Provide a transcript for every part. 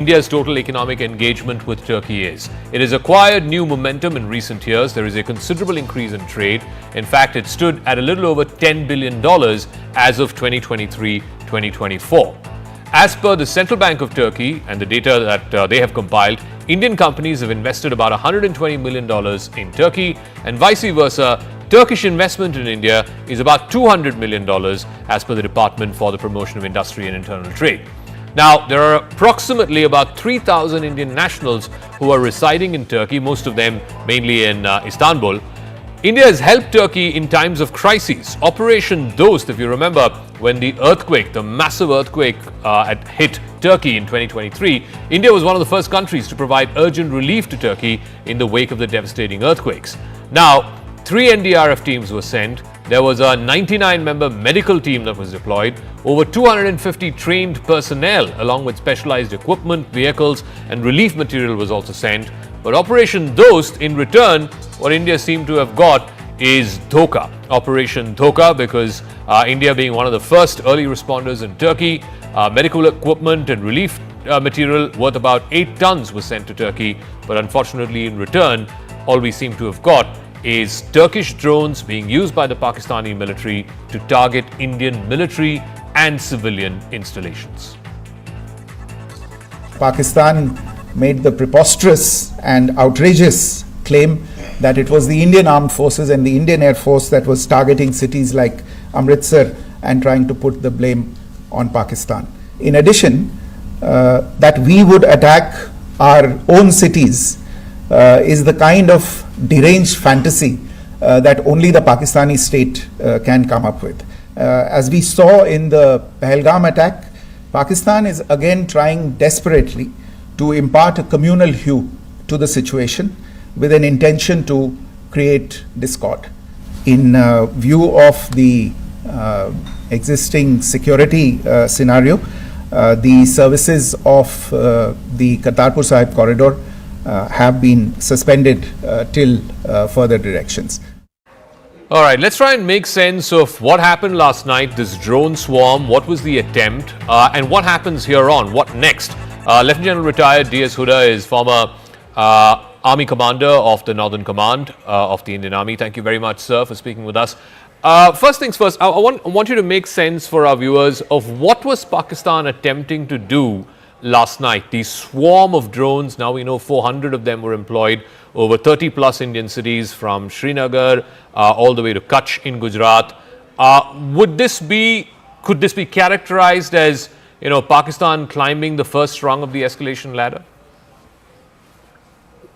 India's total economic engagement with Turkey is. It has acquired new momentum in recent years. There is a considerable increase in trade. In fact, it stood at a little over $10 billion as of 2023-2024. As per the Central Bank of Turkey and the data that they have compiled, Indian companies have invested about $120 million in Turkey, and vice versa. Turkish investment in India is about $200 million as per the Department for the Promotion of Industry and Internal Trade. Now, there are approximately about 3,000 Indian nationals who are residing in Turkey, most of them mainly in Istanbul. India has helped Turkey in times of crises. Operation Dost, if you remember, when the earthquake, the massive earthquake had hit Turkey in 2023, India was one of the first countries to provide urgent relief to Turkey in the wake of the devastating earthquakes. Now, 3 NDRF teams were sent. There was a 99-member medical team that was deployed, over 250 trained personnel along with specialized equipment, vehicles and relief material was also sent. But Operation Dost, in return, what India seemed to have got is Dhoka. Operation Dhoka, because India being one of the first early responders in Turkey, medical equipment and relief material worth about 8 tons was sent to Turkey. But unfortunately, in return, all we seem to have got is Turkish drones being used by the Pakistani military to target Indian military and civilian installations. Pakistan made the preposterous and outrageous claim that it was the Indian Armed Forces and the Indian Air Force that was targeting cities like Amritsar and trying to put the blame on Pakistan. In addition, that we would attack our own cities is the kind of deranged fantasy that only the Pakistani state can come up with. As we saw in the Pahalgam attack, Pakistan is again trying desperately to impart a communal hue to the situation with an intention to create discord. In view of the existing security scenario, the services of the Kartarpur Sahib corridor have been suspended till further directions. All right, let's try and make sense of what happened last night, this drone swarm, what was the attempt, and what happens here on, what next? Lieutenant General retired D.S. Huda is former Army Commander of the Northern Command of the Indian Army. Thank you very much, sir, for speaking with us. First things first, I want you to make sense for our viewers of what was Pakistan attempting to do last night. The swarm of drones, now we know 400 of them were employed over 30 plus Indian cities from Srinagar all the way to Kutch in Gujarat. Could this be characterized as, Pakistan climbing the first rung of the escalation ladder?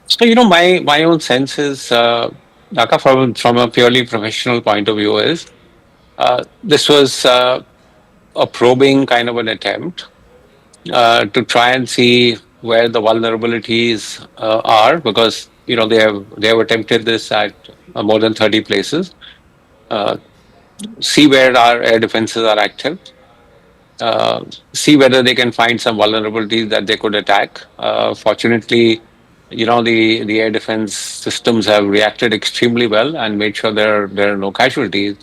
So, my own sense is, Dhaka, from a purely professional point of view is, this was a probing kind of an attempt to try and see where the vulnerabilities are, because they have attempted this at more than 30 places. See where our air defenses are active. See whether they can find some vulnerabilities that they could attack. Fortunately, the air defense systems have reacted extremely well and made sure there are no casualties.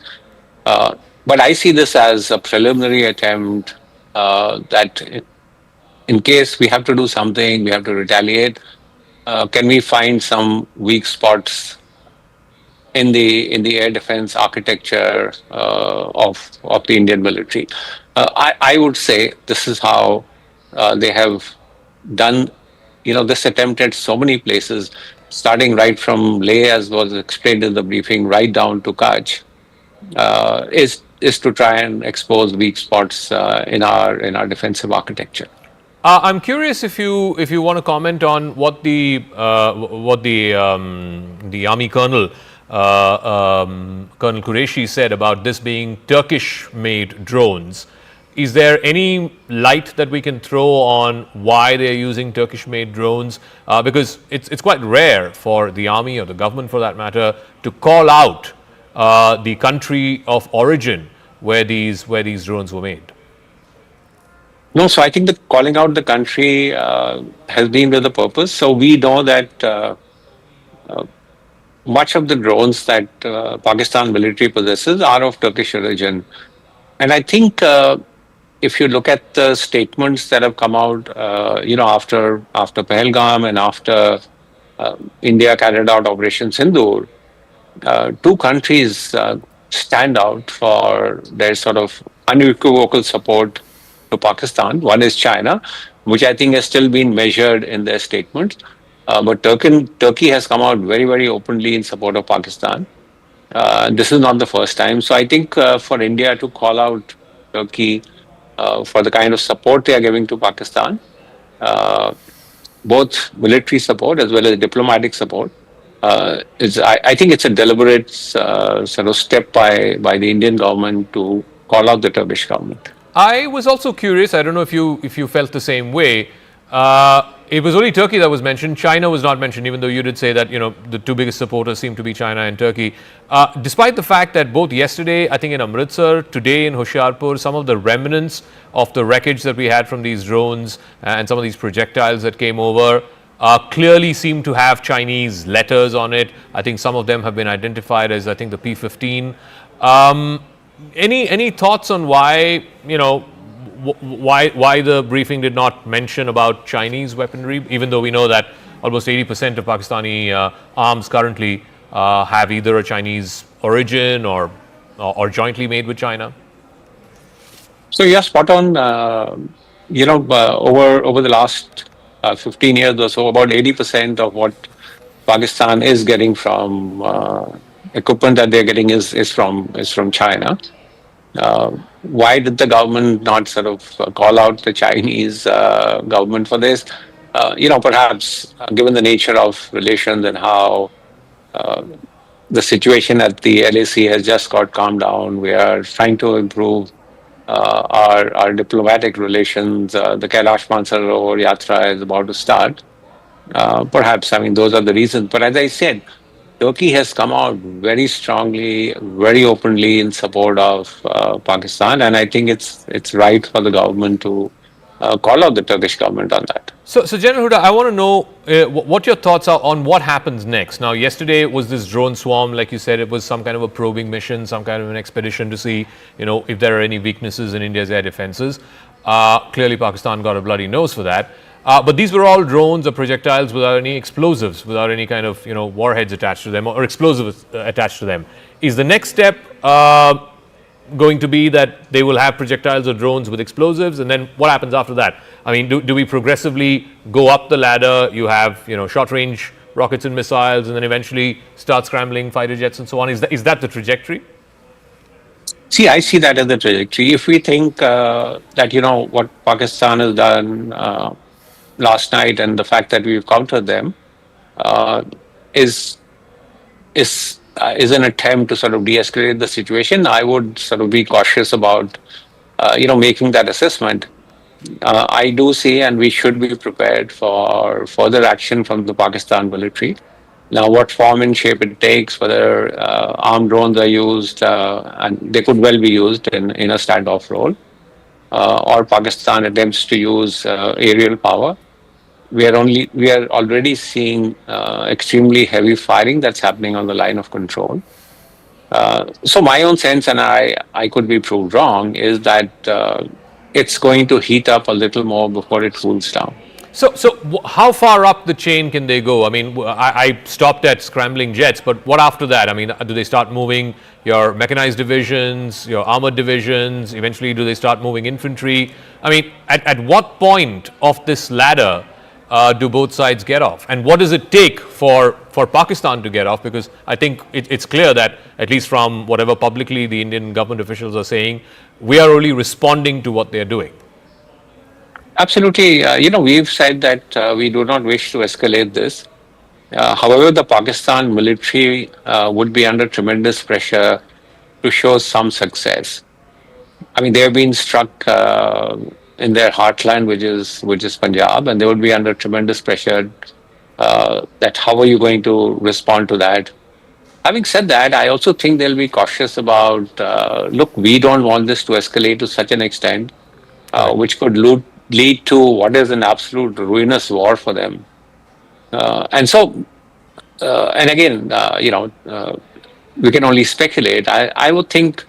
But I see this as a preliminary attempt that in case we have to do something, we have to retaliate, can we find some weak spots in the air defense architecture of the Indian military? I would say this is how they have done this attempt at so many places, starting right from Leh, as was explained in the briefing, right down to Kutch, is to try and expose weak spots in our defensive architecture. I'm curious if you want to comment on what the Army Colonel Colonel Qureshi said about this being Turkish-made drones. Is there any light that we can throw on why they're using Turkish-made drones? Because it's quite rare for the army or the government, for that matter, to call out the country of origin where these drones were made. No, so I think that calling out the country has been with a purpose. So we know that much of the drones that Pakistan military possesses are of Turkish origin. And I think if you look at the statements that have come out, after Pahalgam and after India carried out Operation Sindoor, two countries stand out for their sort of unequivocal support to Pakistan. One is China, which I think has still been measured in their statements. But Turkey has come out very, very openly in support of Pakistan. This is not the first time. So I think for India to call out Turkey for the kind of support they are giving to Pakistan, uh, both military support as well as diplomatic support, I think it's a deliberate sort of step by the Indian government to call out the Turkish government. I was also curious. I don't know if you felt the same way. It was only Turkey that was mentioned. China was not mentioned, even though you did say that the two biggest supporters seem to be China and Turkey. Despite the fact that both yesterday, I think in Amritsar, today in Hoshiarpur, some of the remnants of the wreckage that we had from these drones and some of these projectiles that came over clearly seem to have Chinese letters on it. I think some of them have been identified as, I think, the P-15. Any thoughts on why why the briefing did not mention about Chinese weaponry, even though we know that almost 80% of Pakistani arms currently have either a Chinese origin or jointly made with China? So yeah, spot on. Over the last 15 years or so, about 80% of what Pakistan is getting from equipment that they're getting is from China. Why did the government not sort of call out the Chinese government for this? Perhaps given the nature of relations and how the situation at the LAC has just got calmed down, we are trying to improve our diplomatic relations. The Kailash Mansarovar Yatra is about to start. Perhaps, I mean, those are the reasons. But as I said, Turkey has come out very strongly, very openly in support of Pakistan, and I think it's right for the government to call out the Turkish government on that. So General Huda, I want to know what your thoughts are on what happens next. Now, yesterday was this drone swarm, like you said, it was some kind of a probing mission, some kind of an expedition to see, if there are any weaknesses in India's air defenses. Clearly, Pakistan got a bloody nose for that. But these were all drones or projectiles without any explosives, without any kind of warheads attached to them or explosives attached to them. Is the next step going to be that they will have projectiles or drones with explosives, and then what happens after that? I mean, do we progressively go up the ladder? You have short range rockets and missiles, and then eventually start scrambling fighter jets and so on. Is that the trajectory? See, I see that as the trajectory. If we think that what Pakistan has done last night and the fact that we've countered them uh, is is an attempt to sort of de-escalate the situation, I would sort of be cautious about making that assessment. I do see, and we should be prepared for further action from the Pakistan military. Now, what form and shape it takes, whether armed drones are used, and they could well be used in a standoff role, or Pakistan attempts to use aerial power. We are already seeing extremely heavy firing that's happening on the line of control. So my own sense, and I could be proved wrong, is that it's going to heat up a little more before it cools down. So how far up the chain can they go? I mean, I stopped at scrambling jets, but what after that? I mean, do they start moving your mechanized divisions, your armored divisions? Eventually, do they start moving infantry? I mean, at what point of this ladder do both sides get off? And what does it take for Pakistan to get off? Because I think it's clear that, at least from whatever publicly the Indian government officials are saying, we are only responding to what they're doing. Absolutely. We've said that we do not wish to escalate this. However, the Pakistan military would be under tremendous pressure to show some success. I mean, they have been struck in their heartland, which is Punjab, and they would be under tremendous pressure. That how are you going to respond to that? Having said that, I also think they'll be cautious about. Look, we don't want this to escalate to such an extent, which could lead to what is an absolute ruinous war for them. And again, we can only speculate. I would think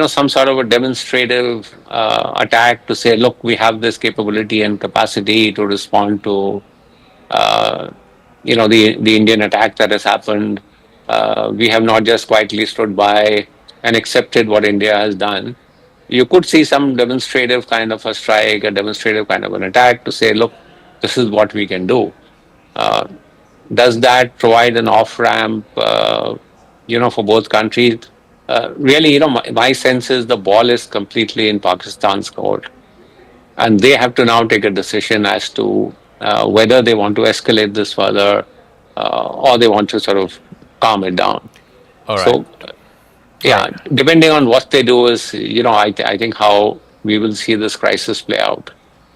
some sort of a demonstrative attack to say, look, we have this capability and capacity to respond to, the Indian attack that has happened. We have not just quietly stood by and accepted what India has done. You could see some demonstrative kind of a strike, a demonstrative kind of an attack to say, look, this is what we can do. Does that provide an off ramp, for both countries? Really, my sense is the ball is completely in Pakistan's court, and they have to now take a decision as to whether they want to escalate this further or they want to sort of calm it down. All right. So, depending on what they do is, I think how we will see this crisis play out.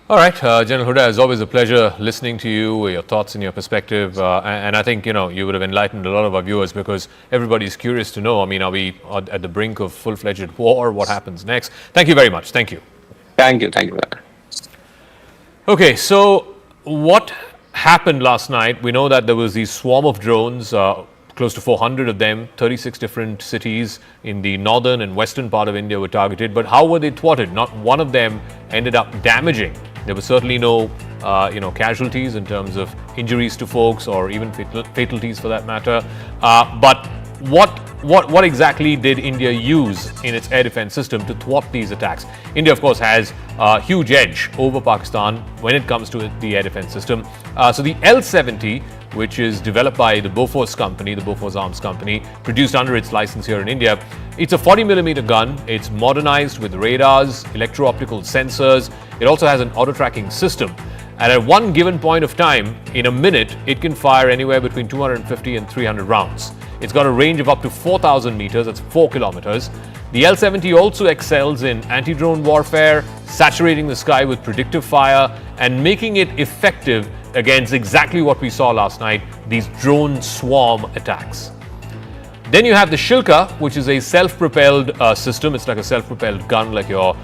All right, General Huda, it's always a pleasure listening to you, your thoughts and your perspective. And I think, you would have enlightened a lot of our viewers because everybody's curious to know, are we at the brink of full-fledged war? What happens next? Thank you very much. Thank you. Thank you. Okay, so what happened last night? We know that there was this swarm of drones, close to 400 of them, 36 different cities in the northern and western part of India were targeted. But how were they thwarted? Not one of them ended up damaging. There were certainly no, casualties in terms of injuries to folks or even fatalities for that matter. But what exactly did India use in its air defense system to thwart these attacks? India, of course, has a huge edge over Pakistan when it comes to the air defense system. So the L-70, which is developed by the Bofors company, the Bofors Arms company, produced under its license here in India. It's a 40mm gun. It's modernized with radars, electro-optical sensors. It also has an auto-tracking system. And at one given point of time, in a minute, it can fire anywhere between 250 and 300 rounds. It's got a range of up to 4,000 meters, that's 4 kilometers. The L-70 also excels in anti-drone warfare, saturating the sky with predictive fire and making it effective against exactly what we saw last night, these drone swarm attacks. Then you have the Shilka, which is a self-propelled system. It's like a self-propelled gun, like your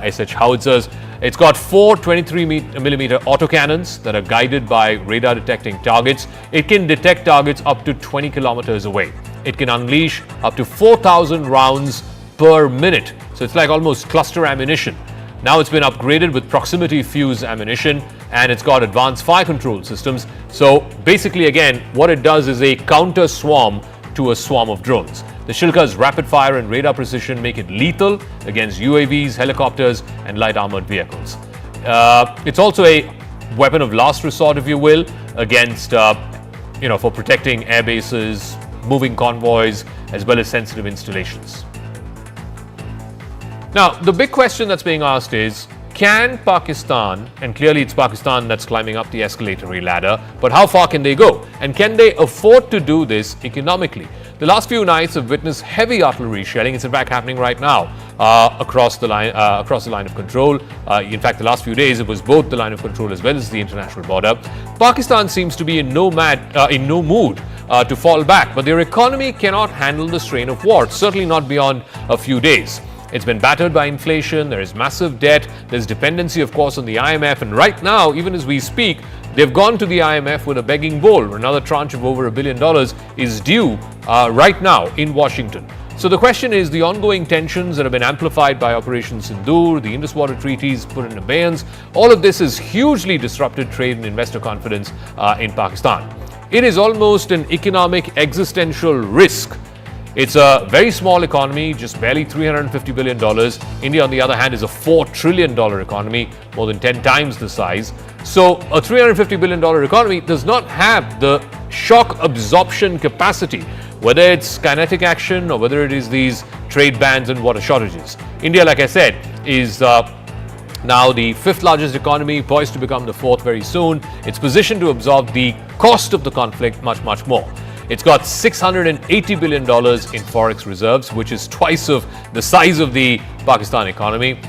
SH howitzers. It's got 4 23mm autocannons that are guided by radar detecting targets. It can detect targets up to 20 kilometers away. It can unleash up to 4,000 rounds per minute. So it's like almost cluster ammunition. Now it's been upgraded with proximity fuse ammunition, and it's got advanced fire control systems. So basically, again, what it does is a counter swarm to a swarm of drones. The Shilka's rapid fire and radar precision make it lethal against UAVs, helicopters, and light armored vehicles. It's also a weapon of last resort, if you will, against, for protecting air bases, moving convoys, as well as sensitive installations. Now, the big question that's being asked is, can Pakistan, and clearly it's Pakistan that's climbing up the escalatory ladder, but how far can they go? And can they afford to do this economically? The last few nights have witnessed heavy artillery shelling. It's in fact happening right now across the line of control. In fact, the last few days it was both the line of control as well as the international border. Pakistan seems to be in no mood to fall back, but their economy cannot handle the strain of war, certainly not beyond a few days. It's been battered by inflation, there is massive debt, there's dependency, of course, on the IMF, and right now, even as we speak, they've gone to the IMF with a begging bowl. Another tranche of over $1 billion is due right now in Washington. So the question is, the ongoing tensions that have been amplified by Operation Sindoor, the Indus Water Treaties put in abeyance, all of this has hugely disrupted trade and investor confidence in Pakistan. It is almost an economic existential risk. It's a very small economy, just barely $350 billion. India, on the other hand, is a $4 trillion economy, more than 10 times the size. So a $350 billion economy does not have the shock absorption capacity, whether it's kinetic action or whether it is these trade bans and water shortages. India, like I said, is now the 5th largest economy, poised to become the 4th very soon. It's positioned to absorb the cost of the conflict much, much more. It's got $680 billion in forex reserves, which is twice of the size of the Pakistan economy.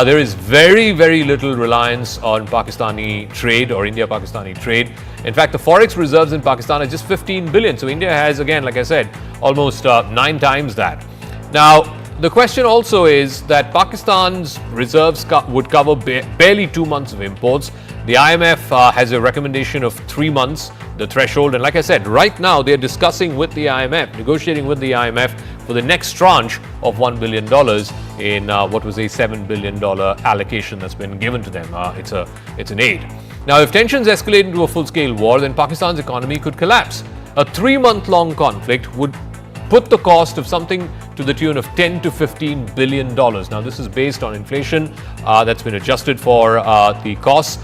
There is very, very little reliance on Pakistani trade or India-Pakistani trade. In fact, the forex reserves in Pakistan are just 15 billion. So India has, again, like I said, almost 9 times that. Now, the question also is that Pakistan's reserves would cover barely 2 months of imports. The IMF has a recommendation of 3 months, the threshold. And like I said, right now they're discussing with the IMF, negotiating with the IMF for the next tranche of $1 billion in what was a $7 billion allocation that's been given to them. It's an aid. Now, if tensions escalate into a full-scale war, then Pakistan's economy could collapse. A 3-month-long conflict would put the cost of something to the tune of $10 to $15 billion. Now, this is based on inflation that's been adjusted for the costs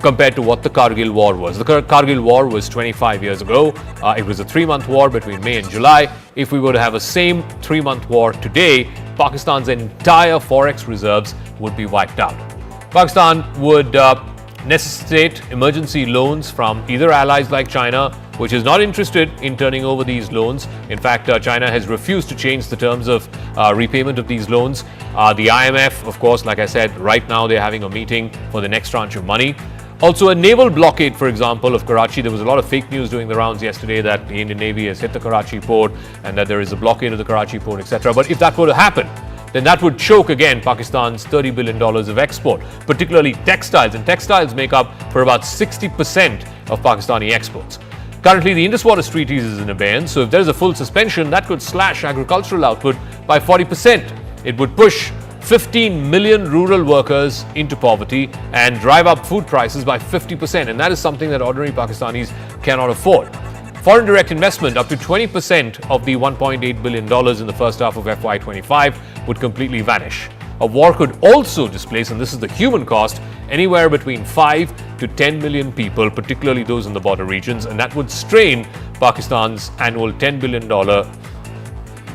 compared to what the Kargil War was. The Kargil War was 25 years ago. It was a 3-month war between May and July. If we were to have a same 3-month war today, Pakistan's entire forex reserves would be wiped out. Pakistan would necessitate emergency loans from either allies like China, which is not interested in turning over these loans. In fact, China has refused to change the terms of repayment of these loans. The IMF, of course, like I said, right now they're having a meeting for the next tranche of money. Also, a naval blockade, for example, of Karachi. There was a lot of fake news doing the rounds yesterday that the Indian Navy has hit the Karachi port and that there is a blockade of the Karachi port, etc. But if that were to happen, then that would choke again Pakistan's $30 billion of export, particularly textiles. And textiles make up for about 60% of Pakistani exports. Currently, the Indus Waters Treaty is in abeyance, so if there is a full suspension, that could slash agricultural output by 40%. It would push 15 million rural workers into poverty and drive up food prices by 50%. And that is something that ordinary Pakistanis cannot afford. Foreign direct investment, up to 20% of the $1.8 billion in the first half of FY25 would completely vanish. A war could also displace, and this is the human cost, anywhere between 5 to 10 million people, particularly those in the border regions, and that would strain Pakistan's annual $10 billion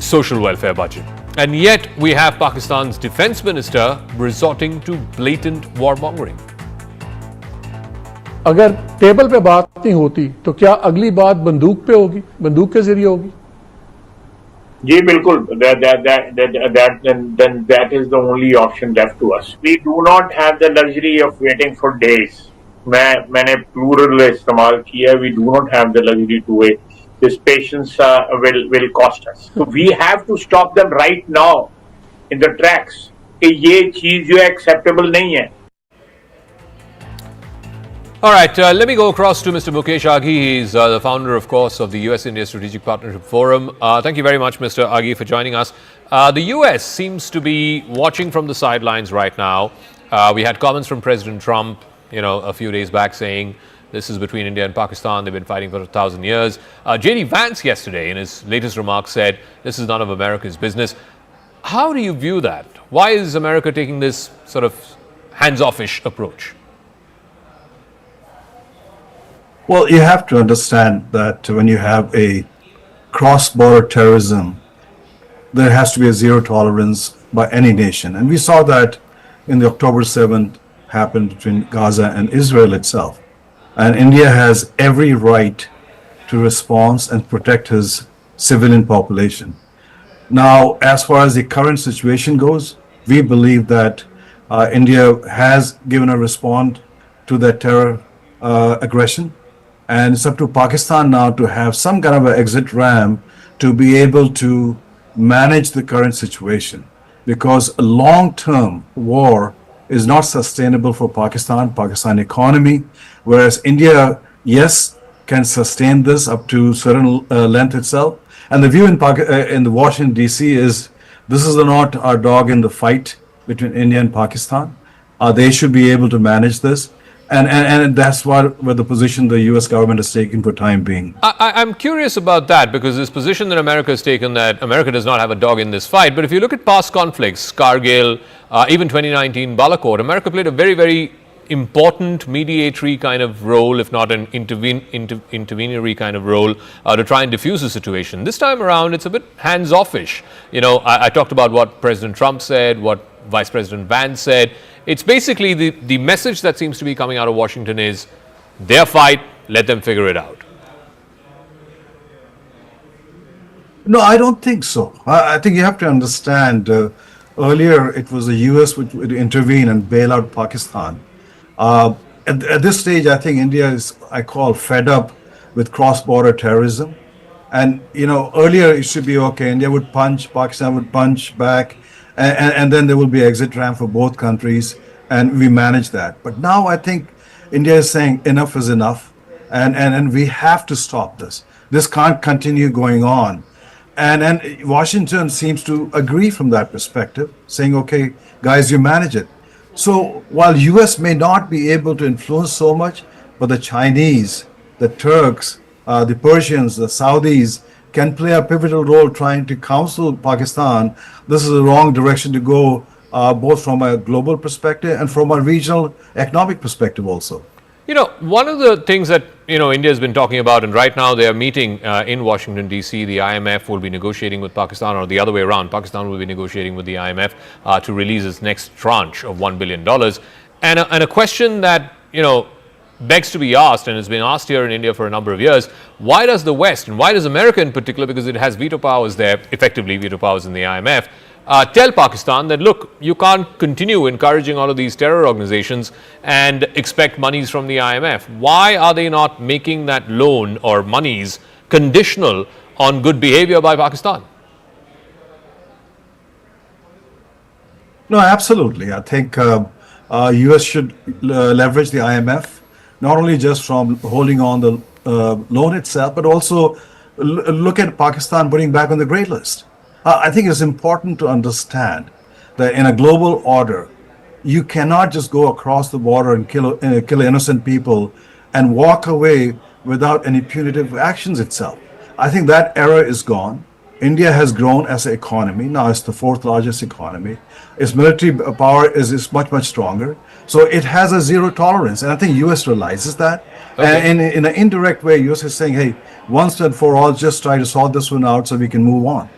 social welfare budget. And yet, we have Pakistan's defense minister resorting to blatant warmongering. अगर table पे बात नहीं होती तो क्या अगली बात बंदूक पे होगी, बंदूक के जरिए होगी? जी बिल्कुल, then that is the only option left to us. We do not have the luxury of waiting for days. मैंने plural इस्तेमाल किया. We do not have the luxury to wait. This patience will cost us. So we have to stop them right now in the tracks. कि ये चीज जो acceptable नहीं है. All right, let me go across to Mr. Mukesh Aghi. He's the founder, of course, of the US-India Strategic Partnership Forum. Thank you very much, Mr. Aghi, for joining us. The US seems to be watching from the sidelines right now. We had comments from President Trump, a few days back saying this is between India and Pakistan. They've been fighting for 1,000 years. J.D. Vance yesterday, in his latest remarks, said this is none of America's business. How do you view that? Why is America taking this sort of hands-off-ish approach? Well, you have to understand that when you have a cross-border terrorism, there has to be a zero tolerance by any nation. And we saw that in the October 7th happened between Gaza and Israel itself. And India has every right to respond and protect his civilian population. Now, as far as the current situation goes, we believe that India has given a response to that terror aggression. And it's up to Pakistan now to have some kind of an exit ramp to be able to manage the current situation. Because a long-term war is not sustainable for Pakistan economy, whereas India, yes, can sustain this up to certain length itself. And the view in the Washington, D.C. is this is not our dog in the fight between India and Pakistan. They should be able to manage this. And that's what the position the U.S. government has taken for time being. I'm curious about that because this position that America has taken that America does not have a dog in this fight. But if you look at past conflicts, Kargil, even 2019 Balakot, America played a very, very important mediatory kind of role, if not an intervenery kind of role, to try and diffuse the situation. This time around, it's a bit hands-off-ish. I talked about what President Trump said, what Vice President Vance said. It's basically the message that seems to be coming out of Washington is their fight, let them figure it out. No, I don't think so. I think you have to understand, earlier it was the US which would intervene and bail out Pakistan. At this stage, I think India is, I call, fed up with cross-border terrorism. And, earlier it should be okay. India would punch, Pakistan would punch back. And then there will be exit ramp for both countries, and we manage that. But now I think India is saying enough is enough, and we have to stop this. This can't continue going on. And Washington seems to agree from that perspective, saying, okay, guys, you manage it. So while US may not be able to influence so much, but the Chinese, the Turks, the Persians, the Saudis can play a pivotal role trying to counsel Pakistan. This is the wrong direction to go, both from a global perspective and from a regional economic perspective also. You know, one of the things that, India has been talking about, and right now they are meeting in Washington, D.C., the IMF will be negotiating with Pakistan, or the other way around, Pakistan will be negotiating with the IMF to release its next tranche of $1 billion. And a question that, begs to be asked, and has been asked here in India for a number of years, why does the West, and why does America in particular, because it has veto powers there, effectively veto powers in the IMF, tell Pakistan that, look, you can't continue encouraging all of these terror organizations and expect monies from the IMF. Why are they not making that loan or monies conditional on good behavior by Pakistan? No, absolutely. I think US should leverage the IMF, not only just from holding on the loan itself, but also look at Pakistan putting back on the grey list. I think it's important to understand that in a global order, you cannot just go across the border and kill innocent people and walk away without any punitive actions itself. I think that era is gone. India has grown as an economy. Now it's the fourth largest economy. Its military power is much, much stronger. So it has a zero tolerance. And I think US realizes that. Okay. And in an indirect way, US is saying, hey, once and for all, just try to sort this one out so we can move on.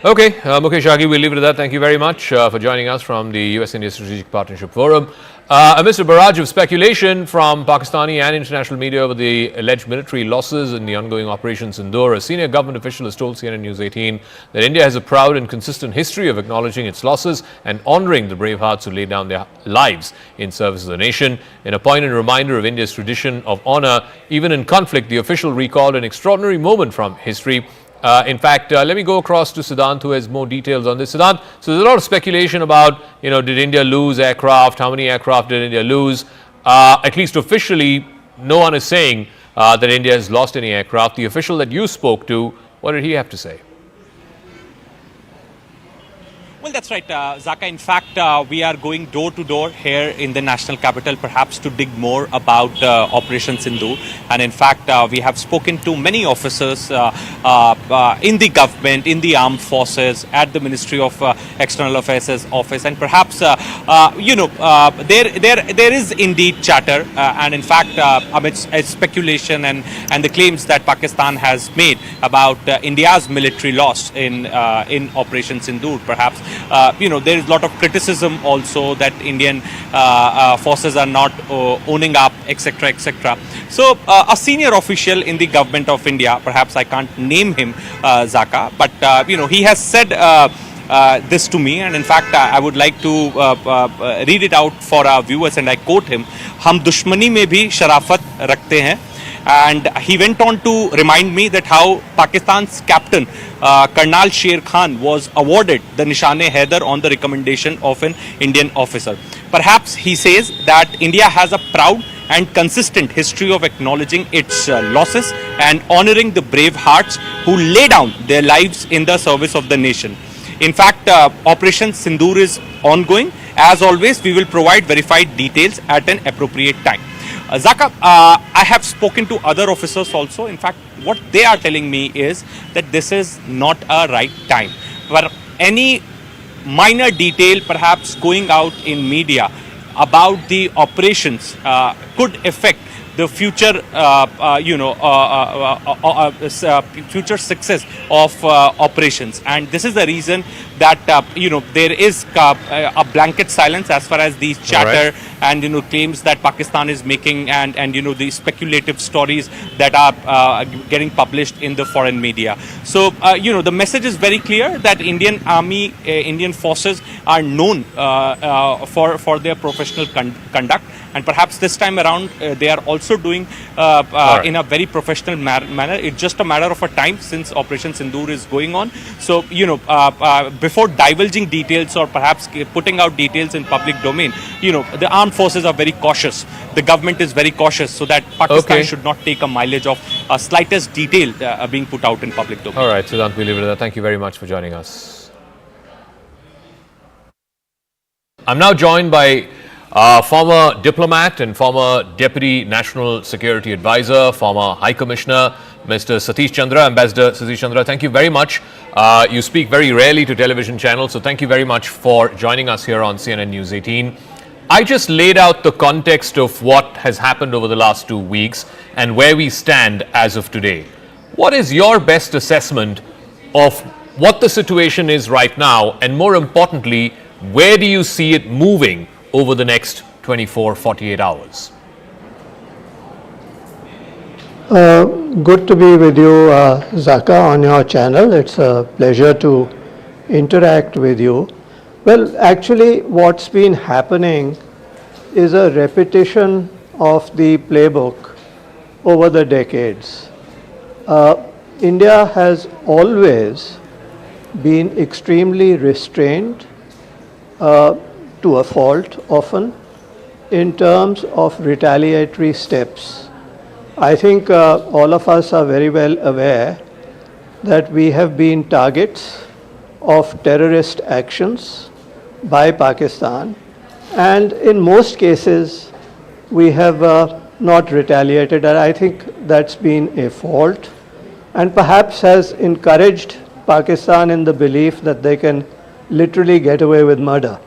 Okay, Mukesh Aghi, we'll leave it at that. Thank you very much for joining us from the US-India Strategic Partnership Forum. Amidst a barrage of speculation from Pakistani and international media over the alleged military losses in the ongoing Operation Sindoor, a senior government official has told CNN News 18 that India has a proud and consistent history of acknowledging its losses and honouring the brave hearts who laid down their lives in service of the nation. In a poignant reminder of India's tradition of honour, even in conflict, the official recalled an extraordinary moment from history. In fact, let me go across to Siddhant, who has more details on this. Siddhant, so there's a lot of speculation about, did India lose aircraft? How many aircraft did India lose? At least officially, no one is saying that India has lost any aircraft. The official that you spoke to, what did he have to say? Well, that's right, Zaka. In fact, we are going door to door here in the national capital, perhaps to dig more about Operation Sindoor. And in fact, we have spoken to many officers in the government, in the armed forces, at the Ministry of External Affairs office. And perhaps, there is indeed chatter. And in fact, amidst speculation and the claims that Pakistan has made about India's military loss in Operation Sindoor, perhaps, there is a lot of criticism also that Indian forces are not owning up, etc., etc. So a senior official in the government of India, perhaps I can't name him, Zaka, but he has said this to me, and in fact I would like to read it out for our viewers, and I quote him: "हम दुश्मनी में भी शराफत रखते हैं." And he went on to remind me that how Pakistan's captain, Colonel Sher Khan, was awarded the Nishan-e-Haider on the recommendation of an Indian officer. Perhaps he says that India has a proud and consistent history of acknowledging its losses and honoring the brave hearts who lay down their lives in the service of the nation. In fact, Operation Sindoor is ongoing. As always, we will provide verified details at an appropriate time. Zaka, I have spoken to other officers also. In fact, what they are telling me is that this is not a right time. But any minor detail perhaps going out in media about the operations could affect the future, future success of operations. And this is the reason that, there is a blanket silence as far as these chatter and, claims that Pakistan is making and the speculative stories that are getting published in the foreign media. So, the message is very clear that Indian Army, Indian forces are known for their professional conduct. And perhaps this time around, they are also doing in a very professional manner. It's just a matter of a time since Operation Sindoor is going on. So, before divulging details or perhaps putting out details in public domain, the armed armed forces are very cautious. The government is very cautious, so that Pakistan should not take a mileage of slightest detail being put out in public domain. All right, Siddhant, we'll leave it at that. Thank you very much for joining us. I'm now joined by former diplomat and former Deputy National Security Advisor, former High Commissioner, Mr. Satish Chandra, Ambassador Satish Chandra. Thank you very much. You speak very rarely to television channels, so thank you very much for joining us here on CNN News 18. I just laid out the context of what has happened over the last 2 weeks and where we stand as of today. What is your best assessment of what the situation is right now, and more importantly, where do you see it moving over the next 24, 48 hours? Good to be with you, Zaka, on your channel. It's a pleasure to interact with you. Well, actually, what's been happening is a repetition of the playbook over the decades. India has always been extremely restrained, to a fault often, in terms of retaliatory steps. I think all of us are very well aware that we have been targets of terrorist actions by Pakistan, and in most cases we have not retaliated, and I think that's been a fault and perhaps has encouraged Pakistan in the belief that they can literally get away with murder.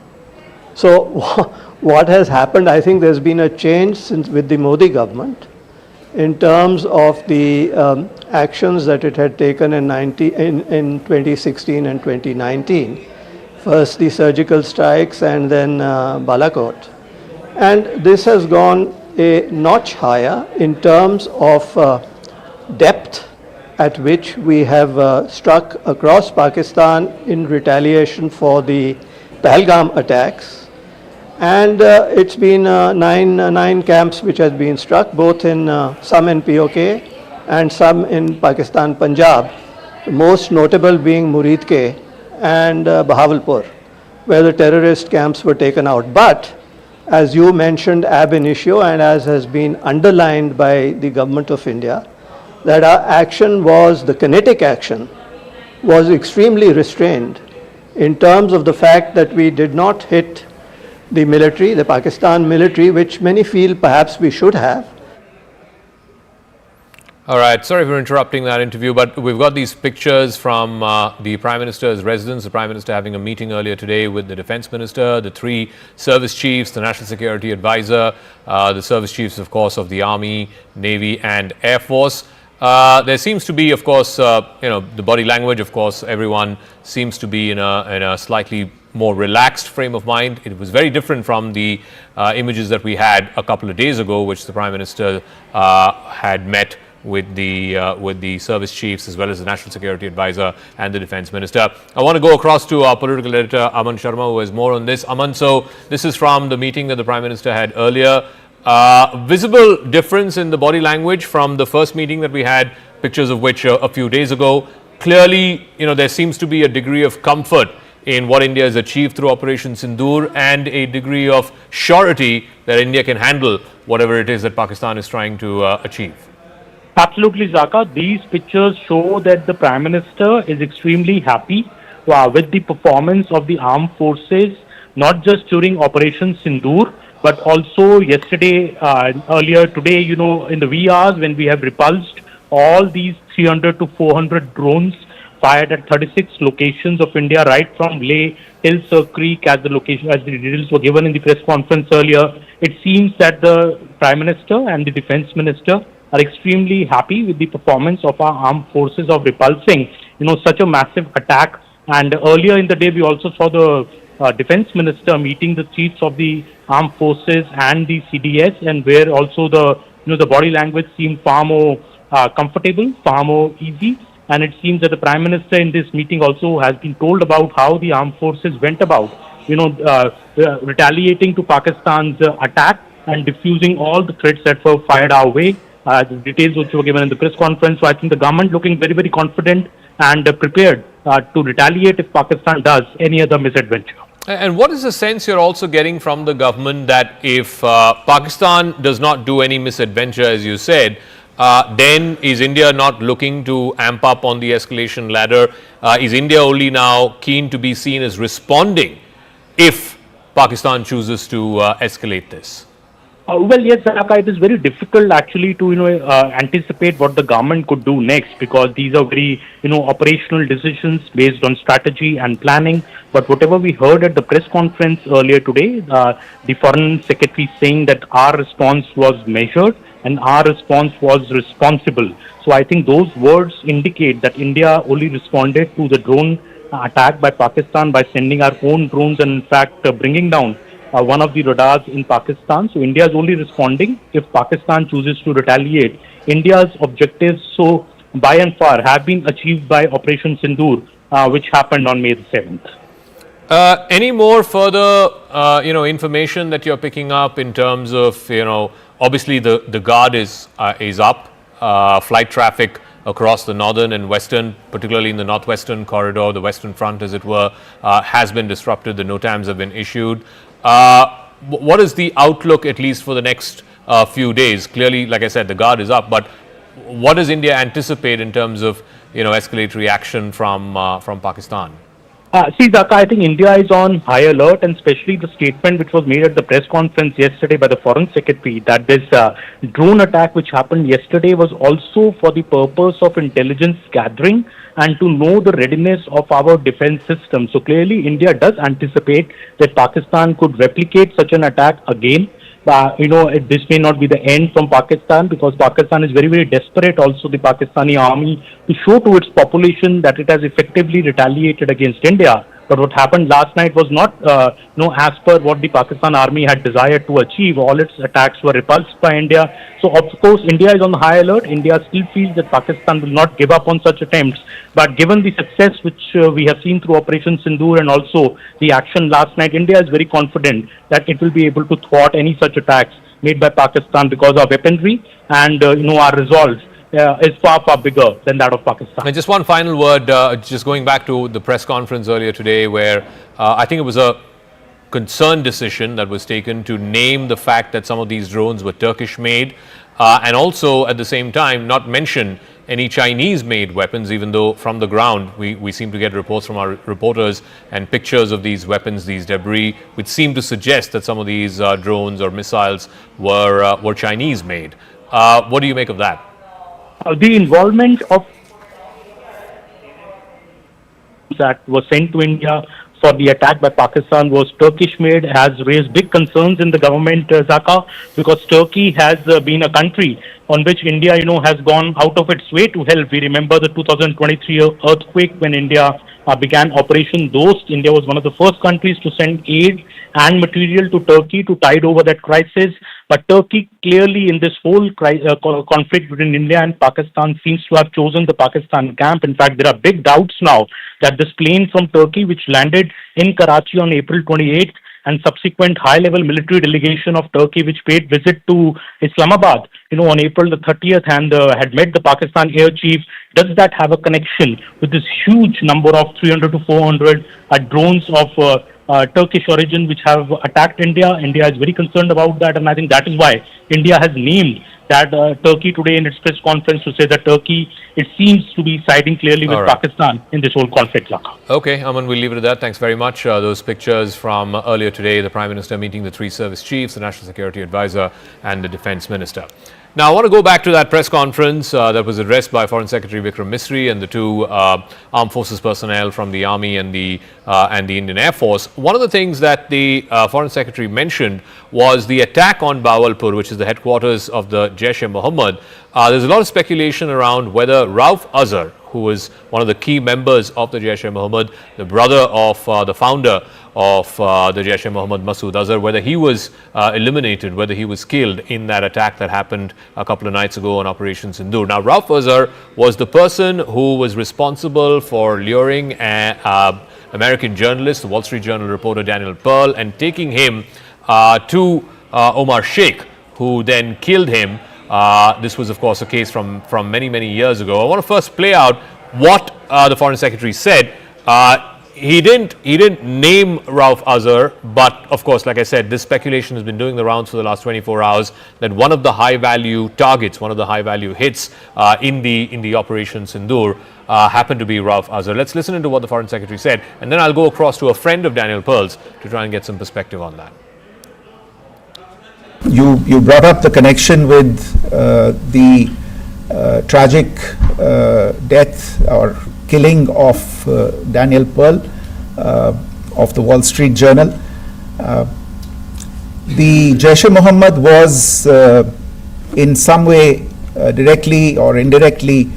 So what has happened, I think there's been a change since with the Modi government in terms of the actions that it had taken in 2016 and 2019. First the surgical strikes and then Balakot. And this has gone a notch higher in terms of depth at which we have struck across Pakistan in retaliation for the Pahalgam attacks. And it's been nine camps which has been struck, both in some in POK and some in Pakistan Punjab, the most notable being Muridke and Bahawalpur, where the terrorist camps were taken out. But as you mentioned ab initio, and as has been underlined by the government of India, that our action was, the kinetic action, was extremely restrained in terms of the fact that we did not hit the military, the Pakistan military, which many feel perhaps we should have. All right, sorry for interrupting that interview, but we've got these pictures from the Prime Minister's residence, the Prime Minister having a meeting earlier today with the Defence Minister, the 3 service chiefs, the National Security Advisor, the service chiefs, of course, of the Army, Navy and Air Force. There seems to be, of course, the body language, of course, everyone seems to be in a slightly more relaxed frame of mind. It was very different from the images that we had a couple of days ago, which the Prime Minister had met with the service chiefs as well as the National Security Advisor and the Defence Minister. I want to go across to our political editor, Aman Sharma, who has more on this. Aman, so this is from the meeting that the Prime Minister had earlier. Visible difference in the body language from the first meeting that we had, pictures of which a few days ago. Clearly, there seems to be a degree of comfort in what India has achieved through Operation Sindoor and a degree of surety that India can handle whatever it is that Pakistan is trying to achieve. Absolutely, Zaka. These pictures show that the Prime Minister is extremely happy with the performance of the armed forces, not just during Operation Sindoor, but also yesterday, earlier today, in the wee hours when we have repulsed all these 300 to 400 drones fired at 36 locations of India, right from Leh till Sir Creek, as the details were given in the press conference earlier. It seems that the Prime Minister and the Defence Minister are extremely happy with the performance of our armed forces of repulsing, such a massive attack. And earlier in the day, we also saw the Defence Minister meeting the chiefs of the armed forces and the CDS, and where also the body language seemed far more comfortable, far more easy. And it seems that the Prime Minister in this meeting also has been told about how the armed forces went about, retaliating to Pakistan's attack and diffusing all the threats that were fired our way. The details which were given in the press conference. So I think the government looking very, very confident and prepared to retaliate if Pakistan does any other misadventure. And what is the sense you're also getting from the government that if Pakistan does not do any misadventure, as you said, then is India not looking to amp up on the escalation ladder? Is India only now keen to be seen as responding if Pakistan chooses to escalate this? Well, yes, Zaka, it is very difficult actually to anticipate what the government could do next, because these are very operational decisions based on strategy and planning. But whatever we heard at the press conference earlier today, the foreign secretary saying that our response was measured and our response was responsible. So I think those words indicate that India only responded to the drone attack by Pakistan by sending our own drones and in fact bringing down one of the radars in Pakistan. So India is only responding if Pakistan chooses to retaliate. India's objectives, so by and far, have been achieved by Operation Sindoor, which happened on May the 7th. Any more further, information that you're picking up in terms of, obviously the guard is up, flight traffic across the northern and western, particularly in the northwestern corridor, the western front, as it were, has been disrupted. The NOTAMs have been issued. What is the outlook, at least for the next few days? Clearly, like I said, the guard is up, but what does India anticipate in terms of escalatory action from Pakistan? See, Zaka, I think India is on high alert, and especially the statement which was made at the press conference yesterday by the Foreign Secretary that this drone attack which happened yesterday was also for the purpose of intelligence gathering and to know the readiness of our defense system. So clearly, India does anticipate that Pakistan could replicate such an attack again. This may not be the end from Pakistan, because Pakistan is very, very desperate, also the Pakistani army, to show to its population that it has effectively retaliated against India. But what happened last night was not as per what the Pakistan army had desired to achieve. All its attacks were repulsed by India. So of course India is on high alert. India still feels that Pakistan will not give up on such attempts. But given the success which we have seen through Operation Sindoor and also the action last night, India is very confident that it will be able to thwart any such attacks made by Pakistan, because our weaponry and our resolve is far, far bigger than that of Pakistan. And just one final word, just going back to the press conference earlier today, where I think it was a concerned decision that was taken to name the fact that some of these drones were Turkish made, and also at the same time not mention any Chinese made weapons, even though from the ground we seem to get reports from our reporters and pictures of these weapons, these debris, which seem to suggest that some of these drones or missiles were Chinese made. What do you make of that? The involvement of that was sent to India for the attack by Pakistan was Turkish made has raised big concerns in the government, Zaka, because Turkey has been a country on which India, has gone out of its way to help. We remember the 2023 earthquake when India began Operation Dost. India was one of the first countries to send aid and material to Turkey to tide over that crisis. But Turkey clearly in this whole conflict between India and Pakistan seems to have chosen the Pakistan camp. In fact, there are big doubts now that this plane from Turkey, which landed in Karachi on April 28th, and subsequent high-level military delegation of Turkey, which paid visit to Islamabad, on April the 30th and had met the Pakistan air chief, does that have a connection with this huge number of 300 to 400 drones of Turkish origin which have attacked India? India is very concerned about that, and I think that is why India has named that Turkey today in its press conference to say that Turkey, it seems to be siding clearly with Pakistan in this whole conflict. Okay, Aman, we'll leave it at that. Thanks very much. Those pictures from earlier today, the Prime Minister meeting the three service chiefs, the National Security Advisor and the Defence Minister. Now, I want to go back to that press conference that was addressed by Foreign Secretary Vikram Misri and the two armed forces personnel from the Army and the Indian Air Force. One of the things that the Foreign Secretary mentioned was the attack on Bawalpur, which is the headquarters of the Jaish-e-Mohammed. There's a lot of speculation around whether Rauf Azhar, who was one of the key members of the Jaish-e-Mohammed, the brother of the founder of the Jaish-e-Mohammed, Masood Azhar, whether he was eliminated, whether he was killed in that attack that happened a couple of nights ago on Operation Sindoor. Now, Rauf Azhar was the person who was responsible for luring American journalist, the Wall Street Journal reporter Daniel Pearl, and taking him to Omar Sheikh, who then killed him. This was, of course, a case from many, many years ago. I want to first play out what the Foreign Secretary said. he didn't name Rauf Azhar, but of course, like I said, this speculation has been doing the rounds for the last 24 hours that one of the high value targets, one of the high value hits in the Operation Sindoor happened to be Rauf Azhar. Let's listen to what the Foreign Secretary said, and then I'll go across to a friend of Daniel Pearl's to try and get some perspective on that. You brought up the connection with the tragic death or killing of Daniel Pearl of the Wall Street Journal. The Jaish-e-Mohammed was in some way directly or indirectly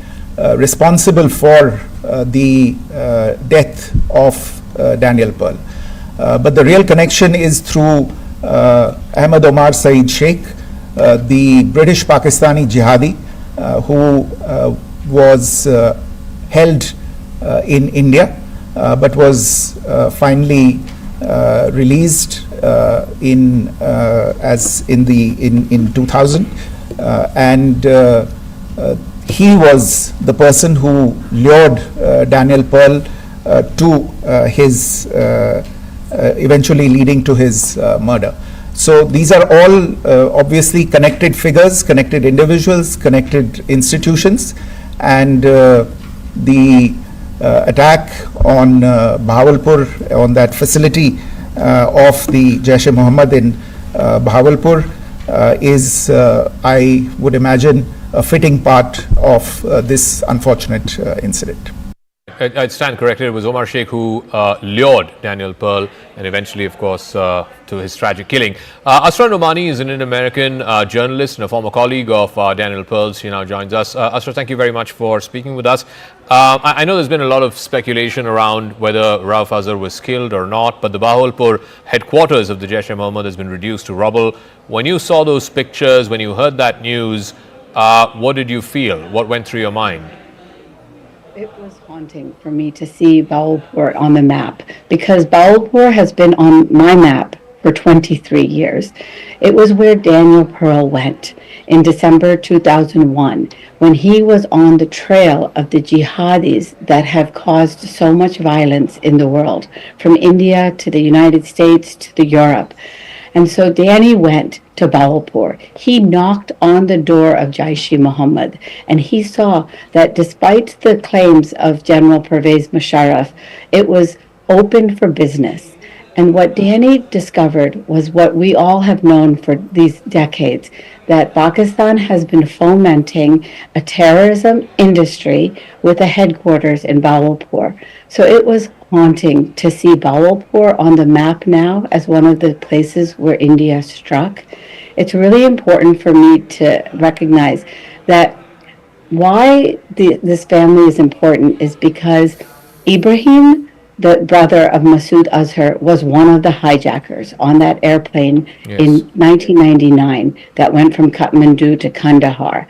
responsible for the death of Daniel Pearl. But the real connection is through Ahmed Omar Saeed Sheikh, the British Pakistani jihadi who was held in India but was finally released in 2000, and he was the person who lured Daniel Pearl to his eventually leading to his murder. So these are all obviously connected figures, connected individuals, connected institutions, and the attack on Bahawalpur, on that facility of the Jaish-e-Mohammed in Bahawalpur is, I would imagine, a fitting part of this unfortunate incident. I stand corrected. It was Omar Sheikh who lured Daniel Pearl and eventually, of course, to his tragic killing. Asra Nomani is an Indian-American journalist and a former colleague of Daniel Pearl's. She now joins us. Asra, thank you very much for speaking with us. I know there's been a lot of speculation around whether Rauf Azhar was killed or not, but the Bahawalpur headquarters of the Jaish-e-Mohammed has been reduced to rubble. When you saw those pictures, when you heard that news, what did you feel? What went through your mind? It was haunting for me to see Bahawalpur on the map, because Bahawalpur has been on my map for 23 years. It was where Daniel Pearl went in December 2001, when he was on the trail of the jihadis that have caused so much violence in the world, from India to the United States to Europe. And so Danny went to Bahawalpur. He knocked on the door of Jaish-e-Mohammed, and he saw that despite the claims of General Pervez Musharraf, it was open for business. And what Danny discovered was what we all have known for these decades, that Pakistan has been fomenting a terrorism industry with a headquarters in Bahawalpur. So it was haunting to see Bahawalpur on the map now as one of the places where India struck. It's really important for me to recognize that why this family is important is because Ibrahim, the brother of Masood Azhar, was one of the hijackers on that airplane in 1999 that went from Kathmandu to Kandahar.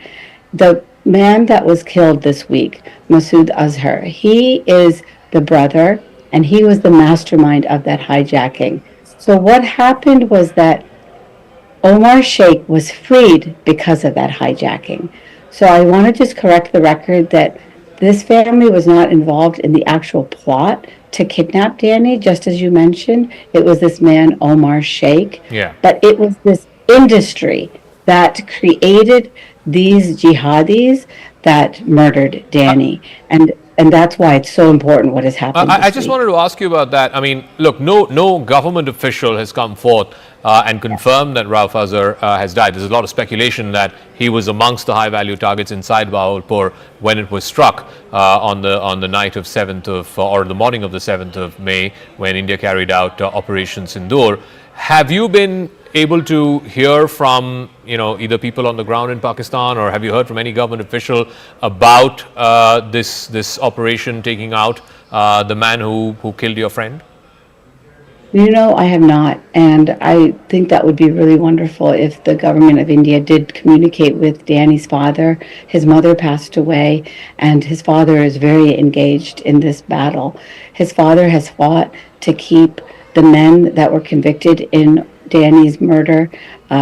The man that was killed this week, Masood Azhar, he is the brother, and he was the mastermind of that hijacking. So what happened was that Omar Sheikh was freed because of that hijacking. So I want to just correct the record that this family was not involved in the actual plot to kidnap Danny, just as you mentioned. It was this man, Omar Sheikh. Yeah. But it was this industry that created these jihadis that murdered Danny. And that's why it's so important what has happened. I just wanted to ask you about that. I mean, look, no government official has come forth and confirmed that Rauf Azhar has died. There's a lot of speculation that he was amongst the high-value targets inside Bahawalpur when it was struck on the night of 7th of, or the morning of the 7th of May, when India carried out Operation Sindoor. Have you been able to hear from, either people on the ground in Pakistan, or have you heard from any government official about this operation taking out the man who killed your friend? I have not, and I think that would be really wonderful if the government of India did communicate with Danny's father. His mother passed away, and his father is very engaged in this battle. His father has fought to keep the men that were convicted in Danny's murder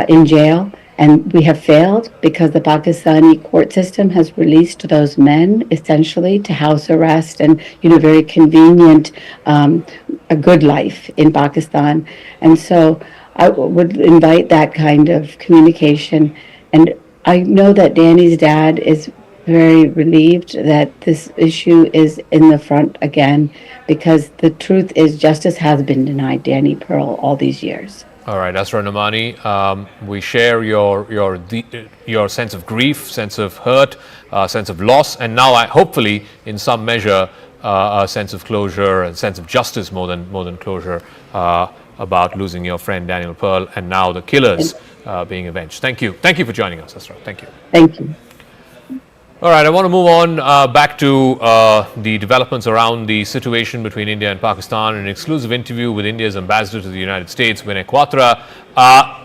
in jail, And we have failed because the Pakistani court system has released those men essentially to house arrest and, very convenient, a good life in Pakistan. And so I would invite that kind of communication. And I know that Danny's dad is very relieved that this issue is in the front again, because the truth is justice has been denied Danny Pearl all these years. All right, Asra Nomani, we share your sense of grief, sense of hurt, sense of loss, and now hopefully in some measure a sense of closure, a sense of justice more than closure about losing your friend Daniel Pearl, and now the killers being avenged. Thank you for joining us, Asra. Thank you. Thank you. All right, I want to move on back to the developments around the situation between India and Pakistan. In an exclusive interview with India's ambassador to the United States, Vinay Quatra,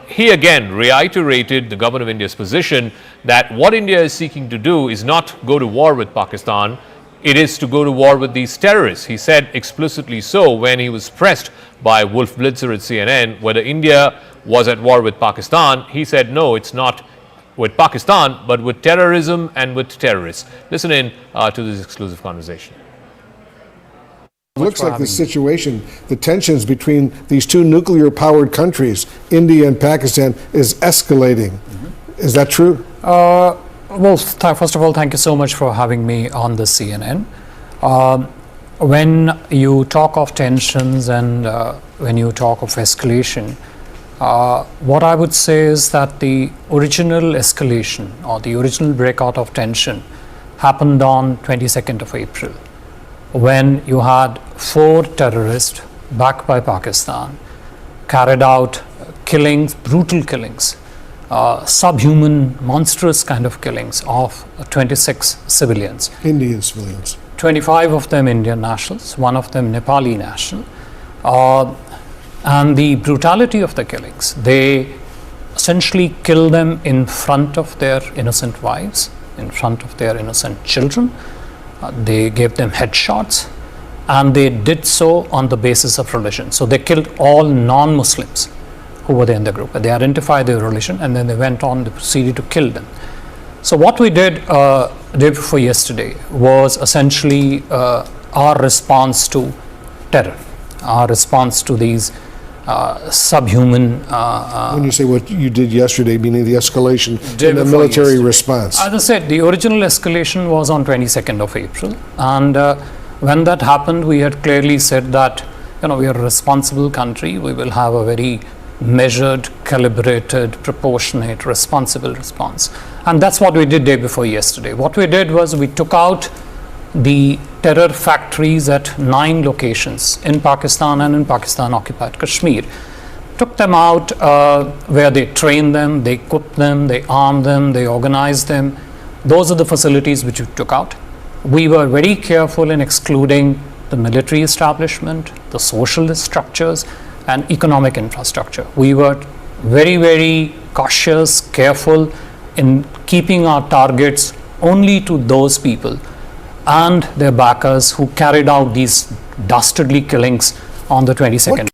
he again reiterated the government of India's position that what India is seeking to do is not go to war with Pakistan, it is to go to war with these terrorists. He said explicitly so when he was pressed by Wolf Blitzer at CNN whether India was at war with Pakistan. He said no, it's not with Pakistan, but with terrorism and with terrorists. Listen in to this exclusive conversation. It looks like the situation, the tensions between these two nuclear-powered countries, India and Pakistan, is escalating. Mm-hmm. Is that true? Well, first of all, thank you so much for having me on the CNN. When you talk of tensions and when you talk of escalation, what I would say is that the original escalation or the original breakout of tension happened on 22nd of April, when you had 4 terrorists backed by Pakistan carried out killings, brutal killings, subhuman, monstrous kind of killings of 26 civilians. Indian civilians. 25 of them Indian nationals, 1 of them Nepali national. And the brutality of the killings, they essentially kill them in front of their innocent wives, in front of their innocent children. They gave them headshots, and they did so on the basis of religion. So they killed all non-Muslims who were there in the group. They identified their religion, and then they went on, they proceeded to kill them. So what we did day before yesterday was essentially our response to terror, our response to these subhuman. When you say what you did yesterday, meaning the escalation in the military response. As I said, the original escalation was on 22nd of April. And when that happened, we had clearly said that, we are a responsible country. We will have a very measured, calibrated, proportionate, responsible response. And that's what we did day before yesterday. What we did was we took out the terror factories at 9 locations in Pakistan and in Pakistan-occupied Kashmir. Took them out where they trained them, they equipped them, they armed them, they organized them. Those are the facilities which we took out. We were very careful in excluding the military establishment, the social structures, and economic infrastructure. We were very, very cautious, careful in keeping our targets only to those people and their backers who carried out these dastardly killings on the 22nd.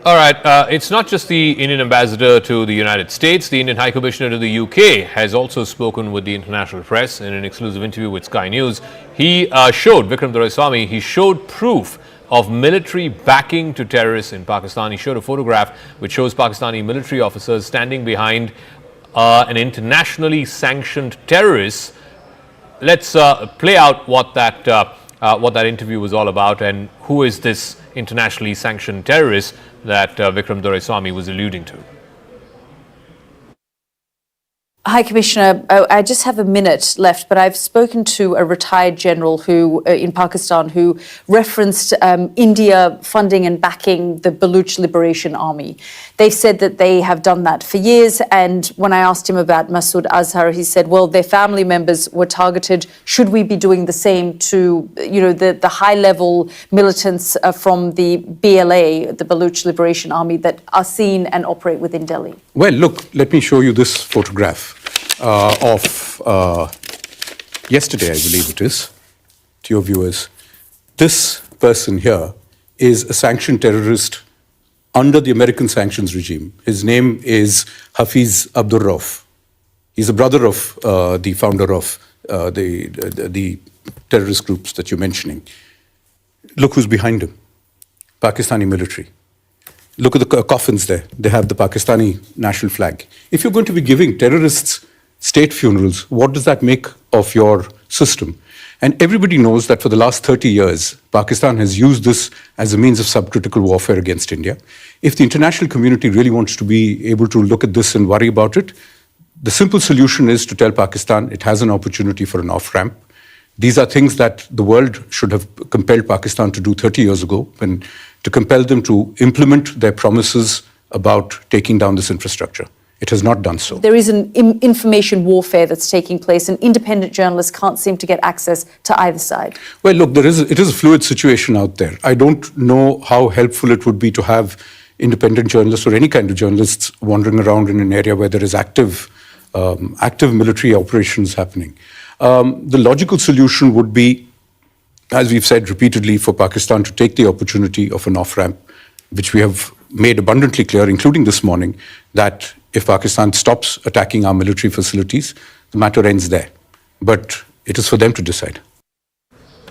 All right, it's not just the Indian ambassador to the United States. The Indian High Commissioner to the UK has also spoken with the international press in an exclusive interview with Sky News. He showed, Vikram Doraiswamy, he showed proof of military backing to terrorists in Pakistan. He showed a photograph which shows Pakistani military officers standing behind an internationally sanctioned terrorist. Let's play out what that interview was all about and who is this internationally sanctioned terrorist that Vikram Doraiswamy was alluding to. High Commissioner, I just have a minute left, but I've spoken to a retired general who in Pakistan who referenced India funding and backing the Baluch Liberation Army. They said that they have done that for years, and when I asked him about Masood Azhar, he said, well, their family members were targeted. Should we be doing the same to, the high-level militants from the BLA, the Baluch Liberation Army, that are seen and operate within Delhi? Well, look, let me show you this photograph of yesterday, I believe it is, to your viewers. This person here is a sanctioned terrorist under the American sanctions regime. His name is Hafiz Abdur Rauf. He's the brother of the founder of the terrorist groups that you're mentioning. Look who's behind him. Pakistani military. Look at the coffins there. They have the Pakistani national flag. If you're going to be giving terrorists state funerals, what does that make of your system? And everybody knows that for the last 30 years, Pakistan has used this as a means of subcritical warfare against India. If the international community really wants to be able to look at this and worry about it, the simple solution is to tell Pakistan it has an opportunity for an off-ramp. These are things that the world should have compelled Pakistan to do 30 years ago, and to compel them to implement their promises about taking down this infrastructure. It has not done so. There is an information warfare that's taking place, and independent journalists can't seem to get access to either side. Well, look, it is a fluid situation out there. I don't know how helpful it would be to have independent journalists or any kind of journalists wandering around in an area where there is active military operations happening. The logical solution would be, as we've said repeatedly, for Pakistan to take the opportunity of an off-ramp, which we have made abundantly clear, including this morning, that if Pakistan stops attacking our military facilities, the matter ends there. But it is for them to decide.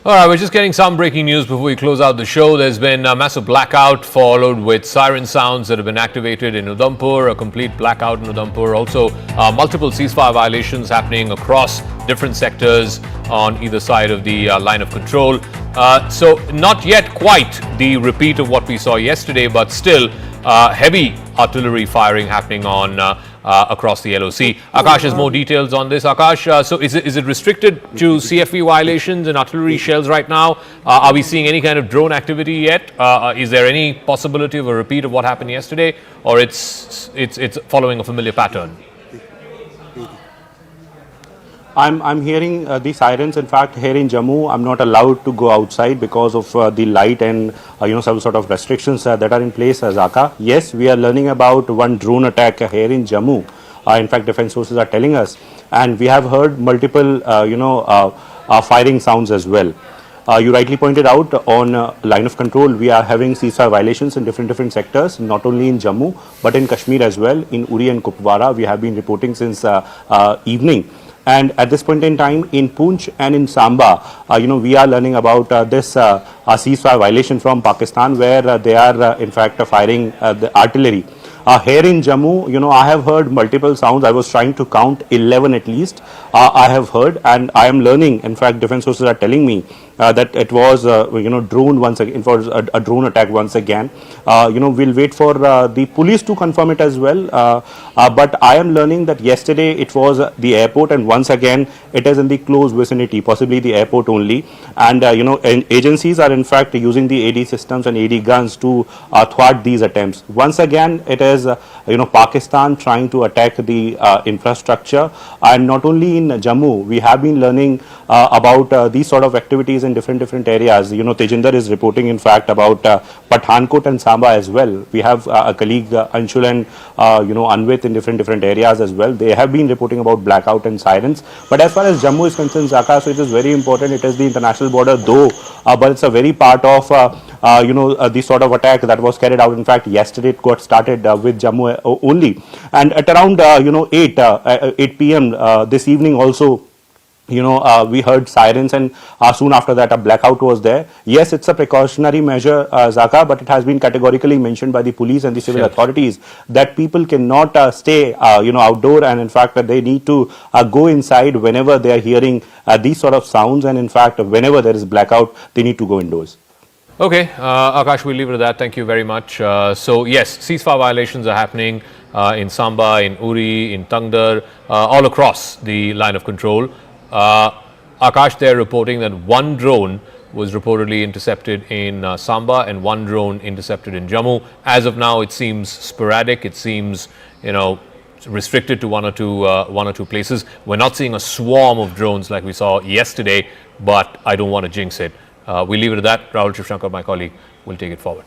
All right, we're just getting some breaking news before we close out the show. There's been a massive blackout followed with siren sounds that have been activated in Udhampur, a complete blackout in Udhampur. Also, multiple ceasefire violations happening across different sectors on either side of the line of control. So not yet quite the repeat of what we saw yesterday, but still heavy artillery firing happening on across the LOC. Akash has more details on this. Akash, so is it restricted to CFV violations and artillery shells right now? Are we seeing any kind of drone activity yet? Is there any possibility of a repeat of what happened yesterday, or it's following a familiar pattern? I'm hearing the sirens. In fact, here in Jammu, I'm not allowed to go outside because of the light and some sort of restrictions that are in place. Zaka, yes, we are learning about one drone attack here in Jammu. In fact, defense sources are telling us, and we have heard multiple firing sounds as well. You rightly pointed out on line of control, we are having ceasefire violations in different sectors, not only in Jammu but in Kashmir as well. In Uri and Kupwara, we have been reporting since evening. And at this point in time, in Poonch and in Samba, we are learning about this ceasefire violation from Pakistan, where they are in fact firing the artillery. Here in Jammu, I have heard multiple sounds. I was trying to count 11 at least. I have heard, and I am learning. In fact, defense sources are telling me that it was drone once again. It was a drone attack once again. We'll wait for the police to confirm it as well. But I am learning that yesterday it was the airport, and once again it is in the close vicinity, possibly the airport only. And agencies are in fact using the AD systems and AD guns to thwart these attempts. Once again, it is Pakistan trying to attack the infrastructure, and not only in Jammu. We have been learning about these sort of activities in different areas. Tejinder is reporting in fact about Pathankot and Samba as well. We have a colleague Anshul and Anvit in different areas as well. They have been reporting about blackout and sirens. But as far as Jammu is concerned, Zaka, so it is very important. It is the international border though, but it's a very part of the sort of attack that was carried out. In fact, yesterday it got started with Jammu only, and at around 8 p.m. This evening also, we heard sirens, and soon after that a blackout was there. Yes, it's a precautionary measure, Zaka, but it has been categorically mentioned by the police and the civil authorities that people cannot stay outdoor, and in fact they need to go inside whenever they are hearing these sort of sounds, and in fact whenever there is blackout they need to go indoors. Okay, Akash, we'll leave it at that. Thank you very much. So yes, ceasefire violations are happening in Samba, in Uri, in Tangdar, all across the line of control. Akash, they're reporting that one drone was reportedly intercepted in Samba and one drone intercepted in Jammu. As of now, it seems sporadic. It seems, restricted to one or two places. We're not seeing a swarm of drones like we saw yesterday, but I don't want to jinx it. We'll leave it at that. Rahul Shivshankar, my colleague, will take it forward.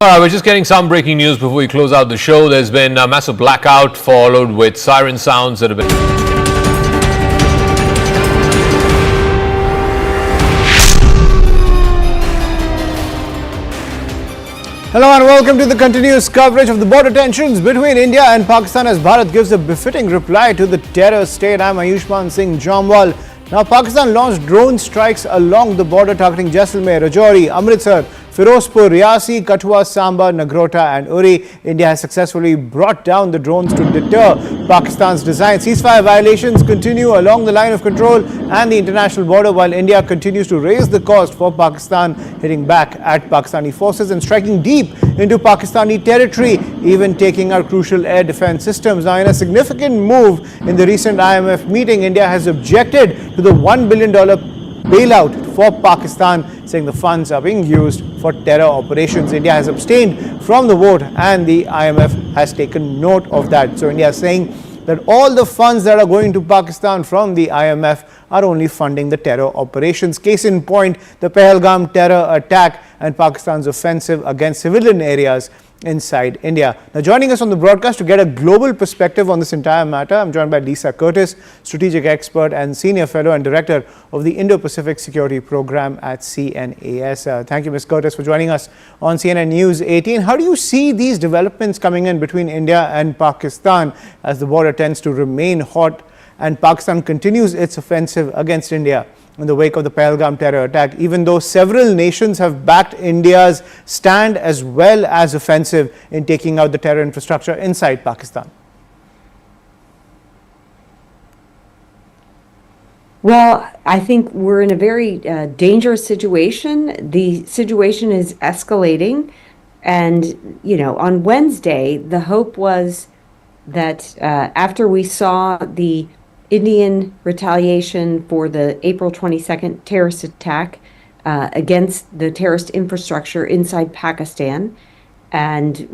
All we're just getting some breaking news before we close out the show. There's been a massive blackout followed with siren sounds that have been... Hello and welcome to the continuous coverage of the border tensions between India and Pakistan as Bharat gives a befitting reply to the terror state. I'm Ayushman Singh Jamwal. Now, Pakistan launched drone strikes along the border targeting Jaisalmer, Rajouri, Amritsar, Firozpur, Riyasi, Kathua, Samba, Nagrota and Uri. India has successfully brought down the drones to deter Pakistan's design. Ceasefire violations continue along the line of control and the international border while India continues to raise the cost for Pakistan, hitting back at Pakistani forces and striking deep into Pakistani territory, even taking our crucial air defense systems. Now, in a significant move in the recent IMF meeting, India has objected to the $1 billion bailout for Pakistan, saying the funds are being used for terror operations. India has abstained from the vote and the IMF has taken note of that. So India is saying that all the funds that are going to Pakistan from the IMF are only funding the terror operations. Case in point, the Pahalgam terror attack and Pakistan's offensive against civilian areas inside India. Now, joining us on the broadcast to get a global perspective on this entire matter, I'm joined by Lisa Curtis, strategic expert and senior fellow and director of the Indo-Pacific Security Program at CNAS. Thank you, Ms. Curtis, for joining us on CNN News 18. How do you see these developments coming in between India and Pakistan as the border tends to remain hot and Pakistan continues its offensive against India in the wake of the Pahalgam terror attack, even though several nations have backed India's stand as well as offensive in taking out the terror infrastructure inside Pakistan? Well, I think we're in a very dangerous situation. The situation is escalating. And, you know, on Wednesday, the hope was that after we saw the Indian retaliation for the April 22nd terrorist attack against the terrorist infrastructure inside Pakistan, and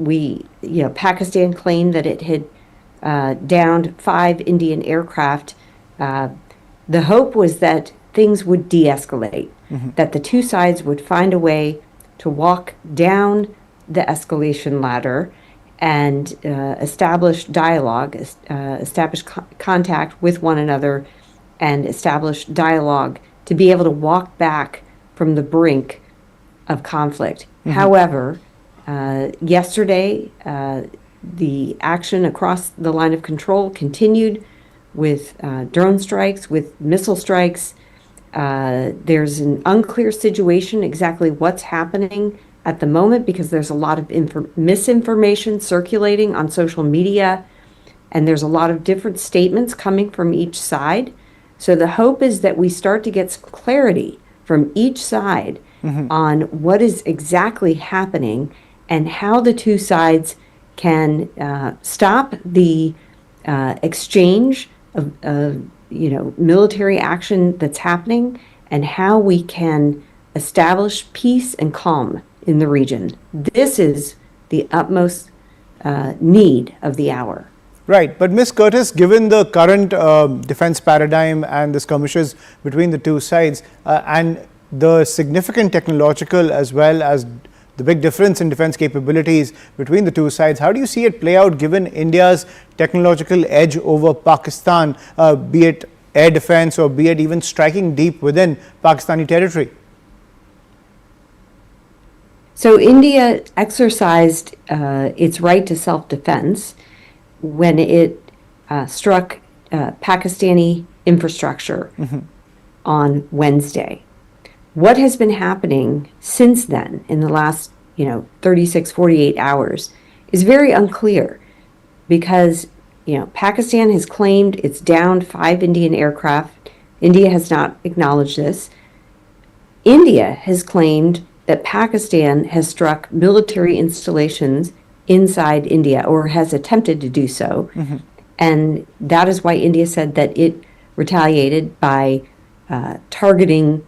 Pakistan claimed that it had downed 5 Indian aircraft. The hope was that things would de-escalate, that the two sides would find a way to walk down the escalation ladder and establish dialogue, establish contact with one another, and establish dialogue to be able to walk back from the brink of conflict. However, yesterday, the action across the line of control continued with drone strikes, with missile strikes. There's an unclear situation exactly what's happening at the moment because there's a lot of misinformation circulating on social media, and there's a lot of different statements coming from each side. So the hope is that we start to get some clarity from each side on what is exactly happening and how the two sides can stop the exchange of military action that's happening, and how we can establish peace and calm in the region. This is the utmost need of the hour. Right, but Ms. Curtis, given the current defense paradigm and the skirmishes between the two sides and the significant technological as well as the big difference in defense capabilities between the two sides, how do you see it play out given India's technological edge over Pakistan, be it air defense or be it even striking deep within Pakistani territory? So India exercised its right to self-defense when it struck Pakistani infrastructure on Wednesday. What has been happening since then in the last 36, 48 hours is very unclear because Pakistan has claimed it's downed 5 Indian aircraft. India has not acknowledged this. India has claimed that Pakistan has struck military installations inside India, or has attempted to do so. And that is why India said that it retaliated by targeting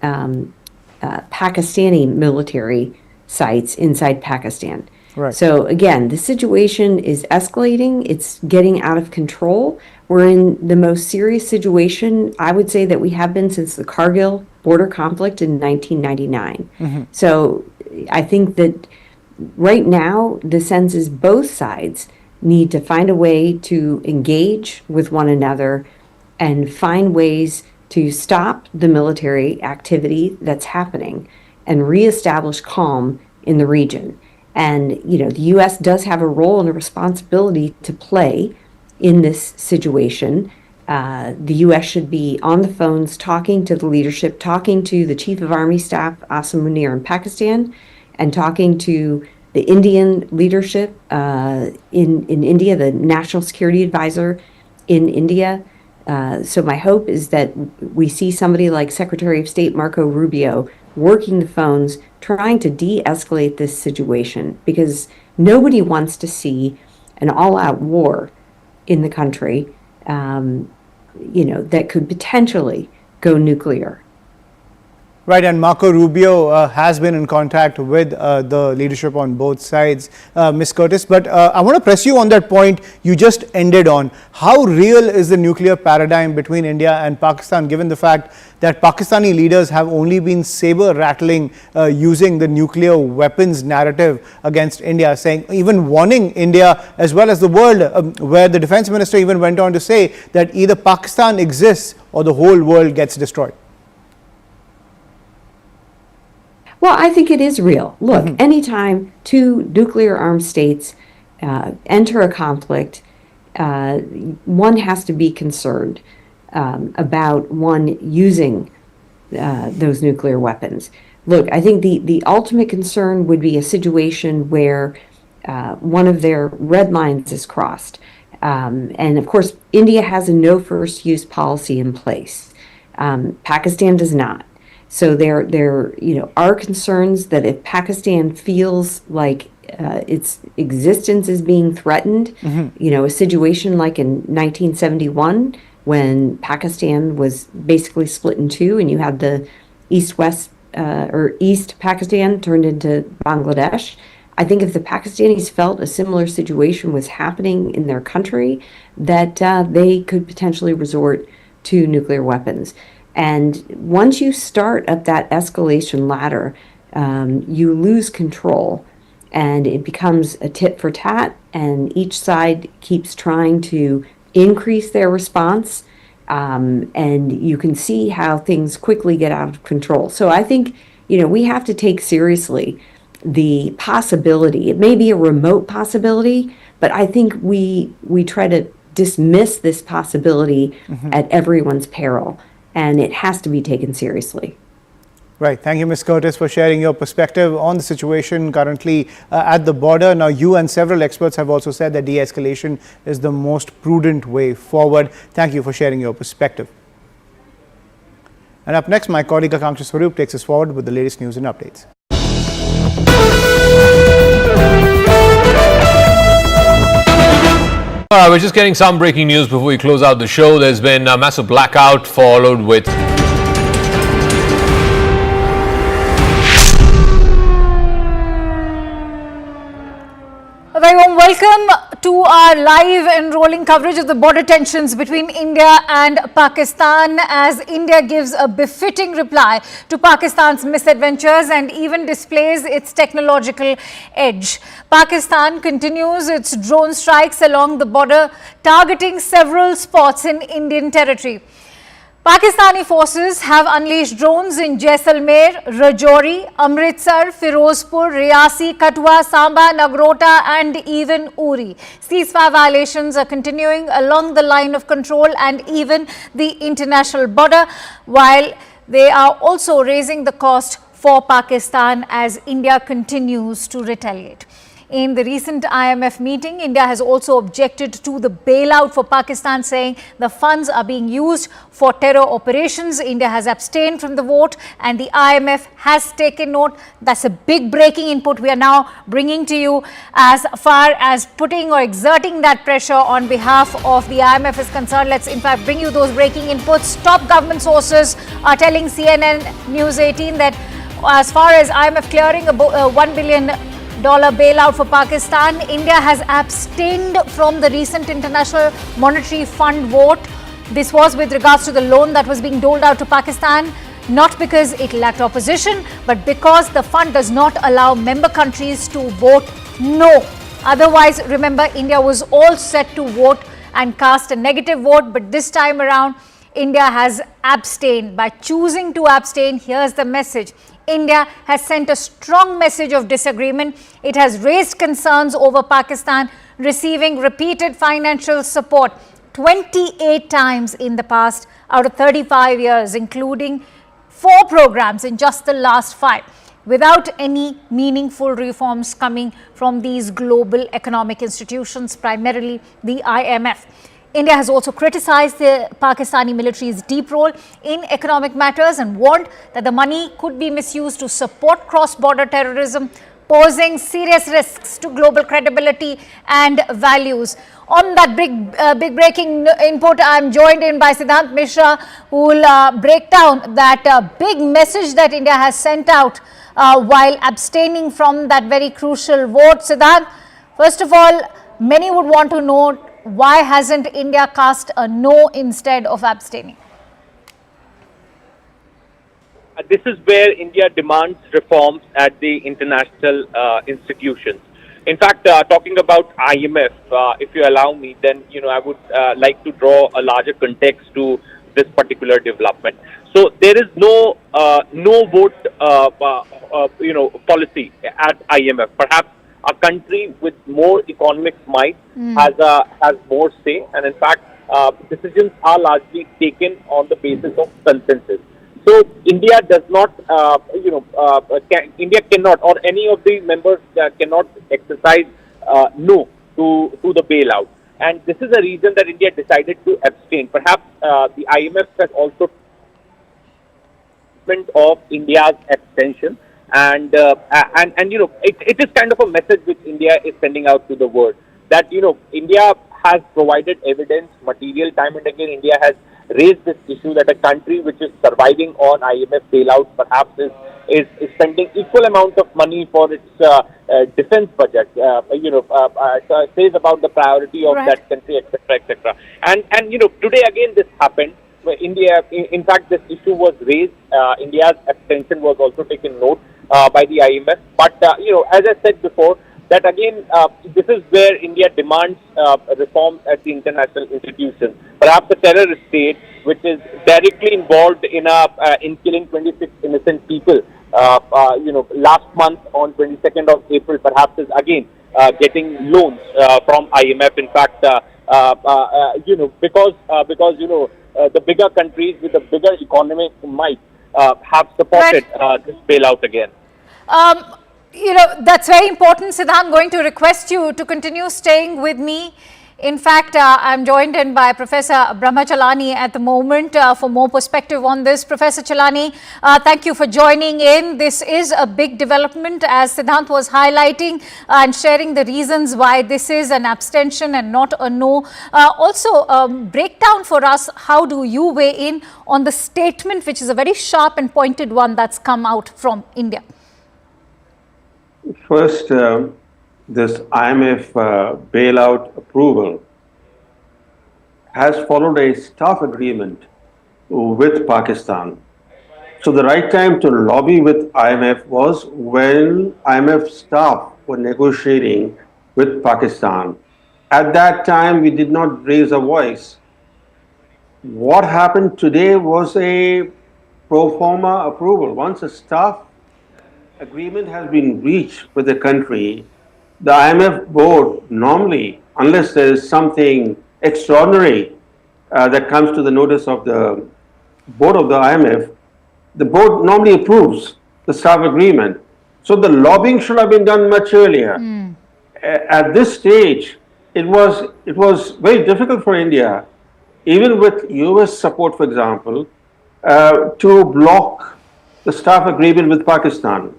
Pakistani military sites inside Pakistan. Right. So again, the situation is escalating. It's getting out of control. We're in the most serious situation, I would say, that we have been since the Kargil border conflict in 1999. So I think that right now, the sense is both sides need to find a way to engage with one another and find ways to stop the military activity that's happening and reestablish calm in the region. And, the U.S. does have a role and a responsibility to play in this situation. The U.S. should be on the phones talking to the leadership, talking to the Chief of Army Staff, Asim Munir in Pakistan, and talking to the Indian leadership in India, the National Security Advisor in India. So my hope is that we see somebody like Secretary of State Marco Rubio working the phones, trying to de-escalate this situation, because nobody wants to see an all-out war in the country, that could potentially go nuclear. Right, and Marco Rubio has been in contact with the leadership on both sides, Ms. Curtis. But I want to press you on that point you just ended on. How real is the nuclear paradigm between India and Pakistan, given the fact that Pakistani leaders have only been saber-rattling using the nuclear weapons narrative against India, saying, even warning India as well as the world, where the defense minister even went on to say that either Pakistan exists or the whole world gets destroyed? Well, I think it is real. Look, anytime two nuclear armed states enter a conflict, one has to be concerned about one using those nuclear weapons. Look, I think the ultimate concern would be a situation where one of their red lines is crossed. And of course, India has a no first use policy in place. Pakistan does not. So there are concerns that if Pakistan feels like its existence is being threatened, a situation like in 1971 when Pakistan was basically split in two and you had the East-West or East Pakistan turned into Bangladesh. I think if the Pakistanis felt a similar situation was happening in their country, that they could potentially resort to nuclear weapons. And once you start up that escalation ladder, you lose control and it becomes a tit for tat, and each side keeps trying to increase their response. And you can see how things quickly get out of control. So I think, we have to take seriously the possibility. It may be a remote possibility, but I think we try to dismiss this possibility at everyone's peril. And it has to be taken seriously. Right. Thank you, Ms. Curtis, for sharing your perspective on the situation currently at the border. Now, you and several experts have also said that de-escalation is the most prudent way forward. Thank you for sharing your perspective. And up next, my colleague Akanksha Swarup takes us forward with the latest news and updates. All right, we're just getting some breaking news before we close out the show. There's been a massive blackout followed with a very warm welcome to our live and rolling coverage of the border tensions between India and Pakistan, as India gives a befitting reply to Pakistan's misadventures and even displays its technological edge. Pakistan continues its drone strikes along the border, targeting several spots in Indian territory. Pakistani forces have unleashed drones in Jaisalmer, Rajouri, Amritsar, Firozpur, Riyasi, Katwa, Samba, Nagrota and even Uri. Ceasefire violations are continuing along the line of control and even the international border, while they are also raising the cost for Pakistan as India continues to retaliate. In the recent IMF meeting, India has also objected to the bailout for Pakistan, saying the funds are being used for terror operations. India has abstained from the vote and the IMF has taken note. That's a big breaking input we are now bringing to you as far as putting or exerting that pressure on behalf of the IMF is concerned. Let's in fact bring you those breaking inputs. Top government sources are telling CNN News 18 that as far as IMF clearing a $1 billion bailout for Pakistan, India has abstained from the recent International Monetary Fund vote. This was with regards to the loan that was being doled out to Pakistan. not because it lacked opposition, but because the fund does not allow member countries to vote no. Otherwise, remember, India was all set to vote and cast a negative vote, but this time around, India has abstained. By choosing to abstain, here's the message. India has sent a strong message of disagreement. It has raised concerns over Pakistan receiving repeated financial support 28 times in the past out of 35 years, including 4 programs in just the last 5, without any meaningful reforms coming from these global economic institutions, primarily the IMF. India has also criticized the Pakistani military's deep role in economic matters and warned that the money could be misused to support cross-border terrorism, posing serious risks to global credibility and values. On that big breaking input, I'm joined in by Siddhant Mishra, who will break down that big message that India has sent out while abstaining from that very crucial vote. Siddhant, first of all, many would want to know, why hasn't India cast a no instead of abstaining? This is where India demands reforms at the international institutions. In fact, talking about IMF, if you allow me, then I would like to draw a larger context to this particular development. So there is no vote policy at IMF. Perhaps a country with more economic might has more say, and in fact, decisions are largely taken on the basis of consensus. So India does not, India cannot, or any of the members cannot exercise no to the bailout, and this is a reason that India decided to abstain. Perhaps the IMF has also of India's abstention. And it is kind of a message which India is sending out to the world that India has provided evidence, material, time and again. India has raised this issue that a country which is surviving on IMF bailouts perhaps is spending equal amount of money for its defense budget. Says about the priority of that country, etc., etc. And today again this happened. India, in fact, this issue was raised. India's abstention was also taken note by the IMF. But, as I said before, that again, this is where India demands reforms at the international institutions. Perhaps a terrorist state, which is directly involved in killing 26 innocent people, last month on 22nd of April, perhaps is again getting loans from IMF. In fact, because the bigger countries with the bigger economic might have supported this bailout again. That's very important, Siddhant. I'm going to request you to continue staying with me. In fact, I'm joined in by Professor Brahma Chalani at the moment for more perspective on this. Professor Chalani, thank you for joining in. This is a big development, as Siddhant was highlighting and sharing the reasons why this is an abstention and not a no. Also, break down for us, how do you weigh in on the statement, which is a very sharp and pointed one that's come out from India? First, this IMF bailout approval has followed a staff agreement with Pakistan. So the right time to lobby with IMF was when IMF staff were negotiating with Pakistan. At that time, we did not raise a voice. What happened today was a pro forma approval. Once a staff agreement has been reached with the country, the IMF board normally, unless there is something extraordinary that comes to the notice of the board of the IMF, the board normally approves the staff agreement. So the lobbying should have been done much earlier. At this stage, it was very difficult for India, even with US support, for example, to block the staff agreement with Pakistan.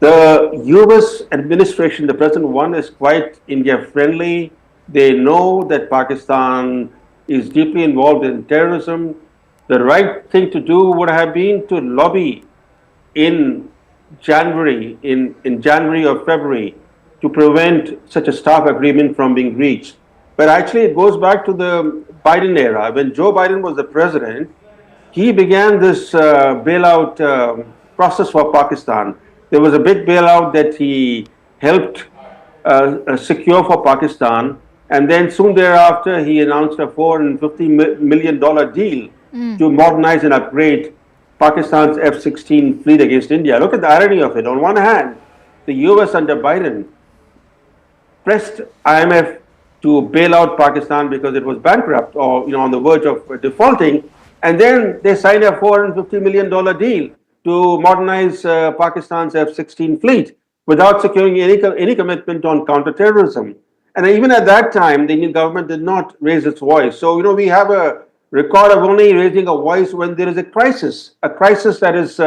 The US administration, the present one, is quite India friendly. They know that Pakistan is deeply involved in terrorism. The right thing to do would have been to lobby in January, in January or February, to prevent such a staff agreement from being reached. But actually it goes back to the Biden era. When Joe Biden was the president, he began this bailout process for Pakistan. There was a big bailout that he helped secure for Pakistan, and then soon thereafter he announced a $450 million deal to modernize and upgrade Pakistan's F-16 fleet against India. Look at the irony of it. On one hand, the US under Biden pressed IMF to bail out Pakistan because it was bankrupt or on the verge of defaulting, and then they signed a $450 million deal to modernize Pakistan's F-16 fleet without securing any commitment on counterterrorism. And even at that time, the Indian government did not raise its voice. So we have a record of only raising a voice when there is a crisis that is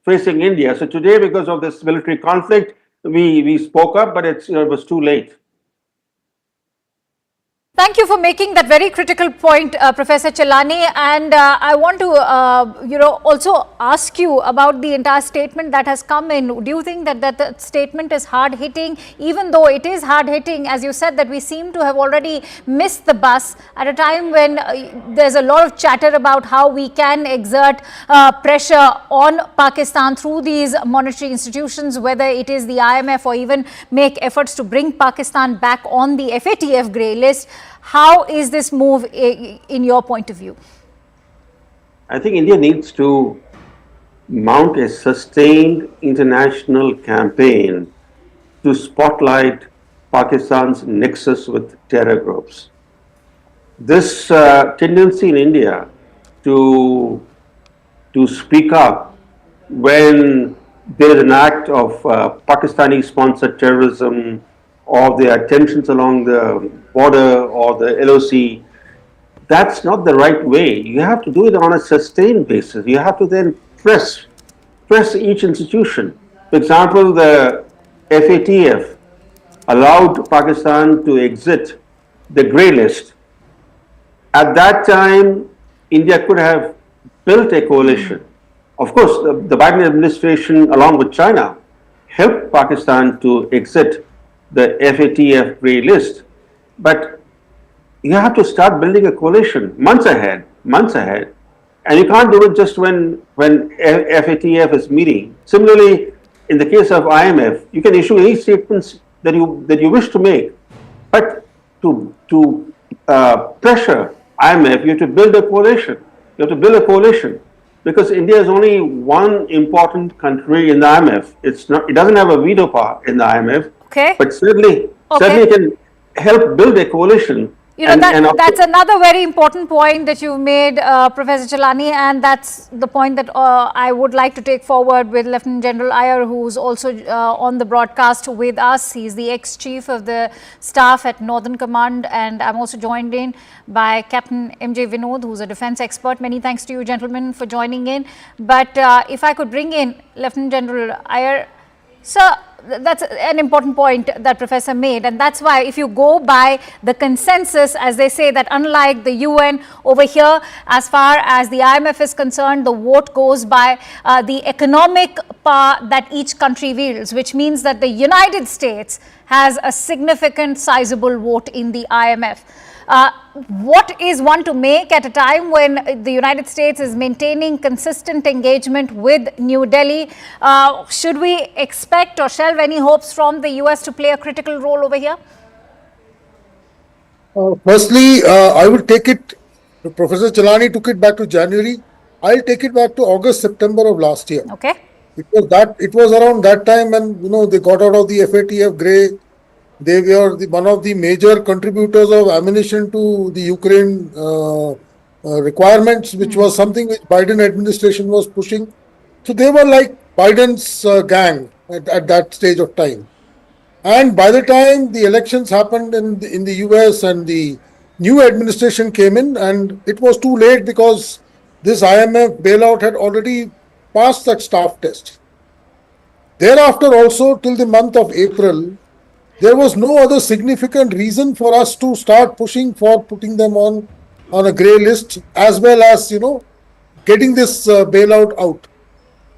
facing India. So today, because of this military conflict, we spoke up, but it was too late. Thank you for making that very critical point, Professor Chelani. And I want to, also ask you about the entire statement that has come in. Do you think that statement is hard-hitting, even though it is hard-hitting, as you said, that we seem to have already missed the bus at a time when there's a lot of chatter about how we can exert pressure on Pakistan through these monetary institutions, whether it is the IMF or even make efforts to bring Pakistan back on the FATF grey list. How is this move in your point of view? I think India needs to mount a sustained international campaign to spotlight Pakistan's nexus with terror groups. This tendency in India to speak up when there is an act of Pakistani-sponsored terrorism or there are tensions along the border or the LOC, that's not the right way. You have to do it on a sustained basis. You have to then press each institution. For example, the FATF allowed Pakistan to exit the grey list. At that time, India could have built a coalition. Of course, the Biden administration, along with China, helped Pakistan to exit the FATF grey list. But you have to start building a coalition months ahead. And you can't do it just when FATF is meeting. Similarly, in the case of IMF, you can issue any statements that you wish to make. But to pressure IMF, you have to build a coalition. Because India is only one important country in the IMF. It doesn't have a veto power in the IMF. Okay. But certainly it can help build a coalition. That's another very important point that you've made, Professor Chelani, and that's the point that I would like to take forward with Lieutenant General Iyer, who's also on the broadcast with us. He's the ex-chief of the staff at Northern Command, and I'm also joined in by Captain M.J. Vinod, who's a defense expert. Many thanks to you, gentlemen, for joining in. But if I could bring in Lieutenant General Iyer. Sir, that's an important point that Professor made, and that's why if you go by the consensus, as they say, that unlike the UN over here, as far as the IMF is concerned, the vote goes by the economic power that each country wields, which means that the United States has a significant sizable vote in the IMF. What is one to make at a time when the United States is maintaining consistent engagement with New Delhi? Should we expect or shelve any hopes from the US to play a critical role over here? Firstly, I will take it, Professor Chelani took it back to January. I'll take it back to August, September of last year. Okay. It was around that time when, they got out of the FATF grey. They were one of the major contributors of ammunition to the Ukraine requirements, which was something which Biden administration was pushing. So they were like Biden's gang at that stage of time. And by the time the elections happened in the US and the new administration came in, and it was too late because this IMF bailout had already passed that staff test. Thereafter also, till the month of April, there was no other significant reason for us to start pushing for putting them on a grey list, as well as, getting this bailout out.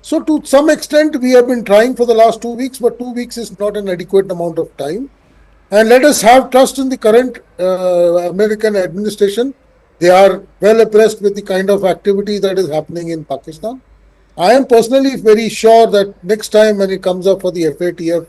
So to some extent, we have been trying for the last 2 weeks, but 2 weeks is not an adequate amount of time. And let us have trust in the current American administration They are well abreast with the kind of activity that is happening in Pakistan. I am personally very sure that next time when it comes up for the FATF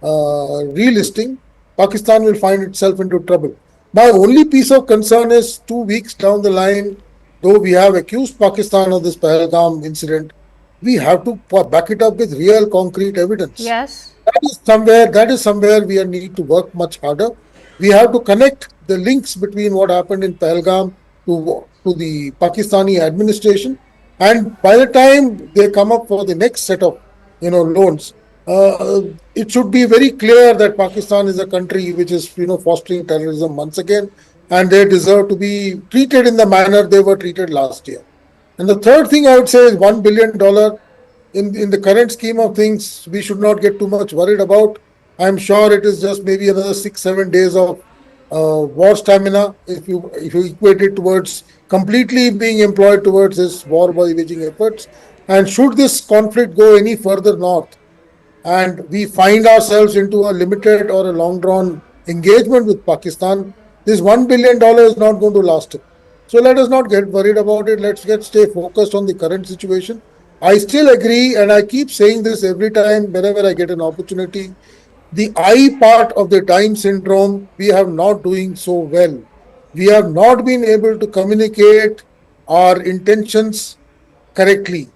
relisting, Pakistan will find itself into trouble. My only piece of concern is 2 weeks down the line, though we have accused Pakistan of this Pahalgam incident, we have to back it up with real concrete evidence. Yes. That is somewhere we need to work much harder. We have to connect the links between what happened in Pahalgam to the Pakistani administration, and by the time they come up for the next set of loans, it should be very clear that Pakistan is a country which is fostering terrorism once again, and they deserve to be treated in the manner they were treated last year. And the third thing I would say is $1 billion in the current scheme of things, we should not get too much worried about. I'm sure it is just maybe another 6-7 days of war stamina if you equate it towards completely being employed towards this war waging efforts. And should this conflict go any further north and we find ourselves into a limited or a long drawn engagement with Pakistan, this $1 billion is not going to last. So let us not get worried about it. Let's stay focused on the current situation. I still agree, and I keep saying this every time whenever I get an opportunity. The I part of the time syndrome, we have not doing so well. We have not been able to communicate our intentions correctly.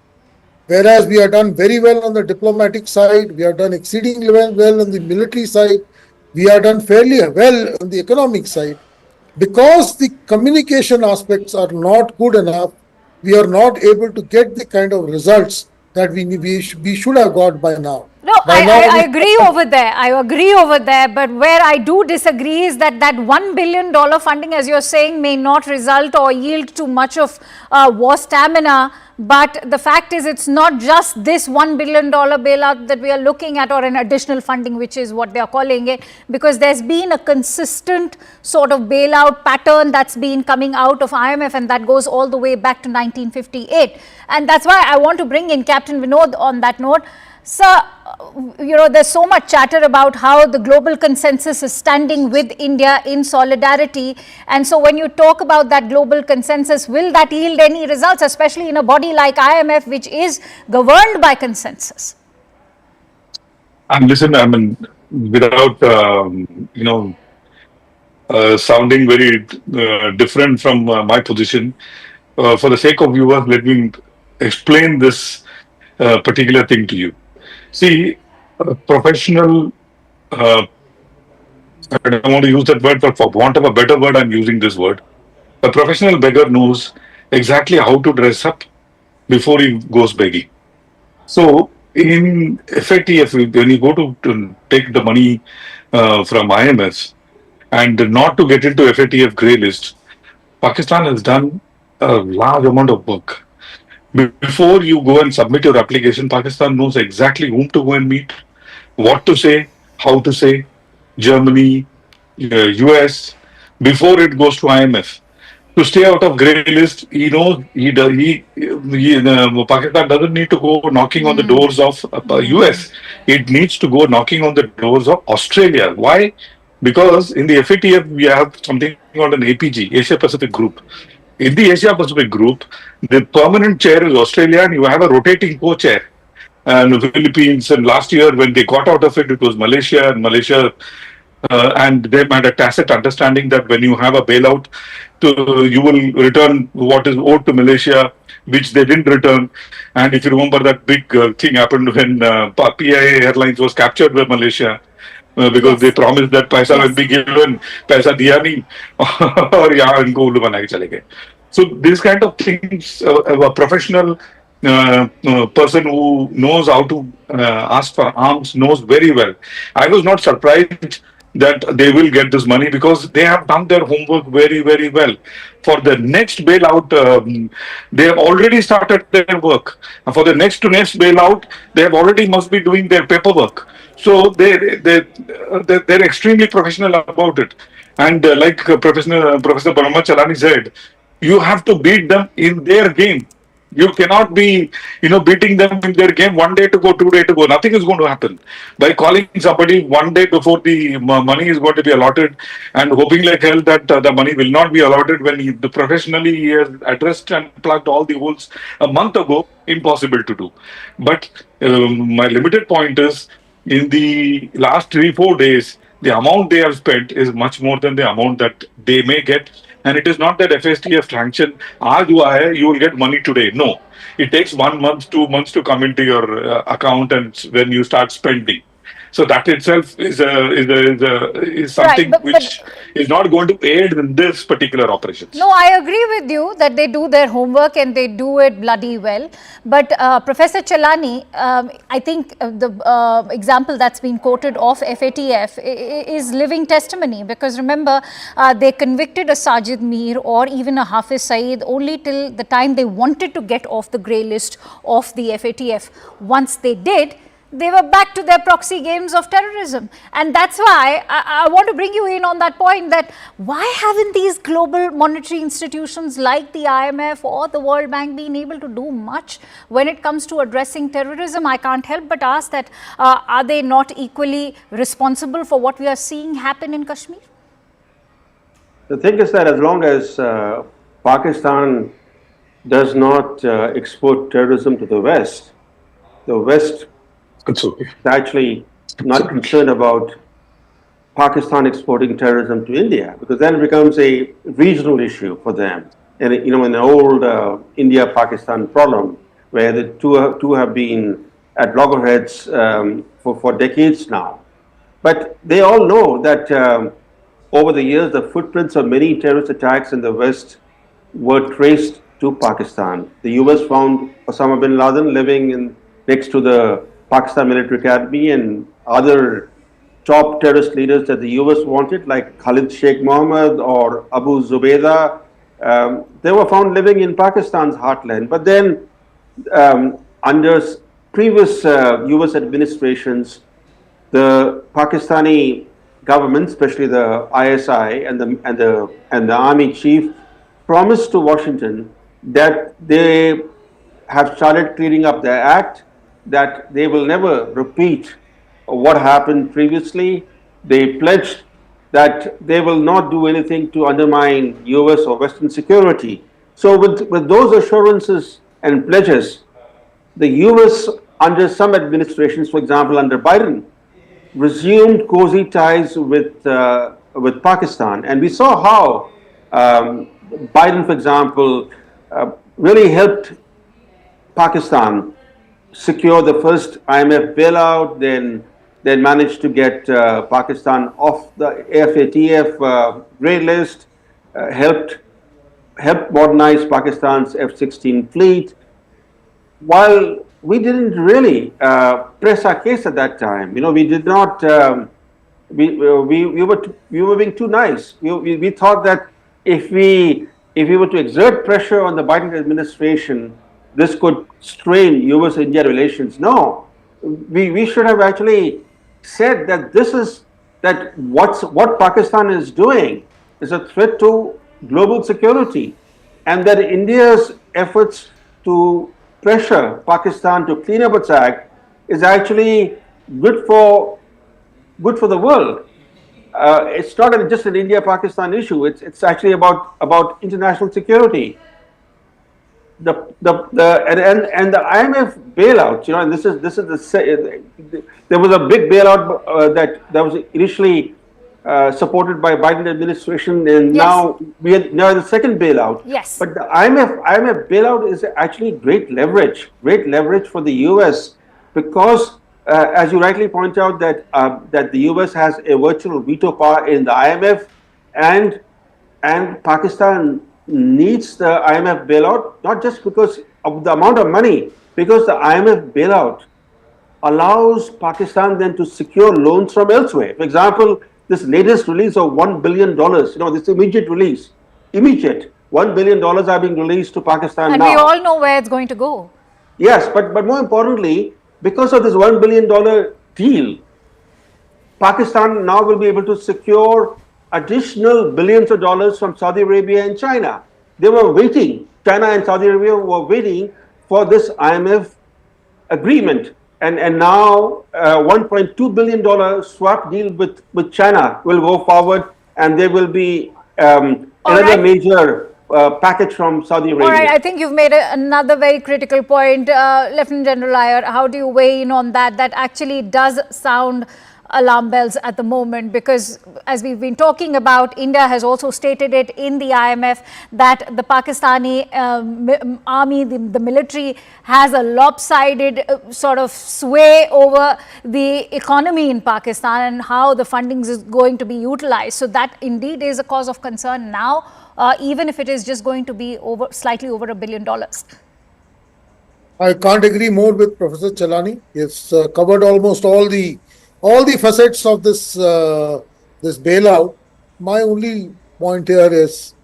Whereas we have done very well on the diplomatic side, we have done exceedingly well on the military side, we have done fairly well on the economic side. Because the communication aspects are not good enough, we are not able to get the kind of results that we should have got by now. No, I agree over there. I agree over there. But where I do disagree is that $1 billion funding, as you're saying, may not result or yield too much of war stamina. But the fact is, it's not just this $1 billion bailout that we are looking at, or an additional funding, which is what they are calling it, because there's been a consistent sort of bailout pattern that's been coming out of IMF, and that goes all the way back to 1958. And that's why I want to bring in Captain Vinod on that note. Sir, there's so much chatter about how the global consensus is standing with India in solidarity. And so when you talk about that global consensus, will that yield any results, especially in a body like IMF, which is governed by consensus? And listen, I mean, without, sounding very different from my position, for the sake of viewers, let me explain this particular thing to you. See, professional, I don't want to use that word, but for want of a better word, I'm using this word. A professional beggar knows exactly how to dress up before he goes begging. So, in FATF, when you go to take the money from IMF and not to get into FATF grey list, Pakistan has done a large amount of work. Before you go and submit your application, Pakistan knows exactly whom to go and meet, what to say, how to say, Germany, US, before it goes to IMF. To stay out of grey list, Pakistan doesn't need to go knocking on the doors of US. It needs to go knocking on the doors of Australia. Why? Because in the FATF, we have something called an APG, Asia Pacific Group. In the Asia Pacific Group, the permanent chair is Australia, and you have a rotating co-chair. And the Philippines, and last year when they got out of it, it was Malaysia, and they had a tacit understanding that when you have a bailout, you will return what is owed to Malaysia, which they didn't return. And if you remember, that big thing happened when PIA Airlines was captured by Malaysia. Because they promised that paisa will be given, paisa diya nahi, aur yahan inko ullu bana ke chale gaye. So these kind of things, a professional person who knows how to ask for arms knows very well. I was not surprised that they will get this money because they have done their homework very, very well. For the next bailout, they have already started their work. And for the next to next bailout, they have already must be doing their paperwork. So they're extremely professional about it. And like Professor Brahma Chalani said, you have to beat them in their game. You cannot be, beating them in their game 1 day to go, 2 day to go. Nothing is going to happen. By calling somebody 1 day before the money is going to be allotted and hoping like hell that the money will not be allotted when professionally he has addressed and plugged all the holes a month ago, impossible to do. But my limited point is, in the last 3-4 days, the amount they have spent is much more than the amount that they may get. And it is not that FSTF sanction, aaj hua hai, you will get money today. No, it takes 1 month, 2 months to come into your account, and when you start spending. So that itself is something which is not going to aid in this particular operation. No, I agree with you that they do their homework and they do it bloody well. But Professor Chelani, I think the example that's been quoted of FATF is living testimony, because remember, they convicted a Sajid Mir or even a Hafiz Saeed only till the time they wanted to get off the grey list of the FATF. Once they did, they were back to their proxy games of terrorism. And that's why I want to bring you in on that point, that why haven't these global monetary institutions like the IMF or the World Bank been able to do much when it comes to addressing terrorism? I can't help but ask that, are they not equally responsible for what we are seeing happen in Kashmir? The thing is that as long as Pakistan does not export terrorism to the West is actually not concerned about Pakistan exporting terrorism to India, because then it becomes a regional issue for them. And an old India-Pakistan problem where the two have been at loggerheads for decades now. But they all know that over the years, the footprints of many terrorist attacks in the West were traced to Pakistan. The US found Osama bin Laden living next to the Pakistan Military Academy, and other top terrorist leaders that the US wanted, like Khalid Sheikh Mohammed or Abu Zubaydah, they were found living in Pakistan's heartland. But then, under previous US administrations, the Pakistani government, especially the ISI and the army chief, promised to Washington that they have started cleaning up their act, that they will never repeat what happened previously. They pledged that they will not do anything to undermine US or Western security. So with those assurances and pledges, the US, under some administrations, for example under Biden, resumed cozy ties with Pakistan. And we saw how Biden, for example, really helped Pakistan secure the first IMF bailout, then managed to get Pakistan off the FATF grey list, helped modernize Pakistan's F-16 fleet, while we didn't really press our case at that time. We did not. We were being too nice. We thought that if we were to exert pressure on the Biden administration, this could strain US-India relations. No, we should have actually said that what Pakistan is doing is a threat to global security, and that India's efforts to pressure Pakistan to clean up its act is actually good for the world. It's not just an India-Pakistan issue. It's actually about international security. The IMF bailout, and this is there was a big bailout that was initially supported by Biden administration, and now now the second bailout. Yes. But the IMF bailout is actually great leverage for the US, because as you rightly point out that the US has a virtual veto power in the IMF, and Pakistan needs the IMF bailout, not just because of the amount of money, because the IMF bailout allows Pakistan then to secure loans from elsewhere. For example, this latest release of $1 billion, this immediate release, $1 billion are being released to Pakistan and now. And we all know where it's going to go. Yes, but more importantly, because of this $1 billion deal, Pakistan now will be able to secure additional billions of dollars from Saudi Arabia and China. They were waiting China and Saudi Arabia were waiting for this IMF agreement. And now $1.2 billion swap deal with China will go forward, and there will be another major package from Saudi Arabia. All right, I think you've made another very critical point. Lieutenant General Iyer, how do you weigh in on that? That actually does sound alarm bells at the moment, because as we've been talking about, India has also stated it in the IMF that the Pakistani army, the military, has a lopsided sort of sway over the economy in Pakistan and how the funding is going to be utilized. So that indeed is a cause of concern now, even if it is just going to be slightly over $1 billion. I can't agree more with Professor Chalani. It's covered almost all the facets of this bailout. My only point here is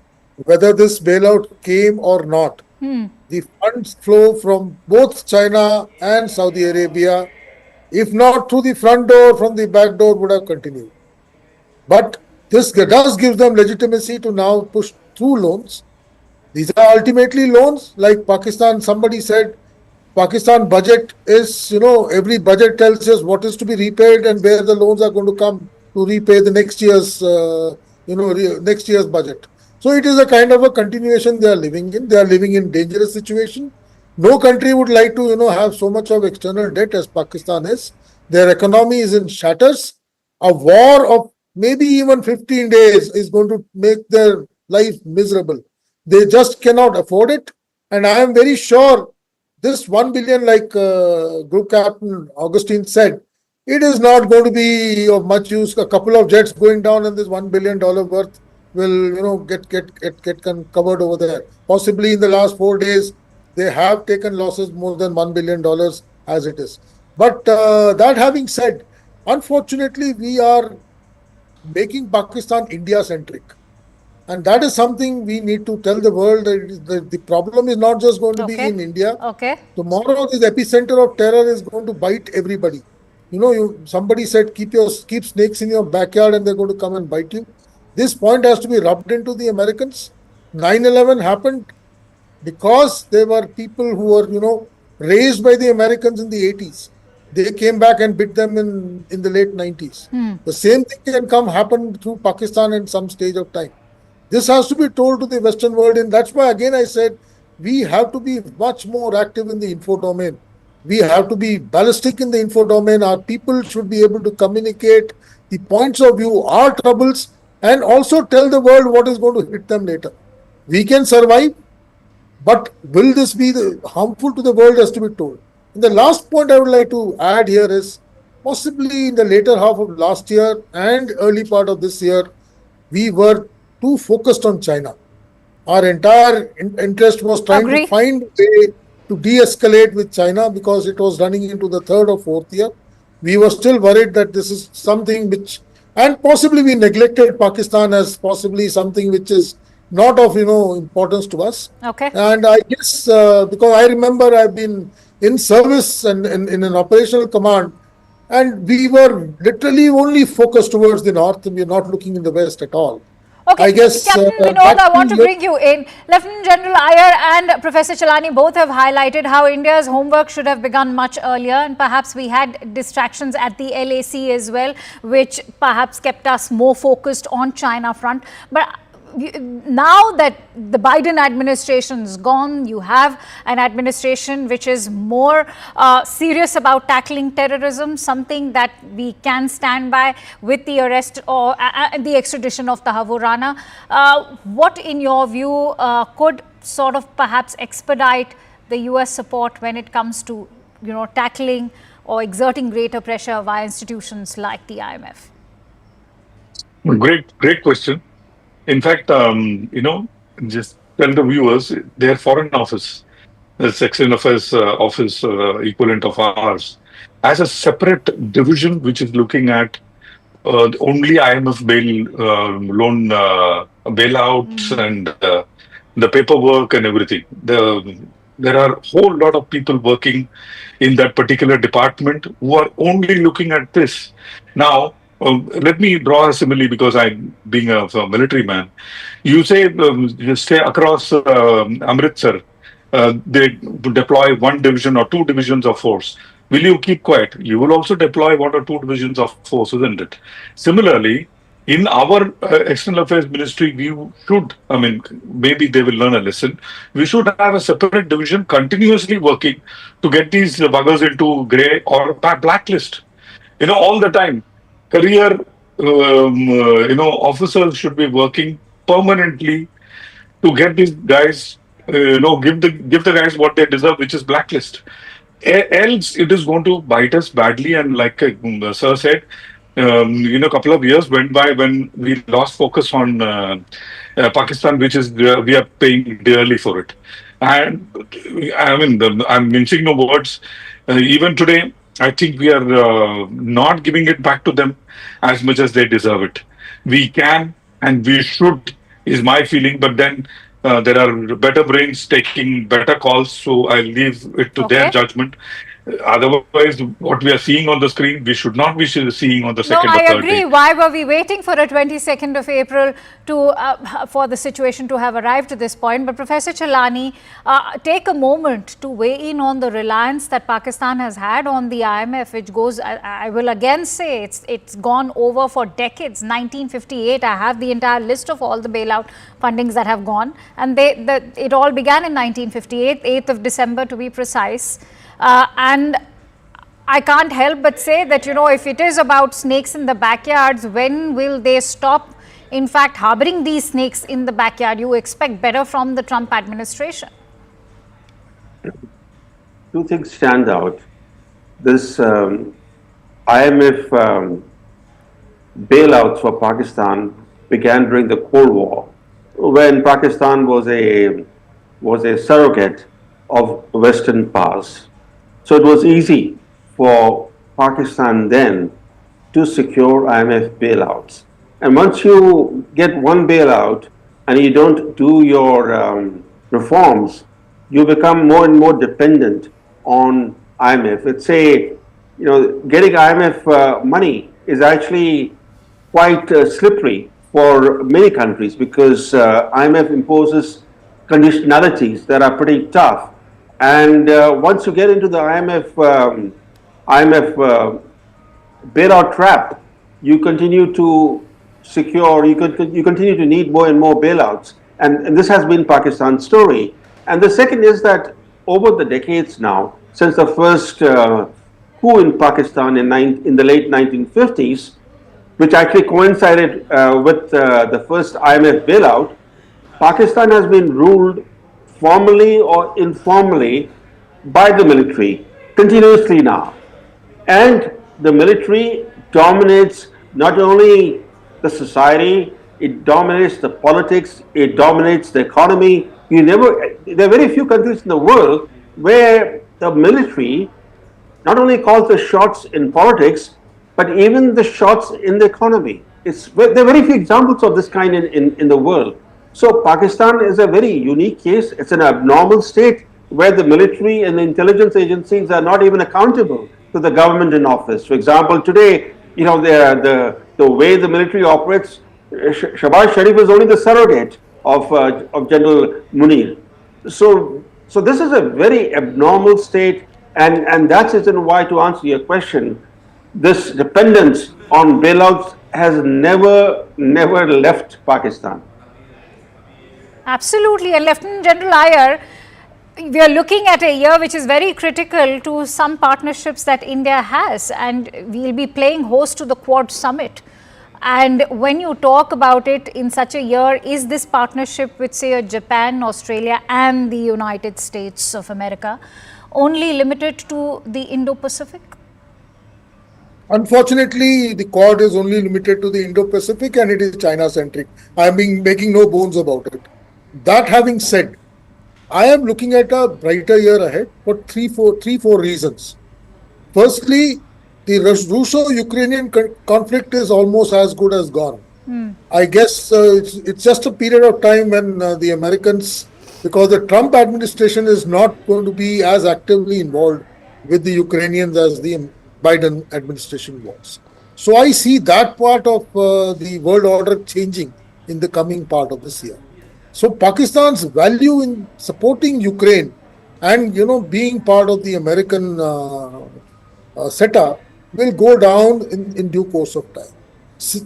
whether this bailout came or not. The funds flow from both China and Saudi Arabia, if not through the front door, from the back door, would have continued. But this does give them legitimacy to now push through loans. These are ultimately loans. Like Pakistan, somebody said, Pakistan budget is, every budget tells us what is to be repaid and where the loans are going to come to repay the next year's, next year's budget. So it is a kind of a continuation they are living in. They are living in dangerous situation. No country would like to, have so much of external debt as Pakistan is. Their economy is in shatters. A war of maybe even 15 days is going to make their life miserable. They just cannot afford it. And I am very sure this 1 billion, like Group Captain Augustine said, it is not going to be of much use. A couple of jets going down and this $1 billion worth will, get covered over there. Possibly in the last 4 days, they have taken losses more than $1 billion as it is. But that having said, unfortunately, we are making Pakistan India-centric. And that is something we need to tell the world that the problem is not just going to be in India. Tomorrow, this epicenter of terror is going to bite everybody. Somebody said, keep snakes in your backyard and they're going to come and bite you. This point has to be rubbed into the Americans. 9/11 happened because there were people who were, raised by the Americans in the 80s. They came back and bit them in the late 90s. The same thing can happen through Pakistan in some stage of time. This has to be told to the Western world, and that's why, again, I said, we have to be much more active in the info domain. We have to be ballistic in the info domain. Our people should be able to communicate the points of view, our troubles, and also tell the world what is going to hit them later. We can survive, but will this be harmful to the world has to be told. And the last point I would like to add here is, possibly in the later half of last year and early part of this year, we were too focused on China. Our entire interest was trying to find a way to de-escalate with China because it was running into the third or fourth year. We were still worried that this is something which, and possibly we neglected Pakistan as possibly something which is not of, importance to us. And I guess, because I remember I've been in service and in an operational command, and we were literally only focused towards the north, and we're not looking in the west at all. Okay, I guess, Captain Vinod, I want to bring you in. Lieutenant General Iyer and Professor Chalani both have highlighted how India's homework should have begun much earlier, and perhaps we had distractions at the LAC as well, which perhaps kept us more focused on China front. But now that the Biden administration is gone, you have an administration which is more serious about tackling terrorism, something that we can stand by with the arrest or the extradition of Tahawoor Rana. What, in your view, could sort of perhaps expedite the US support when it comes to, tackling or exerting greater pressure via institutions like the IMF? Great question. In fact, just tell the viewers, their foreign office, the Section Affairs office equivalent of ours, has a separate division which is looking at only IMF loan bailouts and the paperwork and everything. There are a whole lot of people working in that particular department who are only looking at this. Now, Let me draw a simile because I'm being a military man. You say you stay across Amritsar, they deploy one division or two divisions of force. Will you keep quiet? You will also deploy one or two divisions of force, isn't it? Similarly, in our external affairs ministry, we should, I mean, maybe they will learn a lesson. We should have a separate division continuously working to get these buggers into grey or blacklist. All the time. Career, officers should be working permanently to get these guys, give the guys what they deserve, which is blacklist. Else, it is going to bite us badly. And like Sir said, a couple of years went by when we lost focus on Pakistan, which is we are paying dearly for it. And I mean, I'm mincing no words. Even today, I think we are not giving it back to them as much as they deserve it. We can and we should, is my feeling. But then there are better brains taking better calls, so I leave it to their judgment. Otherwise, what we are seeing on the screen, we should not be seeing on the second or third I agree. day. Why were we waiting for a 22nd of April for the situation to have arrived to this point? But Professor Chelani, take a moment to weigh in on the reliance that Pakistan has had on the IMF, which goes, I will again say, it's gone over for decades. 1958, I have the entire list of all the bailout fundings that have gone. And it all began in 1958, 8th of December to be precise. And I can't help but say that, if it is about snakes in the backyards, when will they stop, in fact, harboring these snakes in the backyard? You expect better from the Trump administration. Two things stand out. This IMF bailouts for Pakistan began during the Cold War, when Pakistan was a surrogate of Western powers. So it was easy for Pakistan then to secure IMF bailouts. And once you get one bailout and you don't do your reforms, you become more and more dependent on IMF. It's getting IMF money is actually quite slippery for many countries because IMF imposes conditionalities that are pretty tough. And once you get into the IMF bailout trap, you continue to you continue to need more and more bailouts. And this has been Pakistan's story. And the second is that over the decades now, since the first coup in Pakistan in the late 1950s, which actually coincided with the first IMF bailout, Pakistan has been ruled formally or informally by the military continuously now. And the military dominates not only the society, it dominates the politics, it dominates the economy. There are very few countries in the world where the military not only calls the shots in politics, but even the shots in the economy. There are very few examples of this kind in the world. So Pakistan is a very unique case. It's an abnormal state where the military and the intelligence agencies are not even accountable to the government in office. For example, today, the way the military operates, Shahbaz Sharif is only the surrogate of General Munir. So this is a very abnormal state, and that's the reason why, to answer your question, this dependence on bailouts has never left Pakistan. Absolutely. And Lieutenant General Iyer, we are looking at a year which is very critical to some partnerships that India has, and we'll be playing host to the Quad Summit. And when you talk about it in such a year, is this partnership with, say, Japan, Australia and the United States of America only limited to the Indo-Pacific? Unfortunately, the Quad is only limited to the Indo-Pacific and it is China-centric. I'm making no bones about it. That having said, I am looking at a brighter year ahead for three, four reasons. Firstly, the Russo-Ukrainian conflict is almost as good as gone. I guess it's just a period of time when the Americans, because the Trump administration is not going to be as actively involved with the Ukrainians as the Biden administration was. So I see that part of the world order changing in the coming part of this year. So Pakistan's value in supporting Ukraine and being part of the American setup will go down in due course of time.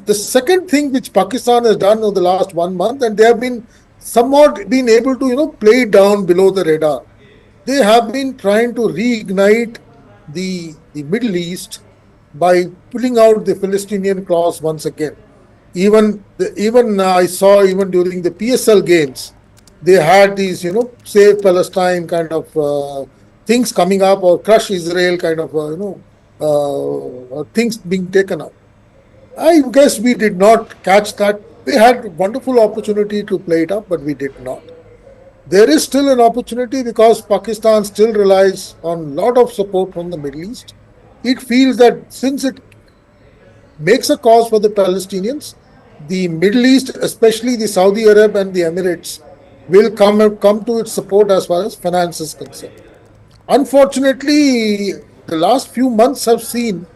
The second thing which Pakistan has done over the last 1 month, and they have been somewhat been able to play it down below the radar. They have been trying to reignite the Middle East by pulling out the Palestinian clause once again. Even I saw even during the PSL games, they had these save Palestine kind of things coming up, or crush Israel kind of things being taken up. I guess we did not catch that. They had wonderful opportunity to play it up, but we did not. There is still an opportunity because Pakistan still relies on a lot of support from the Middle East. It feels that since it makes a cause for the Palestinians, the Middle East, especially the Saudi Arab and the Emirates, will come to its support as far as finance is concerned. Unfortunately, the last few months have seen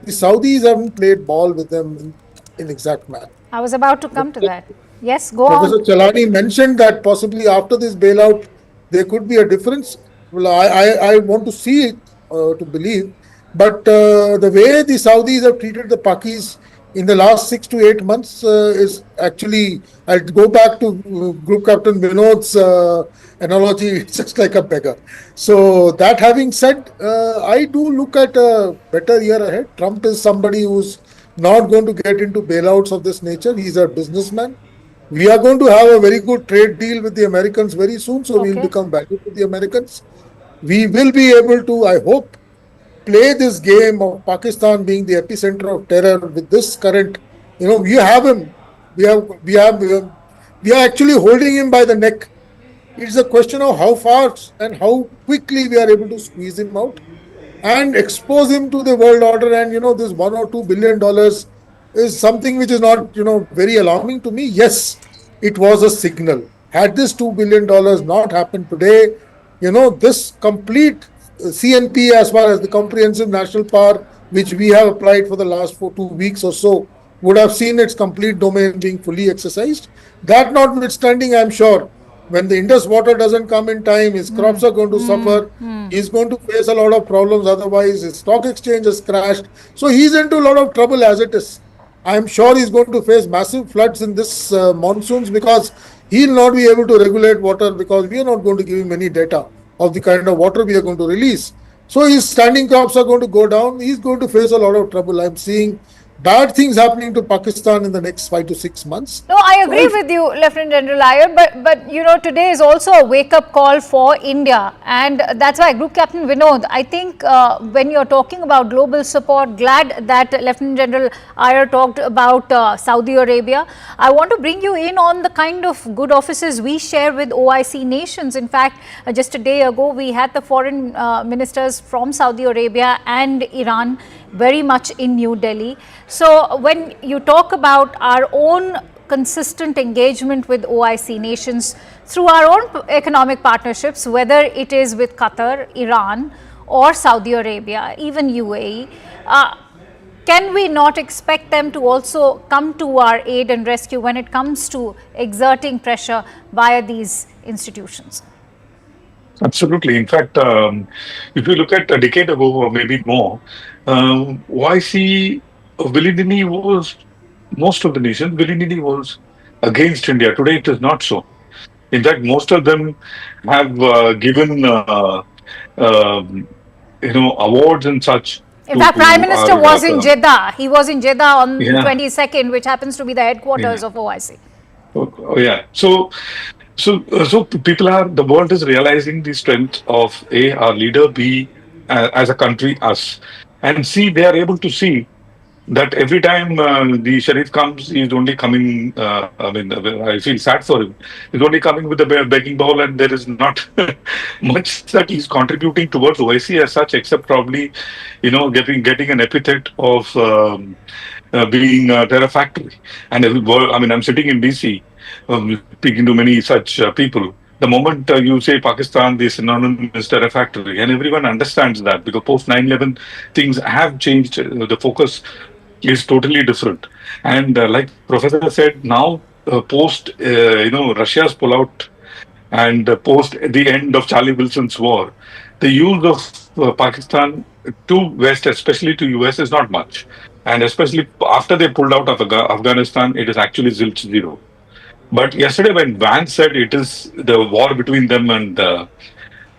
the Saudis haven't played ball with them in exact manner. I was about to come to that. Yes, go Professor on. Chalani mentioned that possibly after this bailout, there could be a difference. Well, I want to see it to believe. But the way the Saudis have treated the Pakis in the last 6 to 8 months is actually, I'll go back to Group Captain Vinod's analogy, it's just like a beggar. So that having said, I do look at a better year ahead. Trump is somebody who's not going to get into bailouts of this nature. He's a businessman. We are going to have a very good trade deal with the Americans very soon, so we'll become valuable to the Americans. We will be able to, I hope, play this game of Pakistan being the epicenter of terror with this current, we have him. We are actually holding him by the neck. It's a question of how fast and how quickly we are able to squeeze him out and expose him to the world order. And this $1 or $2 billion is something which is not very alarming to me. Yes, it was a signal. Had this $2 billion not happened today, this complete CNP, as far as the comprehensive national power, which we have applied for the last 2 weeks or so, would have seen its complete domain being fully exercised. That notwithstanding, I'm sure when the Indus water doesn't come in time, his crops are going to suffer. He's going to face a lot of problems. Otherwise, his stock exchange has crashed. So he's into a lot of trouble as it is. I'm sure he's going to face massive floods in this monsoons, because he'll not be able to regulate water, because we are not going to give him any data of the kind of water we are going to release. So his standing crops are going to go down. He's going to face a lot of trouble. I'm seeing bad things happening to Pakistan in the next 5 to 6 months. No, I agree with you, Lieutenant General Iyer, but today is also a wake-up call for India, and that's why Group Captain Vinod, I think when you're talking about global support, glad that Lieutenant General Iyer talked about Saudi Arabia. I want to bring you in on the kind of good offices we share with OIC nations. In fact, just a day ago, we had the foreign ministers from Saudi Arabia and Iran very much in New Delhi. So when you talk about our own consistent engagement with OIC nations through our own economic partnerships, whether it is with Qatar, Iran or Saudi Arabia, even UAE, can we not expect them to also come to our aid and rescue when it comes to exerting pressure via these institutions? Absolutely. In fact, if you look at a decade ago or maybe more, YC willy-nilly was, most of the nations willy-nilly was against India. Today it is not so. In fact, most of them have given awards and such. In fact, Prime Minister was in Jeddah. He was in Jeddah on the 22nd, which happens to be the headquarters of OIC. Oh yeah. So people the world is realizing the strength of A, our leader, B, as a country, us, and C, they are able to see that every time the Sharif comes, he's only coming, I feel sad for him, he's only coming with a begging bowl, and there is not much that he's contributing towards OIC as such, except probably, getting an epithet of being a terror factory. And I'm sitting in DC, speaking to many such people. The moment you say Pakistan, the synonym is terror factory, and everyone understands that, because post 9/11 things have changed. The focus is totally different. And like Professor said, now post Russia's pullout and post the end of Charlie Wilson's war, the use of Pakistan to West, especially to US, is not much. And especially after they pulled out of Afghanistan, it is actually zilch zero. But yesterday, when Vance said it is the war between them and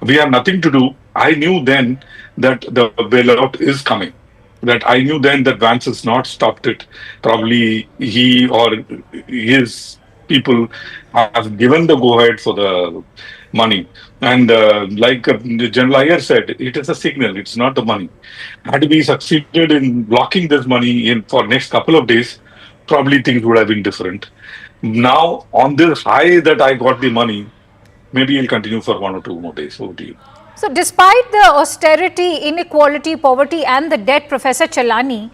we have nothing to do, I knew then that the bailout is coming. That I knew then that Vance has not stopped it. Probably he or his people have given the go ahead for the money. And like General Iyer said, it is a signal, it's not the money. Had we succeeded in blocking this money in for next couple of days, probably things would have been different. Now, on this high that I got the money, maybe it'll continue for 1 or 2 more days. Over to you. So despite the austerity, inequality, poverty and the debt, Professor Chalani,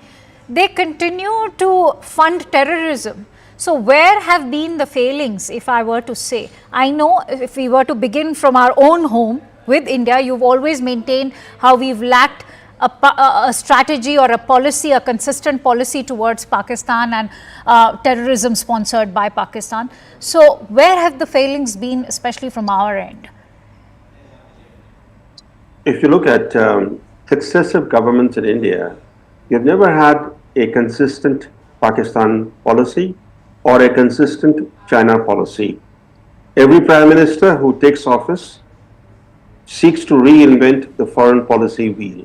they continue to fund terrorism. So where have been the failings, if I were to say? I know if we were to begin from our own home with India, you've always maintained how we've lacked a strategy or a policy, a consistent policy towards Pakistan and terrorism sponsored by Pakistan. So where have the failings been, especially from our end? If you look at successive governments in India, you've never had a consistent Pakistan policy or a consistent China policy. Every prime minister who takes office seeks to reinvent the foreign policy wheel.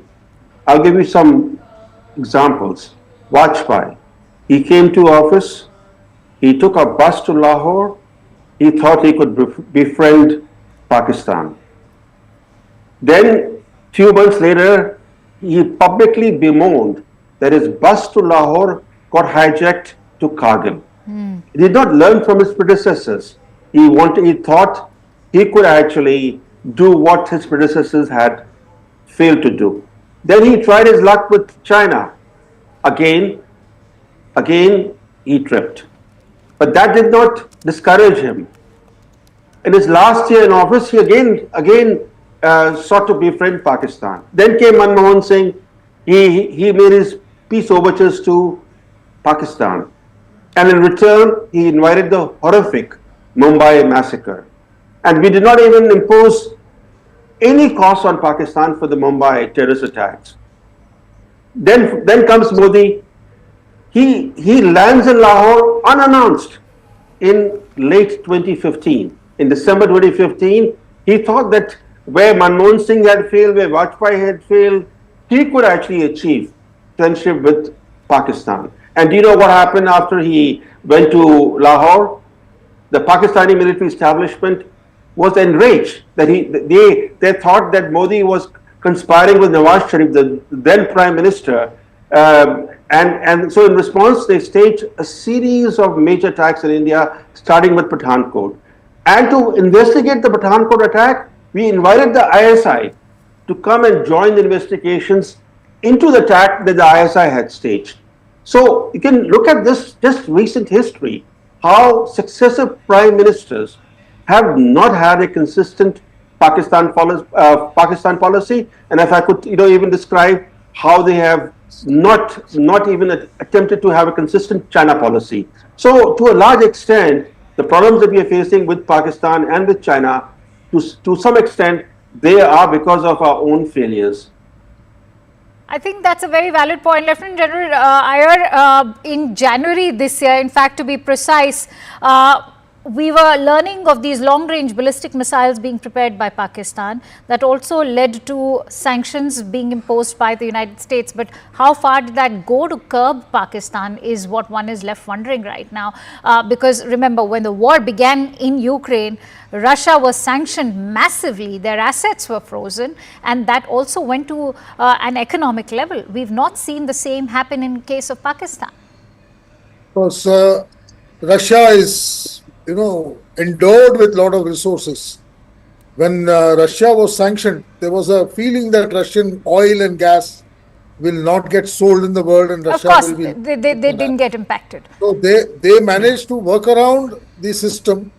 I'll give you some examples. Vajpayee, he came to office, he took a bus to Lahore, he thought he could befriend Pakistan. Then, few months later, he publicly bemoaned that his bus to Lahore got hijacked to Kargil. He did not learn from his predecessors. He thought he could actually do what his predecessors had failed to do. Then he tried his luck with China. Again, he tripped. But that did not discourage him. In his last year in office, he again sought to befriend Pakistan. Then came Manmohan Singh. He made his peace overtures to Pakistan. And in return, he invited the horrific Mumbai massacre. And we did not even impose any cost on Pakistan for the Mumbai terrorist attacks. Then comes Modi. He lands in Lahore unannounced in late 2015. In December 2015, he thought that where Manmohan Singh had failed, where Vajpayee had failed, he could actually achieve friendship with Pakistan. And do you know what happened after he went to Lahore? The Pakistani military establishment was enraged that they thought that Modi was conspiring with Nawaz Sharif, the then Prime Minister. And so in response, they staged a series of major attacks in India, starting with Pathankot. And to investigate the Pathankot attack, we invited the ISI to come and join the investigations into the attack that the ISI had staged. So you can look at this just recent history, how successive prime ministers have not had a consistent Pakistan policy, and if I could even describe how they have not even attempted to have a consistent China policy. So to a large extent, the problems that we are facing with Pakistan and with China, to some extent, they are because of our own failures. I think that's a very valid point. Lieutenant General Iyer, in January this year, in fact, to be precise, we were learning of these long-range ballistic missiles being prepared by Pakistan. That also led to sanctions being imposed by the United States. But how far did that go to curb Pakistan is what one is left wondering right now. Because remember, when the war began in Ukraine, Russia was sanctioned massively. Their assets were frozen. And that also went to an economic level. We've not seen the same happen in case of Pakistan. Because Russia is endowed with a lot of resources. When Russia was sanctioned, there was a feeling that Russian oil and gas will not get sold in the world, and Russia will be. Of course, they didn't get impacted. So they managed to work around the system,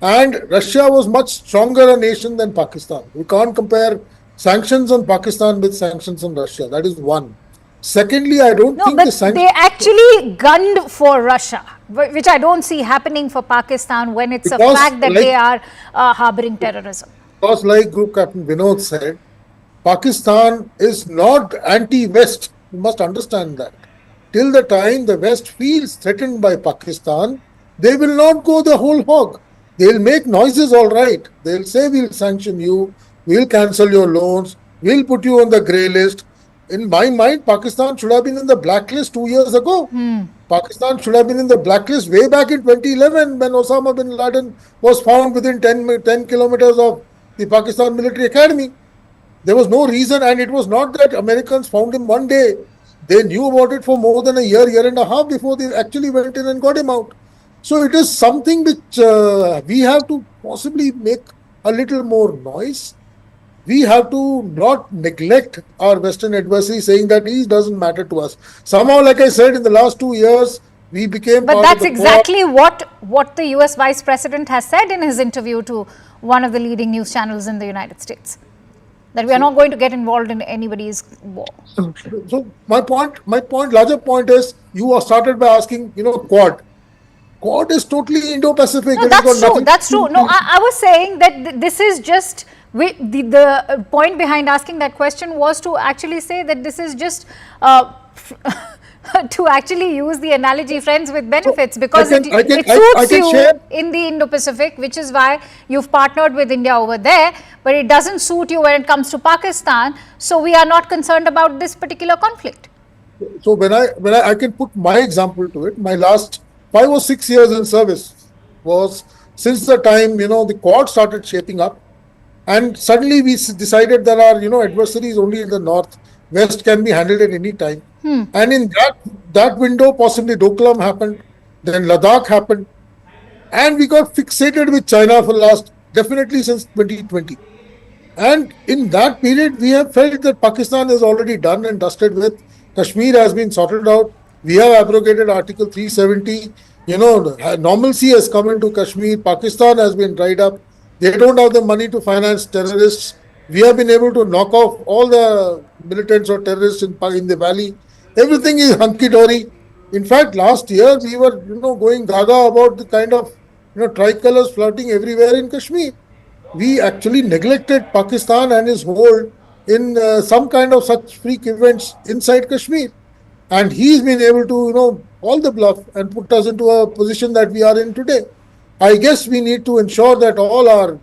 and Russia was much stronger a nation than Pakistan. We can't compare sanctions on Pakistan with sanctions on Russia. That is one. Secondly, I don't No, think but the sanctions. they actually gunned for Russia, which I don't see happening for Pakistan when it's a Because, fact that like- they are harboring terrorism. Because, like Group Captain Vinod said, Pakistan is not anti-West. You must understand that. Till the time the West feels threatened by Pakistan, they will not go the whole hog. They'll make noises, all right. They'll say, we'll sanction you, we'll cancel your loans, we'll put you on the grey list. In my mind, Pakistan should have been in the blacklist 2 years ago. Pakistan should have been in the blacklist way back in 2011 when Osama bin Laden was found within 10 kilometers of the Pakistan military academy. There was no reason, and it was not that Americans found him one day. They knew about it for more than a year and a half before they actually went in and got him out. So it is something which we have to possibly make a little more noise. We have to not neglect our Western adversary, saying that he doesn't matter to us. Somehow, like I said, in the last 2 years, we became But part that's of the exactly what the US Vice President has said in his interview to one of the leading news channels in the United States. That we are not going to get involved in anybody's war. So my larger point is, you started by asking, Quad. Quad is totally Indo-Pacific. No, that's true. That's true. No, I was saying that this is just the point behind asking that question was to actually say that this is just to actually use the analogy friends with benefits, because it suits you in the Indo-Pacific, which is why you've partnered with India over there, but it doesn't suit you when it comes to Pakistan. So we are not concerned about this particular conflict. So when I can put my example to it, my last 5 or 6 years in service was since the time, the Quad started shaping up, and suddenly we decided that our, adversaries only in the north, west can be handled at any time. And in that window, possibly Doklam happened, then Ladakh happened, and we got fixated with China for definitely since 2020. And in that period, we have felt that Pakistan is already done and dusted with. Kashmir has been sorted out. We have abrogated Article 370. Normalcy has come into Kashmir. Pakistan has been dried up. They don't have the money to finance terrorists. We have been able to knock off all the militants or terrorists in the valley. Everything is hunky-dory. In fact, last year we were, going gaga about the kind of, tricolors floating everywhere in Kashmir. We actually neglected Pakistan and his hold in some kind of such freak events inside Kashmir. And he's been able to, call the bluff and put us into a position that we are in today. I guess we need to ensure that all our,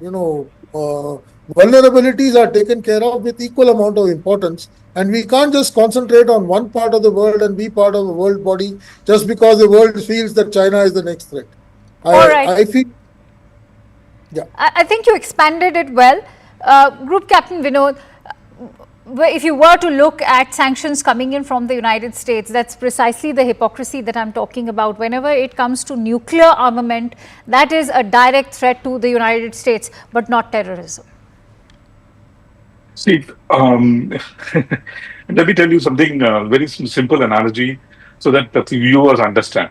vulnerabilities are taken care of with equal amount of importance. And we can't just concentrate on one part of the world and be part of a world body just because the world feels that China is the next threat. I feel... Yeah. I think you expanded it well. Group Captain Vinod, if you were to look at sanctions coming in from the United States, that's precisely the hypocrisy that I'm talking about. Whenever it comes to nuclear armament, that is a direct threat to the United States, but not terrorism. See, let me tell you something, very simple analogy so that the viewers understand.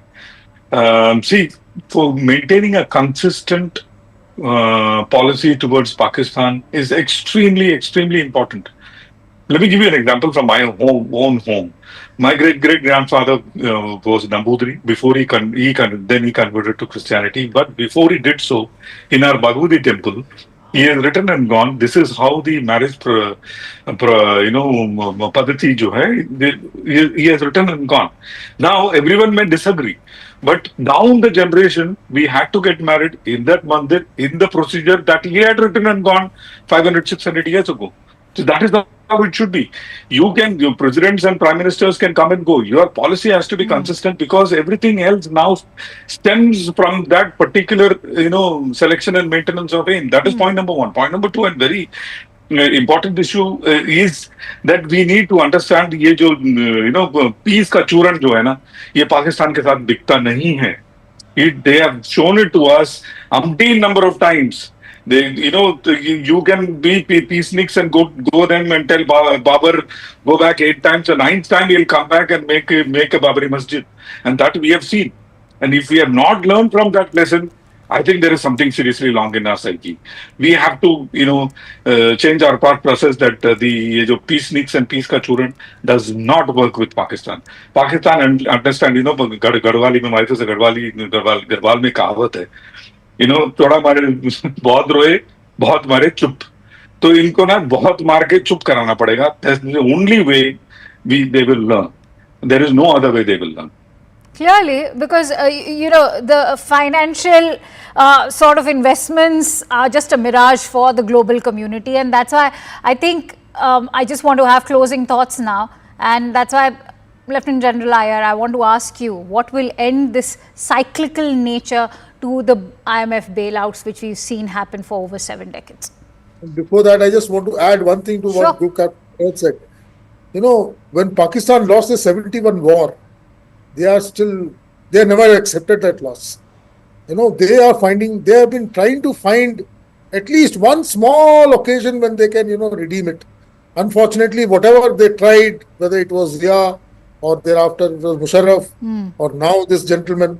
See, for maintaining a consistent policy towards Pakistan is extremely, extremely important. Let me give you an example from my own home. My great-great-grandfather was Nambudri. Before he converted to Christianity. But before he did so, in our Bhagavati temple, he has written and gone, this is how the marriage, padati jo hai, he has written and gone. Now, everyone may disagree. But down the generation, we had to get married in that mandir, in the procedure that he had written and gone 500, 600 years ago. So that is how it should be. Your presidents and prime ministers can come and go. Your policy has to be consistent because everything else now stems from that particular, selection and maintenance of aim. That is point number one. Point number two, and very important issue is that we need to understand ये जो peace का चूरन जो है ना, ये पाकिस्तान के साथ बिकता नहीं है. They have shown it to us umpteen number of times. You can be peaceniks and go them and tell Babar, go back 8 times. The 9th time he'll come back and make a Babari Masjid. And that we have seen. And if we have not learned from that lesson, I think there is something seriously wrong in our psyche. We have to, change our thought process that the peace sneaks and peace ka churan does not work with Pakistan. Pakistan understand, Garhwali mein मारे थे Garhwali Garhwal में कहावत है, थोड़ा मारे बहुत रोए बहुत मारे चुप. तो इनको ना बहुत मार के चुप कराना पड़ेगा. That's the only way they will learn. There is no other way they will learn. Clearly, because the financial sort of investments are just a mirage for the global community, and that's why I think I just want to have closing thoughts now, and that's why, Lieutenant General Iyer, I want to ask you, what will end this cyclical nature to the IMF bailouts which we've seen happen for over 7 decades? Before that, I just want to add one thing to what Group Captain said. When Pakistan lost the 71 war, they never accepted that loss. They have been trying to find at least one small occasion when they can, redeem it. Unfortunately, whatever they tried, whether it was Zia or thereafter it was Musharraf or now this gentleman,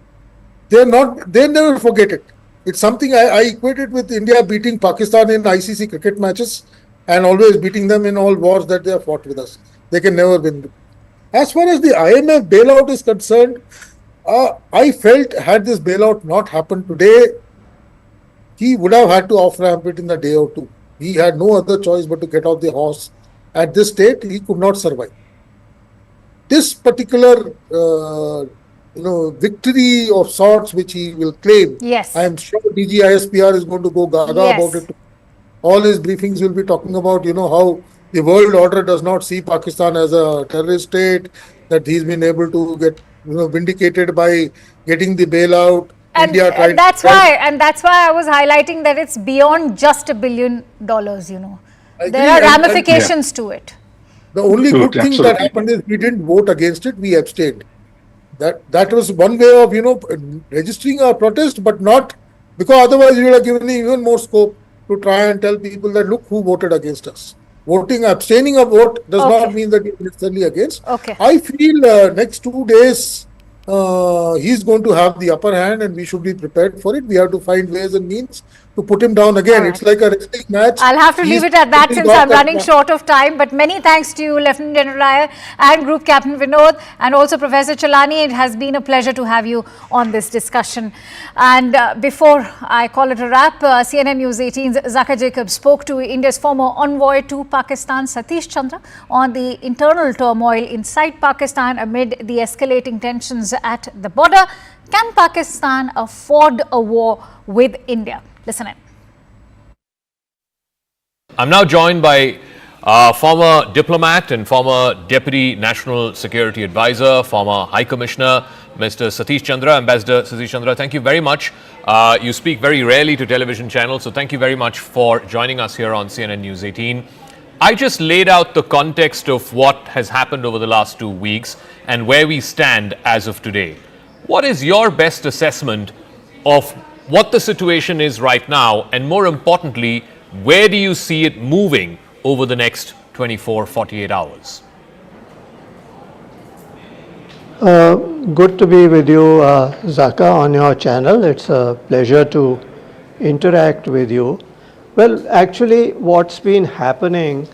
they never forget it. It's something I equate it with India beating Pakistan in ICC cricket matches and always beating them in all wars that they have fought with us. They can never win. As far as the IMF bailout is concerned, I felt had this bailout not happened today, he would have had to off-ramp it in a day or two. He had no other choice but to get off the horse. At this state, he could not survive. This particular, victory of sorts which he will claim, yes, I am sure DG ISPR is going to go gaga about it. All his briefings will be talking about, how the world order does not see Pakistan as a terrorist state, that he's been able to get vindicated by getting the bailout. And that's why I was highlighting that it's beyond just $1 billion. There are ramifications to it. The only good thing that happened is we didn't vote against it; we abstained. That was one way of registering our protest, but not because otherwise you would have given even more scope to try and tell people that look who voted against us. Abstaining a vote does not mean that you're necessarily against. I feel next 2 days he's going to have the upper hand and we should be prepared for it. We have to find ways and means to put him down again. It's like a wrestling match. I'll have to leave it at that since I'm running short of time. But many thanks to you, Lieutenant General Iyer and Group Captain Vinod, and also Professor Chalani. It has been a pleasure to have you on this discussion. And before I call it a wrap, CNN News 18's Zaka Jacob spoke to India's former envoy to Pakistan, Satish Chandra, on the internal turmoil inside Pakistan amid the escalating tensions at the border. Can Pakistan afford a war with India? Listen in. I'm now joined by former diplomat and former Deputy National Security Advisor, former High Commissioner, Mr. Satish Chandra. Ambassador Satish Chandra, thank you very much. You speak very rarely to television channels, so thank you very much for joining us here on CNN News 18. I just laid out the context of what has happened over the last 2 weeks and where we stand as of today. What is your best assessment of what the situation is right now, and more importantly, where do you see it moving over the next 24, 48 hours? Good to be with you, Zaka, on your channel. It's a pleasure to interact with you. Well, actually, what's been happening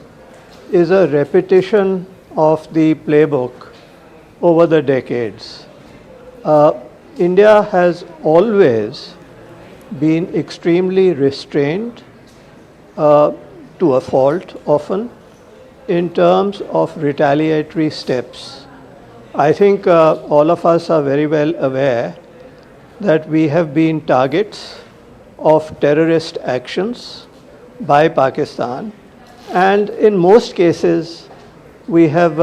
is a repetition of the playbook over the decades. India has always been extremely restrained, to a fault often, in terms of retaliatory steps. I think all of us are very well aware that we have been targets of terrorist actions by Pakistan, and in most cases we have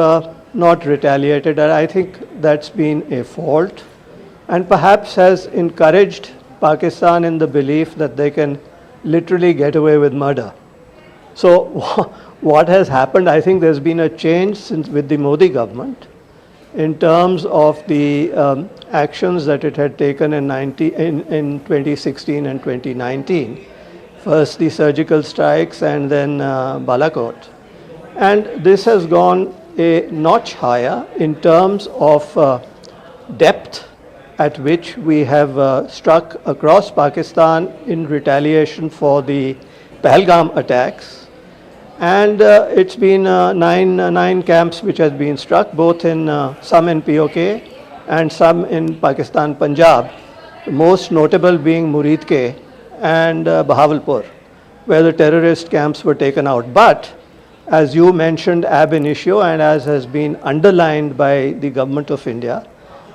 not retaliated, and I think that's been a fault and perhaps has encouraged Pakistan in the belief that they can literally get away with murder. So what has happened, I think there's been a change since with the Modi government in terms of the actions that it had taken in 2016 and 2019. First the surgical strikes and then Balakot. And this has gone a notch higher in terms of depth at which we have struck across Pakistan in retaliation for the Pahalgam attacks. And it's been nine camps which has been struck, both in some in POK and some in Pakistan, Punjab. The most notable being Muridke and Bahawalpur, where the terrorist camps were taken out. But as you mentioned ab initio, and as has been underlined by the government of India,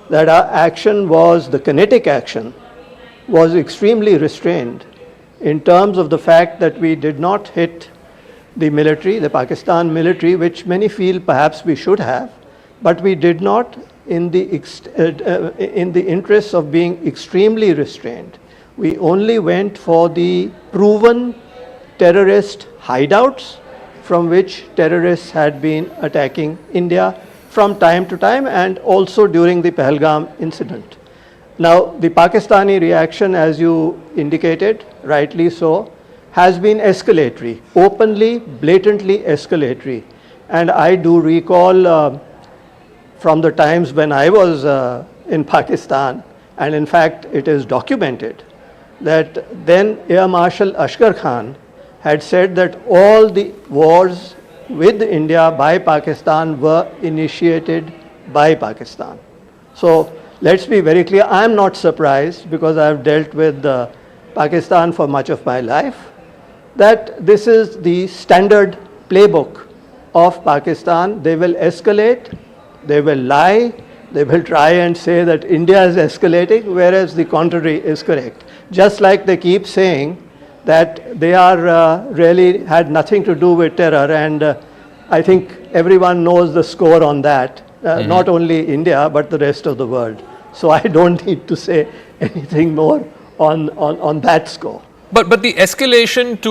that our action was, the kinetic action, was extremely restrained in terms of the fact that we did not hit the military, the Pakistan military, which many feel perhaps we should have, but we did not in the interest of being extremely restrained. We only went for the proven terrorist hideouts from which terrorists had been attacking India from time to time, and also during the Pahalgam incident. Now, the Pakistani reaction, as you indicated, rightly so, has been escalatory, openly, blatantly escalatory. And I do recall from the times when I was in Pakistan, and in fact it is documented, that then Air Marshal Ashkar Khan had said that all the wars with India by Pakistan were initiated by Pakistan. So let's be very clear, I am not surprised, because I have dealt with Pakistan for much of my life, that this is the standard playbook of Pakistan. They will escalate, they will lie, they will try and say that India is escalating, whereas the contrary is correct. Just like they keep saying that they are really had nothing to do with terror, and I think everyone knows the score on that, not only India but the rest of the world. So I don't need to say anything more on that score. But the escalation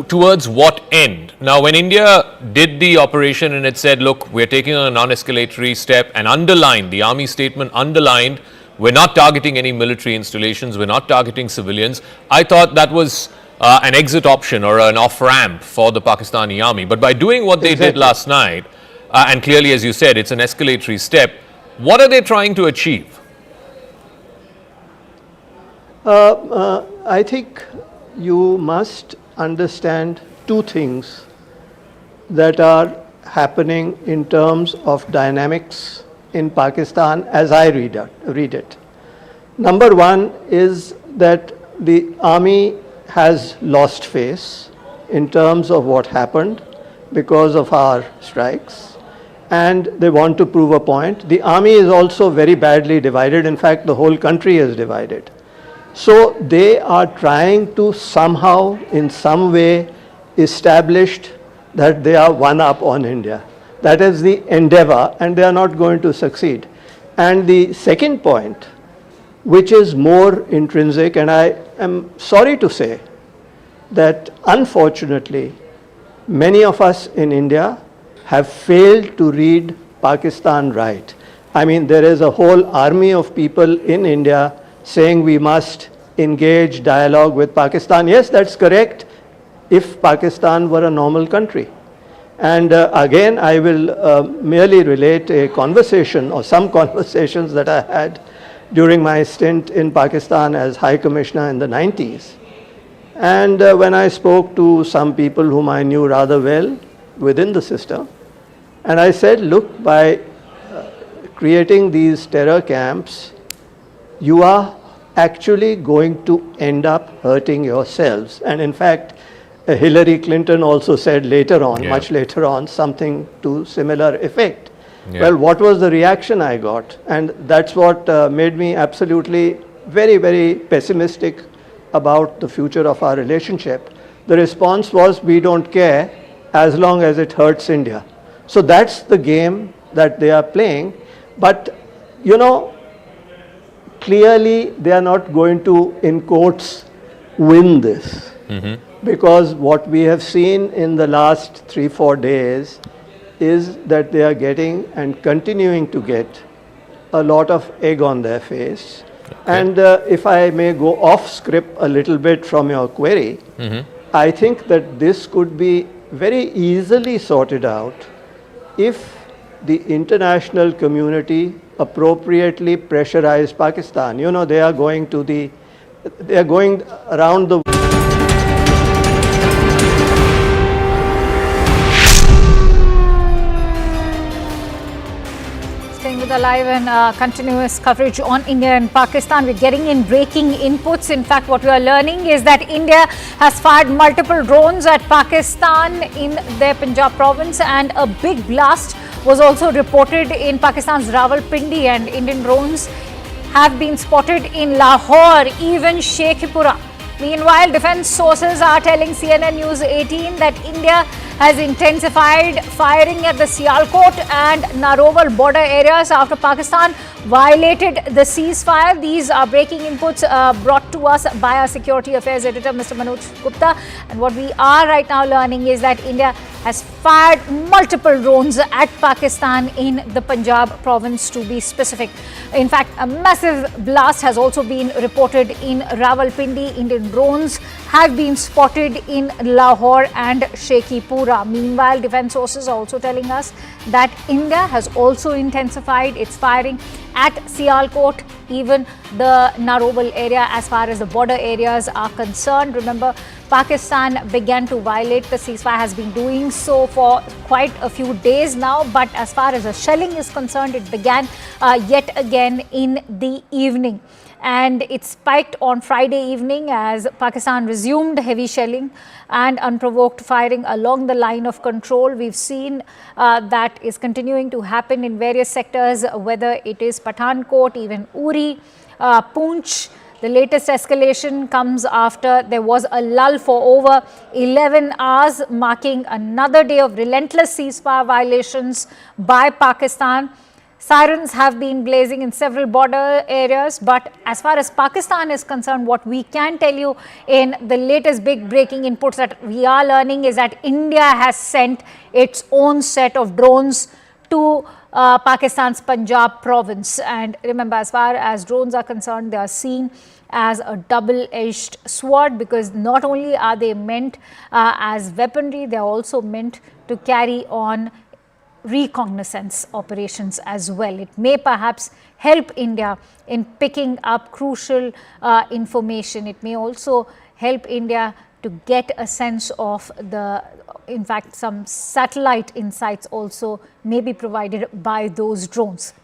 towards what end? Now, when India did the operation and it said, look, we're taking a non-escalatory step, and underlined, the army statement underlined, we're not targeting any military installations, we're not targeting civilians, I thought that was an exit option or an off-ramp for the Pakistani army. But by doing what they did last night, and clearly, as you said, it's an escalatory step, what are they trying to achieve? I think you must understand two things that are happening in terms of dynamics in Pakistan as I read it. Number one is that the army has lost face in terms of what happened because of our strikes, and they want to prove a point. The army is also very badly divided. In fact, the whole country is divided. So they are trying to somehow, in some way, establish that they are one up on India. That is the endeavor, and they are not going to succeed. And the second point, which is more intrinsic, and I am sorry to say that unfortunately many of us in India have failed to read Pakistan right. I mean, there is a whole army of people in India saying we must engage dialogue with Pakistan. Yes, that's correct, if Pakistan were a normal country. And again, I will merely relate a conversation or some conversations that I had during my stint in Pakistan as High Commissioner in the 90s. And when I spoke to some people whom I knew rather well within the system, and I said, look, by creating these terror camps, you are actually going to end up hurting yourselves. And in fact, Hillary Clinton also said later on, much later on, something to similar effect. Well, what was the reaction I got? And that's what made me absolutely very, very pessimistic about the future of our relationship. The response was, we don't care as long as it hurts India. So that's the game that they are playing. But, you know, clearly they are not going to, in quotes, win this. Because what we have seen in the last 3-4 days is that they are getting and continuing to get a lot of egg on their face. And if I may go off script a little bit from your query, I think that this could be very easily sorted out if the international community, appropriately pressurize Pakistan. You know, they are going around the Staying with the live and continuous coverage on India and Pakistan, we're getting in breaking inputs. In fact, what we are learning is that India has fired multiple drones at Pakistan in their Punjab province, and a big blast was also reported in Pakistan's Rawalpindi, and Indian drones have been spotted in Lahore, even Sheikhupura. Meanwhile, defense sources are telling CNN News 18 that India has intensified firing at the Sialkot and Narowal border areas after Pakistan violated the ceasefire. These are breaking inputs brought to us by our security affairs editor, Mr. Manoj Gupta. And what we are right now learning is that India has fired multiple drones at Pakistan in the Punjab province, to be specific. In fact, a massive blast has also been reported in Rawalpindi. Indian drones have been spotted in Lahore and Sheikhupura. Meanwhile, defense sources are also telling us that India has also intensified its firing at Sialkot, even the Narowal area as far as the border areas are concerned. Remember, Pakistan began to violate the ceasefire, has been doing so for quite a few days now, but as far as the shelling is concerned, it began yet again in the evening. And it spiked on Friday evening as Pakistan resumed heavy shelling and unprovoked firing along the line of control. We've seen that is continuing to happen in various sectors, whether it is Pathankot, even Uri, Poonch. The latest escalation comes after there was a lull for over 11 hours, marking another day of relentless ceasefire violations by Pakistan. Sirens have been blazing in several border areas, but as far as Pakistan is concerned, what we can tell you in the latest big breaking inputs that we are learning is that India has sent its own set of drones to Pakistan's Punjab province. And remember, as far as drones are concerned, they are seen as a double-edged sword, because not only are they meant as weaponry, they are also meant to carry on reconnaissance operations as well. It may perhaps help India in picking up crucial information. It may also help India to get a sense of in fact, some satellite insights also may be provided by those drones.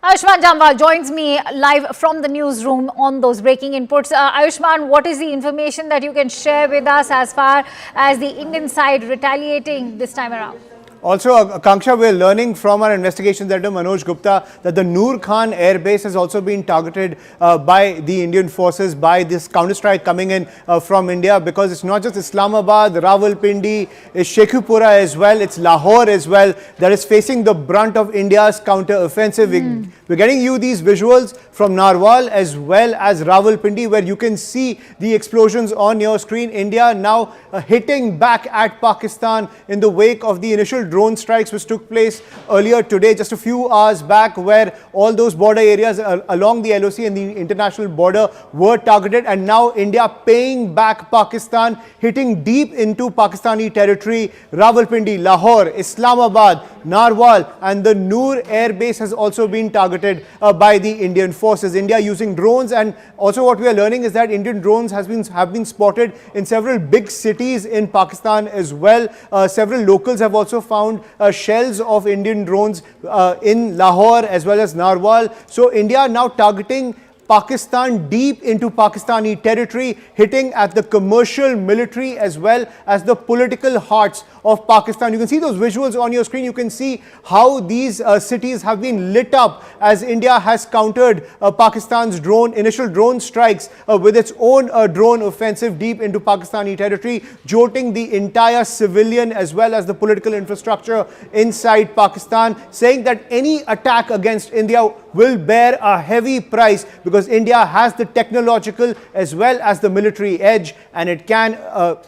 Ayushman Jamwal joins me live from the newsroom on those breaking inputs. Ayushman, what is the information that you can share with us as far as the Indian side retaliating this time around? Also, Akanksha, we're learning from our investigations editor Manoj Gupta that the Noor Khan Air Base has also been targeted by the Indian forces by this counterstrike coming in from India, because it's not just Islamabad, Rawalpindi, it's Sheikhupura as well, it's Lahore as well that is facing the brunt of India's counter-offensive. We're getting you these visuals from Narwal as well as Rawalpindi, where you can see the explosions on your screen. India now hitting back at Pakistan in the wake of the initial drone strikes which took place earlier today, just a few hours back, where all those border areas along the LOC and the international border were targeted, and now India paying back Pakistan, hitting deep into Pakistani territory. Rawalpindi, Lahore, Islamabad, Narwal and the Noor Air Base has also been targeted by the Indian forces. India using drones, and also what we are learning is that Indian drones have been spotted in several big cities in Pakistan as well. Several locals have also found shells of Indian drones in Lahore as well as Narwal. So India now targeting Pakistan deep into Pakistani territory, hitting at the commercial, military as well as the political hearts of Pakistan. You can see those visuals on your screen. You can see how these cities have been lit up as India has countered Pakistan's initial drone strikes with its own drone offensive deep into Pakistani territory, jolting the entire civilian as well as the political infrastructure inside Pakistan, saying that any attack against India will bear a heavy price, because India has the technological as well as the military edge, and it can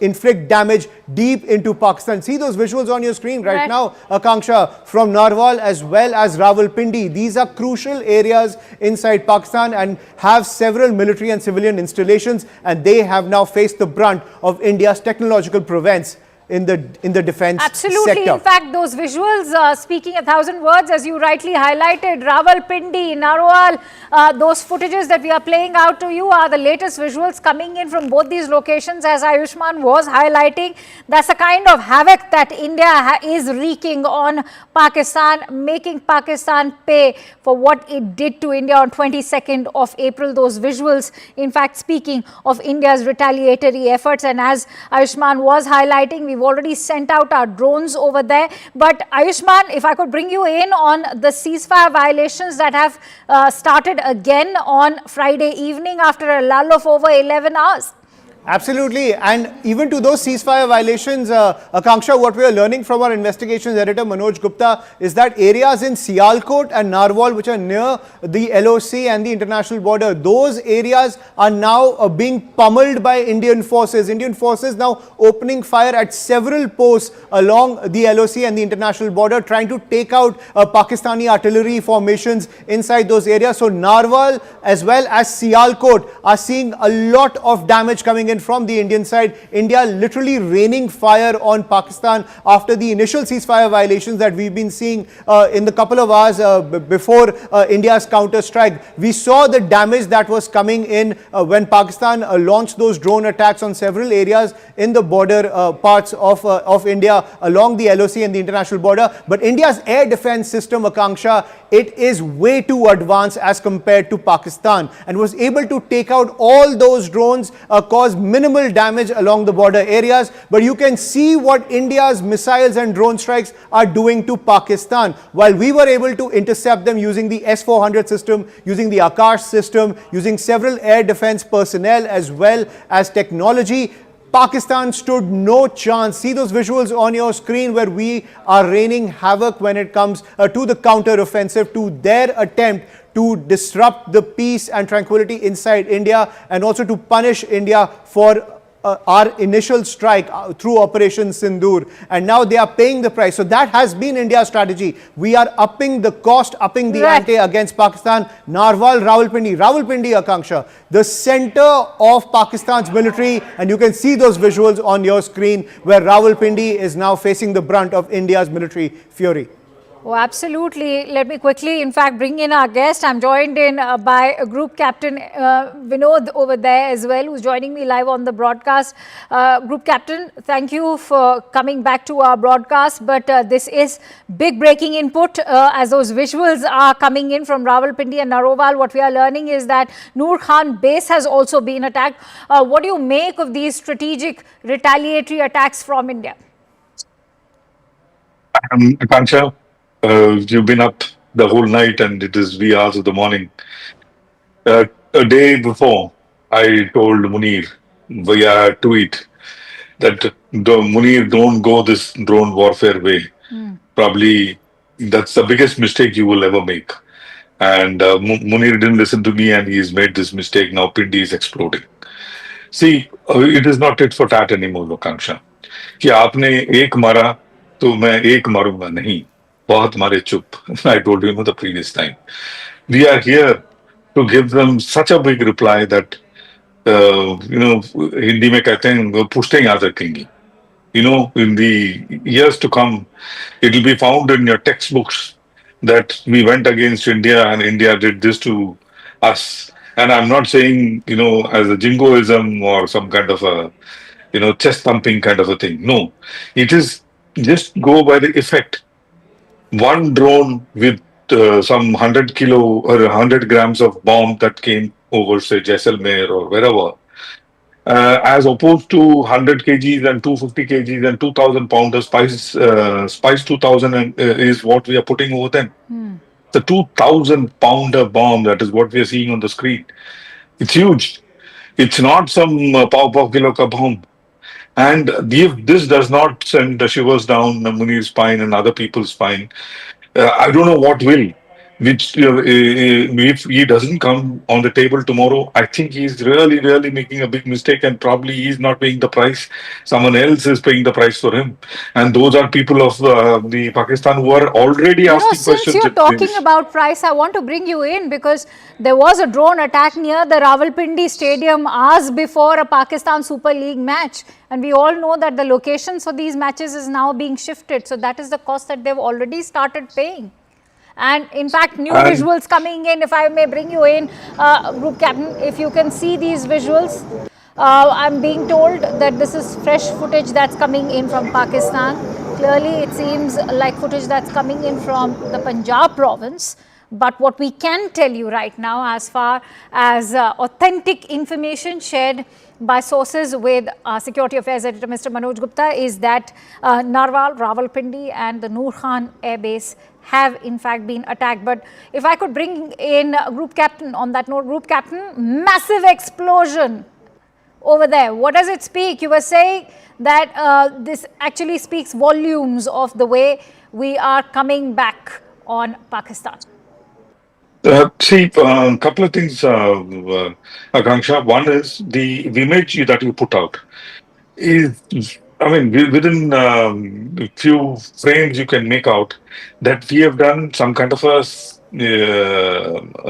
inflict damage deep into Pakistan. See those visuals on your screen right now, Akanksha, from Narwal as well as Rawalpindi. These are crucial areas inside Pakistan and have several military and civilian installations, and they have now faced the brunt of India's technological prowess in the defense Absolutely. sector. In fact, those visuals speaking 1,000 words, as you rightly highlighted, Rawalpindi, Narwal, those footages that we are playing out to you are the latest visuals coming in from both these locations, as Ayushman was highlighting. That's the kind of havoc that India is wreaking on Pakistan, making Pakistan pay for what it did to India on 22nd of April. Those visuals, in fact, speaking of India's retaliatory efforts. And as Ayushman was highlighting, we've already sent out our drones over there. But Ayushman, if I could bring you in on the ceasefire violations that have started again on Friday evening after a lull of over 11 hours. Absolutely. And even to those ceasefire violations, Akanksha, what we are learning from our investigations editor Manoj Gupta is that areas in Sialkot and Narwal, which are near the LOC and the international border, those areas are now being pummeled by Indian forces. Indian forces now opening fire at several posts along the LOC and the international border, trying to take out Pakistani artillery formations inside those areas. So Narwal as well as Sialkot are seeing a lot of damage coming in from the Indian side. India literally raining fire on Pakistan after the initial ceasefire violations that we've been seeing in the couple of hours before India's counter strike. We saw the damage that was coming in when Pakistan launched those drone attacks on several areas in the border parts of India along the LOC and the international border. But India's air defense system, Akanksha, it is way too advanced as compared to Pakistan, and was able to take out all those drones, cause minimal damage along the border areas. But you can see what India's missiles and drone strikes are doing to Pakistan. While we were able to intercept them using the S-400 system, using the Akash system, using several air defense personnel as well as technology, Pakistan stood no chance. See those visuals on your screen where we are raining havoc when it comes to the counter-offensive, to their attempt to disrupt the peace and tranquility inside India, and also to punish India for our initial strike through Operation Sindoor. And now they are paying the price. So that has been India's strategy. We are upping the cost, upping the ante against Pakistan. Narwal, Rawalpindi, Akanksha, the center of Pakistan's military. And you can see those visuals on your screen where Rawalpindi is now facing the brunt of India's military fury. Oh, absolutely. Let me quickly, in fact, bring in our guest. I'm joined in by a Group Captain Vinod over there as well, who's joining me live on the broadcast. Group Captain, thank you for coming back to our broadcast. But this is big breaking input as those visuals are coming in from Rawalpindi and Narwal. What we are learning is that Noor Khan base has also been attacked. What do you make of these strategic retaliatory attacks from India? Akansha, you've been up the whole night and it is wee hours of the morning. A day before, I told Munir via tweet that Munir, don't go this drone warfare way. Probably that's the biggest mistake you will ever make. And Munir didn't listen to me and he's made this mistake. Now Pindi is exploding. See, it is not tit for tat anymore, Akanksha. कि आपने एक मारा तो मैं एक मारूंगा नहीं. बहुत मारे चुप. I told you the previous time. We are here to give them such a big reply that Hindi में कहते हैं पुश्ते याद रखेंगी. In the years to come, it will be found in your textbooks that we went against India and India did this to us. And I'm not saying, as a jingoism or some kind of a, chest thumping kind of a thing. No, it is just go by the effect. One drone with some 100 kilo or 100 grams of bomb that came over, say, Jaisalmer or wherever, as opposed to 100 kgs and 250 kgs and 2,000 pounder Spice 2000 is what we are putting over them. The 2,000 pounder bomb, that is what we are seeing on the screen. It's huge. It's not some pav kilo ka bomb. And if this does not send the shivers down Munir's spine and other people's spine, I don't know what will. which if he doesn't come on the table tomorrow, I think he's really, really making a big mistake, and probably he's not paying the price. Someone else is paying the price for him, and those are people of the Pakistan who are already asking Since questions. you're talking about price, I want to bring you in because there was a drone attack near the Rawalpindi Stadium hours before a Pakistan Super League match. And we all know that the locations for these matches is now being shifted. So that is the cost that they've already started paying. And in fact, new visuals coming in, if I may bring you in, Group Captain, if you can see these visuals, I'm being told that this is fresh footage that's coming in from Pakistan. Clearly, it seems like footage that's coming in from the Punjab province. But what we can tell you right now, as far as authentic information shared by sources with Security Affairs Editor Mr. Manoj Gupta, is that Narwal, Rawalpindi and the Noor Khan Air Base have in fact been attacked. But if I could bring in Group Captain on that note, Group Captain, massive explosion over there. What does it speak? You were saying that this actually speaks volumes of the way we are coming back on Pakistan. See, a couple of things, Akanksha. One is the image that you put out is, I mean, within a few frames you can make out that we have done some kind of a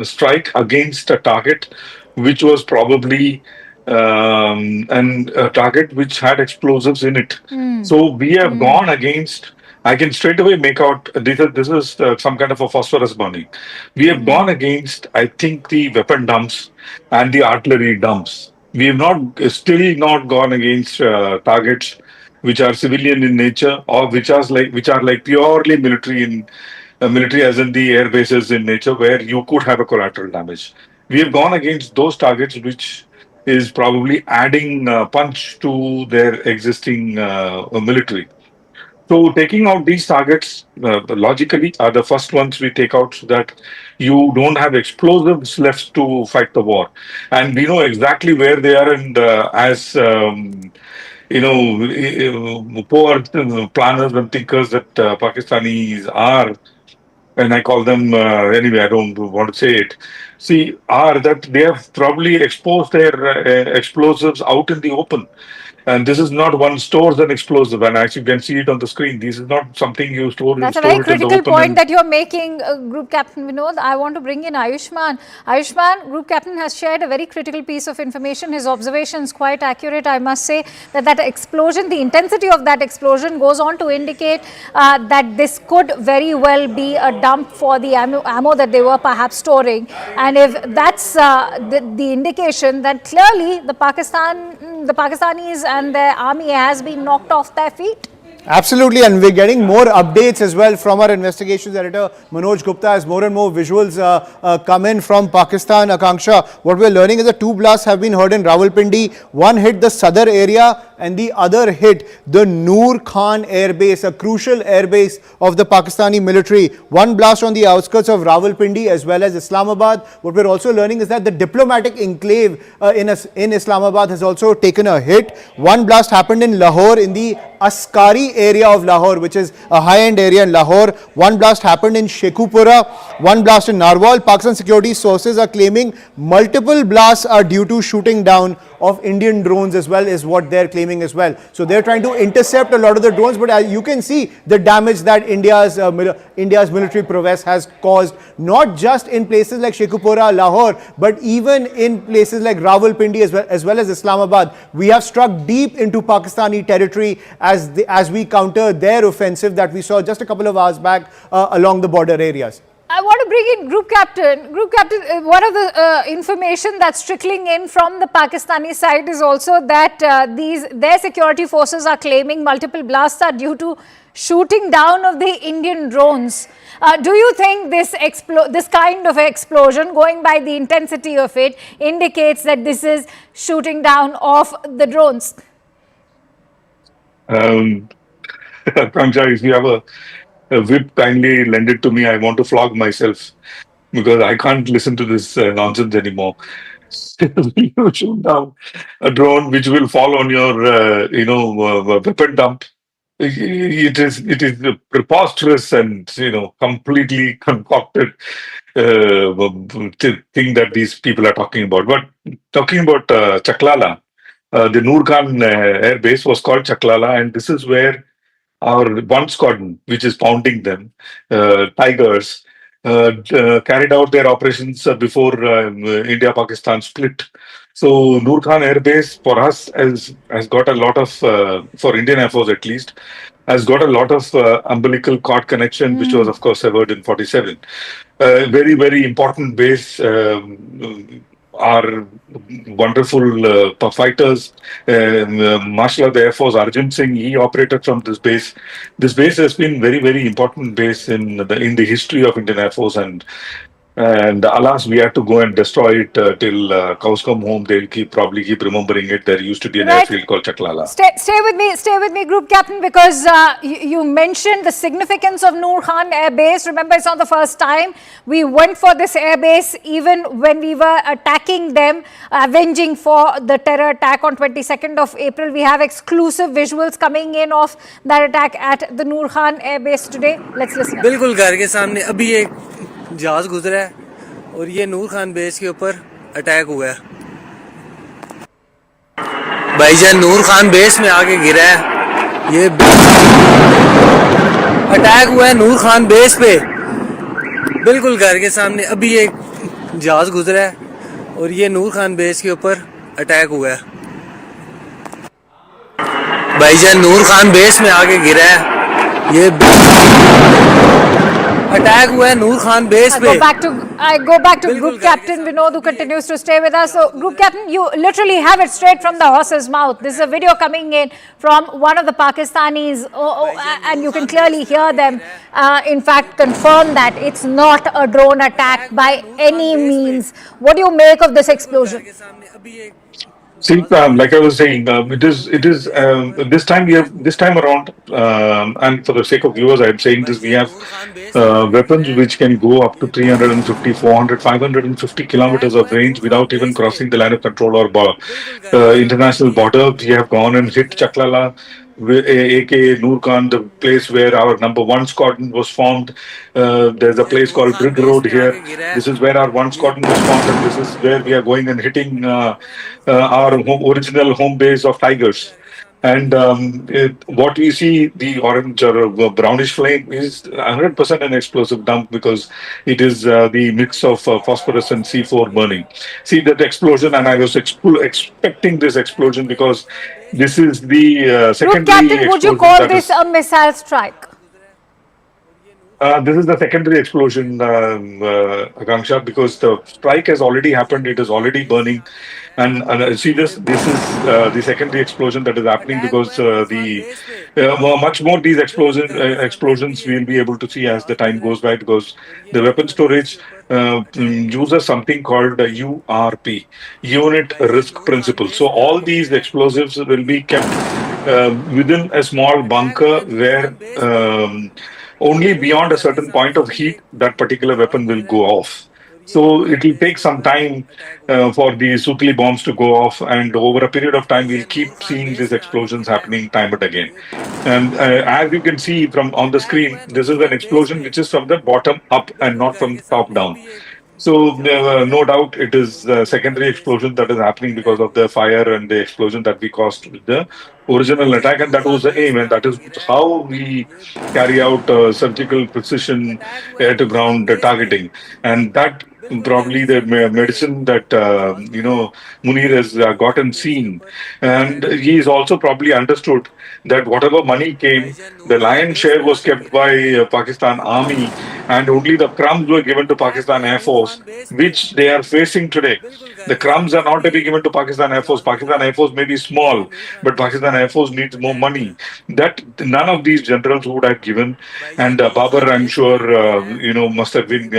strike against a target which was probably a target which had explosives in it. So we have gone against. I can straight away make out this is some kind of a phosphorus burning. We have gone against, I think, the weapon dumps and the artillery dumps. We have still not gone against targets which are civilian in nature, or which are like purely military as in the air bases in nature, where you could have a collateral damage. We have gone against those targets, which is probably adding punch to their existing military. So taking out these targets logically are the first ones we take out, so that you don't have explosives left to fight the war. And we know exactly where they are, and poor planners and thinkers that Pakistanis are, and I call them anyway, I don't want to say it. See, are that they have probably exposed their explosives out in the open. And this is not one stores an explosive, and as you can see it on the screen, this is not something you store. That's a very critical point that you're making, Group Captain Vinod. I want to bring in Ayushman. Ayushman, Group Captain has shared a very critical piece of information. His observation is quite accurate. I must say that explosion, the intensity of that explosion goes on to indicate that this could very well be a dump for the ammo that they were perhaps storing. And if that's the indication, that clearly the Pakistanis and their army has been knocked off their feet. Absolutely, and we're getting more updates as well from our investigations editor Manoj Gupta as more and more visuals come in from Pakistan. Akanksha, what we're learning is that two blasts have been heard in Rawalpindi. One hit the Sadr area and the other hit the Noor Khan Air Base, a crucial air base of the Pakistani military. One blast on the outskirts of Rawalpindi as well as Islamabad. What we're also learning is that the diplomatic enclave in Islamabad has also taken a hit. One blast happened in Lahore, in the Askari area of Lahore, which is a high-end area in Lahore. One blast happened in Shekhupura, one blast in Narwal. Pakistan security sources are claiming multiple blasts are due to shooting down of Indian drones as well, is what they're claiming as well. So they're trying to intercept a lot of the drones, but as you can see the damage that India's military prowess has caused, not just in places like Shekhupura, Lahore, but even in places like Rawalpindi as well as Islamabad. We have struck deep into Pakistani territory as we counter their offensive that we saw just a couple of hours back along the border areas. I want to bring in Group Captain. Group Captain, one of the information that's trickling in from the Pakistani side is also that their security forces are claiming multiple blasts are due to shooting down of the Indian drones. Do you think this kind of explosion, going by the intensity of it, indicates that this is shooting down of the drones? Kancha, if you have a whip, kindly lend it to me. I want to flog myself because I can't listen to this nonsense anymore. You shoot down a drone which will fall on your, weapon dump. it is preposterous and completely concocted thing that these people are talking about. But talking about Chaklala, the Noor Khan air base was called Chaklala, and this is where our one squadron, which is pounding them, Tigers, carried out their operations before India-Pakistan split. So Noor Khan Air Base for us has got a lot of, for Indian Air Force at least, has got a lot of umbilical cord connection, which was of course severed in 47. Very, very important base. Our wonderful fighters, Marshal of the Air Force Arjun Singh, he operated from this base. This base has been very, very important base in the history of Indian Air Force, and alas, we had to go and destroy it till cows come home. They'll probably keep remembering it. There used to be an airfield called Chaklala. Stay with me, Group Captain, because you mentioned the significance of Noor Khan Air Base. Remember, it's not the first time we went for this air base, even when we were attacking them, avenging for the terror attack on 22nd of April. We have exclusive visuals coming in of that attack at the Noor Khan Air Base today. Let's listen. बिल्कुल घर के सामने अभी एक जहाज गुजरा है और ये नूर खान बेस के ऊपर अटैक हुआ है। भाईजान नूर खान बेस में आके गिरा है। ये अटैक हुआ है नूर खान बेस पे, बिल्कुल घर के सामने अभी एक जहाज गुजरा है और ये नूर खान बेस के ऊपर अटैक हुआ है। भाईजान नूर खान बेस में आके गिरा है। ये attack हुआ है नूर खान बेस पे। I go back to Group Captain Vinod, who continues to stay with us. So, Group Captain, you literally have it straight from the horse's mouth. This is a video coming in from one of the Pakistanis, and you can clearly hear them, in fact, confirm that it's not a drone attack by any means. What do you make of this explosion? See, like I was saying, it is this time around, and for the sake of viewers, I'm saying this: we have weapons which can go up to 350, 400, 550 kilometers of range without even crossing the line of control or international border. We have gone and hit Chaklala, aka Noor Khan, the place where our number one squadron was formed. There's a place called Brig Road here. This is where our one squadron was formed, and this is where we are going and hitting our original home base of Tigers. And what we see, the orange or brownish flame, is 100% an explosive dump because it is the mix of phosphorus and C4 burning. See that explosion, and I was expecting this explosion because this is the secondary Group Captain, explosion. would you call this a missile strike? This is the secondary explosion, Akanksha, because the strike has already happened. It is already burning. And see this is the secondary explosion that is happening because much more these explosions we'll be able to see as the time goes by, because the weapon storage uses something called URP, Unit Risk Principle. So all these explosives will be kept within a small bunker where only beyond a certain point of heat that particular weapon will go off. So it will take some time for the Sutli bombs to go off, and over a period of time, we'll keep seeing these explosions happening time and again. And as you can see from on the screen, this is an explosion which is from the bottom up and not from the top down. So no doubt it is a secondary explosion that is happening because of the fire and the explosion that we caused with the original attack, and that was the aim, and that is how we carry out surgical precision air-to-ground targeting, and that probably the medicine that Munir has gotten seen, and he is also probably understood that whatever money came, the lion's share was kept by Pakistan Army, and only the crumbs were given to Pakistan Air Force, which they are facing today. The crumbs are not to be given to Pakistan Air Force. Pakistan Air Force may be small, but Pakistan Air Force needs more money. That none of these generals would have given. And Babar, I'm sure, must have been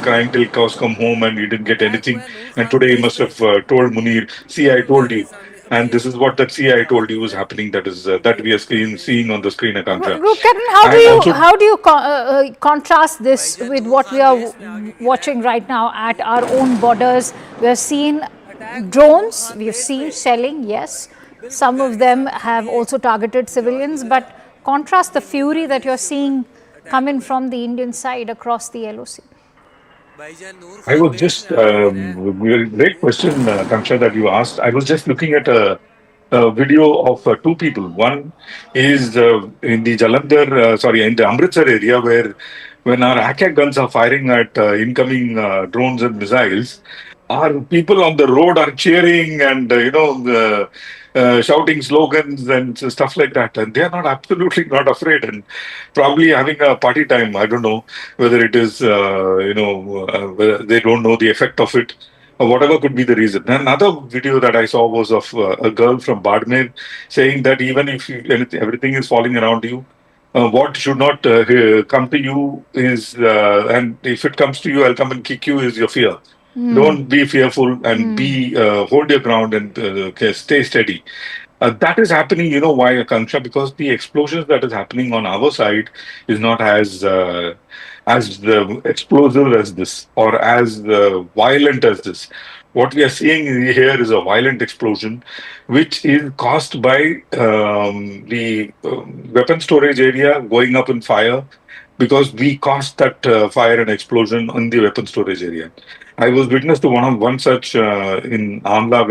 crying till cows come home, and he didn't get anything. And today he must have told Munir, "See, I told you." And this is what that "see, I told you" was happening. That is that we are seeing on the screen, Akanksha. Group Captain, how do you contrast this with what we are watching right now at our own borders? We have seen drones, we have seen shelling, yes. Some of them have also targeted civilians, but contrast the fury that you're seeing coming from the Indian side across the LOC? I was just, great question, Kanksha, that you asked. I was just looking at a video of two people. One is in the in the Amritsar area, where when our attack guns are firing at incoming drones and missiles, our people on the road are cheering and, shouting slogans and stuff like that. And they are not absolutely not afraid and probably having a party time. I don't know whether it is, whether they don't know the effect of it or whatever could be the reason. Another video that I saw was of a girl from Badmer saying that even if everything is falling around you, what should not come to you is, and if it comes to you, I'll come and kick you, is your fear. Don't be fearful and be hold your ground and stay steady. That is happening, why, Akanksha? Because the explosions that is happening on our side is not as explosive as this or as violent as this. What we are seeing here is a violent explosion, which is caused by the weapon storage area going up in fire, because we caused that fire and explosion in the weapon storage area. I was witness to one such in Amla,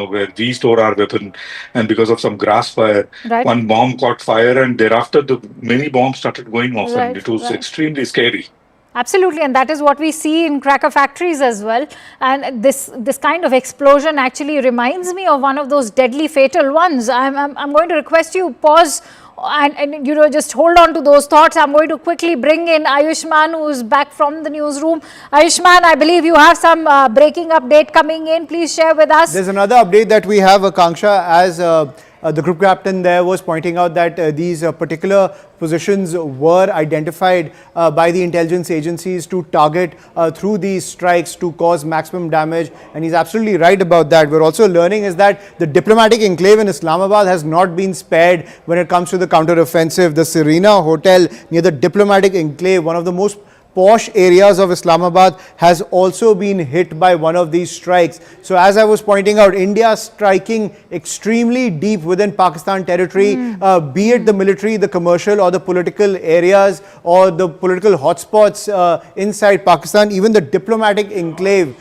where we store our weapon, and because of some grass fire, Right. one bomb caught fire, and thereafter the many bombs started going off, and it was Right. extremely scary. Absolutely, and that is what we see in cracker factories as well. And this kind of explosion actually reminds me of one of those deadly fatal ones. I'm going to request you pause and just hold on to those thoughts. I'm going to quickly bring in Ayushman, who's back from the newsroom. Ayushman, I believe you have some breaking update coming in. Please share with us. There's another update that we have, Akanksha, as the group captain there was pointing out that these particular positions were identified by the intelligence agencies to target through these strikes to cause maximum damage, and he's absolutely right about that. We're also learning is that the diplomatic enclave in Islamabad has not been spared when it comes to the counter-offensive. The Serena Hotel near the diplomatic enclave, one of the most posh areas of Islamabad, has also been hit by one of these strikes. So as I was pointing out, India striking extremely deep within Pakistan territory, be it the military, the commercial or the political areas or the political hotspots inside Pakistan. Even the diplomatic enclave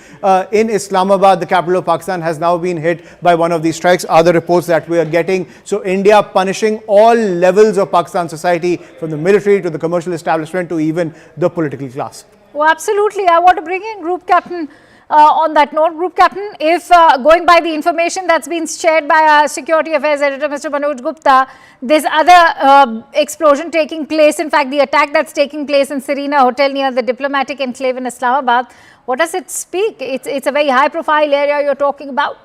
in Islamabad, the capital of Pakistan, has now been hit by one of these strikes, are the reports that we are getting. So India punishing all levels of Pakistan society, from the military to the commercial establishment to even the political class. Oh, absolutely. I want to bring in Group Captain on that note. Group Captain, if going by the information that's been shared by our Security Affairs Editor, Mr. Manoj Gupta, there's other explosion taking place. In fact, the attack that's taking place in Serena Hotel near the diplomatic enclave in Islamabad. What does it speak? It's a very high-profile area you're talking about.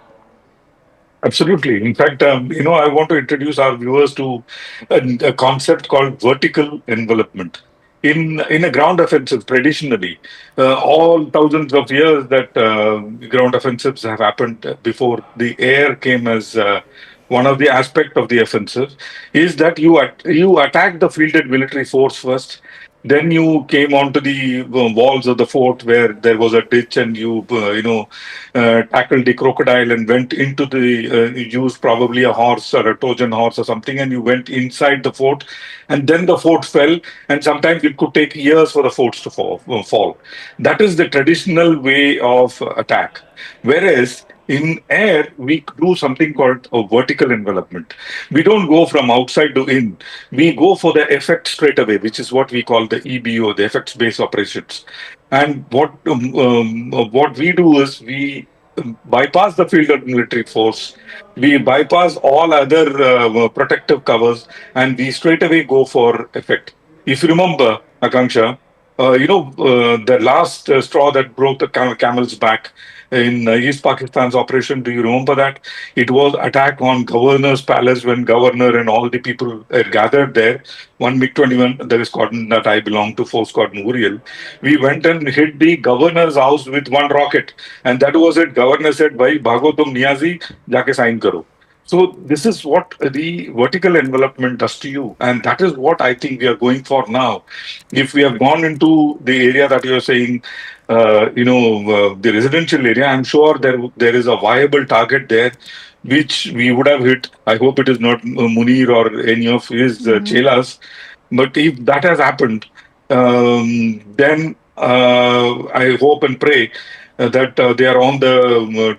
Absolutely. In fact, I want to introduce our viewers to a concept called vertical envelopment. In a ground offensive, traditionally, all thousands of years that ground offensives have happened before the air came as one of the aspect of the offensive, is that you attack the fielded military force first. Then you came onto the walls of the fort where there was a ditch, and you tackled the crocodile and went into the used probably a horse or a Trojan horse or something, and you went inside the fort, and then the fort fell, and sometimes it could take years for the forts to fall. That is the traditional way of attack. Whereas in air, we do something called a vertical envelopment. We don't go from outside to in. We go for the effect straight away, which is what we call the EBO, the effects-based operations. And what we do is we bypass the field of military force. We bypass all other protective covers, and we straight away go for effect. If you remember, Akanksha, the last straw that broke the camel's back in East Pakistan's operation, do you remember that? It was attack on governor's palace when governor and all the people gathered there. One MiG-21, there is squadron that I belong to, 4 Squadron Uriel. We went and hit the governor's house with one rocket. And that was it. Governor said, "Bhai, bhago tum Niazi, jaake sign karo." So this is what the vertical envelopment does to you, and that is what I think we are going for now. If we have gone into the area that you are saying, the residential area, I'm sure there is a viable target there, which we would have hit. I hope it is not Munir or any of his chelas, but if that has happened, then I hope and pray that they are on the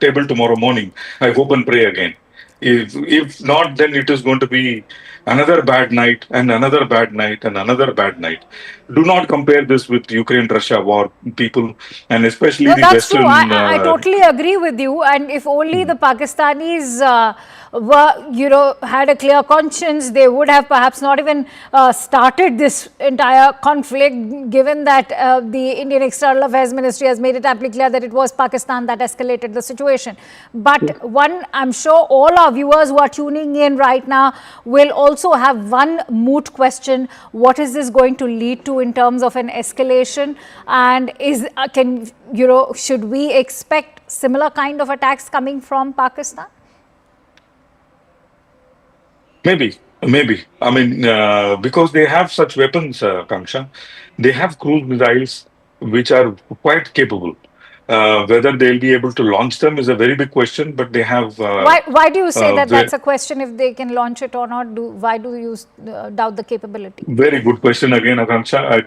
table tomorrow morning. I hope and pray again. If not, then it is going to be another bad night and another bad night and another bad night. Do not compare this with Ukraine-Russia war, people, and especially No, the that's Western. true. I totally agree with you. And if only the Pakistanis had a clear conscience, they would have perhaps not even started this entire conflict, given that the Indian External Affairs Ministry has made it amply clear that it was Pakistan that escalated the situation. But one, I'm sure all our viewers who are tuning in right now will also have one moot question. What is this going to lead to in terms of an escalation? And should we expect similar kind of attacks coming from Pakistan? Maybe. I mean, because they have such weapons, Kanksha. They have cruise missiles which are quite capable. Whether they'll be able to launch them is a very big question, but they have. Why do you say that that's a question if they can launch it or not? Why do you doubt the capability? Very good question again, Akanksha.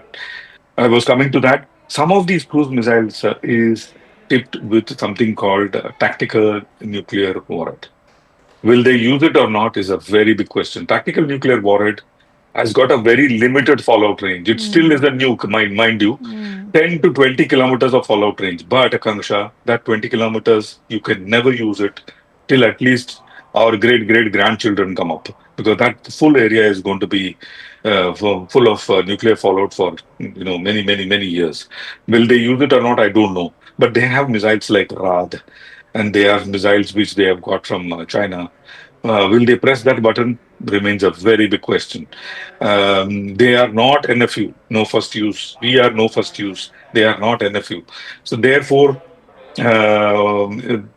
I was coming to that. Some of these cruise missiles is tipped with something called tactical nuclear warhead. Will they use it or not is a very big question. Tactical nuclear warhead has got a very limited fallout range. It still is a nuke, mind you, 10 to 20 kilometers of fallout range. But Akanksha, that 20 kilometers, you can never use it till at least our great grandchildren come up, because that full area is going to be full of nuclear fallout for many years. Will they use it or not? I don't know. But they have missiles like Rad, and they have missiles which they have got from China. Will they press that button? Remains a very big question. They are not NFU, no first use. We are no first use. They are not NFU. So therefore, them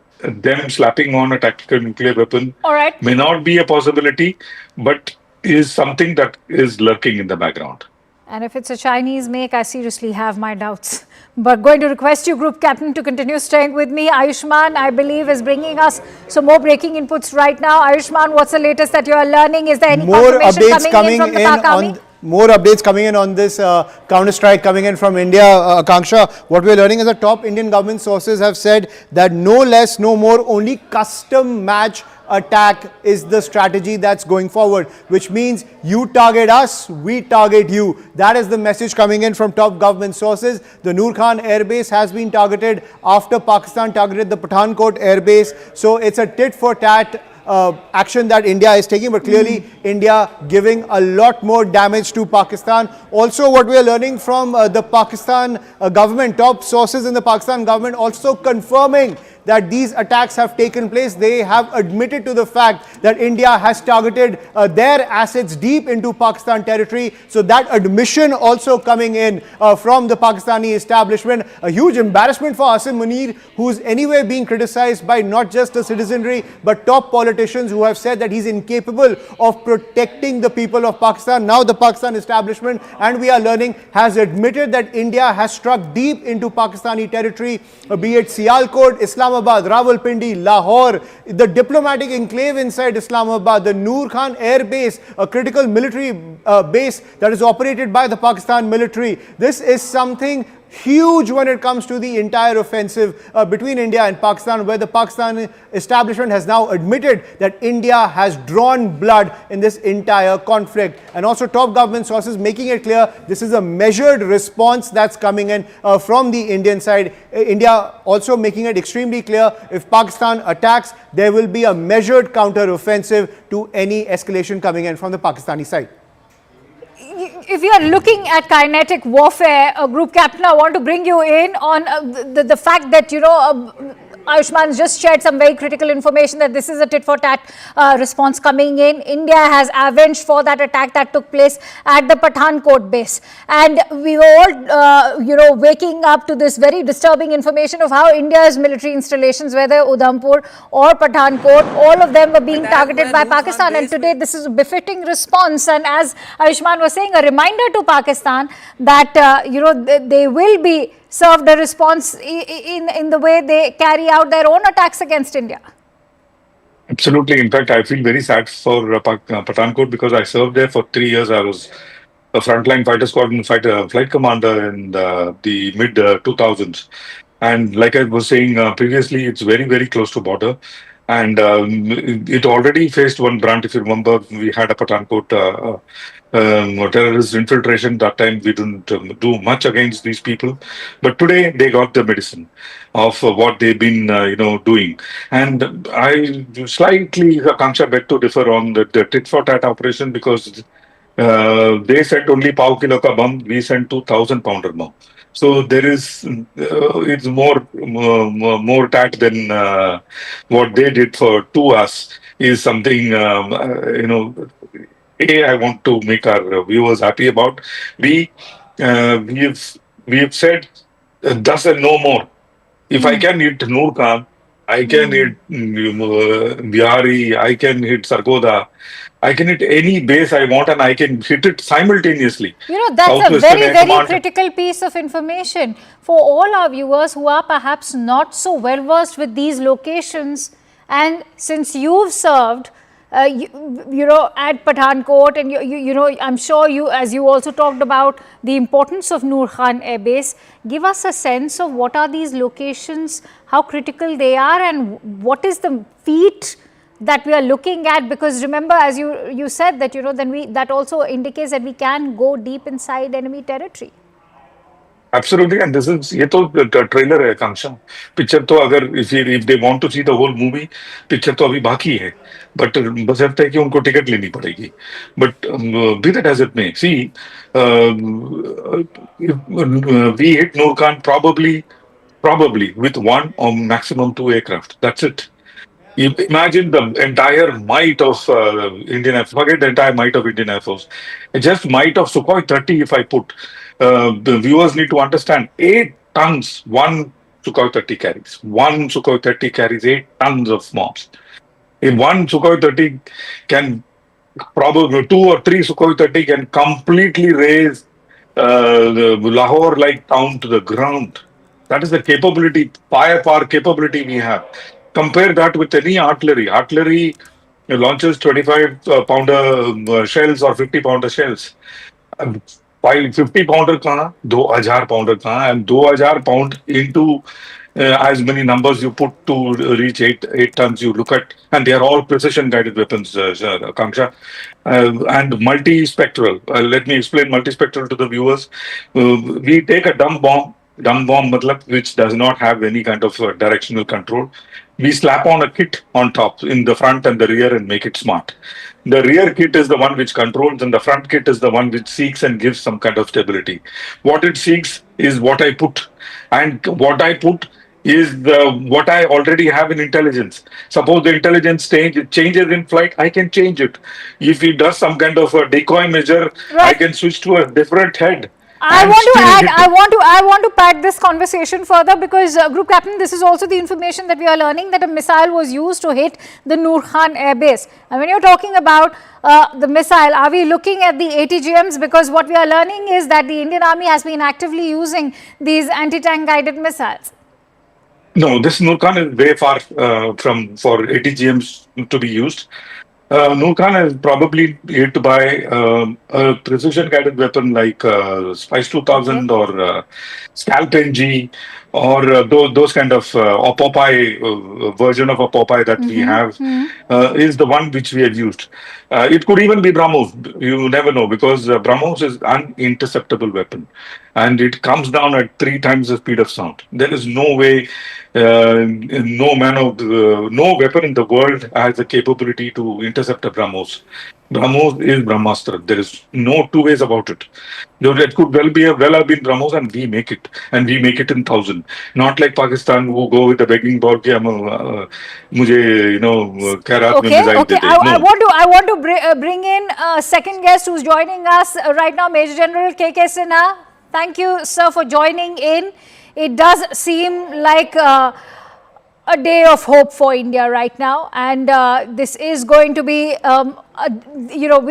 slapping on a tactical nuclear weapon may not be a possibility, but is something that is lurking in the background. And if it's a Chinese make, I seriously have my doubts. But going to request you, Group Captain, to continue staying with me. Ayushman, I believe, is bringing us some more breaking inputs right now. Ayushman, what's the latest that you are learning? Is there any confirmation coming in from the Pak Army? More updates coming in on this counter-strike coming in from India, Akanksha. What we're learning is that top Indian government sources have said that no less, no more, only custom match attack is the strategy that's going forward, which means you target us, we target you. That is the message coming in from top government sources. The Noor Khan Air Base has been targeted after Pakistan targeted the Pathankot Air Base. So it's a tit-for-tat action that India is taking, but clearly India giving a lot more damage to Pakistan. Also, what we are learning from the Pakistan government, top sources in the Pakistan government also confirming that these attacks have taken place. They have admitted to the fact that India has targeted their assets deep into Pakistan territory. So that admission also coming in from the Pakistani establishment. A huge embarrassment for Asim Munir, who's anyway being criticized by not just the citizenry, but top politicians who have said that he's incapable of protecting the people of Pakistan. Now the Pakistan establishment, and we are learning, has admitted that India has struck deep into Pakistani territory, be it Sialkot, Islamabad, Rawalpindi, Lahore, the diplomatic enclave inside Islamabad, the Noor Khan Air Base, a critical military base that is operated by the Pakistan military. This is something huge when it comes to the entire offensive between India and Pakistan, where the Pakistan establishment has now admitted that India has drawn blood in this entire conflict. And also top government sources making it clear this is a measured response that's coming in from the Indian side. India also making it extremely clear, if Pakistan attacks, there will be a measured counter-offensive to any escalation coming in from the Pakistani side. If you are looking at kinetic warfare, Group Captain, I want to bring you in on the fact that, Ayushman just shared some very critical information that this is a tit-for-tat response coming in. India has avenged for that attack that took place at the Pathankot base. And we were all, waking up to this very disturbing information of how India's military installations, whether Udhampur or Pathankot, all of them were being targeted by Pakistan. And today this is a befitting response. And as Ayushman was saying, a reminder to Pakistan that, they will be served a response in the way they carry out their own attacks against India. Absolutely. In fact, I feel very sad for Pathankot because I served there for 3 years. I was a frontline fighter squadron flight commander in the mid 2000s. And like I was saying previously, it's very, very close to border. And it already faced one brunt. If you remember, we had a Pathankot terrorist infiltration. That time we didn't do much against these people. But today they got the medicine of what they've been, doing. And I slightly, Akanksha, beg to differ on the tit-for-tat operation because they sent only pav kilo ka bomb, we sent 2,000 pounder bomb. So there is, it's more tat than what they did to us is something, I want to make our viewers happy about. We've said thus and no more. If I can hit Noor Khan, I can hit Bihari, I can hit Sargodha, I can hit any base I want and I can hit it simultaneously. That's a very, very critical piece of information for all our viewers who are perhaps not so well versed with these locations. And since you've served, at Pathankot, and I'm sure you, as you also talked about the importance of Noor Khan Air Base, give us a sense of what are these locations, how critical they are, and what is the feat that we are looking at. Because remember, as you said that that also indicates that we can go deep inside enemy territory. Absolutely, and this is the trailer hai, Kanksha. Picture to agar if they want to see the whole movie, picture to abhi baki hai. But बस लगता है कि उनको ticket लेनी पड़ेगी. But be that as it may, see, we hit Noor Khan probably with one or maximum 2 aircraft. That's it. You imagine the entire might of Indian Air Force. Forget the entire might of Indian Air Force. Just might of Sukhoi 30 if I put. The viewers need to understand 8 tons one Sukhoi 30 carries. One Sukhoi 30 carries 8 tons of mobs. In one Sukhoi 30 can probably 2 or 3 Sukhoi 30 can completely raise the Lahore-like town to the ground. That is the capability, firepower capability we have. Compare that with any artillery. Artillery launches 25-pounder shells or 50-pounder shells. 50-pounder kahan, 2,000-pounder kahan, and 2,000 pound into as many numbers you put to reach 8 tons. You look at, and they are all precision-guided weapons, Kanksha, and multi-spectral. Let me explain multi-spectral to the viewers. We take a dumb bomb, matlab, which does not have any kind of directional control. We slap on a kit on top in the front and the rear and make it smart. The rear kit is the one which controls and the front kit is the one which seeks and gives some kind of stability. What it seeks is what I put, and what I put is what I already have in intelligence. Suppose the intelligence changes in flight, I can change it. If it does some kind of a decoy measure, I can switch to a different head. I want to pad this conversation further because, Group Captain, this is also the information that we are learning, that a missile was used to hit the Noor Khan Air Base. And when you're talking about the missile, are we looking at the ATGMs? Because what we are learning is that the Indian Army has been actively using these anti-tank guided missiles. No, this Noor Khan is way far for ATGMs to be used. Noor Khan is probably hit by a precision-guided weapon like Spice 2000 or Scalp NG or those kind of Popeye version of a Popeye that we have is the one which we have used. It could even be BrahMos. You never know because BrahMos is an interceptable weapon and it comes down at 3 times the speed of sound. There is no way, no weapon in the world has the capability to intercept a BrahMos. BrahMos is Brahmastra. There is no two ways about it. It could well have been BrahMos, and we make it, in thousand. Not like Pakistan who go with the begging bowl कि मुझे खैरात में Okay, missile okay. They they. No. I want to bring in a second guest who's joining us right now, Major General K.K. Sinha. Thank you, sir, for joining in. It does seem like a day of hope for India right now, and this is going to be,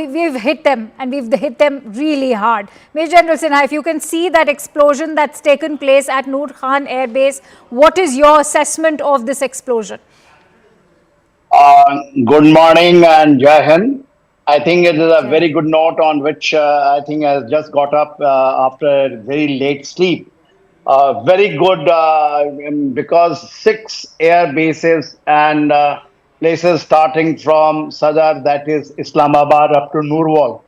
we've hit them, and we've hit them really hard. Major General Sinha, if you can see that explosion that's taken place at Noor Khan Air Base, what is your assessment of this explosion? Good morning and Jai Hind. I think it is a very good note on which I think I just got up after a very late sleep. Very good because 6 air bases and places starting from Sadar, that is Islamabad, up to Nurwal.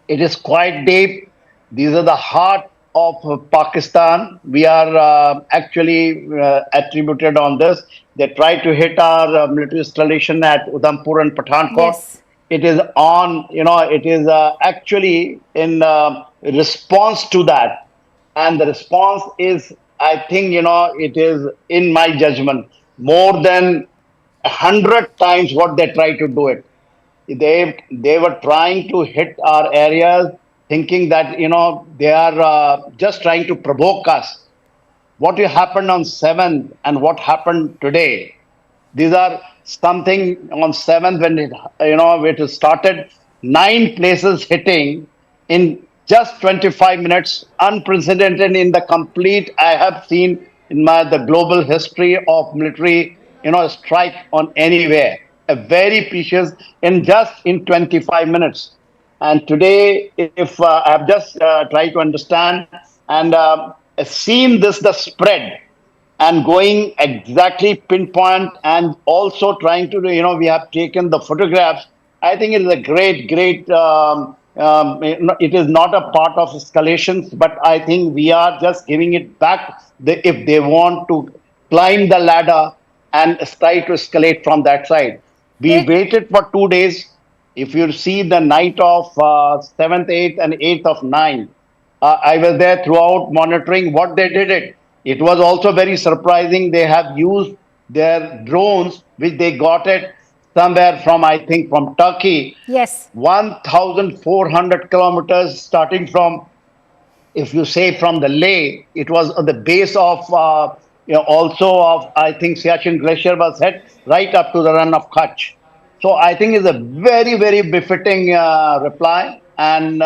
It is quite deep. These are the heart of Pakistan. We are actually attributed on this. They tried to hit our military installation at Udhampur and Pathankot. Yes. It is on, it is actually in response to that. And the response is, I think, it is, in my judgment, more than 100 times what they try to do it. They were trying to hit our areas, thinking that they are just trying to provoke us. What happened on 7th and what happened today? These are something on 7th when it started, 9 places hitting in just 25 minutes, unprecedented in the complete I have seen in the global history of military strike on anywhere. A very precious in 25 minutes. And today, if I have just tried to understand and seen the spread and going exactly pinpoint and also trying to, we have taken the photographs. I think it is a great, it is not a part of escalations, but I think we are just giving it back if they want to climb the ladder and try to escalate from that side. We waited for 2 days. If you see the night of 7th, 8th and 8th of 9th, I was there throughout monitoring what they did it. It was also very surprising. They have used their drones, which they got it somewhere from, I think, from Turkey. Yes. 1,400 kilometers starting from, if you say from the Leh, it was at the base of, also of, I think, Siachen Glacier was hit right up to the run of Kutch. So I think it's a very, very befitting reply. And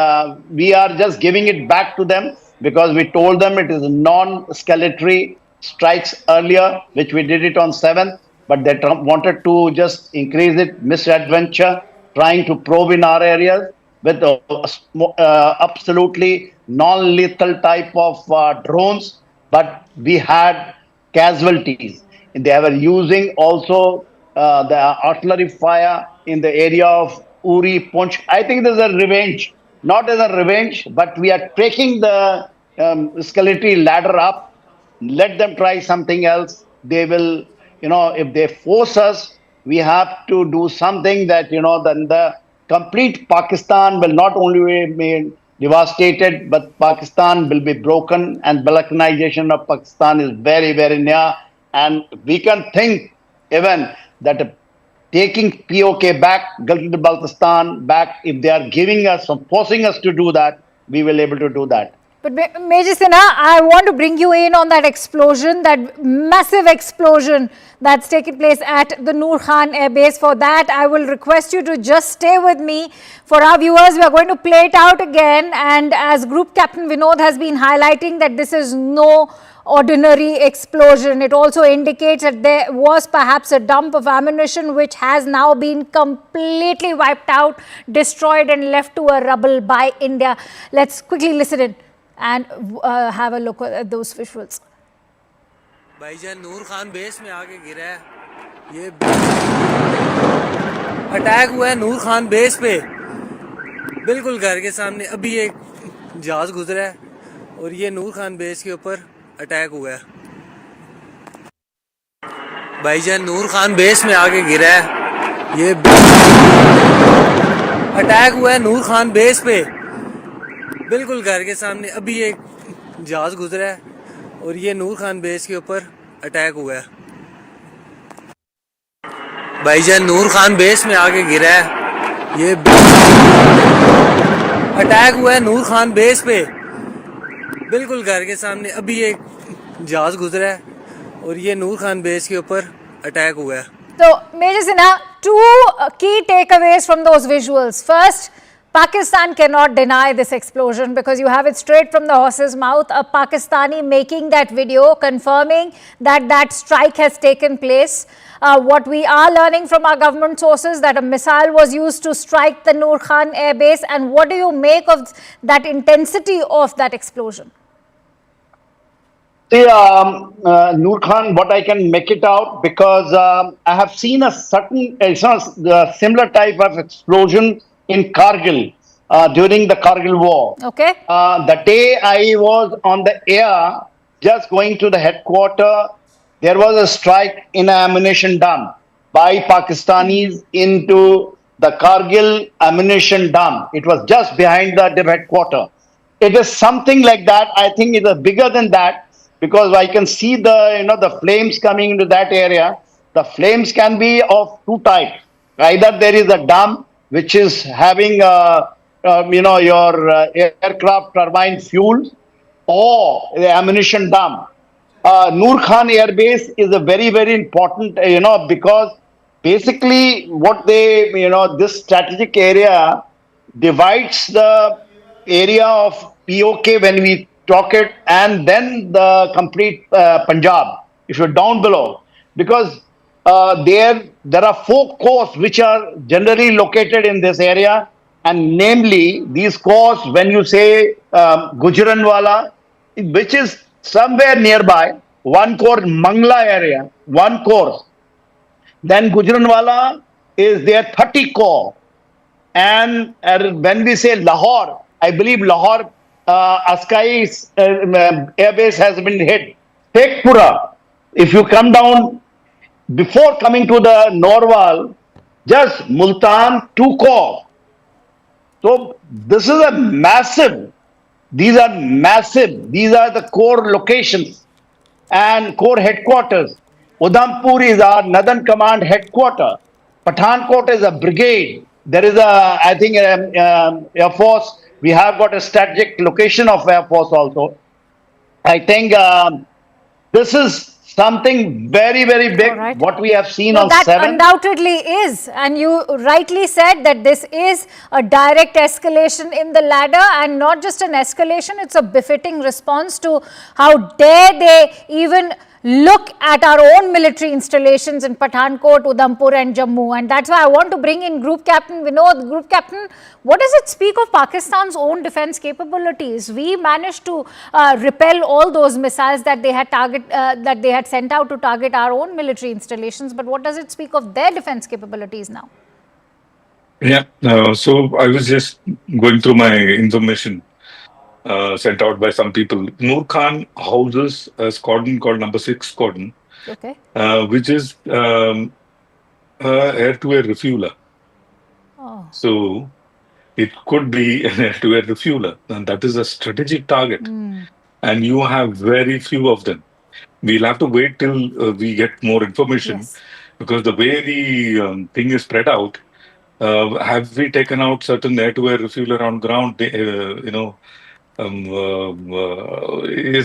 we are just giving it back to them because we told them it is non-escalatory strikes earlier, which we did it on 7th, but they wanted to just increase it, misadventure, trying to probe in our areas with absolutely non-lethal type of drones, but we had casualties. They were using also the artillery fire in the area of Uri, Punch. I think there's a revenge, not as a revenge, but we are taking the escalatory ladder up. Let them try something else. They will, if they force us, we have to do something that, then the complete Pakistan will not only be devastated, but Pakistan will be broken, and balkanization of Pakistan is very, very near. And we can think even that taking POK back, Gilgit-Baltistan back, if they are giving us or forcing us to do that, we will able to do that. But Major Sinha, I want to bring you in on that explosion, that massive explosion that's taken place at the Noor Khan Air Base. For that, I will request you to just stay with me. For our viewers, we are going to play it out again. And as Group Captain Vinod has been highlighting that this is no ordinary explosion. It also indicates that there was perhaps a dump of ammunition which has now been completely wiped out, destroyed and left to a rubble by India. Let's quickly listen in and have a look at those visuals. भाईजान नूर Khan base में आके गिरा है ये attack हुआ है नूर Khan base पे बिल्कुल घर के सामने अभी एक जहाज गुजरा है और ये नूर खान बेस के ऊपर अटैक हुआ है भाईजान नूर खान बेस में आके गिरा है ये अटैक हुआ है नूर खान बेस पे, बिल्कुल घर के सामने अभी एक जहाज गुजरा है और ये नूर खान बेस के ऊपर अटैक हुआ है। भाईजान नूर खान बेस में आके गिरा है, ये अटैक हुआ है नूर खान बेस पे, बिल्कुल घर के सामने अभी एक जहाज गुजरा है और ये नूर खान बेस के ऊपर अटैक हुआ है। So, Major Sinha, two key takeaways from those visuals. First, Pakistan cannot deny this explosion because you have it straight from the horse's mouth. A Pakistani making that video, confirming that that strike has taken place. What we are learning from our government sources, that a missile was used to strike the Noor Khan air base. And what do you make of that intensity of that explosion? See, Noor Khan, what I can make it out, because I have seen a certain, similar type of explosion in Kargil during the Kargil war. Okay. The day I was on the air, just going to the headquarters, there was a strike in an ammunition dump by Pakistanis into the Kargil ammunition dump. It was just behind the headquarters. It is something like that. I think it is bigger than that, because I can see the flames coming into that area. The flames can be of two types. Either there is a dam which is having your aircraft turbine fuel, or the ammunition dam. Noor Khan Air Base is a very, very important, because basically what they, this strategic area divides the area of POK when we talk it, and then the complete Punjab, if you're down below, because there are 4 corps which are generally located in this area, and namely these corps, when you say Gujranwala, which is somewhere nearby, 1 corps Mangla area, 1 corps, then Gujranwala is there 30 corps, and when we say Lahore, I believe Lahore Askai's airbase has been hit. Tekpura, if you come down, before coming to the Norwal, just Multan, 2 corps. So this is a massive, these are massive, these are the core locations and core headquarters. Udhampur is our Northern Command headquarters. Pathankot is a brigade. There is a, I think, Air Force. We have got a strategic location of Air Force also. I think this is something very, very big, what we have seen on that 7. Undoubtedly is, and you rightly said that this is a direct escalation in the ladder, and not just an escalation, it's a befitting response to how dare they even look at our own military installations in Pathankot, Udhampur and Jammu. And that's why I want to bring in Group Captain Vinod. Group Captain, what does it speak of Pakistan's own defense capabilities? We managed to repel all those missiles that they had sent out to target our own military installations. But what does it speak of their defense capabilities now? Yeah, so I was just going through my information sent out by some people. Noor Khan houses a squadron called number 6 squadron, okay, which is air-to-air refueler. Oh. So it could be an air-to-air refueler, and that is a strategic target. And you have very few of them. We'll have to wait till we get more information, because the way the thing is spread out, have we taken out certain air-to-air refueler on ground? Is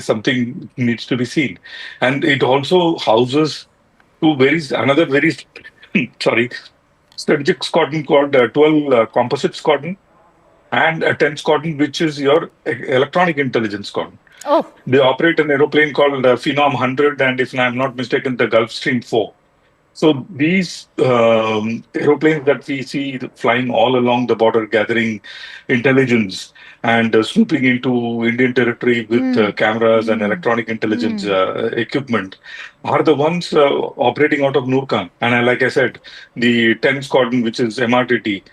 something needs to be seen, and it also houses another very strategic squadron called 12 composite squadron, and a 10 squadron which is your electronic intelligence squadron. Oh. They operate an aeroplane called Phenom 100, and if I'm not mistaken, the Gulfstream 4. So these aeroplanes that we see flying all along the border, gathering intelligence and swooping into Indian territory with cameras and electronic intelligence equipment, are the ones operating out of Noor Khan. And like I said, the 10 squadron, which is MRTT,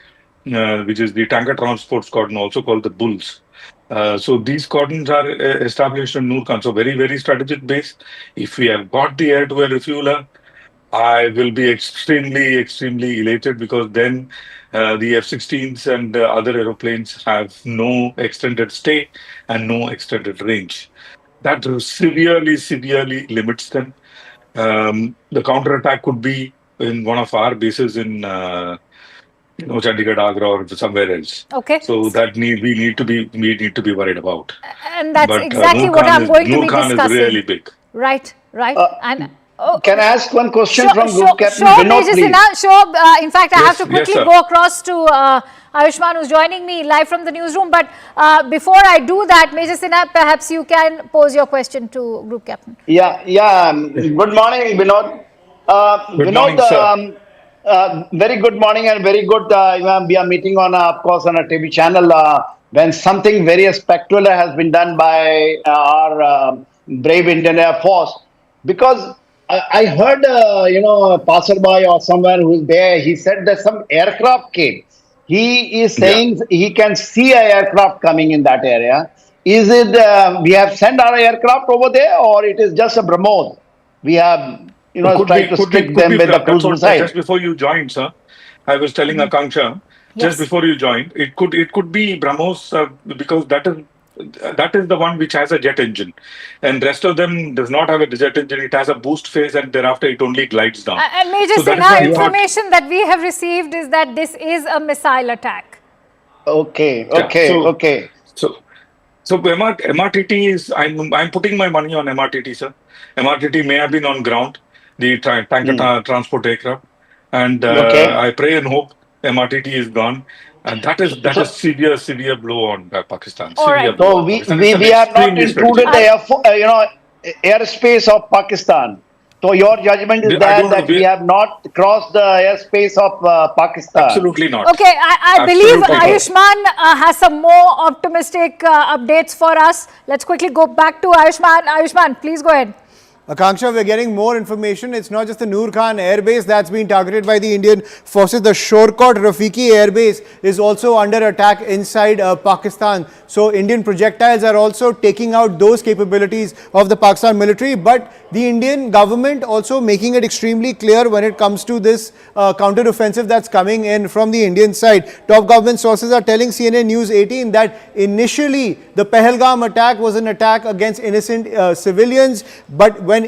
which is the Tanker Transport Squadron, also called the Bulls. So these squadrons are established in Noor Khan. So very, very strategic base. If we have got the air-to-air refueler, I will be extremely elated because then the F-16s and other aeroplanes have no extended stay and no extended range. That severely limits them. The counterattack could be in one of our bases in Chandigarh, Agra, or somewhere else. Okay. So that we need to be worried about. And that's But exactly what I'm going to be Noor Khan discussing. is really big. Right. And Can I ask one question from sure, Group Captain sure, Vinod, Major please? Sinha, sure. In fact, I have to Yes, quickly sir. go across to Ayushman, who's joining me live from the newsroom. But before I do that, Major Sinha, perhaps you can pose your question to Group Captain. Yeah. Good morning, Vinod. Good Vinod, morning, sir. very good morning and very good. We are meeting on, of course, on a TV channel when something very spectacular has been done by our brave Indian Air Force. Because I heard, a passerby or someone who's there, he said that some aircraft came. He is saying he can see an aircraft coming in that area. Is it we have sent our aircraft over there, or it is just a BrahMos? We have, tried to stick them with the cruise That's what, missile. just before you joined, sir. I was telling Akanksha just before you joined. It could be BrahMos because that is the one which has a jet engine, and rest of them does not have a jet engine. It has a boost phase, and thereafter it only glides down. And Major So that is Sinha, why I thought- information that we have received is that this is a missile attack. Okay. So MRTT is I'm putting my money on MRTT, sir. MRTT may have been on ground, the tanker transport aircraft, and I pray and hope MRTT is gone, and that is severe blow on Pakistan. All Severe right. blow. So on we Pakistan. It's an are not extremely intruded strategic. the airspace of Pakistan. So your judgment is I don't know, that we have not crossed the airspace of Pakistan. Absolutely not. Okay, I believe Absolutely not. Ayushman has some more optimistic updates for us. Let's quickly go back to Ayushman. Ayushman, please go ahead. Akanksha, we're getting more information. It's not just the Noor Khan airbase that's been targeted by the Indian forces. The Shorkot Rafiki airbase is also under attack inside Pakistan. So Indian projectiles are also taking out those capabilities of the Pakistan military. But the Indian government also making it extremely clear when it comes to this counter-offensive that's coming in from the Indian side. Top government sources are telling CNN News 18 that initially the Pahalgam attack was an attack against innocent civilians. But when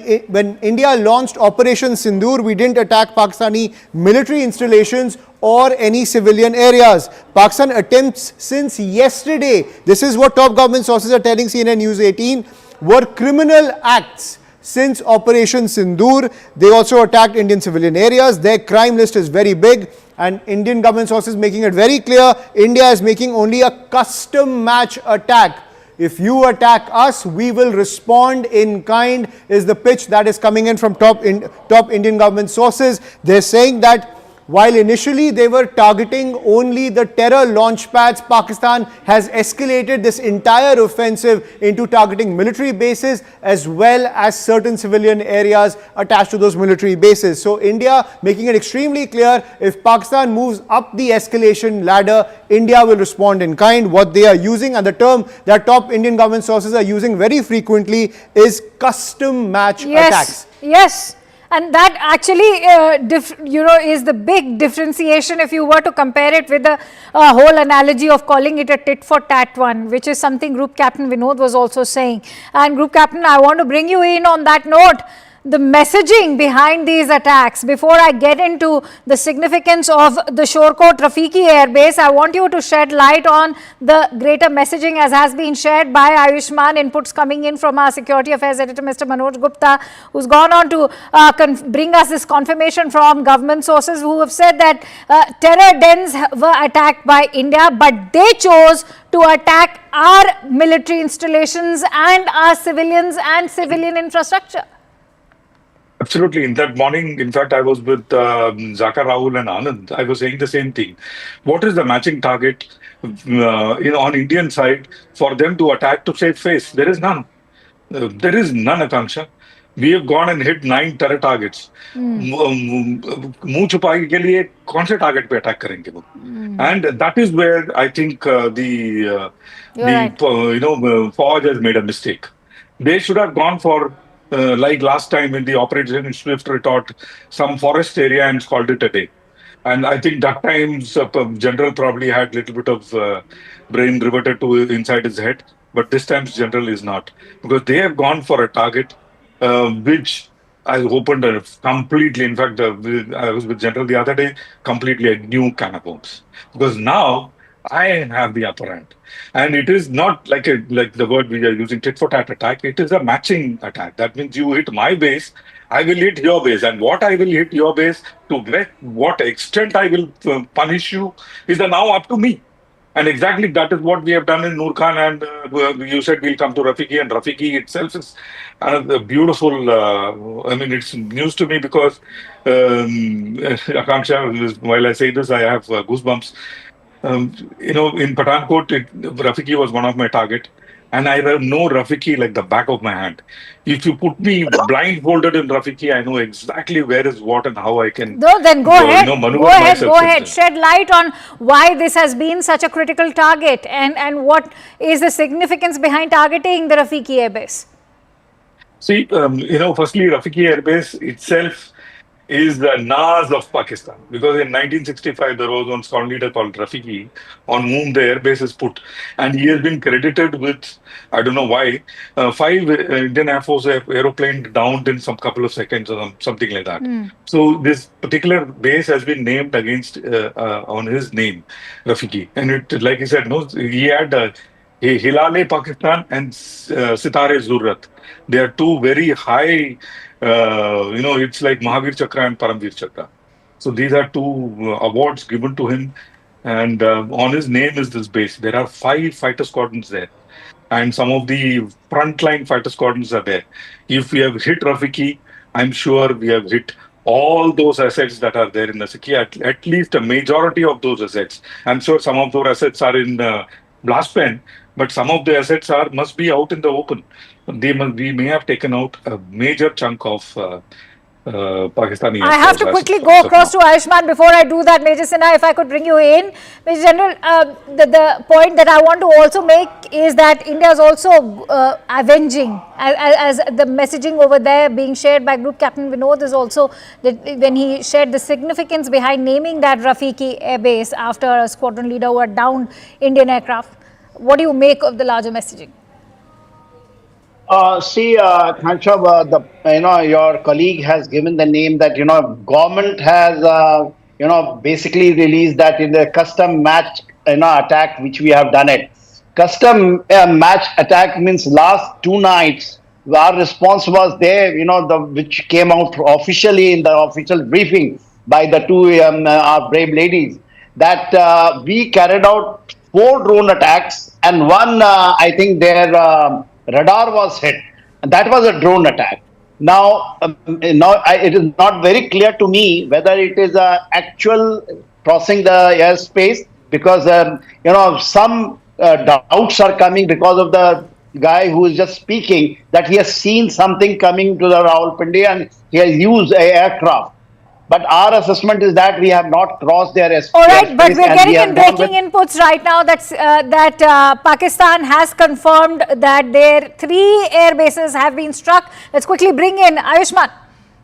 India launched Operation Sindoor, we didn't attack Pakistani military installations or any civilian areas. Pakistan attempts since yesterday, this is what top government sources are telling CNN News 18, were criminal acts. Since Operation Sindoor, they also attacked Indian civilian areas. Their crime list is very big, and Indian government sources making it very clear, India is making only a custom match attack. If you attack us, we will respond in kind, is the pitch that is coming in from top Indian government sources. They're saying that while initially they were targeting only the terror launch pads, Pakistan has escalated this entire offensive into targeting military bases as well as certain civilian areas attached to those military bases. So India making it extremely clear, if Pakistan moves up the escalation ladder, India will respond in kind. What they are using, and the term that top Indian government sources are using very frequently, is custom match attacks. Yes. And that actually, is the big differentiation if you were to compare it with the whole analogy of calling it a tit for tat one, which is something Group Captain Vinod was also saying. And Group Captain, I want to bring you in on that note. The messaging behind these attacks, before I get into the significance of the Shorkot Rafiki airbase, I want you to shed light on the greater messaging as has been shared by Ayushman, inputs coming in from our Security Affairs Editor, Mr. Manoj Gupta, who's gone on to bring us this confirmation from government sources who have said that terror dens were attacked by India, but they chose to attack our military installations and our civilians and civilian infrastructure. Absolutely. In that morning, in fact, I was with Zaka, Rahul and Anand. I was saying the same thing. What is the matching target on Indian side for them to attack to save face? There is none. There is none, Akanksha. We have gone and hit 9 terror targets. मुंह छुपाने के लिए कौन से target पे attack करेंगे वो? And that is where I think the Fauj has made a mistake. They should have gone for like last time in the Operation Swift retort, some forest area and called it a day. And I think that time's general probably had a little bit of brain reverted to inside his head, but this time's general is not, because they have gone for a target which I opened completely. In fact, I was with General the other day, completely a new can of worms, because now I have the upper hand, and it is not like like the word we are using, tit for tat attack. It is a matching attack. That means you hit my base, I will hit your base, and what I will hit your base, to what extent I will punish you, is now up to me. And exactly that is what we have done in Noor Khan, and you said we'll come to Rafiki, and Rafiki itself is a beautiful. I mean, it's news to me because Akanksha, while I say this, I have goosebumps. In Pathankot, Rafiki was one of my target, and I know Rafiki like the back of my hand. If you put me blindfolded in Rafiki, I know exactly where is what and how I can. No, then go ahead. Maneuver Go ahead. myself Go in ahead. there. Shed light on why this has been such a critical target, and what is the significance behind targeting the Rafiki airbase. See, firstly, Rafiki Air Base itself is the Nas of Pakistan, because in 1965 there was one squadron leader called Rafiki on whom the airbase is put, and he has been credited with, I don't know why, 5 Indian Air Force aeroplane downed in some couple of seconds or something like that. So this particular base has been named against on his name, Rafiki, and it, like I said, no, he had Hilale Pakistan and Sitare Zurrat. They are two very high, it's like Mahavir Chakra and Paramvir Chakra. So these are two awards given to him, and on his name is this base. There are 5 fighter squadrons there, and some of the frontline fighter squadrons are there. If we have hit Rafiki, I'm sure we have hit all those assets that are there in the Sikhi, at least a majority of those assets. I'm sure some of those assets are in blast pen, but some of the assets must be out in the open. We may have taken out a major chunk of Pakistani. I have to quickly go across to Ayushman. Before I do that, Major Sinha, if I could bring you in. Major General, the point that I want to also make is that India is also avenging, as the messaging over there being shared by Group Captain Vinod is also, that when he shared the significance behind naming that Rafiki Air Base after a squadron leader who had downed Indian aircraft. What do you make of the larger messaging? Khanshab, your colleague has given the name that, government has, basically released that in the custom match, attack, which we have done it. Custom match attack means last 2 nights, our response was there, which came out officially in the official briefing by the 2 our brave ladies, that we carried out 4 drone attacks, and one, I think their radar was hit. And that was a drone attack. Now, it is not very clear to me whether it is actual crossing the airspace, because some doubts are coming because of the guy who is just speaking, that he has seen something coming to the Rawalpindi and he has used an aircraft. But our assessment is that we have not crossed their airspace. All right, but we're getting in breaking inputs right now that Pakistan has confirmed that their 3 air bases have been struck. Let's quickly bring in Ayushman.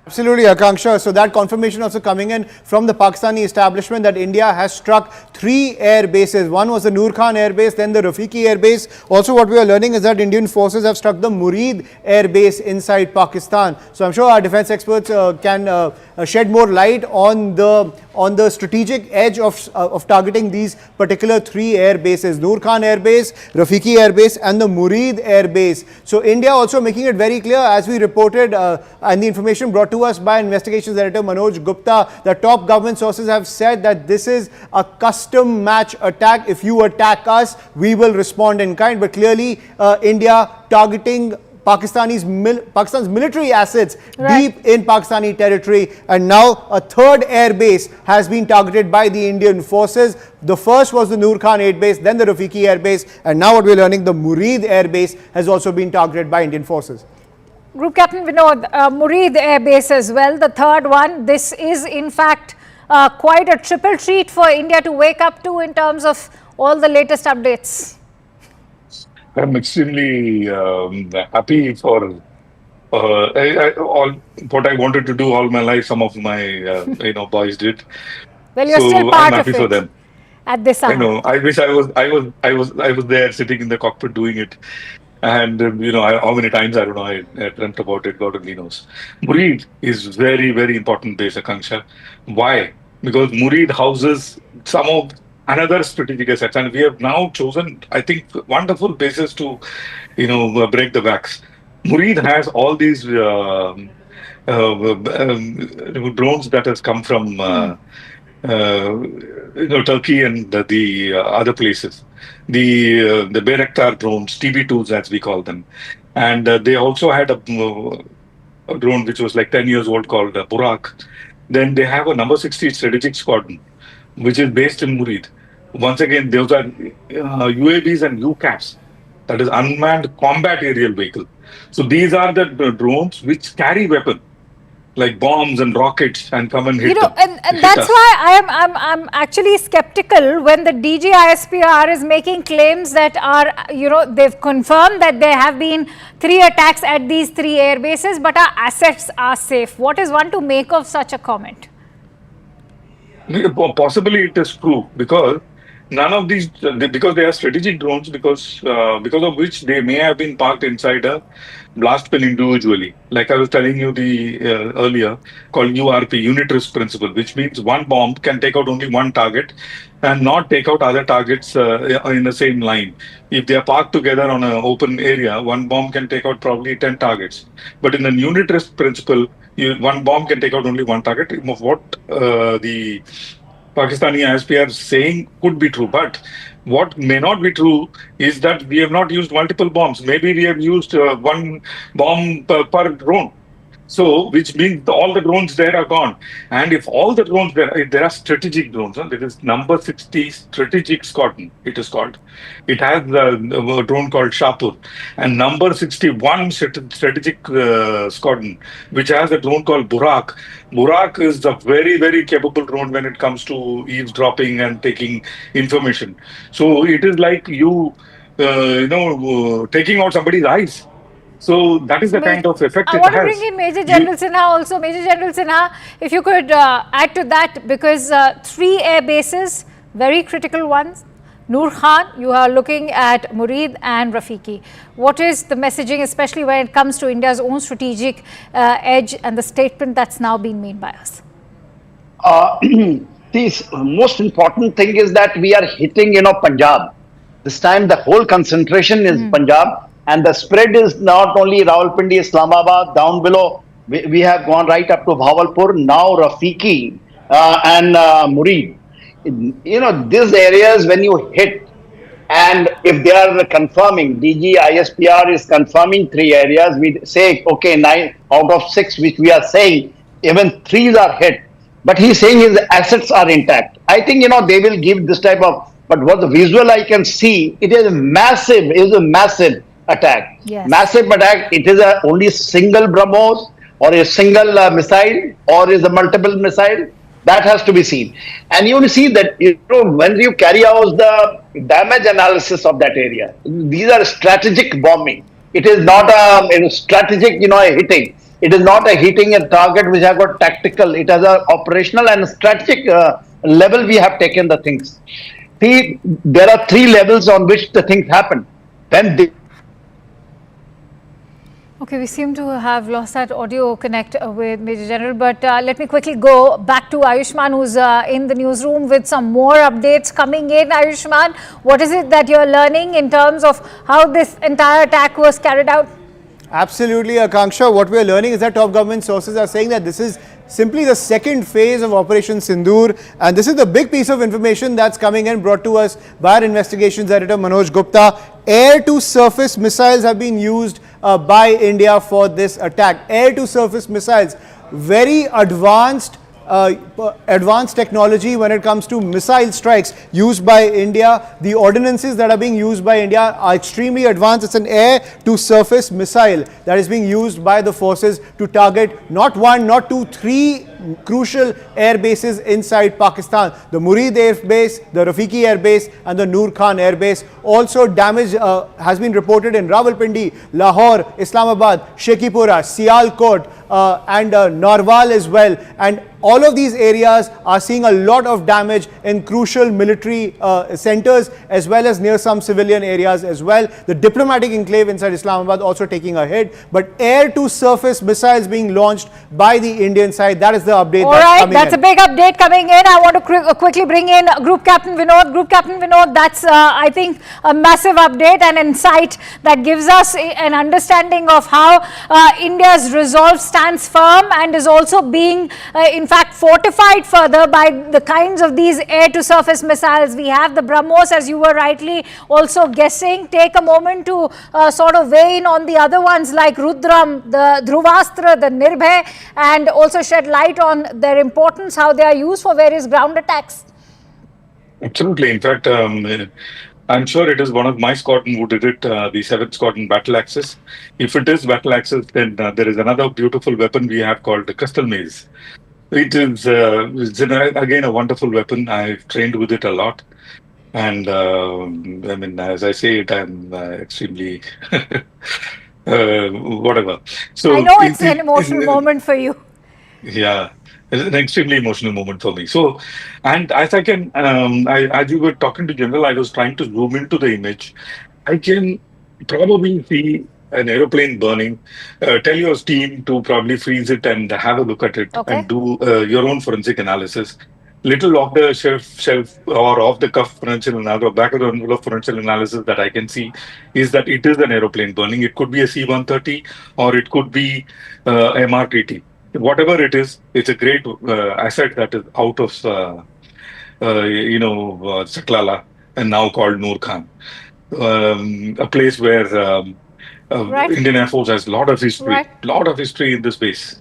Absolutely, Akanksha. So that confirmation also coming in from the Pakistani establishment that India has struck 3 air bases. One was the Noor Khan air base, then the Rafiki air base. Also, what we are learning is that Indian forces have struck the Murid air base inside Pakistan. So I'm sure our defense experts can shed more light on the strategic edge of targeting these particular 3 air bases: Noor Khan air base, Rafiki air base, and the Murid air base. So India also making it very clear, as we reported, and the information brought to us by Investigations Director Manoj Gupta, the top government sources have said that this is a custom match attack. If you attack us, we will respond in kind. But clearly, India targeting Pakistan's military assets deep in Pakistani territory, and now a 3rd air base has been targeted by the Indian forces. The first was the Noor Khan air base, then the Rafiki air base, and now what we're learning, the Murid air base has also been targeted by Indian forces. Group Captain Vinod, Murid air base as well, the 3rd one. This is in fact quite a triple treat for India to wake up to in terms of all the latest updates. I'm extremely happy for all what I wanted to do all my life, some of my boys did. Well, you're So still part I'm of happy for it them. at this I hour. know. I wish I was there sitting in the cockpit doing it. And how many times I don't know I dreamt about it. God only knows. Murid is very very important base, Akanksha. Why? Because Murid houses some of another strategic assets, and we have now chosen, I think, wonderful bases to break the backs. Murid has all these drones that has come from Turkey and the other places. The Bayraktar drones, TB2s as we call them, and they also had a drone which was like 10 years old called Burak. Then they have a number 60 strategic squadron, which is based in Murid. Once again, those are UAVs and UCAVs, that is unmanned combat aerial vehicle. So these are the drones which carry weapons like bombs and rockets and come and hit them. And that's why I'm actually skeptical when the DGISPR is making claims that are, they've confirmed that there have been 3 attacks at these 3 air bases, but our assets are safe. What is one to make of such a comment? Possibly it is true, because none of these, because they are strategic drones, because of which they may have been parked inside a blast pin individually. Like I was telling you earlier, called URP, unit risk principle, which means one bomb can take out only one target and not take out other targets in the same line. If they are parked together on an open area, one bomb can take out probably 10 targets. But in the unit risk principle, one bomb can take out only one target. Of what the Pakistani ISPR saying could be true, but what may not be true is that we have not used multiple bombs. Maybe we have used one bomb per drone. So, which means all the drones there are gone. And if all the drones there are strategic drones, there is number 60 strategic squadron, it is called. It has a drone called Shapur, and number 61 strategic squadron, which has a drone called Burak. Burak is a very, very capable drone when it comes to eavesdropping and taking information. So it is like taking out somebody's eyes. So that is the kind of effect it has. I want to bring in Major General Sinha also. Major General Sinha, if you could add to that, because 3 air bases, very critical ones. Noor Khan, you are looking at Murid and Rafiki. What is the messaging, especially when it comes to India's own strategic edge and the statement that's now being made by us? The most important thing is that we are hitting, Punjab. This time the whole concentration is Punjab. And the spread is not only Rawalpindi, Islamabad, down below. We have gone right up to Bhavalpur, now Rafiki and Murid. These areas when you hit, and if they are confirming, DG ISPR is confirming 3 areas, we say, okay, 9 out of 6, which we are saying, even 3s are hit. But he's saying his assets are intact. I think, they will give this type of, but what the visual I can see, it is a massive attack. Yes. Massive attack. It is only single BrahMos or a single missile or is a multiple missile. That has to be seen. And you will see that when you carry out the damage analysis of that area, these are strategic bombing. It is not a strategic hitting. It is not a hitting a target which have got tactical. It has an operational and strategic level we have taken the things. See, there are 3 levels on which the things happen. Then Okay, we seem to have lost that audio connect with Major General, but let me quickly go back to Ayushman, who's in the newsroom with some more updates coming in. Ayushman, what is it that you're learning in terms of how this entire attack was carried out? Absolutely, Akanksha. What we are learning is that top government sources are saying that this is simply the second phase of Operation Sindoor, and this is the big piece of information that's coming in, brought to us by our investigations editor Manoj Gupta. Air-to-surface missiles have been used by India for this attack. Air-to-surface missiles, very advanced technology when it comes to missile strikes used by India. The ordinances that are being used by India are extremely advanced. It's an air-to-surface missile that is being used by the forces to target not 1, not 2, 3 crucial air bases inside Pakistan. The Murid Air Base, the Rafiki Air Base and the Noor Khan Air Base. Also damage has been reported in Rawalpindi, Lahore, Islamabad, Shekhipura, Sialkot and Narwal as well. And all of these areas are seeing a lot of damage in crucial military centers as well as near some civilian areas as well. The diplomatic enclave inside Islamabad also taking a hit, but air-to-surface missiles being launched by the Indian side. That is the update that's coming in. That's a big update coming in. I want to quickly bring in Group Captain Vinod. Group Captain Vinod, that's I think a massive update and insight that gives us an understanding of how India's resolve stands firm and is also being in fact fortified further by the kinds of these air-to-surface missiles. We have the BrahMos, as you were rightly also guessing. Take a moment to sort of weigh in on the other ones like Rudram, the Dhruvastra, the Nirbhay, and also shed light on their importance, how they are used for various ground attacks. Absolutely. In fact, I'm sure it is one of my squadron who did it, the 7th Squadron Battle Axis. If it is Battle Axis, then there is another beautiful weapon we have called the Crystal Maze. It is, again, a wonderful weapon. I've trained with it a lot. And I mean, as I say it, I'm extremely whatever. So I know it's an emotional moment for you. Yeah, it's an extremely emotional moment for me. So, and as I can, as you were talking to General, I was trying to zoom into the image. I can probably see an aeroplane burning. Tell your team to probably freeze it and have a look at it and do your own forensic analysis. Little off the shelf or off the cuff financial analysis, back of the envelope financial analysis that I can see is that it is an aeroplane burning. It could be a C-130 or it could be MRTT. Whatever it is, it's a great asset that is out of, Saklala and now called Noor Khan, a place where Indian Air Force has a lot of history, in this base.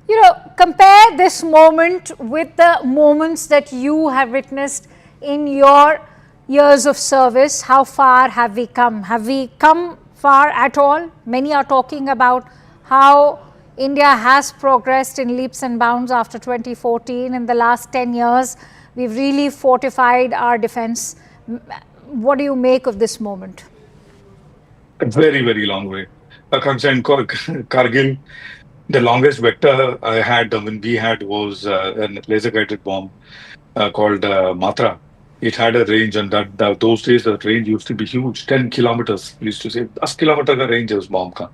You know, compare this moment with the moments that you have witnessed in your years of service. How far have we come? Have we come far at all? Many are talking about how India has progressed in leaps and bounds after 2014. In the last 10 years, we've really fortified our defense. What do you make of this moment? A very, very long way. Akanksha, in Kargil, the longest vector I had, we had was a laser-guided bomb called Matra. It had a range, and those days the range used to be huge, 10 kilometers. We used to say 10 kilometer ka range was bomb ka.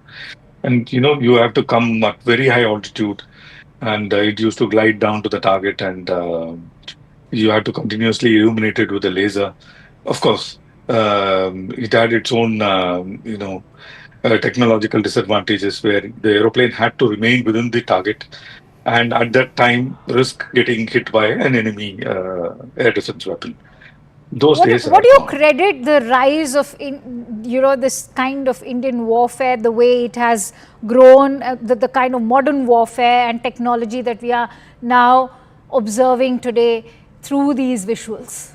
And you have to come at very high altitude, and it used to glide down to the target, and you had to continuously illuminate it with a laser. Of course, it had its own, technological disadvantages where the aeroplane had to remain within the target, and at that time risk getting hit by an enemy air defense weapon. What do you credit the rise of this kind of Indian warfare, the way it has grown, the kind of modern warfare and technology that we are now observing today through these visuals?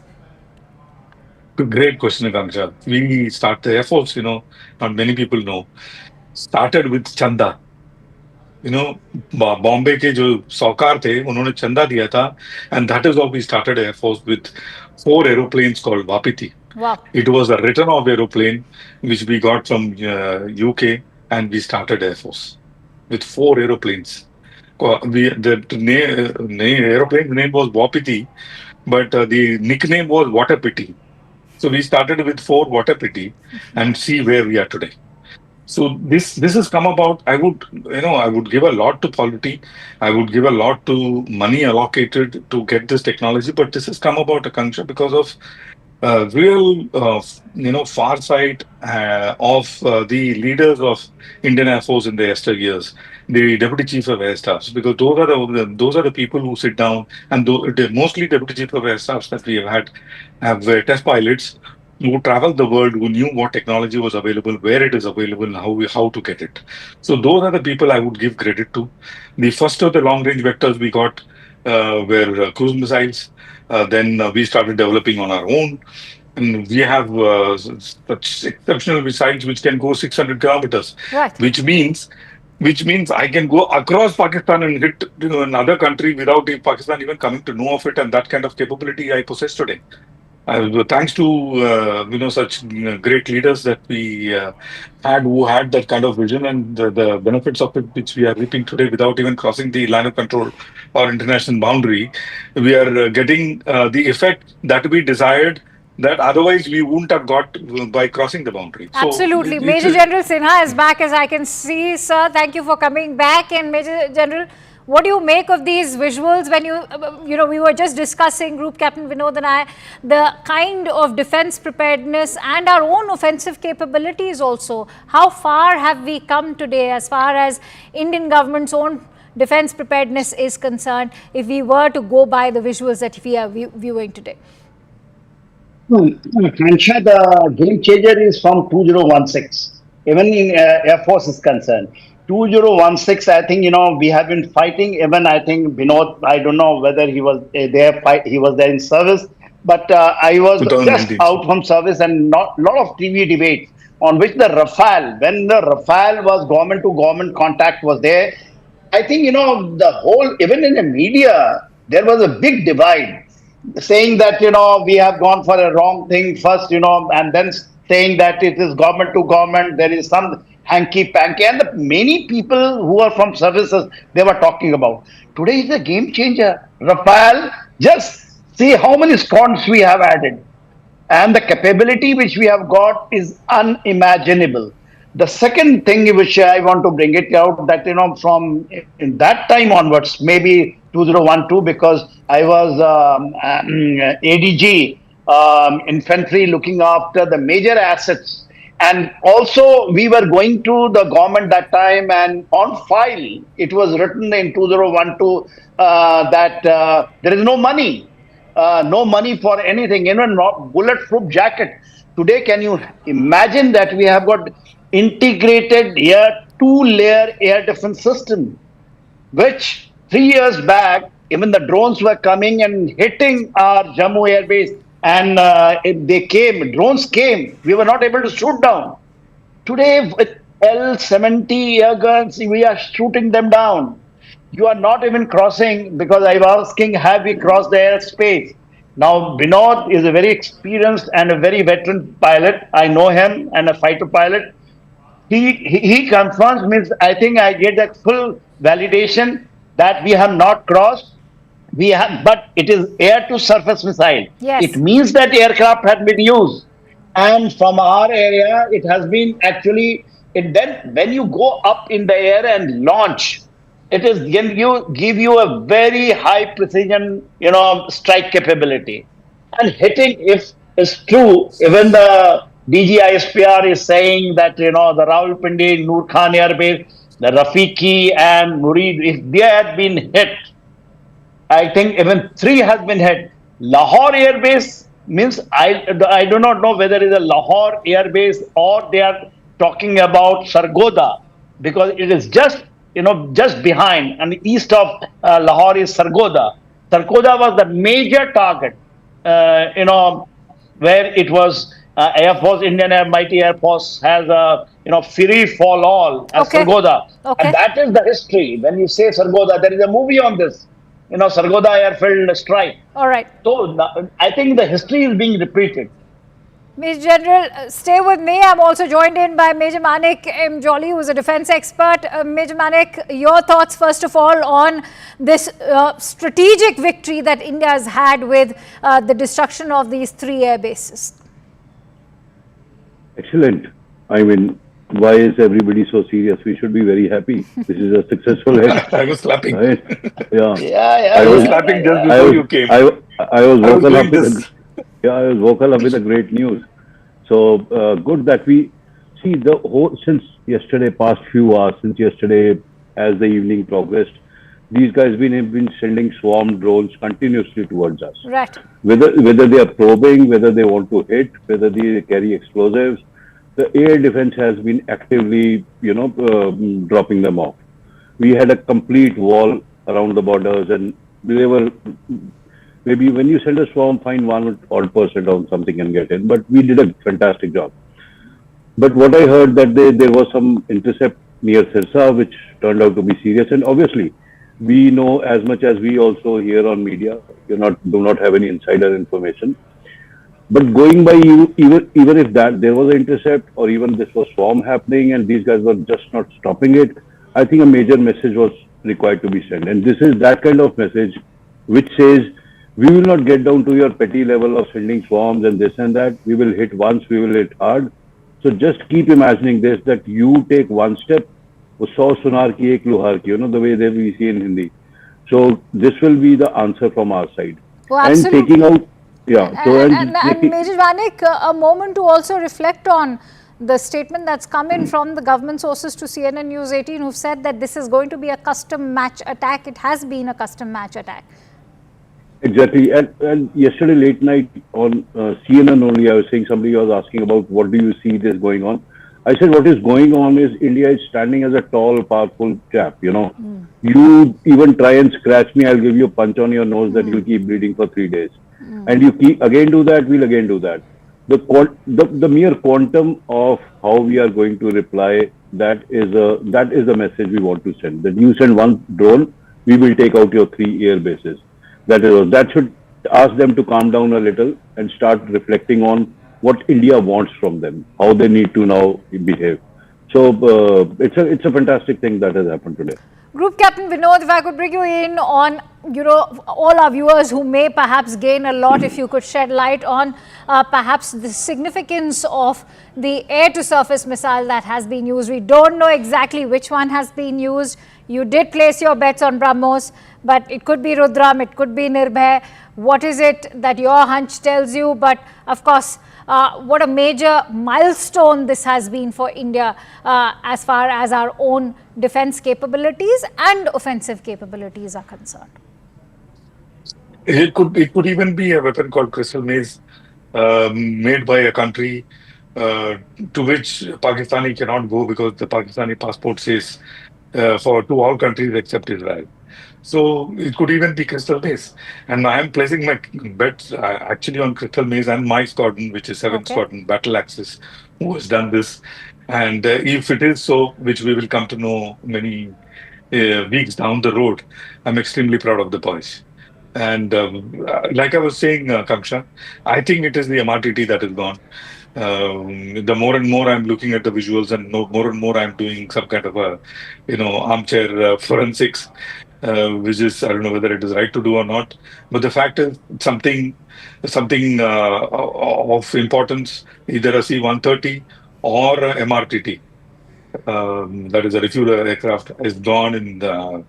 Great question, Akanksha. We started the Air Force, not many people know, started with Chanda. Bombay के जो सौकार थे उन्होंने चंदा दिया था, and that is how we started Air Force with 4 aeroplanes called Wapiti. Wow. It was a written-off aeroplane which we got from UK, and we started Air Force with 4 aeroplanes. The aeroplane's name was Wapiti, but the nickname was Water Pity. So we started with 4 Water Pity and see where we are today. So this has come about. I would give a lot to polity. I would give a lot to money allocated to get this technology. But this has come about, Akanksha, because of real, farsight of the leaders of Indian Air Force in the yesteryears, the Deputy Chief of Air Staffs, because those are the people who sit down, and mostly Deputy Chief of Air Staffs that we have had test pilots who traveled the world, who knew what technology was available, where it is available, and how to get it. So those are the people I would give credit to. The first of the long-range vectors we got were cruise missiles. Then we started developing on our own. And we have such exceptional missiles which can go 600 kilometers, right. Which means which means I can go across Pakistan and hit another country without Pakistan even coming to know of it, and that kind of capability I possess today. Thanks to such great leaders that we had, who had that kind of vision, and the benefits of it, which we are reaping today without even crossing the line of control or international boundary, we are getting the effect that we desired, that otherwise we wouldn't have got by crossing the boundary. Absolutely. Major General Sinha is back, as I can see, sir. Thank you for coming back. And Major General, what do you make of these visuals when we were just discussing, Group Captain Vinod and I, the kind of defense preparedness and our own offensive capabilities also? How far have we come today as far as Indian government's own defense preparedness is concerned, if we were to go by the visuals that we are viewing today? Kansha, the game changer is from 2016. Even in Air Force is concerned. 2016, I think, we have been fighting. Even I think Vinod, I don't know whether he was there. He was there in service, but I was just out from service, and not lot of TV debates on which the Rafale, when the Rafale was government to government contact was there. I think, the whole, even in the media, there was a big divide, saying that, we have gone for a wrong thing first, and then saying that it is government to government, there is some hanky-panky, and the many people who are from services, they were talking about. Today is a game changer. Rafale, just see how many squads we have added. And the capability which we have got is unimaginable. The second thing which I want to bring it out, that, from in that time onwards, maybe 2012, because I was ADG, infantry, looking after the major assets. And also we were going to the government that time, and on file, it was written in 2012 that there is no money. No money for anything, even not bulletproof jacket. Today, can you imagine that we have got integrated two-layer air defense system, which 3 years back, even the drones were coming and hitting our Jammu air base, and drones came, we were not able to shoot down. Today, with L-70 air guns, we are shooting them down. You are not even crossing, because I was asking, have we crossed the airspace? Now, Vinod is a very experienced and a very veteran pilot. I know him, and a fighter pilot. He confirms, means I think I get that full validation that we have not crossed. We have, but it is air to surface missile. Yes. It means that aircraft had been used. And from our area, it has been actually, then when you go up in the air and launch, it is give you a very high precision, strike capability. And hitting, if it's true, even the DGISPR is saying that, the Rawalpindi, Noor Khan Air Base, the Rafiki and Murid, if they had been hit, I think even 3 has been hit. Lahore Air Base means, I do not know whether it is a Lahore Air Base or they are talking about Sargodha, because it is just behind, and east of Lahore is Sargodha. Sargodha was the major target, where it was Air Force, Indian Air, Mighty Air Force has a, free fall all as Sargodha. Okay. And that is the history. When you say Sargodha, there is a movie on this, Sargodha Airfield Strike. All right. So I think the history is being repeated. Major General, stay with me. I'm also joined in by Major Manik M. Jolly, who is a defense expert. Major Manik, your thoughts first of all on this strategic victory that India has had with the destruction of these 3 air bases. Excellent. I mean, why is everybody so serious? We should be very happy. This is a successful hit. I was clapping. Right? Yeah. I was clapping just before you came. I was vocal up with I was vocal up with the great news. So good that we see the whole, since yesterday, past few hours, since yesterday, as the evening progressed, these guys have been sending swarm drones continuously towards us. Right. Whether they are probing, whether they want to hit, whether they carry explosives, the air defense has been actively, dropping them off. We had a complete wall around the borders, and they were. Maybe when you send a swarm, find 1% on something and get in. But we did a fantastic job. But what I heard that there was some intercept near Sirsa, which turned out to be serious. And obviously, we know as much as we also hear on media. Do not have any insider information. But going by you, even if that there was an intercept or even this was swarm happening and these guys were just not stopping it, I think a major message was required to be sent. And this is that kind of message which says we will not get down to your petty level of sending swarms and this and that. We will hit once, we will hit hard. So just keep imagining this, that you take one step, वो 100 सुनार की एक लुहार की, the way that we see in Hindi. So this will be the answer from our side. Oh, and absolutely. taking out, yeah. So And Major Vanik, a moment to also reflect on the statement that's come in from the government sources to CNN News 18, who've said that this is going to be a custom match attack. It has been a custom match attack. Exactly. And yesterday late night on CNN only, I was saying, somebody was asking about what do you see this going on. I said what is going on is India is standing as a tall, powerful chap, You even try and scratch me, I'll give you a punch on your nose that you'll keep bleeding for 3 days. And you keep again do that, we'll again do that. The mere quantum of how we are going to reply, that is the message we want to send. That you send one drone, we will take out your 3 air bases. That should ask them to calm down a little and start reflecting on what India wants from them, how they need to now behave. So it's a fantastic thing that has happened today. Group Captain Vinod, if I could bring you in on, all our viewers who may perhaps gain a lot, if you could shed light on perhaps the significance of the air-to-surface missile that has been used. We don't know exactly which one has been used. You did place your bets on BrahMos, but it could be Rudram, it could be Nirbhay. What is it that your hunch tells you? But of course, what a major milestone this has been for India as far as our own defense capabilities and offensive capabilities are concerned. It could even be a weapon called crystal maze, made by a country to which Pakistani cannot go because the Pakistani passport says to all countries except Israel. So it could even be crystal maze. And I am placing my bets actually on crystal maze and my squadron, which is 7th Squadron Battle Axis, who has done this. And if it is so, which we will come to know many weeks down the road, I'm extremely proud of the boys. And like I was saying, Kamsha, I think it is the MRTT that is gone. The more and more I'm looking at the visuals and more and more I'm doing some kind of a, armchair forensics, which is, I don't know whether it is right to do or not. But the fact is something of importance, either a C-130 or a MRTT, that is a refuel aircraft, is gone in the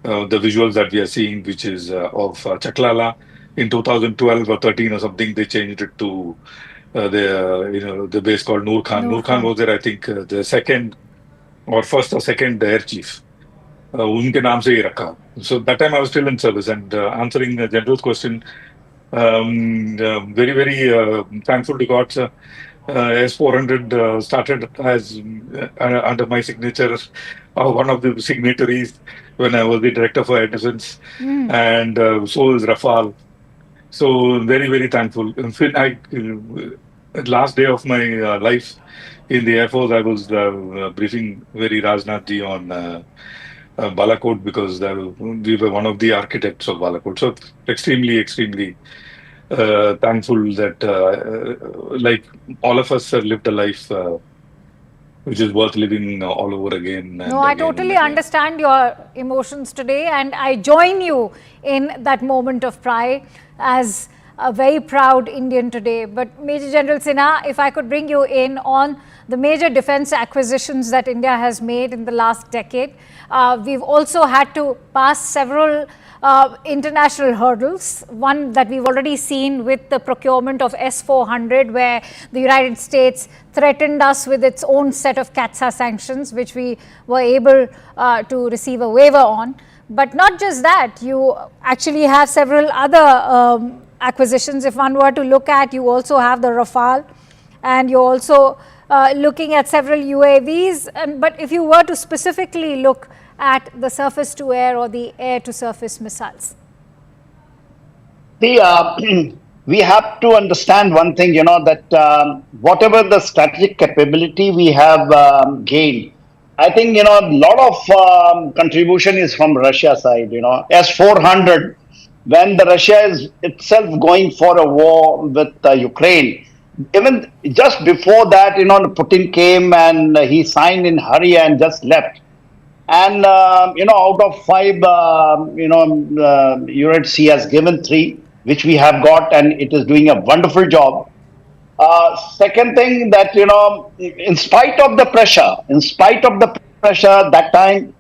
visuals that we are seeing, which is of Chaklala in 2012 or 13 or something. They changed it to the base called Noor Khan. Noor Khan was there, I think, the second or first or second air chief. उनके नाम से ही रखा. So that time I was still in service, and answering the general's question, very, very thankful to God. S-400 started as under my signature, one of the signatories when I was the director for air defense, and so is Rafale. So very, very thankful. In fact, last day of my life in the Air Force, I was briefing very Rajnath ji on Balakot, because we were one of the architects of Balakot. So extremely, extremely thankful that like all of us have lived a life which is worth living all over again. No, I totally understand your emotions today, and I join you in that moment of pride as a very proud Indian today. But Major General Sinha, if I could bring you in on the major defense acquisitions that India has made in the last decade. We've also had to pass several international hurdles. One that we've already seen with the procurement of S-400, where the United States threatened us with its own set of CATSA sanctions, which we were able to receive a waiver on. But not just that, you actually have several other acquisitions. If one were to look at, you also have the Rafale, and you're also looking at several UAVs. But if you were to specifically look at the surface-to-air or the air-to-surface missiles? We have to understand one thing, that whatever the strategic capability we have gained, I think, a lot of contribution is from Russia side, S-400, when the Russia is itself going for a war with Ukraine. Even just before that, Putin came and he signed in hurry and just left. And, out of 5, units, he has given 3, which we have got, and it is doing a wonderful job. Second thing that, in spite of the pressure, that time,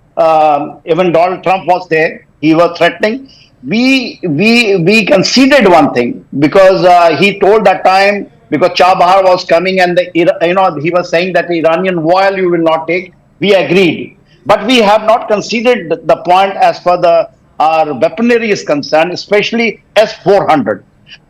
even Donald Trump was there, he was threatening. We conceded one thing because he told that time, because Chabahar was coming and he was saying that the Iranian oil you will not take. We agreed. But we have not conceded the point as far our weaponry is concerned, especially S-400.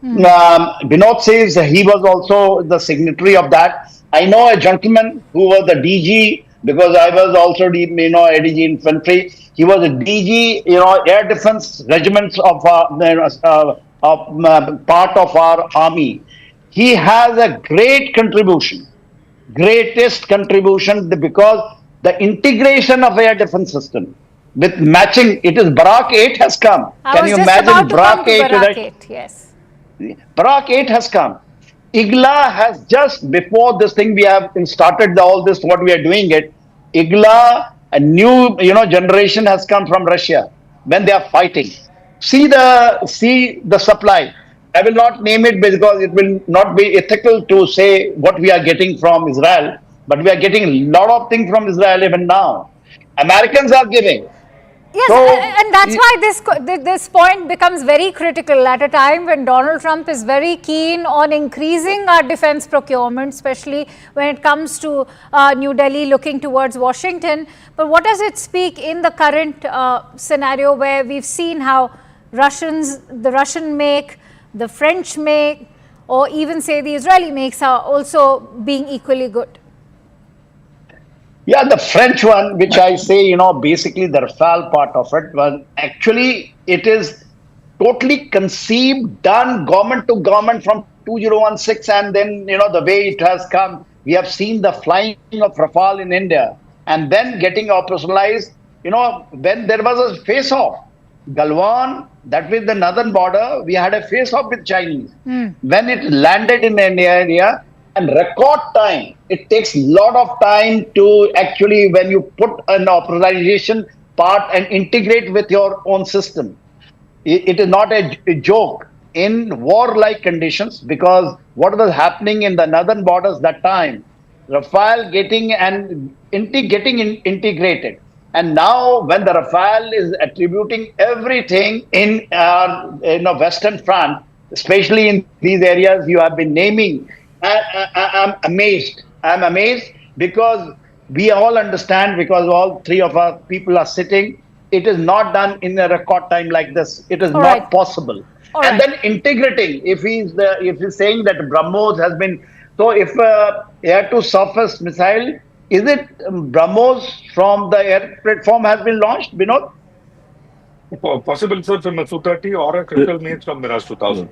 Binod says he was also the signatory of that. I know a gentleman who was the DG, because I was also ADG infantry. He was a DG, air defense regiments of part of our army. He has a great contribution, greatest contribution, because the integration of air defense system with matching, it is Barak 8 has come. Can you imagine Barak 8? Barak 8, yes. Barak 8 has come. IGLA has just before this thing we have started all this what we are doing it. IGLA, a new generation has come from Russia when they are fighting. See the supply. I will not name it because it will not be ethical to say what we are getting from Israel, but we are getting a lot of things from Israel even now. Americans are giving. Yes, and that's why this point becomes very critical at a time when Donald Trump is very keen on increasing our defense procurement, especially when it comes to New Delhi looking towards Washington. But what does it speak in the current scenario where we've seen how the Russian make, the French make, or even say the Israeli makes are also being equally good? Yeah, the French one, which I say, basically the Rafale part of it, well, actually it is totally conceived, done government to government from 2016, and then, the way it has come, we have seen the flying of Rafale in India, and then getting operationalized, when there was a face-off. Galwan, that was the northern border, we had a face-off with Chinese. When it landed in the area, and record time, it takes a lot of time to actually, when you put an operationalization part and integrate with your own system. It is not a joke in war-like conditions, because what was happening in the northern borders that time, Rafale getting integrated. And now when the Rafale is attributing everything in Western Front, especially in these areas you have been naming, I'm amazed. I'm amazed because we all understand, because all 3 of our people are sitting. It is not done in a record time like this. It is not possible. And then integrating, if he's saying that BrahMos has been, so if air to surface missile, is it BrahMos from the air platform has been launched, Binod? Possible, sir, from a Su-30 or a critical means from Mirage 2000.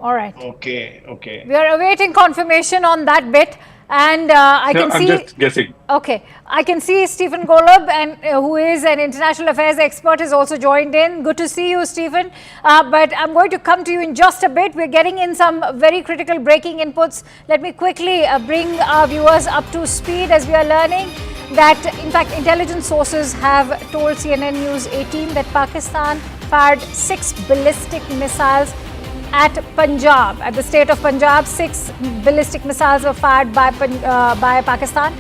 All right. Okay. We are awaiting confirmation on that bit, and I'm just guessing. Okay, I can see Stephen Golub, and who is an international affairs expert, has also joined in. Good to see you, Stephen. But I'm going to come to you in just a bit. We're getting in some very critical breaking inputs. Let me quickly bring our viewers up to speed as we are learning that, in fact, intelligence sources have told CNN News 18 that Pakistan fired 6 ballistic missiles at Punjab, at the state of Punjab. 6 ballistic missiles were fired by Pakistan.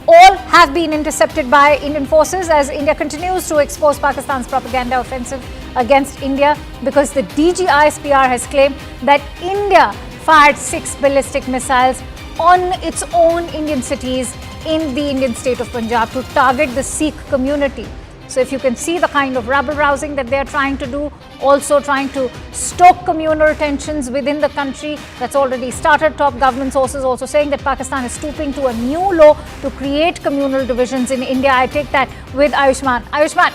All have been intercepted by Indian forces as India continues to expose Pakistan's propaganda offensive against India, because the DGISPR has claimed that India fired 6 ballistic missiles on its own Indian cities in the Indian state of Punjab to target the Sikh community. So if you can see the kind of rabble-rousing that they are trying to do, also trying to stoke communal tensions within the country, that's already started. Top government sources also saying that Pakistan is stooping to a new law to create communal divisions in India. I take that with Ayushman. Ayushman.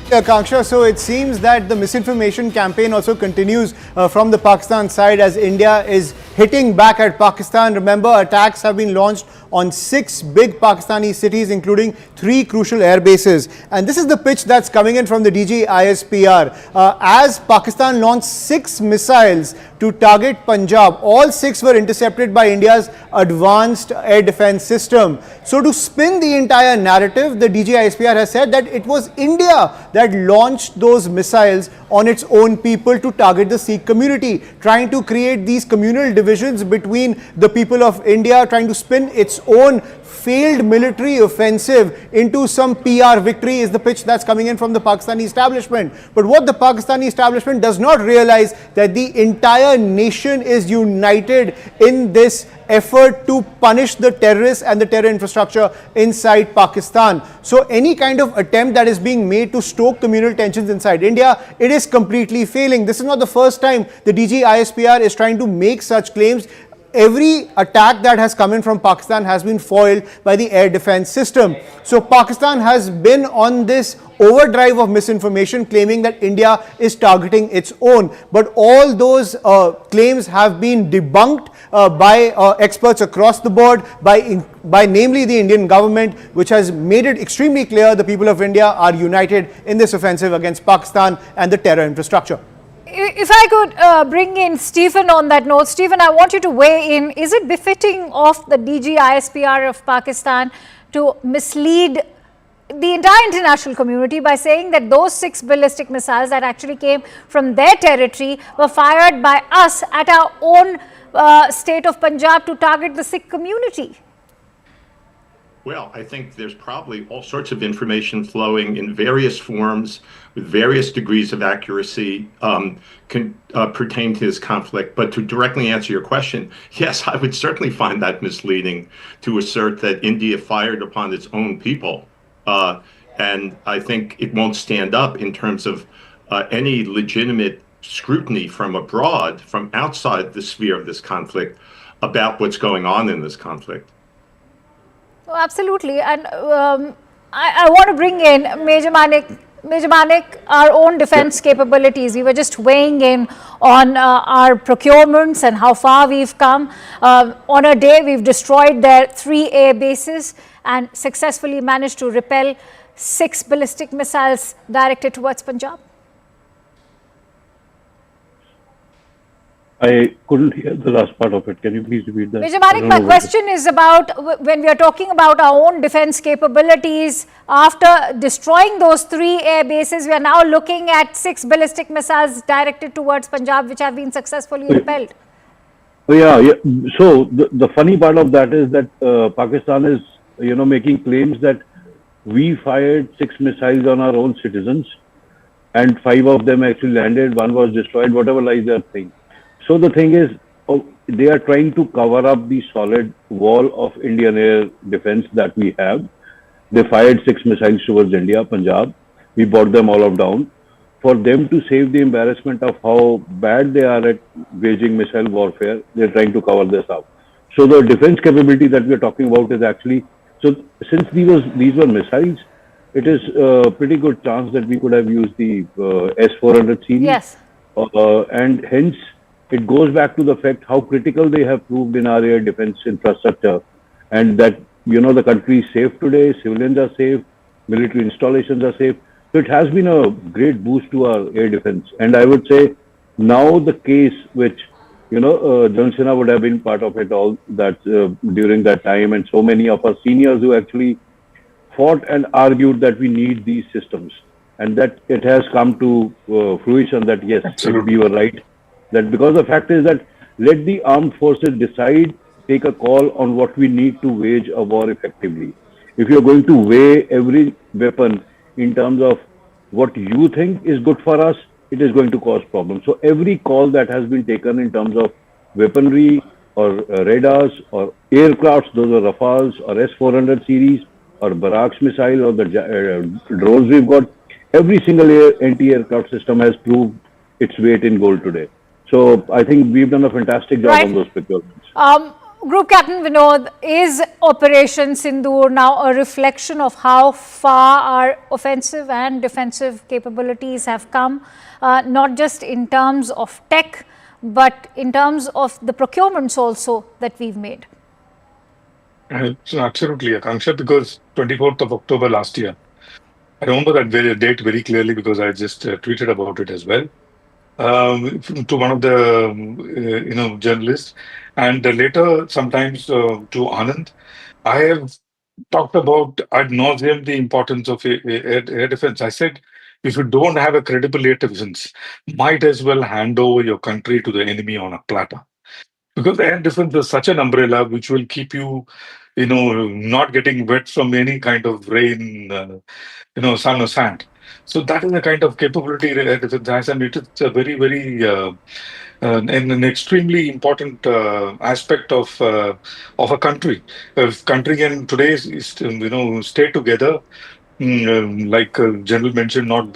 Akanksha, so it seems that the misinformation campaign also continues from the Pakistan side as India is hitting back at Pakistan. Remember, attacks have been launched on 6 big Pakistani cities, including 3 crucial air bases. And this is the pitch that's coming in from the DG ISPR. As Pakistan launched 6 missiles to target Punjab, all 6 were intercepted by India's advanced air defense system. So to spin the entire narrative, the DG ISPR has said that it was India that launched those missiles on its own people to target the Sikh community, trying to create these communal divisions between the people of India, trying to spin its own failed military offensive into some PR victory is the pitch that's coming in from the Pakistani establishment. But what the Pakistani establishment does not realize that the entire nation is united in this effort to punish the terrorists and the terror infrastructure inside Pakistan. So any kind of attempt that is being made to stoke communal tensions inside India, it is completely failing. This is not the first time the DG ISPR is trying to make such claims. Every attack that has come in from Pakistan has been foiled by the air defense system. So Pakistan has been on this overdrive of misinformation, claiming that India is targeting its own. But all those claims have been debunked by experts across the board, by namely the Indian government, which has made it extremely clear the people of India are united in this offensive against Pakistan and the terror infrastructure. If I could bring in Stephen on that note. Stephen, I want you to weigh in. Is it befitting of the DG ISPR of Pakistan to mislead the entire international community by saying that those 6 ballistic missiles that actually came from their territory were fired by us at our own state of Punjab to target the Sikh community? Well, I think there's probably all sorts of information flowing in various forms with various degrees of accuracy pertain to this conflict. But to directly answer your question, yes, I would certainly find that misleading to assert that India fired upon its own people. And I think it won't stand up in terms of any legitimate scrutiny from abroad, from outside the sphere of this conflict, about what's going on in this conflict. Oh, absolutely. And I want to bring in Major Manik. Major Manik, our own defense capabilities. We were just weighing in on our procurements and how far we've come. On a day, we've destroyed their 3 air bases and successfully managed to repel 6 ballistic missiles directed towards Punjab. I couldn't hear the last part of it. Can you please repeat that? Major Manik, my question is about when we are talking about our own defense capabilities. After destroying those 3 air bases, we are now looking at 6 ballistic missiles directed towards Punjab, which have been successfully repelled. Yeah. So the funny part of that is that Pakistan is, making claims that we fired 6 missiles on our own citizens, and 5 of them actually landed. 1 was destroyed. Whatever lies they are saying. So the thing is, they are trying to cover up the solid wall of Indian air defense that we have. They fired 6 missiles towards India, Punjab. We brought them all of down. For them to save the embarrassment of how bad they are at waging missile warfare, they're trying to cover this up. So the defense capability that we're talking about is actually, so since these were missiles, it is a pretty good chance that we could have used the S-400 series. Yes. And hence, it goes back to the fact how critical they have proved in our air defense infrastructure, and that, the country is safe today, civilians are safe, military installations are safe. So it has been a great boost to our air defense. And I would say now the case which, General Sinha would have been part of it all that during that time, and so many of our seniors who actually fought and argued that we need these systems, and that it has come to fruition that yes, we were right. That because the fact is that let the armed forces decide, take a call on what we need to wage a war effectively. If you're going to weigh every weapon in terms of what you think is good for us, it is going to cause problems. So every call that has been taken in terms of weaponry or radars or aircrafts, those are Rafales or S-400 series or Barracks missile or the drones we've got, every single anti-aircraft system has proved its weight in gold today. So I think we've done a fantastic job on those procurements. Group Captain Vinod, is Operation Sindoor now a reflection of how far our offensive and defensive capabilities have come, not just in terms of tech, but in terms of the procurements also that we've made? Absolutely, Akanksha, because 24th of October last year, I remember that date very clearly because I just tweeted about it as well to one of the journalists, and later sometimes to Anand. I have talked about ad nauseum the importance of air defense. I said, if you don't have a credible air defense, might as well hand over your country to the enemy on a platter. Because air defense is such an umbrella which will keep you, not getting wet from any kind of rain, sun or sand. So that is the kind of capability air defense has, and it is a very, very an extremely important aspect of a country. If country can today stay together, like General mentioned, not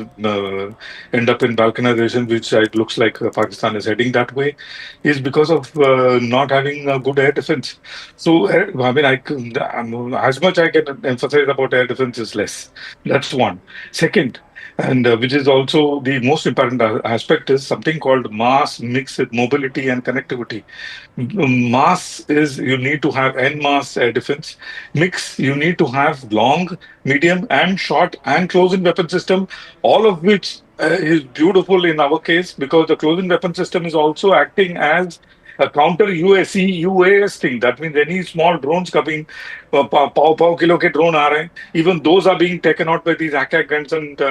end up in balkanization, which it looks like Pakistan is heading that way, is because of not having a good air defense. So, I mean, as much I can emphasize about air defense is less. That's one. Second, and which is also the most important aspect, is something called mass mixed mobility and connectivity. Mass is you need to have en mass air defense. Mix, you need to have long, medium, and short and close-in weapon system, all of which is beautiful in our case because the close-in weapon system is also acting as a counter UAC, UAS thing. That means any small drones coming, paw kilo ke drone aa rahe hain, even those are being taken out by these ACAC guns and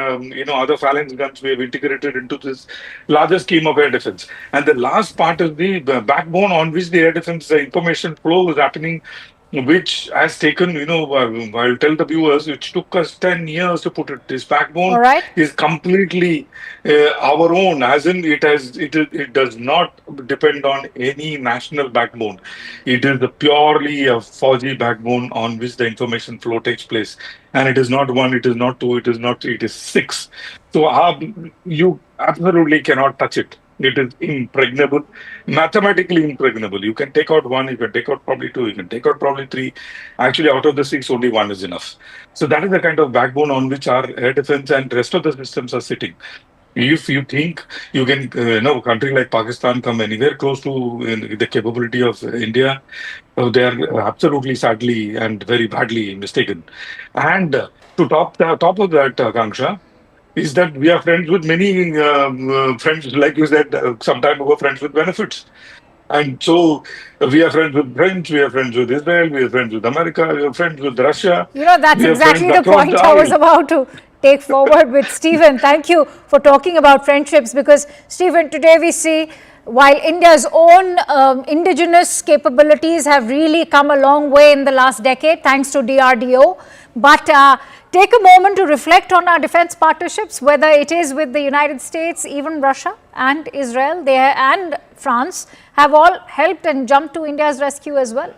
other phalanx guns we have integrated into this larger scheme of air defense. And the last part is the backbone on which the air defense information flow is happening, which has taken, I'll tell the viewers, which took us 10 years to put it. This backbone is completely our own, as in it does not depend on any national backbone. It is purely a Fauji backbone on which the information flow takes place. And it is not one, it is not two, it is not three, it is six. So you absolutely cannot touch it. It is impregnable, mathematically impregnable. You can take out one, you can take out probably two, you can take out probably three. Actually, out of the six, only one is enough. So that is the kind of backbone on which our air defense and rest of the systems are sitting. If you think you can, a country like Pakistan come anywhere close to the capability of India, they are absolutely sadly and very badly mistaken. And to top of that, Kanksha, is that we are friends with many friends, like you said some time ago, friends with benefits. And so we are friends with French, we are friends with Israel, we are friends with America, we are friends with Russia. That's exactly the point I was about to take forward with Stephen. Thank you for talking about friendships, because Stephen, today we see while India's own indigenous capabilities have really come a long way in the last decade, thanks to DRDO, but take a moment to reflect on our defense partnerships, whether it is with the United States, even Russia and Israel, and France have all helped and jumped to India's rescue as well.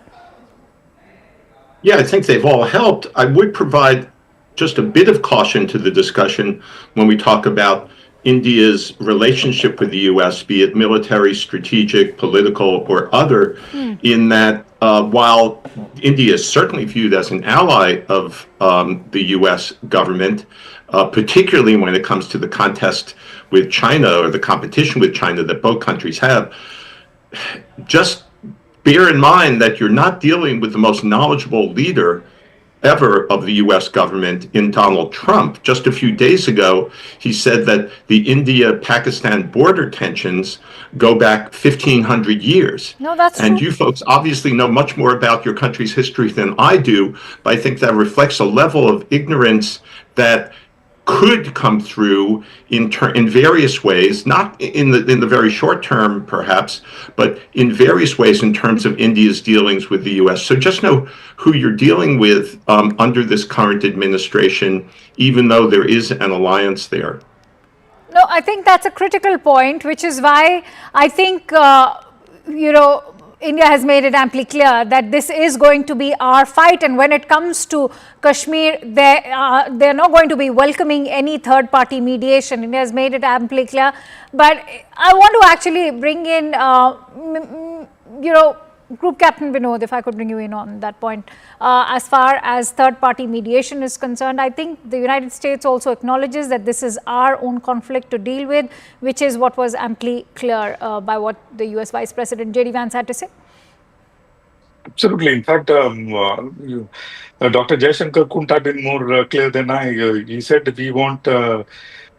Yeah, I think they've all helped. I would provide just a bit of caution to the discussion when we talk about India's relationship with the U.S., be it military, strategic, political, or other, in that while India is certainly viewed as an ally of the U.S. government, particularly when it comes to the contest with China or the competition with China that both countries have, just bear in mind that you're not dealing with the most knowledgeable leader ever of the U.S. government in Donald Trump. Just a few days ago, he said that the India-Pakistan border tensions go back 1,500 years. No, that's and true. You folks obviously know much more about your country's history than I do, but I think that reflects a level of ignorance that could come through in various ways, not in the very short term, perhaps, but in various ways in terms of India's dealings with the U.S. So just know who you're dealing with under this current administration, even though there is an alliance there. No, I think that's a critical point, which is why I think, India has made it amply clear that this is going to be our fight, and when it comes to Kashmir, they're not going to be welcoming any third-party mediation. India has made it amply clear. But I want to actually bring in, Group Captain Vinod, if I could bring you in on that point. As far as third-party mediation is concerned, I think the United States also acknowledges that this is our own conflict to deal with, which is what was amply clear by what the US Vice President J.D. Vance had to say. Absolutely. In fact, Dr. Jaishankar couldn't have been more clear than I. He said we want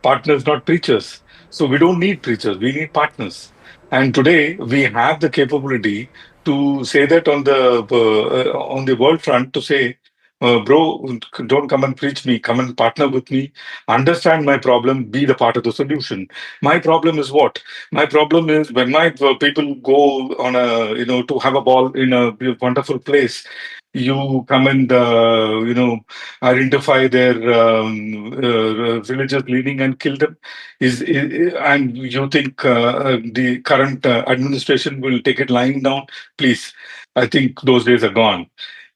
partners, not preachers. So we don't need preachers, we need partners. And today we have the capability to say that on the world front, to say, bro, don't come and preach me, come and partner with me, understand my problem, be the part of the solution. My problem is what? My problem is when my people go on to have a ball in a wonderful place, you come and identify their religious leaning and kill them. And you think the current administration will take it lying down? Please, I think those days are gone.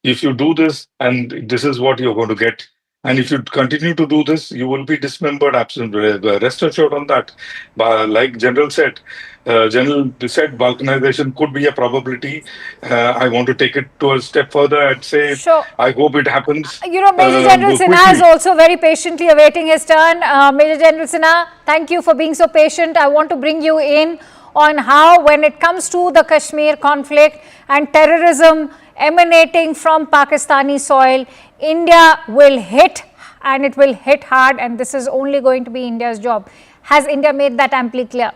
If you do this, and this is what you're going to get. And if you continue to do this, you will be dismembered. Absolutely, rest assured on that. But like General said, balkanization could be a probability. I want to take it to a step further and say, I hope it happens. Major General Sinha is also very patiently awaiting his turn. Major General Sinha, thank you for being so patient. I want to bring you in on how, when it comes to the Kashmir conflict and terrorism emanating from Pakistani soil, India will hit, and it will hit hard, and this is only going to be India's job. Has India made that amply clear?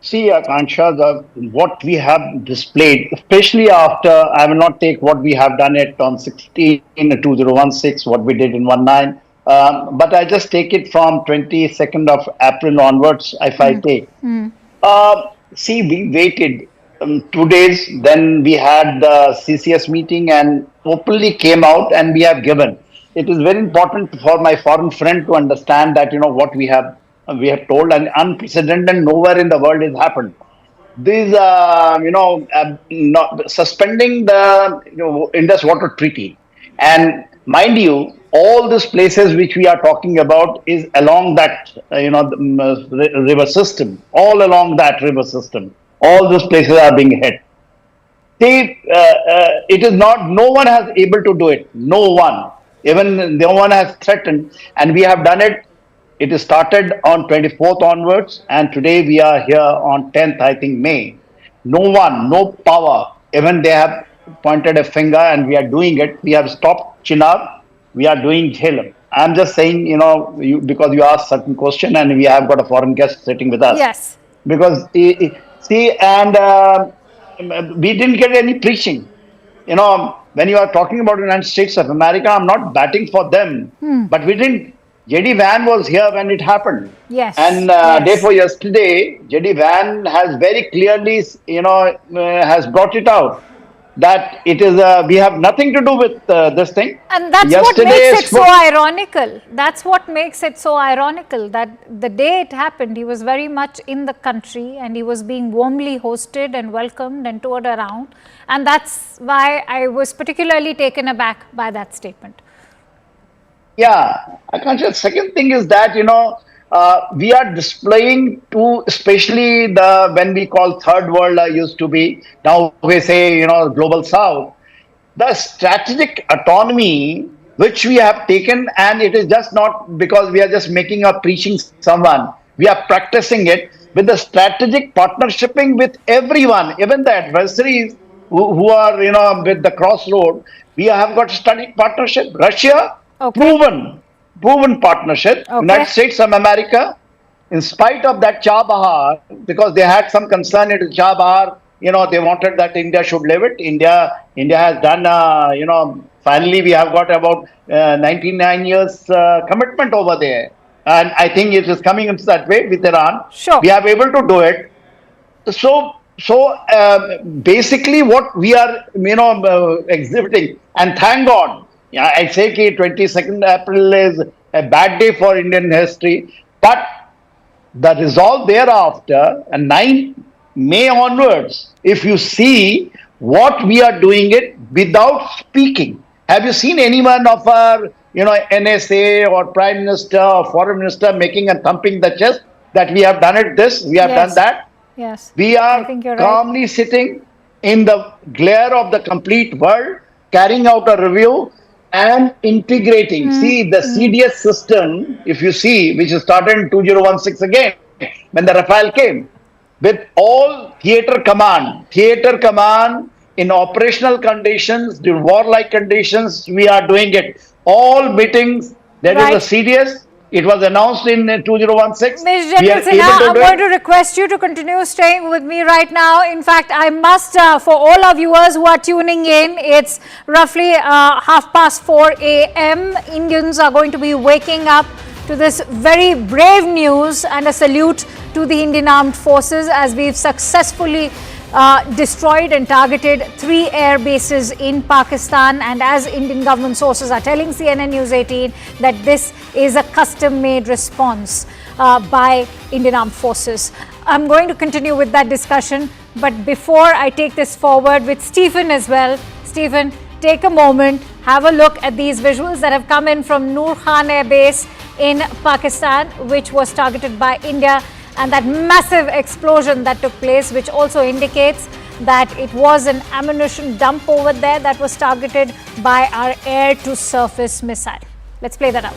See, Akansha, what we have displayed, especially after, I will not take what we have done it on 2016, what we did in 19, but I just take it from 22nd of April onwards, if I take. See, we waited 2 days, then we had the CCS meeting and openly came out and we have given. It is very important for my foreign friend to understand that, what we have told, and unprecedented, nowhere in the world has happened. These, not suspending the Indus Water Treaty, and mind you, all these places which we are talking about is along that river system, all along that river system. All those places are being hit. It is not. No one has able to do it. No one. Even no one has threatened, and we have done it. It started on 24th onwards, and today we are here on 10th, I think, May. No one, no power. Even they have pointed a finger, and we are doing it. We have stopped Chinab. We are doing Jhelum. I'm just saying, because you asked certain question, and we have got a foreign guest sitting with us. Yes. Because see, and we didn't get any preaching. When you are talking about the United States of America, I'm not batting for them, but we didn't. J.D. Van was here when it happened. Yes. And therefore, yesterday, J.D. Van has very clearly, has brought it out that it is we have nothing to do with this thing. And that's what makes it so ironical. That's what makes it so ironical, that the day it happened, he was very much in the country and he was being warmly hosted and welcomed and toured around. And that's why I was particularly taken aback by that statement. Yeah, Akansha, second thing is that, we are displaying to, especially when we call third world used to be, now we say, global south, the strategic autonomy which we have taken, and it is just not because we are just making or preaching someone, we are practicing it with the strategic partnershiping with everyone, even the adversaries who are, with the crossroad. We have got strategic partnership. Russia, proven partnership. United States of America, in spite of that Chabahar, because they had some concern at Chabahar, they wanted that India should leave it. India has done, finally we have got about 99 years commitment over there. And I think it is coming into that way with Iran. Sure. We are able to do it. So basically what we are, exhibiting, and thank God, I say that 22nd April is a bad day for Indian history, but the resolve thereafter, and 9 May onwards, if you see what we are doing it without speaking. Have you seen anyone of our, NSA or Prime Minister or Foreign Minister making and thumping the chest that we have done it this, we have done that? Yes. We are calmly sitting in the glare of the complete world, carrying out a review and integrating. See, the CDS system, if you see, which started in 2016 again, when the Rafale came, with all theater command in operational conditions, during warlike conditions, we are doing it. All meetings, there is a CDS. It was announced in 2016. Ms. We are General able Sinha, to I'm do going it. to request you to continue staying with me right now. In fact, I must, for all our viewers who are tuning in, it's roughly 4:30 a.m. Indians are going to be waking up to this very brave news, and a salute to the Indian Armed Forces as we've successfully destroyed and targeted 3 air bases in Pakistan, and as Indian government sources are telling CNN News 18 that this is a custom-made response by Indian Armed Forces. I'm going to continue with that discussion, but before I take this forward with Stephen as well, Stephen, take a moment, have a look at these visuals that have come in from Noor Khan Air Base in Pakistan, which was targeted by India, and that massive explosion that took place, which also indicates that it was an ammunition dump over there that was targeted by our air-to-surface missile. Let's play that out.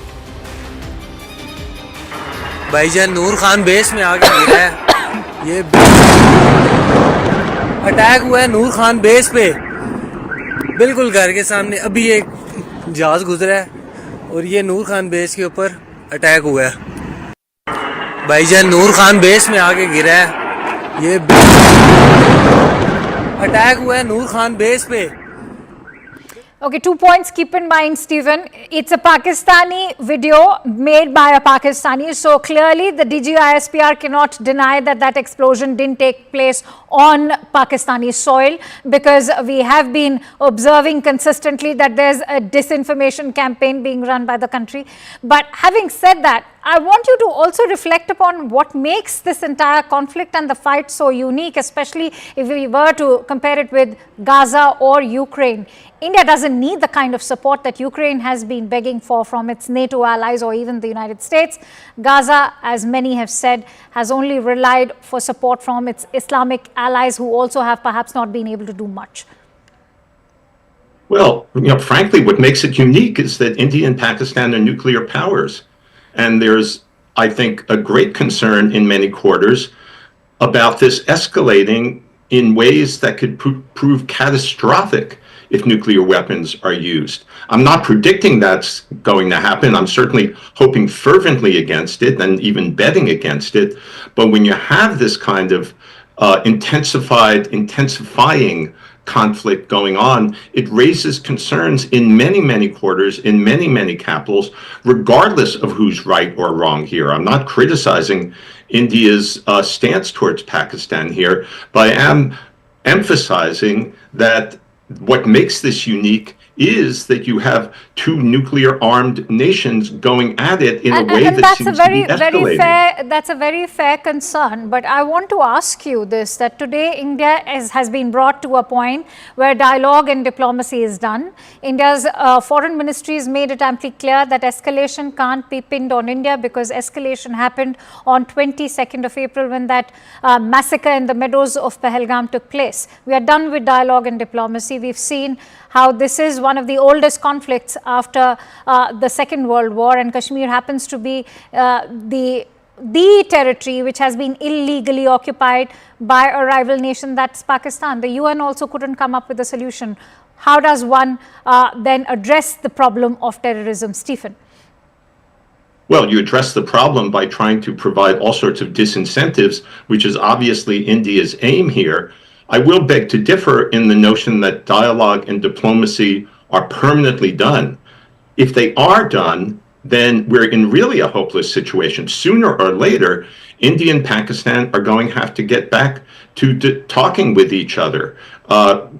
भाईजान नूर Khan base में आगे गिरा है, ये attack हुआ है नूर Khan base पे, बिल्कुल घर के सामने अभी एक जहाज गुजरा है और ये नूर खान बेस के ऊपर अटैक हुआ है। भाईजान नूर खान बेस में आगे गिरा है, ये अटैक हुआ है नूर खान बेस पे। Okay, 2 points. Keep in mind, Stephen, it's a Pakistani video made by a Pakistani. So clearly the DGISPR cannot deny that that explosion didn't take place on Pakistani soil, because we have been observing consistently that there's a disinformation campaign being run by the country. But having said that, I want you to also reflect upon what makes this entire conflict and the fight so unique, especially if we were to compare it with Gaza or Ukraine. India doesn't need the kind of support that Ukraine has been begging for from its NATO allies or even the United States. Gaza, as many have said, has only relied for support from its Islamic allies, who also have perhaps not been able to do much. Well, frankly, what makes it unique is that India and Pakistan are nuclear powers. And there's, I think, a great concern in many quarters about this escalating in ways that could prove catastrophic if nuclear weapons are used. I'm not predicting that's going to happen. I'm certainly hoping fervently against it and even betting against it. But when you have this kind of intensifying conflict going on, it raises concerns in many quarters, in many capitals, regardless of who's right or wrong here. I'm not criticizing India's stance towards Pakistan here, but I am emphasizing that what makes this unique is that you have two nuclear-armed nations going at it in a way that seems to be escalating. That's a very fair concern. But I want to ask you this, that today India has been brought to a point where dialogue and diplomacy is done. India's foreign ministry has made it amply clear that escalation can't be pinned on India, because escalation happened on 22nd of April when that massacre in the meadows of Pahalgam took place. We are done with dialogue and diplomacy. We've seen how this is one of the oldest conflicts after the Second World War, and Kashmir happens to be the territory which has been illegally occupied by a rival nation, that's Pakistan. The UN also couldn't come up with a solution. How does one then address the problem of terrorism, Stephen? Well, you address the problem by trying to provide all sorts of disincentives, which is obviously India's aim here. I will beg to differ in the notion that dialogue and diplomacy are permanently done. If they are done, then we're in really a hopeless situation. Sooner or later, India and Pakistan are going to have to get back to talking with each other.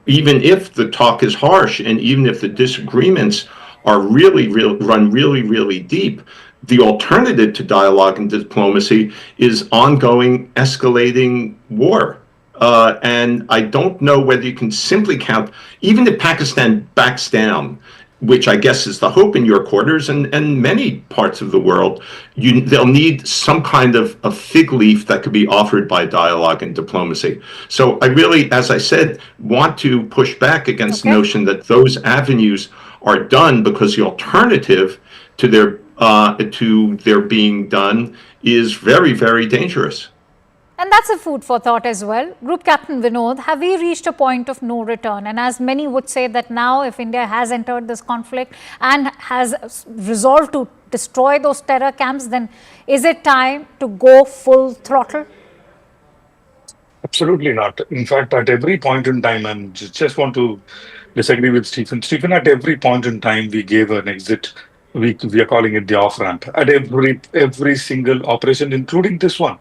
Even if the talk is harsh and even if the disagreements are run really deep, the alternative to dialogue and diplomacy is ongoing escalating war. And I don't know whether you can simply count, even if Pakistan backs down, which I guess is the hope in your quarters and many parts of the world, they'll need some kind of a fig leaf that could be offered by dialogue and diplomacy. So I really, as I said, want to push back against the notion that those avenues are done, because the alternative to their being done is very dangerous. And that's a food for thought as well. Group Captain Vinod, have we reached a point of no return? And as many would say that now, if India has entered this conflict and has resolved to destroy those terror camps, then is it time to go full throttle? Absolutely not. In fact, at every point in time, and just want to disagree with Stephen. Stephen, at every point in time, we gave an exit. We are calling it the off ramp. At every single operation, including this one,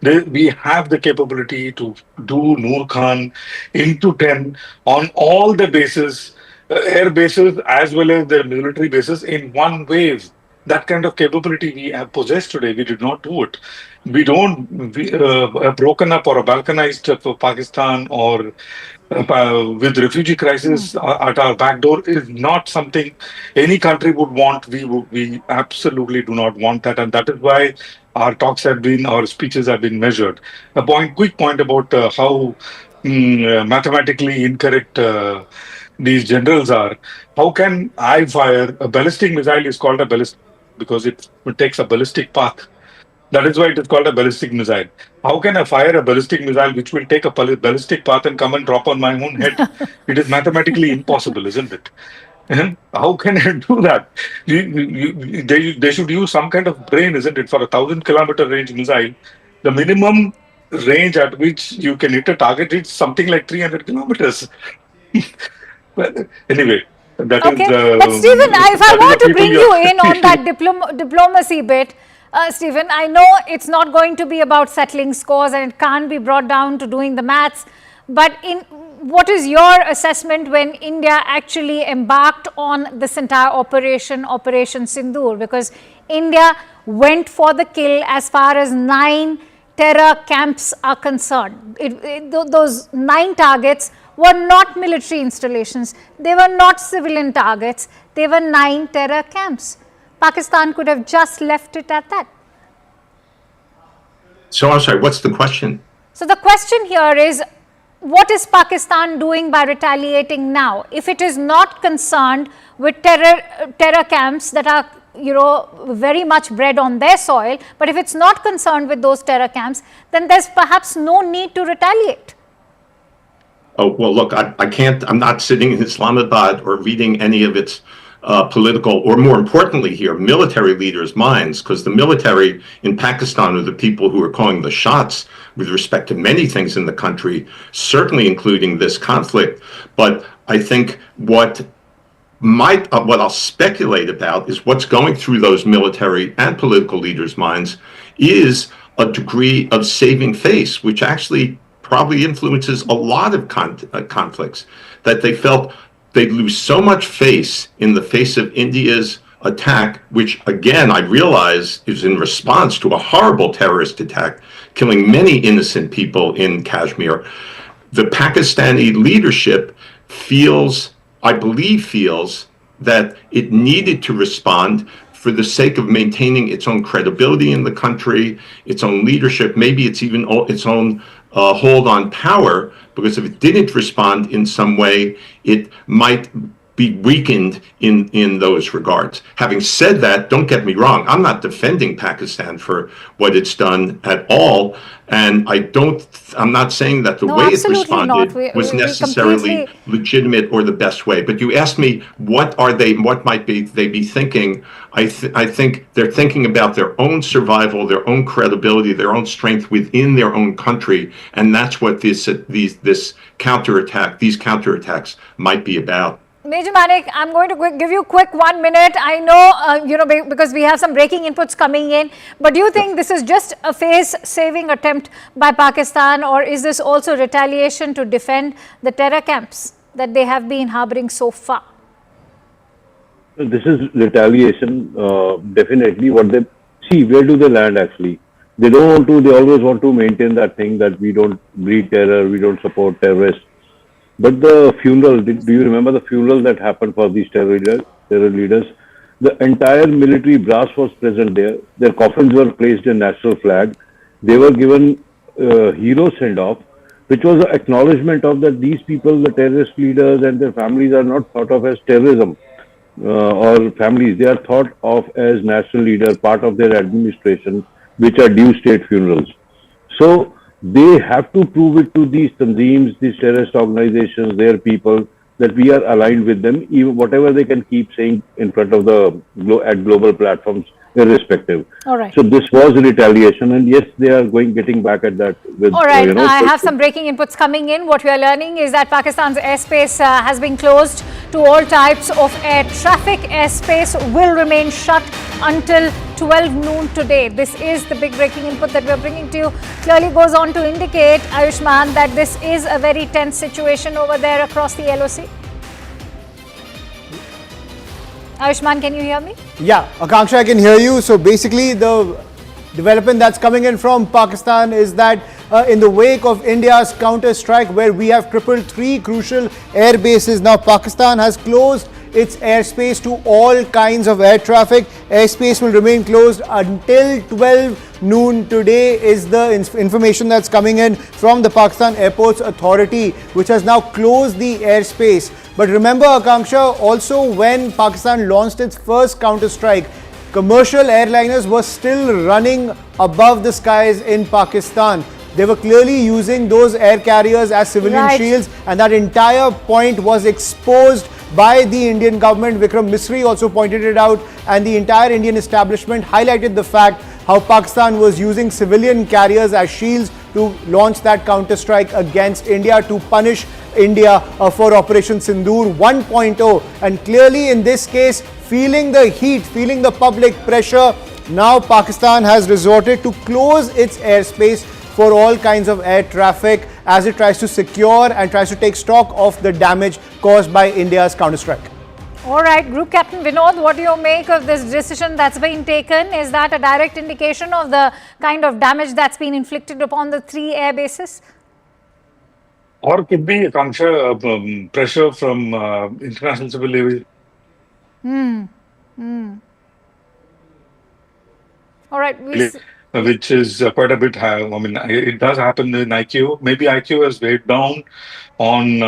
we have the capability to do Noor Khan into 10 on all the bases, air bases as well as the military bases in one wave. That kind of capability we have possessed today. We did not do it. We don't. A broken up or a balkanized Pakistan or with refugee crisis at our back door is not something any country would want. We absolutely do not want that, and that is why our speeches have been measured. Quick point about how mathematically incorrect these generals are. How can I fire a ballistic missile? Is called a ballistic because it takes a ballistic path. That is why it is called a ballistic missile. How can I fire a ballistic missile which will take a ballistic path and come and drop on my own head? It is mathematically impossible, isn't it? And how can I do that? They should use some kind of brain, isn't it? For 1,000-kilometer range missile, the minimum range at which you can hit a target is something like 300 kilometers. Well, anyway, that okay. is. But Stephen, if I want to bring you in on are- that diplomacy bit, Stephen, I know it's not going to be about settling scores and it can't be brought down to doing the maths. But what is your assessment when India actually embarked on this entire Operation Sindoor? Because India went for the kill as far as 9 terror camps are concerned. Those 9 targets were not military installations. They were not civilian targets. They were 9 terror camps. Pakistan could have just left it at that. So I'm sorry, what's the question? So the question here is, what is Pakistan doing by retaliating now? If it is not concerned with terror camps that are, very much bred on their soil, but if it's not concerned with those terror camps, then there's perhaps no need to retaliate. Oh, well, look, I can't, I'm not sitting in Islamabad or reading any of its political, or more importantly here, military leaders' minds, because the military in Pakistan are the people who are calling the shots with respect to many things in the country, certainly including this conflict. But I think what I'll speculate about is what's going through those military and political leaders' minds is a degree of saving face, which actually probably influences a lot of conflicts, that they felt they'd lose so much face in the face of India's attack, which again, I realize is in response to a horrible terrorist attack, killing many innocent people in Kashmir. The Pakistani leadership I believe feels that it needed to respond for the sake of maintaining its own credibility in the country, its own leadership, maybe it's even its own hold on power, because if it didn't respond in some way, it might be weakened in those regards. Having said that, don't get me wrong, I'm not defending Pakistan for what it's done at all, and I'm not saying that the way it responded was necessarily legitimate or the best way. But you asked me, what might they be thinking? I think they're thinking about their own survival, their own credibility, their own strength within their own country, and that's what these counterattacks might be about. Major Manik, I'm going to give you a quick 1 minute. I know, because we have some breaking inputs coming in, but do you think this is just a face-saving attempt by Pakistan, or is this also retaliation to defend the terror camps that they have been harboring so far? This is retaliation, definitely. Where do they land actually? They always want to maintain that thing that we don't breed terror, we don't support terrorists. But the funeral, do you remember the funeral that happened for these terror leaders? The entire military brass was present there. Their coffins were placed in national flag. They were given hero send-off, which was an acknowledgement of that these people, the terrorist leaders and their families, are not thought of as terrorism or families. They are thought of as national leader, part of their administration, which are due state funerals. So they have to prove it to these tanzeems, these terrorist organizations, their people, that we are aligned with them, even whatever they can keep saying in front of the at global platforms, irrespective. All right. So this was a retaliation, and yes, they are getting back at that with All right, I have some breaking inputs coming in. What we are learning is that Pakistan's airspace has been closed to all types of air traffic. Airspace will remain shut until 12 noon today. This is the big breaking input that we are bringing to you. Clearly goes on to indicate, Ayushman, that this is a very tense situation over there across the LOC. Ayushman, can you hear me? Yeah, Akanksha, I can hear you. So basically the development that's coming in from Pakistan is that in the wake of India's counter-strike, where we have crippled 3 crucial air bases, now Pakistan has closed its airspace to all kinds of air traffic. Airspace will remain closed until 12 noon today is the information that's coming in from the Pakistan Airports Authority, which has now closed the airspace. But remember, Akanksha, also when Pakistan launched its first counter-strike, commercial airliners were still running above the skies in Pakistan. They were clearly using those air carriers as civilian shields, and that entire point was exposed by the Indian government. Vikram Misri also pointed it out, and the entire Indian establishment highlighted the fact how Pakistan was using civilian carriers as shields to launch that counter-strike against India, to punish India for Operation Sindoor 1.0. And clearly in this case, feeling the heat, feeling the public pressure, now Pakistan has resorted to close its airspace for all kinds of air traffic as it tries to secure and tries to take stock of the damage caused by India's counter-strike. All right, Group Captain Vinod, what do you make of this decision that's been taken? Is that a direct indication of the kind of damage that's been inflicted upon the 3 air bases? Or could be, Akanksha, pressure from international civil aviation. All right. Which is quite a bit high. I mean, it does happen in IQ. Maybe IQ has weighed down on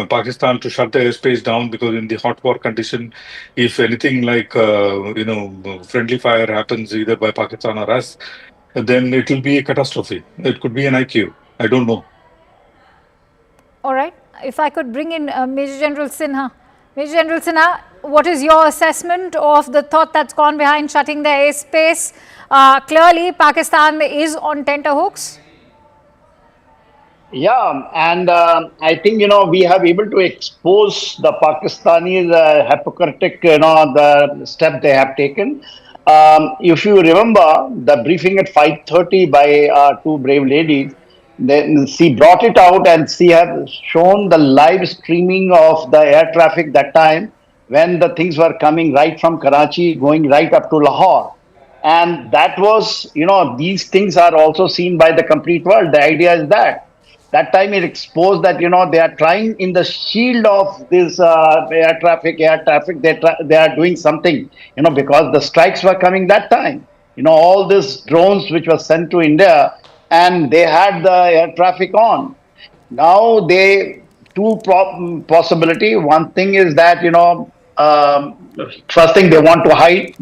Pakistan to shut the airspace down, because in the hot war condition, if anything like, friendly fire happens either by Pakistan or us, then it will be a catastrophe. It could be an IQ. I don't know. All right. If I could bring in Major General Sinha. Major General Sinha, what is your assessment of the thought that's gone behind shutting the airspace? Clearly, Pakistan is on tenterhooks. Yeah, and I think, we have able to expose the Pakistanis hypocritic, the step they have taken. If you remember the briefing at 5:30 by 2 brave ladies, then she brought it out and she has shown the live streaming of the air traffic that time when the things were coming right from Karachi, going right up to Lahore. And that was, these things are also seen by the complete world. The idea is that time it exposed that, they are trying in the shield of this air traffic, they are doing something, because the strikes were coming that time. All these drones which were sent to India, and they had the air traffic on. Now two possibility. One thing is that, first thing they want to hide.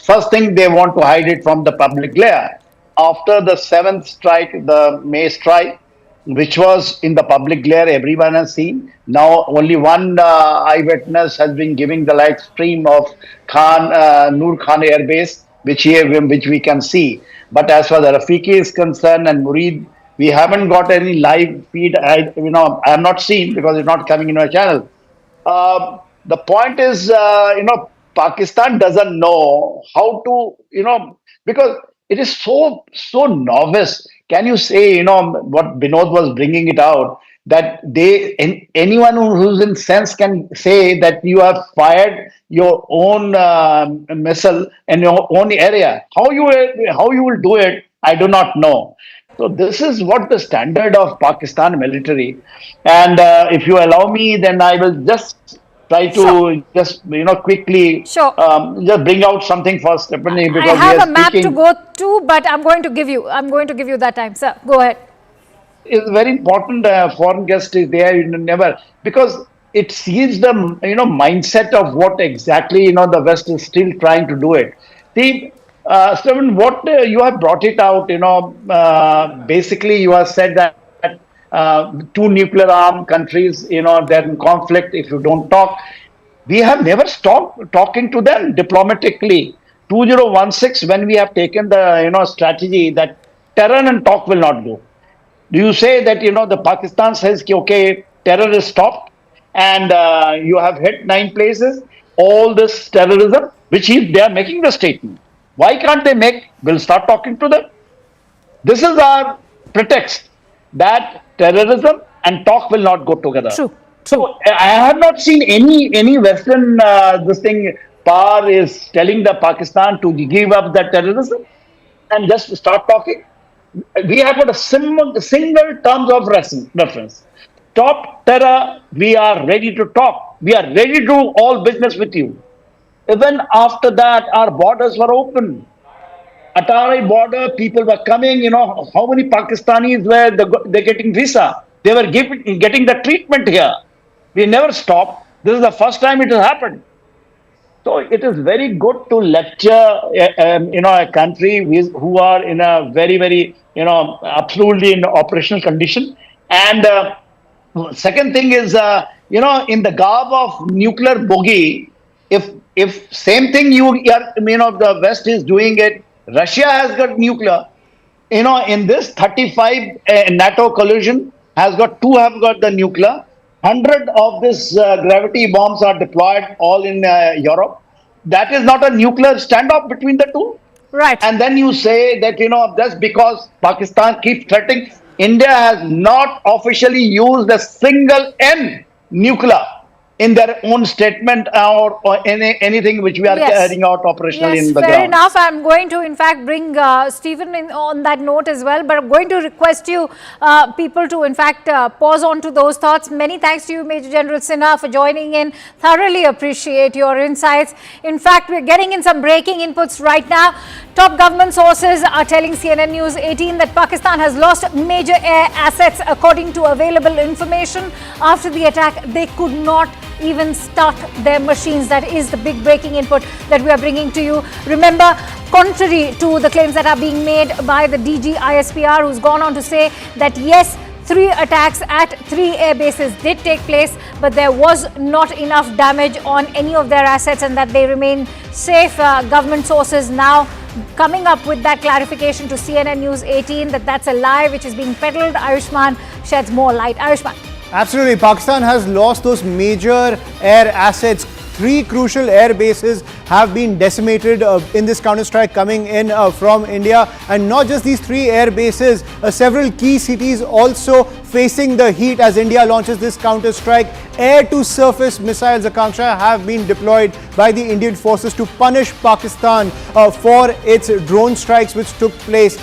First thing they want to hide it from the public glare. After the 7th strike, the May strike, which was in the public glare, everyone has seen. Now only one eyewitness has been giving the live stream of Noor Khan Air Base, which we can see. But as far as Rafiki is concerned and Murid, we haven't got any live feed. I have not seen, because it's not coming in my channel. The point is, Pakistan doesn't know how to, because it is so novice. Can you say, what Binod was bringing it out, that anyone who's in sense can say that you have fired your own missile in your own area. How you will do it, I do not know. So this is what the standard of Pakistan military. And if you allow me, then I will just try to quickly just bring out something for Stephanie, because I have a map to go to, but I'm going to give you that time, sir. Go ahead. It's very important. Foreign guest is there. Never, because it sees the mindset of what exactly the West is still trying to do it. See, Stephen, what you have brought it out, basically you have said that two nuclear armed countries, they're in conflict if you don't talk. We have never stopped talking to them diplomatically. 2016, when we have taken the strategy that terror and talk will not go. Do you say that the Pakistan says okay, terror is stopped, and you have hit 9 places, all this terrorism, which they are making the statement. Why can't they make? We'll start talking to them. This is our pretext that terrorism and talk will not go together. True. So I have not seen any Western this thing power is telling the Pakistan to give up the terrorism and just start talking. We have got a single terms of reference. Stop terror. We are ready to talk. We are ready to do all business with you. Even after that, our borders were open. Atari border, people were coming. How many Pakistanis were they getting visa? They were getting the treatment here. We never stopped. This is the first time it has happened. So it is very good to lecture, a country who are in a very, very, absolutely in operational condition. And second thing is, in the garb of nuclear bogey, if same thing the West is doing it, Russia has got nuclear. In this 35 NATO collusion have got the nuclear. 100 of this gravity bombs are deployed all in Europe. That is not a nuclear standoff between the two. Right. And then you say that, that's because Pakistan keeps threatening. India has not officially used a single N nuclear in their own statement or anything which we are carrying out operationally in the ground. Fair enough. I'm going to, in fact, bring Stephen in on that note as well. But I'm going to request you people to, in fact, pause on to those thoughts. Many thanks to you, Major General Sinha, for joining in. Thoroughly appreciate your insights. In fact, we're getting in some breaking inputs right now. Top government sources are telling CNN News 18 that Pakistan has lost major air assets. According to available information, after the attack, they could not even start their machines. That is the big breaking input that we are bringing to you. Remember, contrary to the claims that are being made by the DG ISPR, who's gone on to say that yes, 3 attacks at 3 air bases did take place, but there was not enough damage on any of their assets and that they remain safe. Government sources now coming up with that clarification to CNN News 18 that that's a lie which is being peddled. Ayushman sheds more light. Ayushman. Absolutely. Pakistan has lost those major air assets. 3 crucial air bases have been decimated in this counter-strike coming in from India. And not just these 3 air bases, several key cities also facing the heat as India launches this counter-strike. Air-to-surface missiles, Akanksha, have been deployed by the Indian forces to punish Pakistan for its drone strikes which took place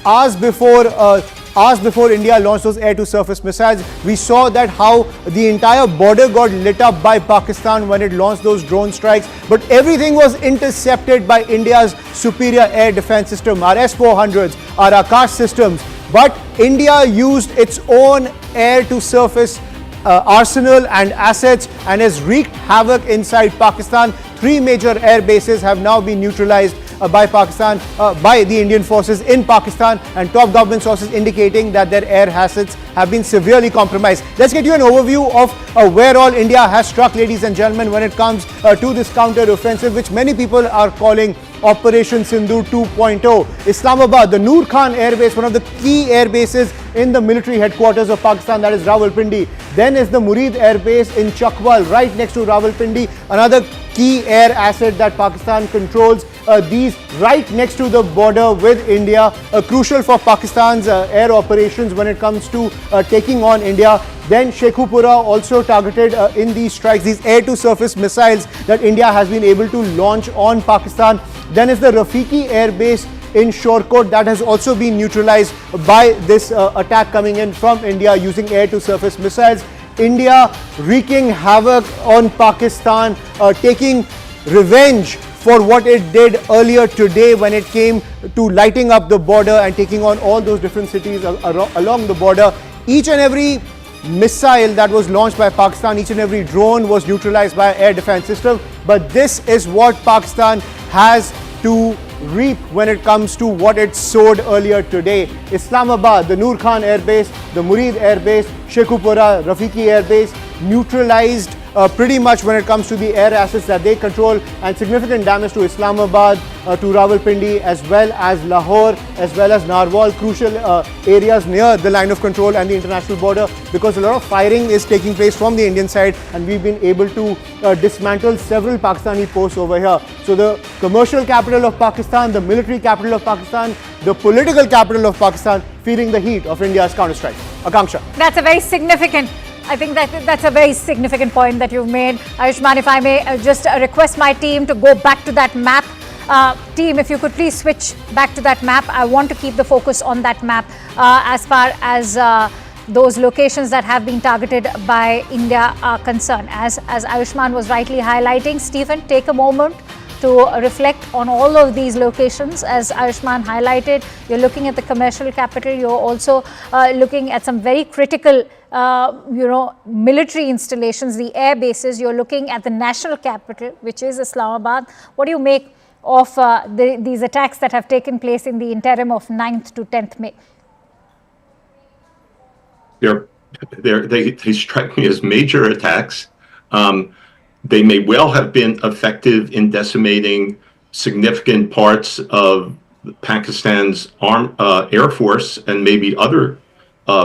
hours before India launched those air-to-surface missiles. We saw that how the entire border got lit up by Pakistan when it launched those drone strikes. But everything was intercepted by India's superior air defense system, our S-400s, our Akash systems. But India used its own air-to-surface arsenal and assets and has wreaked havoc inside Pakistan. 3 major air bases have now been neutralized by Pakistan, by the Indian forces in Pakistan, and top government sources indicating that their air assets have been severely compromised. Let's get you an overview of where all India has struck, ladies and gentlemen, when it comes to this counter-offensive, which many people are calling Operation Sindoor 2.0. Islamabad, the Noor Khan Air Base, one of the key air bases in the military headquarters of Pakistan, that is Rawalpindi. Then is the Murid Air Base in Chakwal, right next to Rawalpindi, another key air asset that Pakistan controls. These right next to the border with India, crucial for Pakistan's air operations when it comes to taking on India. Then Shekhupura also targeted in these strikes, these air-to-surface missiles that India has been able to launch on Pakistan. Then is the Rafiki Air Base in Shorkot that has also been neutralized by this attack coming in from India using air-to-surface missiles. India wreaking havoc on Pakistan, taking revenge for what it did earlier today when it came to lighting up the border and taking on all those different cities along the border. Each and every missile that was launched by Pakistan, each and every drone was neutralized by air defense system. But this is what Pakistan has to reap when it comes to what it sowed earlier today. Islamabad, the Noor Khan Air Base, the Murid Air Base, Sheikhupura, Rafiki Air Base neutralized pretty much when it comes to the air assets that they control, and significant damage to Islamabad, to Rawalpindi, as well as Lahore, as well as Narwal, crucial areas near the line of control and the international border, because a lot of firing is taking place from the Indian side, and we've been able to dismantle several Pakistani posts over here. So the commercial capital of Pakistan, the military capital of Pakistan, the political capital of Pakistan feeling the heat of India's counterstrike. Akanksha. That's a very significant, I think that's a very significant point that you've made. Ayushman, if I may just request my team to go back to that map. Team, if you could please switch back to that map. I want to keep the focus on that map as far as those locations that have been targeted by India are concerned. As Ayushman was rightly highlighting, Stephen, take a moment to reflect on all of these locations. As Ayushman highlighted, you're looking at the commercial capital, you're also looking at some very critical military installations, the air bases, you're looking at the national capital, which is Islamabad. What do you make of these attacks that have taken place in the interim of 9th to 10th May? They strike me as major attacks. They may well have been effective in decimating significant parts of Pakistan's Air Force and maybe other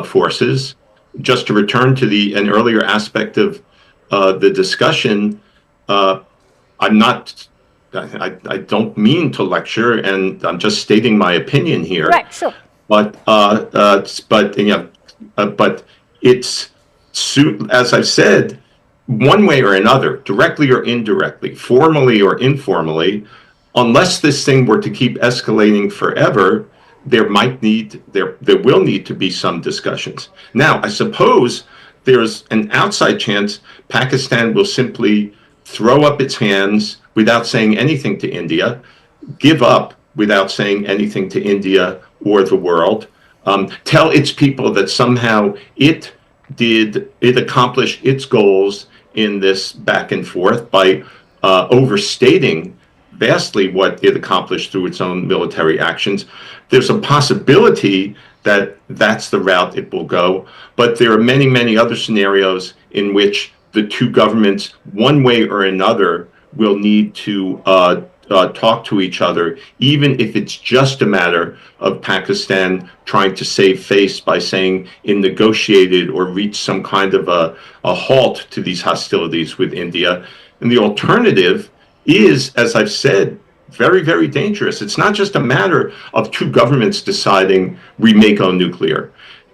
forces. Just to return to an earlier aspect of the discussion, I don't mean to lecture, and I'm just stating my opinion here. Right, sure. But it's, as I've said, one way or another, directly or indirectly, formally or informally, unless this thing were to keep escalating forever, there will need to be some discussions. Now, I suppose there's an outside chance Pakistan will simply throw up its hands without saying anything to India, give up without saying anything to India or the world, tell its people that somehow it accomplished its goals in this back and forth by overstating vastly what it accomplished through its own military actions. There's a possibility that that's the route it will go, but there are many, many other scenarios in which the two governments, one way or another, will need to talk to each other, even if it's just a matter of Pakistan trying to save face by saying it negotiated or reached some kind of a halt to these hostilities with India. And the alternative is, as I've said, very, very dangerous. It's not just a matter of two governments deciding we may go nuclear.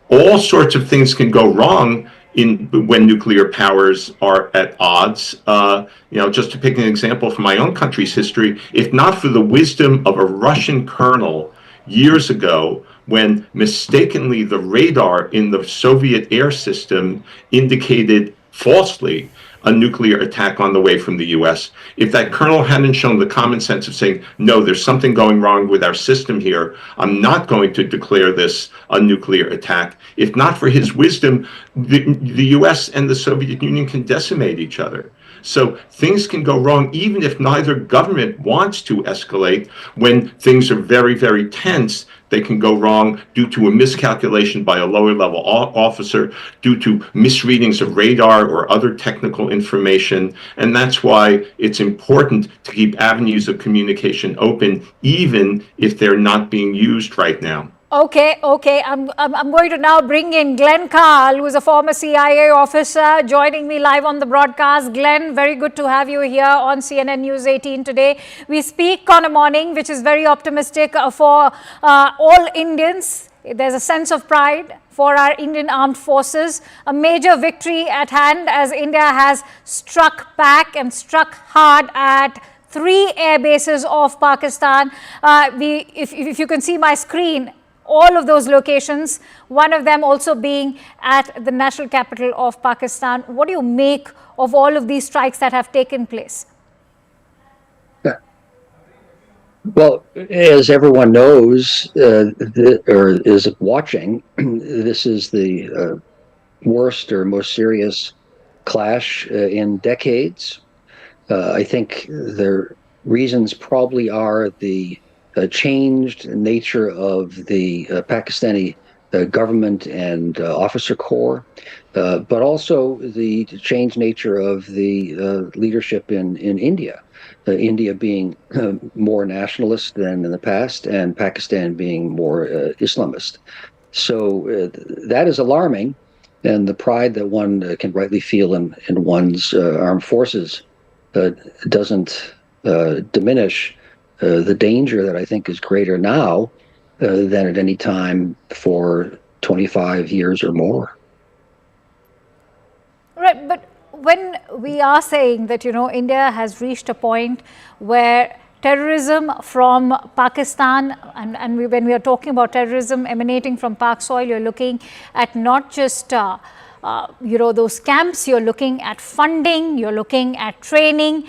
All sorts of things can go wrong when nuclear powers are at odds. Just to pick an example from my own country's history, if not for the wisdom of a Russian colonel years ago, when mistakenly the radar in the Soviet air system indicated falsely a nuclear attack on the way from the US. If that colonel hadn't shown the common sense of saying, no, there's something going wrong with our system here, I'm not going to declare this a nuclear attack. If not for his wisdom, the US and the Soviet Union can decimate each other. So things can go wrong even if neither government wants to escalate. When things are very, very tense, they can go wrong due to a miscalculation by a lower level officer, due to misreadings of radar or other technical information. And that's why it's important to keep avenues of communication open, even if they're not being used right now. Okay. I'm going to now bring in Glenn Carl, who is a former CIA officer, joining me live on the broadcast. Glenn, very good to have you here on CNN News 18 today. We speak on a morning which is very optimistic for all Indians. There's a sense of pride for our Indian armed forces. A major victory at hand as India has struck back and struck hard at 3 air bases of Pakistan. If you can see my screen, all of those locations, one of them also being at the national capital of Pakistan. What do you make of all of these strikes that have taken place? Well, as everyone knows or is watching, this is the worst or most serious clash in decades. I think there reasons probably are the changed nature of the Pakistani government and officer corps, but also the changed nature of the leadership in India. India being more nationalist than in the past, and Pakistan being more Islamist. So that is alarming, and the pride that one can rightly feel in one's armed forces doesn't diminish the danger that I think is greater now than at any time for 25 years or more. Right, but when we are saying that, India has reached a point where terrorism from Pakistan, and when we are talking about terrorism emanating from Pak soil, you're looking at not just those camps, you're looking at funding, you're looking at training.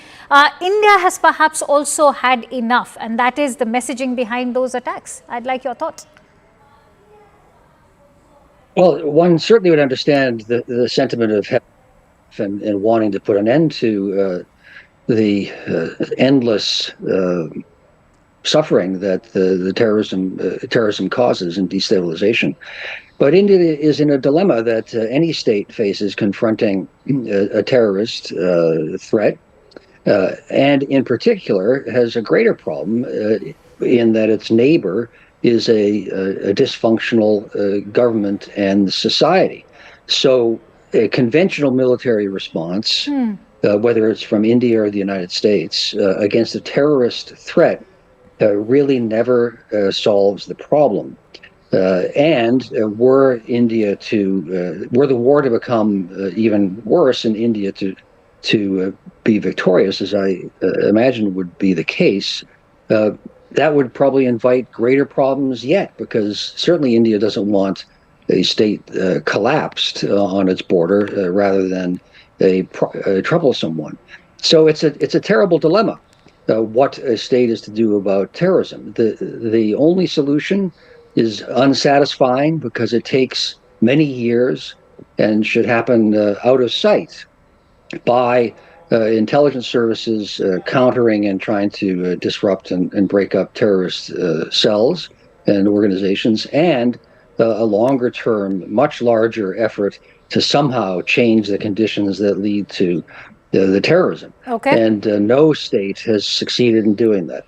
India has perhaps also had enough, and that is the messaging behind those attacks. I'd like your thoughts. Well, one certainly would understand the sentiment of and wanting to put an end to the endless suffering that the terrorism causes and destabilization. But India is in a dilemma that any state faces confronting a terrorist threat, and in particular has a greater problem in that its neighbor is a dysfunctional government and society. So a conventional military response, whether it's from India or the United States, against a terrorist threat really never solves the problem. And were the war to become even worse and India to be victorious, as I imagine would be the case, that would probably invite greater problems yet, because certainly India doesn't want a state collapsed on its border rather than a troublesome one. So it's a terrible dilemma. What a state is to do about terrorism. The only solution is unsatisfying because it takes many years and should happen out of sight by intelligence services countering and trying to disrupt and break up terrorist cells and organizations, and a longer term, much larger effort to somehow change the conditions that lead to the terrorism. Okay. And no state has succeeded in doing that.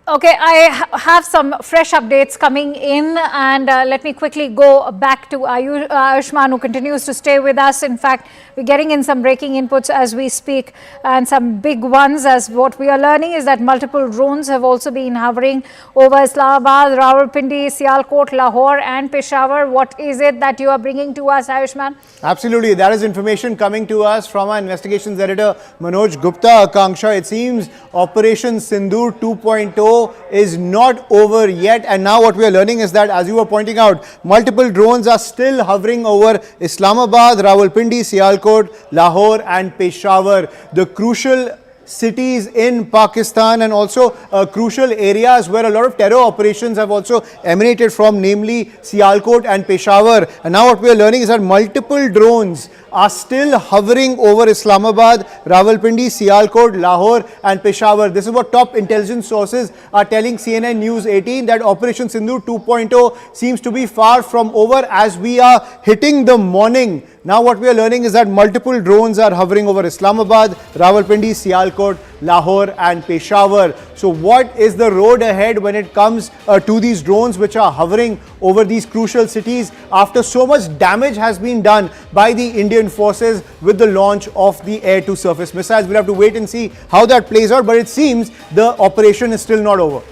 Okay, I have some fresh updates coming in, and let me quickly go back to Ayushman, who continues to stay with us. In fact, we're getting in some breaking inputs as we speak, and some big ones. As what we are learning is that multiple drones have also been hovering over Islamabad, Rawalpindi, Sialkot, Lahore and Peshawar. What is it that you are bringing to us, Ayushman? Absolutely, that is information coming to us from our investigations editor Manoj Gupta. Akanksha, it seems Operation Sindoor 2.0 is not over yet, and now what we are learning is that, as you were pointing out, multiple drones are still hovering over Islamabad, Rawalpindi, Sialkot, Lahore and Peshawar, the crucial cities in Pakistan, and also crucial areas where a lot of terror operations have also emanated from, namely Sialkot and Peshawar. And now what we are learning is that multiple drones are still hovering over Islamabad, Rawalpindi, Sialkot, Lahore and Peshawar. This is what top intelligence sources are telling CNN News 18, that Operation Sindoor 2.0 seems to be far from over as we are hitting the morning. Now what we are learning is that multiple drones are hovering over Islamabad, Rawalpindi, Sialkot, Lahore and Peshawar. So what is the road ahead when it comes to these drones which are hovering over these crucial cities after so much damage has been done by the Indian forces with the launch of the air-to-surface missiles? We'll have to wait and see how that plays out, but it seems the operation is still not over.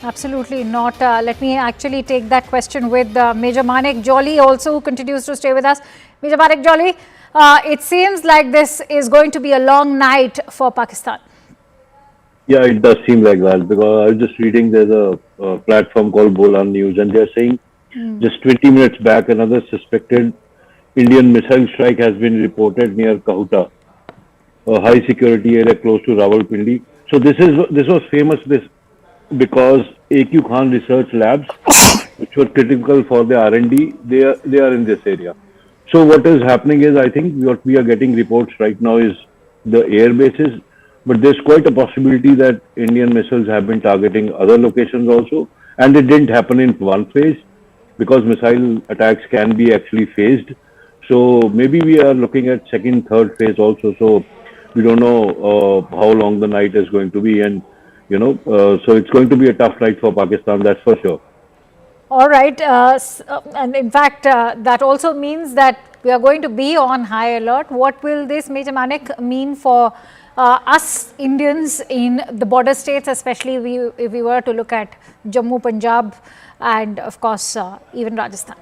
Absolutely not. Let me actually take that question with Major Manik Jolly also, who continues to stay with us. Major Manik Jolly, it seems like this is going to be a long night for Pakistan. Yeah, it does seem like that, because I was just reading, there's a platform called Bolan News, and they're saying just 20 minutes back, another suspected Indian missile strike has been reported near Kahuta, a high security area close to Rawalpindi. So this was famous because AQ Khan Research Labs, which were critical for the R&D, they are in this area. So what is happening is, I think what we are getting reports right now is the air bases but there's quite a possibility that Indian missiles have been targeting other locations also, and it didn't happen in one phase because missile attacks can be actually phased. So maybe we are looking at second, third phase also. So we don't know how long the night is going to be, and so it's going to be a tough night for Pakistan, that's for sure. All right. And in fact, that also means that we are going to be on high alert. What will this, Major Manik, mean for us Indians in the border states, especially if we were to look at Jammu, Punjab, and of course, even Rajasthan?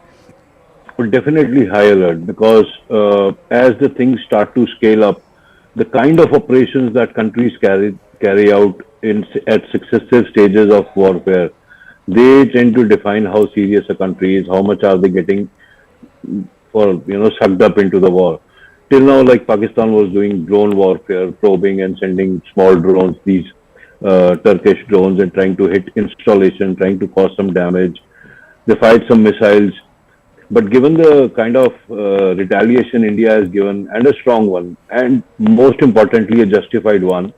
Well, definitely high alert, because as the things start to scale up, the kind of operations that countries carry out at successive stages of warfare, they tend to define how serious a country is, how much are they getting sucked up into the war. Till now, like Pakistan was doing drone warfare, probing and sending small drones, these Turkish drones, and trying to hit installation, trying to cause some damage. They fired some missiles. But given the kind of retaliation India has given, and a strong one, and most importantly, a justified one,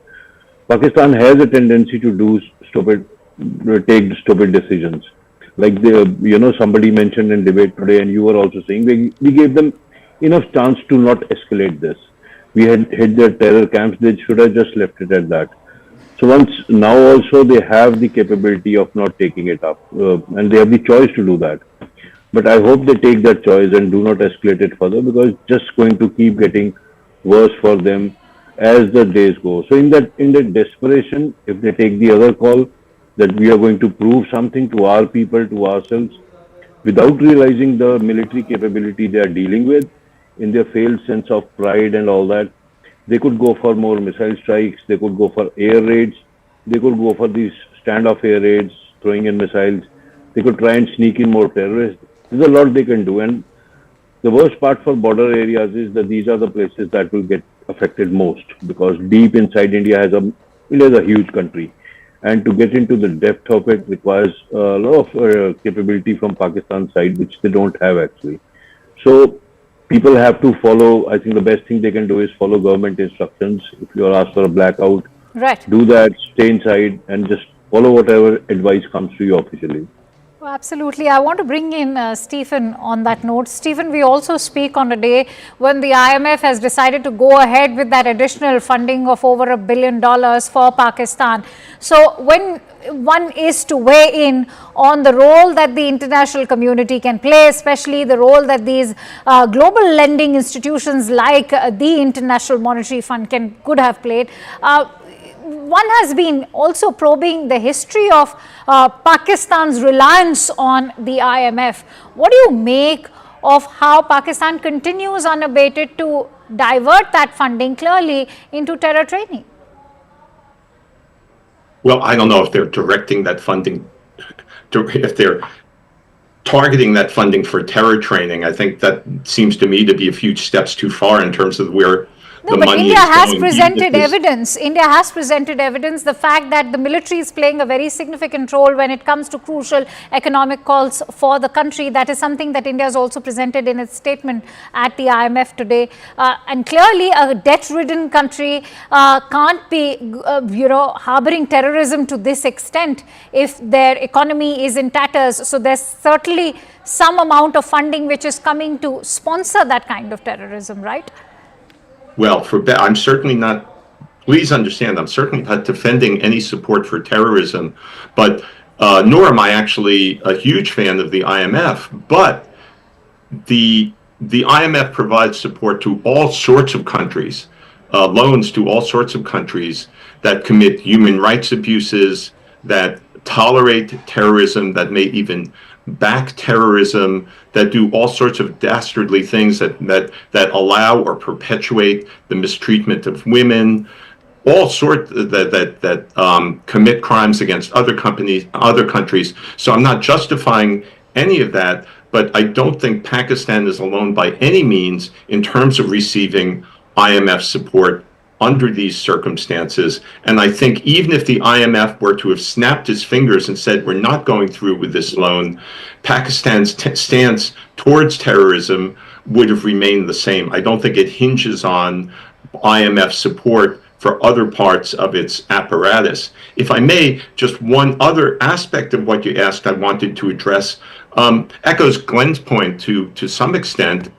Pakistan has a tendency to take stupid decisions. Like somebody mentioned in debate today, and you were also saying, we gave them enough chance to not escalate this. We had hit their terror camps, they should have just left it at that. So now also they have the capability of not taking it up, and they have the choice to do that. But I hope they take that choice and do not escalate it further, because it's just going to keep getting worse for them as the days go. So in that desperation, if they take the other call that we are going to prove something to our people, to ourselves, without realizing the military capability they are dealing with, in their failed sense of pride and all that, they could go for more missile strikes, they could go for air raids, they could go for these standoff air raids, throwing in missiles, they could try and sneak in more terrorists. There's a lot they can do, and the worst part for border areas is that these are the places that will get affected most, because deep inside India is a huge country, and to get into the depth of it requires a lot of capability from Pakistan's side, which they don't have actually. So people have to follow. I think the best thing they can do is follow government instructions. If you are asked for a blackout, right, do that, stay inside, and just follow whatever advice comes to you officially. Well, absolutely. I want to bring in Stephen on that note. Stephen, we also speak on a day when the IMF has decided to go ahead with that additional funding of over $1 billion for Pakistan. So when one is to weigh in on the role that the international community can play, especially the role that these global lending institutions like the International Monetary Fund could have played, one has been also probing the history of Pakistan's reliance on the IMF. What do you make of how Pakistan continues unabated to divert that funding clearly into terror training? Well, I don't know if they're directing that funding, if they're targeting that funding for terror training. I think that seems to me to be a few steps too far in terms of where no, but India has presented evidence. India has presented evidence. The fact that the military is playing a very significant role when it comes to crucial economic calls for the country. That is something that India has also presented in its statement at the IMF today. And clearly, a debt-ridden country can't be, harboring terrorism to this extent if their economy is in tatters. So there's certainly some amount of funding which is coming to sponsor that kind of terrorism, right? Well, I'm certainly not, please understand, I'm certainly not defending any support for terrorism, but nor am I actually a huge fan of the IMF, but the IMF provides support to all sorts of countries, loans to all sorts of countries that commit human rights abuses, that tolerate terrorism, that may even back terrorism, that do all sorts of dastardly things that allow or perpetuate the mistreatment of women, all sorts that commit crimes against other countries. So I'm not justifying any of that, but I don't think Pakistan is alone by any means in terms of receiving IMF support under these circumstances. And I think even if the IMF were to have snapped its fingers and said, we're not going through with this loan, Pakistan's stance towards terrorism would have remained the same. I don't think it hinges on IMF support for other parts of its apparatus. If I may, just one other aspect of what you asked I wanted to address echoes Glenn's point to some extent,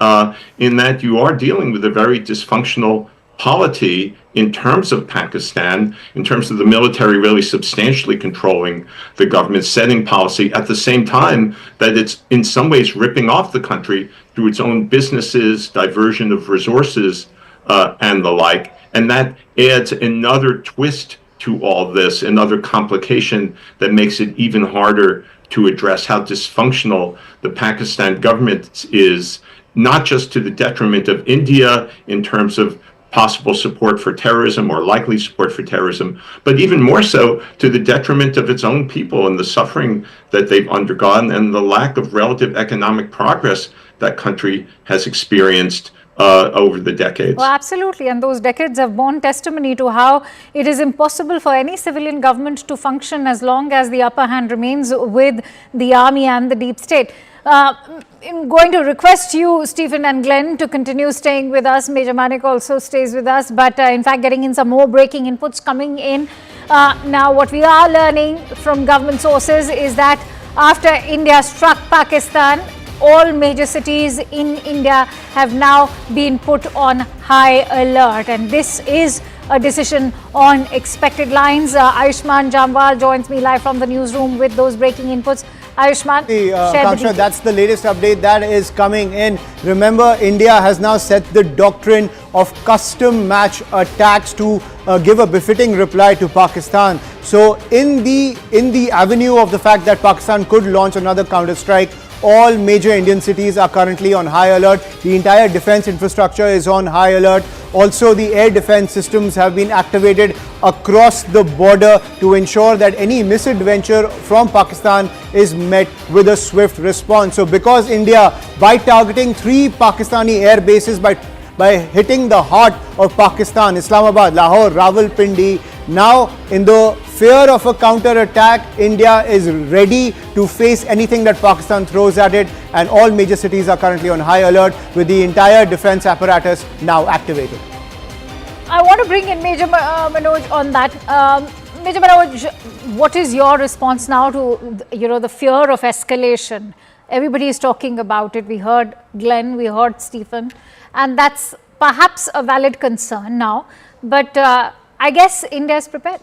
in that you are dealing with a very dysfunctional polity in terms of Pakistan, in terms of the military really substantially controlling the government, setting policy, at the same time that it's in some ways ripping off the country through its own businesses, diversion of resources, and the like. And that adds another twist to all this, another complication that makes it even harder to address how dysfunctional the Pakistan government is, not just to the detriment of India in terms of possible support for terrorism or likely support for terrorism, but even more so to the detriment of its own people and the suffering that they've undergone and the lack of relative economic progress that country has experienced over the decades. Well, absolutely. And those decades have borne testimony to how it is impossible for any civilian government to function as long as the upper hand remains with the army and the deep state. I'm going to request you, Stephen and Glenn, to continue staying with us. Major Manik also stays with us, but in fact getting in some more breaking inputs coming in. Now what we are learning from government sources is that after India struck Pakistan, all major cities in India have now been put on high alert, and this is a decision on expected lines. Ayushman Jamwal joins me live from the newsroom with those breaking inputs. Ayushman, Kaustubh, that's the latest update that is coming in. Remember, India has now set the doctrine of custom match attacks to give a befitting reply to Pakistan. So in the avenue of the fact that Pakistan could launch another counter-strike, all major Indian cities are currently on high alert. The entire defense infrastructure is on high alert. Also, the air defense systems have been activated across the border to ensure that any misadventure from Pakistan is met with a swift response. So because India, by targeting 3 Pakistani air bases, by hitting the heart of Pakistan, Islamabad, Lahore, Rawalpindi, now in the fear of a counter-attack, India is ready to face anything that Pakistan throws at it, and all major cities are currently on high alert with the entire defense apparatus now activated. I want to bring in Major Manoj on that. Major Manoj, what is your response now to the fear of escalation? Everybody is talking about it. We heard Glenn, we heard Stephen, and that's perhaps a valid concern now. But I guess India is prepared.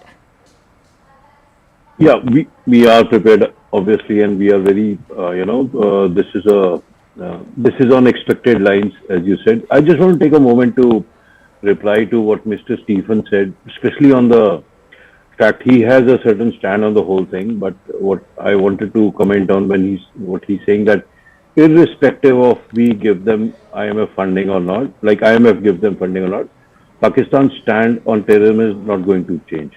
Yeah, we are prepared, obviously, and we are very, this is on expected lines, as you said. I just want to take a moment to reply to what Mr. Stephen said, especially on the fact he has a certain stand on the whole thing. But what I wanted to comment on what he's saying, that irrespective of we give them IMF funding or not, like IMF gives them funding or not, Pakistan's stand on terrorism is not going to change.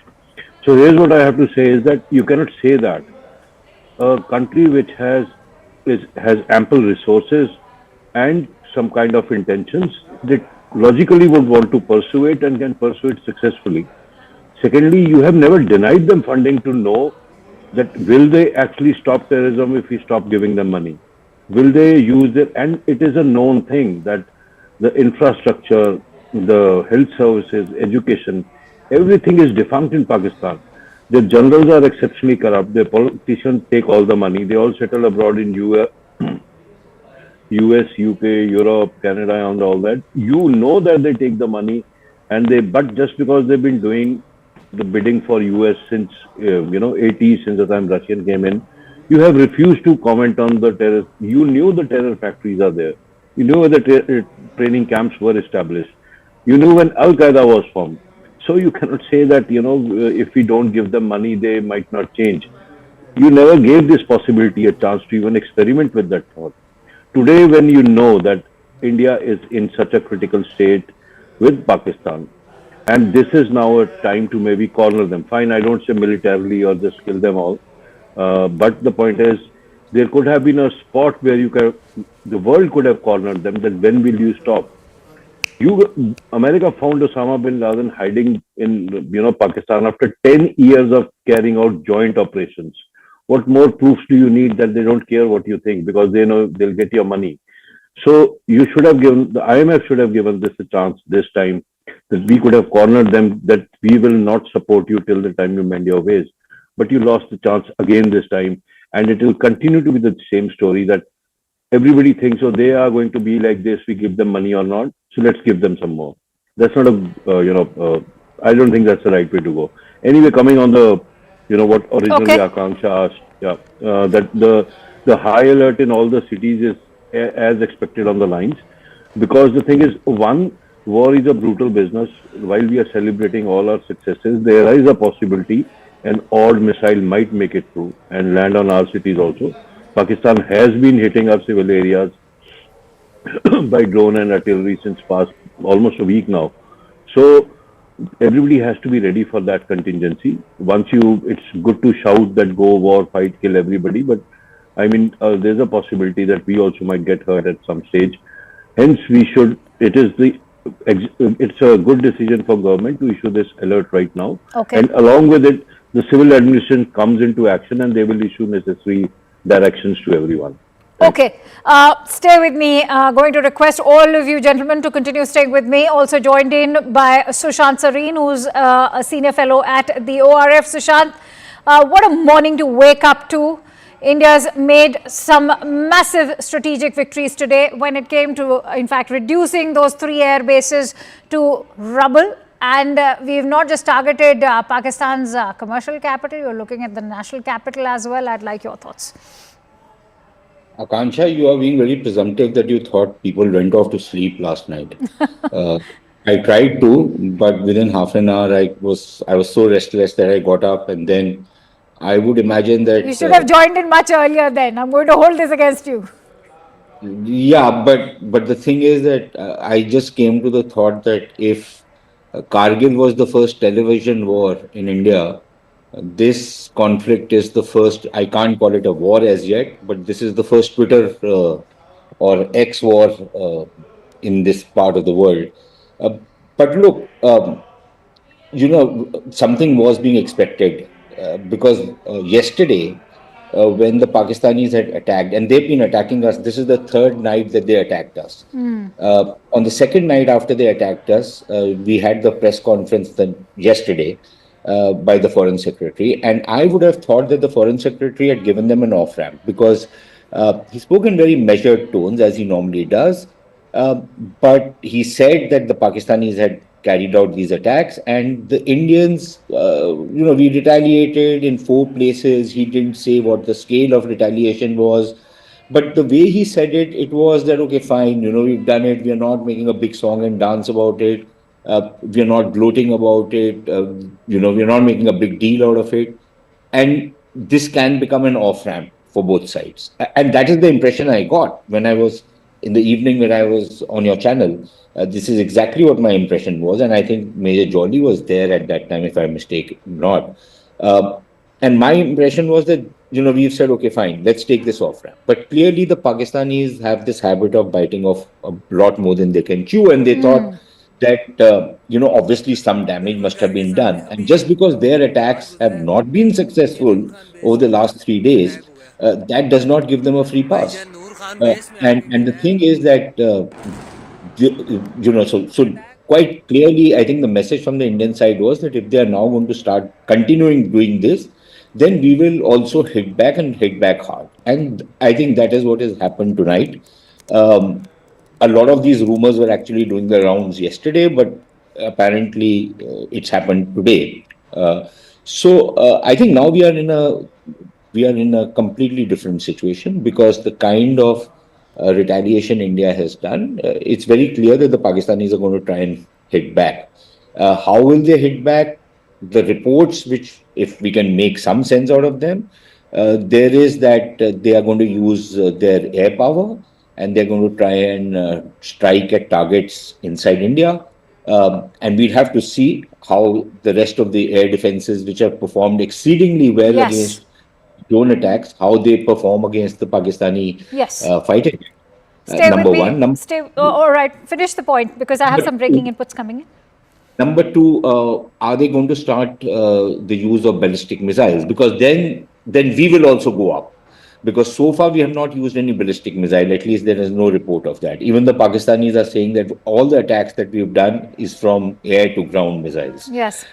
So here's what I have to say is that you cannot say that a country which has ample resources and some kind of intentions, that logically would want to pursue it and can pursue it successfully. Secondly, you have never denied them funding to know that will they actually stop terrorism if we stop giving them money? Will they use it? And it is a known thing that the infrastructure, the health services, education, everything is defunct in Pakistan. The generals are exceptionally corrupt. The politicians take all the money. They all settle abroad in US, UK, Europe, Canada, and all that. You know that they take the money, but just because they've been doing the bidding for US since 80s, since the time Russian came in, you have refused to comment on the terror. You knew the terror factories are there. You knew where the training camps were established. You knew when Al Qaeda was formed. So you cannot say that, if we don't give them money, they might not change. You never gave this possibility a chance to even experiment with that thought. Today, when you know that India is in such a critical state with Pakistan, and this is now a time to maybe corner them. Fine, I don't say militarily or just kill them all. But the point is, there could have been a spot where the world could have cornered them, that when will you stop? America found Osama bin Laden hiding in Pakistan after 10 years of carrying out joint operations. What more proofs do you need that they don't care what you think, because they know they'll get your money? So you should have given, the IMF should have given this a chance this time. that we could have cornered them, that we will not support you till the time you mend your ways. But you lost the chance again this time, and it will continue to be the same story that everybody thinks, oh, they are going to be like this, we give them money or not, so let's give them some more. That's not I don't think that's the right way to go. Anyway, coming on the, what originally Akanksha asked, that the high alert in all the cities is as expected on the lines, because the thing is, one, war is a brutal business. While we are celebrating all our successes, there is a possibility an odd missile might make it through and land on our cities also. Pakistan has been hitting our civil areas by drone and artillery since past almost a week now. So everybody has to be ready for that contingency. It's good to shout that go war, fight, kill everybody, but I mean, there's a possibility that we also might get hurt at some stage. Hence, it's a good decision for government to issue this alert right now. Okay. And along with it, the civil administration comes into action and they will issue necessary directions to everyone. Okay, stay with me. Going to request all of you gentlemen to continue staying with me. Also joined in by Sushant Sareen, who's a senior fellow at the ORF. Sushant, what a morning to wake up to. India's made some massive strategic victories today when it came to, in fact, reducing those 3 air bases to rubble. And we've not just targeted Pakistan's commercial capital, you're looking at the national capital as well. I'd like your thoughts. Akanksha, you are being very presumptive that you thought people went off to sleep last night. I tried to, but within half an hour, I was so restless that I got up, and then I would imagine that you should have joined in much earlier. Then I'm going to hold this against you. Yeah, but the thing is that I just came to the thought that if Kargil was the first television war in India, this conflict is the first. I can't call it a war as yet, but this is the first Twitter or X war in this part of the world. But look, something was being expected because yesterday, when the Pakistanis had attacked, and they've been attacking us, this is the third night that they attacked us. On the second night after they attacked us, we had the press conference yesterday by the Foreign Secretary, and I would have thought that the Foreign Secretary had given them an off-ramp because he spoke in very measured tones, as he normally does, but he said that the Pakistanis had carried out these attacks, and the Indians, we retaliated in 4 places. He didn't say what the scale of retaliation was, but the way he said it, it was that, okay, fine, we've done it. We are not making a big song and dance about it. We are not gloating about it. We are not making a big deal out of it. And this can become an off-ramp for both sides. And that is the impression I got when I was in the evening when I was on your channel. This is exactly what my impression was. And I think Major Jolly was there at that time, if I'm mistaken, not. And my impression was that, we've said, okay, fine, let's take this off-ramp. But clearly the Pakistanis have this habit of biting off a lot more than they can chew. And they thought that, obviously some damage must have been done. And just because their attacks have not been successful over the last 3 days, that does not give them a free pass. And the thing is that, so quite clearly, I think the message from the Indian side was that if they are now going to start continuing doing this, then we will also hit back and hit back hard. And I think that is what has happened tonight. A lot of these rumors were actually doing the rounds yesterday, but apparently it's happened today. So I think now we are in a completely different situation because the kind of retaliation India has done, it's very clear that the Pakistanis are going to try and hit back. How will they hit back? The reports, which if we can make some sense out of them, there is that they are going to use their air power and they're going to try and strike at targets inside India. And we'd have to see how the rest of the air defenses, which have performed exceedingly well against drone attacks, how they perform against the Pakistani fighting. Stay number with me. one. All right, finish the point because I have some breaking inputs coming in. Number 2, are they going to start the use of ballistic missiles? Because then we will also go up. because so far we have not used any ballistic missile. At least there is no report of that. Even the Pakistanis are saying that all the attacks that we've done is from air to ground missiles. Yes.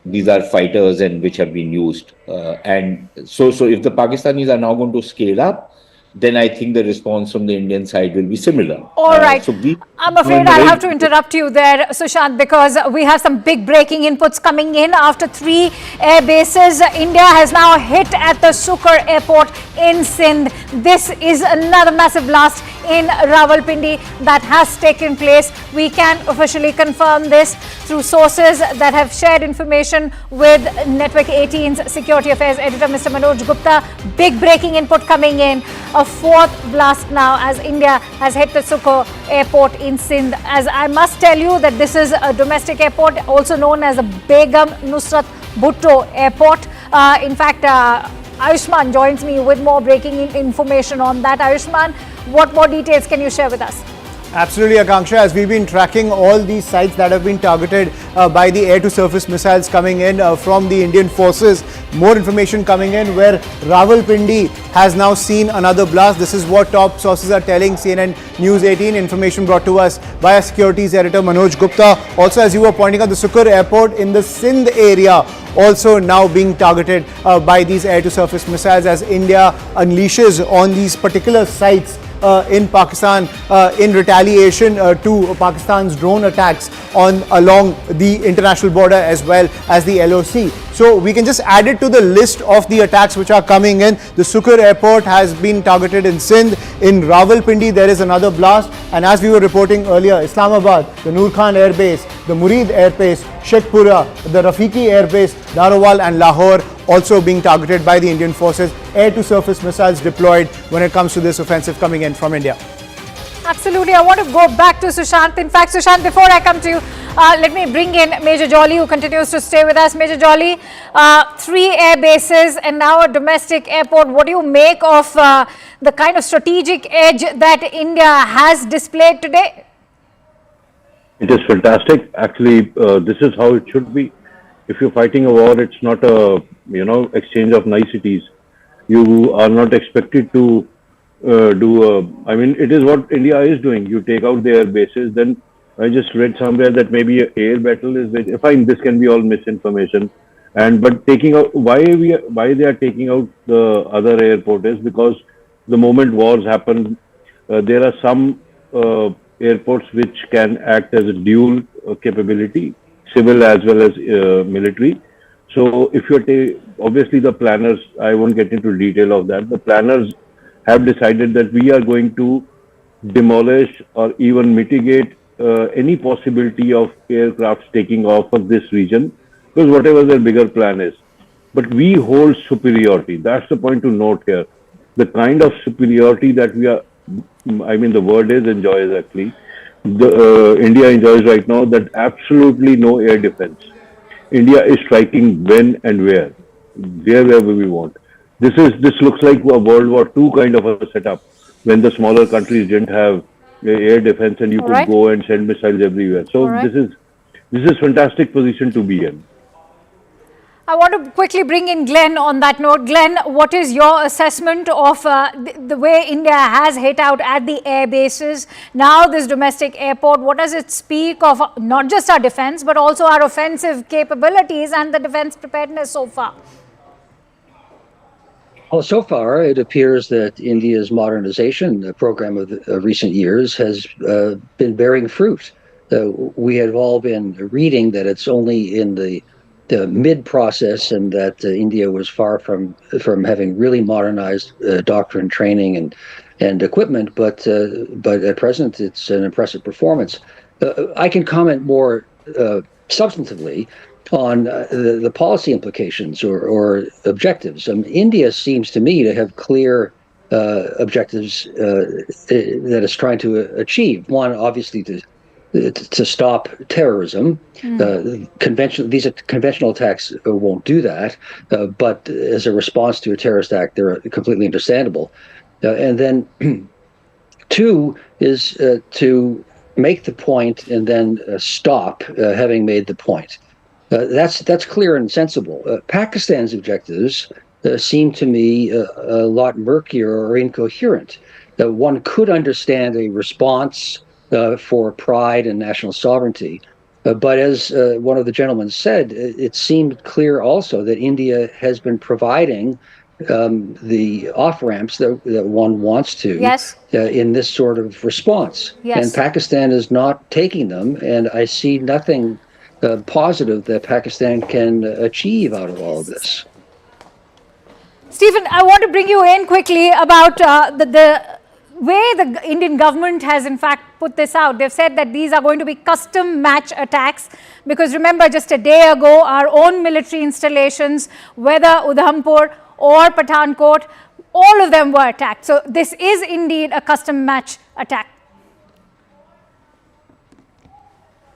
These are fighters and which have been used. And so if the Pakistanis are now going to scale up, then I think the response from the Indian side will be similar. All right. So I'm afraid I'll have to interrupt you there, Sushant, because we have some big breaking inputs coming in. After 3 air bases, India has now hit at the Sukkur airport in Sindh. This is another massive blast in Rawalpindi that has taken place. We can officially confirm this through sources that have shared information with Network 18's Security Affairs editor, Mr. Manoj Gupta. Big breaking input coming in. A 4th blast now as India has hit the Sukkur airport in Sindh. As I must tell you that this is a domestic airport, also known as the Begum Nusrat Bhutto airport. In fact, Ayushman joins me with more breaking information on that. Ayushman, what more details can you share with us? Absolutely, Akanksha. As we've been tracking all these sites that have been targeted by the air-to-surface missiles coming in from the Indian forces, more information coming in where Rawalpindi has now seen another blast. This is what top sources are telling CNN News 18. Information brought to us by our securities editor Manoj Gupta. Also, as you were pointing out, the Sukkur airport in the Sindh area also now being targeted by these air-to-surface missiles as India unleashes on these particular sites in Pakistan in retaliation to Pakistan's drone attacks along the international border as well as the LOC. So we can just add it to the list of the attacks which are coming in. The Sukkur airport has been targeted in Sindh. In Rawalpindi there is another blast, and as we were reporting earlier, Islamabad, the Noor Khan Air Base, the Murid Air Base, Shekhpura, the Rafiki Air Base, Narawal and Lahore also being targeted by the Indian forces. Air-to-surface missiles deployed when it comes to this offensive coming in from India. Absolutely. I want to go back to Sushant. In fact, Sushant, before I come to you, let me bring in Major Jolly, who continues to stay with us. Major Jolly, 3 air bases and now a domestic airport. What do you make of the kind of strategic edge that India has displayed today? It is fantastic. Actually, this is how it should be. If you're fighting a war, it's not a exchange of niceties. You are not expected to it is what India is doing. You take out their bases. Then I just read somewhere that maybe an air battle is fine. This can be all misinformation. But taking out why they are taking out the other airport is because the moment wars happen, there are some airports which can act as a dual capability, civil as well as military. So if you're obviously the planners, I won't get into detail of that. The planners have decided that we are going to demolish or even mitigate any possibility of aircrafts taking off of this region, because whatever their bigger plan is. But we hold superiority. That's the point to note here. The kind of superiority that we are, the word is enjoys actually. India enjoys right now that absolutely no air defense. India is striking when and wherever we want. This looks like a World War II kind of a setup when the smaller countries didn't have air defense and you could go and send missiles everywhere. So this is fantastic position to be in. I want to quickly bring in Glenn on that note. Glenn, what is your assessment of the way India has hit out at the air bases? Now this domestic airport, what does it speak of not just our defense, but also our offensive capabilities and the defense preparedness so far? Well, so far, it appears that India's modernization program of recent years has been bearing fruit. We have all been reading that it's only in the mid-process and that India was far from having really modernized doctrine, training, and equipment, but at present it's an impressive performance. I can comment more substantively on the policy implications or objectives. India seems to me to have clear objectives that it's trying to achieve. One, obviously, to stop terrorism. These conventional attacks won't do that, but as a response to a terrorist act, they're completely understandable. And then 2 is to make the point and then stop having made the point. That's clear and sensible. Pakistan's objectives seem to me a lot murkier or incoherent. One could understand a response for pride and national sovereignty. But as one of the gentlemen said, it seemed clear also that India has been providing the off-ramps that one wants to in this sort of response. And Pakistan is not taking them, and I see nothing positive that Pakistan can achieve out of all of this. Stephen, I want to bring you in quickly about the way the Indian government has in fact put this out. They've said that these are going to be custom match attacks because remember just a day ago our own military installations, whether Udhampur or Pathankot, all of them were attacked. So this is indeed a custom match attack.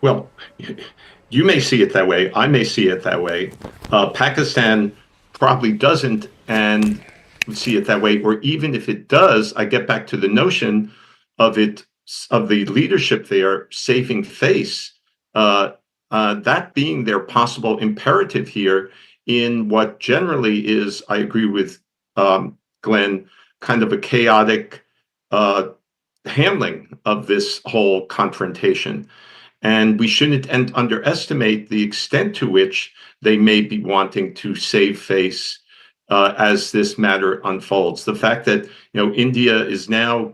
Well, you may see it that way. I may see it that way. Pakistan probably doesn't and see it that way. Or even if it does, I get back to the notion of the leadership there saving face, that being their possible imperative here in what generally is, I agree with Glenn, kind of a chaotic handling of this whole confrontation. And we shouldn't underestimate the extent to which they may be wanting to save face as this matter unfolds. The fact that India is now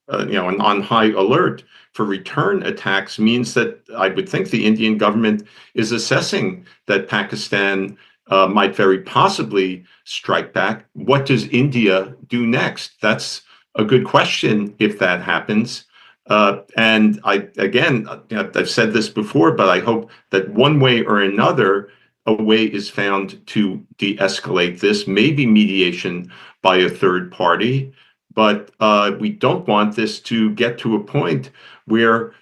on high alert for return attacks means that I would think the Indian government is assessing that Pakistan might very possibly strike back. What does India do next? That's a good question if that happens. And I've said this before, but I hope that one way or another, a way is found to de-escalate this, maybe mediation by a third party. But we don't want this to get to a point where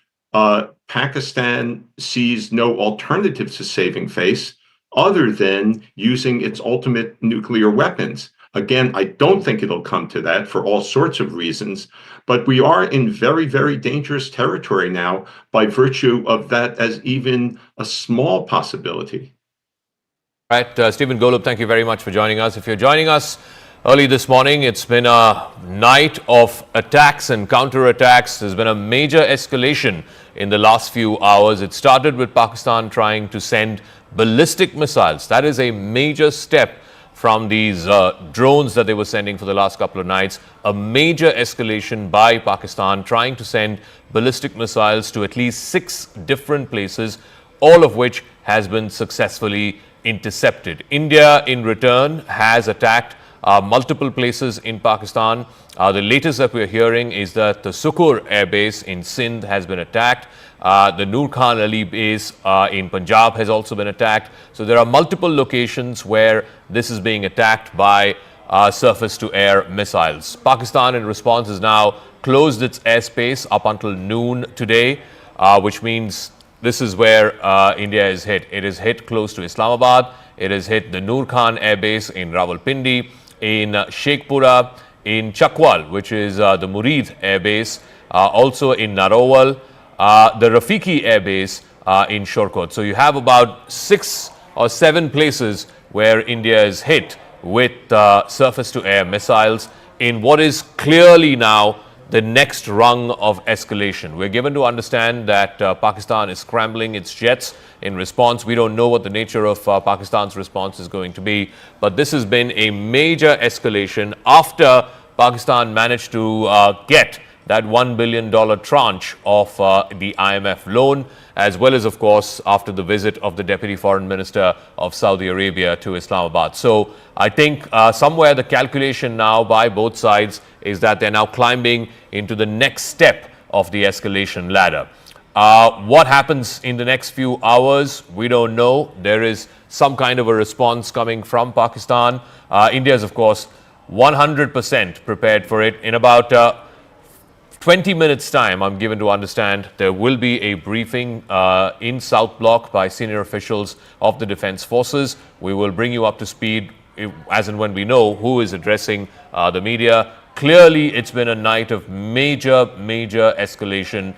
Pakistan sees no alternative to saving face other than using its ultimate nuclear weapons. Again, I don't think it'll come to that for all sorts of reasons, but we are in very, very dangerous territory now by virtue of that as even a small possibility. All right, Stephen Golub, thank you very much for joining us. If you're joining us early this morning, it's been a night of attacks and counterattacks. There's been a major escalation in the last few hours. It started with Pakistan trying to send ballistic missiles. That is a major step from these drones that they were sending for the last couple of nights. A major escalation by Pakistan trying to send ballistic missiles to at least 6 different places, all of which has been successfully intercepted. India, in return, has attacked multiple places in Pakistan. The latest that we're hearing is that the Sukur Air Base in Sindh has been attacked. The Noor Khan Ali base in Punjab has also been attacked. So there are multiple locations where this is being attacked by surface-to-air missiles. Pakistan, in response, has now closed its airspace up until noon today, which means this is where India is hit. It is hit close to Islamabad. It has hit the Noor Khan Air Base in Rawalpindi, in Sheikhpura, in Chakwal, which is the Murid Air Base, also in Narowal, the Rafiki Air Base in Shorkot. So you have about 6 or 7 places where India is hit with surface-to-air missiles in what is clearly now the next rung of escalation. We're given to understand that Pakistan is scrambling its jets in response. We don't know what the nature of Pakistan's response is going to be, but this has been a major escalation after Pakistan managed to get that $1 billion tranche of the IMF loan, as well as, of course, after the visit of the Deputy Foreign Minister of Saudi Arabia to Islamabad. So I think somewhere the calculation now by both sides is that they're now climbing into the next step of the escalation ladder. What happens in the next few hours, we don't know. There is some kind of a response coming from Pakistan. India is, of course, 100% prepared for it. In about 20 minutes time, I'm given to understand, there will be a briefing in South Block by senior officials of the Defence Forces. We will bring you up to speed as and when we know who is addressing the media. Clearly, it's been a night of major escalation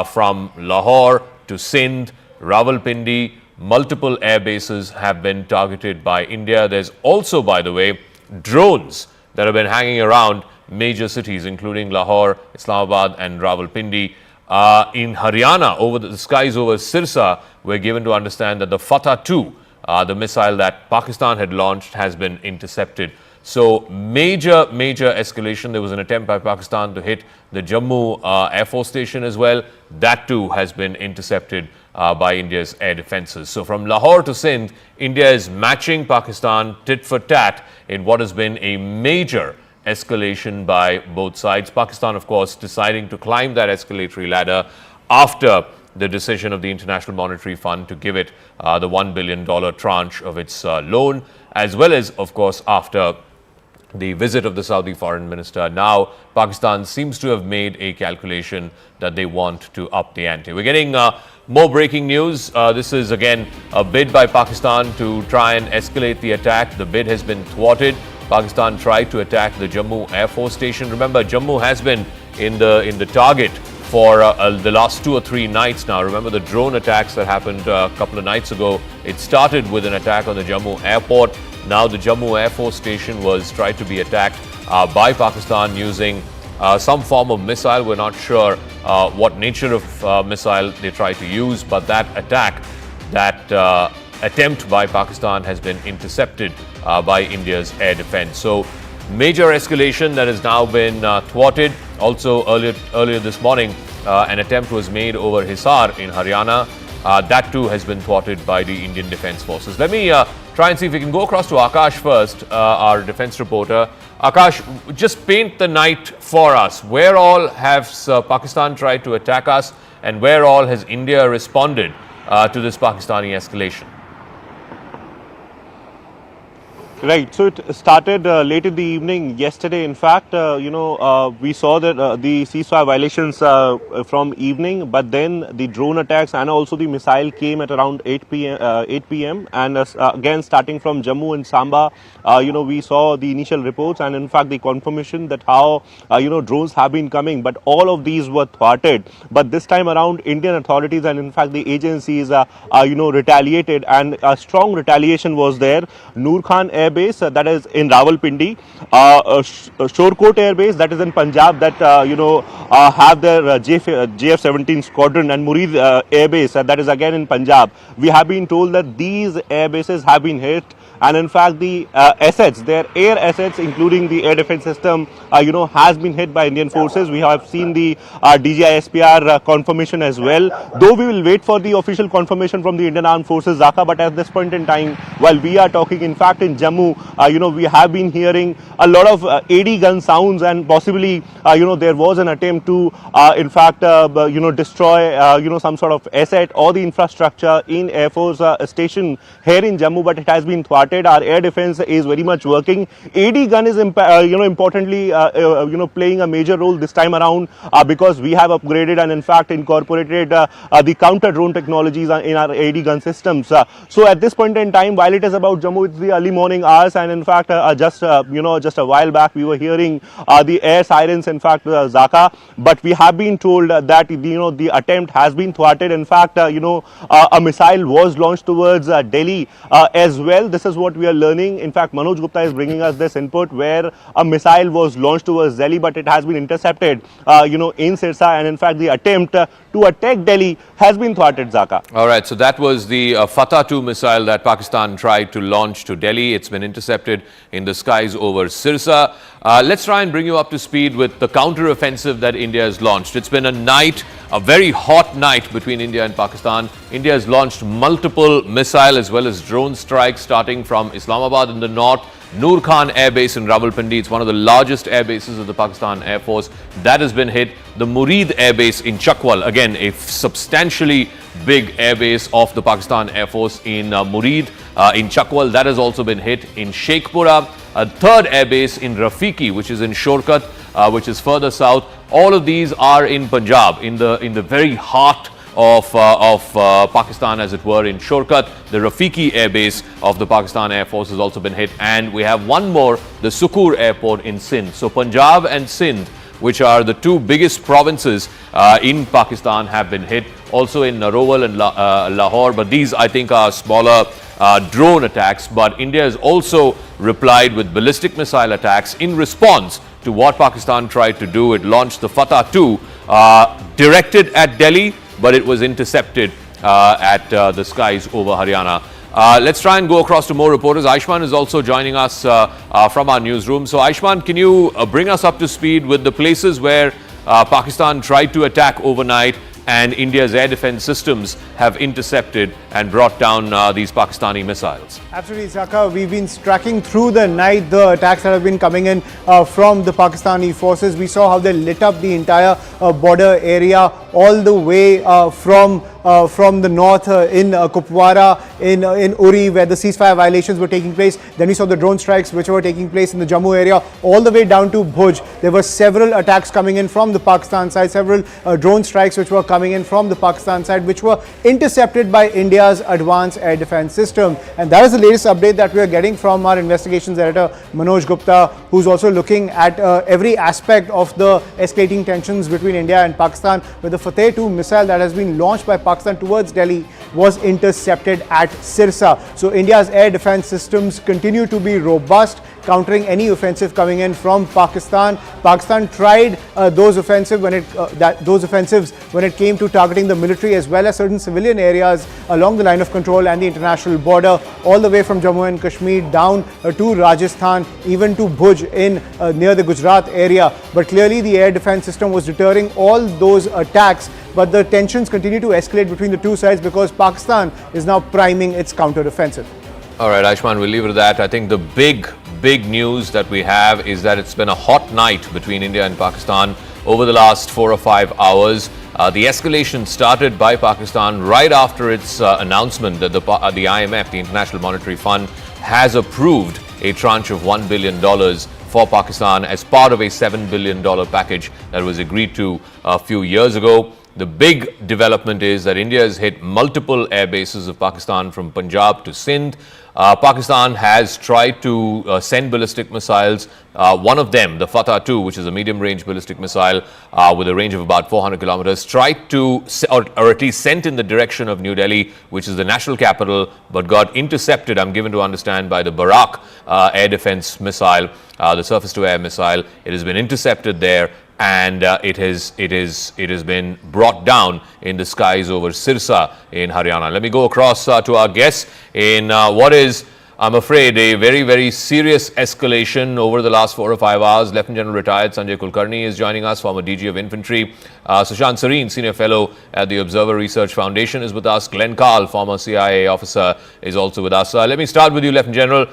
from Lahore to Sindh, Rawalpindi. Multiple air bases have been targeted by India. There's also, by the way, drones that have been hanging around major cities, including Lahore, Islamabad, and Rawalpindi. In Haryana, over the skies over Sirsa, we're given to understand that the Fatah-2, the missile that Pakistan had launched, has been intercepted. So major escalation. There was an attempt by Pakistan to hit the Jammu Air Force Station as well. That too has been intercepted by India's air defenses. So from Lahore to Sindh, India is matching Pakistan tit for tat in what has been a major escalation by both sides. Pakistan, of course, deciding to climb that escalatory ladder after the decision of the International Monetary Fund to give it the $1 billion tranche of its loan, as well as, of course, after the visit of the Saudi foreign minister. Now, Pakistan seems to have made a calculation that they want to up the ante. We're getting more breaking news. This is again a bid by Pakistan to try and escalate the attack. The bid has been thwarted. Pakistan tried to attack the Jammu Air Force Station. Remember, Jammu has been in the target for the last 2 or 3 nights now. Remember the drone attacks that happened a couple of nights ago. It started with an attack on the Jammu airport. Now the Jammu Air Force Station was tried to be attacked by Pakistan using some form of missile. We're not sure what nature of missile they tried to use, but that attack, that attempt by Pakistan has been intercepted by India's air defense. So major escalation that has now been thwarted. Also earlier this morning, an attempt was made over Hisar in Haryana. That too has been thwarted by the Indian Defence Forces. Let me try and see if we can go across to Akash first, our defence reporter. Akash, just paint the night for us. Where all has Pakistan tried to attack us, and where all has India responded to this Pakistani escalation? Right. So it started late in the evening yesterday. In fact, we saw that the ceasefire violations from evening, but then the drone attacks and also the missile came at around 8 p.m. And again, starting from Jammu and Samba, we saw the initial reports and in fact the confirmation that how, drones have been coming, but all of these were thwarted. But this time around, Indian authorities and in fact the agencies, retaliated, and a strong retaliation was there. Noor Khan Air Base, that is in Rawalpindi, Shorkot Air Base, that is in Punjab, that have their JF-17 squadron, and Murid Air Base, that is again in Punjab. We have been told that these air bases have been hit, and in fact the assets, their air assets, including the air defense system, has been hit by Indian forces. We have seen the DGI-SPR confirmation as well, though we will wait for the official confirmation from the Indian Armed Forces, Dhaka. But at this point in time, while we are talking, in fact in Jammu, we have been hearing a lot of AD gun sounds, and possibly there was an attempt to in fact destroy some sort of asset or the infrastructure in Air Force station here in Jammu, but it has been thwarted. Our air defense is very much working. AD gun is importantly playing a major role this time around, because we have upgraded and in fact incorporated the counter drone technologies in our AD gun systems. So at this point in time, while it is about Jammu, it's the early morning hours, and in fact just a while back we were hearing the air sirens, in fact Dhaka, but we have been told that the attempt has been thwarted. In fact a missile was launched towards Delhi as well. This is what we are learning. In fact, Manoj Gupta is bringing us this input, where a missile was launched towards Delhi, but it has been intercepted in Sirsa, and in fact the attempt to attack Delhi has been thwarted, Zaka. All right, so that was the Fatah-2 missile that Pakistan tried to launch to Delhi. It's been intercepted in the skies over Sirsa. Let's try and bring you up to speed with the counter-offensive that India has launched. It's been a very hot night between India and Pakistan. India has launched multiple missile as well as drone strikes, starting from Islamabad in the north, Noor Khan Air Base in Rawalpindi. It's one of the largest air bases of the Pakistan Air Force. That has been hit. The Murid Air Base in Chakwal, again a substantially big air base of the Pakistan Air Force in Murid in Chakwal, that has also been hit. In Sheikhpura, a third air base in Rafiki, which is in Shorkat, which is further south. All of these are in Punjab, in the very heart of Pakistan, as it were, in Shorkat. The Rafiki Air Base of the Pakistan Air Force has also been hit, and we have one more, the Sukur Airport in Sindh. So Punjab and Sindh, which are the two biggest provinces in Pakistan, have been hit. Also in Narowal and Lahore, but these I think are smaller drone attacks, but India has also replied with ballistic missile attacks in response to what Pakistan tried to do. It launched the Fatah-2 directed at Delhi, but it was intercepted at the skies over Haryana. Let's try and go across to more reporters. Aishman is also joining us from our newsroom. So Aishman, can you bring us up to speed with the places where Pakistan tried to attack overnight and India's air defense systems have intercepted and brought down these Pakistani missiles? Absolutely, Zaka. We've been tracking through the night the attacks that have been coming in from the Pakistani forces. We saw how they lit up the entire border area all the way from the north in Kupwara, in Uri, where the ceasefire violations were taking place. Then we saw the drone strikes which were taking place in the Jammu area, all the way down to Bhuj. There were several attacks coming in from the Pakistan side, several drone strikes which were coming in from the Pakistan side, which were intercepted by India's advanced air defense system. And that is the latest update that we are getting from our investigations editor, Manoj Gupta, who's also looking at every aspect of the escalating tensions between India and Pakistan, with the Fateh-2 missile that has been launched by Pakistan towards Delhi was intercepted at Sirsa. So India's air defense systems continue to be robust, countering any offensive coming in from Pakistan. Pakistan tried those offensives when it came to targeting the military as well as certain civilian areas along the line of control and the international border, all the way from Jammu and Kashmir down to Rajasthan, even to Bhuj in near the Gujarat area. But clearly the air defense system was deterring all those attacks. But the tensions continue to escalate between the two sides because Pakistan is now priming its counter-offensive. All right, Aishman, we'll leave it at that. I think the big news that we have is that it's been a hot night between India and Pakistan over the last 4 or 5 hours. The escalation started by Pakistan right after its announcement that the IMF, the International Monetary Fund, has approved a tranche of $1 billion for Pakistan as part of a $7 billion package that was agreed to a few years ago. The big development is that India has hit multiple air bases of Pakistan from Punjab to Sindh. Pakistan has tried to send ballistic missiles. One of them, the Fatah-2, which is a medium-range ballistic missile with a range of about 400 kilometers, tried to, or at least sent in the direction of New Delhi, which is the national capital, but got intercepted, I'm given to understand, by the Barak air defense missile, the surface-to-air missile. It has been intercepted there, and it has been brought down in the skies over Sirsa in Haryana. Let me go across to our guests in what is, I'm afraid, a very serious escalation over the last 4 or 5 hours. Lieutenant General retired Sanjay Kulkarni is joining us, former DG of Infantry. Sushant Sareen, Senior Fellow at the Observer Research Foundation, is with us. Glenn Carl, former CIA officer, is also with us. Let me start with you, Lieutenant General.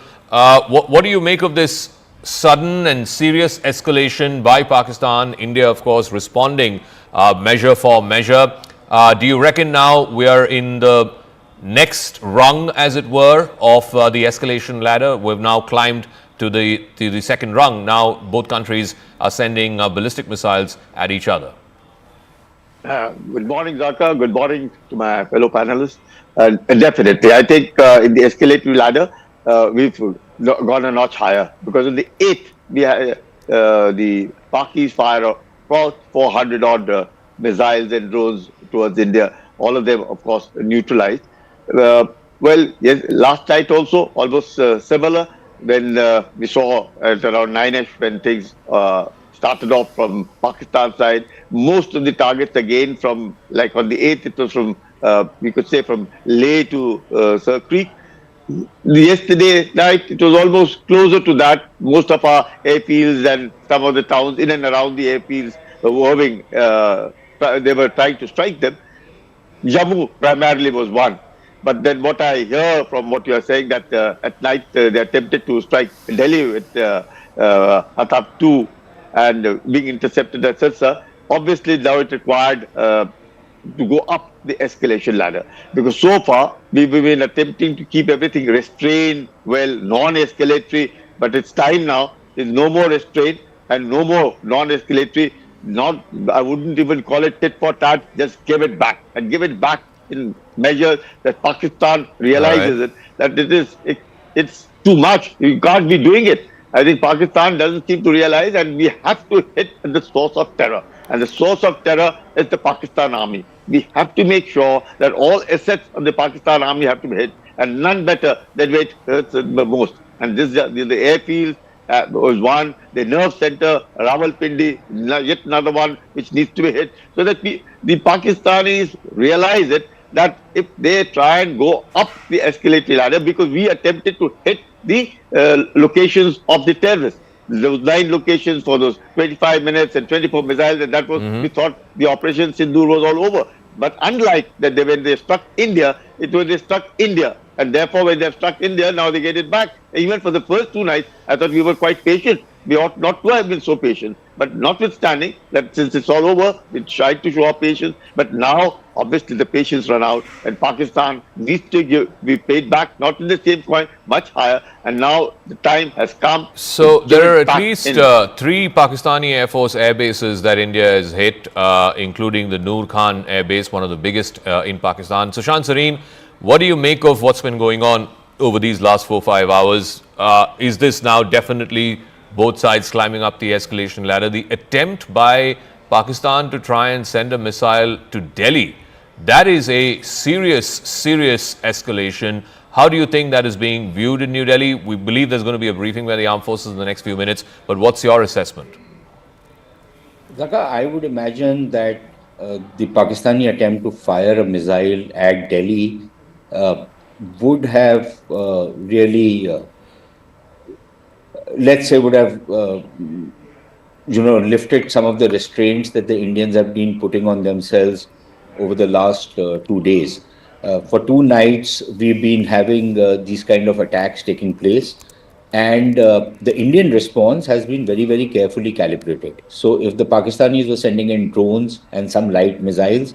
What do you make of this sudden and serious escalation by Pakistan? India, of course, responding measure for measure. Do you reckon now we are in the next rung, as it were, of the escalation ladder? We've now climbed to the second rung. Now both countries are sending ballistic missiles at each other. Good morning, Zaka. Good morning to my fellow panelists. Definitely, I think in the escalatory ladder, we've gone a notch higher, because in the 8th, we had the Pakis fire about 400 odd missiles and drones towards India. All of them, of course, neutralized. Well, yes, last night also almost similar, when we saw at around 9ish when things started off from Pakistan side. Most of the targets again from, like on the 8th, it was from, we could say from Leh to Sir Creek. Yesterday night, it was almost closer to that. Most of our airfields and some of the towns in and around the airfields were having, they were trying to strike them. Jammu primarily was one. But then what I hear from what you are saying, that at night they attempted to strike Delhi with Hattab-2 and being intercepted at Sirsa. Obviously now it required to go up the escalation ladder, because so far we've been attempting to keep everything restrained, well, non-escalatory, but it's time now. There's no more restraint and no more non-escalatory. Not, I wouldn't even call it tit for tat, just give it back, and give it back in measures that Pakistan realizes it, that it's too much. You can't be doing it. I think Pakistan doesn't seem to realize, and we have to hit at the source of terror. And the source of terror is the Pakistan army. We have to make sure that all assets of the Pakistan army have to be hit. and none better than where it hurts the most. And this the airfield was one, the nerve center, Rawalpindi, yet another one which needs to be hit, so that the Pakistanis realize it, that if they try and go up the escalatory ladder, because we attempted to hit the locations of the terrorists. There was 9 locations for those 25 minutes and 24 missiles, and that was, we thought the operation Sindoor was all over. But unlike that, when they struck India, it was they struck India. And therefore, when they've struck India, now they get it back. Even for the first 2 nights, I thought we were quite patient. We ought not to have been so patient. But notwithstanding that, since it's all over, we tried to show our patience. But now, obviously, the patience run out, and Pakistan needs to be paid back, not in the same coin, much higher. And now the time has come. So there are at least 3 Pakistani Air Force air bases that India has hit, including the Noor Khan Air Base, one of the biggest in Pakistan. Sushant Sareen, what do you make of what's been going on over these last 4-5 hours? Is this now definitely both sides climbing up the escalation ladder? The attempt by Pakistan to try and send a missile to Delhi, that is a serious escalation. How do you think that is being viewed in New Delhi? We believe there's going to be a briefing by the armed forces in the next few minutes, but what's your assessment? Zaka, I would imagine that the Pakistani attempt to fire a missile at Delhi would have really, let's say, would have lifted some of the restraints that the Indians have been putting on themselves over the last 2 days. For 2 nights, we've been having these kind of attacks taking place, and the Indian response has been very, very carefully calibrated. So if the Pakistanis were sending in drones and some light missiles,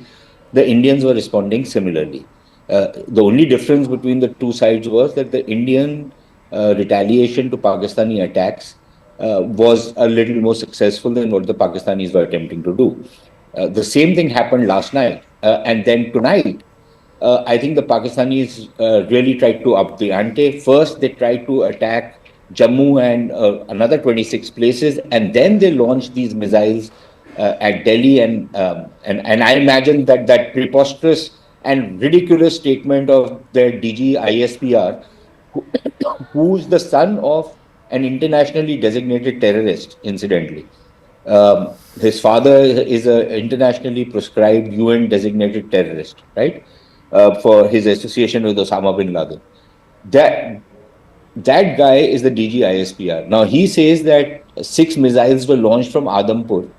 the Indians were responding similarly. The only difference between the 2 sides was that the Indian retaliation to Pakistani attacks was a little more successful than what the Pakistanis were attempting to do. The same thing happened last night. And then tonight, I think the Pakistanis really tried to up the ante. First, they tried to attack Jammu and another 26 places, and then they launched these missiles at Delhi. And I imagine that preposterous and ridiculous statement of their DG ISPR, who's the son of an internationally designated terrorist, incidentally. His father is an internationally proscribed UN designated terrorist, right? For his association with Osama bin Laden. That guy is the DG ISPR. Now, he says that 6 missiles were launched from Adampur,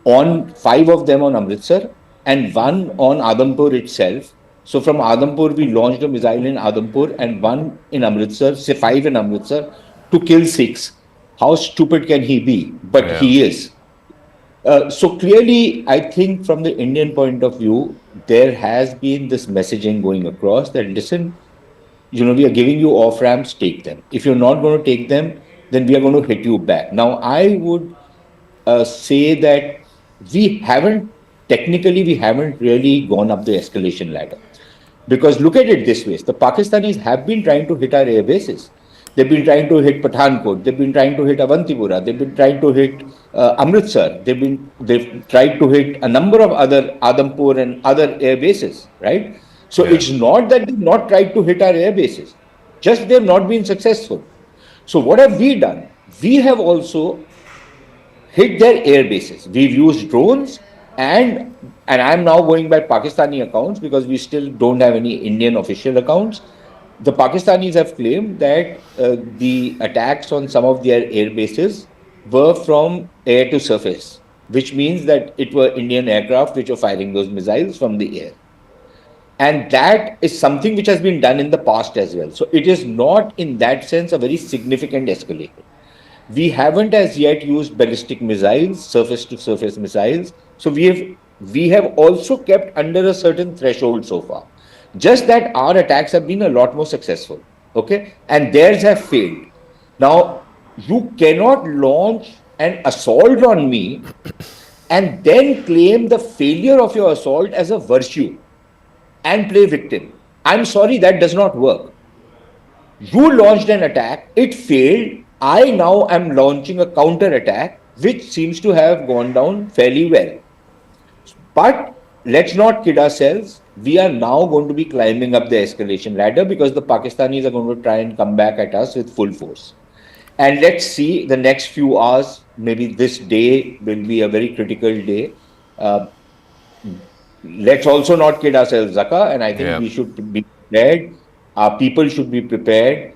5 of them on Amritsar and 1 on Adampur itself. So from Adampur, we launched a missile in Adampur and 1 in Amritsar, say 5 in Amritsar, to kill 6. How stupid can he be? But he is. So clearly, I think from the Indian point of view, there has been this messaging going across that, listen, we are giving you off ramps, take them. If you're not going to take them, then we are going to hit you back. Now, I would say that we haven't really gone up the escalation ladder. Because look at it this way, the Pakistanis have been trying to hit our air bases. They've been trying to hit Pathankot, they've been trying to hit Avantipura, they've been trying to hit Amritsar, they've tried to hit a number of other Adampur and other air bases, right? So it's not that they've not tried to hit our air bases, just they've not been successful. So what have we done? We have also hit their air bases. We've used drones, and I'm now going by Pakistani accounts because we still don't have any Indian official accounts. The Pakistanis have claimed that the attacks on some of their air bases were from air to surface, which means that it were Indian aircraft which were firing those missiles from the air. And that is something which has been done in the past as well. So it is not in that sense a very significant escalation. We haven't as yet used ballistic missiles, surface to surface missiles. So we have also kept under a certain threshold so far. Just that our attacks have been a lot more successful, okay? And theirs have failed. Now, you cannot launch an assault on me and then claim the failure of your assault as a virtue and play victim. I'm sorry, that does not work. You launched an attack, it failed. I now am launching a counter attack, which seems to have gone down fairly well. But let's not kid ourselves. we are now going to be climbing up the escalation ladder because the Pakistanis are going to try and come back at us with full force. And let's see the next few hours, maybe this day will be a very critical day. Let's also not kid ourselves, Zaka, and I think we should be prepared. Our people should be prepared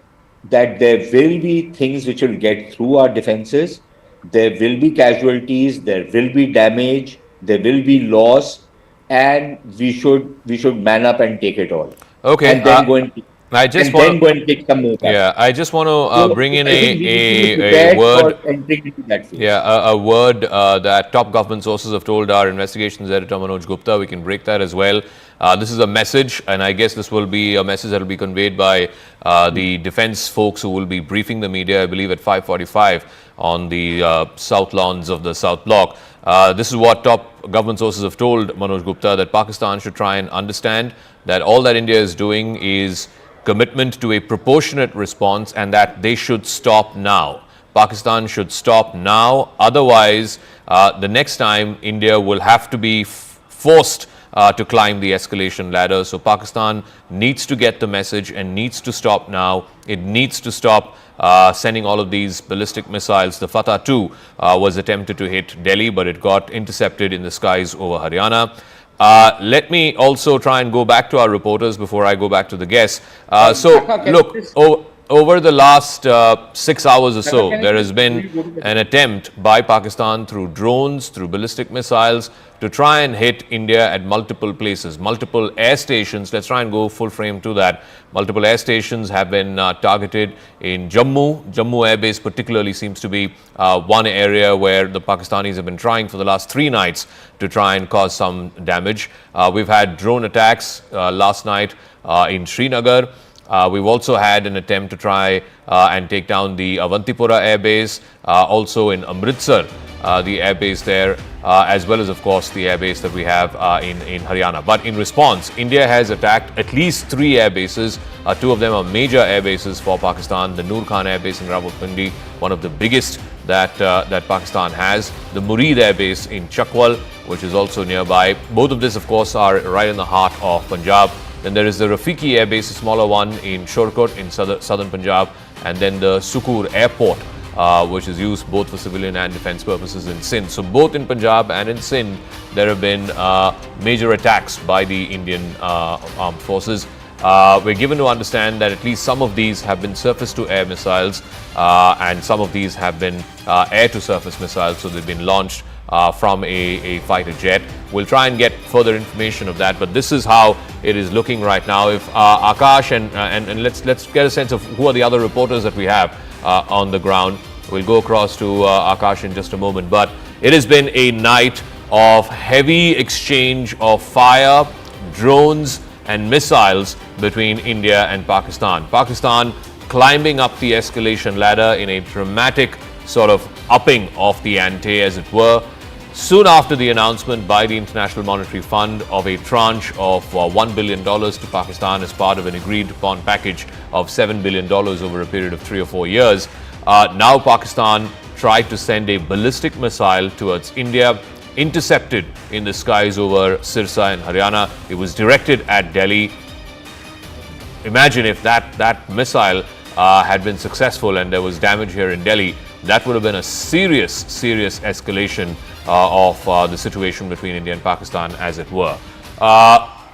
that there will be things which will get through our defenses. There will be casualties, there will be damage, there will be loss, and we should man up and take it all. Okay. And then go and go and take some more. Yeah, I just want to bring in a word. That a word that top government sources have told our investigations editor Manoj Gupta. We can break that as well. This is a message, and I guess this will be a message that will be conveyed by the defense folks who will be briefing the media, I believe, at 5:45 on the south lawns of the South Block. This is what top government sources have told Manoj Gupta, that Pakistan should try and understand that all that India is doing is commitment to a proportionate response, and that they should stop now. Pakistan should stop now. Otherwise, the next time India will have to be forced to climb the escalation ladder. So Pakistan needs to get the message and needs to stop now. It needs to stop sending all of these ballistic missiles. The Fatah 2 was attempted to hit Delhi, but it got intercepted in the skies over Haryana. Let me also try and go back to our reporters before I go back to the guests. Look, over the last 6 hours or so, there has been an attempt by Pakistan through drones, through ballistic missiles, to try and hit India at multiple places, multiple air stations. Let's try and go full frame to that. Multiple air stations have been targeted in Jammu. Jammu Air Base particularly seems to be one area where the Pakistanis have been trying for the last 3 nights to try and cause some damage. We've had drone attacks last night in Srinagar. We've also had an attempt to try and take down the Avantipura Air Base, also in Amritsar, the air base there, as well as, of course, the air base that we have in Haryana. But in response, India has attacked at least 3 air bases. 2 of them are major air bases for Pakistan. The Noor Khan Air Base in Rawalpindi, one of the biggest that Pakistan has. The Murid Air Base in Chakwal, which is also nearby. Both of these, of course, are right in the heart of Punjab. Then there is the Rafiki Air Base, a smaller one in Shorkot in southern Punjab, and then the Sukur Airport, which is used both for civilian and defense purposes in Sindh. So both in Punjab and in Sindh, there have been major attacks by the Indian armed forces. We're given to understand that at least some of these have been surface-to-air missiles, and some of these have been air-to-surface missiles, so they've been launched from a fighter jet. We'll try and get further information of that, but this is how it is looking right now. If Akash and let's get a sense of who are the other reporters that we have on the ground. We'll go across to Akash in just a moment, but it has been a night of heavy exchange of fire, drones and missiles between India and Pakistan. Pakistan climbing up the escalation ladder in a dramatic sort of upping of the ante, as it were, soon after the announcement by the International Monetary Fund of a tranche of $1 billion to Pakistan as part of an agreed upon package of $7 billion over a period of 3 or 4 years. Now Pakistan tried to send a ballistic missile towards India, intercepted in the skies over Sirsa in Haryana. It was directed at Delhi. Imagine if that missile had been successful and there was damage here in Delhi. That would have been a serious escalation of the situation between India and Pakistan, as it were.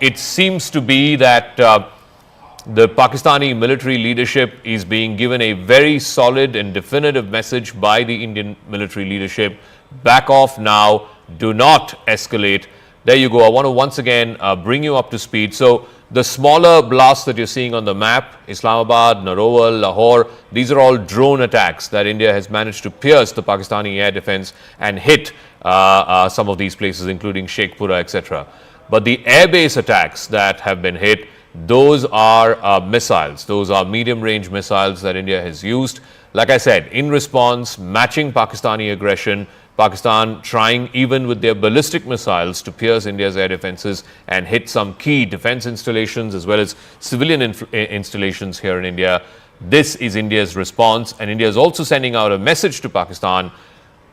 It seems to be that the Pakistani military leadership is being given a very solid and definitive message by the Indian military leadership. Back off now. Do not escalate. There you go. I want to once again bring you up to speed. So the smaller blasts that you're seeing on the map, Islamabad, Narowal, Lahore, these are all drone attacks that India has managed to pierce the Pakistani air defense and hit some of these places, including Sheikhpura, etc. But the airbase attacks that have been hit, those are missiles. Those are medium-range missiles that India has used. Like I said, in response, matching Pakistani aggression, Pakistan trying even with their ballistic missiles to pierce India's air defenses and hit some key defense installations as well as civilian installations here in India. This is India's response, and India is also sending out a message to Pakistan: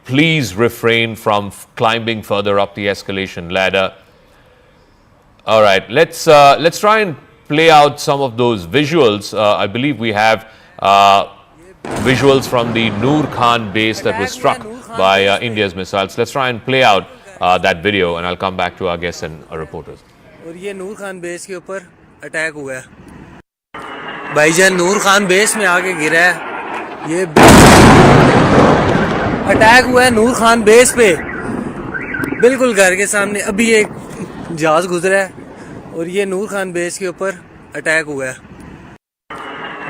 please refrain from climbing further up the escalation ladder. All right, let's try and play out some of those visuals. I believe we have visuals from the Noor Khan base that was struck by India's missiles. Let's try and play out that video, and I'll come back to our guests and our reporters. और ये नूर Khan base के ऊपर attack हुआ है भाईजान नूर Khan base में आके गिरा है ये अटैक हुआ है नूर खान बेस पे बिल्कुल घर के सामने अभी एक जहाज गुजरा है और ये नूर खान बेस के ऊपर अटैक हुआ है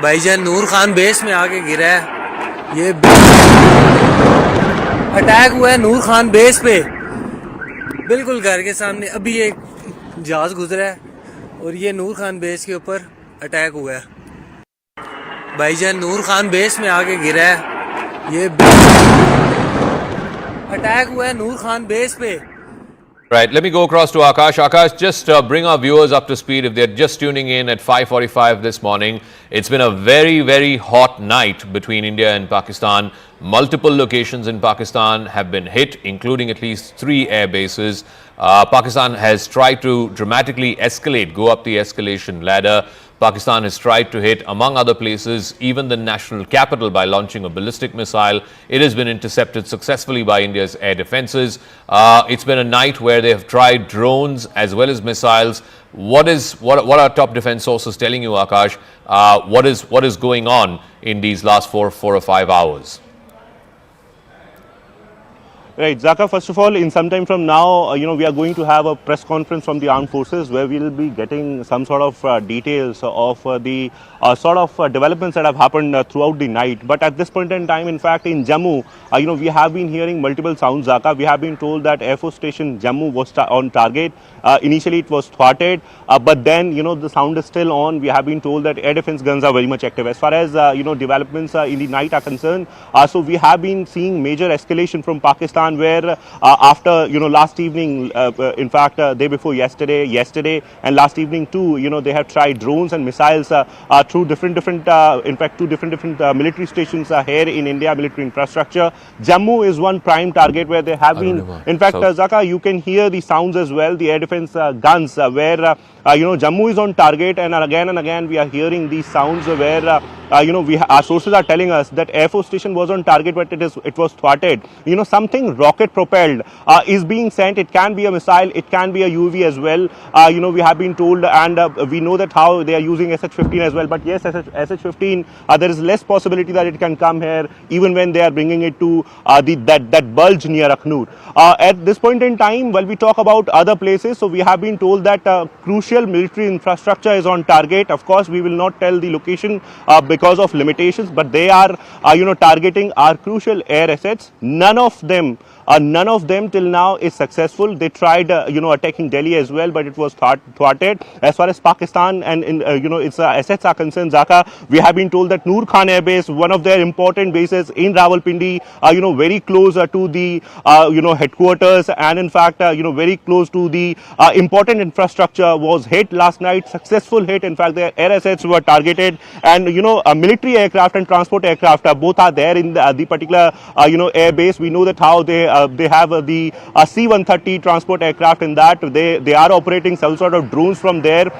भाईजान नूर खान बेस में आके गिरा है ये अटैक हुआ है नूर खान बेस पे बिल्कुल घर के सामने अभी एक जहाज गुजरा है और ये नूर खान बेस के ऊपर अटैक हुआ है भाईजान नूर खान बेस में आके गिरा है ये अटैक हुआ है नूर खान बेस पे. Right, let me go across to Akash. Akash, just bring our viewers up to speed if they're just tuning in at 5:45 this morning. It's been a very, very hot night between India and Pakistan. Multiple locations in Pakistan have been hit, including at least 3 air bases. Pakistan has tried to dramatically escalate, go up the escalation ladder. Pakistan has tried to hit, among other places, even the national capital by launching a ballistic missile. It has been intercepted successfully by India's air defenses. It's been a night where they have tried drones as well as missiles. What are top defense sources telling you, Akash? What is going on in these last 4 or 5 hours? Right, Zaka, first of all, in some time from now, we are going to have a press conference from the armed forces where we will be getting some sort of details of the sort of developments that have happened throughout the night. But at this point in time, in fact, in Jammu, we have been hearing multiple sounds, Zaka. We have been told that Air Force Station Jammu was on target. Initially, it was thwarted, but then, the sound is still on. We have been told that air defense guns are very much active. As far as, developments in the night are concerned, so we have been seeing major escalation from Pakistan, where after last evening, in fact day before yesterday and last evening too, they have tried drones and missiles through different in fact two different military stations here in India, military infrastructure. Jammu is one prime target where they have been, in fact, Zaka, you can hear the sounds as well, the air defense guns where Jammu is on target, and again we are hearing these sounds where our sources are telling us that Air Force Station was on target, but it was thwarted. Something rocket propelled is being sent. It can be a missile, it can be a UAV as well. We have been told, and we know that how they are using SH-15 as well. But yes, SH-15, there is less possibility that it can come here, even when they are bringing it to that bulge near Akhnur. At this point in time, while we talk about other places, so we have been told that crucial military infrastructure is on target. Of course, we will not tell the location because of limitations, but they are targeting our crucial air assets. None of them till now is successful. They tried attacking Delhi as well, but it was thwarted. As far as Pakistan and its assets are concerned, Zaka, we have been told that Noor Khan Air Base, one of their important bases in Rawalpindi, very close to the headquarters, and in fact very close to the important infrastructure, was hit last night. Successful hit. In fact, their air assets were targeted, and military aircraft and transport aircraft both are there in the particular air base. We know that how they have the C-130 transport aircraft in that. They are operating some sort of drones from there.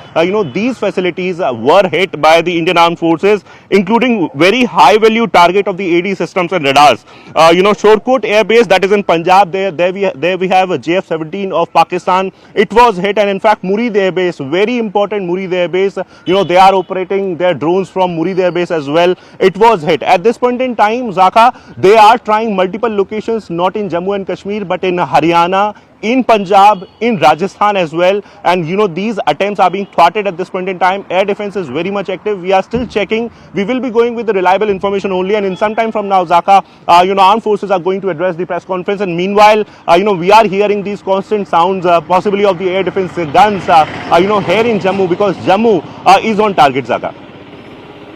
These facilities were hit by the Indian Armed Forces, including very high value target of the AD systems and radars. Shorkot Air Base, that is in Punjab, there we have a JF-17 of Pakistan. It was hit, and in fact Murid Air Base, very important Murid Air Base, they are operating their drones from Murid Air Base as well. It was hit. At this point in time, Zaka, they are trying multiple locations, not in Jammu and Kashmir, but in Haryana, in Punjab, in Rajasthan as well, and these attempts are being thwarted at this point in time. Air defense is very much active. We are still checking. We will be going with the reliable information only, and in some time from now, Zaka, armed forces are going to address the press conference, and meanwhile, we are hearing these constant sounds, possibly of the air defense guns, here in Jammu, because Jammu is on target, Zaka.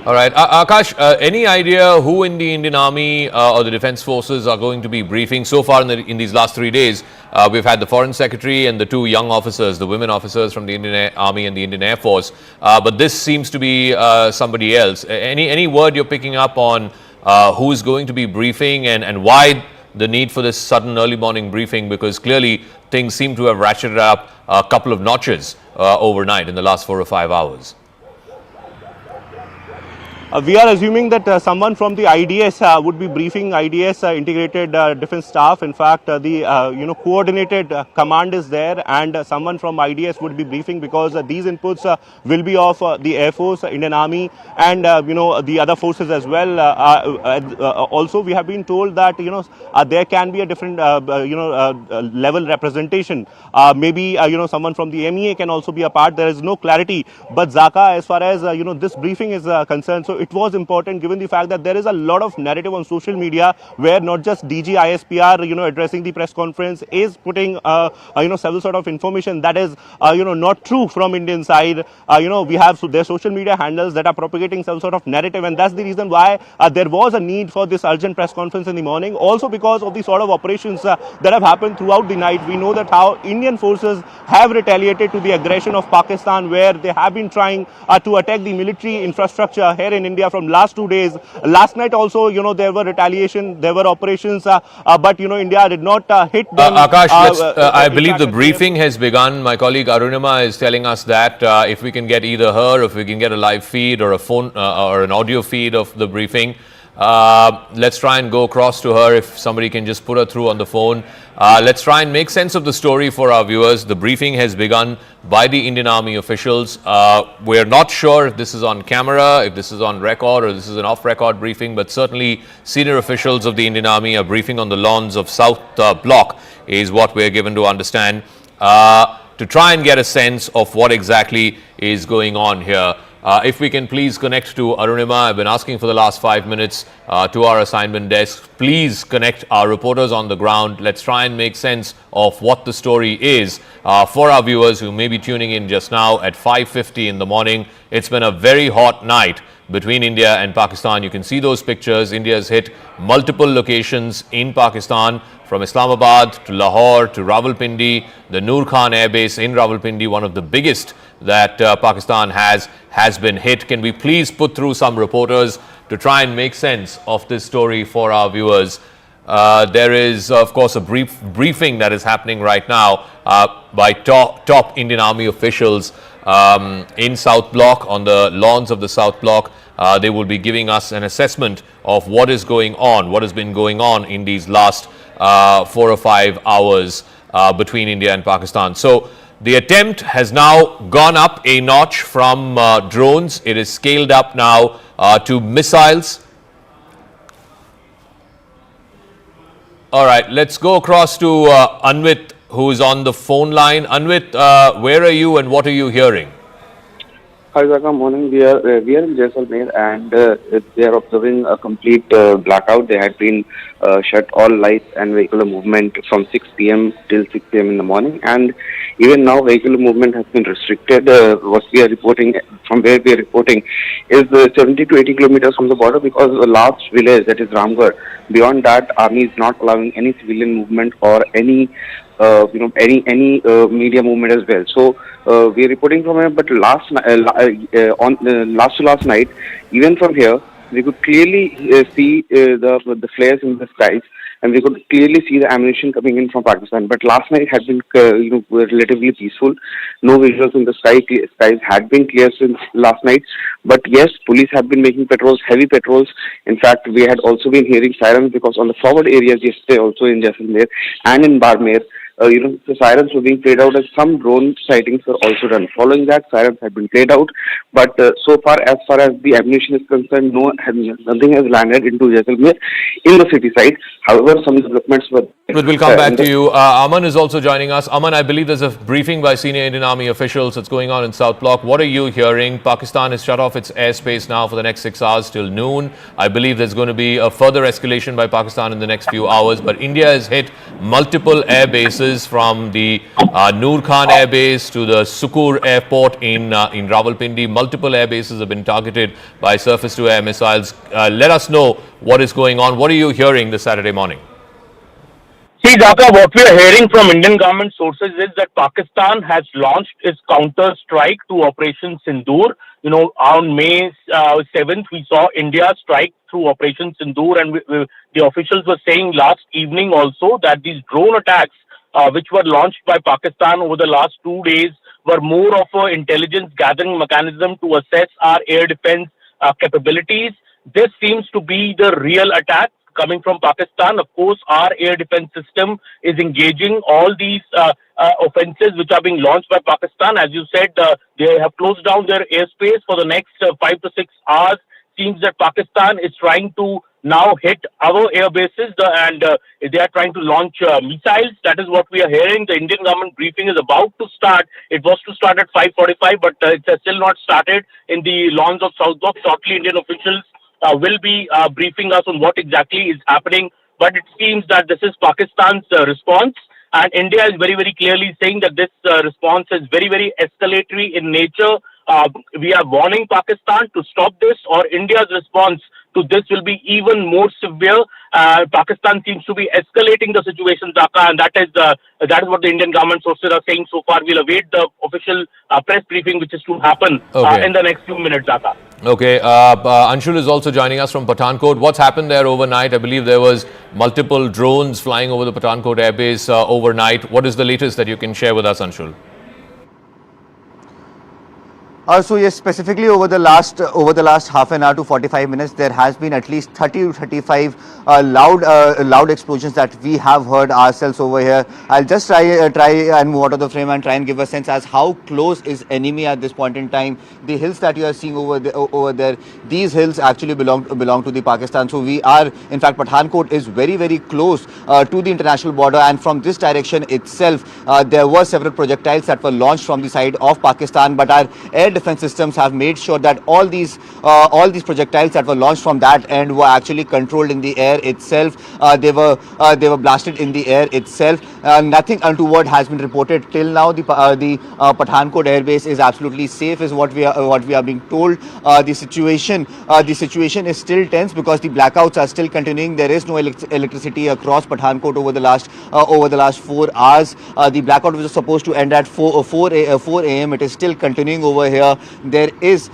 All right, Akash, any idea who in the Indian Army or the Defence Forces are going to be briefing? So far in these last 3 days, we've had the Foreign Secretary and the 2 young officers, the women officers from the Indian Army and the Indian Air Force. But this seems to be somebody else. Any word you're picking up on who is going to be briefing, and why the need for this sudden early morning briefing? Because clearly things seem to have ratcheted up a couple of notches overnight in the last 4 or 5 hours. We are assuming that someone from the IDS would be briefing IDS integrated defense staff. In fact, the coordinated command is there, and someone from IDS would be briefing, because these inputs will be of the Air Force, Indian Army, and the other forces as well. Also, we have been told that there can be a different level representation. Maybe someone from the MEA can also be a part. There is no clarity, but Zaka, as far as this briefing is concerned, so it was important, given the fact that there is a lot of narrative on social media where not just DG ISPR addressing the press conference is putting several sort of information that is not true from Indian side. We have their social media handles that are propagating some sort of narrative, and that's the reason why there was a need for this urgent press conference in the morning. Also because of the sort of operations that have happened throughout the night. We know that how Indian forces have retaliated to the aggression of Pakistan, where they have been trying to attack the military infrastructure here in India from last 2 days. Last night also, there were retaliation, there were operations, but India did not hit them. Akash, I believe the briefing has begun. My colleague Arunima is telling us that if we can get either her, if we can get a live feed or a phone or an audio feed of the briefing, let's try and go across to her. If somebody can just put her through on the phone. Let's try and make sense of the story for our viewers. The briefing has begun by the Indian Army officials. We're not sure if this is on camera, if this is on record, or this is an off-record briefing, but certainly senior officials of the Indian Army are briefing on the lawns of South Block, is what we're given to understand, to try and get a sense of what exactly is going on here. If we can please connect to Arunima. I've been asking for the last 5 minutes to our assignment desk. Please connect our reporters on the ground. Let's try and make sense of what the story is for our viewers who may be tuning in just now at 5:50 in the morning. It's been a very hot night between India and Pakistan. You can see those pictures. India has hit multiple locations in Pakistan, from Islamabad to Lahore to Rawalpindi. The Noor Khan Air Base in Rawalpindi, one of the biggest that Pakistan has been hit. Can we please put through some reporters to try and make sense of this story for our viewers? There is, of course, a briefing that is happening right now by top Indian Army officials in South Block, on the lawns of the South Block. They will be giving us an assessment of what is going on, what has been going on in these last 4 or 5 hours between India and Pakistan. So the attempt has now gone up a notch from drones. It is scaled up now to missiles. All right, let's go across to Anvit, who is on the phone line. Anvit, where are you and what are you hearing? Hi, Zaka. Morning. We are in Jaisalmer, and they are observing a complete blackout. They had been shut all lights and vehicular movement from 6 p.m. till 6 p.m. in the morning, and even now vehicular movement has been restricted. What we are reporting, from where we are reporting, is 70 to 80 kilometers from the border, because the last village, that is Ramgarh, beyond that, army is not allowing any civilian movement or any any media movement as well. So we are reporting from here, but last night, even from here, we could clearly see the flares in the skies, and we could clearly see the ammunition coming in from Pakistan. But last night had been relatively peaceful. No visuals in the sky. Skies had been clear since last night. But yes, police have been making patrols, heavy patrols. In fact, we had also been hearing sirens, because on the forward areas yesterday, also in Jaisalmer and in Barmer, the sirens were being played out, as some drone sightings were also done. Following that, sirens have been played out, but so far as the ammunition is concerned, nothing has landed into Jaisalmer in the city side. However, some developments were. But we'll come back to you. Aman is also joining us. Aman, I believe there's a briefing by senior Indian Army officials that's going on in South Block. What are you hearing? Pakistan has shut off its airspace now for the next 6 hours till noon. I believe there's going to be a further escalation by Pakistan in the next few hours. But India has hit multiple air bases, from the Noor Khan Air Base to the Sukur Airport in Rawalpindi. Multiple air bases have been targeted by surface-to-air missiles. Let us know what is going on. What are you hearing this Saturday morning? See, See, Dhaka, what we are hearing from Indian government sources is that Pakistan has launched its counter strike to Operation Sindoor. On May 7th, we saw India strike through Operation Sindoor, and the officials were saying last evening also that these drone attacks, which were launched by Pakistan over the last 2 days, were more of an intelligence gathering mechanism to assess our air defense capabilities. This seems to be the real attack coming from Pakistan. Of course, our air defense system is engaging all these offenses which are being launched by Pakistan. As you said, they have closed down their airspace for the next 5 to 6 hours. Seems that Pakistan is trying to now hit our air bases and they are trying to launch missiles. That is what we are hearing. The Indian government briefing is about to start. It was to start at 5:45, but it has still not started in the lawns of South Block. Shortly, Indian officials will be briefing us on what exactly is happening. But it seems that this is Pakistan's response. And India is very, very clearly saying that this response is very, very escalatory in nature. We are warning Pakistan to stop this, or India's response to this will be even more severe. Pakistan seems to be escalating the situation, Dhaka, and that is what the Indian government sources are saying so far. We'll await the official press briefing, which is to happen in the next few minutes, Dhaka. Okay, Anshul is also joining us from Pathankot. What's happened there overnight? I believe there was multiple drones flying over the Pathankot airbase overnight. What is the latest that you can share with us, Anshul? So yes, specifically over the last half an hour to 45 minutes, there has been at least 30 to 35 loud explosions that we have heard ourselves over here. I'll just try and move out of the frame and try and give a sense as how close is enemy at this point in time. The hills that you are seeing over there, these hills actually belong to the Pakistan. So we are, in fact, Pathankot is very, very close to the international border, and from this direction itself, there were several projectiles that were launched from the side of Pakistan, but our air defense systems have made sure that all these projectiles that were launched from that end were actually controlled in the air itself. They were blasted in the air itself. Nothing untoward has been reported till now. The Pathankot airbase is absolutely safe, is what we are being told. The situation is still tense because the blackouts are still continuing. There is no electricity across Pathankot over the last 4 hours. The blackout was supposed to end at 4 a.m. It is still continuing over here. There is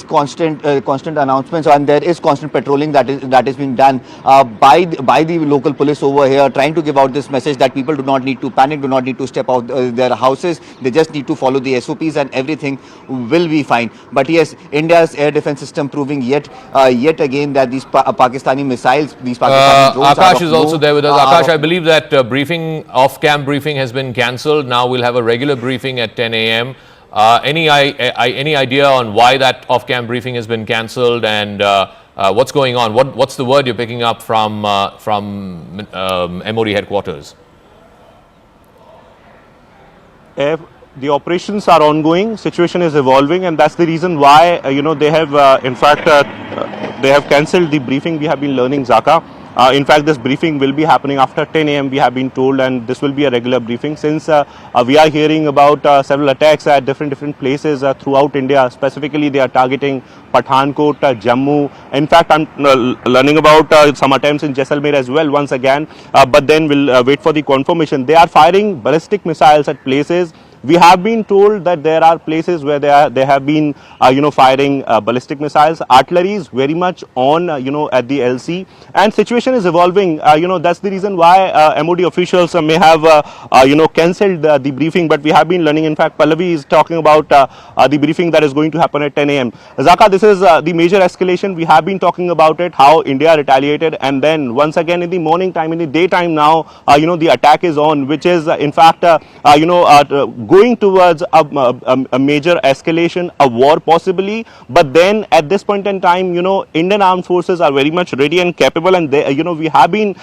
constant announcements, and there is constant patrolling that is being done by the local police over here, trying to give out this message that people do not need to panic, do not need to step out their houses. They just need to follow the SOPs and everything will be fine. But yes, India's air defense system proving yet again that these Pakistani missiles, these Pakistani drones. Akash is also there with us. Akash, I believe that off-cam briefing has been cancelled. Now we'll have a regular briefing at 10 a.m. Any idea on why that off-cam briefing has been cancelled and what's going on? What's the word you're picking up from MOD headquarters? The operations are ongoing, situation is evolving, and that's the reason why they have they have cancelled the briefing. We have been learning, Zaka. In fact, this briefing will be happening after 10 a.m. we have been told, and this will be a regular briefing since we are hearing about several attacks at different places throughout India. Specifically, they are targeting Pathankot, Jammu. In fact, I'm learning about some attempts in Jaisalmer as well once again, but then we'll wait for the confirmation. They are firing ballistic missiles at places. We have been told that there are places where they have been, firing ballistic missiles. Artillery is very much on, at the LC, and situation is evolving. That's the reason why MOD officials may have, cancelled the briefing. But we have been learning. In fact, Pallavi is talking about the briefing that is going to happen at 10 a.m. Zaka, this is the major escalation. We have been talking about it, how India retaliated, and then once again in the morning time, in the daytime now, the attack is on, which is in fact, going towards a major escalation, a war possibly. But then at this point in time, Indian armed forces are very much ready and capable, and they, we have been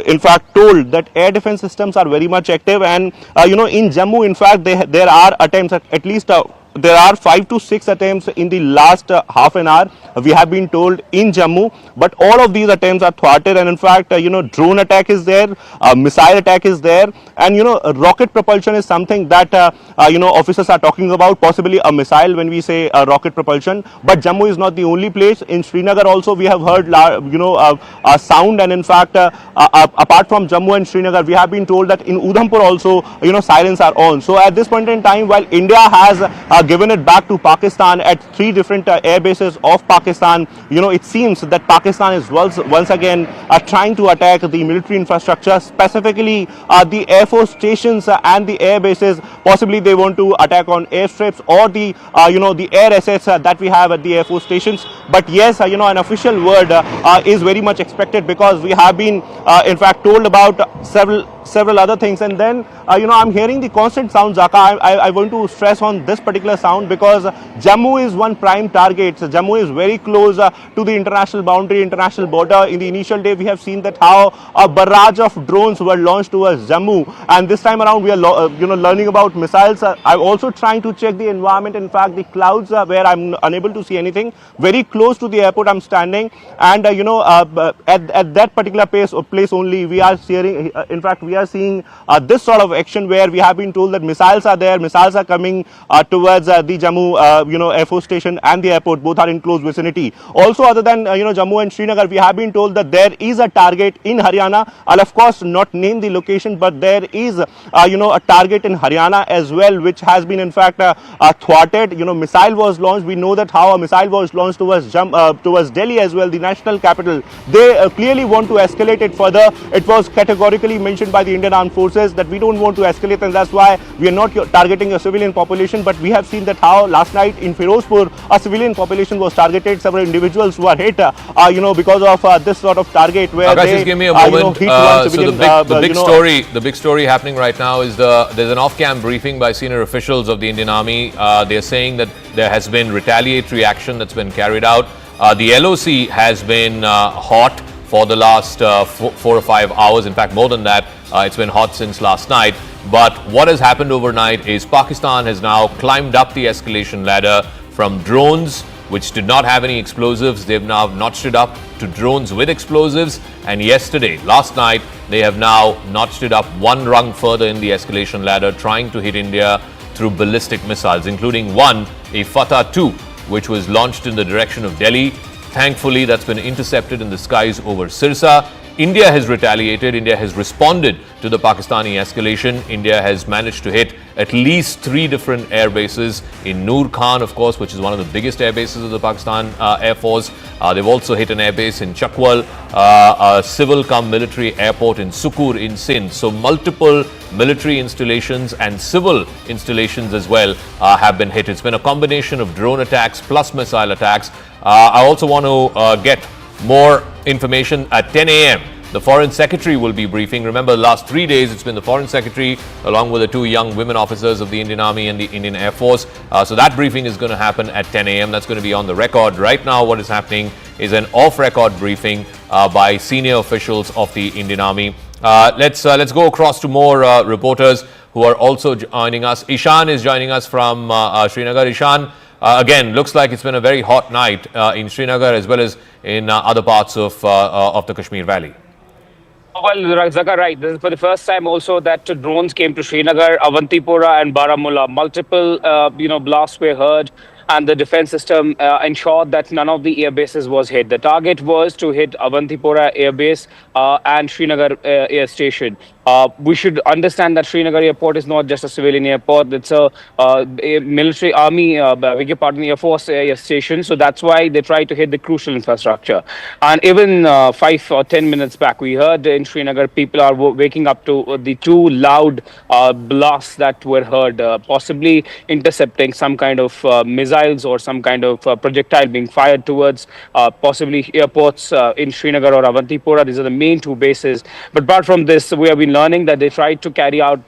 in fact told that air defense systems are very much active, and in Jammu, in fact, there are attempts at least there are 5 to 6 attempts in the last half an hour, we have been told, in Jammu, but all of these attempts are thwarted. And in fact, drone attack is there, missile attack is there, and rocket propulsion is something that officers are talking about, possibly a missile when we say rocket propulsion. But Jammu is not the only place. In Srinagar also we have heard sound, and in fact apart from Jammu and Srinagar, we have been told that in Udhampur also sirens are on. So at this point in time, while India has given it back to Pakistan at 3 different air bases of Pakistan, it seems that Pakistan is once again trying to attack the military infrastructure, specifically the air force stations and the air bases. Possibly they want to attack on airstrips or the the air assets that we have at the air force stations. But yes, an official word is very much expected, because we have been in fact told about several other things. And then I'm hearing the constant sound, Zaka. I want to stress on this particular sound, because Jammu is one prime target. So Jammu is very close to the international boundary, international border. In the initial day, we have seen that how a barrage of drones were launched towards Jammu, and this time around we are learning about missiles. I'm also trying to check the environment. In fact, the clouds where I'm unable to see anything. Very close to the airport I'm standing, and at that particular place only we are seeing, in fact we are seeing this sort of action, where we have been told that missiles are there, missiles are coming towards the Jammu Air Force Station and the airport. Both are in close vicinity. Also, other than Jammu and Srinagar, we have been told that there is a target in Haryana. I'll of course not name the location, but there is a target in Haryana as well, which has been in fact thwarted. Missile was launched. We know that how a missile was launched towards Delhi as well, the national capital. They clearly want to escalate it further. It was categorically mentioned by the Indian Armed Forces that we don't want to escalate, and that's why we are not targeting a civilian population. But we have seen that how last night in Firozpur a civilian population was targeted. Several individuals were hit because of this sort of target, where they just give me a moment. hit one civilian. The big story happening right now is there's an off-cam briefing by senior officials of the Indian Army. They're saying that there has been retaliatory action that's been carried out. The LOC has been hot for the last 4 or 5 hours. In fact, more than that, it's been hot since last night. But what has happened overnight is Pakistan has now climbed up the escalation ladder from drones, which did not have any explosives. They've now notched it up to drones with explosives. And last night, they have now notched it up one rung further in the escalation ladder, trying to hit India through ballistic missiles, including one, a Fatah 2, which was launched in the direction of Delhi. Thankfully, that's been intercepted in the skies over Sirsa. India has retaliated. India has responded to the Pakistani escalation. India has managed to hit at least 3 different air bases in Noor Khan, of course, which is one of the biggest air bases of the Pakistan Air Force. They've also hit an air base in Chakwal, a civil-cum-military airport in Sukur in Sindh. So multiple military installations and civil installations as well have been hit. It's been a combination of drone attacks plus missile attacks. I also want to get more information at 10 a.m. The Foreign Secretary will be briefing. Remember, the last 3 days, it's been the Foreign Secretary along with the 2 young women officers of the Indian Army and the Indian Air Force. So that briefing is going to happen at 10 a.m. That's going to be on the record. Right now, what is happening is an off-record briefing by senior officials of the Indian Army. Let's go across to more reporters who are also joining us. Ishan is joining us from Srinagar. Ishan, again, looks like it's been a very hot night in Srinagar as well as in other parts of the Kashmir Valley. Well, Zaka, right. This is for the first time also that drones came to Srinagar, Avantipura and Baramulla. Multiple, blasts were heard, and the defense system ensured that none of the air bases was hit. The target was to hit Avantipura Air Base and Srinagar Air Station. We should understand that Srinagar Airport is not just a civilian airport. It's a military army, Air Force air station. So that's why they try to hit the crucial infrastructure. And even 5 or 10 minutes back, we heard in Srinagar, people are waking up to the 2 loud blasts that were heard, possibly intercepting some kind of missile missiles or some kind of projectile being fired towards possibly airports in Srinagar or Avantipura. These are the main two bases. But apart from this, we have been learning that they tried to carry out,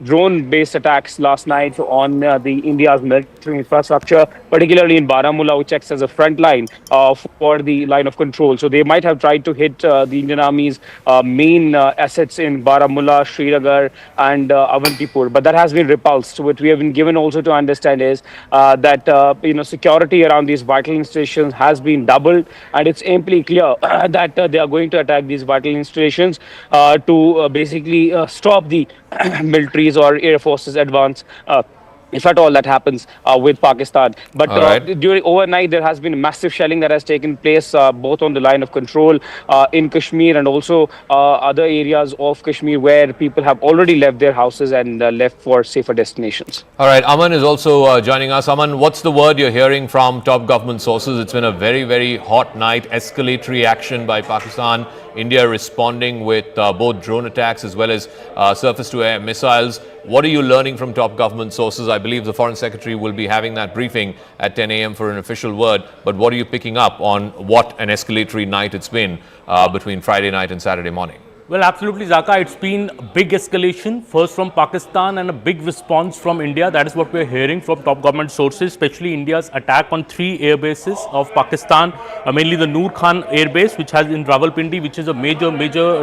drone-based attacks last night on the India's military infrastructure, particularly in Baramulla, which acts as a front line for the line of control. So they might have tried to hit the Indian Army's main assets in Baramulla, Srinagar, and Avantipur. But that has been repulsed. What we have been given also to understand is that security around these vital installations has been doubled, and it's amply clear that they are going to attack these vital installations to basically stop the militaries or air forces advance. If at all that happens with Pakistan. But All right. during overnight, there has been massive shelling that has taken place both on the line of control in Kashmir and also other areas of Kashmir where people have already left their houses and left for safer destinations. All right, Aman is also joining us. Aman, what's the word you're hearing from top government sources? It's been a very, very hot night, escalatory action by Pakistan, India responding with both drone attacks as well as surface-to-air missiles. What are you learning from top government sources? I believe the Foreign Secretary will be having that briefing at 10 a.m. for an official word. But what are you picking up on what an escalatory night it's been between Friday night and Saturday morning? Well, absolutely, Zaka. It's been a big escalation, first from Pakistan and a big response from India. That is what we're hearing from top government sources, especially India's attack on 3 air bases of Pakistan, mainly the Noor Khan air base, which has in Rawalpindi, which is a major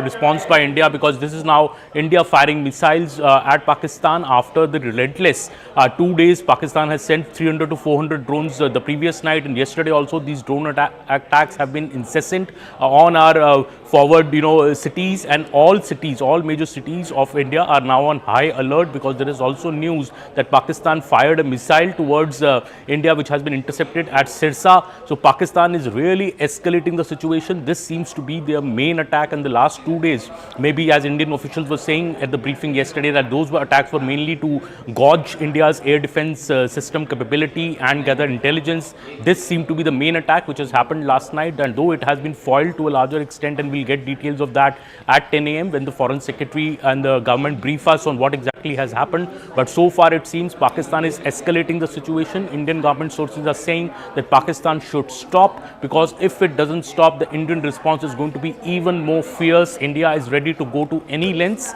response by India, because this is now India firing missiles at Pakistan after the relentless 2 days. Pakistan has sent 300 to 400 drones the previous night, and yesterday also these drone attacks have been incessant on our forward, cities, and all major cities of India are now on high alert, because there is also news that Pakistan fired a missile towards India, which has been intercepted at Sirsa. So Pakistan is really escalating the situation. This seems to be their main attack in the last 2 days. Maybe, as Indian officials were saying at the briefing yesterday, that those attacks were mainly to gauge India's air defense system capability and gather intelligence. This seemed to be the main attack which has happened last night, and though it has been foiled to a larger extent, and we'll get details of that at 10 a.m. when the Foreign Secretary and the government brief us on what exactly has happened. But so far it seems Pakistan is escalating the situation. Indian government sources are saying that Pakistan should stop, because if it doesn't stop, the Indian response is going to be even more fierce. India is ready to go to any lengths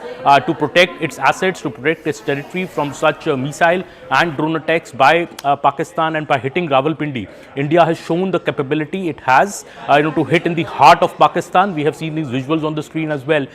to protect its assets, to protect its territory from such missile and drone attacks by Pakistan and by hitting Rawalpindi. India has shown the capability it has to hit in the heart of Pakistan. We have seen these visuals on the screen as well.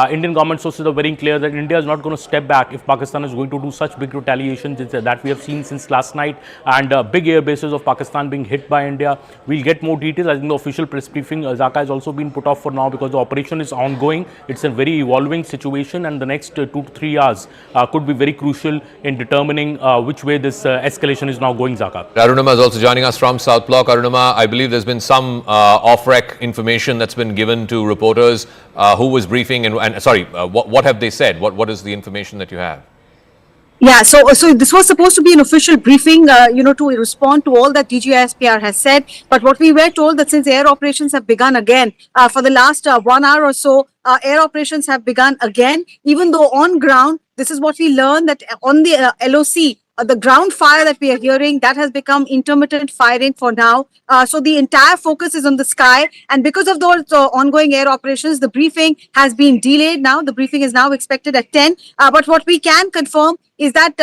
Indian government sources are very clear that India is not going to step back if Pakistan is going to do such big retaliations that we have seen since last night, and big air bases of Pakistan being hit by India. We'll get more details. I think the official press briefing, Zaka, has also been put off for now, because the operation is ongoing. It's a very evolving situation, and the next 2 to 3 hours could be very crucial in determining which way this escalation is now going, Zaka. Arunama is also joining us from South Block. Arunama, I believe there's been some off-rec information that's been given to reporters. Who was briefing, and what have they said? What is the information that you have? Yeah, so this was supposed to be an official briefing, to respond to all that DGISPR has said. But what we were told that since air operations have begun again for the last 1 hour or so, air operations have begun again, even though on ground, this is what we learned, that on the LOC, the ground fire that we are hearing, that has become intermittent firing for now. So the entire focus is on the sky. And because of those ongoing air operations, the briefing has been delayed now. The briefing is now expected at 10. But what we can confirm is that,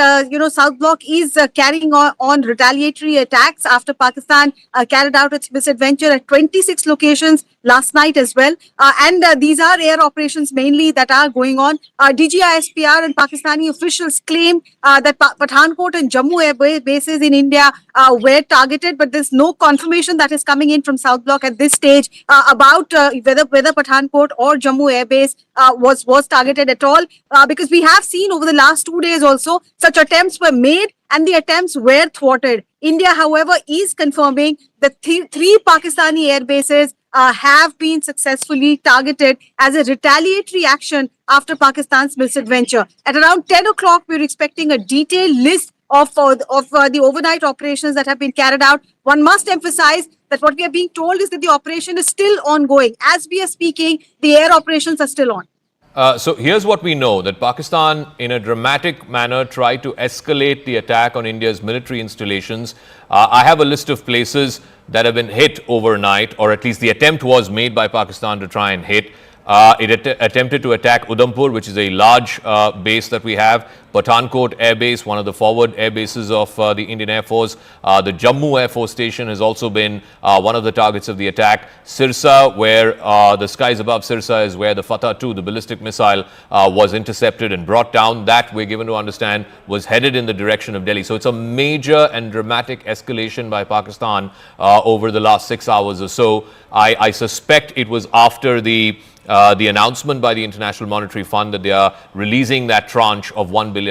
South Block is carrying on retaliatory attacks after Pakistan carried out its misadventure at 26 locations last night as well. And these are air operations mainly that are going on. DGISPR and Pakistani officials claim that Pathankot and Jammu air bases in India were targeted, but there's no confirmation that is coming in from South Block at this stage about whether Pathankot or Jammu air base was targeted at all, because we have seen over the last 2 days also such attempts were made and the attempts were thwarted. India, however, is confirming that three Pakistani air bases have been successfully targeted as a retaliatory action after Pakistan's misadventure. At around 10 o'clock, we're expecting a detailed list of the overnight operations that have been carried out. One must emphasize that what we are being told is that the operation is still ongoing. As we are speaking, the air operations are still on. So here's what we know, that Pakistan in a dramatic manner tried to escalate the attack on India's military installations. I have a list of places that have been hit overnight, or at least the attempt was made by Pakistan to try and hit. It attempted to attack Udhampur, which is a large base that we have. Pathankot Air Base, one of the forward air bases of the Indian Air Force. The Jammu Air Force Station has also been one of the targets of the attack. Sirsa, where the skies above Sirsa is where the Fatah 2, the ballistic missile, was intercepted and brought down. That, we're given to understand, was headed in the direction of Delhi. So it's a major and dramatic escalation by Pakistan over the last 6 hours or so. I suspect it was after the announcement by the International Monetary Fund that they are releasing that tranche of $1 billion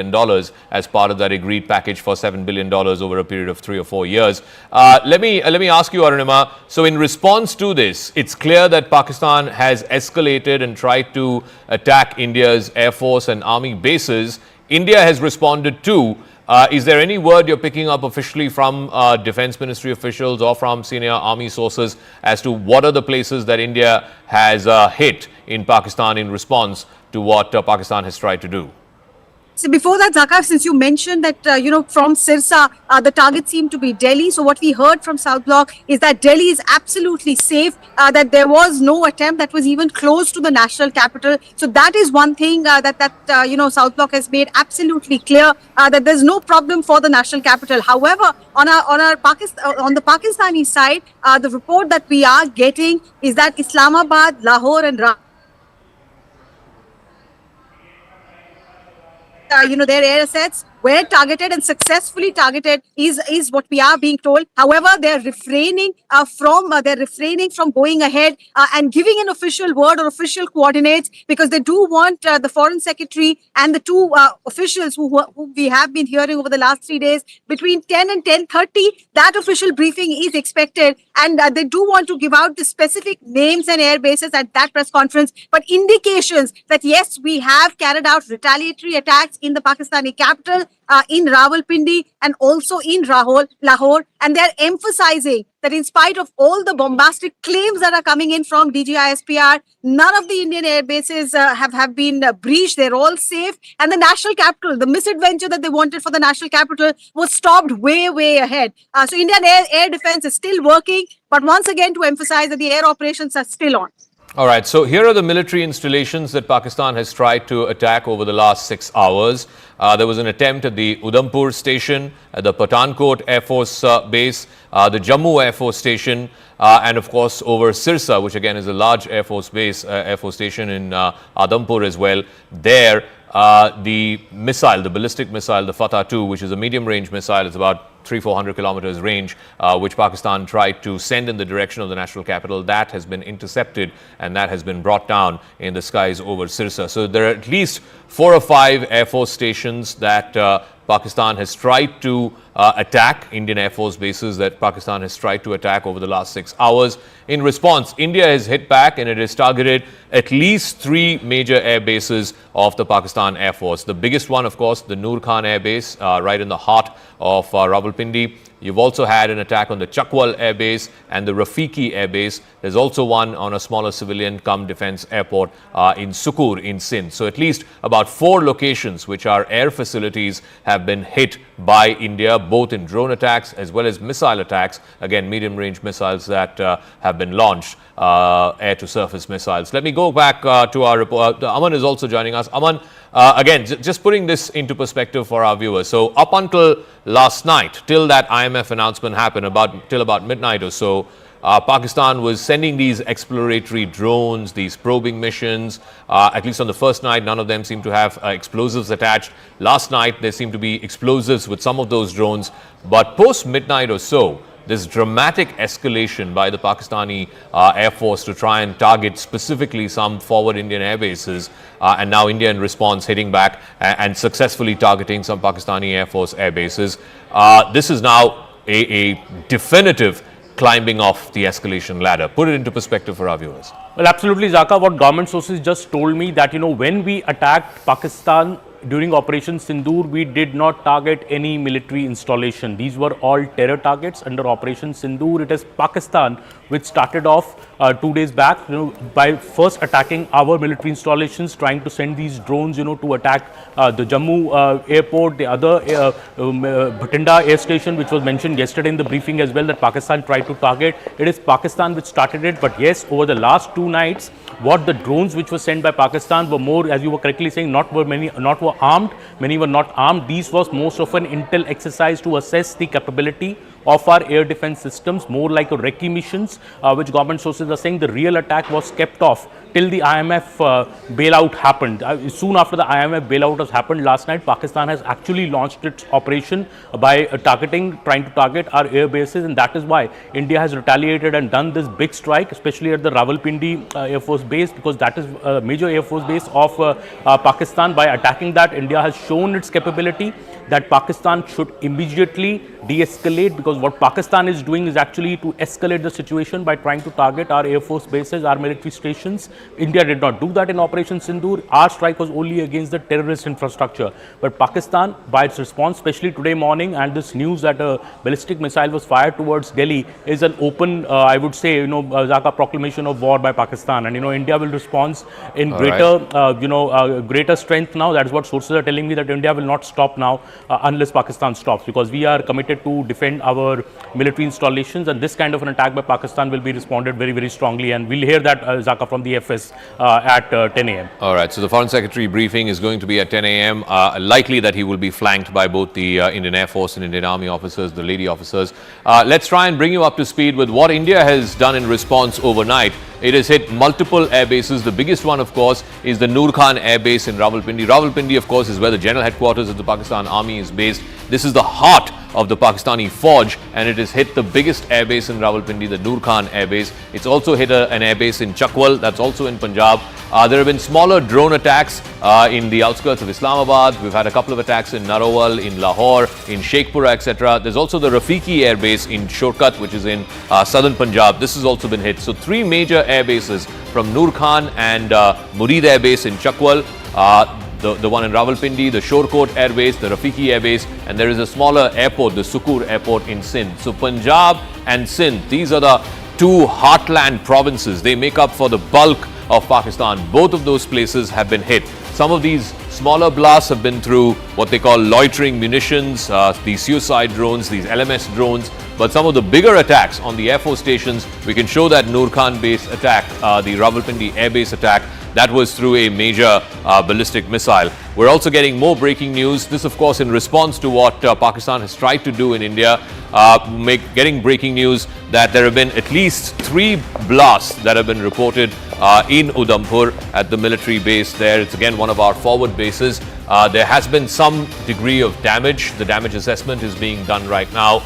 as part of that agreed package for $7 billion over a period of 3 or 4 years. Let me ask you, Arunima, so in response to this, it's clear that Pakistan has escalated and tried to attack India's Air Force and Army bases. India has responded too. Is there any word you're picking up officially from Defense Ministry officials or from senior army sources as to what are the places that India has hit in Pakistan in response to what Pakistan has tried to do? So before that, Zaka, since you mentioned that, from Sirsa, the target seemed to be Delhi. So what we heard from South Block is that Delhi is absolutely safe, that there was no attempt that was even close to the national capital. So that is one thing that South Block has made absolutely clear, that there's no problem for the national capital. However, on the Pakistani side, the report that we are getting is that Islamabad, Lahore and their air assets were targeted and successfully targeted is what we are being told. However, they're refraining from going ahead and giving an official word or official coordinates, because they do want the foreign secretary and the two officials who we have been hearing over the last 3 days between 10 and 10:30. That official briefing is expected, and they do want to give out the specific names and air bases at that press conference. But indications that yes, we have carried out retaliatory attacks in the Pakistani capital, in Rawalpindi and also in Lahore, and they're emphasizing that in spite of all the bombastic claims that are coming in from DGISPR, none of the Indian air bases have been breached. They're all safe, and the national capital, the misadventure that they wanted for the national capital, was stopped way ahead. So Indian air defense is still working, but once again to emphasize that the air operations are still on. All right, so here are the military installations that Pakistan has tried to attack over the last 6 hours. There was an attempt at the Udhampur station, at the Pathankot Air Force Base, the Jammu Air Force Station, and of course over Sirsa, which again is a large Air Force base, Air Force station in Udhampur as well. There, the missile, the ballistic missile, the Fatah 2, which is a medium-range missile, it's about 300-400 kilometers range, which Pakistan tried to send in the direction of the national capital. That has been intercepted and that has been brought down in the skies over Sirsa. So there are at least 4 or 5 Air Force stations that Pakistan has tried to attack, Indian Air Force bases that Pakistan has tried to attack over the last 6 hours. In response, India has hit back and it has targeted at least 3 major air bases of the Pakistan Air Force. The biggest one, of course, the Noor Khan Air Base, right in the heart of Rawalpindi. You've also had an attack on the Chakwal Air Base and the Rafiki Air Base. There's also one on a smaller civilian defense airport in Sukur in Sindh. So at least about 4 locations, which are air facilities, have been hit by India, both in drone attacks as well as missile attacks. Again, medium-range missiles that have been launched, air-to-surface missiles. Let me go back to our report. Aman is also joining us. Aman, again, just putting this into perspective for our viewers. So up until last night, till that IMF announcement happened, till about midnight or so, Pakistan was sending these exploratory drones, these probing missions. At least on the first night, none of them seemed to have explosives attached. Last night, there seemed to be explosives with some of those drones. But post-midnight or so, this dramatic escalation by the Pakistani Air Force to try and target specifically some forward Indian air bases, and now India in response hitting back and successfully targeting some Pakistani Air Force air bases. This is now a definitive climbing off the escalation ladder. Put it into perspective for our viewers. Well, absolutely, Zaka. What government sources just told me that, when we attacked Pakistan during Operation Sindoor, we did not target any military installation. These were all terror targets under Operation Sindoor. It is Pakistan which started off 2 days back, by first attacking our military installations, trying to send these drones, to attack the Jammu airport, the other Bhatinda air station, which was mentioned yesterday in the briefing as well, that Pakistan tried to target. It is Pakistan which started it. But yes, over the last 2 nights, what the drones which were sent by Pakistan were more, as you were correctly saying, not were armed, many were not armed. These was most of an intel exercise to assess the capability of our air defense systems, more like a recce missions, which government sources are saying the real attack was kept off till the IMF bailout happened. Soon after the IMF bailout has happened last night, Pakistan has actually launched its operation by trying to target our air bases, and that is why India has retaliated and done this big strike, especially at the Rawalpindi Air Force Base, because that is a major Air Force base of Pakistan. By attacking that, India has shown its capability that Pakistan should immediately de-escalate, because what Pakistan is doing is actually to escalate the situation by trying to target our Air Force bases, our military stations. India did not do that in Operation Sindoor. Our strike was only against the terrorist infrastructure. But Pakistan, by its response, especially today morning, and this news that a ballistic missile was fired towards Delhi is an open, I would say, Zaka proclamation of war by Pakistan. And, India will respond in greater strength now. That is what sources are telling me, that India will not stop now unless Pakistan stops, because we are committed to defend our military installations, and this kind of an attack by Pakistan will be responded very, very strongly. And we'll hear that, Zaka, from the FS at 10 a.m. All right, so the Foreign Secretary briefing is going to be at 10 a.m. Likely that he will be flanked by both the Indian Air Force and Indian Army officers, the lady officers. Let's try and bring you up to speed with what India has done in response overnight. It has hit multiple air bases. The biggest one, of course, is the Noor Khan Air Base in Rawalpindi. Rawalpindi, of course, is where the general headquarters of the Pakistan Army is based. This is the heart of the Pakistani Fauj, and it has hit the biggest air base in Rawalpindi, the Noor Khan Air Base. It's also hit an air base in Chakwal, that's also in Punjab. There have been smaller drone attacks in the outskirts of Islamabad. We've had a couple of attacks in Narowal, in Lahore, in Sheikhpura, etc. There's also the Rafiki Air Base in Shorkat, which is in southern Punjab. This has also been hit. So 3 major air bases from Noor Khan and Murid Air Base in Chakwal, the one in Rawalpindi, the Shorkot Air Base, the Rafiki Air Base, and there is a smaller airport, the Sukur Airport in Sindh. So Punjab and Sindh, these are the 2 heartland provinces. They make up for the bulk of Pakistan. Both of those places have been hit. Some of these smaller blasts have been through what they call loitering munitions, these suicide drones, these LMS drones. But some of the bigger attacks on the Air Force stations, we can show that Noor Khan base attack, the Rawalpindi Air Base attack, that was through a major ballistic missile. We're also getting more breaking news. This, of course, in response to what Pakistan has tried to do in India, getting breaking news that there have been at least 3 blasts that have been reported in Udhampur at the military base there. It's again one of our forward bases. There has been some degree of damage. The damage assessment is being done right now.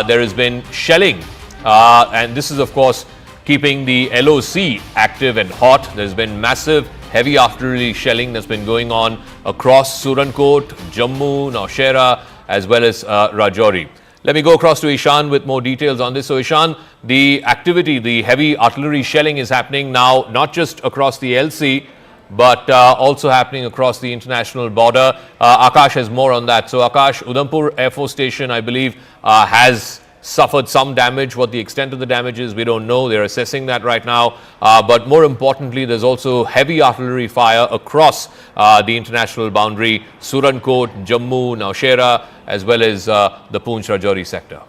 There has been shelling, and this is, of course, keeping the LOC active and hot. There's been massive heavy artillery shelling that's been going on across Surankot, Jammu, Naushera, as well as Rajouri. Let me go across to Ishan with more details on this. So Ishan, the activity, the heavy artillery shelling is happening now, not just across the LC, but also happening across the international border. Akash has more on that. So Akash, Udhampur Air Force Station, I believe, has suffered some damage. What the extent of the damage is, we don't know. They're assessing that right now. But more importantly, there's also heavy artillery fire across the international boundary, Surankot, Jammu, Naushera, as well as the Poonch Rajouri sector.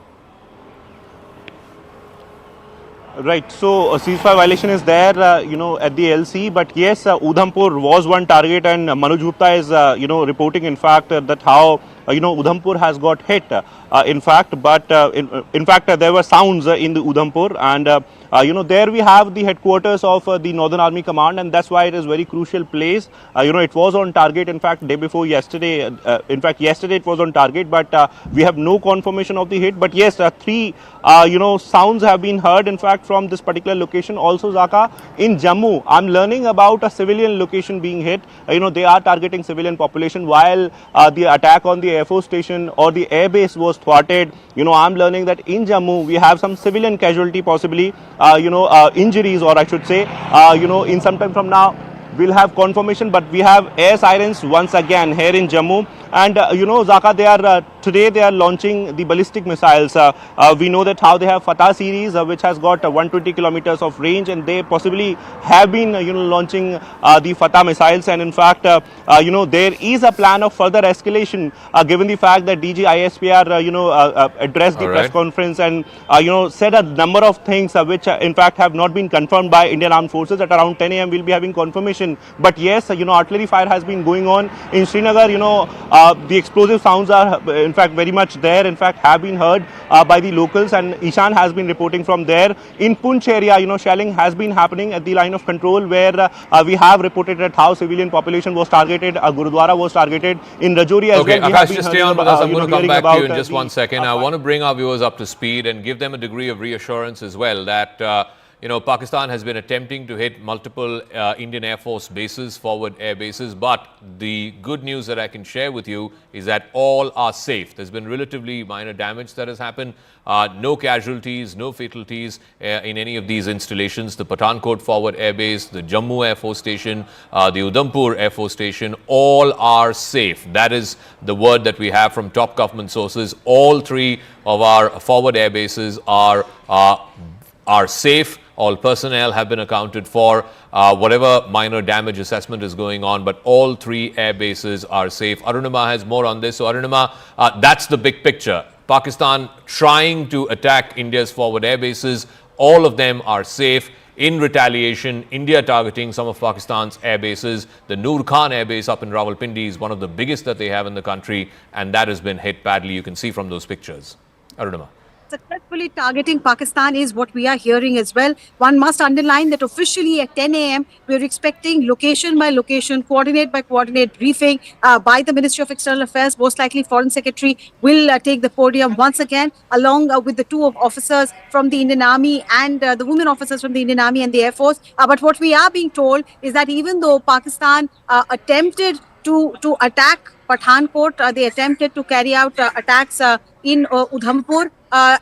Right, so a ceasefire violation is there, at the LC, but yes, Udhampur was one target, and Manoj Gupta is, reporting, in fact, that how, Udhampur has got hit, in fact, but in fact, there were sounds in the Udhampur, and there we have the headquarters of the Northern Army Command, and that's why it is very crucial place. It was on target, in fact, day before yesterday. In fact, yesterday it was on target, but we have no confirmation of the hit. But yes, 3, sounds have been heard, in fact, from this particular location. Also, Zaka, in Jammu, I'm learning about a civilian location being hit. They are targeting civilian population, while the attack on the Air Force station or the air base was thwarted. I'm learning that in Jammu, we have some civilian casualty, possibly, injuries, or I should say, in some time from now, we'll have confirmation. But we have air sirens once again here in Jammu. And Zaka, today they are launching the ballistic missiles. We know that how they have Fatah series, which has got 120 kilometers of range, and they possibly have been launching the Fatah missiles. And in fact, there is a plan of further escalation, given the fact that DG ISPR addressed the press conference and said a number of things which in fact have not been confirmed by Indian Armed Forces. At around 10 a.m. we'll be having confirmation. But yes, artillery fire has been going on in Srinagar. The explosive sounds are in fact very much there, in fact have been heard by the locals, and Ishan has been reporting from there. In Poonch area, shelling has been happening at the line of control, where we have reported that how civilian population was targeted, Gurudwara was targeted. In Rajouri as well. Akash, just stay on with us. I'm going to come back to you in just 1 second. I want to bring our viewers up to speed and give them a degree of reassurance as well that Pakistan has been attempting to hit multiple Indian Air Force bases, forward air bases, but the good news that I can share with you is that all are safe. There's been relatively minor damage that has happened. No casualties, no fatalities in any of these installations. The Pathankot forward air base, the Jammu Air Force Station, the Udhampur Air Force Station, all are safe. That is the word that we have from top government sources. All three of our forward air bases are safe. All personnel have been accounted for. Whatever minor damage assessment is going on, but all three air bases are safe. Arunima has more on this. So Arunima, that's the big picture. Pakistan trying to attack India's forward air bases. All of them are safe. In retaliation, India targeting some of Pakistan's air bases. The Noor Khan air base up in Rawalpindi is one of the biggest that they have in the country, and that has been hit badly. You can see from those pictures. Arunima. Successfully targeting Pakistan is what we are hearing as well. One must underline that officially at 10 a.m. we are expecting location by location, coordinate by coordinate briefing by the Ministry of External Affairs. Most likely Foreign Secretary will take the podium once again, along with the two officers from the Indian Army and the women officers from the Indian Army and the Air Force. But what we are being told is that even though Pakistan attempted to attack Pathankot, they attempted to carry out attacks in Udhampur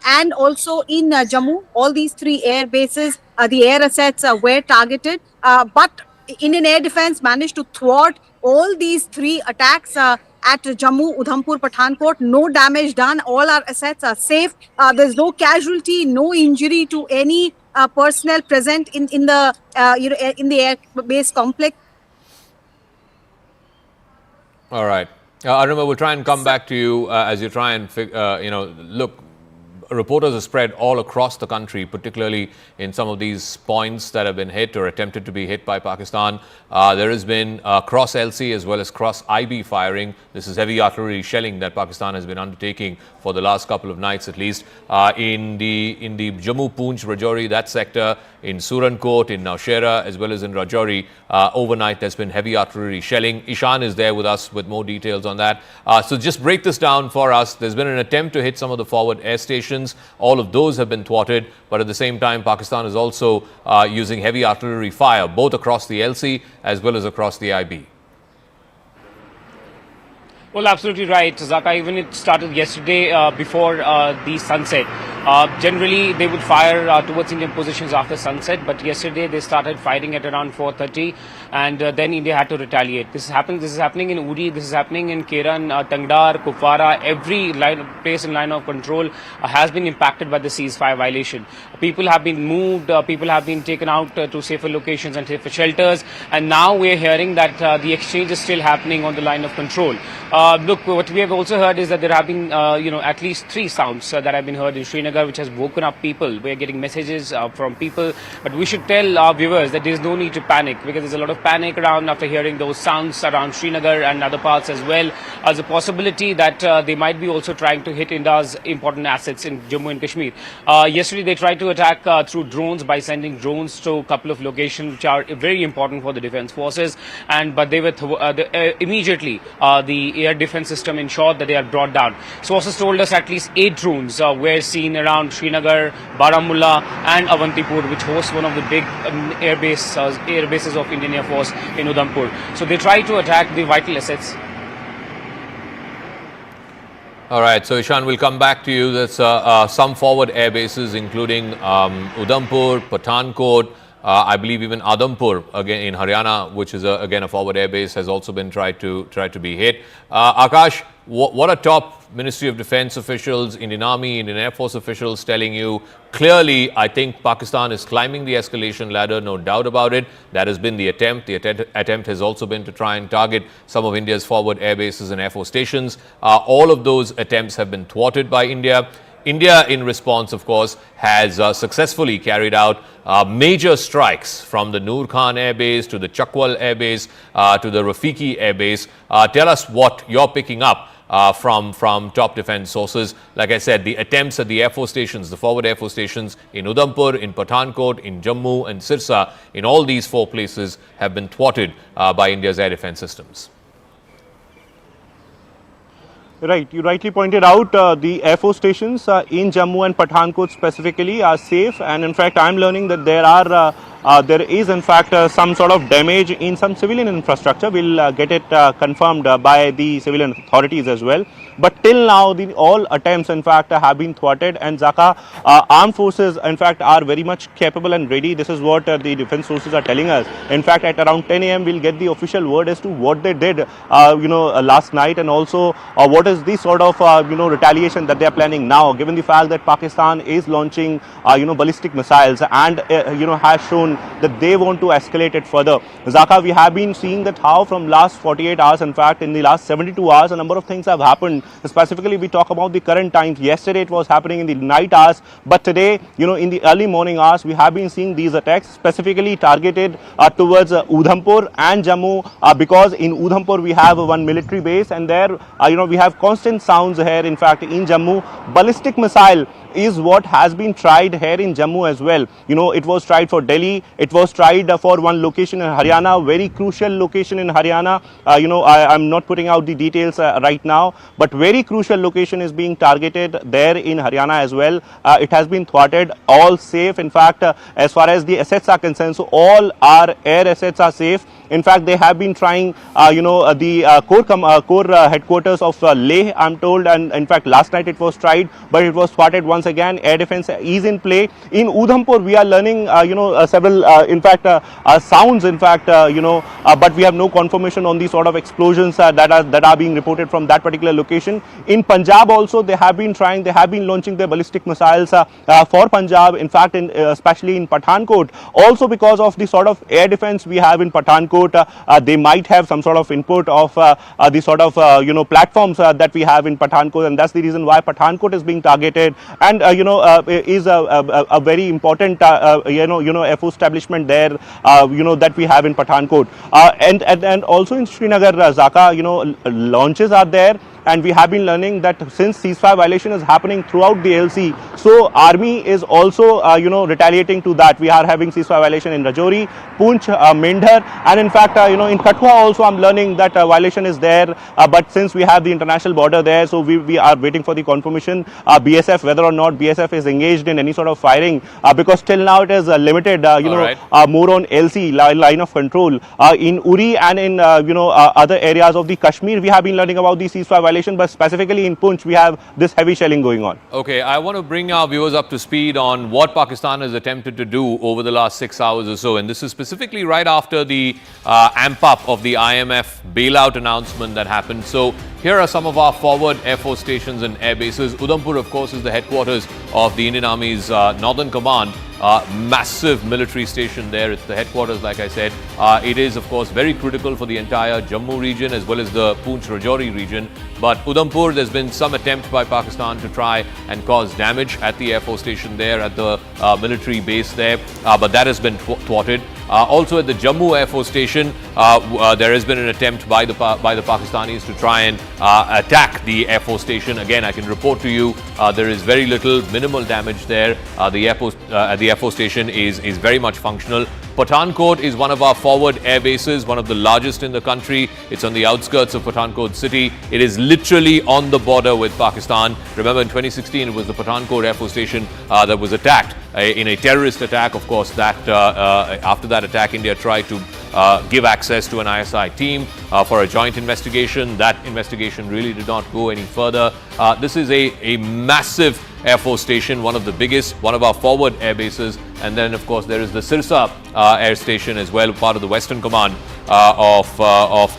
and also in Jammu. All these three air bases, the air assets were targeted, but Indian Air Defence managed to thwart all these three attacks at Jammu, Udhampur, Pathankot. No damage done. All our assets are safe. There's no casualty, no injury to any personnel present in the in the air base complex. All right. Arunima, we'll try and come back to you as you try and, look, reporters are spread all across the country, particularly in some of these points that have been hit or attempted to be hit by Pakistan. There has been cross LC as well as cross IB firing. This is heavy artillery shelling that Pakistan has been undertaking for the last couple of nights at least. In the Jammu, Poonch, Rajouri, that sector, in Surankot, in Naushera, as well as in Rajouri, overnight there's been heavy artillery shelling. Ishan is there with us with more details on that. So just break this down for us. There's been an attempt to hit some of the forward air stations. All of those have been thwarted, but at the same time, Pakistan is also using heavy artillery fire, both across the LC as well as across the IB. Well, absolutely right, Zaka. Even it started yesterday before the sunset. Generally, they would fire towards Indian positions after sunset, but yesterday they started firing at around 4:30, and then India had to retaliate. This is happening in Uri, this is happening in Keran, Tangdar, Kupwara. Every place in line of control has been impacted by the ceasefire violation. People have been moved, people have been taken out to safer locations and safer shelters, and now we're hearing that the exchange is still happening on the line of control. Look, what we have also heard is that there have been, at least 3 sounds that have been heard in Srinagar, which has woken up people. We're getting messages from people, but we should tell our viewers that there's no need to panic, because there's a lot of panic around after hearing those sounds around Srinagar and other parts as well. As a possibility that they might be also trying to hit India's important assets in Jammu and Kashmir. Yesterday, they tried to attack through drones by sending drones to a couple of locations which are very important for the defense forces, but they were immediately the air defense system ensured that they are brought down. Sources told us at least 8 drones were seen around Srinagar, Baramulla and Avantipur, which hosts one of the big air bases of Indian Air Force in Udhampur. So they try to attack the vital assets. All right, so Ishan, we'll come back to you. There's some forward air bases, including Udhampur, Pathankot, I believe even Adampur, again in Haryana, which is again a forward airbase, has also been tried to be hit. Akash, what are top Ministry of Defense officials, Indian Army, Indian Air Force officials telling you? Clearly, I think Pakistan is climbing the escalation ladder, no doubt about it. That has been the attempt. The attempt has also been to try and target some of India's forward air bases and air force stations. All of those attempts have been thwarted by India. India, in response, of course, has successfully carried out major strikes from the Noor Khan Air Base to the Chakwal Air Base to the Rafiki Air Base. Tell us what you're picking up from top defense sources. Like I said, the attempts at the air force stations, the forward air force stations in Udhampur, in Pathankot, in Jammu and Sirsa, in all these 4 places have been thwarted by India's air defense systems. Right, you rightly pointed out the Air Force stations in Jammu and Pathankot specifically are safe, and in fact I am learning that there is in fact some sort of damage in some civilian infrastructure. We'll get it confirmed by the civilian authorities as well. But till now, all attempts in fact have been thwarted, and Zaka armed forces in fact are very much capable and ready. This is what the defense sources are telling us. In fact, at around 10 a.m. we'll get the official word as to what they did last night, and also what is the sort of retaliation that they are planning now, given the fact that Pakistan is launching ballistic missiles and has shown that they want to escalate it further. Zaka, we have been seeing that how from last 48 hours, in fact in the last 72 hours, a number of things have happened. Specifically, we talk about the current times. Yesterday it was happening in the night hours, but today, in the early morning hours, we have been seeing these attacks specifically targeted towards Udhampur and Jammu, because in Udhampur we have one military base, and there we have constant sounds here. In fact, in Jammu, ballistic missile is what has been tried here in Jammu as well. It was tried for Delhi, it was tried for one location in Haryana, very crucial location in Haryana. I'm not putting out the details right now, but very crucial location is being targeted there in Haryana as well. It has been thwarted, all safe. In fact, as far as the assets are concerned, so all our air assets are safe. In fact, they have been trying, the core headquarters of Leh, I'm told, and in fact last night it was tried, but it was thwarted once again. Air defense is in play. In Udhampur, we are learning, several, sounds, in fact, but we have no confirmation on the sort of explosions that are being reported from that particular location. In Punjab also, they have been trying, they have been launching their ballistic missiles for Punjab. In fact, especially in Pathankot, also because of the sort of air defense we have in Pathankot, they might have some sort of input of the sort of platforms that we have in Pathankot, and that's the reason why Pathankot is being targeted, and is a very important Air Force establishment there that we have in Pathankot, and also in Srinagar, Zaka, launches are there. And we have been learning that since ceasefire violation is happening throughout the LC, so army is also retaliating to that. We are having ceasefire violation in Rajouri, Poonch, Mendhar, and in fact in Kathua also I'm learning that violation is there, but since we have the international border there, so we are waiting for the confirmation BSF, whether or not BSF is engaged in any sort of firing, because till now it is limited more on LC, line of control. In Uri and in other areas of the Kashmir, we have been learning about the ceasefire violation, but specifically in Poonch we have this heavy shelling going on. Okay, I want to bring our viewers up to speed on what Pakistan has attempted to do over the last 6 hours or so, and this is specifically right after the amp up of the IMF bailout announcement that happened. So here are some of our forward Air Force stations and air bases. Udhampur, of course, is the headquarters of the Indian Army's Northern Command. Massive military station there. It's the headquarters, like I said. It is, of course, very critical for the entire Jammu region as well as the Poonch Rajouri region. But Udhampur, there's been some attempt by Pakistan to try and cause damage at the Air Force station there, at the military base there, but that has been thwarted. Also at the Jammu Air Force Station, there has been an attempt by the Pakistanis to try and attack the Air Force Station. Again, I can report to you there is very little, minimal damage there. The Air Force Station is very much functional. Pathankot is one of our forward air bases, one of the largest in the country. It's on the outskirts of Pathankot city. It is literally on the border with Pakistan. Remember, in 2016, it was the Pathankot Air Force Station that was attacked in a terrorist attack. Of course, that after that attack, India tried to give access to an ISI team for a joint investigation. That investigation really did not go any further. This is a massive Air Force station, one of the biggest, one of our forward air bases. And then, of course, there is the Sirsa Air Station as well, part of the Western Command of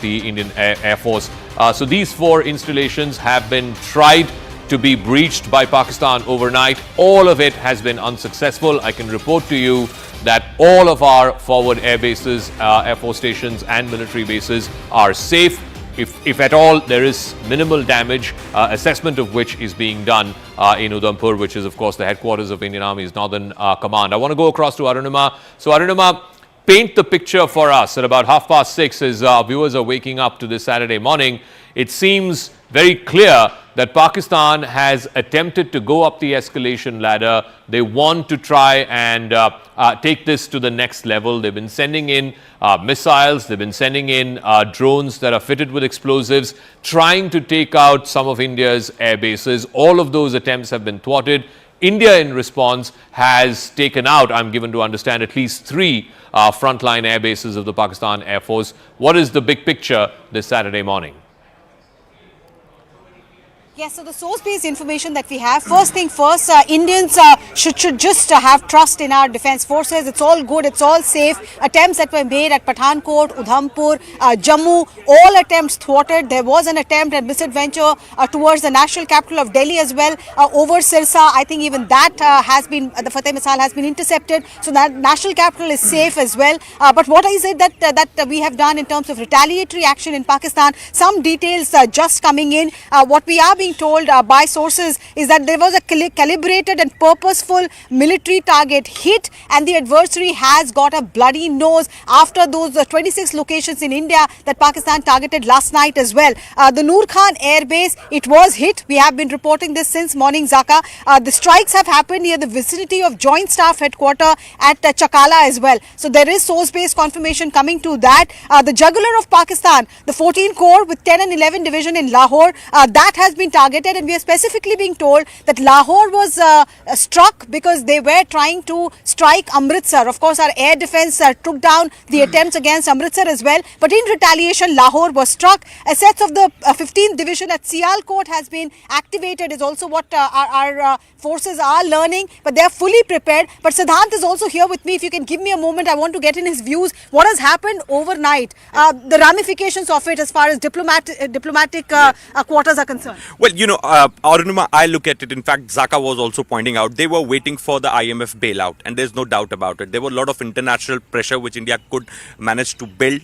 the Indian Air Force. So these 4 installations have been tried to be breached by Pakistan overnight. All of it has been unsuccessful. I can report to you that all of our forward air bases, Air Force stations and military bases are safe. If at all there is minimal damage, assessment of which is being done in Udhampur, which is of course the headquarters of Indian Army's Northern Command. I want to go across to Arunima. So Arunima, paint the picture for us at about 6:30 as our viewers are waking up to this Saturday morning. It seems very clear that Pakistan has attempted to go up the escalation ladder. They want to try and take this to the next level. They've been sending in missiles, they've been sending in drones that are fitted with explosives, trying to take out some of India's air bases. All of those attempts have been thwarted. India, in response, has taken out, I'm given to understand, at least 3 frontline air bases of the Pakistan Air Force. What is the big picture this Saturday morning? Yes, so the source-based information that we have, first thing first, Indians should just have trust in our defence forces. It's all good, it's all safe. Attempts that were made at Pathankot, Udhampur, Jammu, all attempts thwarted. There was an attempt and misadventure towards the national capital of Delhi as well, over Sirsa. I think even that has been, the Fateh missile has been intercepted. So that national capital is safe as well. But what is it that we have done in terms of retaliatory action in Pakistan? Some details just coming in. What we are being told by sources is that there was a calibrated and purposeful military target hit, and the adversary has got a bloody nose after those 26 locations in India that Pakistan targeted last night as well. The Noor Khan Air Base, it was hit. We have been reporting this since morning, Zaka. The strikes have happened near the vicinity of Joint Staff Headquarters at Chakala as well. So there is source-based confirmation coming to that. The jugular of Pakistan, the 14 Corps with 10 and 11 Division in Lahore, that has been targeted, and we are specifically being told that Lahore was struck because they were trying to strike Amritsar. Of course, our air defence took down the attempts against Amritsar as well, but in retaliation, Lahore was struck. Assets of the 15th Division at Sialkot has been activated, is also what our forces are learning, but they are fully prepared. But Siddhant is also here with me. If you can give me a moment, I want to get in his views. What has happened overnight, the ramifications of it as far as diplomatic quarters are concerned? Well, you know, Arunima, I look at it, in fact, Zaka was also pointing out, they were waiting for the IMF bailout, and there's no doubt about it. There were a lot of international pressure which India could manage to build,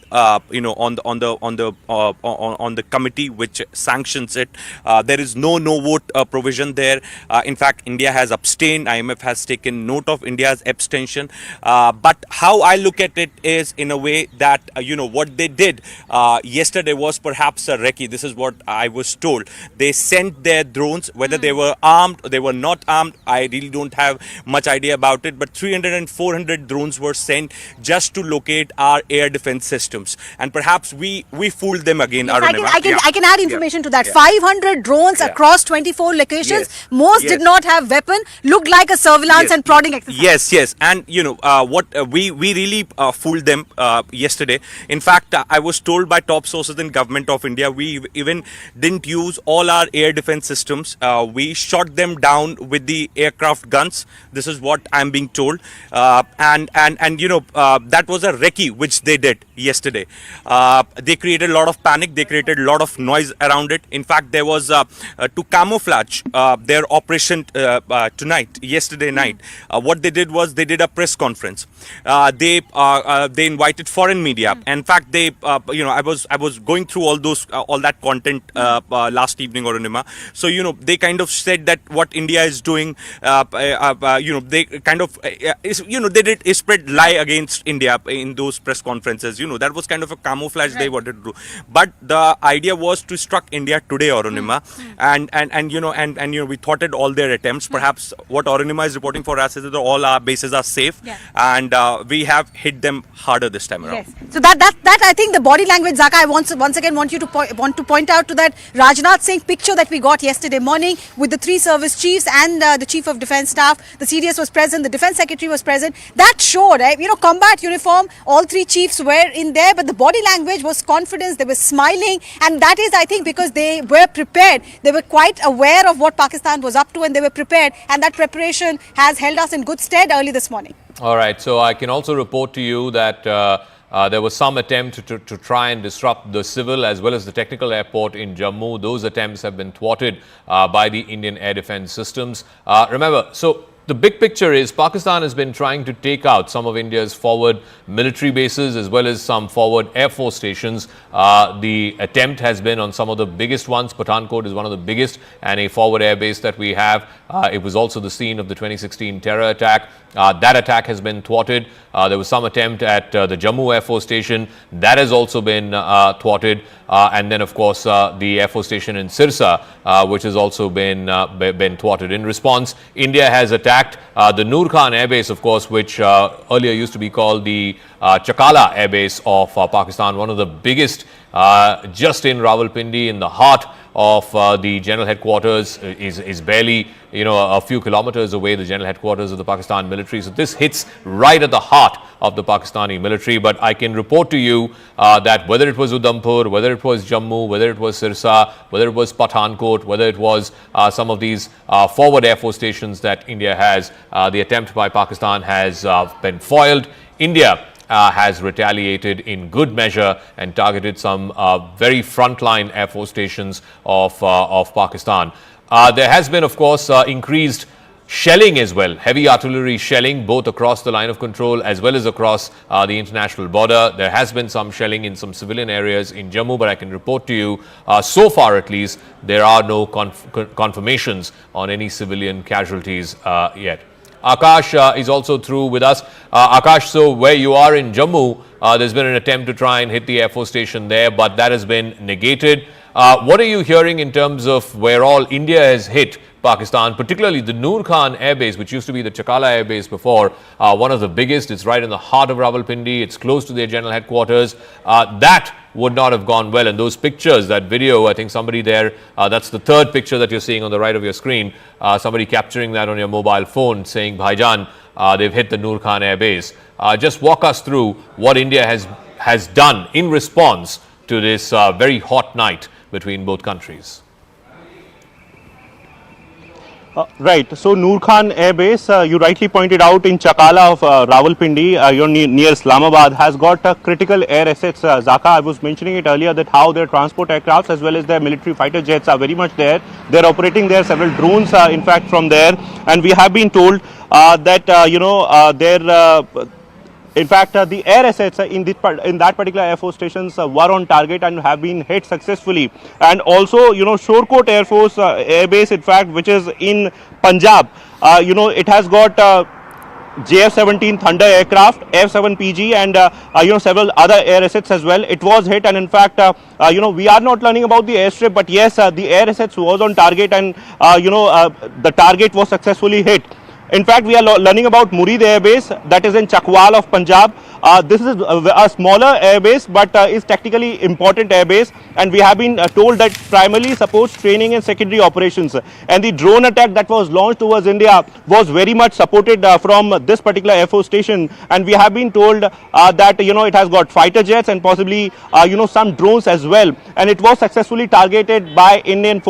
you know, on the committee which sanctions it. There is no vote provision there. In fact, India has abstained. IMF has taken note of India's abstention. But how I look at it is in a way that, you know, what they did yesterday was perhaps a recce. This is what I was told. They sent their drones, whether they were armed or they were not armed, I really don't have much idea about it, but 300 and 400 drones were sent just to locate our air defense systems. And perhaps we fooled them again. Yes, I can add information to that. 500 drones across 24 locations. Most did not have weapon, looked like a surveillance and prodding exercise. Yes. And you know, what we really fooled them yesterday. In fact, I was told by top sources in government of India, we even didn't use all our air defense systems. We shot them down with the aircraft guns. This is what I'm being told. And you know, that was a recce which they did yesterday. They created a lot of panic. They created a lot of noise around it. In fact, there was to camouflage their operation yesterday night. What they did was they did a press conference. They invited foreign media. In fact, they you know, I was going through all that content last evening, Arunima. So you know, they kind of said that what India is doing, you know, they kind of they did spread lie against India in those press conferences. You know, that was kind of a camouflage they wanted to do. But the idea was to struck India today, Arunima, and you know, we thwarted all their attempts. Perhaps what Arunima is reporting for us is that all our bases are safe, and we have hit them harder this time around. Yes. So that I think the body language, Zaka, I once again want you to point out to that Rajnath Singh picture that we got yesterday morning with the 3 service chiefs and the Chief of Defence staff, the CDS was present, the Defence Secretary was present. That showed, combat uniform, all three chiefs were in there, but the body language was confidence, they were smiling, and that is, I think, because they were prepared. They were quite aware of what Pakistan was up to and they were prepared, and that preparation has held us in good stead early this morning. All right, so I can also report to you that there was some attempt to try and disrupt the civil as well as the technical airport in Jammu. Those attempts have been thwarted by the Indian air defense systems. Remember, so the big picture is Pakistan has been trying to take out some of India's forward military bases as well as some forward air force stations. The attempt has been on some of the biggest ones. Pathankot is one of the biggest and a forward air base that we have. It was also the scene of the 2016 terror attack. That attack has been thwarted. There was some attempt at the Jammu Air Force Station. That has also been thwarted. And then, of course, the Air Force Station in Sirsa, which has also been thwarted. In response, India has attacked the Noor Khan Air Base, of course, which earlier used to be called the Chakala Air Base of Pakistan, one of the biggest just in Rawalpindi, in the heart of the general headquarters, is barely a few kilometers away, the general headquarters of the Pakistan military. So this hits right at the heart of the Pakistani military. But I can report to you that whether it was Udhampur, whether it was Jammu, whether it was Sirsa, whether it was Pathankot, whether it was some of these forward air force stations that India has, the attempt by Pakistan has been foiled. India has retaliated in good measure and targeted some very frontline air force stations of Pakistan. There has been, of course, increased shelling as well, heavy artillery shelling both across the line of control as well as across the international border. There has been some shelling in some civilian areas in Jammu, but I can report to you, so far at least, there are no confirmations on any civilian casualties yet. Akash is also through with us. Akash, so where you are in Jammu, there's been an attempt to try and hit the Air Force Station there, but that has been negated. What are you hearing in terms of where all India has hit Pakistan, particularly the Noor Khan Air Base, which used to be the Chakala Air Base before, one of the biggest. It's right in the heart of Rawalpindi. It's close to their general headquarters. That would not have gone well. And those pictures, that video, I think somebody there, that's the third picture that you're seeing on the right of your screen, somebody capturing that on your mobile phone saying, Bhaijan, they've hit the Noor Khan Air Base. Just walk us through what India has done in response to this very hot night between both countries. Right. So Noor Khan Air Base, you rightly pointed out in Chakala of Rawalpindi, near Islamabad, has got critical air assets. Zaka, I was mentioning it earlier that how their transport aircrafts as well as their military fighter jets are very much there. They're operating there, several drones in fact from there, and we have been told that in fact, the air assets in that particular Air Force stations were on target and have been hit successfully. And also, Shorkot Air Force Air Base, in fact, which is in Punjab, it has got JF-17 Thunder aircraft, F-7PG, and several other air assets as well. It was hit, and in fact, we are not learning about the airstrip, but yes, the air assets was on target, and the target was successfully hit. In fact, we are learning about Murid Air Base, that is in Chakwal of Punjab. This is a smaller air base, but is technically important air base, and we have been told that primarily supports training and secondary operations. And the drone attack that was launched towards India was very much supported from this particular Air Force station, and we have been told that it has got fighter jets and possibly some drones as well, and it was successfully targeted by Indian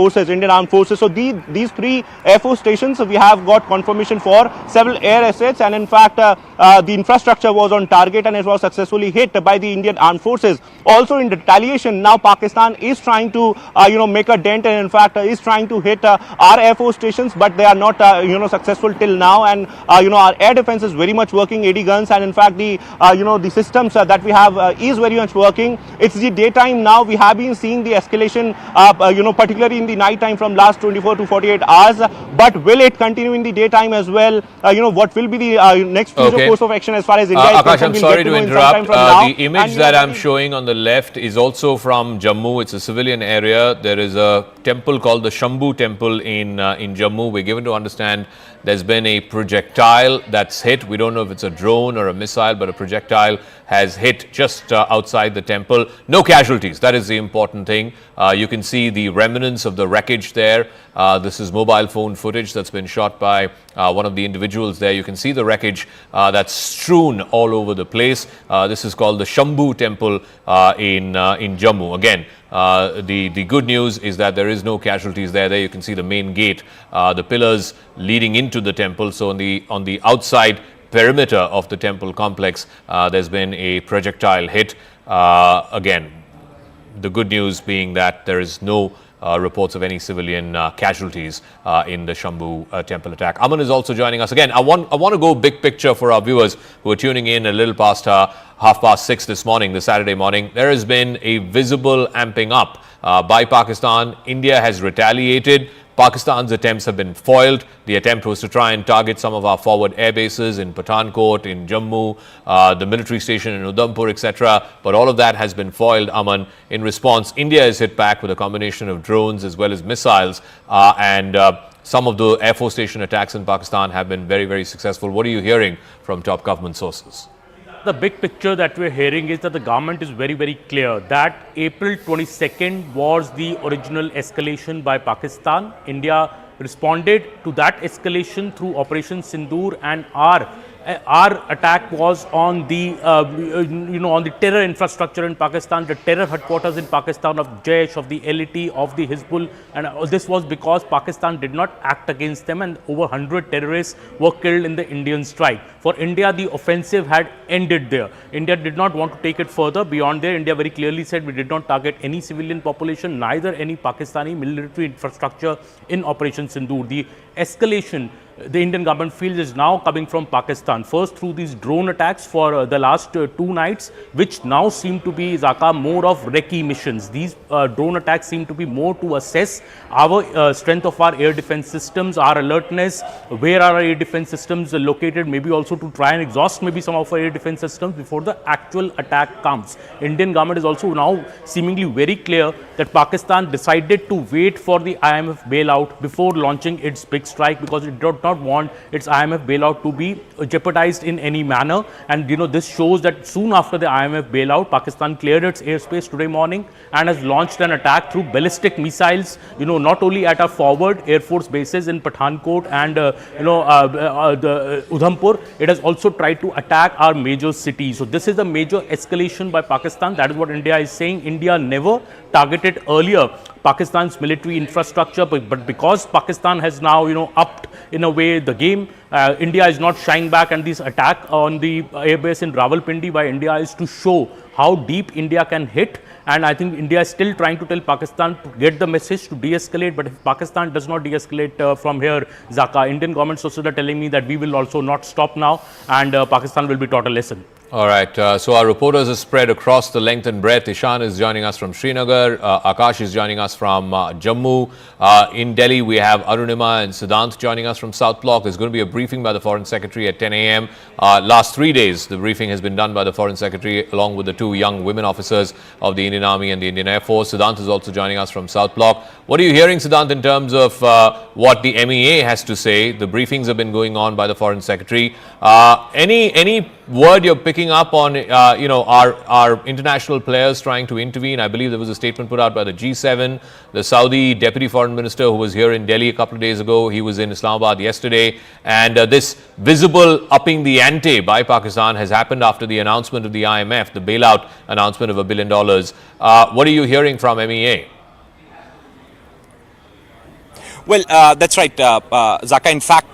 Armed Forces. So these three Air Force stations we have got confirmation for several air assets, and in fact the infrastructure was on target and it was successfully hit by the Indian Armed Forces. Also in retaliation, now Pakistan is trying to make a dent, and in fact is trying to hit our Air Force stations, but they are not successful till now. And our air defense is very much working, 80 guns, and in fact the the systems that we have is very much working. It's the daytime now. We have been seeing the escalation particularly in the night time from last 24 to 48 hours, but will it continue in the daytime as well? What will be the next course of action as far as India is concerned? Akash, I'm sorry to interrupt. The image that I'm showing on the left is also from Jammu. It's a civilian area. There is a temple called the Shambhu temple in Jammu. We're given to understand there's been a projectile that's hit. We don't know if it's a drone or a missile, but a projectile has hit just outside the temple. No casualties. That is the important thing. You can see the remnants of the wreckage there. This is mobile phone footage that's been shot by one of the individuals there. You can see the wreckage that's strewn all over the place. This is called the Shambhu temple in Jammu. Again, the good news is that there is no casualties there. There you can see the main gate, the pillars leading into the temple. So on the outside perimeter of the temple complex, there's been a projectile hit. Again, the good news being that there is no reports of any civilian casualties in the Shambhu temple attack. Aman is also joining us. Again, I want to go big picture for our viewers who are tuning in a little past 6:30 this morning, this Saturday morning. There has been a visible amping up by Pakistan. India has retaliated. Pakistan's attempts have been foiled. The attempt was to try and target some of our forward air bases in Pathankot, in Jammu, the military station in Udhampur, etc. But all of that has been foiled, Aman. In response, India is hit back with a combination of drones as well as missiles, and some of the Air Force station attacks in Pakistan have been very, very successful. What are you hearing from top government sources? The big picture that we're hearing is that the government is very, very clear that April 22nd was the original escalation by Pakistan. India responded to that escalation through Operation Sindoor, and our attack was on the on the terror infrastructure in Pakistan, the terror headquarters in Pakistan of Jaish, of the LET, of the Hizbul, and this was because Pakistan did not act against them, and over 100 terrorists were killed in the Indian strike. For India, the offensive had ended there. India did not want to take it further beyond there. India very clearly said we did not target any civilian population, neither any Pakistani military infrastructure in Operation Sindoor. The escalation the Indian government feels is now coming from Pakistan. First through these drone attacks for the last 2 nights, which now seem to be, Zaka, more of recce missions. These drone attacks seem to be more to assess our strength of our air defense systems, our alertness, where are our air defense systems located, maybe also to try and exhaust maybe some of our air defense systems before the actual attack comes. Indian government is also now seemingly very clear that Pakistan decided to wait for the IMF bailout before launching its big strike, because it did not want its IMF bailout to be jeopardized in any manner. And this shows that soon after the IMF bailout, Pakistan cleared its airspace today morning and has launched an attack through ballistic missiles, not only at our forward Air Force bases in Pathankot and the Udhampur, it has also tried to attack our major cities. So this is a major escalation by Pakistan. That is what India is saying. India never targeted earlier Pakistan's military infrastructure, but because Pakistan has now upped in a way the game, India is not shying back, and this attack on the airbase in Rawalpindi by India is to show how deep India can hit. And I think India is still trying to tell Pakistan to get the message to de-escalate. But if Pakistan does not de-escalate from here, Zaka, Indian government sources are telling me that we will also not stop now, and Pakistan will be taught a lesson. All right, so our reporters are spread across the length and breadth. Ishan is joining us from Srinagar. Akash is joining us from Jammu. In Delhi, we have Arunima and Siddhant joining us from South Block. There's going to be a briefing by the Foreign Secretary at 10 a.m. Last 3 days, the briefing has been done by the Foreign Secretary along with the 2 young women officers of the Indian Army and the Indian Air Force. Siddhant is also joining us from South Block. What are you hearing, Siddhant, in terms of what the MEA has to say? The briefings have been going on by the Foreign Secretary. Any word you're picking up on, our international players trying to intervene? I believe there was a statement put out by the G7. The Saudi Deputy Foreign Minister, who was here in Delhi a couple of days ago, he was in Islamabad yesterday. And this visible upping the ante by Pakistan has happened after the announcement of the IMF, the bailout announcement of $1 billion. What are you hearing from MEA? Well, that's right, Zaka. In fact,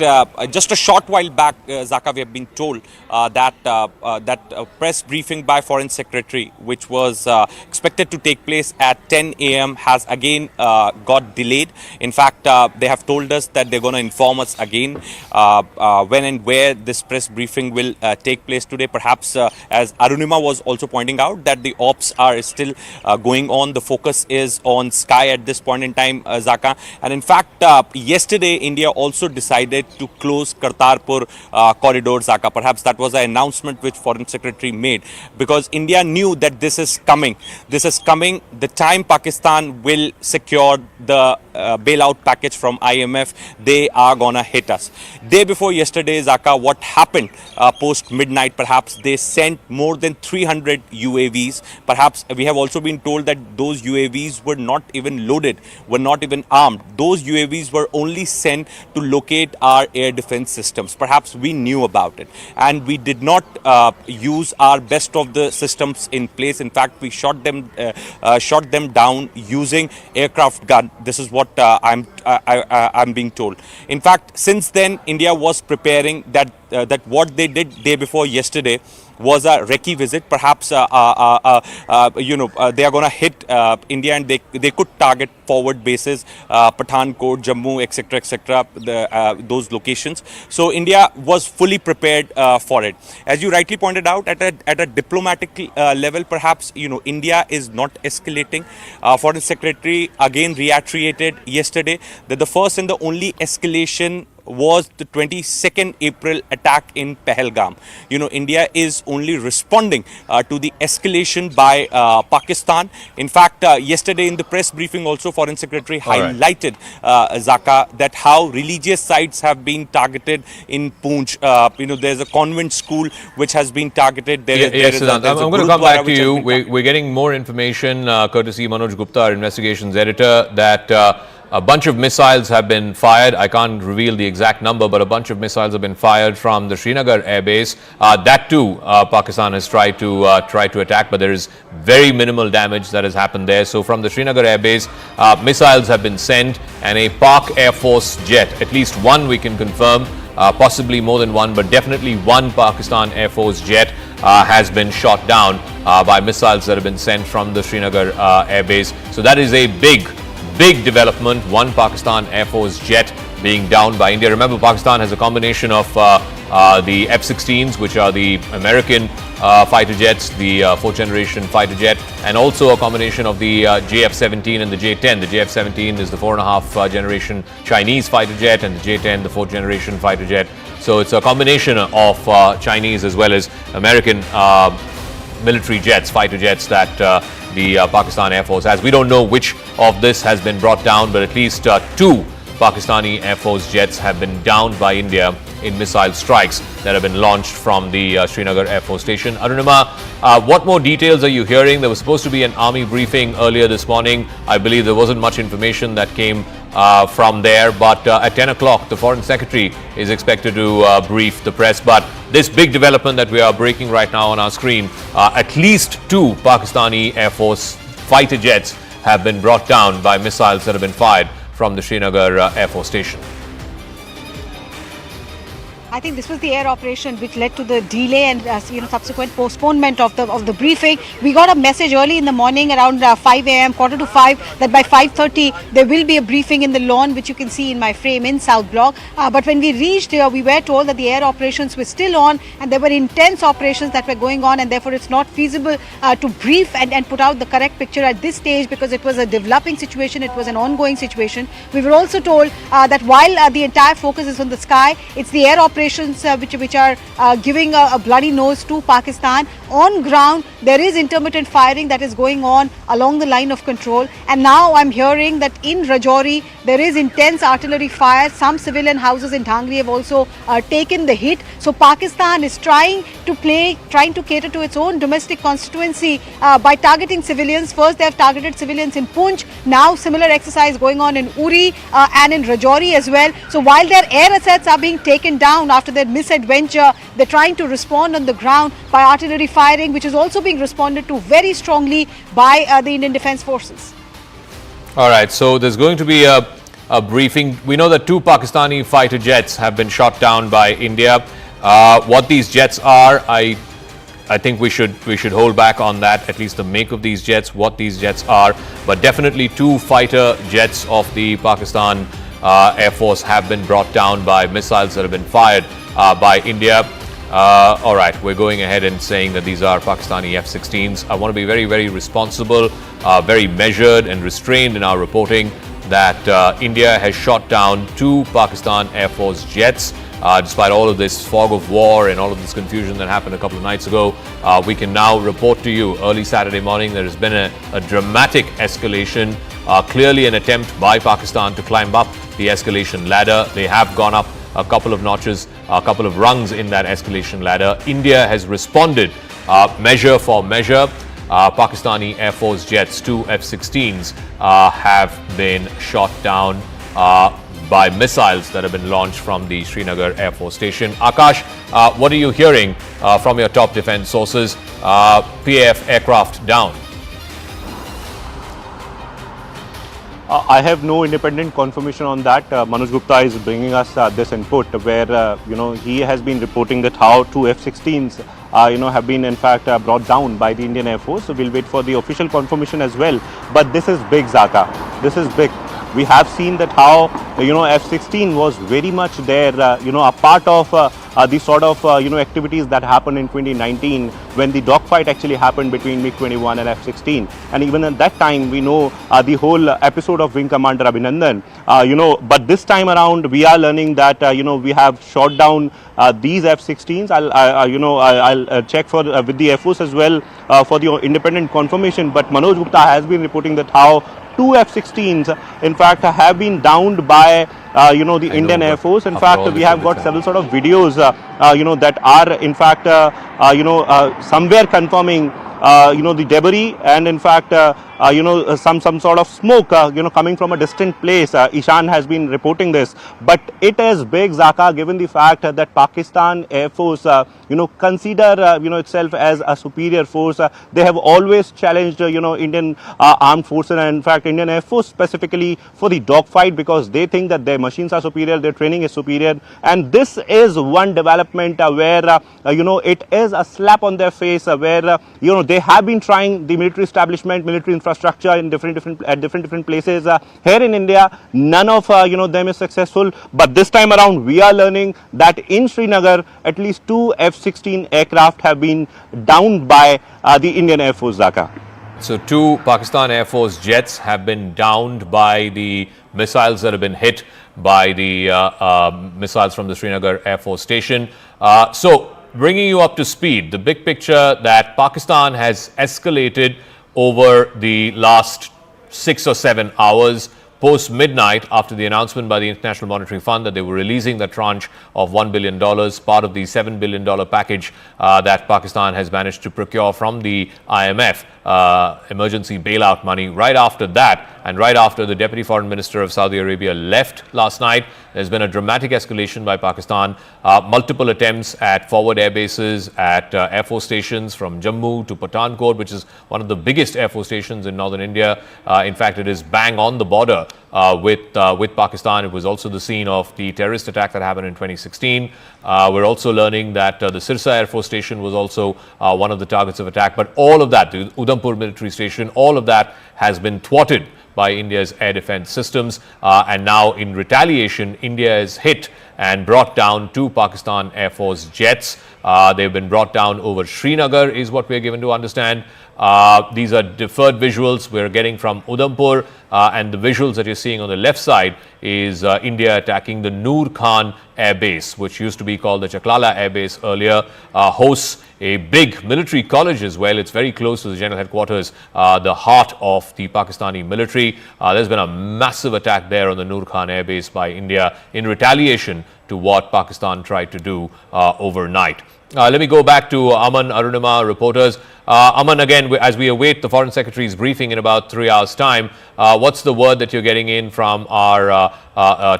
just a short while back, Zaka, we have been told that press briefing by Foreign Secretary, which was expected to take place at 10 a.m., has again got delayed. In fact, they have told us that they're going to inform us again when and where this press briefing will take place today. Perhaps, as Arunima was also pointing out, that the ops are still going on. The focus is on Sky at this point in time, Zaka. And in fact, yesterday India also decided to close Kartarpur corridor, Zaka. Perhaps that was an announcement which Foreign Secretary made, because India knew that this is coming. This is coming. The time Pakistan will secure the bailout package from IMF, they are gonna hit us. Day before yesterday, Zaka, what happened post midnight? Perhaps they sent more than 300 UAVs. Perhaps we have also been told that those UAVs were not even loaded, were not even armed. Those UAVs were only sent to locate our air defense systems. Perhaps we knew about it, and we did not use our best of the systems in place. In fact, we shot them down using aircraft gun. This is what I'm being told. In fact, since then, India was preparing that what they did day before yesterday was a recce visit. Perhaps they are going to hit India, and they could target forward bases, Pathankot, Jammu, etc., those locations. So India was fully prepared for it. As you rightly pointed out, at a diplomatic level, perhaps India is not escalating. Foreign Secretary again reiterated yesterday that the first and the only escalation was the 22nd April attack in Pahalgam. India is only responding to the escalation by Pakistan. In fact, yesterday in the press briefing also, Foreign Secretary highlighted, Zaka, that how religious sites have been targeted in Poonch. There's a convent school which has been targeted. Yes, Siddhant, I'm going to come back to you. We're getting more information, courtesy Manoj Gupta, our investigations editor, that a bunch of missiles have been fired. I can't reveal the exact number, but a bunch of missiles have been fired from the Srinagar airbase. That too, Pakistan has tried to attack, but there is very minimal damage that has happened there. So from the Srinagar airbase, missiles have been sent, and a Pak Air Force jet, at least one we can confirm, possibly more than one, but definitely one Pakistan Air Force jet has been shot down by missiles that have been sent from the Srinagar airbase. So that is a big development. One Pakistan Air Force jet being downed by India. Remember, Pakistan has a combination of the F-16s, which are the American fighter jets, the fourth generation fighter jet, and also a combination of the JF-17 and the J-10. The JF-17 is the 4.5 generation Chinese fighter jet, and the J-10 the 4th generation fighter jet. So it's a combination of Chinese as well as American military jets, fighter jets that the Pakistan Air Force has. We don't know which of this has been brought down, but at least two Pakistani Air Force jets have been downed by India in missile strikes that have been launched from the Srinagar Air Force Station. Arunima, what more details are you hearing? There was supposed to be an army briefing earlier this morning. I believe there wasn't much information that came from there, but at 10 o'clock, the Foreign Secretary is expected to brief the press. But this big development that we are breaking right now on our screen, at least two Pakistani Air Force fighter jets have been brought down by missiles that have been fired from the Srinagar Air Force Station. I think this was the air operation which led to the delay and subsequent postponement of the briefing. We got a message early in the morning around 5 a.m., quarter to 5, that by 5:30 there will be a briefing in the lawn, which you can see in my frame in South Block. But when we reached here, we were told that the air operations were still on, and there were intense operations that were going on, and therefore it's not feasible to brief and put out the correct picture at this stage, because it was a developing situation, it was an ongoing situation. We were also told that while the entire focus is on the sky, it's the air operations which are giving a bloody nose to Pakistan. On ground, there is intermittent firing that is going on along the line of control, and now I'm hearing that in Rajouri there is intense artillery fire. Some civilian houses in Dhangri have also taken the hit. So Pakistan is trying to cater to its own domestic constituency by targeting civilians. First they have targeted civilians in Poonch, now similar exercise going on in Uri and in Rajouri as well. So while their air assets are being taken down after their misadventure, they're trying to respond on the ground by artillery firing, which is also being responded to very strongly by the Indian Defence Forces. All right, so there's going to be a briefing. We know that two Pakistani fighter jets have been shot down by India. What these jets are, I think we should hold back on that, at least the make of these jets, what these jets are. But definitely two fighter jets of the Pakistan Air Force have been brought down by missiles that have been fired by India. All right, we're going ahead and saying that these are Pakistani F-16s. I want to be very, very responsible, very measured and restrained in our reporting. that India has shot down 2 Pakistan Air Force jets. Despite all of this fog of war and all of this confusion that happened a couple of nights ago, we can now report to you early Saturday morning there has been a dramatic escalation, clearly an attempt by Pakistan to climb up the escalation ladder. They have gone up a couple of notches, a couple of rungs in that escalation ladder. India has responded measure for measure. Pakistani Air Force jets, 2 F-16s, have been shot down by missiles that have been launched from the Srinagar Air Force Station. Akash, what are you hearing from your top defense sources? PAF aircraft down. I have no independent confirmation on that. Manoj Gupta is bringing us this input where, he has been reporting that how 2 F-16s, have been in fact brought down by the Indian Air Force. So we'll wait for the official confirmation as well. But this is big, Zaka. This is big. We have seen that how, F-16 was very much there, a part of the sort of, activities that happened in 2019 when the dogfight actually happened between MiG-21 and F-16. And even at that time, we know the whole episode of Wing Commander Abhinandan, but this time around, we are learning that, we have shot down these F-16s. I'll check for with the Air Force as well for the independent confirmation. But Manoj Gupta has been reporting that how 2 F-16s, in fact, have been downed by, the Indian Air Force. In fact, we have got several sort of videos, that are, in fact, somewhere confirming, the debris and, in fact, some sort of smoke, coming from a distant place. Ishan has been reporting this. But it is big, Zaka, given the fact that Pakistan Air Force, consider, itself as a superior force. They have always challenged, Indian armed forces and, in fact, Indian Air Force specifically for the dogfight because they think that their machines are superior, their training is superior. And this is one development where, it is a slap on their face where, they have been trying the military establishment, military infrastructure in different places. Here in India, none of them is successful. But this time around, we are learning that in Srinagar, at least 2 F-16 aircraft have been downed by the Indian Air Force, Zaka. So 2 Pakistan Air Force jets have been downed by the missiles that have been hit by the missiles from the Srinagar Air Force Station. So bringing you up to speed, the big picture that Pakistan has escalated over the last 6 or 7 hours post midnight after the announcement by the International Monetary Fund that they were releasing the tranche of $1 billion, part of the $7 billion package that Pakistan has managed to procure from the IMF, emergency bailout money. Right after that, and right after the Deputy Foreign Minister of Saudi Arabia left last night, there's been a dramatic escalation by Pakistan. Multiple attempts at forward air bases, at Air Force stations from Jammu to Pathankot, which is one of the biggest Air Force stations in northern India. In fact, it is bang on the border with Pakistan. It was also the scene of the terrorist attack that happened in 2016. We're also learning that the Sirsa Air Force Station was also one of the targets of attack. But all of that, the Udhampur military station, all of that has been thwarted by India's air defense systems. And now in retaliation, India is hit and brought down 2 Pakistan Air Force jets. They've been brought down over Srinagar is what we're given to understand. These are deferred visuals we're getting from Udhampur, and the visuals that you're seeing on the left side is India attacking the Noor Khan Air Base, which used to be called the Chaklala Air Base earlier, hosts a big military college as well. It's very close to the general headquarters, the heart of the Pakistani military. There's been a massive attack there on the Noor Khan Air Base by India in retaliation to what Pakistan tried to do overnight. Let me go back to Aman, Arunima, reporters. Aman, again, as we await the Foreign Secretary's briefing in about 3 hours' time, what's the word that you're getting in from our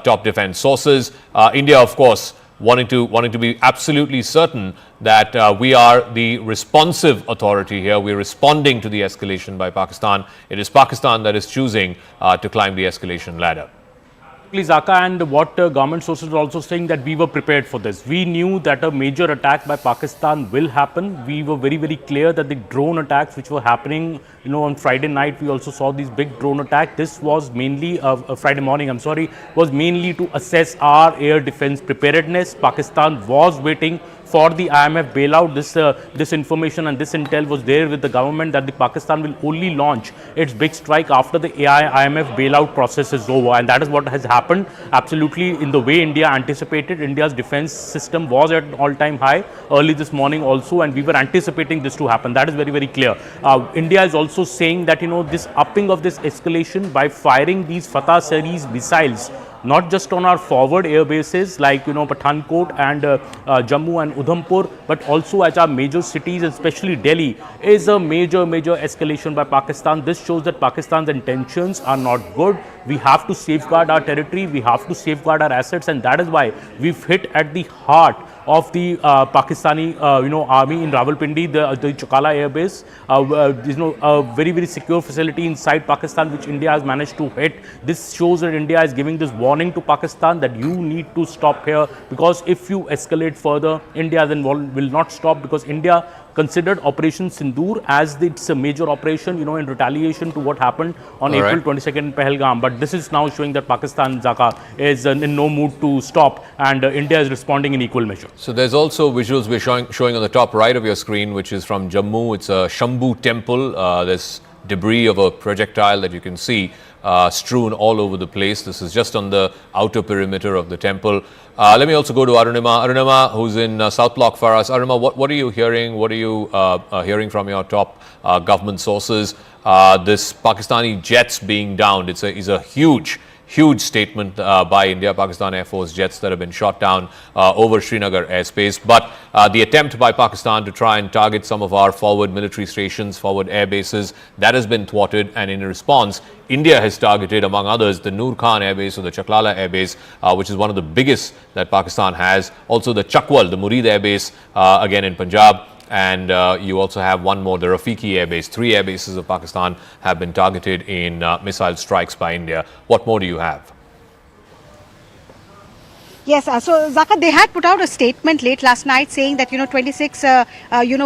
top defense sources? India, of course, wanting to be absolutely certain that we are the responsive authority here. We're responding to the escalation by Pakistan. It is Pakistan that is choosing to climb the escalation ladder. Zaka, and what government sources are also saying that we were prepared for this. We knew that a major attack by Pakistan will happen. We were very, very clear that the drone attacks which were happening, on Friday night, we also saw these big drone attacks. This was mainly, Friday morning, was mainly to assess our air defense preparedness. Pakistan was waiting for the IMF bailout. This information and this intel was there with the government that the Pakistan will only launch its big strike after the IMF bailout process is over, and that is what has happened absolutely in the way India anticipated. India's defense system was at an all-time high early this morning also, and we were anticipating this to happen. That is very, very clear. India is also saying that, you know, this upping of this escalation by firing these Fatah series missiles, not just on our forward air bases like, you know, Pathankot and Jammu and Udhampur, but also at our major cities, especially Delhi, is a major escalation by Pakistan. This shows that Pakistan's intentions are not good. We have to safeguard our territory, we have to safeguard our assets, and that is why we've hit at the heart of the Pakistani army in Rawalpindi, the Chakala air base. A very, very secure facility inside Pakistan which India has managed to hit. This shows that India is giving this warning to Pakistan that you need to stop here, because if you escalate further, India then will not stop, because India considered Operation Sindoor as it's a major operation, you know, in retaliation to what happened on April 22nd in Pahalgam. But this is now showing that Pakistan, Zaka, is in no mood to stop, and India is responding in equal measure. So there's also visuals we're showing on the top right of your screen, which is from Jammu. It's a Shambhu temple. There's debris of a projectile that you can see strewn all over the place. This is just on the outer perimeter of the temple. Let me also go to Arunima. Arunima, who's in South Block for us. Arunima, what are you hearing? What are you hearing from your top government sources? This Pakistani jets being downed, is a huge statement by India. Pakistan Air Force jets that have been shot down over Srinagar airspace. But the attempt by Pakistan to try and target some of our forward military stations, forward air bases, that has been thwarted. And in response, India has targeted, among others, the Noor Khan Air Base or the Chaklala Air Base, which is one of the biggest that Pakistan has. Also the Chakwal, the Murid Air Base, again in Punjab. And you also have one more, the Rafiki Air Base. 3 air bases of Pakistan have been targeted in missile strikes by India. What more do you have? Yes, so Zaka, they had put out a statement late last night saying that 26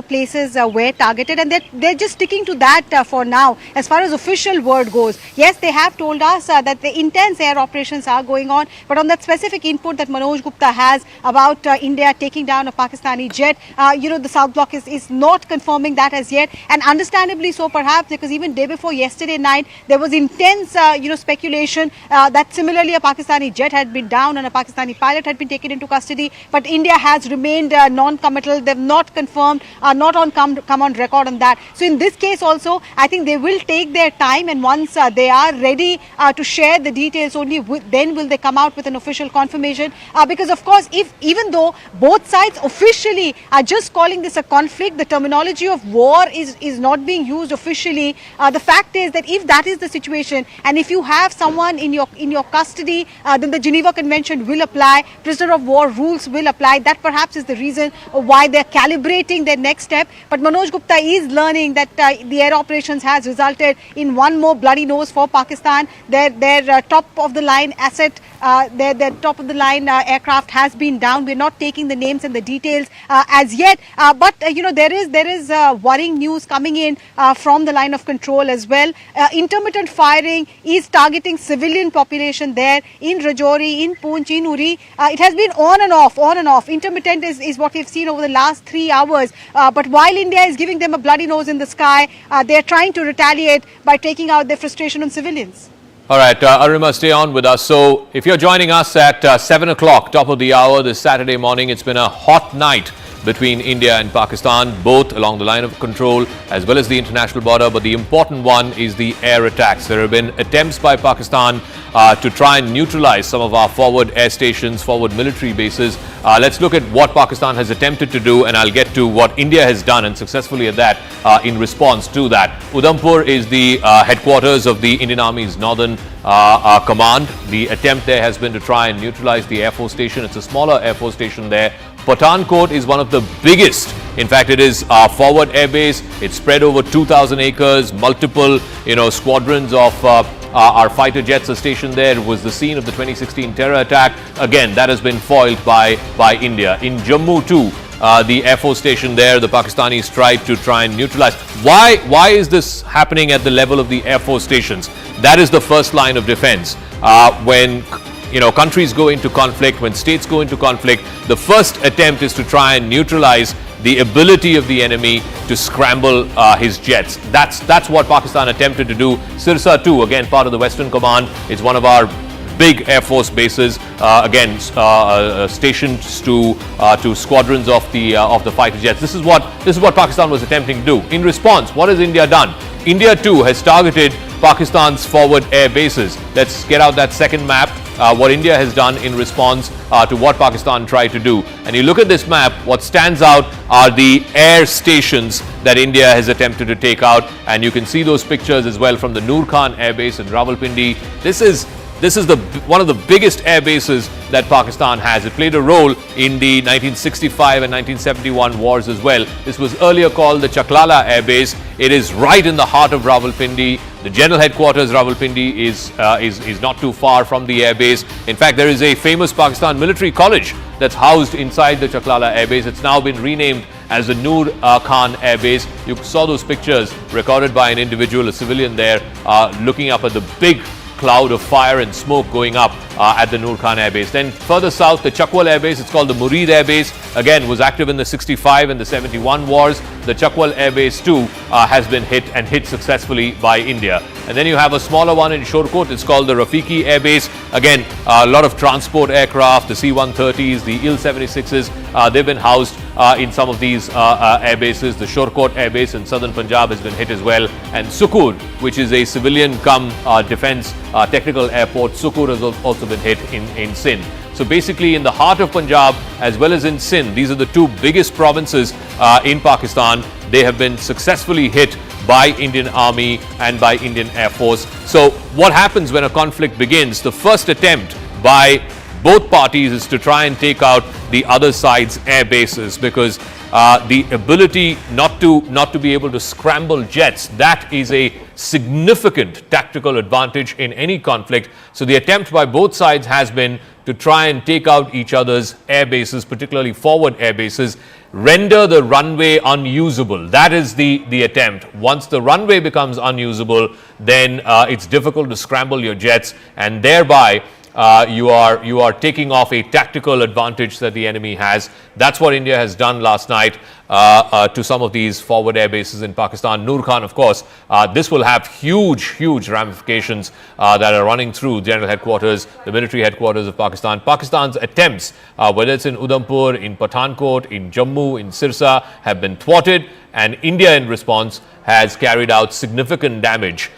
places were targeted, and they're just sticking to that for now as far as official word goes. Yes, they have told us that the intense air operations are going on, but on that specific input that Manoj Gupta has about India taking down a Pakistani jet, the South Block is not confirming that as yet, and understandably so perhaps, because even day before yesterday night there was intense speculation that similarly a Pakistani jet had been down and a Pakistani pilot had been taken into custody, but India has remained non-committal. They've not confirmed, not come on record on that. So in this case also, I think they will take their time, and once they are ready to share the details, only then will they come out with an official confirmation. Because of course, even though both sides officially are just calling this a conflict, the terminology of war is not being used officially. The fact is that if that is the situation, and if you have someone in your custody, then the Geneva Convention will apply. Prisoner of war rules will apply. That perhaps is the reason why they're calibrating their next step. But Manoj Gupta is learning that the air operations has resulted in one more bloody nose for Pakistan. Their top of the line asset, their top of the line aircraft has been down. We're not taking the names and the details as yet. But there is worrying news coming in from the line of control as well. Intermittent firing is targeting civilian population there in Rajouri, in Poonch, in Uri. It has been on and off. Intermittent is what we've seen over the last 3 hours. But while India is giving them a bloody nose in the sky, they're trying to retaliate by taking out their frustration on civilians. All right, Arima, stay on with us. So if you're joining us at 7 o'clock, top of the hour, this Saturday morning, it's been a hot night between India and Pakistan, both along the line of control as well as the international border. But the important one is the air attacks. There have been attempts by Pakistan to try and neutralize some of our forward air stations, forward military bases. Let's look at what Pakistan has attempted to do, and I'll get to what India has done, and successfully at that, in response to that. Udhampur is the headquarters of the Indian Army's Northern Command. The attempt there has been to try and neutralize the Air Force station. It's a smaller Air Force station there. Pathankot is one of the biggest. In fact, it is our forward air base. It's spread over 2,000 acres. Multiple, squadrons of our fighter jets are stationed there. It was the scene of the 2016 terror attack. Again, that has been foiled by India. In Jammu too, the Air Force station there, the Pakistanis tried to try and neutralize. Why is this happening at the level of the Air Force stations? That is the first line of defense. When countries go into conflict, when states go into conflict, the first attempt is to try and neutralize the ability of the enemy to scramble his jets. That's what Pakistan attempted to do. Sirsa too, again part of the Western Command, is one of our big Air Force bases, stationed to squadrons of the fighter jets. This is what Pakistan was attempting to do. In response, what has India done? India too has targeted Pakistan's forward air bases. Let's get out that second map. What India has done in response to what Pakistan tried to do. And you look at this map, what stands out are the air stations that India has attempted to take out. And you can see those pictures as well from the Noor Khan Air Base in Rawalpindi. This is one of the biggest air bases that Pakistan has. It played a role in the 1965 and 1971 wars as well. This was earlier called the Chaklala Air Base. It is right in the heart of Rawalpindi. The general headquarters, Rawalpindi, is not too far from the air base. In fact, there is a famous Pakistan military college that's housed inside the Chaklala Air Base. It's now been renamed as the Noor Khan Air Base. You saw those pictures recorded by an individual, a civilian there, looking up at the big cloud of fire and smoke going up at the Noor Khan Air Base. Then further south, the Chakwal Air Base, it's called the Murid Air Base, again was active in the 65 and the 71 wars. The Chakwal Air Base too has been hit successfully by India. And then you have a smaller one in Shorkot, it's called the Rafiki Air Base. Again, a lot of transport aircraft, the C-130s, the Il-76s, they've been housed in some of these air bases. The Shorkot Air Base in southern Punjab has been hit as well. And Sukur, which is a civilian defense technical airport, Sukur has also been hit in Sindh. So basically in the heart of Punjab as well as in Sindh, these are the two biggest provinces in Pakistan. They have been successfully hit by Indian Army and by Indian Air Force. So what happens when a conflict begins? The first attempt by both parties is to try and take out the other side's air bases, because the ability not to be able to scramble jets, that is a significant tactical advantage in any conflict. So the attempt by both sides has been to try and take out each other's air bases, particularly forward air bases, render the runway unusable. That is the attempt. Once the runway becomes unusable, then it's difficult to scramble your jets, and thereby you are taking off a tactical advantage that the enemy has. That's what India has done last night to some of these forward air bases in Pakistan. Noor Khan, of course, this will have huge ramifications that are running through general headquarters, the military headquarters of Pakistan. Pakistan's attempts, whether it's in Udhampur, in Pathankot, in Jammu, in Sirsa, have been thwarted, and India in response has carried out significant damage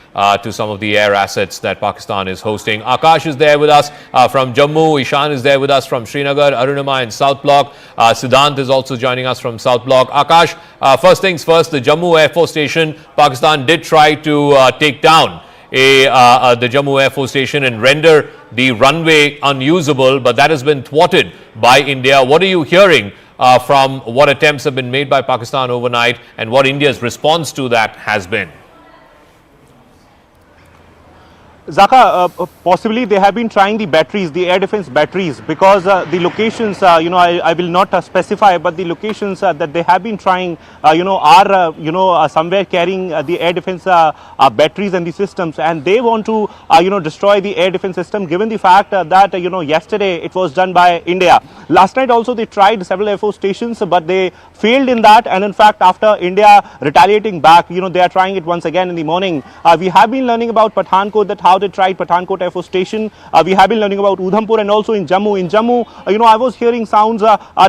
to some of the air assets that Pakistan is hosting. Akash is there with us from Jammu, Ishan is there with us from Srinagar, Arunima in South Block, Siddhant is also joining us from South Block. Akash, first things first, the Jammu Air Force Station, Pakistan did try to take down the Jammu Air Force Station and render the runway unusable, but that has been thwarted by India. What are you hearing from what attempts have been made by Pakistan overnight and what India's response to that has been? Zaka, possibly they have been trying the batteries, the air defense batteries, because the locations, I will not specify, but the locations that they have been trying, are somewhere carrying the air defense batteries and the systems, and they want to, destroy the air defense system, given the fact that, yesterday it was done by India. Last night also they tried several Air Force stations, but they failed in that, and in fact after India retaliating back, they are trying it once again in the morning. We have been learning about Pathankot, that how they tried Pathankot Air Force Station. We have been learning about Udhampur and also in Jammu. In Jammu, I was hearing sounds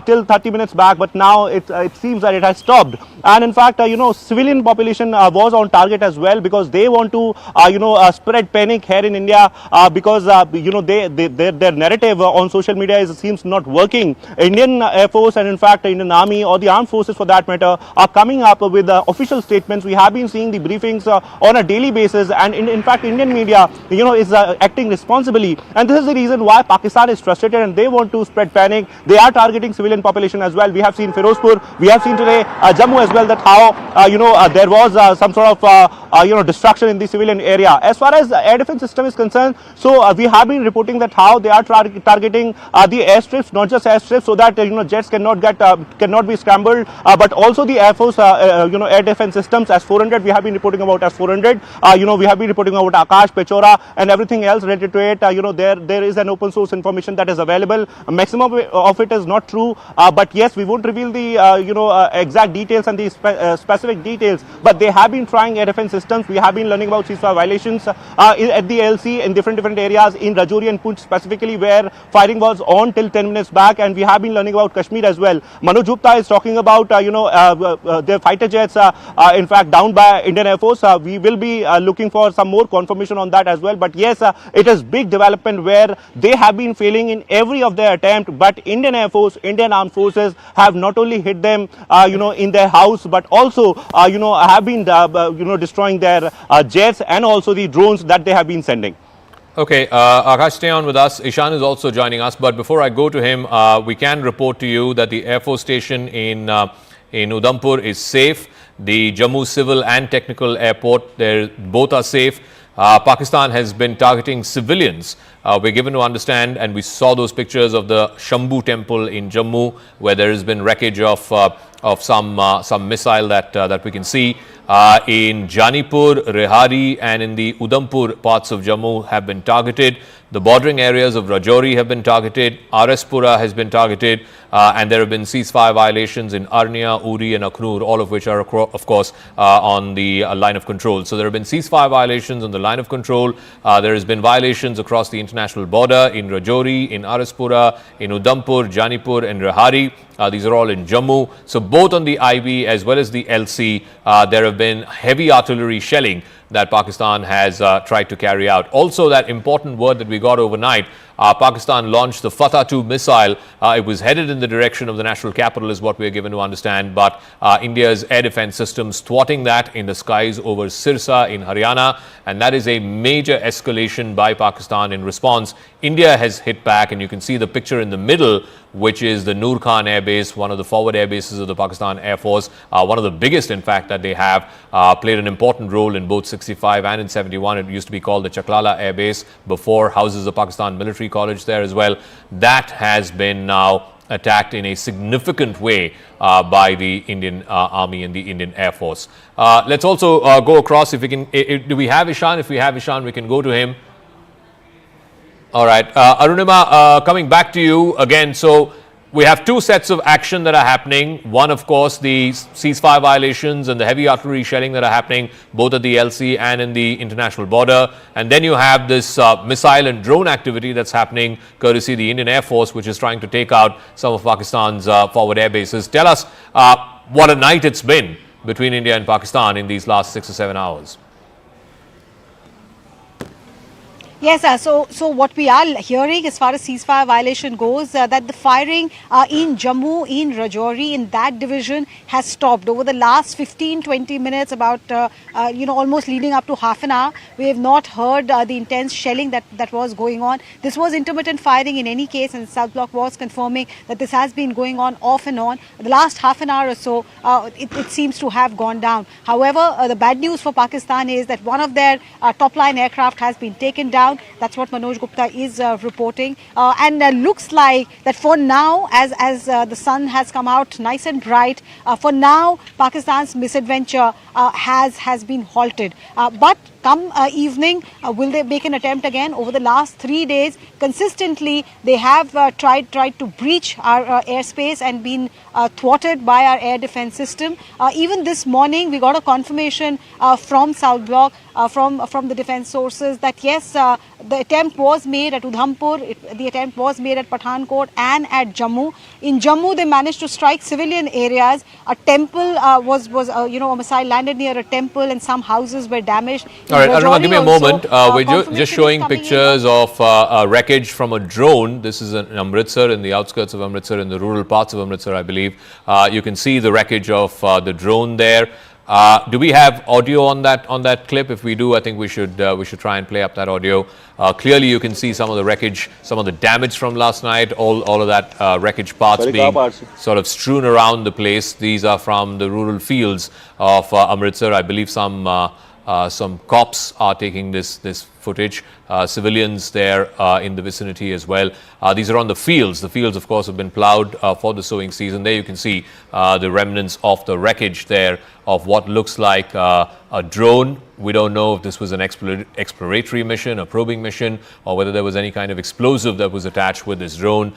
till 30 minutes back, but now it seems that it has stopped. And in fact, civilian population was on target as well, because they want to, spread panic here in India, because, their narrative on social media seems not working. Indian Air Force and in fact Indian Army or the armed forces for that matter are coming up with official statements. We have been seeing the briefings on a daily basis, and in fact Indian media is acting responsibly, and this is the reason why Pakistan is frustrated and they want to spread panic. They are targeting civilian population as well. We have seen Firozpur, we have seen today Jammu as well, that how there was some sort of destruction in the civilian area. As far as the air defense system is concerned, so we have been reporting that how they are targeting the airstrips, not just airstrips, so that jets cannot be scrambled, but also the Air Force air defense systems. S-400 we have been reporting about S-400. We have been reporting about Akash, Pechora, Avanthipura and everything else related to it. There is an open source information that is available. Maximum of it is not true, but yes, we won't reveal the exact details and the specific details. But they have been trying air defense systems. We have been learning about ceasefire violations at the LC in different areas in Rajouri and Poonch specifically, where fighting was on till 10 minutes back, and we have been learning about Kashmir as well. Manoj Gupta is talking about their fighter jets in fact down by Indian Air Force. We will be looking for some more confirmation on that as well. But yes, it is big development where they have been failing in every of their attempt, but Indian Air Force, Indian Armed Forces have not only hit them in their house, but also have been destroying their jets and also the drones that they have been sending. Okay, Akash, stay on with us. Ishan is also joining us, but before I go to him, we can report to you that the Air Force station in Udhampur is safe. The Jammu Civil and Technical Airport, both are safe. Pakistan has been targeting civilians. We're given to understand, and we saw those pictures of the Shambhu temple in Jammu, where there has been wreckage of some missile that we can see. In Janipur, Rehari and in the Udhampur parts of Jammu have been targeted. The bordering areas of Rajouri have been targeted. Araspura has been targeted. And there have been ceasefire violations in Arnia, Uri and Akhnur, all of which are, of course, on the line of control. So there have been ceasefire violations on the line of control. There has been violations across the international border in Rajouri, in Araspura, in Udhampur, Janipur and Rehari. These are all in Jammu. So both on the IB as well as the LC, there have been heavy artillery shelling that Pakistan has tried to carry out. Also, that important word that we got overnight, Pakistan launched the Fatah-2 missile. It was headed in the direction of the national capital is what we are given to understand, but India's air defense systems thwarting that in the skies over Sirsa in Haryana, and that is a major escalation by Pakistan in response. India has hit back, and you can see the picture in the middle, which is the Noor Khan Air Base, one of the forward air bases of the Pakistan Air Force, one of the biggest, in fact, that they have, played an important role in both 65 and in 71. It used to be called the Chaklala Air Base before, houses the Pakistan Military College there as well. That has been now attacked in a significant way by the Indian Army and the Indian Air Force. Let's also go across, if we can, do we have Ishan? If we have Ishan, we can go to him. All right, Arunima, coming back to you again. So we have two sets of action that are happening. One, of course, the ceasefire violations and the heavy artillery shelling that are happening both at the LC and in the international border. And then you have this missile and drone activity that's happening courtesy the Indian Air Force, which is trying to take out some of Pakistan's forward air bases. Tell us what a night it's been between India and Pakistan in these last 6 or 7 hours. Yes, so what we are hearing as far as ceasefire violation goes, that the firing in Jammu, in Rajouri, in that division has stopped over the last 15-20 minutes, about almost leading up to half an hour. We have not heard the intense shelling that was going on. This was intermittent firing in any case, and South Block was confirming that this has been going on off and on. The last half an hour or so, it seems to have gone down. However, the bad news for Pakistan is that one of their top-line aircraft has been taken down. That's what Manoj Gupta is reporting, and looks like that for now, as the sun has come out nice and bright, for now Pakistan's misadventure has been halted. But come evening, will they make an attempt again? Over the last 3 days, consistently they have tried to breach our airspace and been thwarted by our air defense system. Even this morning, we got a confirmation from South Block, from the defense sources, that yes, the attempt was made at Udhampur, the attempt was made at Pathankot and at Jammu. In Jammu, they managed to strike civilian areas. A temple was a missile landed near a temple, and some houses were damaged. All right, Aruna, give me a moment. We're just showing pictures of wreckage from a drone. This is in Amritsar, in the outskirts of Amritsar, in the rural parts of Amritsar, I believe. You can see the wreckage of the drone there. Do we have audio on that clip? If we do, I think we should try and play up that audio. Clearly, you can see some of the wreckage, some of the damage from last night. All of that wreckage parts being sort of strewn around the place. These are from the rural fields of Amritsar. I believe some cops are taking this footage. Civilians there in the vicinity as well. These are on the fields. The fields, of course, have been plowed for the sowing season. There you can see the remnants of the wreckage there of what looks like a drone. We don't know if this was an exploratory mission, a probing mission, or whether there was any kind of explosive that was attached with this drone.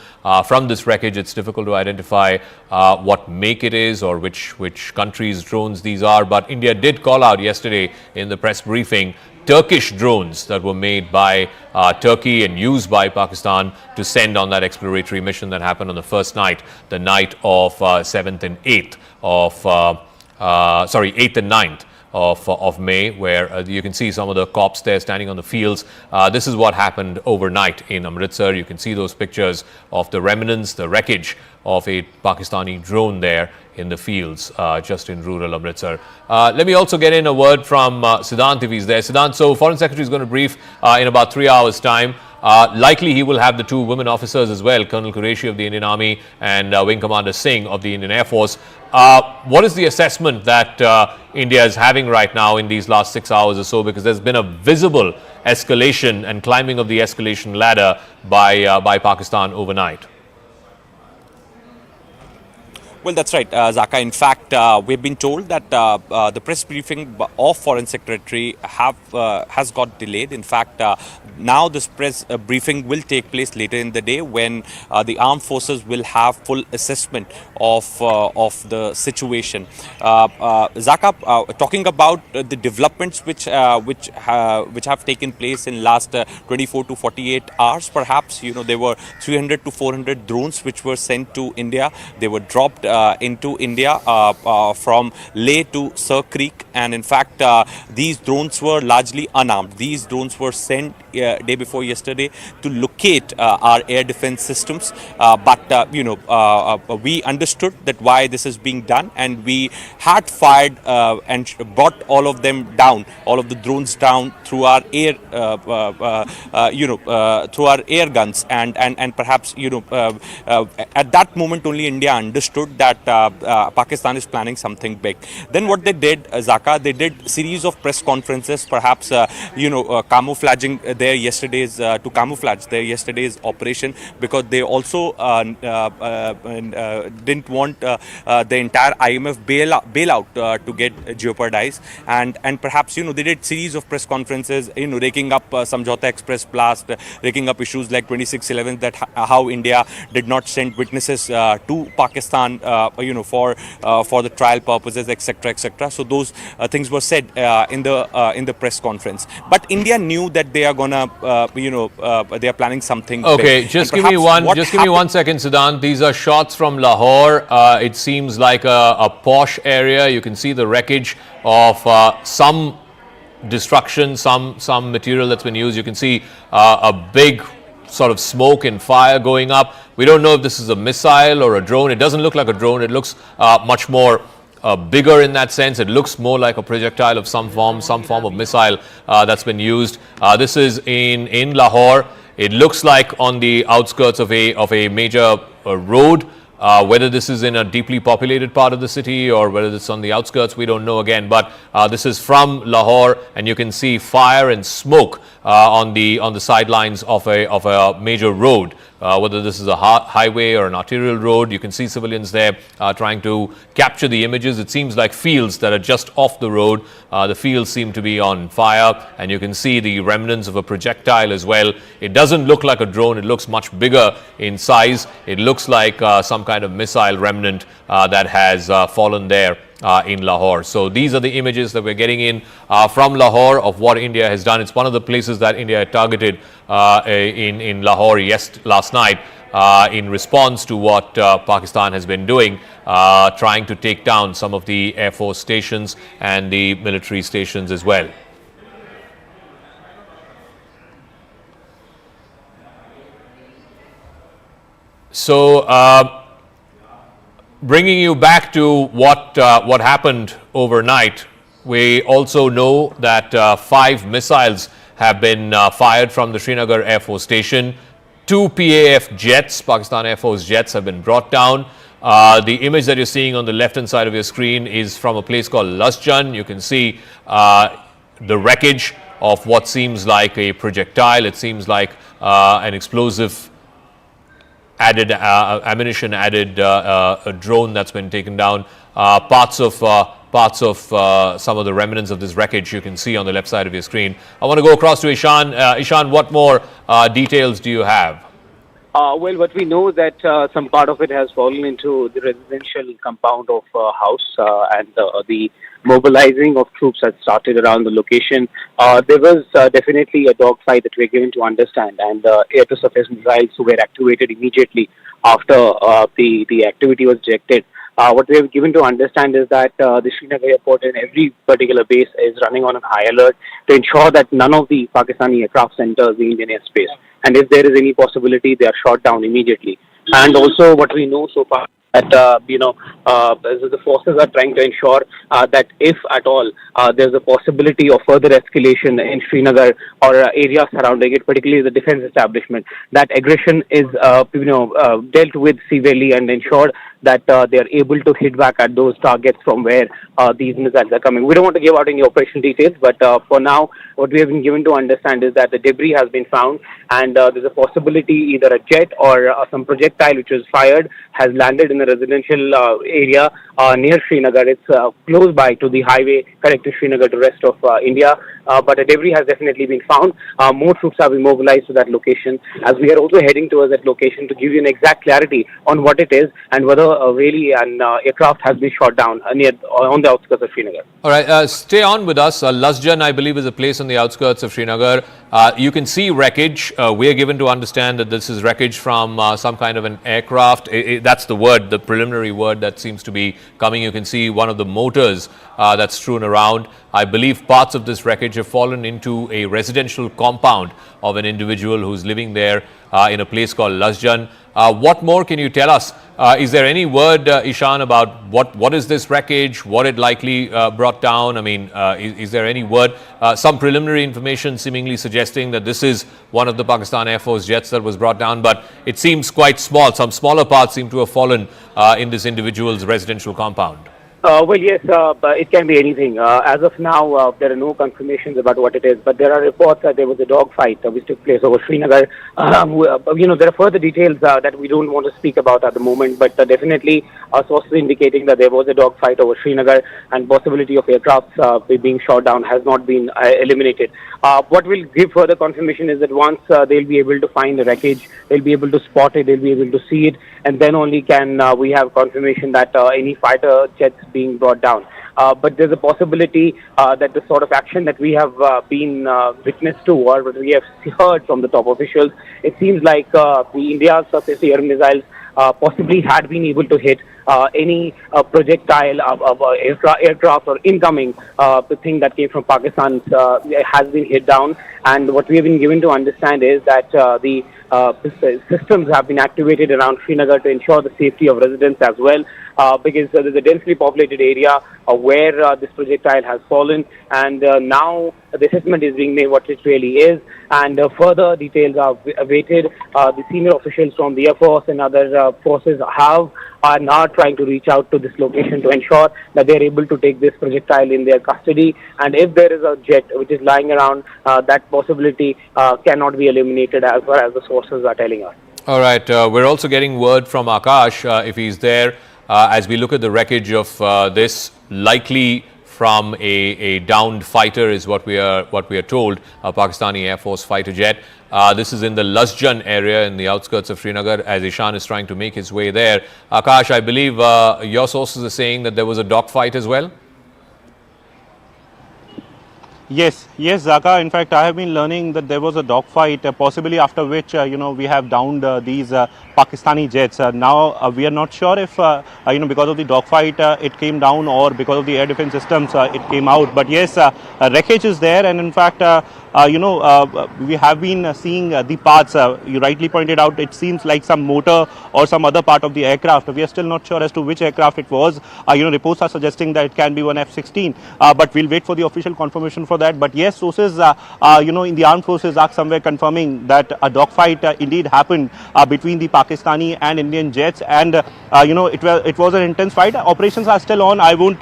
From this wreckage, it's difficult to identify what make it is or which country's drones these are. But India did call out yesterday in the press briefing Turkish drones that were made by Turkey and used by Pakistan to send on that exploratory mission that happened on the first night, the night of 7th and 8th of 8th and 9th of May, where you can see some of the cops there standing on the fields. This is what happened overnight in Amritsar. You can see those pictures of the remnants, the wreckage of a Pakistani drone there in the fields just in rural Amritsar. Let me also get in a word from Siddhant if he's there. Siddhant, so Foreign Secretary is going to brief in about 3 hours' time. Likely he will have the two women officers as well, Colonel Qureshi of the Indian Army and Wing Commander Singh of the Indian Air Force. What is the assessment that India is having right now in these last 6 hours or so? Because there's been a visible escalation and climbing of the escalation ladder by Pakistan overnight. Well, that's right, Zaka. In fact, we've been told that the press briefing of Foreign Secretary has got delayed. In fact, now this press briefing will take place later in the day when the armed forces will have full assessment of the situation. Zaka, talking about the developments which have taken place in last 24 to 48 hours, perhaps, there were 300 to 400 drones which were sent to India. They were dropped into India from Leh to Sir Creek, and in fact these drones were largely unarmed. These drones were sent day before yesterday to locate our air defense systems, but we understood that why this is being done, and we had fired and brought all of them down, all of the drones down through our air through our air guns, and perhaps at that moment only India understood that Pakistan is planning something big. Then what they did, Zaka, they did series of press conferences, perhaps camouflaging their yesterday's operation, because they also didn't want the entire IMF bailout to get jeopardized, and perhaps they did series of press conferences, raking up Samjhauta Express blast, raking up issues like 26/11, that how India did not send witnesses to Pakistan for the trial purposes, etc., etc. So those things were said in the press conference. But India knew that they are gonna they are planning something okay big. just give me one second, Siddhant. These are shots from Lahore. It seems like a posh area. You can see the wreckage of some destruction, some material that's been used. You can see a big sort of smoke and fire going up. We don't know if this is a missile or a drone. It doesn't look like a drone. It looks much more bigger in that sense. It looks more like a projectile of some form of missile that's been used. This is in Lahore. It looks like on the outskirts of a major road. Whether this is in a deeply populated part of the city or whether it's on the outskirts, we don't know again. But this is from Lahore, and you can see fire and smoke on the sidelines of a major road. Whether this is a highway or an arterial road, you can see civilians there trying to capture the images. It seems like fields that are just off the road. The fields seem to be on fire, and you can see the remnants of a projectile as well. It doesn't look like a drone. It looks much bigger in size. It looks like some kind of missile remnant that has fallen there in Lahore. So these are the images that we're getting in from Lahore of what India has done. It's one of the places that India had targeted in Lahore last night in response to what Pakistan has been doing, trying to take down some of the Air Force stations and the military stations as well. So bringing you back to what happened overnight, we also know that 5 missiles have been fired from the Srinagar Air Force Station. 2 PAF jets, Pakistan Air Force jets, have been brought down. The image that you're seeing on the left-hand side of your screen is from a place called Lasjan. You can see the wreckage of what seems like a projectile. It seems like an explosive added ammunition, added a drone that's been taken down. Parts of some of the remnants of this wreckage you can see on the left side of your screen. I want to go across to Ishan. Ishan, what more details do you have? Well, what we know that some part of it has fallen into the residential compound of house, and the mobilizing of troops has started around the location. There was definitely a dogfight that we're given to understand, and air-to-surface missiles were activated immediately after the activity was detected. What we have given to understand is that the Srinagar airport and every particular base is running on an high alert to ensure that none of the Pakistani aircraft enters the Indian airspace. And if there is any possibility, they are shot down immediately. And also what we know so far that, the forces are trying to ensure that if at all there's a possibility of further escalation in Srinagar or areas surrounding it, particularly the defense establishment, that aggression is, dealt with severely and ensured that they are able to hit back at those targets from where these missiles are coming. We don't want to give out any operation details, but for now, what we have been given to understand is that the debris has been found, and there's a possibility either a jet or some projectile which was fired has landed in a residential area near Srinagar. It's close by to the highway connecting Srinagar to rest of India, but a debris has definitely been found. More troops have been mobilized to that location, as we are also heading towards that location to give you an exact clarity on what it is and whether really an aircraft has been shot down on the outskirts of Srinagar. All right, stay on with us. Lasjan, I believe, is a place on the outskirts of Srinagar. You can see wreckage. We are given to understand that this is wreckage from some kind of an aircraft. That's the word, the preliminary word that seems to be coming. You can see one of the motors that's strewn around. I believe parts of this wreckage have fallen into a residential compound of an individual who's living there in a place called Lasjan. What more can you tell us? Is there any word, Ishan, about what is this wreckage, what it likely brought down? I mean, is there any word? Some preliminary information seemingly suggesting that this is one of the Pakistan Air Force jets that was brought down, but it seems quite small. Some smaller parts seem to have fallen in this individual's residential compound. Well, yes, it can be anything. As of now, there are no confirmations about what it is, but there are reports that there was a dogfight which took place over Srinagar. There are further details that we don't want to speak about at the moment, but definitely sources indicating that there was a dogfight over Srinagar and possibility of aircrafts being shot down has not been eliminated. What will give further confirmation is that once they'll be able to find the wreckage, they'll be able to spot it, they'll be able to see it, and then only can we have confirmation that any fighter jets being brought down. But there's a possibility that the sort of action that we have been witness to, or what we have heard from the top officials, it seems like the India's surface air missiles possibly had been able to hit any projectile of aircraft or incoming the thing that came from Pakistan has been hit down. And what we have been given to understand is that the systems have been activated around Srinagar to ensure the safety of residents as well, because there's a densely populated area where this projectile has fallen, and now the assessment is being made what it really is, and further details are awaited. The senior officials from the Air Force and other forces are now trying to reach out to this location to ensure that they are able to take this projectile in their custody, and if there is a jet which is lying around, that possibility cannot be eliminated as far as the sources are telling us. All right, we're also getting word from Akash, if he's there, as we look at the wreckage of this, likely from a downed fighter is what we are told, a Pakistani Air Force fighter jet. This is in the Lasjan area in the outskirts of Srinagar, as Ishan is trying to make his way there. Akash, I believe your sources are saying that there was a dogfight as well? Yes, Zaka. In fact, I have been learning that there was a dogfight, possibly after which, we have downed these Pakistani jets. Now, we are not sure if, because of the dogfight, it came down, or because of the air defense systems, it came out. But yes, wreckage is there, and in fact, we have been seeing the parts. You rightly pointed out, it seems like some motor or some other part of the aircraft. We are still not sure as to which aircraft it was. Reports are suggesting that it can be one F-16, but we'll wait for the official confirmation for that. But yes, sources, in the armed forces are somewhere confirming that a dogfight indeed happened between the Pakistan Pakistani and Indian jets, and it was an intense fight. Operations are still on. I won't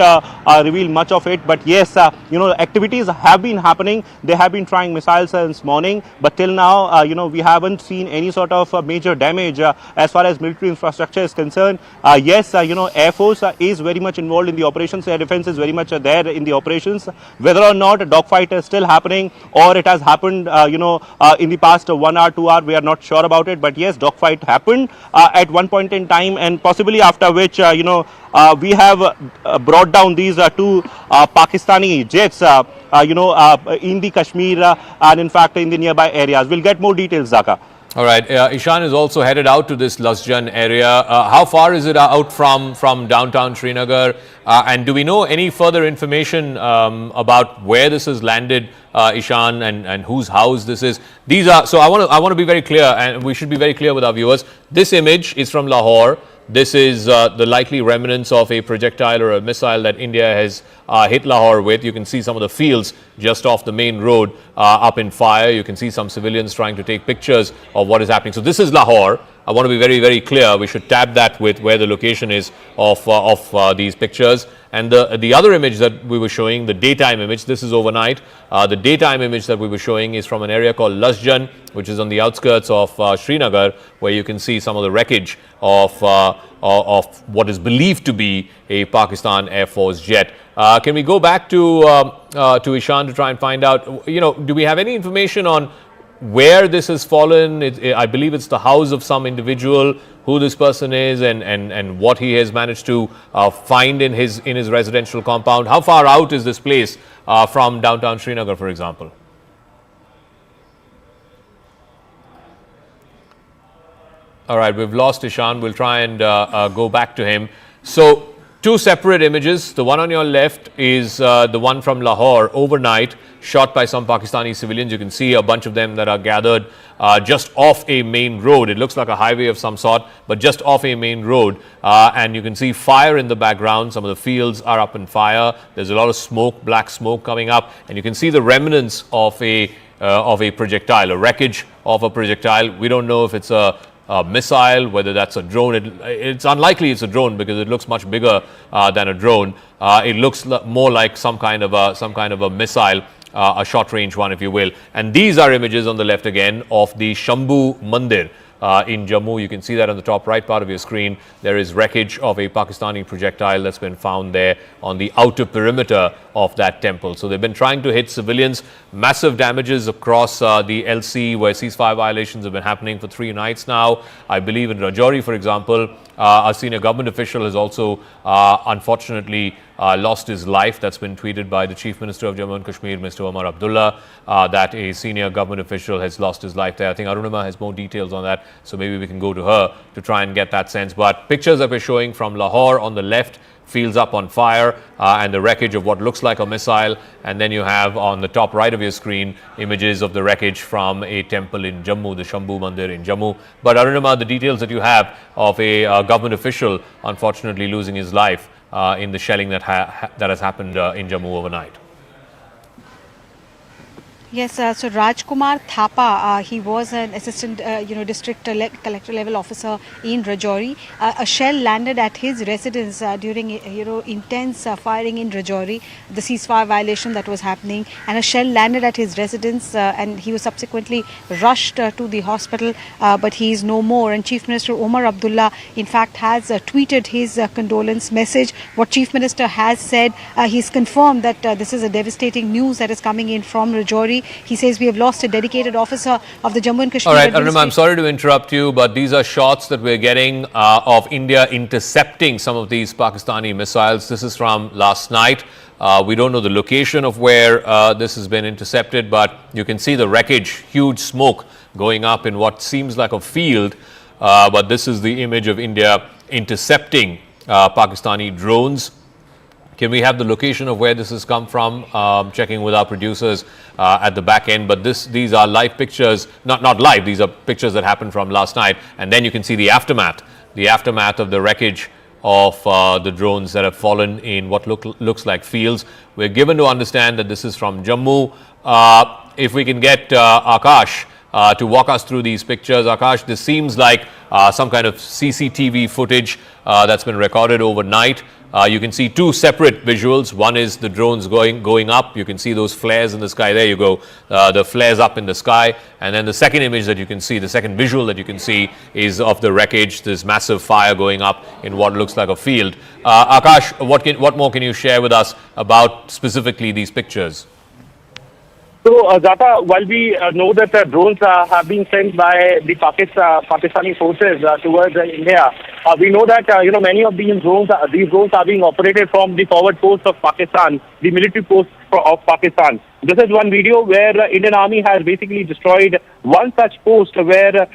reveal much of it, but yes, activities have been happening. They have been trying missiles since morning, but till now, we haven't seen any sort of major damage as far as military infrastructure is concerned. Yes, Air Force is very much involved in the operations. Air Defense is very much there in the operations. Whether or not a dogfight is still happening or it has happened, in the past 1 hour, 2 hours, we are not sure about it. But yes, dogfight happened at one point in time, and possibly after which, we have brought down these two Pakistani jets, in the Kashmir and in fact in the nearby areas. We'll get more details, Zaka. All right. Ishan is also headed out to this Lasjan area. How far is it out from downtown Srinagar? And do we know any further information about where this has landed, Ishan, and whose house this is? These are, so I want to be very clear, and we should be very clear with our viewers. This image is from Lahore. This is the likely remnants of a projectile or a missile that India has hit Lahore with. You can see some of the fields just off the main road up in fire. You can see some civilians trying to take pictures of what is happening. So this is Lahore. I want to be very, very clear. We should tab that with where the location is of these pictures. And the other image that we were showing, the daytime image, this is overnight. The daytime image that we were showing is from an area called Lasjan, which is on the outskirts of Srinagar, where you can see some of the wreckage of what is believed to be a Pakistan Air Force jet. Can we go back to Ishan to try and find out, do we have any information on where this has fallen? I believe it's the house of some individual, who this person is and what he has managed to find in his residential compound. How far out is this place from downtown Srinagar, for example? All right, we've lost Ishan. We'll try and go back to him. So, two separate images. The one on your left is the one from Lahore overnight, shot by some Pakistani civilians. You can see a bunch of them that are gathered just off a main road. It looks like a highway of some sort, but just off a main road. And you can see fire in the background. Some of the fields are up in fire. There's a lot of smoke, black smoke coming up. And you can see the remnants of a projectile, a wreckage of a projectile. We don't know if it's a missile, whether that's a drone. It's unlikely it's a drone because it looks much bigger than a drone. It looks more like some kind of a missile, a short-range one, if you will. And these are images on the left again of the Jammu Mandir in Jammu. You can see that on the top right part of your screen. There is wreckage of a Pakistani projectile that's been found there on the outer perimeter of that temple. So they've been trying to hit civilians. Massive damages across the LC, where ceasefire violations have been happening for 3 nights now. I believe in Rajouri, for example, a senior government official has also unfortunately lost his life. That's been tweeted by the Chief Minister of Jammu and Kashmir, Mr. Omar Abdullah, that a senior government official has lost his life there. I think Arunima has more details on that, so maybe we can go to her to try and get that sense. But pictures that we're showing from Lahore on the left, fields up on fire, and the wreckage of what looks like a missile. And then you have on the top right of your screen images of the wreckage from a temple in Jammu, the Jammu Mandir in Jammu. But Arunima, the details that you have of a government official unfortunately losing his life in the shelling that has happened in Jammu overnight. Yes, so Rajkumar Thapa, he was an assistant, district collector level officer in Rajouri. A shell landed at his residence during, intense firing in Rajouri, the ceasefire violation that was happening, and a shell landed at his residence, and he was subsequently rushed to the hospital, but he is no more. And Chief Minister Omar Abdullah, in fact, has tweeted his condolence message. What Chief Minister has said, he's confirmed that this is a devastating news that is coming in from Rajouri. He says we have lost a dedicated officer of the Jammu and Kashmir. All right, Arunima, I'm sorry to interrupt you, but these are shots that we're getting of India intercepting some of these Pakistani missiles. This is from last night. We don't know the location of where this has been intercepted, but you can see the wreckage, huge smoke going up in what seems like a field. But this is the image of India intercepting Pakistani drones. Can we have the location of where this has come from? Checking with our producers at the back end. But these are live pictures, not live, these are pictures that happened from last night. And then you can see the aftermath of the wreckage of the drones that have fallen in what looks like fields. We're given to understand that this is from Jammu. If we can get Akash to walk us through these pictures. Akash, this seems like some kind of CCTV footage that's been recorded overnight. You can see two separate visuals. One is the drones going up. You can see those flares in the sky. There you go, the flares up in the sky. And then the second image that you can see, the second visual that you can see, is of the wreckage. This massive fire going up in what looks like a field. Akash, what more can you share with us about specifically these pictures? So, Zata, while we know that drones have been sent by the Pakistani forces towards India, we know that many of these drones are being operated from the forward post of Pakistan, the military post of Pakistan. This is one video where Indian Army has basically destroyed one such post where,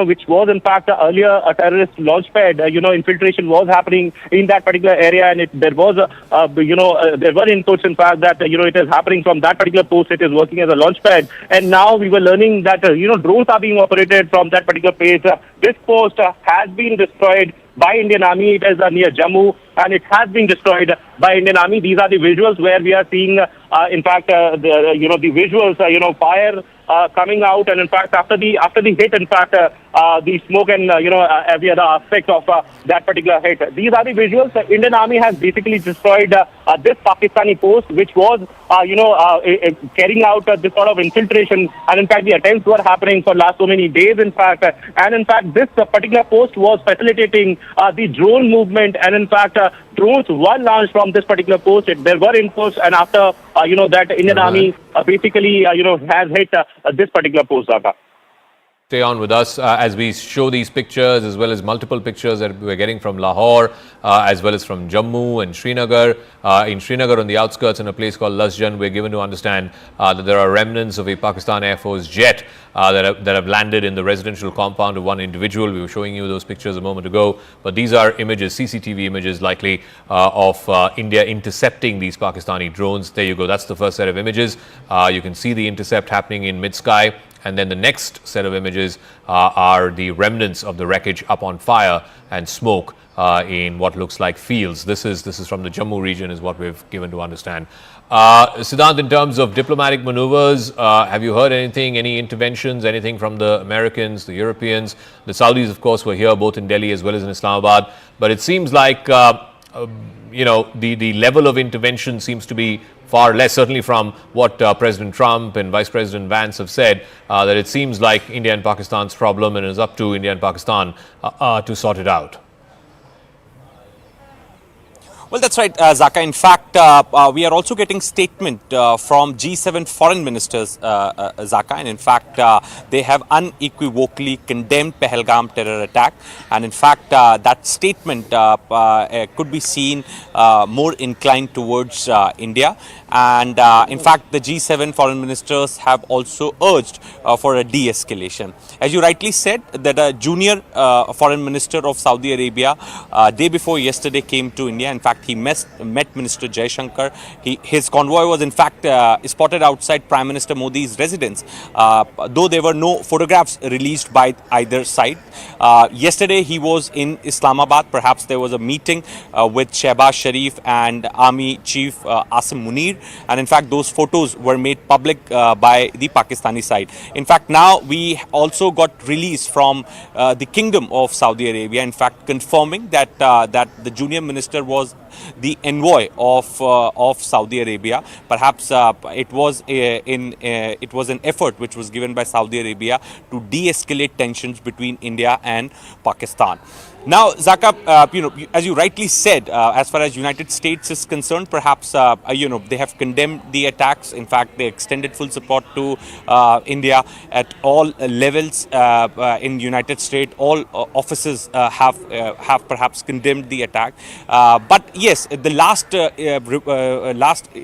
which was in fact earlier a terrorist launch pad. Infiltration was happening in that particular area, and there were inputs in fact that, it is happening from that particular post. It is working as a launch pad. And now we were learning that, drones are being operated from that particular place. This post has been destroyed by Indian Army. It is near Jammu, and it has been destroyed by Indian Army. These are the visuals where we are seeing, in fact, the visuals, fire coming out, and in fact, after the hit, in fact, the smoke and every other aspect of that particular hit. These are the visuals. The Indian Army has basically destroyed this Pakistani post, which was, carrying out this sort of infiltration, and in fact, the attempts were happening for last so many days, in fact, and in fact, this particular post was facilitating the drone movement, and in fact, drones were launched from this particular post. There were inputs, and after that Indian Army basically has hit this particular post. Stay on with us as we show these pictures, as well as multiple pictures that we're getting from Lahore, as well as from Jammu and Srinagar. In Srinagar, on the outskirts, in a place called Lasjan, we're given to understand that there are remnants of a Pakistan Air Force jet that have landed in the residential compound of one individual. We were showing you those pictures a moment ago, but these are images, CCTV images likely of India intercepting these Pakistani drones. There you go, that's the first set of images. You can see the intercept happening in mid-sky. And then the next set of images are the remnants of the wreckage up on fire and smoke in what looks like fields. This is from the Jammu region, is what we've given to understand. Siddhant, in terms of diplomatic maneuvers, have you heard anything, any interventions, anything from the Americans, the Europeans? The Saudis, of course, were here both in Delhi as well as in Islamabad. But it seems like, the level of intervention seems to be far less, certainly from what President Trump and Vice President Vance have said, that it seems like India and Pakistan's problem, and it's up to India and Pakistan to sort it out. Well, that's right, Zaka. In fact, we are also getting statement from G7 foreign ministers, Zaka, and in fact, they have unequivocally condemned Pahalgam terror attack. And in fact, that statement could be seen more inclined towards India. And in fact, the G7 foreign ministers have also urged for a de-escalation. As you rightly said, that a junior foreign minister of Saudi Arabia day before yesterday came to India. In fact, he met Minister Jaishankar. His convoy was in fact spotted outside Prime Minister Modi's residence, though there were no photographs released by either side. Yesterday he was in Islamabad. Perhaps there was a meeting with Shehbaz Sharif and Army Chief Asim Munir, and in fact those photos were made public by the Pakistani side. In fact, now we also got release from the Kingdom of Saudi Arabia, in fact confirming that that the junior minister was the envoy of Saudi Arabia. Perhaps it was an effort which was given by Saudi Arabia to de-escalate tensions between India and Pakistan. Now, Zaka, as you rightly said, as far as United States is concerned, perhaps, they have condemned the attacks. In fact, they extended full support to India at all levels in United States. All offices have perhaps condemned the attack. But yes, the last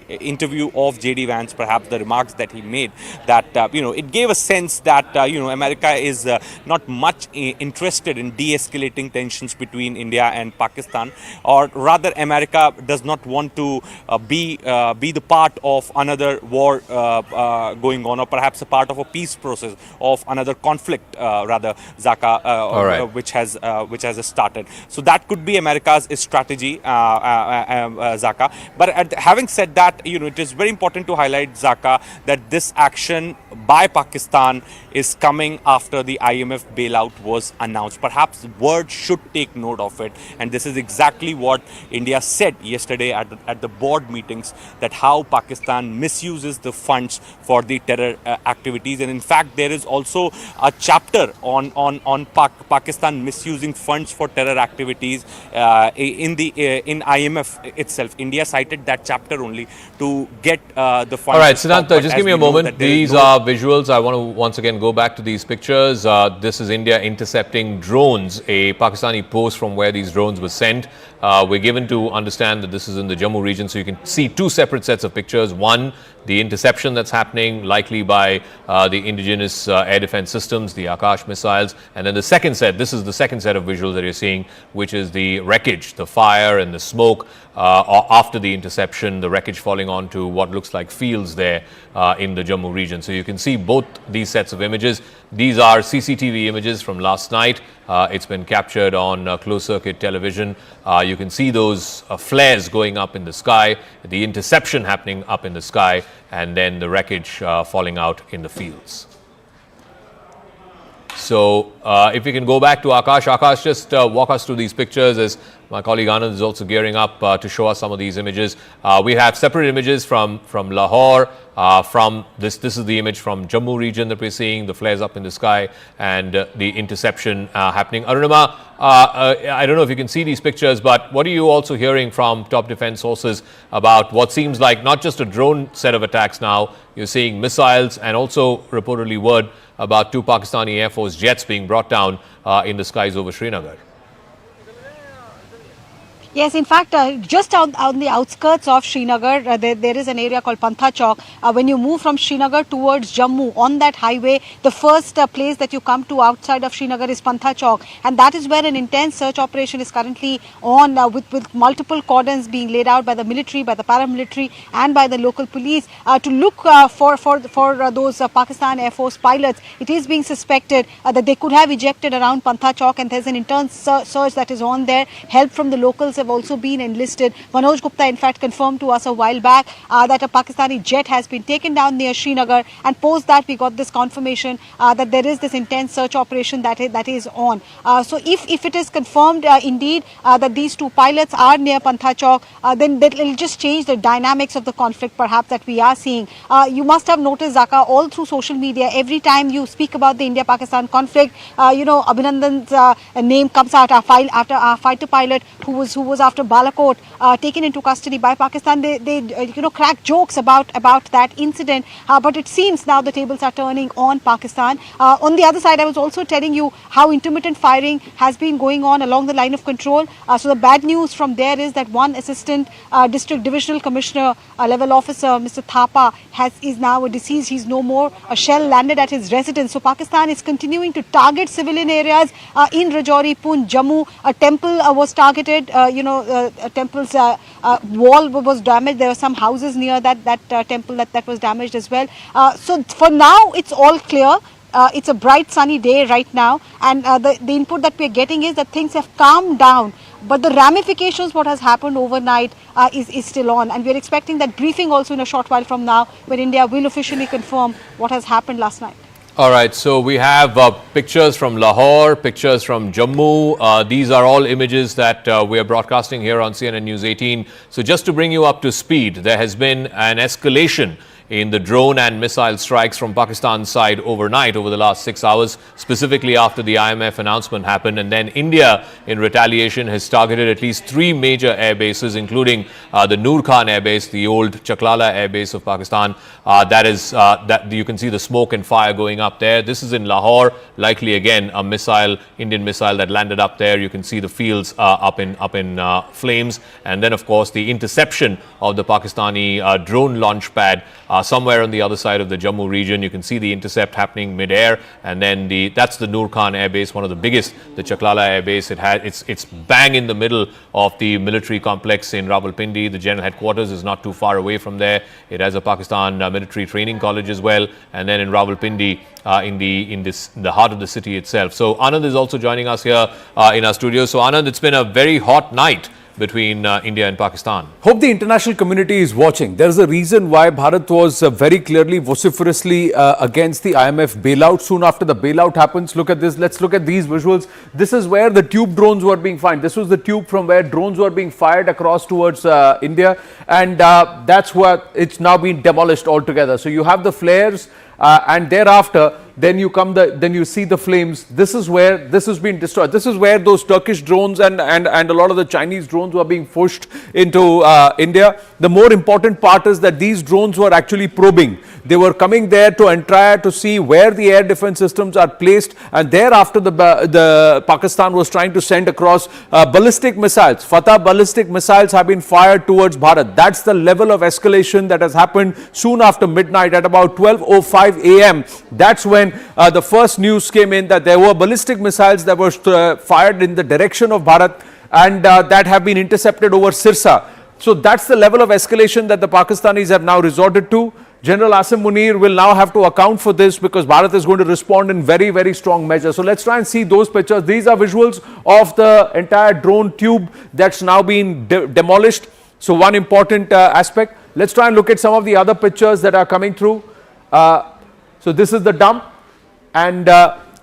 interview of J.D. Vance, perhaps the remarks that he made, that, it gave a sense that, America is not much interested in de-escalating tensions tensions between India and Pakistan, or rather America does not want to be the part of another war going on, or perhaps a part of a peace process of another conflict, rather, Zaka, which has started. So that could be America's strategy, Zaka. But having said that, it is very important to highlight, Zaka, that this action by Pakistan is coming after the IMF bailout was announced. Perhaps the world should take note of it, and this is exactly what India said yesterday at the board meetings, that how Pakistan misuses the funds for the terror activities. And in fact, there is also a chapter on Pakistan misusing funds for terror activities in IMF itself. India cited that chapter only to get the funds. All right, Siddhanta, just give me a moment. These are visuals. I want to once again go back to these pictures. This is India intercepting drones, a Pakistani post from where these drones were sent. We're given to understand that this is in the Jammu region, so you can see two separate sets of pictures. One, the interception that's happening, likely by the indigenous air defense systems, the Akash missiles. And then the second set, this is the second set of visuals that you're seeing, which is the wreckage, the fire and the smoke after the interception, the wreckage falling onto what looks like fields there in the Jammu region. So you can see both these sets of images. These are CCTV images from last night. It's been captured on closed-circuit television. You can see those flares going up in the sky, the interception happening up in the sky, and then the wreckage falling out in the fields. So if we can go back to Akash. Akash, just walk us through these pictures as my colleague Anand is also gearing up to show us some of these images. We have separate images from Lahore. This is the image from Jammu region that we're seeing, the flares up in the sky and the interception happening. Arunima, I don't know if you can see these pictures, but what are you also hearing from top defense sources about what seems like not just a drone set of attacks now? You're seeing missiles and also reportedly word about 2 Pakistani Air Force jets being brought down in the skies over Srinagar. Yes, in fact, just on the outskirts of Srinagar, there is an area called Pantha Chowk. When you move from Srinagar towards Jammu on that highway, the first place that you come to outside of Srinagar is Pantha Chowk. And that is where an intense search operation is currently on with multiple cordons being laid out by the military, by the paramilitary and by the local police to look for those Pakistan Air Force pilots. It is being suspected that they could have ejected around Pantha Chowk, and there's an intense search that is on there. Help from the locals have also been enlisted. Manoj Gupta in fact confirmed to us a while back that a Pakistani jet has been taken down near Srinagar, and post that we got this confirmation that there is this intense search operation that is on. So if it is confirmed indeed that these 2 pilots are near Pantha Chowk, then that will just change the dynamics of the conflict perhaps that we are seeing. You must have noticed, Zaka, all through social media, every time you speak about the India-Pakistan conflict, Abhinandan's name comes out after our fighter pilot who was after Balakot taken into custody by Pakistan. They crack jokes about that incident, but it seems now the tables are turning on Pakistan. On the other side, I was also telling you how intermittent firing has been going on along the line of control. So the bad news from there is that one assistant district divisional commissioner level officer, Mr. Thapa, is now deceased. He's no more. A shell landed at his residence. So Pakistan is continuing to target civilian areas in Rajouri, Poonch, Jammu. A temple was targeted. A temple's wall was damaged. There were some houses near that temple that was damaged as well. So for now, it's all clear. It's a bright sunny day right now, and the input that we're getting is that things have calmed down, but the ramifications, what has happened overnight is still on, and we're expecting that briefing also in a short while from now, where India will officially confirm what has happened last night. All right, so we have pictures from Lahore, pictures from Jammu. These are all images that we are broadcasting here on CNN News 18. So just to bring you up to speed, there has been an escalation in the drone and missile strikes from Pakistan's side overnight over the last 6 hours, specifically after the IMF announcement happened. And then India, in retaliation, has targeted at least 3 major air bases, including the Noor Khan Air Base, the old Chaklala Air Base of Pakistan. That you can see the smoke and fire going up there. This is in Lahore, likely again a missile, Indian missile that landed up there. You can see the fields up in flames. And then, of course, the interception of the Pakistani drone launch pad somewhere on the other side of the Jammu region. You can see the intercept happening mid-air, and then that's the Noor Khan Air Base, one of the biggest, the Chaklala Air Base. It's bang in the middle of the military complex in Rawalpindi. The general headquarters is not too far away from there. It has a Pakistan military training college as well, and then in Rawalpindi, in the heart of the city itself. So Anand is also joining us here in our studio. So Anand, it's been a very hot night between India and Pakistan. Hope the international community is watching. There's a reason why Bharat was very clearly, vociferously against the IMF bailout. Soon after the bailout happens, look at this. Let's look at these visuals. This is where the tube drones were being fired. This was the tube from where drones were being fired across towards India, and that's what it's now been demolished altogether. So you have the flares, and thereafter, then you see the flames. This is where this has been destroyed. This is where those Turkish drones and a lot of the Chinese drones were being pushed into India. The more important part is that these drones were actually probing. They were coming there to try to see where the air defense systems are placed, and thereafter the Pakistan was trying to send across ballistic missiles. Fatah ballistic missiles have been fired towards Bharat. That's the level of escalation that has happened soon after midnight at about 12:05 a.m. That's when the first news came in that there were ballistic missiles that were fired in the direction of Bharat, and that have been intercepted over Sirsa. So that's the level of escalation that the Pakistanis have now resorted to. General Asim Munir will now have to account for this because Bharat is going to respond in very, very strong measures. So let's try and see those pictures. These are visuals of the entire drone tube that's now been demolished. So one important aspect. Let's try and look at some of the other pictures that are coming through. So this is the dump, and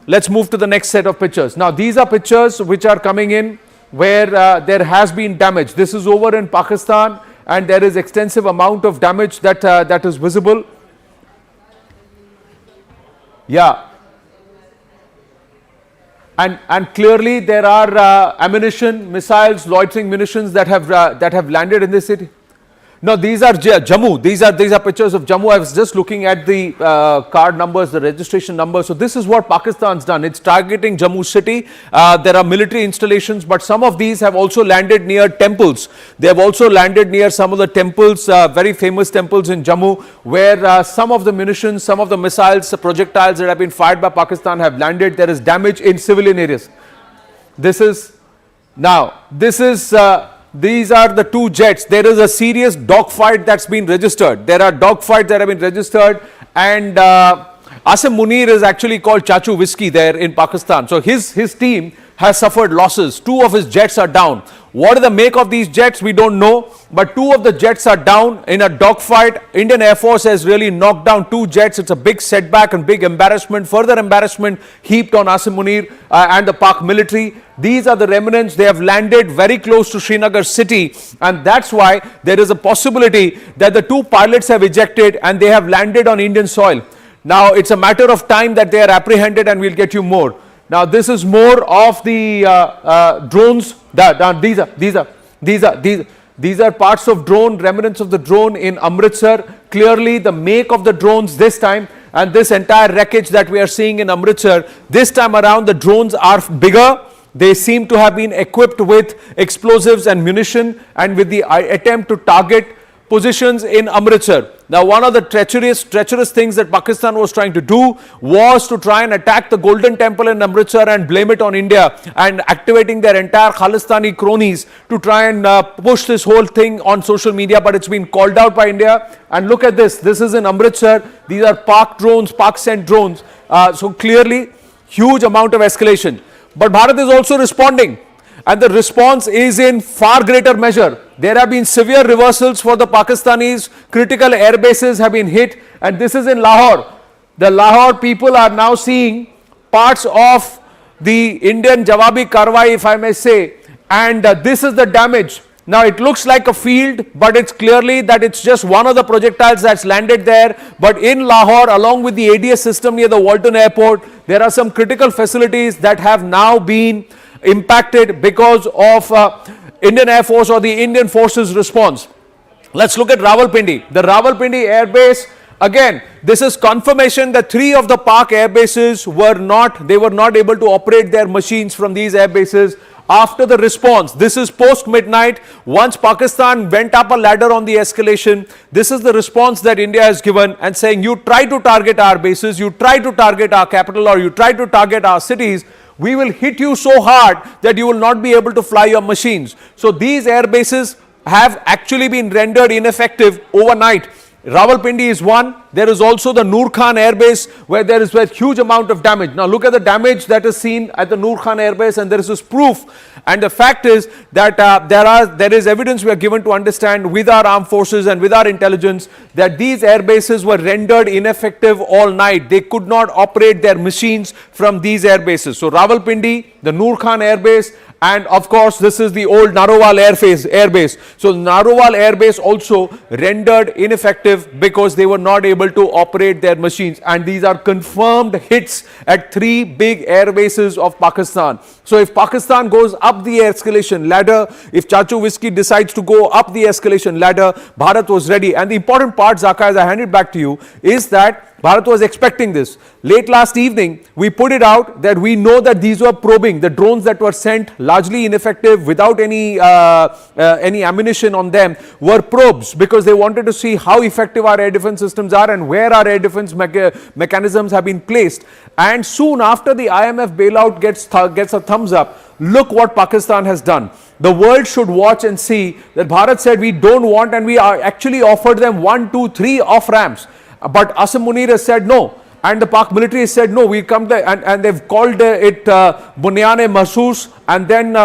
let's move to the next set of pictures. Now these are pictures which are coming in where there has been damage. This is over in Pakistan, and there is extensive amount of damage that is visible. Yeah, and clearly there are ammunition, missiles, loitering munitions that have landed in this city. No, these are Jammu. These are pictures of Jammu. I was just looking at the card numbers, the registration numbers. So this is what Pakistan's done. It's targeting Jammu city. There are military installations, but some of these have also landed near temples. They have also landed near some of the temples, very famous temples in Jammu, where some of the munitions, some of the missiles, projectiles that have been fired by Pakistan have landed. There is damage in civilian areas. These are the two jets. There is a serious dogfight that's been registered. There are dogfights that have been registered, and Asim Munir is actually called Chachu Whiskey there in Pakistan. So his team has suffered losses. 2 of his jets are down. What is the make of these jets? We don't know, but 2 of the jets are down in a dogfight. Indian Air Force has really knocked down 2 jets. It's a big setback and big embarrassment, further embarrassment heaped on Asim Munir and the Pak military. These are the remnants. They have landed very close to Srinagar city, and that's why there is a possibility that the 2 pilots have ejected and they have landed on Indian soil. Now it's a matter of time that they are apprehended, and we'll get you more. Now this is more of the drones. These are parts of drone, remnants of the drone in Amritsar. Clearly the make of the drones this time, and this entire wreckage that we are seeing in Amritsar, this time around the drones are bigger. They seem to have been equipped with explosives and munition, and with the attempt to target positions in Amritsar. Now one of the treacherous things that Pakistan was trying to do was to try and attack the Golden Temple in Amritsar and blame it on India, and activating their entire Khalistani cronies to try and push this whole thing on social media, but it's been called out by India. And look at this. This is in Amritsar. These are Pak drones, Pak sent drones. So clearly huge amount of escalation. But Bharat is also responding, and the response is in far greater measure. There have been severe reversals for the Pakistanis. Critical air bases have been hit, and this is in Lahore. The Lahore people are now seeing parts of the Indian Jawabi Karwai, if I may say, and this is the damage. Now it looks like a field, but it's clearly that it's just one of the projectiles that's landed there. But in Lahore, along with the ADS system near the Walton Airport, there are some critical facilities that have now been impacted because of Indian Air Force or the Indian Forces response. Let's look at Rawalpindi. The Rawalpindi Air Base, again, this is confirmation that 3 of the Pak air bases were not able to operate their machines from these air bases. after the response. This is post midnight. Once Pakistan went up a ladder on the escalation, this is the response that India has given, and saying, you try to target our bases, you try to target our capital, or you try to target our cities, we will hit you so hard that you will not be able to fly your machines. So these air bases have actually been rendered ineffective overnight. Rawalpindi is one. There is also the Noor Khan Air Base, where there is a huge amount of damage. Now look at the damage that is seen at the Noor Khan Air Base, and there is this proof. And the fact is that there is evidence we are given to understand with our armed forces and with our intelligence that these air bases were rendered ineffective all night. They could not operate their machines from these air bases. So Rawalpindi, the Noor Khan Air Base, and of course this is the old Narowal Air Base. So Narowal Air Base also rendered ineffective because they were not able to operate their machines, and these are confirmed hits at 3 big air bases of Pakistan. So if Pakistan goes up the escalation ladder, if Chachu Whiskey decides to go up the escalation ladder, Bharat was ready. And the important part, Zaka, as I hand it back to you, is that Bharat was expecting this. Late last evening, we put it out that we know that these were probing. The drones that were sent, largely ineffective, without any ammunition on them, were probes, because they wanted to see how effective our air defense systems are and where our air defense mechanisms have been placed. And soon after the IMF bailout gets a thumbs up, look what Pakistan has done. The world should watch and see that Bharat said we don't want, and we actually offered them 1, 2, 3 off ramps. But Asim Munir has said no, and the Pak military has said no, we come there, and they've called it Bunyane Mahsoos, and then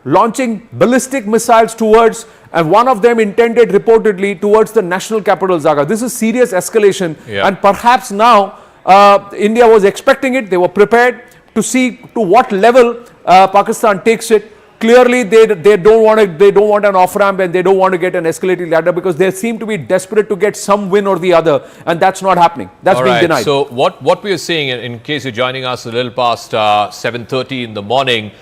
launching ballistic missiles towards, and one of them intended reportedly towards the national capital, Zaga. This is serious escalation, and perhaps now India was expecting it. They were prepared to see to what level Pakistan takes it. Clearly, they don't want an off ramp, and they don't want to get an escalating ladder, because they seem to be desperate to get some win or the other, and that's not happening. That's being denied. So what we are seeing, in case you're joining us a little past 7:30 in the morning,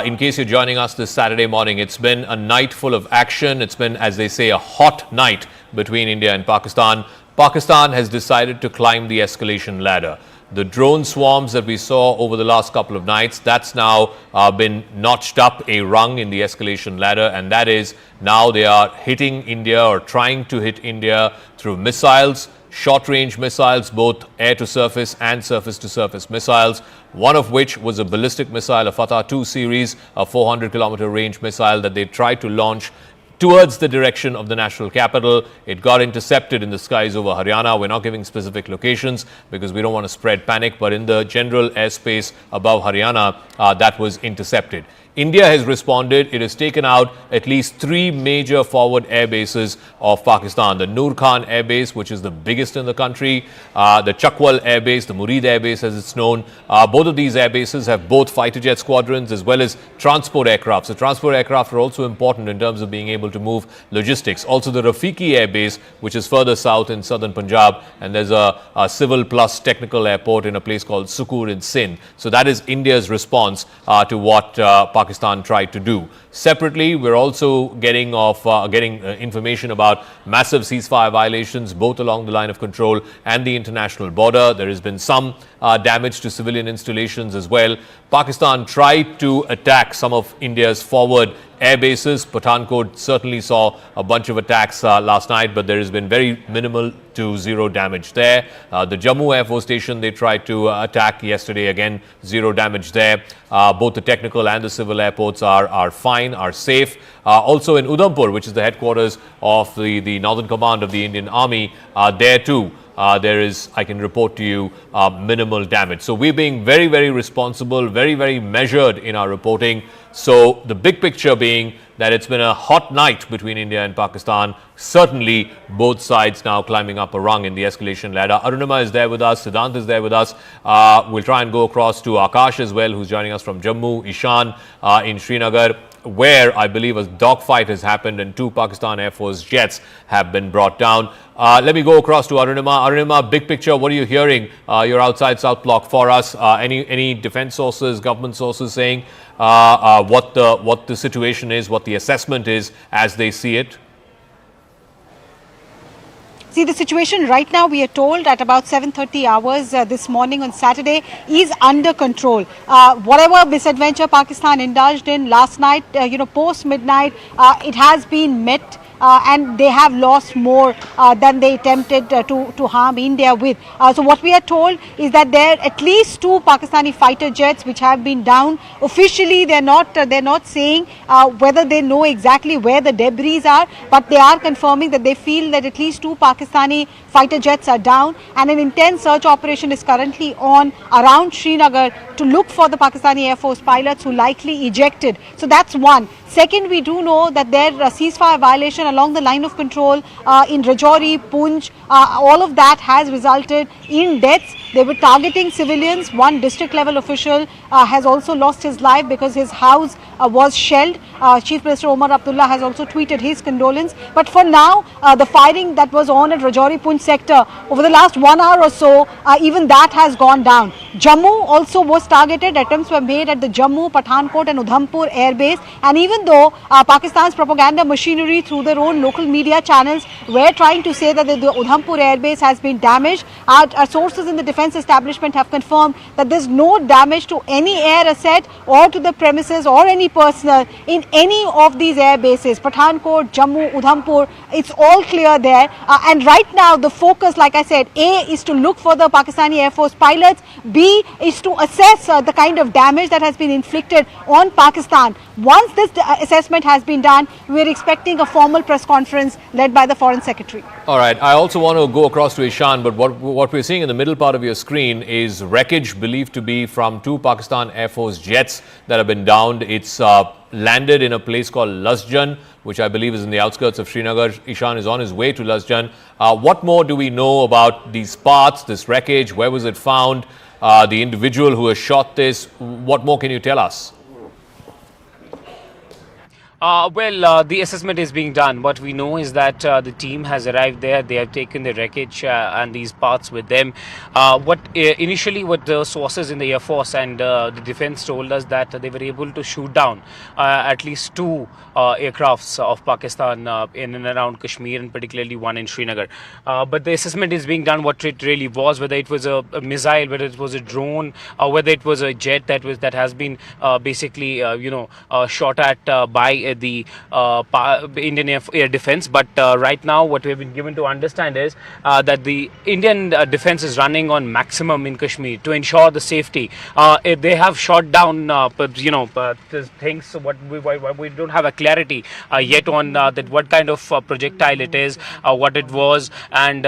in case you're joining us this Saturday morning, it's been a night full of action. It's been, as they say, a hot night between India and Pakistan. Pakistan has decided to climb the escalation ladder. The drone swarms that we saw over the last couple of nights, that's now been notched up a rung in the escalation ladder, and that is now they are hitting India, or trying to hit India, through missiles, short-range missiles, both air-to-surface and surface-to-surface missiles, one of which was a ballistic missile, a Fatah 2 series, a 400-kilometer range missile that they tried to launch towards the direction of the national capital. It got intercepted in the skies over Haryana. We're not giving specific locations because we don't want to spread panic, but in the general airspace above Haryana, that was intercepted. India has responded. It has taken out at least 3 major forward air bases of Pakistan. The Noor Khan Air Base, which is the biggest in the country, the Chakwal Air Base, the Murid Air Base as it's known. Both of these air bases have both fighter jet squadrons as well as transport aircraft. So transport aircraft are also important in terms of being able to move logistics. Also the Rafiki Air Base, which is further south in southern Punjab, and there's a civil plus technical airport in a place called Sukur in Sindh. So that is India's response to what Pakistan tried to do. Separately, we're also getting information about massive ceasefire violations both along the line of control and the international border. There has been some damage to civilian installations as well. Pakistan tried to attack some of India's forward air bases. Pathankot certainly saw a bunch of attacks last night, but there has been very minimal to zero damage there. The Jammu Air Force Station they tried to attack yesterday, again zero damage there. Both the technical and the civil airports are fine, are safe. Also in Udhampur, which is the headquarters of the Northern Command of the Indian Army, there too there is, I can report to you, minimal damage. So we're being very, very responsible, very, very measured in our reporting. So the big picture being that it's been a hot night between India and Pakistan. Certainly both sides now climbing up a rung in the escalation ladder. Arunima is there with us, Siddhant is there with us. We'll try and go across to Akash as well, who's joining us from Jammu, Ishan in Srinagar, where I believe a dogfight has happened and 2 Pakistan Air Force jets have been brought down. Let me go across to Arunima. Arunima, big picture, what are you hearing? You're outside South Block for us. Any defense sources, government sources saying what the situation is, what the assessment is as they see it? See, the situation right now, we are told at about 7:30 hours this morning on Saturday, is under control. Whatever misadventure Pakistan indulged in last night, post midnight, it has been met. And they have lost more than they attempted to harm India with. So what we are told is that there are at least 2 Pakistani fighter jets which have been down. Officially, they're not saying whether they know exactly where the debris are, but they are confirming that they feel that at least 2 Pakistani fighter jets are down, and an intense search operation is currently on around Srinagar to look for the Pakistani Air Force pilots who likely ejected. So that's one. Second, we do know that their ceasefire violation along the line of control in Rajouri, Poonch, all of that has resulted in deaths. They were targeting civilians. One district level official has also lost his life because his house was shelled. Chief Minister Omar Abdullah has also tweeted his condolence. But for now, the firing that was on at Rajouri Poonch sector over the last 1 hour or so, even that has gone down. Jammu also was targeted. Attempts were made at the Jammu, Pathankot and Udhampur airbase. And even though Pakistan's propaganda machinery through their own local media channels were trying to say that the Udhampur airbase has been damaged, our sources in the defence establishment have confirmed that there's no damage to any air asset or to the premises or any personnel in any of these air bases. Pathankot, Jammu, Udhampur, it's all clear there. And right now the focus, like I said, A is to look for the Pakistani Air Force pilots, B is to assess the kind of damage that has been inflicted on Pakistan. Once this assessment has been done, we're expecting a formal press conference led by the Foreign Secretary. All right. I also want to go across to Ishan, but what we're seeing in the middle part of your screen is wreckage believed to be from 2 Pakistan Air Force jets that have been downed. It's landed in a place called Lasjan, which I believe is in the outskirts of Srinagar. Ishan is on his way to Lasjan. What more do we know about these parts, this wreckage? Where was it found? The individual who has shot this, what more can you tell us? The assessment is being done. What we know is that the team has arrived there. They have taken the wreckage and these parts with them. Initially, what the sources in the Air Force and the defense told us that they were able to shoot down at least 2 aircrafts of Pakistan in and around Kashmir, and particularly one in Srinagar. But the assessment is being done what it really was, whether it was a missile, whether it was a drone, or whether it was a jet that has been basically shot at by the Indian Air Defense. But right now what we have been given to understand is that the Indian defense is running on maximum in Kashmir to ensure the safety. They have shot down things. What we don't have a clarity yet on that what kind of projectile it is, what it was, and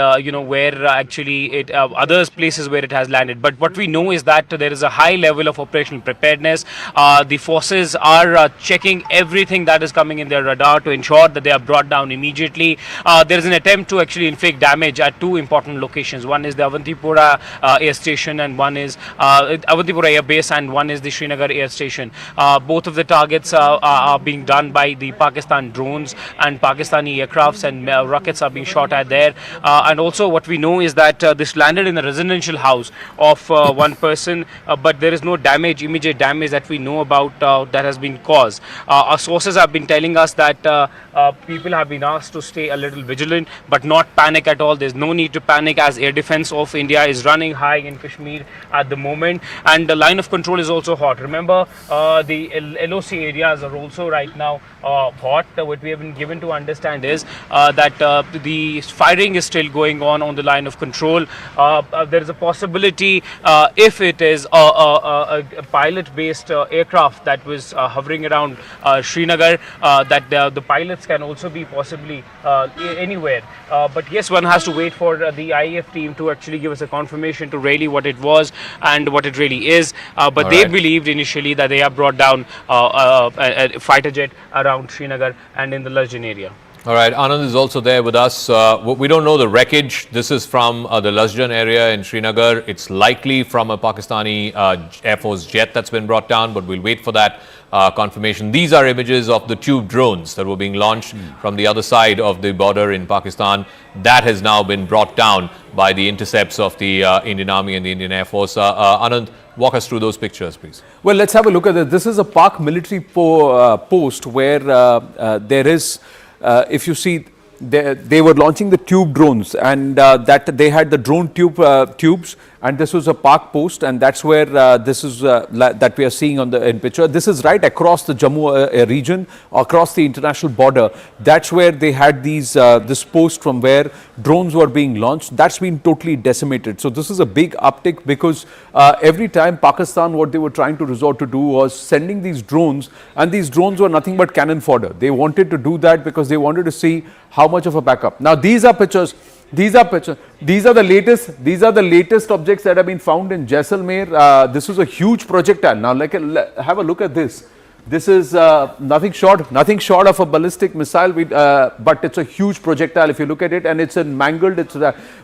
where actually it other places where it has landed. But what we know is that there is a high level of operational preparedness. The forces are checking everything that is coming in their radar to ensure that they are brought down immediately. There is an attempt to actually inflict damage at 2 important locations. One is the Avantipura air station, and one is Avantipura air base, and one is the Srinagar air station. Both of the targets are being done by the Pakistan drones, and Pakistani aircrafts and rockets are being shot at there. And also what we know is that this landed in a residential house of one person, but there is no damage, immediate damage that we know about that has been caused. Our sources have been telling us that people have been asked to stay a little vigilant but not panic at all. There's no need to panic as air defense of India is running high in Kashmir at the moment, and the line of control is also hot. Remember, the LOC areas are also right now hot. What we have been given to understand is that the firing is still going on the line of control. There is a possibility if it is a pilot-based aircraft that was hovering around Srinagar, that the pilots can also be possibly anywhere. But yes, one has to wait for the IAF team to actually give us a confirmation to really what it was and what it really is. But they believed initially that they have brought down a fighter jet around Srinagar and in the Lasjan area. All right, Anand is also there with us. We don't know the wreckage. This is from the Lasjan area in Srinagar. It's likely from a Pakistani Air Force jet that's been brought down, but we'll wait for that confirmation. These are images of the tube drones that were being launched from the other side of the border in Pakistan. That has now been brought down by the intercepts of the Indian Army and the Indian Air Force. Anand, walk us through those pictures, please. Well, let's have a look at this. This is a Pak military post where there is, if you see, they were launching the tube drones, and that they had the drone tubes, and this was a park post, and that's where this is that we are seeing on the in picture. This is right across the Jammu region, across the international border. That's where they had these this post from where drones were being launched. That's been totally decimated. So this is a big uptick, because every time Pakistan, what they were trying to resort to do was sending these drones, and these drones were nothing but cannon fodder. They wanted to do that because they wanted to see how much of a backup. Now these are pictures. These are pictures. These are the latest. These are the latest objects that have been found in Jaisalmer. This is a huge projectile. Now, have a look at this. This is nothing short of a ballistic missile. But it's a huge projectile if you look at it, and it's mangled.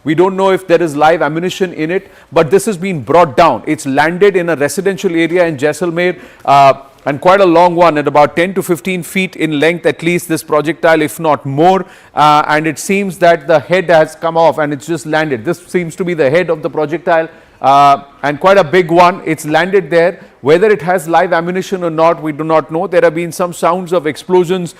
We don't know if there is live ammunition in it, but this has been brought down. It's landed in a residential area in Jaisalmer. And quite a long one, at about 10 to 15 feet in length, at least, this projectile, if not more. And it seems that the head has come off and it's just landed. This seems to be the head of the projectile, and quite a big one. It's landed there. Whether it has live ammunition or not, we do not know. There have been some sounds of explosions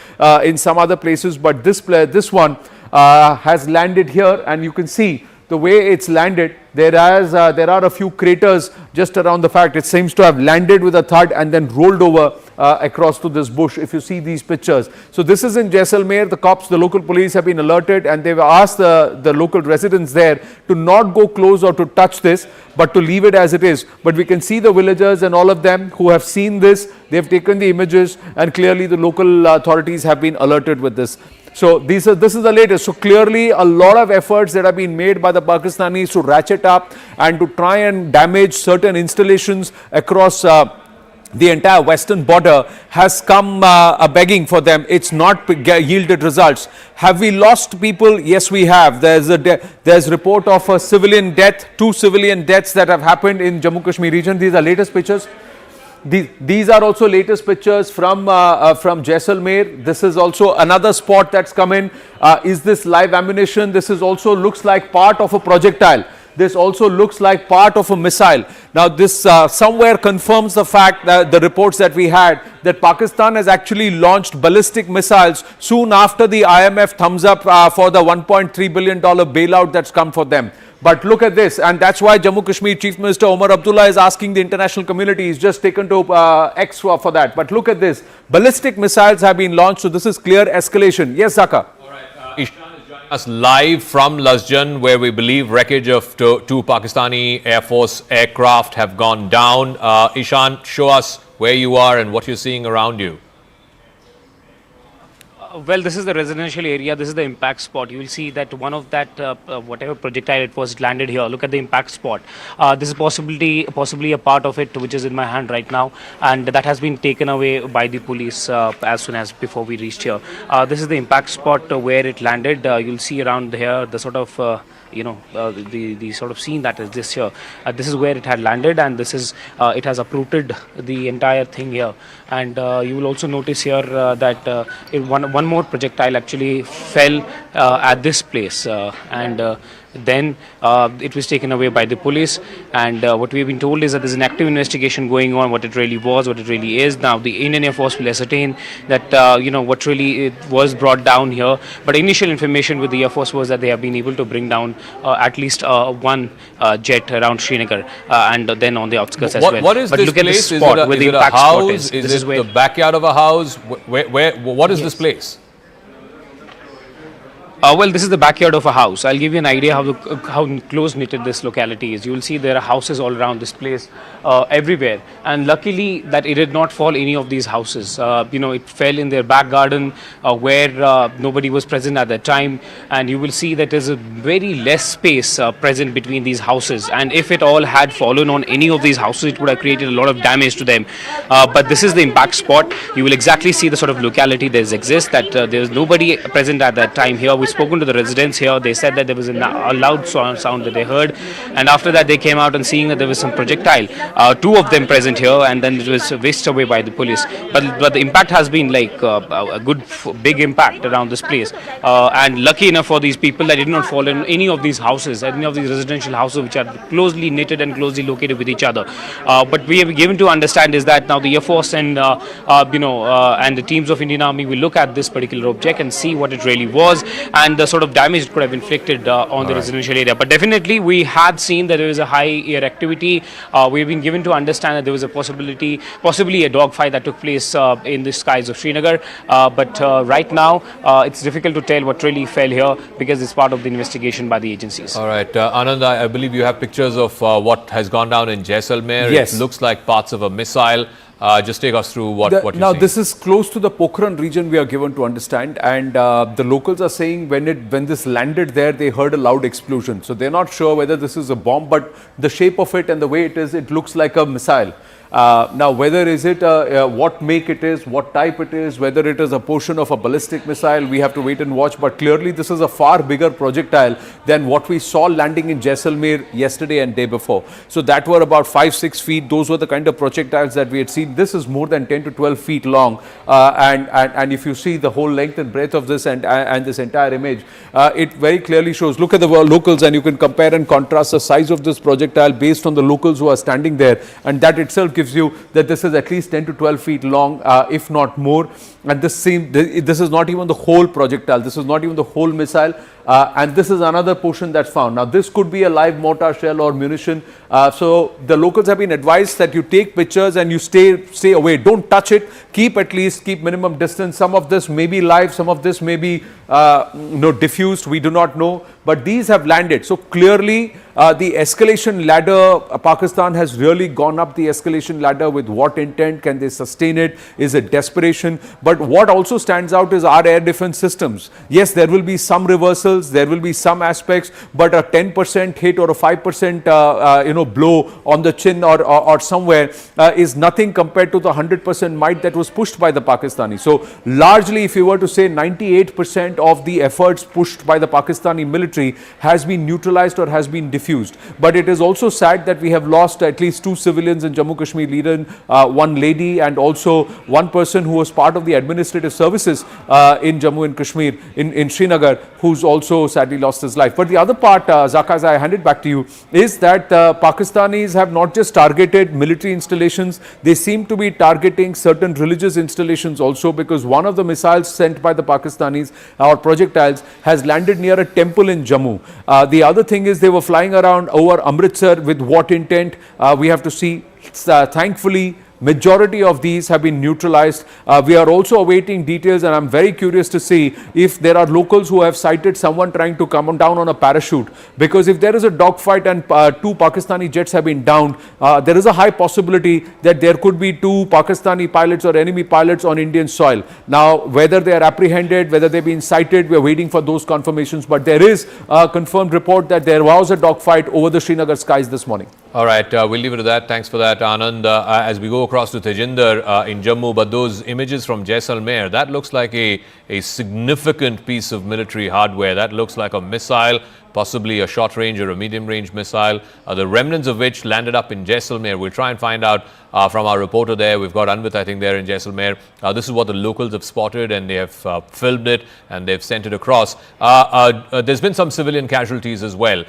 in some other places, but this one has landed here, and you can see the way it's landed. There are a few craters just around the fact. It seems to have landed with a thud and then rolled over across to this bush, if you see these pictures. So this is in Jaisalmer. The cops, the local police have been alerted, and they've asked the local residents there to not go close or to touch this, but to leave it as it is. But we can see the villagers and all of them who have seen this. They've taken the images, and clearly the local authorities have been alerted with this. So this is the latest. So clearly a lot of efforts that have been made by the Pakistanis to ratchet up and to try and damage certain installations across the entire western border has come a begging for them. It's not yielded results. Have we lost people? Yes, we have. There's report of a civilian death, 2 civilian deaths that have happened in Jammu Kashmir region. These are latest pictures. These are also latest pictures from Jaisalmer. This is also another spot that's come in. Is this live ammunition? This is also looks like part of a projectile. This also looks like part of a missile. Now this somewhere confirms the fact that the reports that we had, that Pakistan has actually launched ballistic missiles soon after the IMF thumbs up for the $1.3 billion bailout that's come for them. But look at this, and that's why Jammu Kashmir Chief Minister Omar Abdullah is asking the international community. He's just taken to X for that. But look at this. Ballistic missiles have been launched, so this is clear escalation. Yes, Zaka. All right. Ishan is joining us live from Lasjan, where we believe wreckage of two Pakistani Air Force aircraft have gone down. Ishan, show us where you are and what you're seeing around you. Well, this is the residential area. This is the impact spot. You will see that one of that whatever projectile it was landed here. Look at the impact spot. This is possibly a part of it, which is in my hand right now, and that has been taken away by the police as soon as before we reached here. This is the impact spot where it landed. You'll see around here the sort of the sort of scene that is this here. This is where it had landed, and this is it has uprooted the entire thing here. And you will also notice here that one more projectile actually fell at this place, and then it was taken away by the police. And what we have been told is that there's an active investigation going on, what it really was, what it really is. Now the Indian Air Force will ascertain that what really was brought down here. But initial information with the Air Force was that they have been able to bring down at least one jet around Srinagar and then on the outskirts as well. What is but this look at place? the spot where the impact spot is. Is it the backyard of a house? What is this place? Well, this is the backyard of a house. I'll give you an idea how close-knitted this locality is. You will see there are houses all around this place, everywhere. And luckily that it did not fall any of these houses. It fell in their back garden where nobody was present at that time. And you will see that there's a very less space present between these houses. And if it all had fallen on any of these houses, it would have created a lot of damage to them. But this is the impact spot. You will exactly see the sort of locality that exists, that there's nobody present at that time here. We spoken to the residents here. They said that there was a loud sound that they heard, and after that they came out and seeing that there was some projectile, 2 of them present here, and then it was whisked away by the police. But the impact has been like a good big impact around this place, and lucky enough for these people that it did not fall in any of these houses, any of these residential houses which are closely knitted and closely located with each other. But we have given to understand is that now the Air Force and and the teams of Indian Army will look at this particular object and see what it really was, and the sort of damage it could have inflicted on the residential area. But definitely we had seen that there was a high air activity. We've been given to understand that there was a possibly a dogfight that took place in the skies of Srinagar. But right now, it's difficult to tell what really fell here because it's part of the investigation by the agencies. All right, Anand, I believe you have pictures of what has gone down in Jaisalmer. Yes. It looks like parts of a missile. Just take us through what you now see. this is close to the Pokhran region, we are given to understand, and the locals are saying when this landed there, they heard a loud explosion. So they're not sure whether this is a bomb, but the shape of it and the way it is, it looks like a missile. Now, whether is it what make it is, what type it is, whether it is a portion of a ballistic missile, we have to wait and watch. But clearly, this is a far bigger projectile than what we saw landing in Jaisalmer yesterday and day before. So that were about 5-6 feet. Those were the kind of projectiles that we had seen. This is more than 10 to 12 feet long, and if you see the whole length and breadth of this and this entire image, it very clearly shows. Look at the locals, and you can compare and contrast the size of this projectile based on the locals who are standing there, and that itself gives you that this is at least 10 to 12 feet long, if not more. And this is not even the whole projectile. This is not even the whole missile. And this is another portion that's found. Now, this could be a live mortar shell or munition. So the locals have been advised that you take pictures and you stay away. Don't touch it. Keep minimum distance. Some of this may be live. Some of this may be diffused. We do not know. But these have landed. So clearly, the escalation ladder, Pakistan has really gone up the escalation ladder. With what intent? Can they sustain it? Is it desperation? But what also stands out is our air defense systems. Yes, there will be some reversals, there will be some aspects, but a 10% hit or a 5% blow on the chin or somewhere is nothing compared to the 100% might that was pushed by the Pakistanis. So largely, if you were to say 98% of the efforts pushed by the Pakistani military has been neutralized or has been diffused. But it is also sad that we have lost at least 2 civilians in Jammu Kashmir, leader, one lady, and also one person who was part of the administrative services in Jammu and Kashmir, in Srinagar, who's also sadly lost his life. But the other part, Zaka, as I hand it back to you, is that Pakistanis have not just targeted military installations, they seem to be targeting certain religious installations also, because one of the missiles sent by the Pakistanis, or projectiles, has landed near a temple in Jammu. The other thing is they were flying around over Amritsar. With what intent? We have to see. Thankfully, majority of these have been neutralized. We are also awaiting details, and I'm very curious to see if there are locals who have cited someone trying to come down on a parachute, because if there is a dogfight and 2 Pakistani jets have been downed, there is a high possibility that there could be 2 Pakistani pilots or enemy pilots on Indian soil. Now, whether they are apprehended, whether they've been cited, we're waiting for those confirmations, but there is a confirmed report that there was a dogfight over the Srinagar skies this morning. All right, we'll leave it at that. Thanks for that, Anand. As we go across to Tejinder in Jammu, but those images from Jaisalmer, that looks like a significant piece of military hardware. That looks like a missile, possibly a short range or a medium range missile, the remnants of which landed up in Jaisalmer. We'll try and find out from our reporter there. We've got Anvit, I think, there in Jaisalmer. This is what the locals have spotted, and they have filmed it and they've sent it across. There's been some civilian casualties as well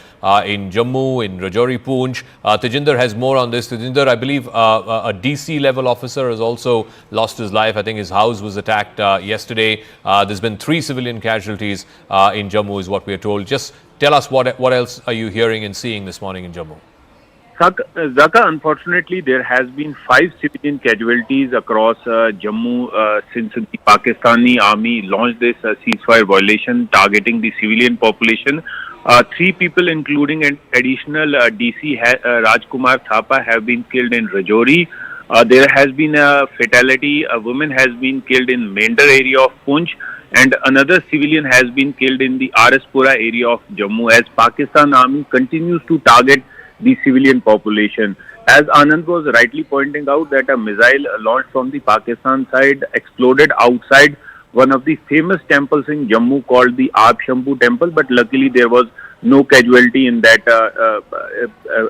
in Jammu, in Rajouri, Poonch. Tejinder has more on this. Tejinder, I believe a DC level officer has also lost his life. I think his house was attacked yesterday. There's been 3 civilian casualties in Jammu is what we are told. Just tell us what else are you hearing and seeing this morning in Jammu? Zaka, unfortunately, there has been 5 civilian casualties across Jammu since the Pakistani army launched this ceasefire violation targeting the civilian population. 3 people, including an additional DC Rajkumar Thapa, have been killed in Rajouri. There has been a fatality. A woman has been killed in Mender area of Poonch, and another civilian has been killed in the Araspura area of Jammu, as Pakistan army continues to target the civilian population. As Anand was rightly pointing out, that a missile launched from the Pakistan side exploded outside one of the famous temples in Jammu called the Aab Shambhu temple, but luckily there was no casualty in that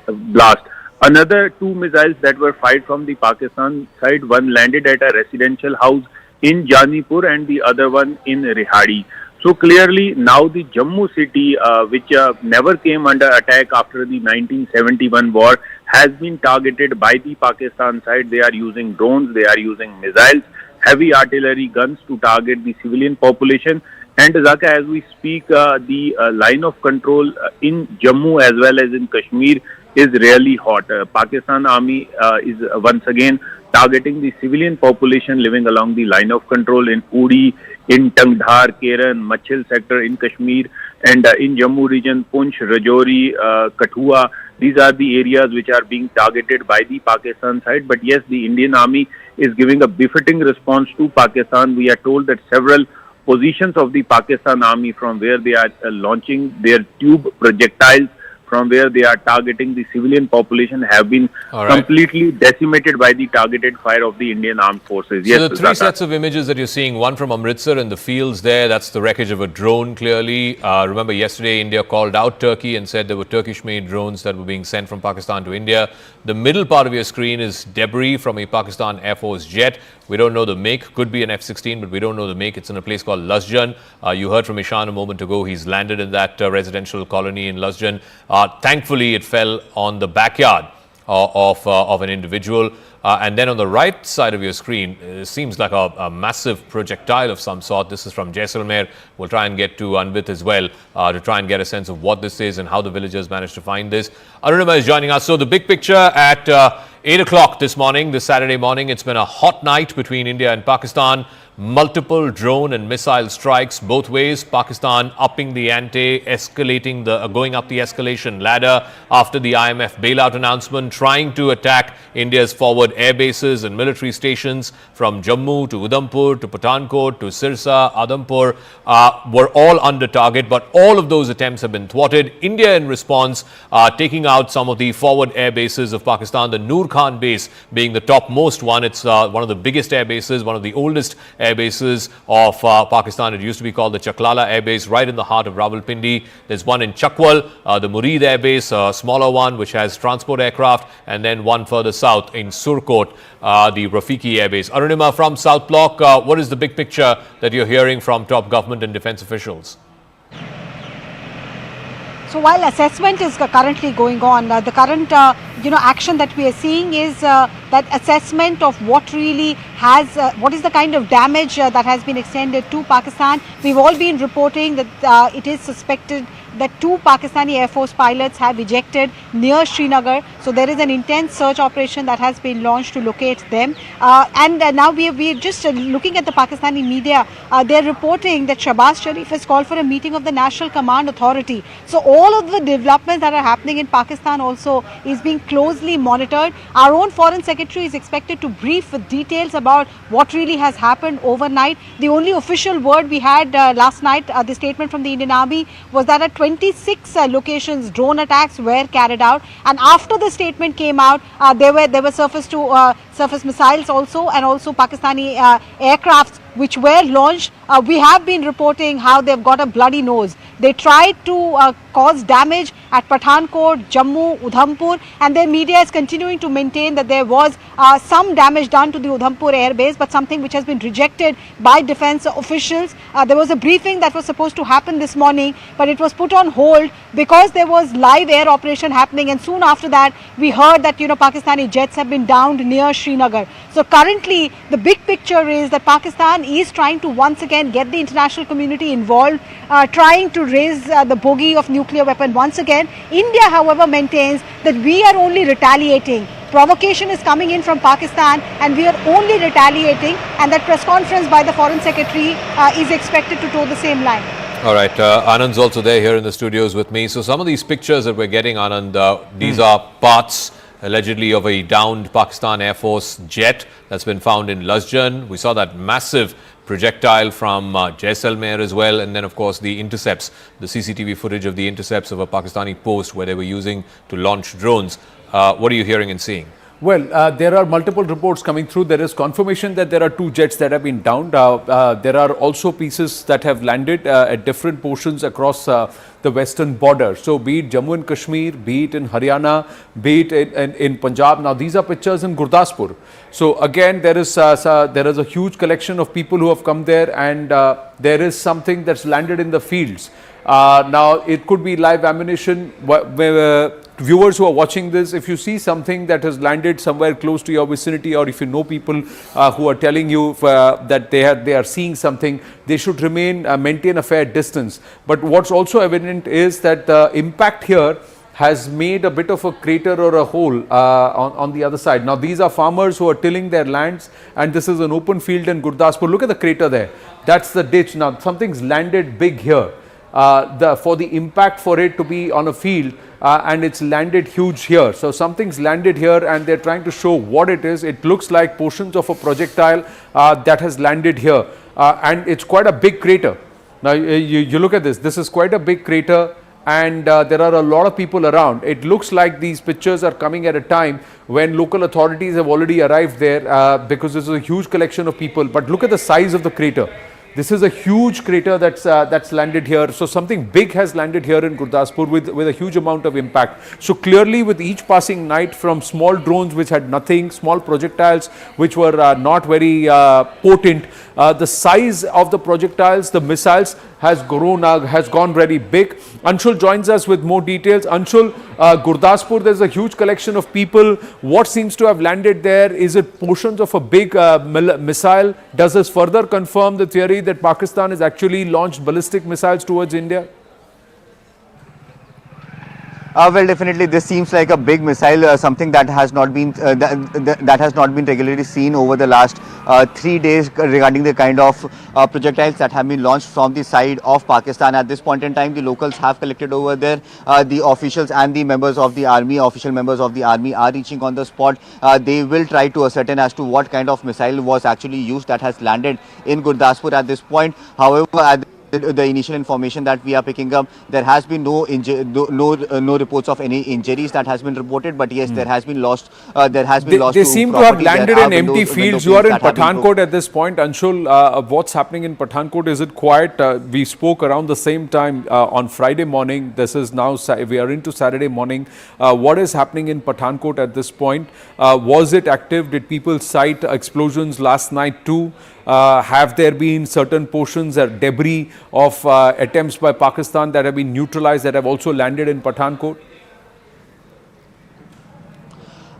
blast. Another 2 missiles that were fired from the Pakistan side, one landed at a residential house in Janipur and the other one in Rihadi. So clearly now the Jammu city, which never came under attack after the 1971 war, has been targeted by the Pakistan side. They are using drones, they are using missiles, heavy artillery guns to target the civilian population. And Zaka, as we speak, the line of control in Jammu as well as in Kashmir is really hot. Pakistan Army is once again targeting the civilian population living along the line of control in Uri, in Tangdhar, Keran, Machil sector in Kashmir, and in Jammu region, Punch, Rajouri, Kathua. These are the areas which are being targeted by the Pakistan side. But yes, the Indian Army is giving a befitting response to Pakistan. We are told that several positions of the Pakistan Army from where they are launching their tube projectiles, from where they are targeting the civilian population, have been completely decimated by the targeted fire of the Indian armed forces. So the three sets of images that you're seeing, one from Amritsar in the fields there, that's the wreckage of a drone clearly. Remember yesterday India called out Turkey and said there were Turkish-made drones that were being sent from Pakistan to India. The middle part of your screen is debris from a Pakistan Air Force jet. We don't know the make, could be an F-16, but we don't know the make. It's in a place called Lasjan. You heard from Ishan a moment ago. He's landed in that residential colony in Lasjan. Thankfully, it fell on the backyard of an individual. And then on the right side of your screen, it seems like a massive projectile of some sort. This is from Jaisalmer. We'll try and get to Anvit as well to try and get a sense of what this is and how the villagers managed to find this. Arunima is joining us. So the big picture at 8 o'clock this morning, this Saturday morning, it's been a hot night between India and Pakistan. Multiple drone and missile strikes both ways. Pakistan upping the ante, escalating going up the escalation ladder after the IMF bailout announcement, trying to attack India's forward air bases and military stations from Jammu to Udhampur to Pathankot to Sirsa, Adhampur were all under target, but all of those attempts have been thwarted. India in response taking out some of the forward air bases of Pakistan, the Noor Khan base being the topmost one. It's one of the biggest air bases, one of the oldest air bases of Pakistan. It used to be called the Chaklala Air Base, right in the heart of Rawalpindi. There's one in Chakwal, the Murid Air Base, a smaller one which has transport aircraft, and then one further south in Surkot, the Rafiki Air Base. Arunima from South Block, what is the big picture that you're hearing from top government and defense officials? So while assessment is currently going on, the current action that we are seeing is that assessment of what really has, what is the kind of damage that has been extended to Pakistan. We've all been reporting that it is suspected that 2 Pakistani Air Force pilots have ejected near Srinagar. So there is an intense search operation that has been launched to locate them. And now we're just looking at the Pakistani media. They're reporting that Shahbaz Sharif has called for a meeting of the National Command Authority. So all of the developments that are happening in Pakistan also is being closely monitored. Our own Foreign Secretary is expected to brief with details about what really has happened overnight. The only official word we had last night, the statement from the Indian Army, was that at 26 locations drone attacks were carried out, and after the statement came out, there were surface to surface missiles also, and also Pakistani aircrafts which were launched. We have been reporting how they've got a bloody nose. They tried to cause damage at Pathankot, Jammu, Udhampur, and their media is continuing to maintain that there was some damage done to the Udhampur air base, but something which has been rejected by defense officials. There was a briefing that was supposed to happen this morning, but it was put on hold because there was live air operation happening, and soon after that we heard that Pakistani jets have been downed near Srinagar. So currently the big picture is that Pakistan is trying to once again get the international community involved, trying to raise the bogey of nuclear weapon once again. India, however, maintains that we are only retaliating. Provocation is coming in from Pakistan and we are only retaliating, and that press conference by the Foreign Secretary is expected to toe the same line. All right, Anand's also there here in the studios with me. So some of these pictures that we're getting, Anand, these are parts allegedly of a downed Pakistan Air Force jet that's been found in Lasjan. We saw that massive projectile from Jaisalmer as well, and then of course the intercepts, the CCTV footage of the intercepts of a Pakistani post where they were using to launch drones. What are you hearing and seeing? Well, there are multiple reports coming through. There is confirmation that there are 2 jets that have been downed. There are also pieces that have landed at different portions across the western border. So be it Jammu and Kashmir, be it in Haryana, be it in Punjab. Now these are pictures in Gurdaspur. So again, there is a huge collection of people who have come there, and there is something that's landed in the fields. Now it could be live ammunition. viewers who are watching this, if you see something that has landed somewhere close to your vicinity, or if you know people who are telling you that they are seeing something, they should maintain a fair distance. But what's also evident is that the impact here has made a bit of a crater or a hole on the other side. Now these are farmers who are tilling their lands, and this is an open field in Gurdaspur. Look at the crater there. That's the ditch. Now something's landed big here. For the impact for it to be on a field, and it's landed huge here. So something's landed here, and they're trying to show what it is. It looks like portions of a projectile that has landed here, and it's quite a big crater. Now you look at this. This is quite a big crater, and there are a lot of people around. It looks like these pictures are coming at a time when local authorities have already arrived there, because this is a huge collection of people. But look at the size of the crater. This is a huge crater that's landed here. So something big has landed here in Gurdaspur with a huge amount of impact. So clearly, with each passing night, from small drones which had nothing, small projectiles which were not very potent, the size of the projectiles, the missiles, has gone very big. Anshul joins us with more details. Anshul, Gurdaspur, there's a huge collection of people. What seems to have landed there? Is it portions of a big missile? Does this further confirm the theory that Pakistan has actually launched ballistic missiles towards India? Well, definitely, this seems like a big missile, something that has not been that has not been regularly seen over the last 3 days regarding the kind of projectiles that have been launched from the side of Pakistan. At this point in time, the locals have collected over there. The officials and the members of the army, official members of the army, are reaching on the spot. They will try to ascertain as to what kind of missile was actually used that has landed in Gurdaspur at this point. However, the initial information that we are picking up, there has been no reports of any injuries that has been reported, but yes, there has been lost. They seem to have landed in empty fields. You are in Pathankot at this point, Anshul. What's happening in Pathankot? Is it quiet? We spoke around the same time on Friday morning. This is now, we are into Saturday morning. What is happening in Pathankot at this point? Was it active? Did people cite explosions last night too? Have there been certain portions or debris of attempts by Pakistan that have been neutralized, that have also landed in Pathankot?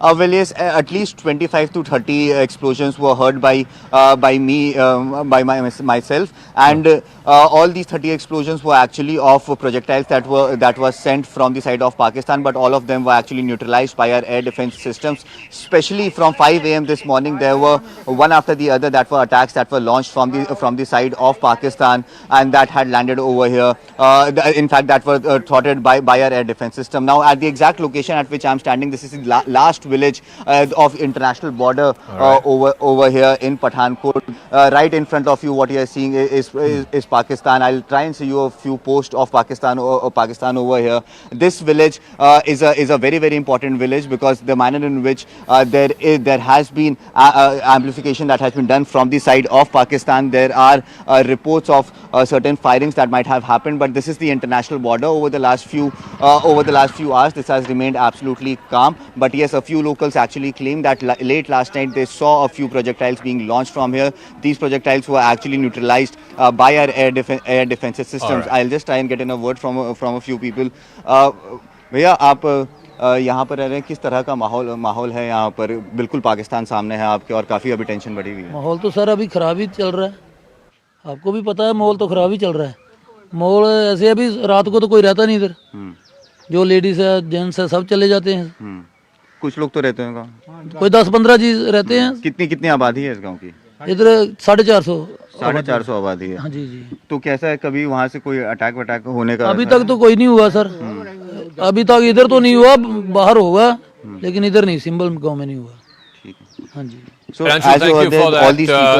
Well, yes, at least 25 to 30 explosions were heard by myself, and all these 30 explosions were actually of projectiles that were sent from the side of Pakistan, but all of them were actually neutralized by our air defense systems. Especially from 5 a.m. this morning, there were one after the other that were attacks that were launched from the side of Pakistan, and that had landed over here. In fact, that were thwarted by our air defense system. Now, at the exact location at which I am standing, this is the last village of international border over here in Pathankot. Right in front of you, what you are seeing is Pakistan. I'll try and show you a few posts of Pakistan over here. This village is a very, very important village, because the manner in which there has been amplification that has been done from the side of Pakistan. There are reports of certain firings that might have happened, but this is the international border. Over the last few hours, this has remained absolutely calm. But yes, a few locals actually claim that late last night they saw a few projectiles being launched from here. These projectiles were actually neutralized by our air defense systems. I'll just try and get in a word from a few people. भैया आप यहाँ पर रह रहे हैं, किस तरह का माहौल है यहाँ पर? बिल्कुल पाकिस्तान सामने है आपके, और काफ़ी अभी टेंशन बढ़ी हुई है. माहौल तो सर अभी ख़राब ही चल रहा है, आपको भी पता है, माहौल तो ख़राब ही चल रहा है. माहौल ऐसे अभी रात को तो कोई रहता नहीं इधर, जो लेडीज़ है जेंट्स है सब चले जाते हैं. कुछ लोग तो रहते हैं गाँव, कोई 10-15 जी रहते हैं. कितनी आबादी है इस गाँव की? इधर 450 आबादी है. हाँ जी. तो कैसा है, कभी वहाँ से कोई अटैक होने का? अभी तक तो कोई नहीं हुआ सर, अभी तक इधर तो नहीं हुआ, बाहर होगा, लेकिन इधर नहीं, सिंबल गांव में नहीं हुआ. हाँ जी. So, Anshu, thank you for that.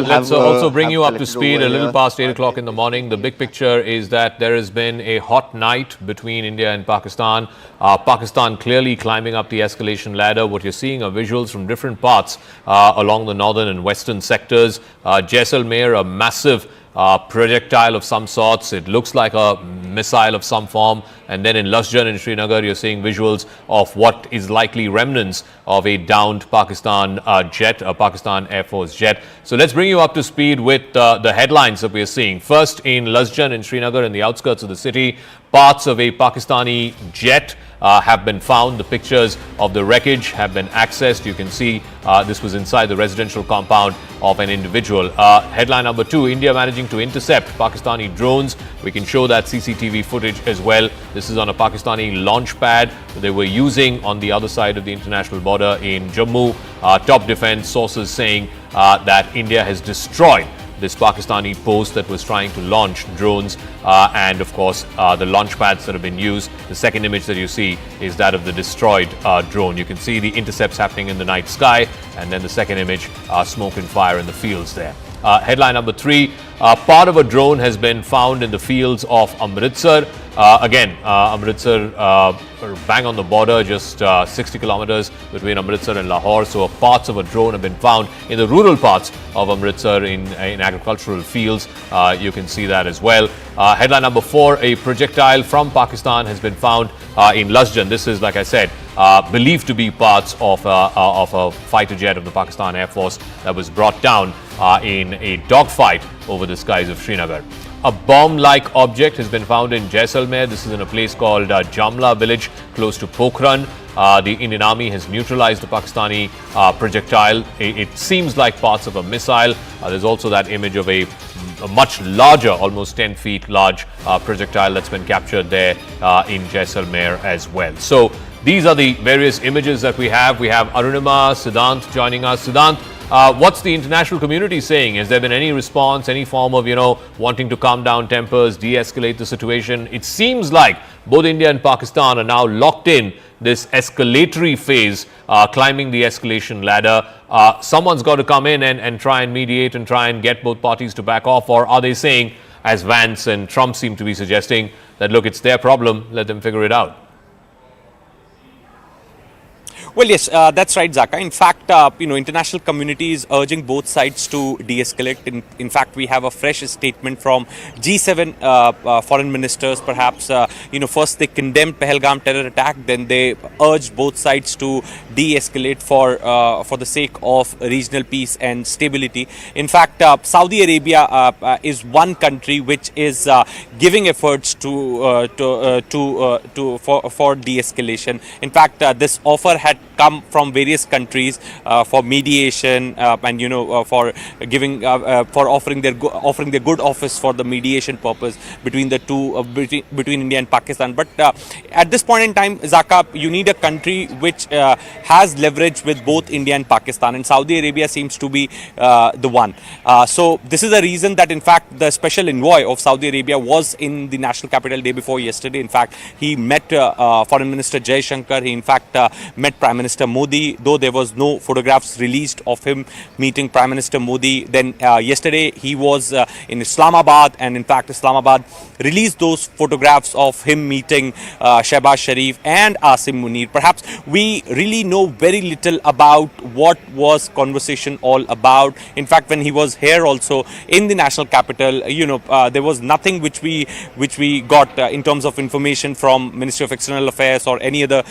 Let's also bring you up to speed a little past 8 o'clock in the morning. The big picture is that there has been a hot night between India and Pakistan. Pakistan clearly climbing up the escalation ladder. What you're seeing are visuals from different parts along the northern and western sectors. Jaisalmer, a massive projectile of some sorts. It looks like a missile of some form. And then in Lasjan in Srinagar, you're seeing visuals of what is likely remnants of a downed Pakistan jet, a Pakistan Air Force jet. So let's bring you up to speed with the headlines that we are seeing. First, in Lasjan in Srinagar, in the outskirts of the city, parts of a Pakistani jet have been found. The pictures of the wreckage have been accessed. You can see this was inside the residential compound of an individual. Headline number 2, India managing to intercept Pakistani drones. We can show that CCTV footage as well. This is on a Pakistani launch pad they were using on the other side of the international border in Jammu. Top defense sources saying that India has destroyed this Pakistani post that was trying to launch drones and of course the launch pads that have been used. The second image that you see is that of the destroyed drone. You can see the intercepts happening in the night sky, and then the second image, smoke and fire in the fields there. Headline number 3, part of a drone has been found in the fields of Amritsar. Amritsar bang on the border, just 60 kilometers between Amritsar and Lahore. So parts of a drone have been found in the rural parts of Amritsar in agricultural fields. You can see that as well. Headline number 4, a projectile from Pakistan has been found in Lasjan. This is, like I said, believed to be parts of a fighter jet of the Pakistan Air Force that was brought down in a dogfight over the skies of Srinagar. A bomb-like object has been found in Jaisalmer. This is in a place called Jamla village close to Pokhran. The Indian Army has neutralized the Pakistani projectile. It seems like parts of a missile. There's also that image of a much larger, almost 10 feet large projectile that's been captured there in Jaisalmer as well. So these are the various images that we have. We have Arunima Siddhant joining us. Siddhant, what's the international community saying? Has there been any response, any form of, wanting to calm down tempers, de-escalate the situation? It seems like both India and Pakistan are now locked in this escalatory phase, climbing the escalation ladder. Someone's got to come in and try and mediate and try and get both parties to back off, or are they saying, as Vance and Trump seem to be suggesting, that look, it's their problem, let them figure it out? Well, yes, that's right, Zaka. In fact, international community is urging both sides to de-escalate. In fact, we have a fresh statement from G7 foreign ministers. Perhaps, first they condemned Pahalgam terror attack, then they urged both sides to de-escalate for the sake of regional peace and stability. In fact, Saudi Arabia is one country which is giving efforts for de-escalation. In fact, this offer had come from various countries for mediation and for giving for offering their good office for the mediation purpose between the two between India and Pakistan. But at this point in time, Zaka, you need a country which has leverage with both India and Pakistan, and Saudi Arabia seems to be the one. So this is the reason that in fact the special envoy of Saudi Arabia was in the national capital day before yesterday. In fact, he met Foreign Minister Jai Shankar. He in fact met Prime Minister Modi, though there was no photographs released of him meeting Prime Minister Modi. Then yesterday he was in Islamabad, and in fact Islamabad released those photographs of him meeting Shehbaz Sharif and Asim Munir. Perhaps we really know very little about what was conversation all about. In fact, when he was here also in the national capital, there was nothing which we got in terms of information from Ministry of External Affairs or any other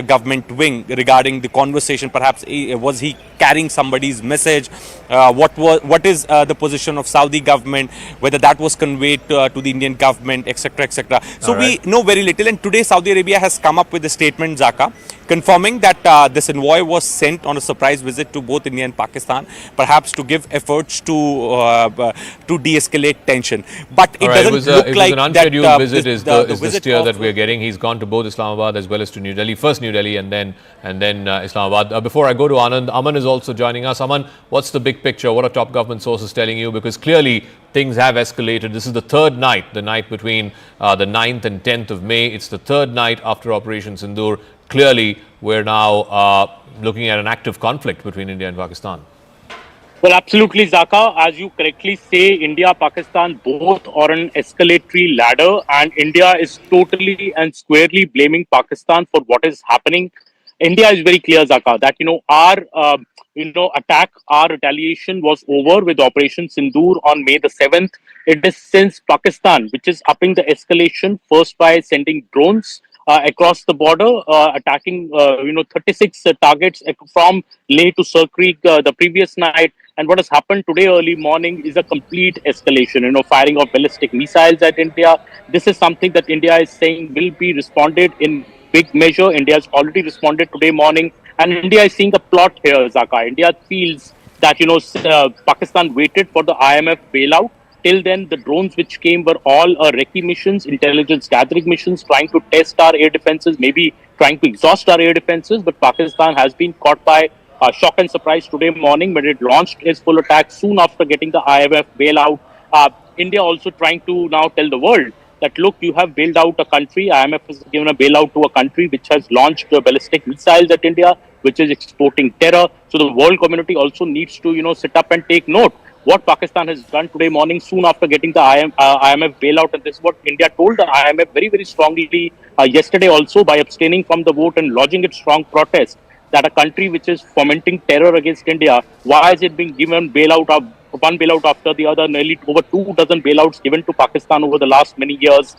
government wing regarding the conversation. Perhaps was he carrying somebody's message? What is the position of Saudi government? Whether that was conveyed to the Indian government, etc., etc. So we know very little. And today Saudi Arabia has come up with a statement, Zaka, confirming that this envoy was sent on a surprise visit to both India and Pakistan, perhaps to give efforts to de-escalate tension. But it doesn't look like an unscheduled that, visit is the steer that we're getting. He's gone to both Islamabad as well as to New Delhi. First New Delhi and then Islamabad. Before I go to Anand, Aman is also joining us. Aman, what's the big picture? What are top government sources telling you? Because clearly things have escalated. This is the third night, the night between the 9th and 10th of May. It's the third night after Operation Sindoor. Clearly, we're now looking at an active conflict between India and Pakistan. Well, absolutely, Zaka. As you correctly say, India, Pakistan both are on an escalatory ladder, and India is totally and squarely blaming Pakistan for what is happening. India is very clear, Zaka, that our attack, our retaliation was over with Operation Sindoor on May the 7th. It is since Pakistan which is upping the escalation, first by sending drones across the border, attacking 36 targets from Leh to Sir Creek the previous night. And what has happened today early morning is a complete escalation, firing of ballistic missiles at India. This is something that India is saying will be responded in big measure. India has already responded today morning, and India is seeing a plot here, Zaka. India feels that Pakistan waited for the IMF bailout. Till then, the drones which came were all recce missions, intelligence gathering missions, trying to test our air defenses, maybe trying to exhaust our air defenses. But Pakistan has been caught by shock and surprise today morning when it launched its full attack soon after getting the IMF bailout. India also trying to now tell the world that, look, you have bailed out a country. IMF has given a bailout to a country which has launched ballistic missiles at India, which is exporting terror. So the world community also needs to, sit up and take note what Pakistan has done today morning soon after getting the IMF bailout. And this is what India told the IMF very, very strongly yesterday also by abstaining from the vote and lodging its strong protest that a country which is fomenting terror against India, why is it being given bailout of one bailout after the other, nearly over 24 bailouts given to Pakistan over the last many years.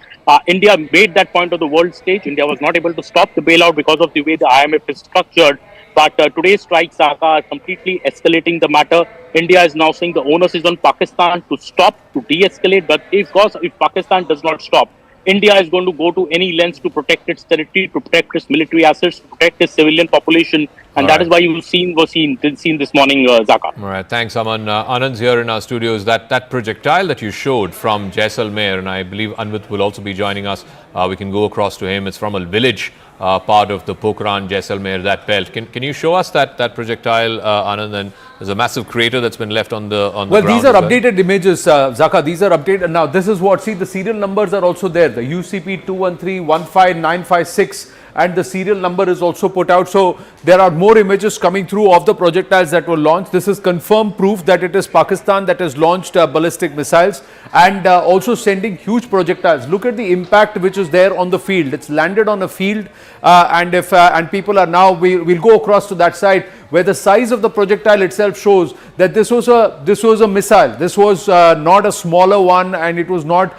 India made that point on the world stage. India was not able to stop the bailout because of the way the IMF is structured. But today's strikes are completely escalating the matter. India is now saying the onus is on Pakistan to stop, to de-escalate. But if Pakistan does not stop, India is going to go to any lengths to protect its territory, to protect its military assets, to protect its civilian population. And that is why you've seen this morning, Zaka. All right, thanks, Aman. Anand's here in our studios. That projectile that you showed from Jaisalmer, and I believe Anvit will also be joining us. We can go across to him. It's from a village part of the Pokhran, Jaisalmer, that belt. Can you show us that projectile, Anand? And there's a massive crater that's been left on the ground. Well, these are updated images, Zaka. These are updated. Now, this is what, see, the serial numbers are also there. The UCP 213-15956 and the serial number is also put out. So, there are more images coming through of the projectiles that were launched. This is confirmed proof that it is Pakistan that has launched ballistic missiles and also sending huge projectiles. Look at the impact which is there on the field. It's landed on a field and people are now, we'll go across to that side where the size of the projectile itself shows that this was a missile. This was not a smaller one, and it was not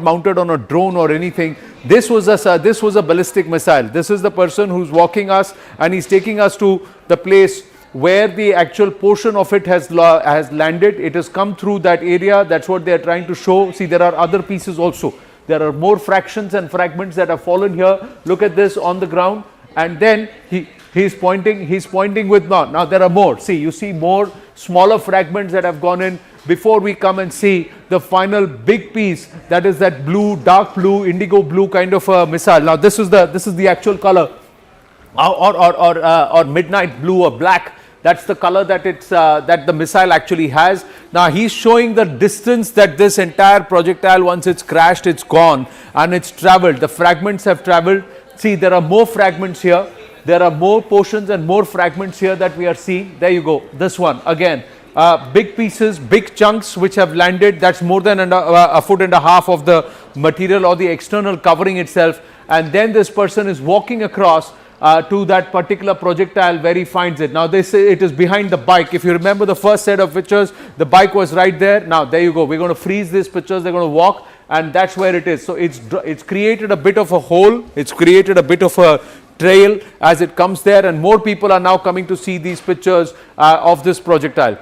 mounted on a drone or anything. This was a ballistic missile. This is the person who's walking us, and he's taking us to the place where the actual portion of it has landed. It has come through that area. That's what they are trying to show. See, there are other pieces also. There are more fractions and fragments that have fallen here. Look at this on the ground, and then he's pointing with now there are more. See, you see more smaller fragments that have gone in before we come and see the final big piece, that is that blue, dark blue, indigo blue kind of a missile. Now this is the actual color, or midnight blue or black. That's the color that that the missile actually has. Now he's showing the distance that this entire projectile, once it's crashed, it's gone and it's traveled. The fragments have traveled. See, there are more fragments here. There are more portions and more fragments here that we are seeing. There you go. This one again. Big pieces, big chunks which have landed. That's more than a foot and a half of the material or the external covering itself. And then this person is walking across to that particular projectile where he finds it. Now they say it is behind the bike. If you remember the first set of pictures, the bike was right there. Now there you go. We're going to freeze these pictures. They're going to walk, and that's where it is. So it's created a bit of a hole. It's created a bit of a trail as it comes there, and more people are now coming to see these pictures of this projectile.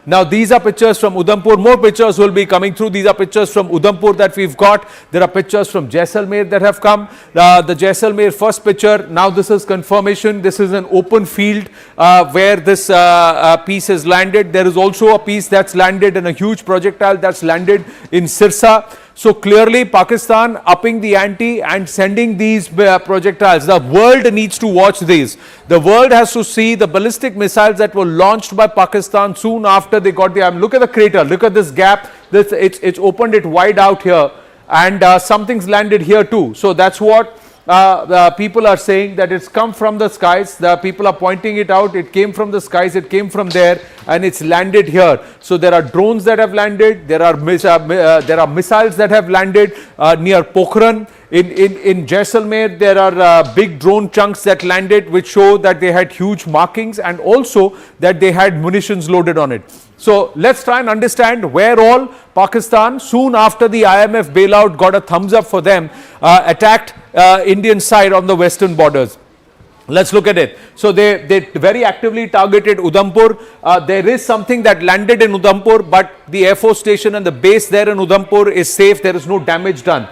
Now these are pictures from Udhampur. More pictures will be coming through. These are pictures from Udhampur that we've got. There are pictures from Jaisalmer that have come. The Jaisalmer first picture. Now this is confirmation. This is an open field where this piece has landed. There is also a piece that's landed in a huge projectile that's landed in Sirsa. So clearly Pakistan upping the ante and sending these projectiles. The world needs to watch these. The world has to see the ballistic missiles that were launched by Pakistan soon after they got the... Look at the crater. Look at this gap. It's opened it wide out here, and something's landed here too. So that's what the people are saying, that it's come from the skies. The people are pointing it out. It came from the skies. It came from there, and it's landed here. So there are drones that have landed. There are missiles that have landed near Pokhran. In Jaisalmer, there are big drone chunks that landed, which show that they had huge markings and also that they had munitions loaded on it. So let's try and understand where all Pakistan, soon after the IMF bailout got a thumbs up for them, attacked Indian side on the western borders. Let's look at it. So they very actively targeted Udhampur. There is something that landed in Udhampur, but the Air Force station and the base there in Udhampur is safe. There is no damage done.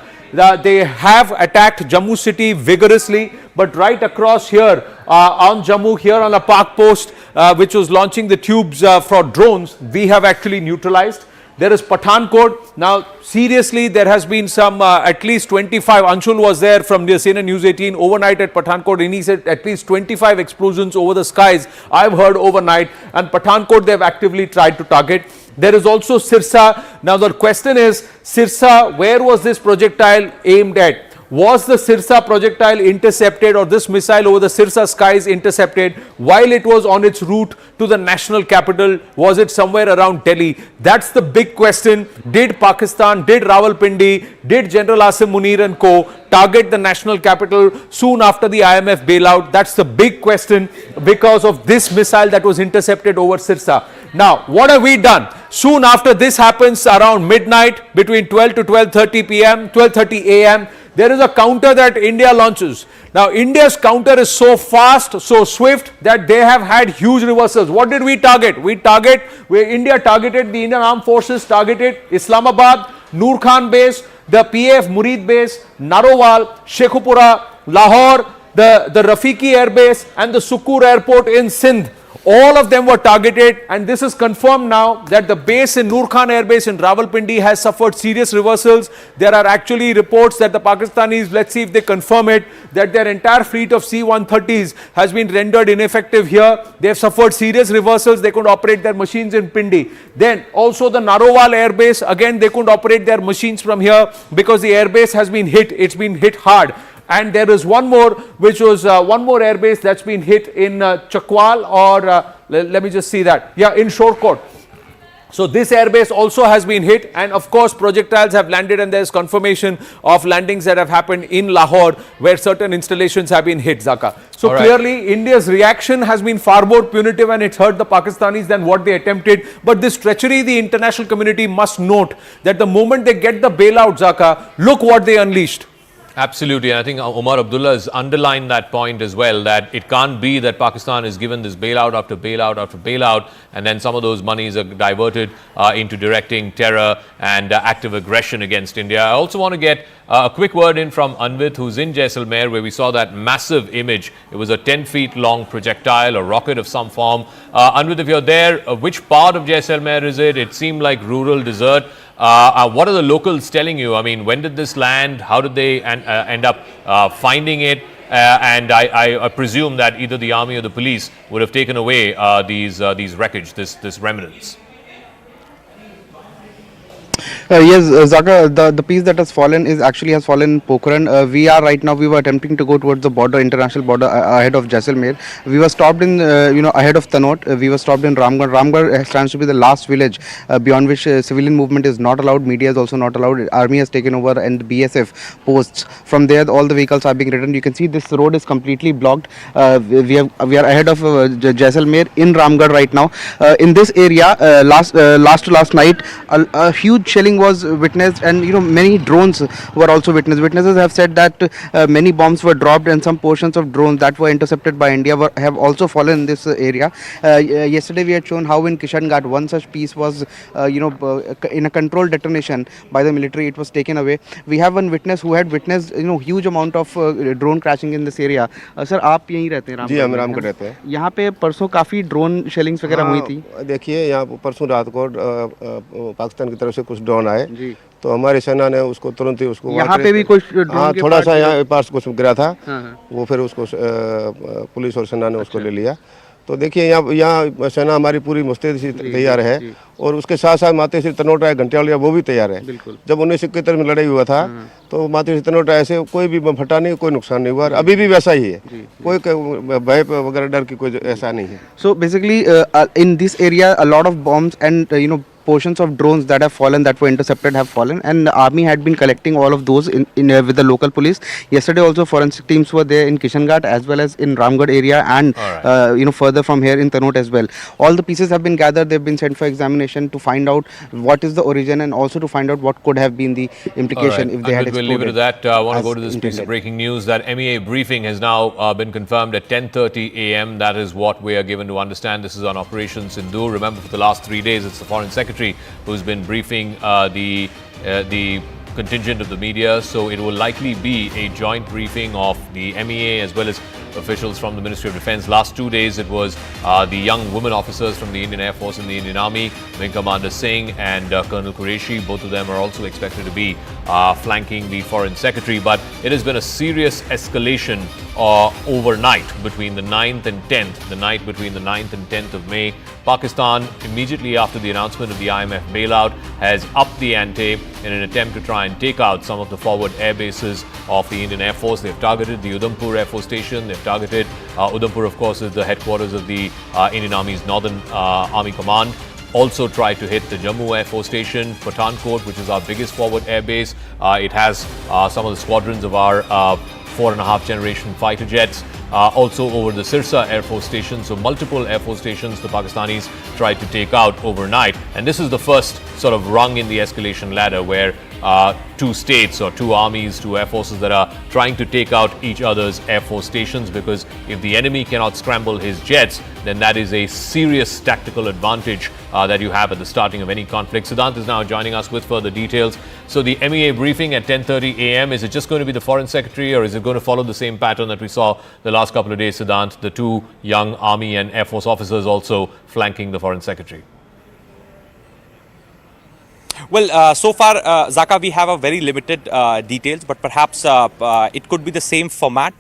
they have attacked Jammu city vigorously, but right across here on Jammu, here on a park post which was launching the tubes for drones, we have actually neutralized. There is Pathankot. Now, seriously, there has been some at least 25. Anshul was there from the CNN News 18 overnight at Pathankot, and he said at least 25 explosions over the skies I've heard overnight. And Pathankot, they've actively tried to target. There is also Sirsa. Now, the question is, Sirsa, where was this projectile aimed at? Was the Sirsa projectile intercepted, or this missile over the Sirsa skies intercepted while it was on its route to the national capital? Was it somewhere around Delhi? That's the big question. Did Pakistan, did Rawalpindi, did General Asim Munir and co. target the national capital soon after the IMF bailout? That's the big question because of this missile that was intercepted over Sirsa. Now, what have we done? Soon after this happens, around midnight, between 12 to 12:30 p.m., 12:30 a.m., there is a counter that India launches. Now, India's counter is so fast, so swift that they have had huge reversals. What did we target? India targeted, the Indian Armed Forces targeted Islamabad, Noor Khan base, the PAF Murid base, Narowal, Shekhupura, Lahore, the Rafiki Air Base and the Sukur Airport in Sindh. All of them were targeted, and this is confirmed now that the base in Noor Khan Air Base in Rawalpindi has suffered serious reversals. There are actually reports that the Pakistanis, let's see if they confirm it, that their entire fleet of C-130s has been rendered ineffective here. They have suffered serious reversals. They couldn't operate their machines in Pindi. Then also the Narowal Air Base, again they couldn't operate their machines from here because the air base has been hit. It's been hit hard. And there is one more, which was one more airbase that's been hit in Chakwal, or let me just see that. Yeah, in Shorkot. So this airbase also has been hit, and of course projectiles have landed, and there is confirmation of landings that have happened in Lahore where certain installations have been hit, Zaka. So clearly India's reaction has been far more punitive, and it's hurt the Pakistanis than what they attempted. But this treachery, the international community must note that the moment they get the bailout, Zaka, look what they unleashed. Absolutely, and I think Omar Abdullah has underlined that point as well, that it can't be that Pakistan is given this bailout after bailout after bailout, and then some of those monies are diverted into directing terror and active aggression against India. I also want to get a quick word in from Anvit, who's in Jaisalmer, where we saw that massive image. It was a 10 feet long projectile, a rocket of some form. Anvit, if you're there, which part of Jaisalmer is it? It seemed like rural desert. What are the locals telling you? I mean, when did this land? How did they end up finding it? And I presume that either the army or the police would have taken away these wreckage, this remnants. Yes, Zaka, the piece that has fallen has fallen in Pokhran. We were attempting to go towards the border, international border ahead of Jaisalmer. We were stopped in, ahead of Tanot. We were stopped in Ramgarh. Ramgarh stands to be the last village beyond which civilian movement is not allowed. Media is also not allowed. Army has taken over, and BSF posts. From there, all the vehicles are being returned. You can see this road is completely blocked. We are ahead of Jaisalmer in Ramgarh right now. In this area, last night, a huge shelling was witnessed, and many drones were also witnessed. Witnesses have said that many bombs were dropped, and some portions of drones that were intercepted by India have also fallen in this area. Yesterday we had shown how in Kishan Ghat one such piece was in a controlled detonation by the military. It was taken away. We have one witness who had witnessed huge amount of drone crashing in this area. Sir, आप यहीं रहते हैं? जी, हम रामगढ़ रहते हैं। यहाँ पे परसों काफी ड्रोन शेलिंग्स वगैरह हुई थी। देखिए, यहाँ परसों रात को पाकिस्तान की तरफ से कुछ ड्रोन आए, तो हमारी सेना ने उसको तुरंत ही उसको यहाँ पे भी कुछ ड्रोन के थोड़ा सा यहाँ पास कुछ गिरा था, वो फिर उसको पुलिस और सेना ने उसको ले लिया। तो देखिए, यहाँ सेना हमारी पूरी मुस्तैद से तैयार है, और उसके साथ साथ माते श्री तनोट राय घंटियालिया वो भी तैयार है। जब 1971 में लड़ाई हुआ था तो माते श्री तनोट राय से कोई भी बम फटा नहीं, कोई नुकसान नहीं हुआ। अभी भी वैसा ही है, कोई भय वगैरह डर की कोई ऐसा नहीं है। So basically in this area a lot of bombs and portions of drones that have fallen, that were intercepted, have fallen, and the army had been collecting all of those in with the local police. Yesterday also forensic teams were there in Kishan Ghat as well as in Ramgarh area, and further from here in Tanot as well. All the pieces have been gathered. They've been sent for examination to find out what is the origin, and also to find out what could have been the implication if they had exploded. We'll leave it at that. I want to go to this piece of breaking news that MEA briefing has now been confirmed at 10:30 a.m. That is what we are given to understand. This is on Operation Sindoor. Remember, for the last 3 days, it's the Foreign Secretary who's been briefing the contingent of the media, so it will likely be a joint briefing of the MEA as well as officials from the Ministry of Defence. Last 2 days, it was the young women officers from the Indian Air Force and the Indian Army, Wing Commander Singh and Colonel Qureshi. Both of them are also expected to be flanking the Foreign Secretary. But it has been a serious escalation overnight between the 9th and 10th, the night between the 9th and 10th of May. Pakistan, immediately after the announcement of the IMF bailout, has upped the ante in an attempt to try and take out some of the forward air bases of the Indian Air Force. They've targeted the Udhampur Air Force Station. They've targeted Udhampur, of course, is the headquarters of the Indian Army's Northern Army Command. Also tried to hit the Jammu Air Force Station, Pathankot, which is our biggest forward air base. It has some of the squadrons of our 4.5 generation fighter jets. Also over the Sirsa Air Force Station. So multiple Air Force stations the Pakistanis tried to take out overnight. And this is the first sort of rung in the escalation ladder where two states or two armies, two air forces that are trying to take out each other's air force stations, because if the enemy cannot scramble his jets, then that is a serious tactical advantage that you have at the starting of any conflict. Siddhant is now joining us with further details. So the MEA briefing at 10:30 a.m., is it just going to be the Foreign Secretary, or is it going to follow the same pattern that we saw the last couple of days, Siddhant, the two young Army and Air Force officers also flanking the Foreign Secretary? Well, so far, Zaka, we have a very limited details, but perhaps it could be the same format.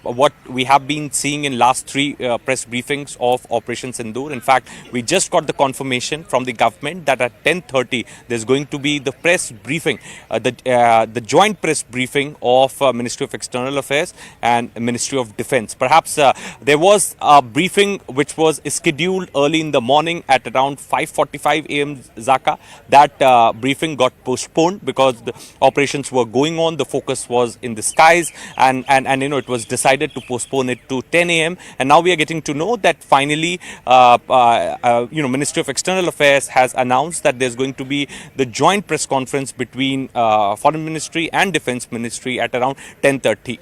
What we have been seeing in last three press briefings of Operation Sindoor. In fact, we just got the confirmation from the government that at 10:30 there's going to be the press briefing, the joint press briefing of Ministry of External Affairs and Ministry of Defence. Perhaps there was a briefing which was scheduled early in the morning at around 5:45 a.m. Zaka. That briefing got postponed because the operations were going on. The focus was in the skies, and it was decided to postpone it to 10 a.m. And now we are getting to know that finally, Ministry of External Affairs has announced that there's going to be the joint press conference between Foreign Ministry and Defence Ministry at around 10:30.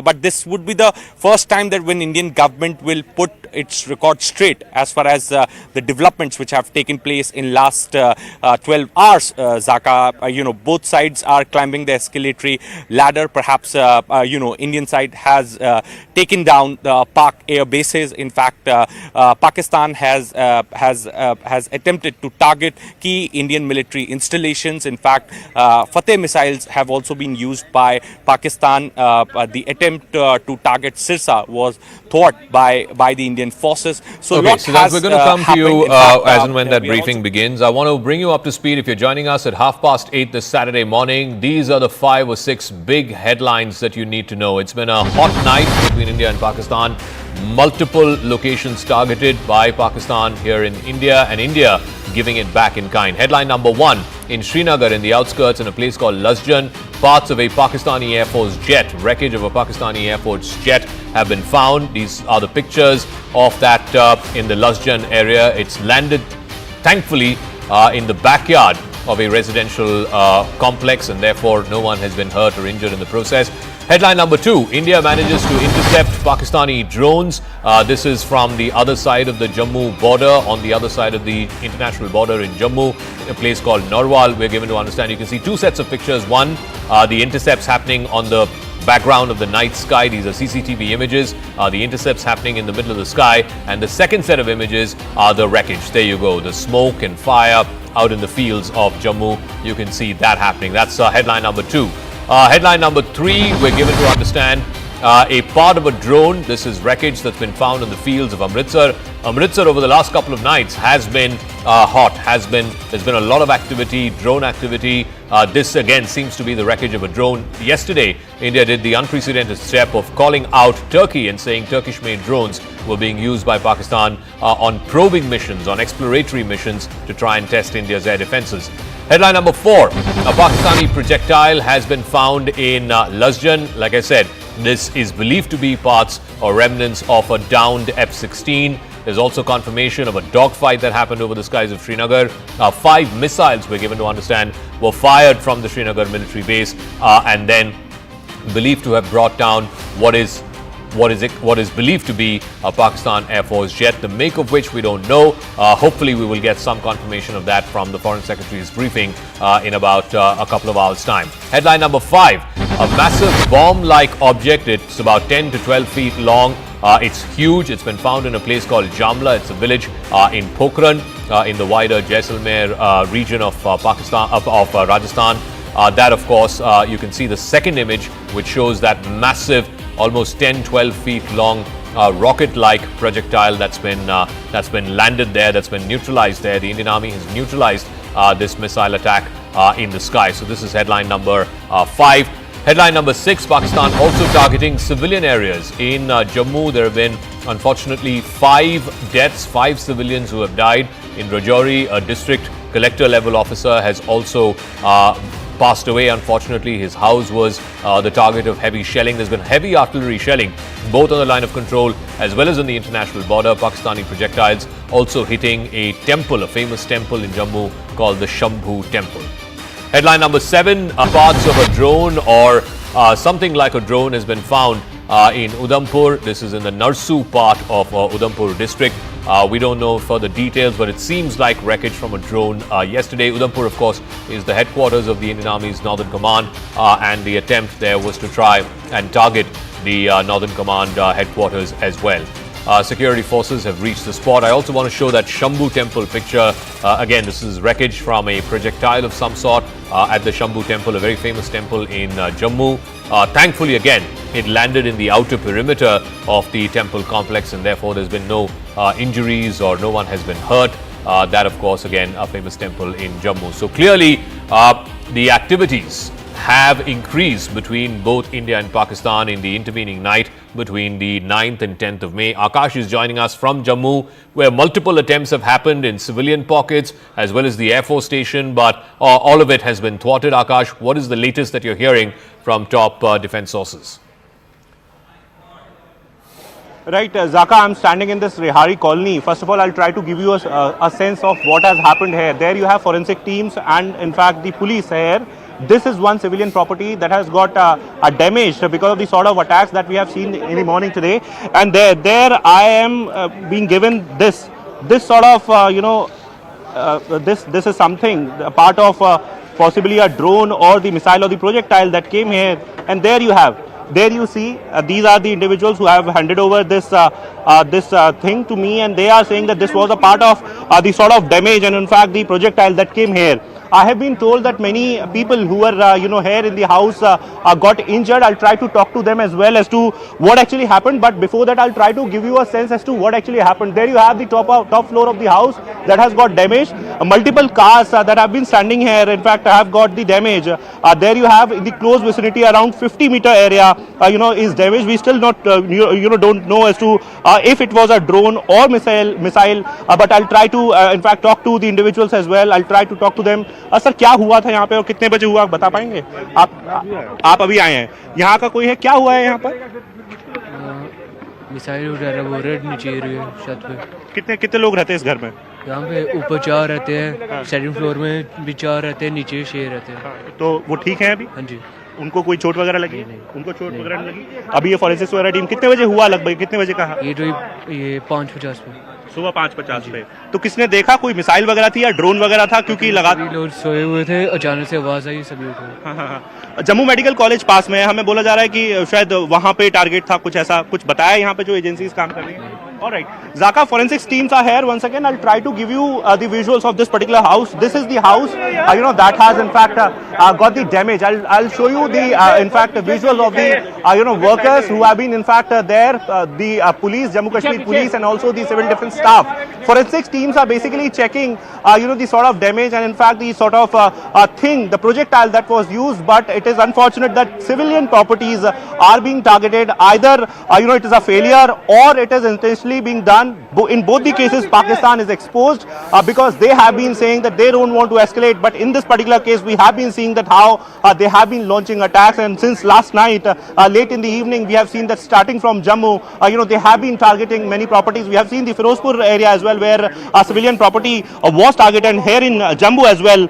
But this would be the first time that when Indian government will put its record straight as far as the developments which have taken place in last 12 hours, Zaka. Both sides are climbing the escalatory ladder. Perhaps Indian side has taken down the Pak air bases. In fact, Pakistan has attempted to target key Indian military installations. In fact, Fateh missiles have also been used by Pakistan. The attempt to target Sirsa was thwarted by the Indian forces. So okay, so we're going to come to you as and when that briefing begins. I want to bring you up to speed. If you're joining us at 8:30 this Saturday morning, these are the 5 or 6 big headlines that you need to know. It's been a hot night between India and Pakistan. Multiple locations targeted by Pakistan here in India, and India giving it back in kind. Headline number 1, in Srinagar, in the outskirts, in a place called Lasjan, parts of a Pakistani Air Force jet, wreckage of a Pakistani Air Force jet have been found. These are the pictures of that in the Lasjan area. It's landed, thankfully, in the backyard of a residential complex, and therefore no one has been hurt or injured in the process. Headline number 2, India manages to intercept Pakistani drones. This is from the other side of the Jammu border, on the other side of the international border in Jammu, in a place called Narwal. We're given to understand, you can see 2 sets of pictures. One, the intercepts happening on the background of the night sky. These are CCTV images. The intercepts happening in the middle of the sky. And the second set of images are the wreckage. There you go, the smoke and fire out in the fields of Jammu. You can see that happening. That's headline number 2. Headline number 3, we're given to understand a part of a drone. This is wreckage that's been found in the fields of Amritsar. Amritsar over the last couple of nights has been hot. There's been a lot of activity, drone activity. This again seems to be the wreckage of a drone. Yesterday, India did the unprecedented step of calling out Turkey and saying Turkish-made drones were being used by Pakistan on probing missions, on exploratory missions to try and test India's air defenses. Headline number 4, a Pakistani projectile has been found in Lasjan. Like I said, this is believed to be parts or remnants of a downed F-16. There's also confirmation of a dogfight that happened over the skies of Srinagar. 5 missiles, we're given to understand, were fired from the Srinagar military base and then believed to have brought down what is what is believed to be a Pakistan Air Force jet, the make of which we don't know. Hopefully we will get some confirmation of that from the Foreign Secretary's briefing in about a couple of hours' time. Headline number 5, a massive bomb-like object. It's about 10 to 12 feet long. It's huge. It's been found in a place called Jamla. It's a village in Pokhran in the wider Jaisalmer region of Pakistan, of Rajasthan. That, of course, you can see the second image, which shows that massive, almost 10-12 feet long rocket-like projectile that's been landed there, that's been neutralized there. The Indian Army has neutralized this missile attack in the sky. So this is headline number 5. Headline number 6, Pakistan also targeting civilian areas. In Jammu, there have been, unfortunately, 5 deaths, 5 civilians who have died. In Rajouri, a district collector level officer has also passed away. Unfortunately, his house was the target of heavy shelling. There's been heavy artillery shelling, both on the line of control as well as on the international border. Pakistani projectiles also hitting a temple, a famous temple in Jammu called the Shambhu Temple. Headline number 7, parts of a drone or something like a drone has been found in Udhampur. This is in the Narsu part of Udhampur district. We don't know further details, but it seems like wreckage from a drone yesterday. Udhampur, of course, is the headquarters of the Indian Army's Northern Command, and the attempt there was to try and target the Northern Command headquarters as well. Security forces have reached the spot. I also want to show that Shambhu Temple picture. Again, this is wreckage from a projectile of some sort at the Shambhu Temple, a very famous temple in Jammu. Thankfully, again, it landed in the outer perimeter of the temple complex, and therefore there's been no injuries or no one has been hurt. That, of course, again, a famous temple in Jammu. So clearly, the activities have increased between both India and Pakistan in the intervening night between the 9th and 10th of May. Akash is joining us from Jammu, where multiple attempts have happened in civilian pockets as well as the Air Force station, but all of it has been thwarted. Akash, what is the latest that you're hearing from top defense sources? Right, Zaka, I'm standing in this Rehari colony. First of all, I'll try to give you a sense of what has happened here. There you have forensic teams and, in fact, the police here. This is one civilian property that has got a damage because of the sort of attacks that we have seen in the morning today. And there I am being given this sort of, this is something, a part of possibly a drone or the missile or the projectile that came here. And there you have. There you see, these are the individuals who have handed over this thing to me, and they are saying that this was a part of the sort of damage and, in fact, the projectile that came here. I have been told that many people who were, here in the house got injured. I'll try to talk to them as well as to what actually happened. But before that, I'll try to give you a sense as to what actually happened. There you have the top floor of the house that has got damaged. Multiple cars that have been standing here, in fact, have got the damage. There you have in the close vicinity around 50-meter area, is damaged. We still not, don't know as to if it was a drone or missile. But I'll try to, in fact, talk to the individuals as well. I'll try to talk to them. Sir क्या हुआ था यहाँ पे और कितने बजे हुआ बता पाएंगे आप अभी आए हैं यहाँ का कोई है क्या हुआ है यहाँ पर मिसाइल उड़ा रहा वो रेड नीचे रही है छत पे कितने लोग रहते हैं इस घर में यहाँ पे ऊपर 4 रहते हैं सेकंड फ्लोर में भी 4 रहते हैं नीचे 6 रहते हैं तो वो ठीक है अभी हाँ जी उनको कोई चोट वगैरह लगी उनको चोट वगैरह नहीं लगी अभी ये फॉरेंसिक्स वगैरह टीम कितने बजे हुआ लगभग कितने बजे कहा ये 5:50 पे सुबह 5:50 पे तो किसने देखा कोई मिसाइल वगैरह थी या ड्रोन वगैरह था क्योंकि लगा लोग सोए हुए थे अचानक से आवाज आई सभी उठे जम्मू मेडिकल कॉलेज पास में है हमें बोला जा रहा है कि शायद वहां पे टारगेट था कुछ ऐसा कुछ बताया यहाँ पे जो एजेंसीज काम कर रही हैं All right, Zaka, forensics teams are here once again. I'll try to give you the visuals of this particular house. This is the house, that has in fact got the damage. I'll show you the in fact visuals of the workers who have been in fact there, the police, Jammu Kashmir police, and also the civil defense staff. Forensics teams are basically checking the sort of damage and in fact the sort of thing, the projectile that was used. But it is unfortunate that civilian properties are being targeted. Either it is a failure or it is intentionally being done In both the cases, Pakistan is exposed because they have been saying that they don't want to escalate. But in this particular case, we have been seeing that how they have been launching attacks. And since last night, late in the evening, we have seen that starting from Jammu, they have been targeting many properties. We have seen the Firozpur area as well, where civilian property was targeted. And here in Jammu as well,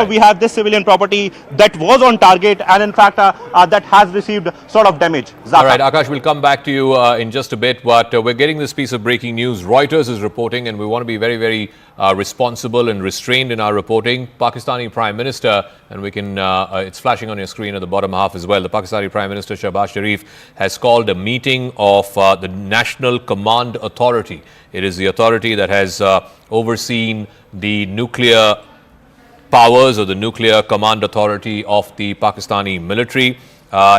we have this civilian property that was on target, and in fact, that has received sort of damage. Zaka. All right, Akash, we'll come back to you in just a bit, but we're getting this piece of breaking news. Reuters is reporting, and we want to be very, very responsible and restrained in our reporting. Pakistani Prime Minister, and we can, it's flashing on your screen at the bottom half as well. The Pakistani Prime Minister Shehbaz Sharif has called a meeting of the National Command Authority. It is the authority that has overseen the nuclear powers or the nuclear command authority of the Pakistani military.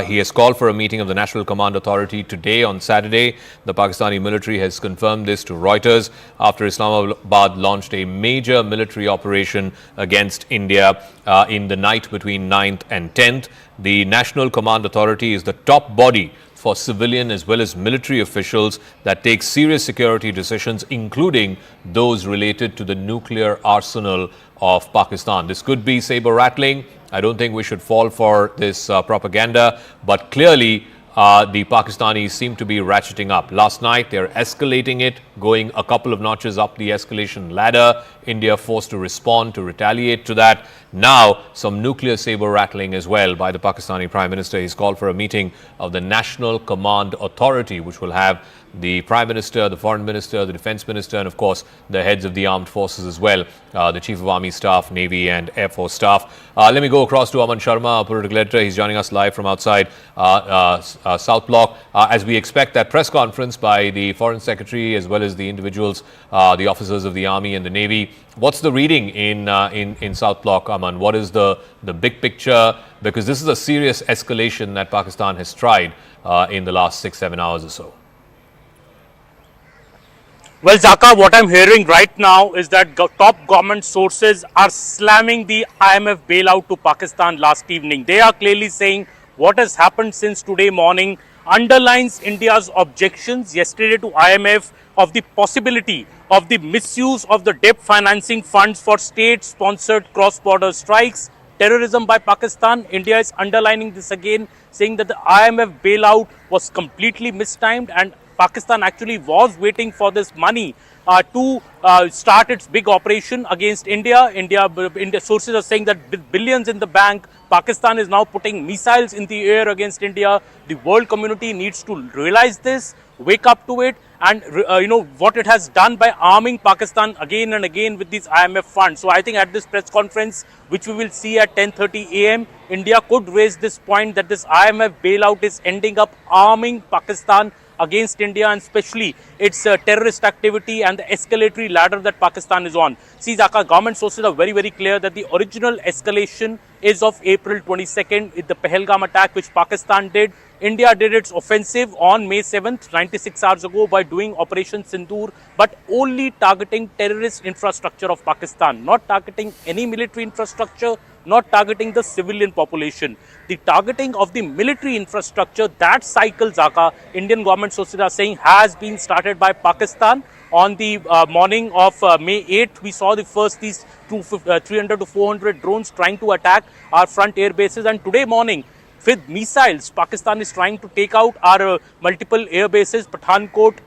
He has called for a meeting of the National Command Authority today on Saturday. The Pakistani military has confirmed this to Reuters after Islamabad launched a major military operation against India in the night between 9th and 10th. The National Command Authority is the top body for civilian as well as military officials that take serious security decisions, including those related to the nuclear arsenal of Pakistan. This could be saber-rattling. I don't think we should fall for this propaganda, but clearly the Pakistanis seem to be ratcheting up. Last night, they're escalating it, going a couple of notches up the escalation ladder. India forced to respond, to retaliate to that. Now, some nuclear saber-rattling as well by the Pakistani Prime Minister. He's called for a meeting of the National Command Authority, which will have the Prime Minister, the Foreign Minister, the Defence Minister, and of course, the heads of the armed forces as well, the Chief of Army Staff, Navy and Air Force Staff. Let me go across to Aman Sharma, our political editor. He's joining us live from outside South Block. As we expect that press conference by the Foreign Secretary as well as the individuals, the officers of the Army and the Navy. What's the reading in South Block, Aman? What is the big picture? Because this is a serious escalation that Pakistan has tried in the last 6-7 hours or so. Well, Zaka, what I'm hearing right now is that top government sources are slamming the IMF bailout to Pakistan last evening. They are clearly saying what has happened since today morning underlines India's objections yesterday to IMF of the possibility of the misuse of the debt financing funds for state-sponsored cross-border strikes, terrorism by Pakistan. India is underlining this again, saying that the IMF bailout was completely mistimed and Pakistan actually was waiting for this money to start its big operation against India. India sources are saying that with billions in the bank, Pakistan is now putting missiles in the air against India. The world community needs to realize this, wake up to it, and what it has done by arming Pakistan again and again with these IMF funds. So I think at this press conference, which we will see at 10:30 a.m., India could raise this point that this IMF bailout is ending up arming Pakistan against India and especially its terrorist activity and the escalatory ladder that Pakistan is on. See, Zaka, government sources are very, very clear that the original escalation is of April 22nd, the Pahalgam attack which Pakistan did. India did its offensive on May 7th, 96 hours ago, by doing Operation Sindoor, but only targeting terrorist infrastructure of Pakistan, not targeting any military infrastructure, not targeting the civilian population. The targeting of the military infrastructure, that cycle, Zaka, Indian government sources are saying has been started by Pakistan. On the morning of May 8th, we saw the first these 300 to 400 drones trying to attack our front air bases, and today morning, with missiles, Pakistan is trying to take out our multiple air bases, Pathankot,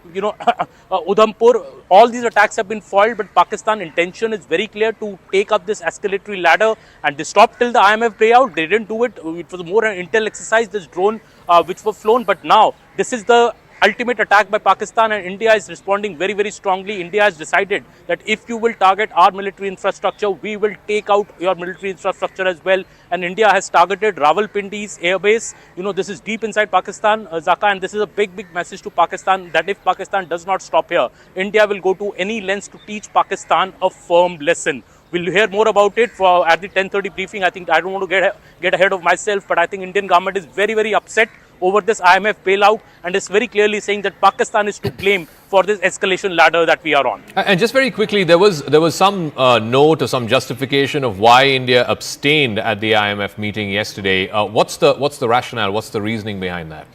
Udhampur. All these attacks have been foiled, but Pakistan intention is very clear to take up this escalatory ladder, and they stopped till the IMF payout. They didn't do it. It was more an intel exercise, this drone which were flown, but now this is the ultimate attack by Pakistan, and India is responding very, very strongly. India has decided that if you will target our military infrastructure, we will take out your military infrastructure as well. And India has targeted Rawalpindi's airbase. This is deep inside Pakistan, Zaka, and this is a big, big message to Pakistan that if Pakistan does not stop here, India will go to any lengths to teach Pakistan a firm lesson. We'll hear more about it at the 10:30 briefing. I think I don't want to get ahead of myself, but I think Indian government is very, very upset over this IMF bailout, and is very clearly saying that Pakistan is to blame for this escalation ladder that we are on. And just very quickly, there was some note or some justification of why India abstained at the IMF meeting yesterday. What's the rationale? What's the reasoning behind that?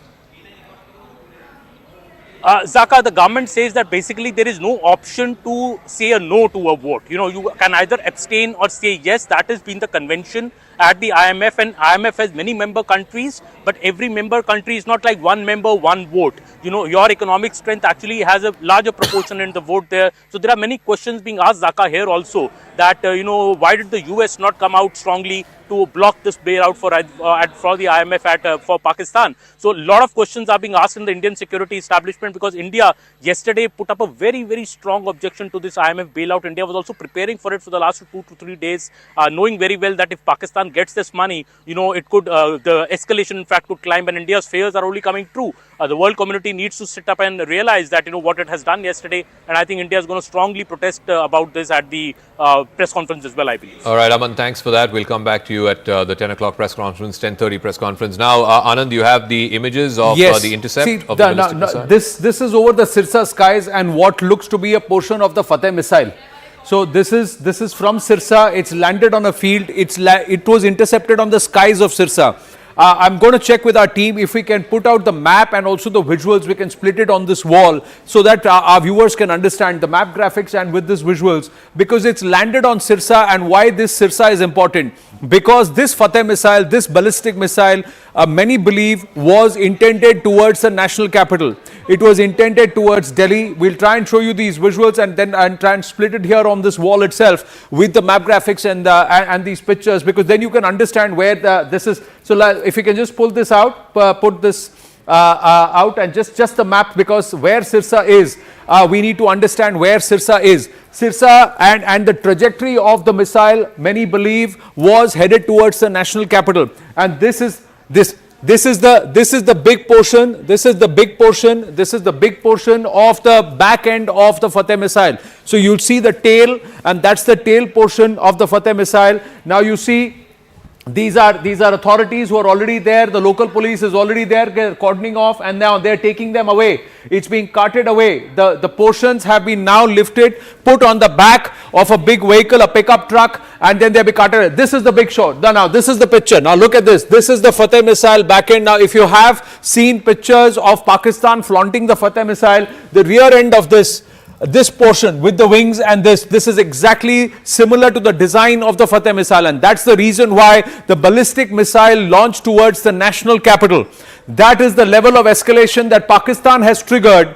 Zaka, the government says that basically there is no option to say a no to a vote. You know, you can either abstain or say yes. That has been the convention at the IMF, and IMF has many member countries, but every member country is not like one member, one vote. You know, your economic strength actually has a larger proportion in the vote there. So there are many questions being asked, Zaka, here also, that, you know, why did the US not come out strongly to block this bailout for the IMF for Pakistan? So a lot of questions are being asked in the Indian security establishment, because India yesterday put up a very, very strong objection to this IMF bailout. India was also preparing for it for the last 2 to 3 days, knowing very well that if Pakistan gets this money, you know, it could, the escalation in fact could climb, and India's fears are only coming true. The world community needs to sit up and realize that, you know, what it has done yesterday, and I think India is going to strongly protest about this at the press conference as well, I believe. All right, Aman, thanks for that. We'll come back to you at the 10 o'clock press conference, 10:30 press conference. Now, Anand, you have the images of the intercept of the ballistic missile? This is over the Sirsa skies and what looks to be a portion of the Fateh missile. So this is from Sirsa. It's landed on a field. It was intercepted on the skies of Sirsa. I'm going to check with our team if we can put out the map and also the visuals. We can split it on this wall so that our viewers can understand the map graphics and with these visuals, because it's landed on Sirsa. And why this Sirsa is important? Because this Fateh missile, this ballistic missile, many believe was intended towards the national capital. It was intended towards Delhi. We'll try and show you these visuals and then try and split it here on this wall itself with the map graphics and these pictures, because then you can understand where this is. So if you can just pull this out, put this out, and just the map, because where Sirsa is, we need to understand where Sirsa is. Sirsa and the trajectory of the missile, many believe, was headed towards the national capital. And this is the big portion. This is the big portion. This is the big portion of the back end of the Fateh missile. So you'll see the tail, and that's the tail portion of the Fateh missile. Now you see, these are authorities who are already there. The local police is already there, cordoning off, and now they're taking them away. It's being carted away. The portions have been now lifted, put on the back of a big vehicle, a pickup truck, and then they'll be carted away. This is the big shot. Now this is the picture. Now look at this. This is the Fateh missile back end. Now if you have seen pictures of Pakistan flaunting the Fateh missile, the rear end of this portion with the wings and this is exactly similar to the design of the Fateh missile, and that's the reason why the ballistic missile launched towards the national capital. That is the level of escalation that Pakistan has triggered.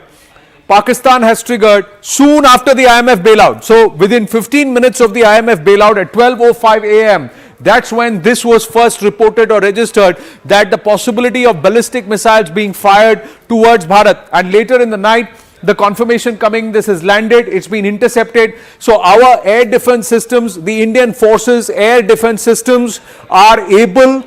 Soon after the IMF bailout. So within 15 minutes of the IMF bailout at 12:05 a.m., that's when this was first reported or registered, that the possibility of ballistic missiles being fired towards Bharat. And later in the night, the confirmation coming, this has landed, it's been intercepted. So our air defense systems, the Indian forces air defense systems, are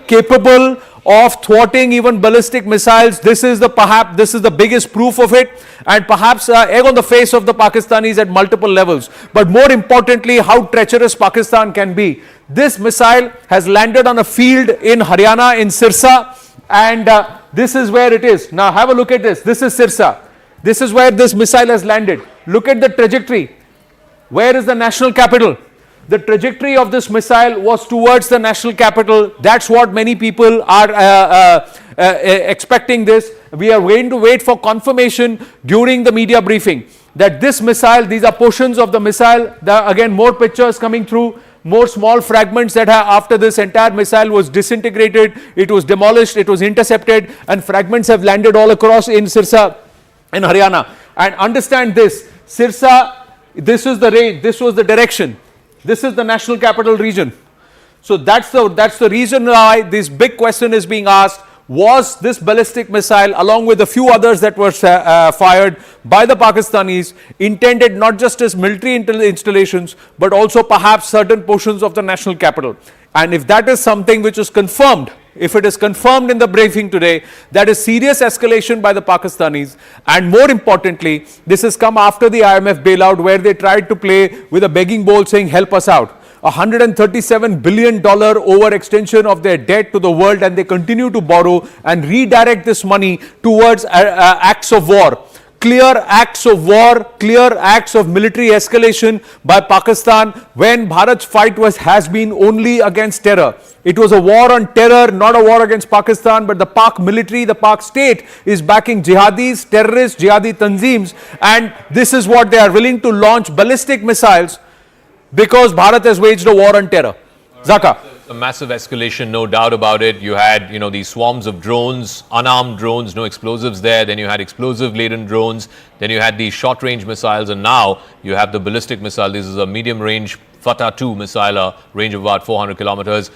capable of thwarting even ballistic missiles. This is the biggest proof of it, and perhaps egg on the face of the Pakistanis at multiple levels. But more importantly, how treacherous Pakistan can be. This missile has landed on a field in Haryana, in Sirsa, and this is where it is. Now have a look at this. This is Sirsa. This is where this missile has landed. Look at the trajectory. Where is the national capital? The trajectory of this missile was towards the national capital. That's what many people are expecting this. We are going to wait for confirmation during the media briefing that this missile, these are portions of the missile. Again, more pictures coming through. More small fragments that after this entire missile was disintegrated, it was demolished, it was intercepted, and fragments have landed all across in Sirsa, in Haryana. And understand this, Sirsa, this is the range, this was the direction, this is the national capital region. So that's the reason why this big question is being asked. Was this ballistic missile, along with a few others that were fired by the Pakistanis, intended not just as military installations, but also perhaps certain portions of the national capital? And if that is something which is confirmed, if it is confirmed in the briefing today, that is serious escalation by the Pakistanis. And more importantly, this has come after the IMF bailout, where they tried to play with a begging bowl saying, help us out. $137 billion overextension of their debt to the world, and they continue to borrow and redirect this money towards acts of war. clear acts of war, clear acts of military escalation by Pakistan when Bharat's fight has been only against terror. It was a war on terror, not a war against Pakistan, but the Pak military, the Pak state is backing jihadis, terrorists, jihadi tanzeems, and this is what they are willing to launch ballistic missiles because Bharat has waged a war on terror. Zaka. A massive escalation, no doubt about it. You had, these swarms of drones, unarmed drones, no explosives there. Then you had explosive-laden drones. Then you had these short-range missiles, and now you have the ballistic missile. This is a medium-range Fatah 2 missile, a range of about 400 kilometers,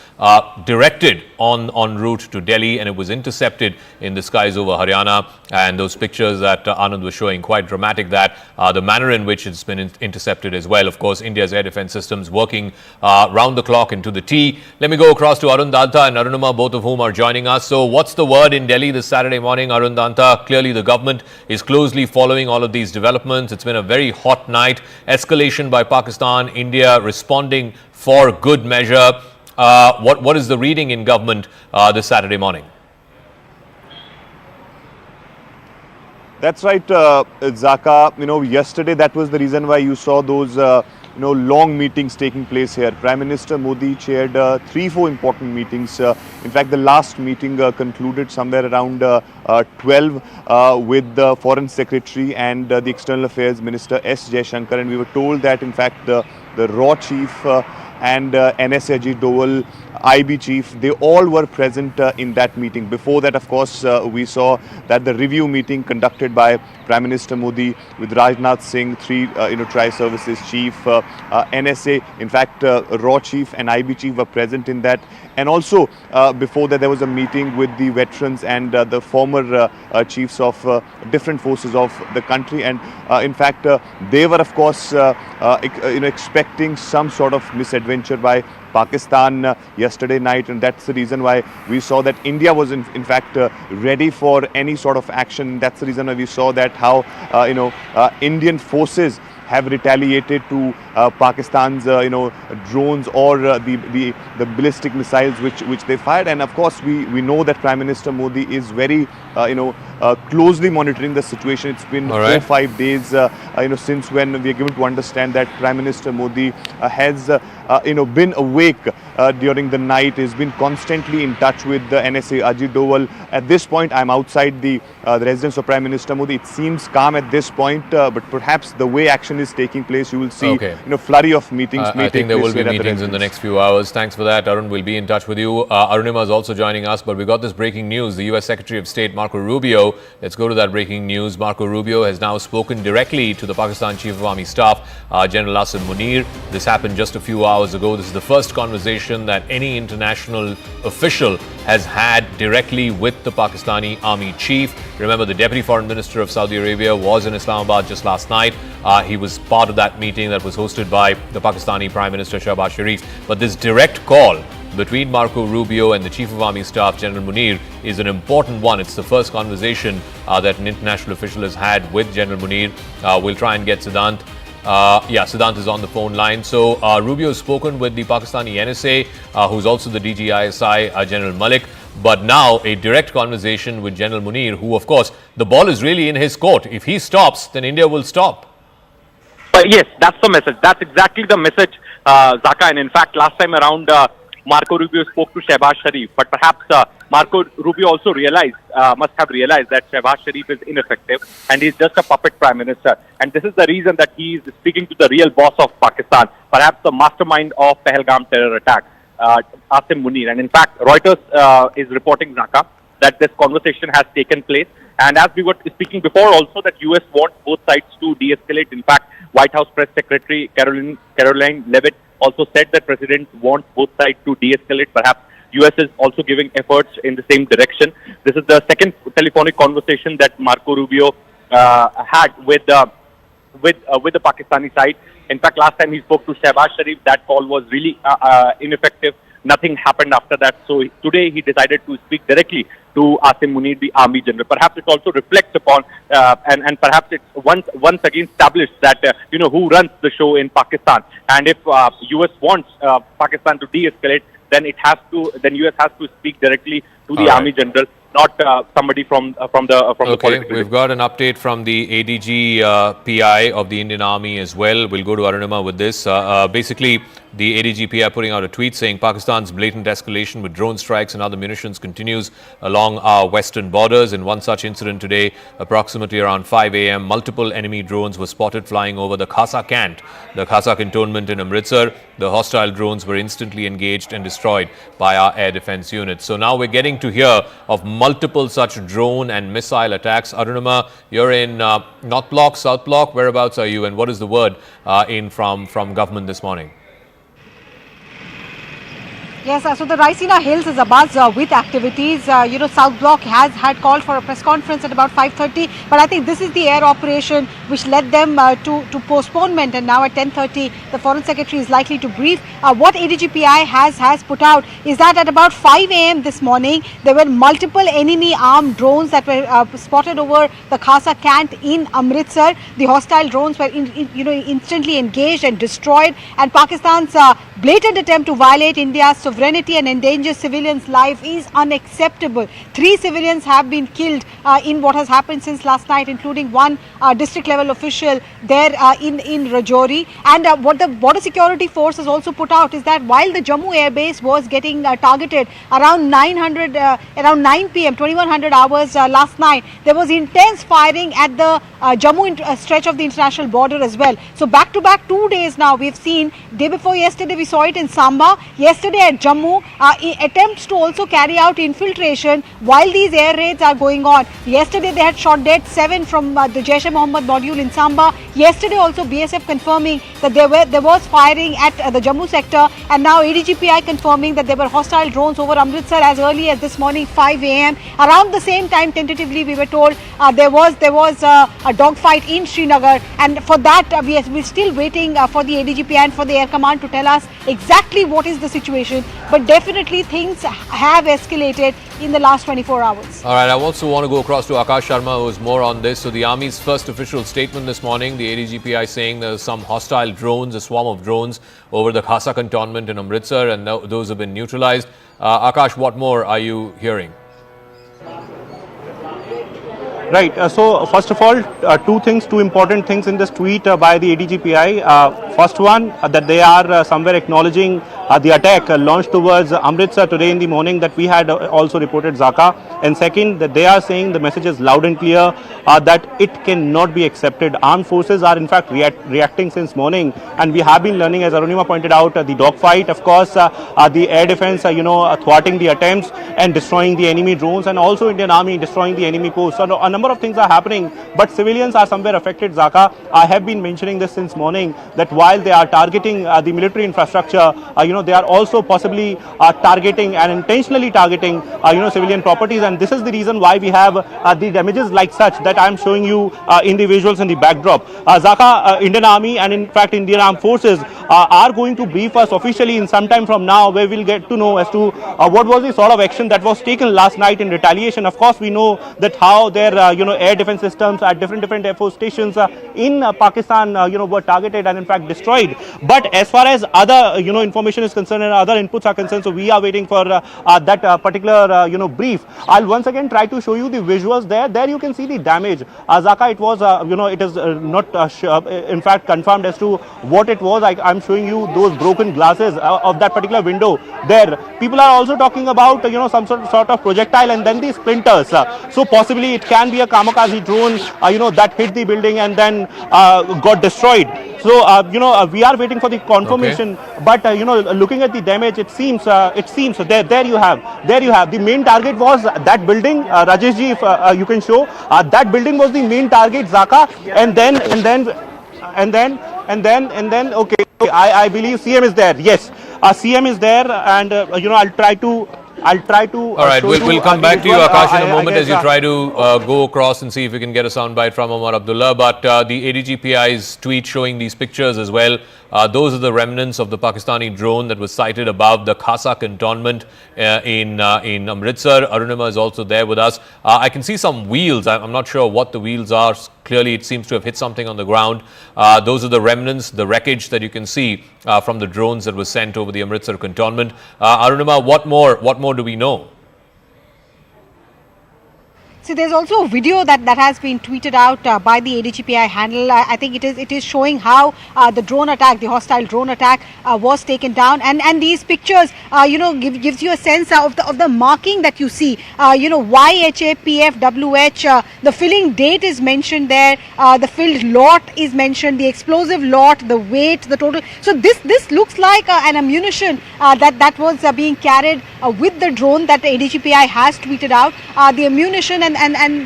directed en route to Delhi, and it was intercepted in the skies over Haryana. And those pictures that Anand was showing, quite dramatic, that the manner in which it's been intercepted as well. Of course, India's air defense systems working round the clock into the T. Let me go across to Arun Danta and Arunima, both of whom are joining us. So what's the word in Delhi this Saturday morning, Arun Danta? Clearly the government is closely following all of these developments. It's been a very hot night. Escalation by Pakistan, India responding for good measure. What is the reading in government this Saturday morning? That's right, Zaka. Yesterday that was the reason why you saw those long meetings taking place here. Prime Minister Modi chaired 3-4 important meetings. In fact, the last meeting concluded somewhere around 12 with the Foreign Secretary and the External Affairs Minister S. Jaishankar, and we were told that in fact the RAW Chief and NSA Ajit Doval, IB Chief, they all were present in that meeting. Before that, of course, we saw that the review meeting conducted by Prime Minister Modi with Rajnath Singh, three Tri-Services Chief, NSA, in fact, RAW Chief and IB Chief were present in that. And also, before that, there was a meeting with the veterans and the former chiefs of different forces of the country. And in fact, they were, of course, expecting some sort of misadventure by Pakistan yesterday night, and that's the reason why we saw that India was in fact ready for any sort of action. That's the reason why we saw that how Indian forces have retaliated to Pakistan's drones or the ballistic missiles which they fired. And of course we know that Prime Minister Modi is very closely monitoring the situation. It's been 4 or 5 days since when we are given to understand that Prime Minister Modi has been awake during the night, has been constantly in touch with the NSA Ajit Doval. At this point, I'm outside the residence of Prime Minister Modi. It seems calm at this point, but perhaps the way action is taking place, you will see flurry of meetings. I think there will be meetings in the next few hours. Thanks for that, Arun. We'll be in touch with you. Arunima is also joining us, but we got this breaking news. The U.S. Secretary of State Marco Rubio. Let's go to that breaking news. Marco Rubio has now spoken directly to the Pakistan Chief of Army Staff, General Asim Munir. This happened just a few hours ago. This is the first conversation that any international official has had directly with the Pakistani Army Chief. Remember, the Deputy Foreign Minister of Saudi Arabia was in Islamabad just last night. He was part of that meeting that was hosted by the Pakistani Prime Minister Shehbaz Sharif. But this direct call between Marco Rubio and the Chief of Army Staff, General Munir, is an important one. It's the first conversation that an international official has had with General Munir. We'll try and get Siddhant. Siddhant is on the phone line. So Rubio has spoken with the Pakistani NSA, who's also the DGISI, General Malik. But now a direct conversation with General Munir, who, of course, the ball is really in his court. If he stops, then India will stop. Yes, that's the message. That's exactly the message, Zaka. And in fact, last time around, Marco Rubio spoke to Shehbaz Sharif, but perhaps Marco Rubio also must have realized that Shehbaz Sharif is ineffective and he's just a puppet prime minister. And this is the reason that he is speaking to the real boss of Pakistan, perhaps the mastermind of Pahalgam terror attack, Asim Munir. And in fact, Reuters is reporting, Zaka, that this conversation has taken place. And as we were speaking before also, that US wants both sides to de-escalate. In fact, White House Press Secretary Caroline Leavitt also said that President wants both sides to de-escalate. Perhaps US is also giving efforts in the same direction. This is the second telephonic conversation that Marco Rubio had with the Pakistani side. In fact, last time he spoke to Shehbaz Sharif, that call was really ineffective. Nothing happened after that. So today he decided to speak directly to Asim Munir, the Army General. Perhaps it also reflects upon, and perhaps it's once again established that, who runs the show in Pakistan. And if US wants Pakistan to de-escalate, then US has to speak directly to the Army General. not somebody from the political. We've got an update from the ADG PI of the Indian Army as well. We'll go to Arunima with this. Basically, the ADG PI putting out a tweet saying Pakistan's blatant escalation with drone strikes and other munitions continues along our western borders. In one such incident today, approximately around 5 a.m., multiple enemy drones were spotted flying over the Khasa Cant, the Khasa cantonment in Amritsar. The hostile drones were instantly engaged and destroyed by our air defense units. So now we're getting to hear of multiple such drone and missile attacks. Arunima, you're in North Block, South Block. Whereabouts are you, and what is the word in from government this morning? Yes, so the Raisina Hills is abuzz with activities. South Block has had called for a press conference at about 5:30, but I think this is the air operation which led them to postponement, and now at 10:30 the Foreign Secretary is likely to brief. What ADGPI has put out is that at about 5 a.m. this morning there were multiple enemy armed drones that were spotted over the Khasa Cant in Amritsar. The hostile drones were instantly engaged and destroyed, and Pakistan's blatant attempt to violate India's sovereignty and endanger civilians' life is unacceptable. 3 civilians have been killed in what has happened since last night, including one district level official there in Rajouri. And what the border security force has also put out is that while the Jammu air base was getting targeted around 9 p.m. 2100 hours last night, there was intense firing at the Jammu stretch of the international border as well. So back to back 2 days now we've seen. Day before yesterday we saw it in Samba. Yesterday at Jammu, attempts to also carry out infiltration while these air raids are going on. Yesterday they had shot dead 7 from the Jaish-e-Mohammed module in Samba. Yesterday also BSF confirming that there was firing at the Jammu sector, and now ADGPI confirming that there were hostile drones over Amritsar as early as this morning 5 a.m. Around the same time, tentatively we were told there was a dogfight in Srinagar, and for that we're still waiting for the ADGPI and for the Air Command to tell us exactly what is the situation. But definitely things have escalated in the last 24 hours. All right, I also want to go across to Akash Sharma, who is more on this. So the Army's first official statement this morning, the ADGPI saying there's some hostile drones, a swarm of drones over the Khasa cantonment in Amritsar, and those have been neutralized. Akash, what more are you hearing? Right. So first of all, two important things in this tweet by the ADGPI. First one, that they are somewhere acknowledging the attack launched towards Amritsar today in the morning that we had also reported Zaka. And second, that they are saying the message is loud and clear that it cannot be accepted. Armed forces are in fact reacting since morning, and we have been learning, as Arunima pointed out, the dogfight, of course, the air defense, thwarting the attempts and destroying the enemy drones, and also Indian Army destroying the enemy posts. So a number of things are happening, but civilians are somewhere affected, Zaka. I have been mentioning this since morning, that while they are targeting the military infrastructure, they are also possibly targeting and intentionally targeting, civilian properties, and this is the reason why we have the damages like such that I am showing you in the visuals in the backdrop. Zaka, Indian Army and in fact Indian Armed Forces are going to brief us officially in some time from now, where we'll get to know as to what was the sort of action that was taken last night in retaliation. Of course, we know that how their air defense systems at different Air Force stations in Pakistan were targeted and in fact destroyed. But as far as other information is concerned and other inputs are concerned, so we are waiting for that particular brief. I'll once again try to show you the visuals there. There you can see the damage. Zaka, it was it is not in fact confirmed as to what it was. I'm showing you those broken glasses of that particular window there. People are also talking about some sort of projectile and then the splinters. So possibly it can be a kamikaze drone that hit the building and then got destroyed. So we are waiting for the confirmation. Okay. But looking at the damage, it seems there you have the main target was that building. Rajesh ji, if you can show that building was the main target, Zaka, and then okay, I believe CM is there. Yes, CM is there, and I'll try to. All right, we'll come back to you, Akash, in a moment as you try to go across and see if we can get a soundbite from Omar Abdullah. But the ADGPI's tweet showing these pictures as well, those are the remnants of the Pakistani drone that was sighted above the Khasa cantonment in Amritsar. Arunima is also there with us. I can see some wheels. I'm not sure what the wheels are. Clearly, it seems to have hit something on the ground. Those are the remnants, the wreckage that you can see from the drones that were sent over the Amritsar cantonment. Arunima, what more do we know? So there's also a video that has been tweeted out by the ADGPI handle. I think it is showing how the drone attack, the hostile drone attack, was taken down, and these pictures, gives you a sense of the marking that you see. YHAPFWH. The filling date is mentioned there. The filled lot is mentioned. The explosive lot, the weight, the total. So this looks like an ammunition that was being carried with the drone that the ADGPI has tweeted out. The ammunition and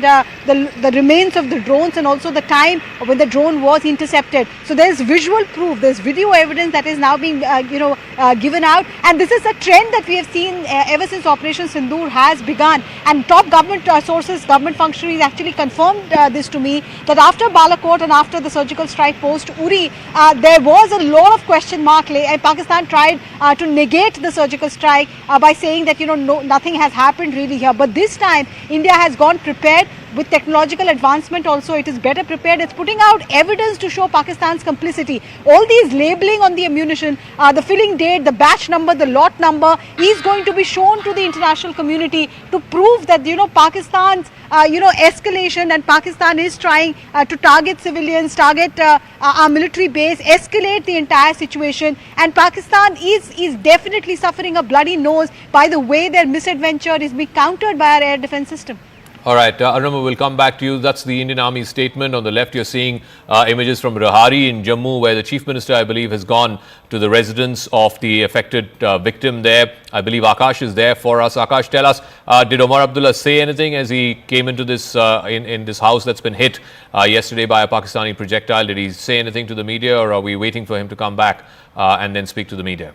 the remains of the drones, and also the time when the drone was intercepted. So there's visual proof, there's video evidence that is now being given out, and this is a trend that we have seen ever since Operation Sindoor has begun. And top government sources, government functionaries actually confirmed this to me, that after Balakot and after the surgical strike post Uri, there was a lot of question mark. Pakistan tried to negate the surgical strike by saying that nothing has happened really here. But this time India has gone prepared with technological advancement. Also, it is better prepared. It's putting out evidence to show Pakistan's complicity. All these labeling on the ammunition, the filling date, the batch number, the lot number is going to be shown to the international community to prove that Pakistan's escalation, and Pakistan is trying to target civilians, target our military base, escalate the entire situation. And Pakistan is definitely suffering a bloody nose by the way their misadventure is being countered by our air defense system. All right, Arnama, we'll come back to you. That's the Indian Army statement. On the left, you're seeing images from Rehari in Jammu, where the Chief Minister, I believe, has gone to the residence of the affected victim there. I believe Akash is there for us. Akash, tell us, did Omar Abdullah say anything as he came into this in this house that's been hit yesterday by a Pakistani projectile? Did he say anything to the media, or are we waiting for him to come back and then speak to the media?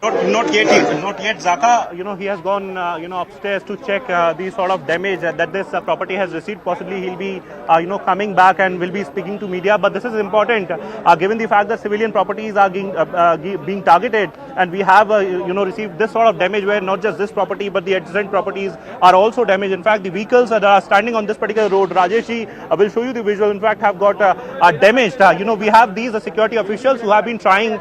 Not yet, Zaka. He has gone, upstairs to check the sort of damage that this property has received. Possibly he'll be, coming back and will be speaking to media. But this is important, given the fact that civilian properties are being targeted, and we have, received this sort of damage where not just this property but the adjacent properties are also damaged. In fact, the vehicles that are standing on this particular road, Rajesh will show you the visual. In fact, have got damaged. We have these security officials who have been trying,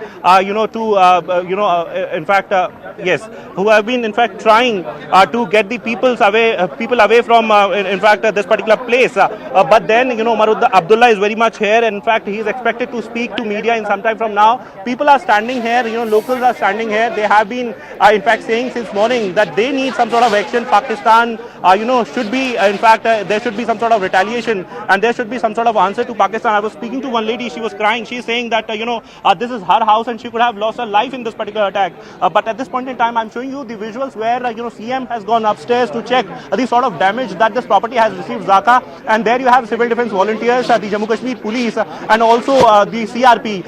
who have been in fact trying to get the people away from this particular place. But then Omar Abdullah is very much here, and in fact he is expected to speak to media in some time from now. People are standing here, locals are standing here. They have been in fact saying since morning that they need some sort of action. Pakistan should be there should be some sort of retaliation, and there should be some sort of answer to Pakistan. I was speaking to one lady, she was crying. She's saying that this is her house and she could have lost her life in this particular attack. But at this point in time, I'm showing you the visuals where CM has gone upstairs to check the sort of damage that this property has received, Zaka. And there you have civil defense volunteers, the Jammu Kashmir police, and also the CRP.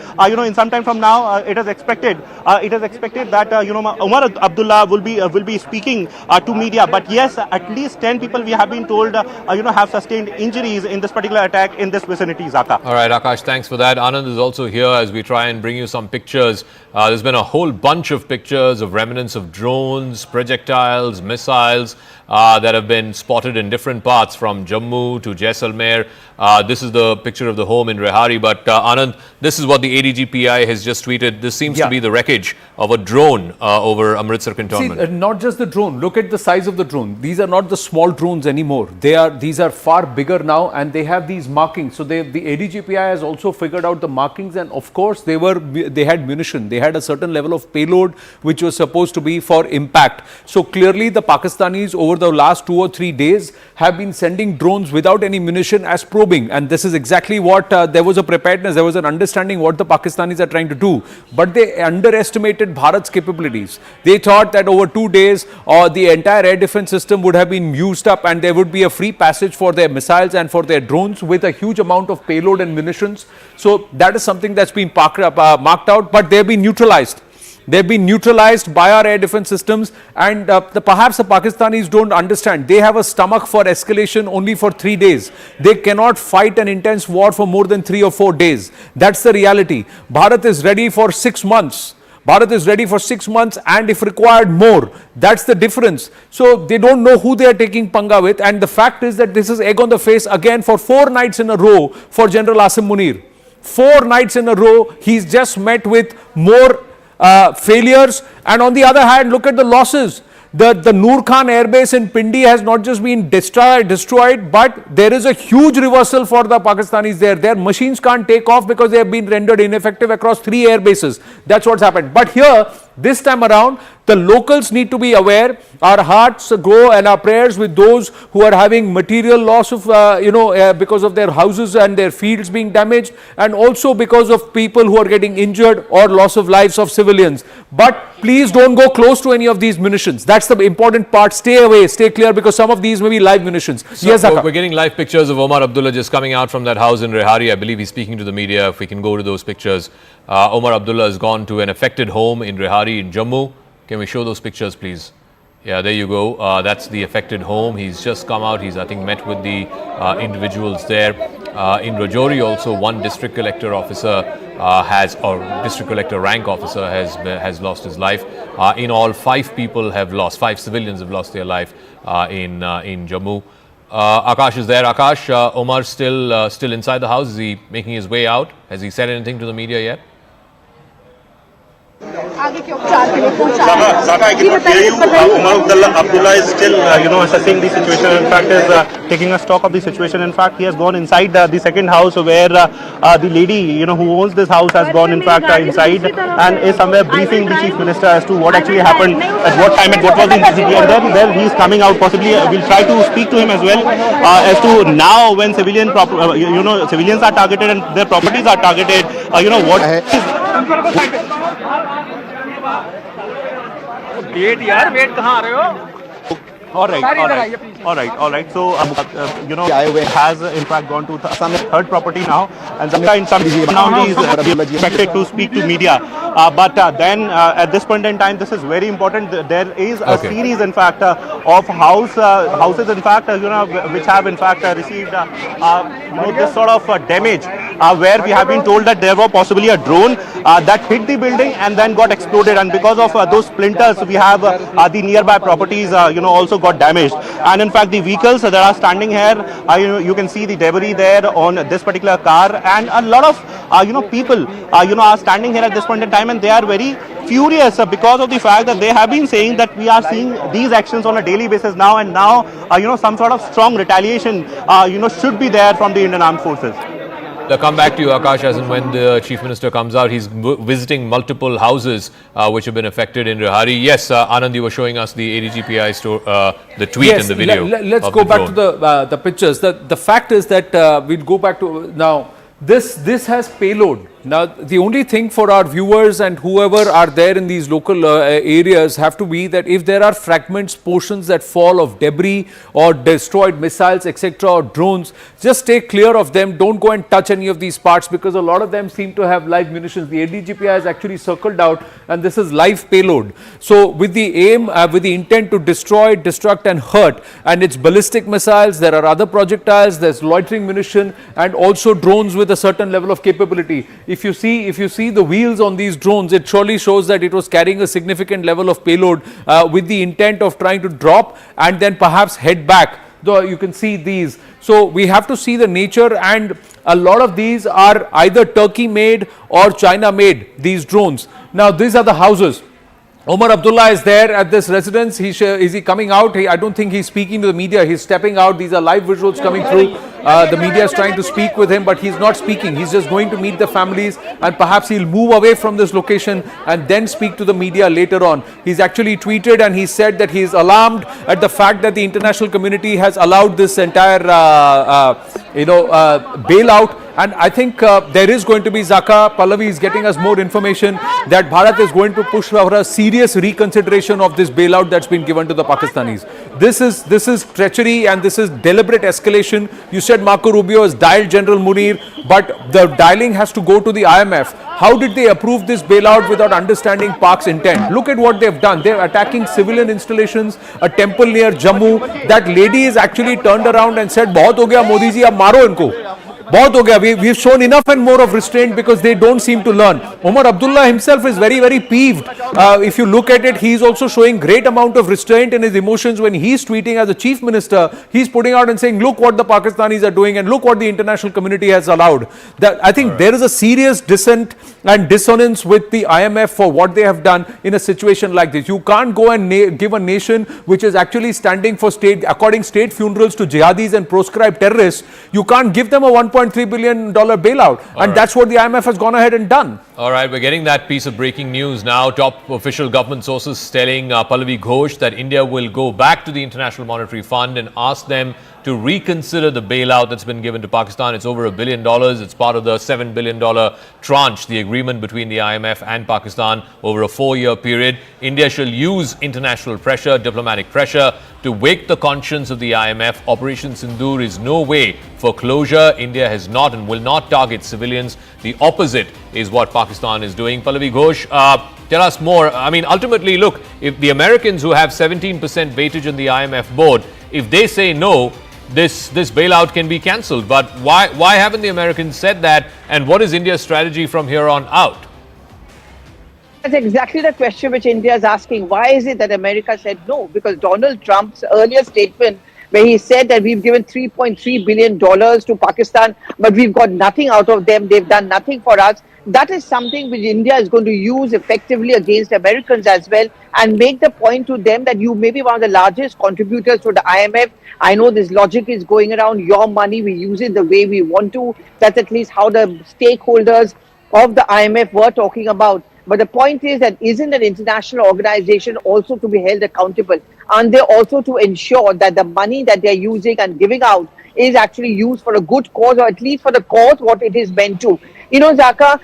In some time from now, it is expected that Omar Abdullah will be speaking to media. But yes, at least 10 people we have been told have sustained injuries in this particular attack in this vicinity, Zaka. All right, Akash, thanks for that. Anand is also here as we try and bring you some pictures. There's been a whole bunch of pictures of remnants of drones, projectiles, missiles that have been spotted in different parts from Jammu to Jaisalmer. This is the picture of the home in Rehari. But Anand, this is what the ADGPI has just tweeted. This seems to be the wreckage of a drone over Amritsar cantonment. See, not just the drone. Look at the size of the drone. These are not the small drones anymore. These are far bigger now, and they have these markings. So the ADGPI has also figured out the markings, and of course they had munition. They had a certain level of payload which was supposed to be for impact. So clearly the Pakistanis over the last 2 or 3 days have been sending drones without any munition as probing, and this is exactly what there was a preparedness, there was an understanding what the Pakistanis are trying to do, but they underestimated Bharat's capabilities. They thought that over 2 days the entire air defense system would have been used up and there would be a free passage for their missiles and for their drones with a huge amount of payload and munitions. So that is something that's been marked out, but they've been neutralized. They've been neutralized by our air defense systems, and perhaps the Pakistanis don't understand. They have a stomach for escalation only for 3 days. They cannot fight an intense war for more than 3 or 4 days. That's the reality. Bharat is ready for 6 months. Bharat is ready for 6 months, and if required more. That's the difference. So they don't know who they are taking panga with, and the fact is that this is egg on the face again for 4 nights in a row for General Asim Munir. 4 nights in a row, he's just met with more failures, and on the other hand, look at the losses. The Noor Khan airbase in Pindi has not just been destroyed, but there is a huge reversal for the Pakistanis there. Their machines can't take off because they have been rendered ineffective across 3 air bases. That's what's happened. But here, this time around, the locals need to be aware. Our hearts go and our prayers with those who are having material loss of, because of their houses and their fields being damaged, and also because of people who are getting injured or loss of lives of civilians. But please don't go close to any of these munitions. That's the important part. Stay away, stay clear, because some of these may be live munitions. So yes, Zaka. we're getting live pictures of Omar Abdullah just coming out from that house in Rehari. I believe he's speaking to the media. If we can go to those pictures. Omar Abdullah has gone to an affected home in Rehari in Jammu. Can we show those pictures, please? Yeah, there you go. That's the affected home. He's just come out. He's, I think, met with the individuals there. In Rajouri also, one district collector officer district collector rank officer has lost his life. In all, 5 people have lost, 5 civilians have lost their life in Jammu. Akash is there. Akash, Omar still inside the house. Is he making his way out? Has he said anything to the media yet? Zaka, I cannot hear you. Omar Abdullah is still, assessing the situation. In fact, is taking a stock of the situation. In fact, he has gone inside the second house where the lady, who owns this house, has gone, in fact, inside and is somewhere briefing the chief minister as to what actually happened, at what time, and what was the intensity. And then there he is coming out. Possibly, we'll try to speak to him as well as to now when civilians are targeted and their properties are targeted. What is wait कहाँ आ रहे हो? All right. So, has in fact gone to some third property now, and in some now he is expected to speak to media. But then at this point in time, this is very important. There is a series, in fact, of houses, in fact, which have in fact received this sort of damage, where we have been told that there was possibly a drone that hit the building and then got exploded, and because of those splinters, we have the nearby properties, also got damaged. And in fact, the vehicles that are standing here, you can see the debris there on this particular car, and a lot of people are standing here at this point in time, and they are very furious because of the fact that they have been saying that we are seeing these actions on a daily basis now, and now some sort of strong retaliation should be there from the Indian Armed Forces. I'll come back to you, Akash, as and when the Chief Minister comes out. He's visiting multiple houses which have been affected in Rehari. Yes, Anand, you were showing us the ADGPI the tweet yes, and the video. Let's go back to the pictures. The fact is that we'll go back to now. This has payload. Now, the only thing for our viewers and whoever are there in these local areas have to be that if there are fragments, portions that fall of debris or destroyed missiles, etc., or drones, just stay clear of them. Don't go and touch any of these parts, because a lot of them seem to have live munitions. The ADGPI has actually circled out, and this is live payload. So, with the aim, with the intent to destroy, destruct and hurt, and it's ballistic missiles, there are other projectiles, there's loitering munition, and also drones with a certain level of capability. If you see the wheels on these drones, it surely shows that it was carrying a significant level of payload with the intent of trying to drop and then perhaps head back. Though you can see these. So we have to see the nature, and a lot of these are either Turkey made or China made, these drones. Now these are the houses. Omar Abdullah is there at this residence. Is he coming out? I don't think he's speaking to the media. He's stepping out. These are live visuals coming through. The media is trying to speak with him, but he's not speaking. He's just going to meet the families, and perhaps he'll move away from this location and then speak to the media later on. He's actually tweeted, and he said that he's alarmed at the fact that the international community has allowed this entire bailout. And I think there is going to be, Zaka, Pallavi is getting us more information that Bharat is going to push for a serious reconsideration of this bailout that's been given to the Pakistanis. This is treachery, and this is deliberate escalation. You said Marco Rubio has dialed General Munir, but the dialing has to go to the IMF. How did they approve this bailout without understanding Pak's intent? Look at what they've done. They're attacking civilian installations, a temple near Jammu. That lady is actually turned around and said, "Bahut ho gaya, Modi ji, ab maro inko." बहुत हो गया. We've shown enough and more of restraint because they don't seem to learn. Omar Abdullah himself is very, very peeved. If you look at it, he's also showing great amount of restraint in his emotions when he's tweeting as a chief minister. He's putting out and saying, look what the Pakistanis are doing and look what the international community has allowed. That I think there is a serious dissent and dissonance with the IMF for what they have done in a situation like this. You can't go and give a nation which is actually standing for according state funerals to jihadis and proscribed terrorists. You can't give them a $1.3 billion bailout. And that's what the IMF has gone ahead and done. All right, we're getting that piece of breaking news now. Top official government sources telling Pallavi Ghosh that India will go back to the International Monetary Fund and ask them to reconsider the bailout that's been given to Pakistan. It's over $1 billion. It's part of the $7 billion tranche, the agreement between the IMF and Pakistan over a 4-year period. India shall use international pressure, diplomatic pressure, to wake the conscience of the IMF. Operation Sindoor is no way for closure. India has not and will not target civilians. The opposite is what Pakistan is doing. Pallavi Ghosh, tell us more. I mean, ultimately, look, if the Americans who have 17% weightage on the IMF board, if they say no, this bailout can be cancelled. But why haven't the Americans said that? And what is India's strategy from here on out? That's exactly the question which India is asking. Why is it that America said no? Because Donald Trump's earlier statement where he said that we've given $3.3 billion to Pakistan, but we've got nothing out of them. They've done nothing for us. That is something which India is going to use effectively against Americans as well and make the point to them that you may be one of the largest contributors to the IMF. I know this logic is going around, your money, we use it the way we want to. That's at least how the stakeholders of the IMF were talking about. But the point is that isn't an international organization also to be held accountable? Aren't they also to ensure that the money that they're using and giving out is actually used for a good cause, or at least for the cause what it is meant to? You know, Zaka,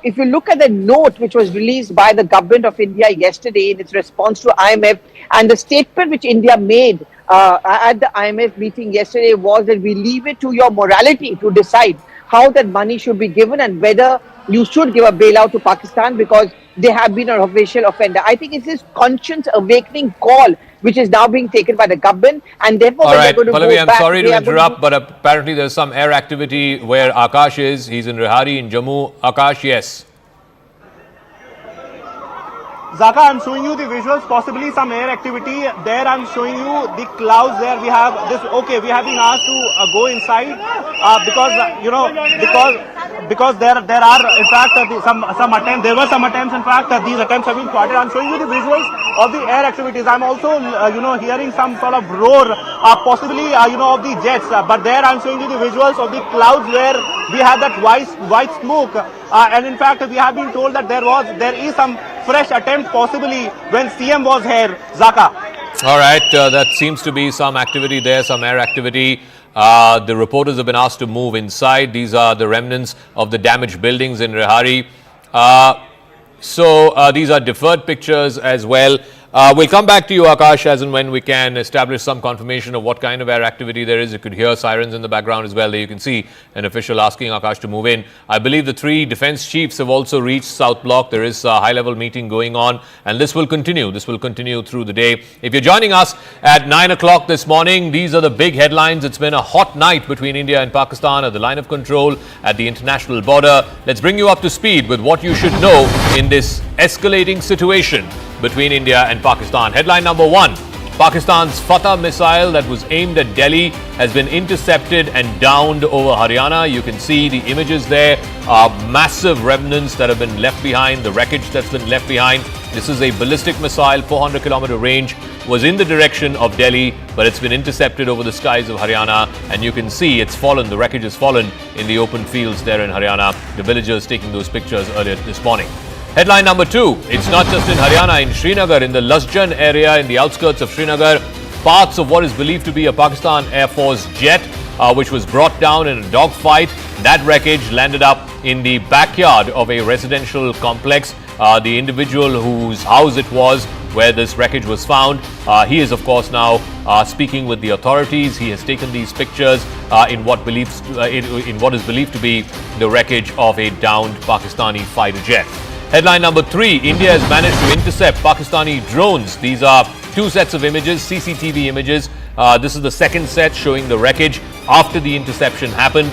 if you look at the note which was released by the government of India yesterday in its response to IMF, and the statement which India made at the IMF meeting yesterday was that we leave it to your morality to decide how that money should be given and whether you should give a bailout to Pakistan because they have been an official offender. I think it's this conscience awakening call which is now being taken by the government, and therefore all right, they're going to Pallavi, go I'm back, sorry to interrupt, but apparently there's some air activity where Akash is. He's in Rehari in Jammu. Akash, yes. Zaka, I'm showing you the visuals, possibly some air activity. There I'm showing you the clouds there. We have this, okay, we have been asked to go inside because, you know, because there are, in fact, some attempts, there were some attempts, in fact, these attempts have been thwarted. I'm showing you the visuals of the air activities. I'm also, you know, hearing some sort of roar, possibly, you know, of the jets. But there I'm showing you the visuals of the clouds where we have that white smoke. And in fact, we have been told that there is some fresh attempt possibly when CM was here, Zaka. All right, that seems to be some activity there, some air activity. The reporters have been asked to move inside. These are the remnants of the damaged buildings in Rehari. So these are deferred pictures as well. We'll come back to you, Akash, as and when we can establish some confirmation of what kind of air activity there is. You could hear sirens in the background as well. There you can see an official asking Akash to move in. I believe the 3 defense chiefs have also reached South Block. There is a high-level meeting going on, and this will continue. This will continue through the day. If you're joining us at 9 o'clock this morning, these are the big headlines. It's been a hot night between India and Pakistan at the line of control at the international border. Let's bring you up to speed with what you should know in this escalating situation between India and Pakistan. Headline number 1, Pakistan's Fatah missile that was aimed at Delhi has been intercepted and downed over Haryana. You can see the images there, massive remnants that have been left behind, the wreckage that's been left behind. This is a ballistic missile, 400-kilometer range, was in the direction of Delhi, but it's been intercepted over the skies of Haryana, and you can see it's fallen, the wreckage has fallen in the open fields there in Haryana. The villagers taking those pictures earlier this morning. Headline number 2, it's not just in Haryana, in Srinagar, in the Lasjan area, in the outskirts of Srinagar, parts of what is believed to be a Pakistan Air Force jet, which was brought down in a dogfight. That wreckage landed up in the backyard of a residential complex. The individual whose house it was where this wreckage was found, he is of course now speaking with the authorities. He has taken these pictures in what is believed to be the wreckage of a downed Pakistani fighter jet. Headline number 3, India has managed to intercept Pakistani drones. These are two sets of images, CCTV images. This is the second set showing the wreckage after the interception happened.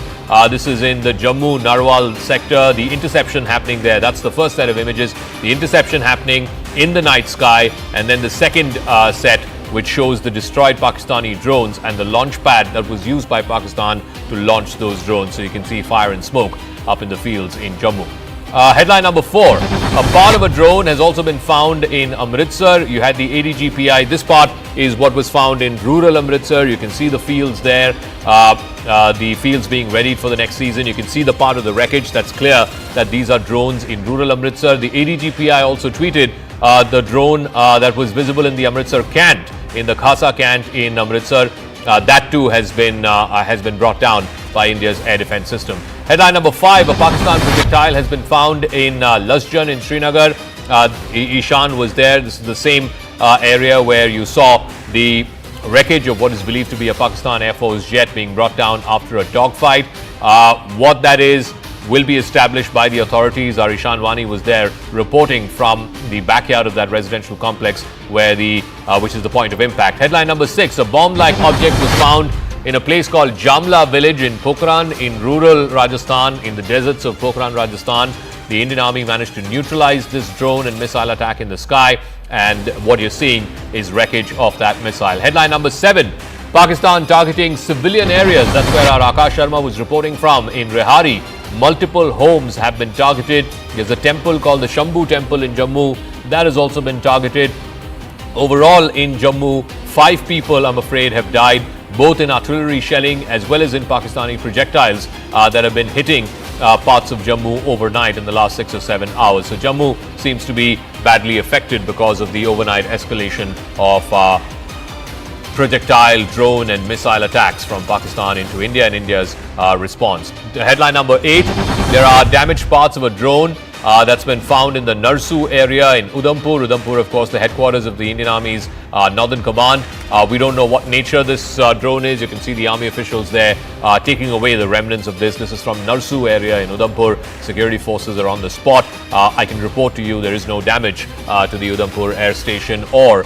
This is in the Jammu Narwal sector. The interception happening there. That's the first set of images. The interception happening in the night sky, and then the second set, which shows the destroyed Pakistani drones and the launch pad that was used by Pakistan to launch those drones. So you can see fire and smoke up in the fields in Jammu. Headline number 4. A part of a drone has also been found in Amritsar. You had the ADGPI. This part is what was found in rural Amritsar. You can see the fields there, the fields being readied for the next season. You can see the part of the wreckage. That's clear that these are drones in rural Amritsar. The ADGPI also tweeted the drone that was visible in the Amritsar Cant, in the Khasa Cant in Amritsar. That too has been brought down by India's air defense system. Headline number 5, a Pakistan projectile has been found in Lasjan in Srinagar. Ishan was there. This is the same area where you saw the wreckage of what is believed to be a Pakistan Air Force jet being brought down after a dogfight. What that is will be established by the authorities. Our Ishan Wani was there reporting from the backyard of that residential complex where which is the point of impact. Headline number 6, a bomb-like object was found in a place called Jamla village in Pokhran in rural Rajasthan, in the deserts of Pokhran, Rajasthan. The Indian Army managed to neutralize this drone and missile attack in the sky, and what you're seeing is wreckage of that missile. Headline number 7, Pakistan targeting civilian areas. That's where our Akash Sharma was reporting from in Rehari. Multiple homes have been targeted. There's a temple called the Shambhu Temple in Jammu that has also been targeted. Overall in Jammu, 5 people, I'm afraid, have died, both in artillery shelling as well as in Pakistani projectiles that have been hitting parts of Jammu overnight in the last 6 or 7 hours. So Jammu seems to be badly affected because of the overnight escalation of projectile, drone and missile attacks from Pakistan into India and India's response. Headline number 8, there are damaged parts of a drone that's been found in the Narsu area in Udhampur. Udhampur, of course, the headquarters of the Indian Army's Northern Command. We don't know what nature this drone is. You can see the army officials there taking away the remnants of this. This is from Narsu area in Udhampur. Security forces are on the spot. I can report to you there is no damage to the Udhampur air station or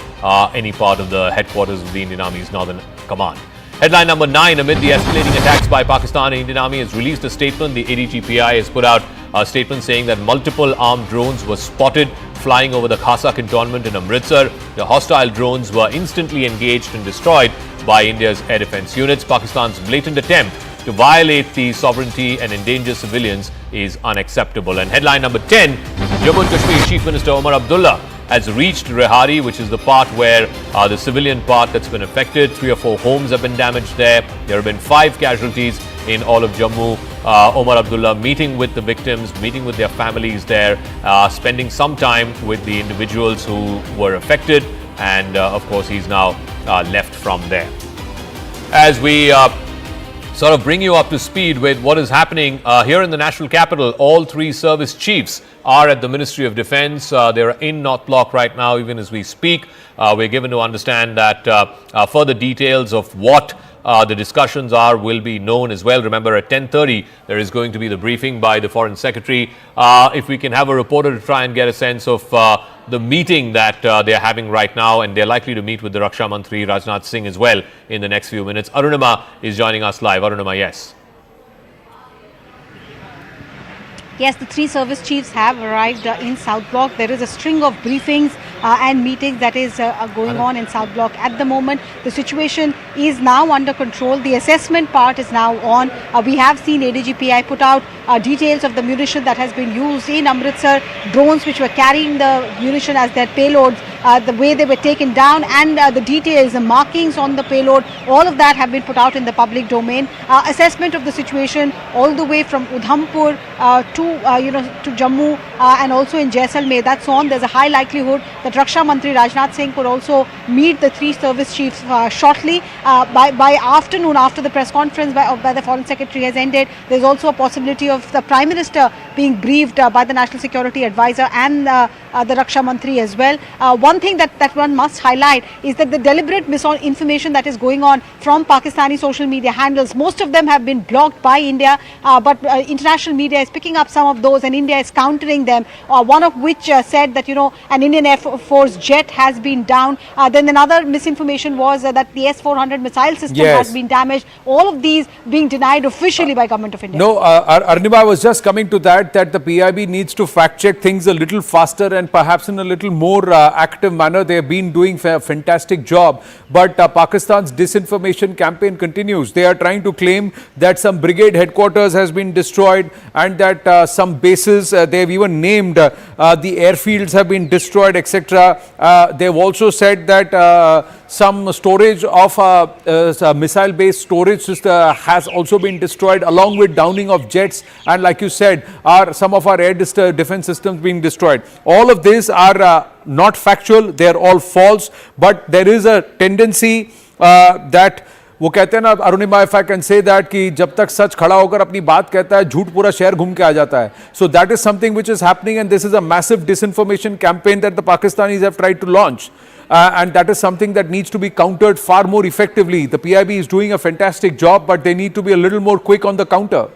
any part of the headquarters of the Indian Army's Northern Command. Headline number 9, amid the escalating attacks by Pakistan, Indian Army has released a statement. The ADGPI has put out a statement saying that multiple armed drones were spotted flying over the Khasa cantonment in Amritsar. The hostile drones were instantly engaged and destroyed by India's air defense units. Pakistan's blatant attempt to violate the sovereignty and endanger civilians is unacceptable. And headline number 10, Jammu and Kashmir Chief Minister Omar Abdullah has reached Rehari, which is the part where the civilian part that's been affected. 3 or 4 homes have been damaged there. There have been 5 casualties in all of Jammu. Omar Abdullah meeting with the victims, meeting with their families there, spending some time with the individuals who were affected, and of course he's now left from there. As we sort of bring you up to speed with what is happening here in the national capital, all 3 service chiefs are at the Ministry of Defence. They're in North Block right now, even as we speak. We're given to understand that further details of what the discussions will be known as well. Remember, at 10:30 there is going to be the briefing by the Foreign Secretary. If we can have a reporter to try and get a sense of the meeting that they're having right now, and they're likely to meet with the Raksha Mantri Rajnath Singh as well in the next few minutes. Arunima is joining us live. Arunima, yes. Yes, the 3 service chiefs have arrived in South Block. There is a string of briefings and meetings that is going on in South Block at the moment. The situation is now under control. The assessment part is now on. We have seen ADGPI put out details of the munition that has been used in Amritsar, drones which were carrying the munition as their payloads, the way they were taken down, and the details, the markings on the payload, all of that have been put out in the public domain. Assessment of the situation all the way from Udhampur to Jammu and also in Jaisalmer, that's on. There's a high likelihood that Raksha Mantri Rajnath Singh could also meet the 3 service chiefs shortly. By afternoon, after the press conference by the Foreign Secretary has ended, there's also a possibility of the Prime Minister being briefed by the National Security Advisor and the Raksha Mantri as well. One thing that one must highlight is that the deliberate misinformation that is going on from Pakistani social media handles, most of them have been blocked by India, but international media is picking up some of those and India is countering them, one of which said that, an Indian Air Force jet has been down. Then another misinformation was that the S-400 missile system has been damaged. All of these being denied officially by Government of India. No, Arnima, I was just coming to that the PIB needs to fact check things a little faster and perhaps in a little more active manner. They have been doing a fantastic job, but Pakistan's disinformation campaign continues. They are trying to claim that some brigade headquarters has been destroyed and that some bases, they have even named the airfields have been destroyed, etc. They have also said that some storage of missile-based storage system has also been destroyed, along with downing of jets, and like you said, some of our air defense systems being destroyed. All of these are not factual, they are all false, but there is a tendency that वो कहते हैं ना Arunima, if I can say that कि जब तक सच खड़ा होकर अपनी बात कहता है, झूठ पूरा शहर घूम के आ जाता है. So that is something which is happening, and this is a massive disinformation campaign that the Pakistanis have tried to launch. And that is something that needs to be countered far more effectively. The PIB is doing a fantastic job, but they need to be a little more quick on the counter.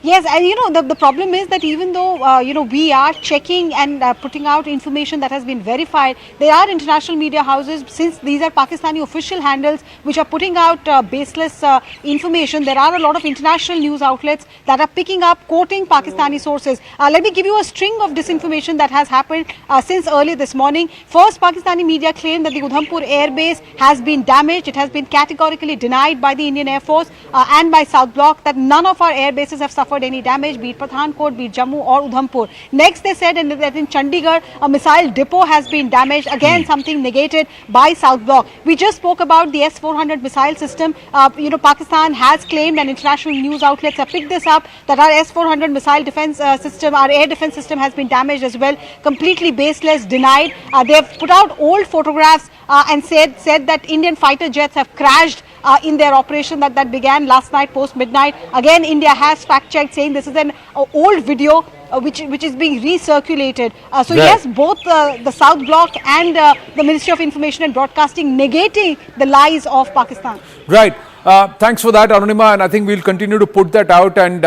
Yes, and the problem is that even though we are checking and putting out information that has been verified, there are international media houses, since these are Pakistani official handles, which are putting out baseless information. There are a lot of international news outlets that are picking up, quoting Pakistani sources. Let me give you a string of disinformation that has happened since early this morning. First, Pakistani media claimed that the Udhampur air base has been damaged. It has been categorically denied by the Indian Air Force and by South Block that none of our air bases have suffered any damage, be it Pathankot, be it Jammu or Udhampur. Next, they said that in Chandigarh, a missile depot has been damaged. Again, something negated by South Block. We just spoke about the S-400 missile system. Pakistan has claimed, and international news outlets have picked this up, that our S-400 missile defense system, our air defense system has been damaged as well. Completely baseless, denied. They have put out old photographs and said that Indian fighter jets have crashed in their operation that began last night post midnight. Again, India has fact-checked, saying this is an old video which is being recirculated. So yes, both the South Block and the Ministry of Information and Broadcasting negating the lies of Pakistan. Right. Thanks for that, Arunima, and I think we'll continue to put that out, and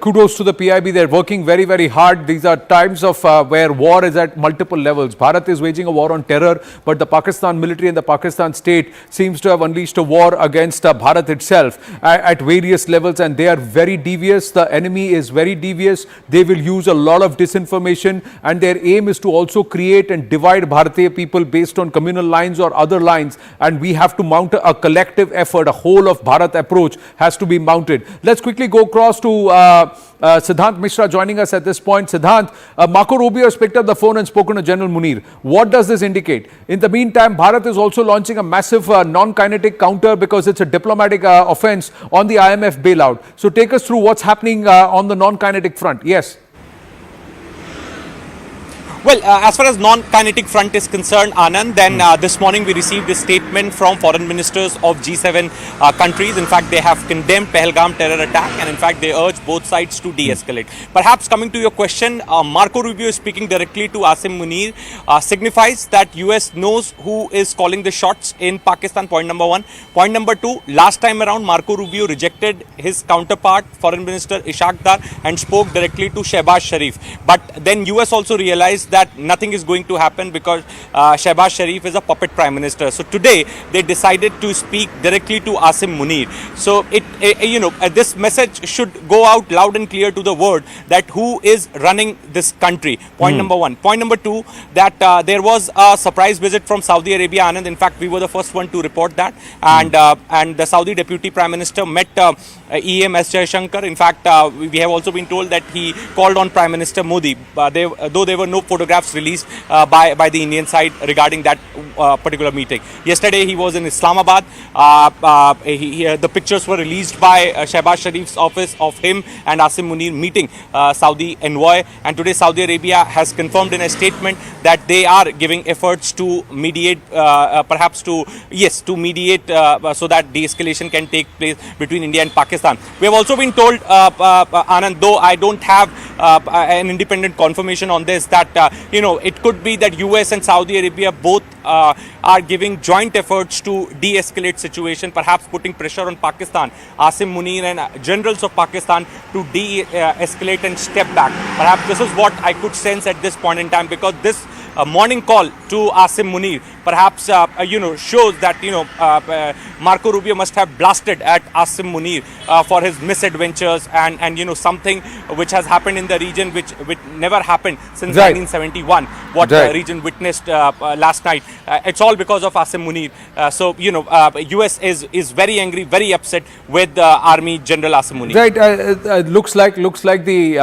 kudos to the PIB. They're working very, very hard. These are times of where war is at multiple levels. Bharat is waging a war on terror, but the Pakistan military and the Pakistan state seems to have unleashed a war against Bharat itself at various levels, and they are very devious. The enemy is very devious. They will use a lot of disinformation, and their aim is to also create and divide Bharatiya people based on communal lines or other lines, and we have to mount a collective effort, a whole of Bharat approach has to be mounted. Let's quickly go across to Siddhant Mishra joining us at this point. Siddhant, Marco Rubio has picked up the phone and spoken to General Munir. What does this indicate? In the meantime, Bharat is also launching a massive non-kinetic counter because it's a diplomatic offense on the IMF bailout. So take us through what's happening on the non-kinetic front. Yes. Well, as far as non-kinetic front is concerned, Anand, then this morning we received a statement from foreign ministers of G7 countries. In fact, they have condemned Pahalgam terror attack, and in fact, they urge both sides to de-escalate. Perhaps coming to your question, Marco Rubio is speaking directly to Asim Munir, signifies that US knows who is calling the shots in Pakistan, point number one. Point number two, last time around, Marco Rubio rejected his counterpart, Foreign Minister Ishaq Dar, and spoke directly to Shehbaz Sharif. But then US also realized that nothing is going to happen because Shehbaz Sharif is a puppet prime minister. So today they decided to speak directly to Asim Munir. So this message should go out loud and clear to the world that who is running this country. Point number one. Point number two, that there was a surprise visit from Saudi Arabia, Anand. In fact, we were the first one to report that, and the Saudi Deputy Prime Minister met EM S. Jaishankar. In fact, we have also been told that he called on Prime Minister Modi. Though there were no photographs released by the Indian side regarding that particular meeting. Yesterday he was in Islamabad. The pictures were released by Shehbaz Sharif's office of him and Asim Munir meeting Saudi envoy, and today Saudi Arabia has confirmed in a statement that they are giving efforts to mediate, mediate so that de-escalation can take place between India and Pakistan. We have also been told, Anand, though I don't have an independent confirmation on this, that it could be that US and Saudi Arabia both are giving joint efforts to de-escalate situation, perhaps putting pressure on Pakistan, Asim Munir and generals of Pakistan to de-escalate and step back. Perhaps this is what I could sense at this point in time, because this morning call to Asim Munir perhaps shows that Marco Rubio must have blasted at Asim Munir for his misadventures and something which has happened in the region which never happened since 1971. What the region witnessed last night. It's all because of Asim Munir. US is very angry, very upset with Army General Asim Munir. Right. Looks like the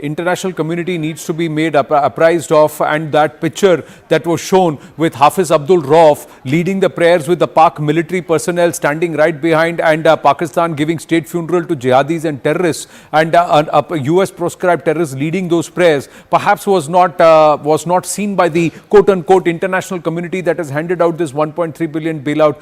international community needs to be made apprised of, and that picture that was shown with Hafiz Abdul Rauf leading the prayers with the Pak military personnel standing right behind, and Pakistan giving state funeral to jihadis and terrorists, and a US proscribed terrorist leading those prayers, perhaps was not seen by the quote unquote international community that has handed out this $1.3 billion bailout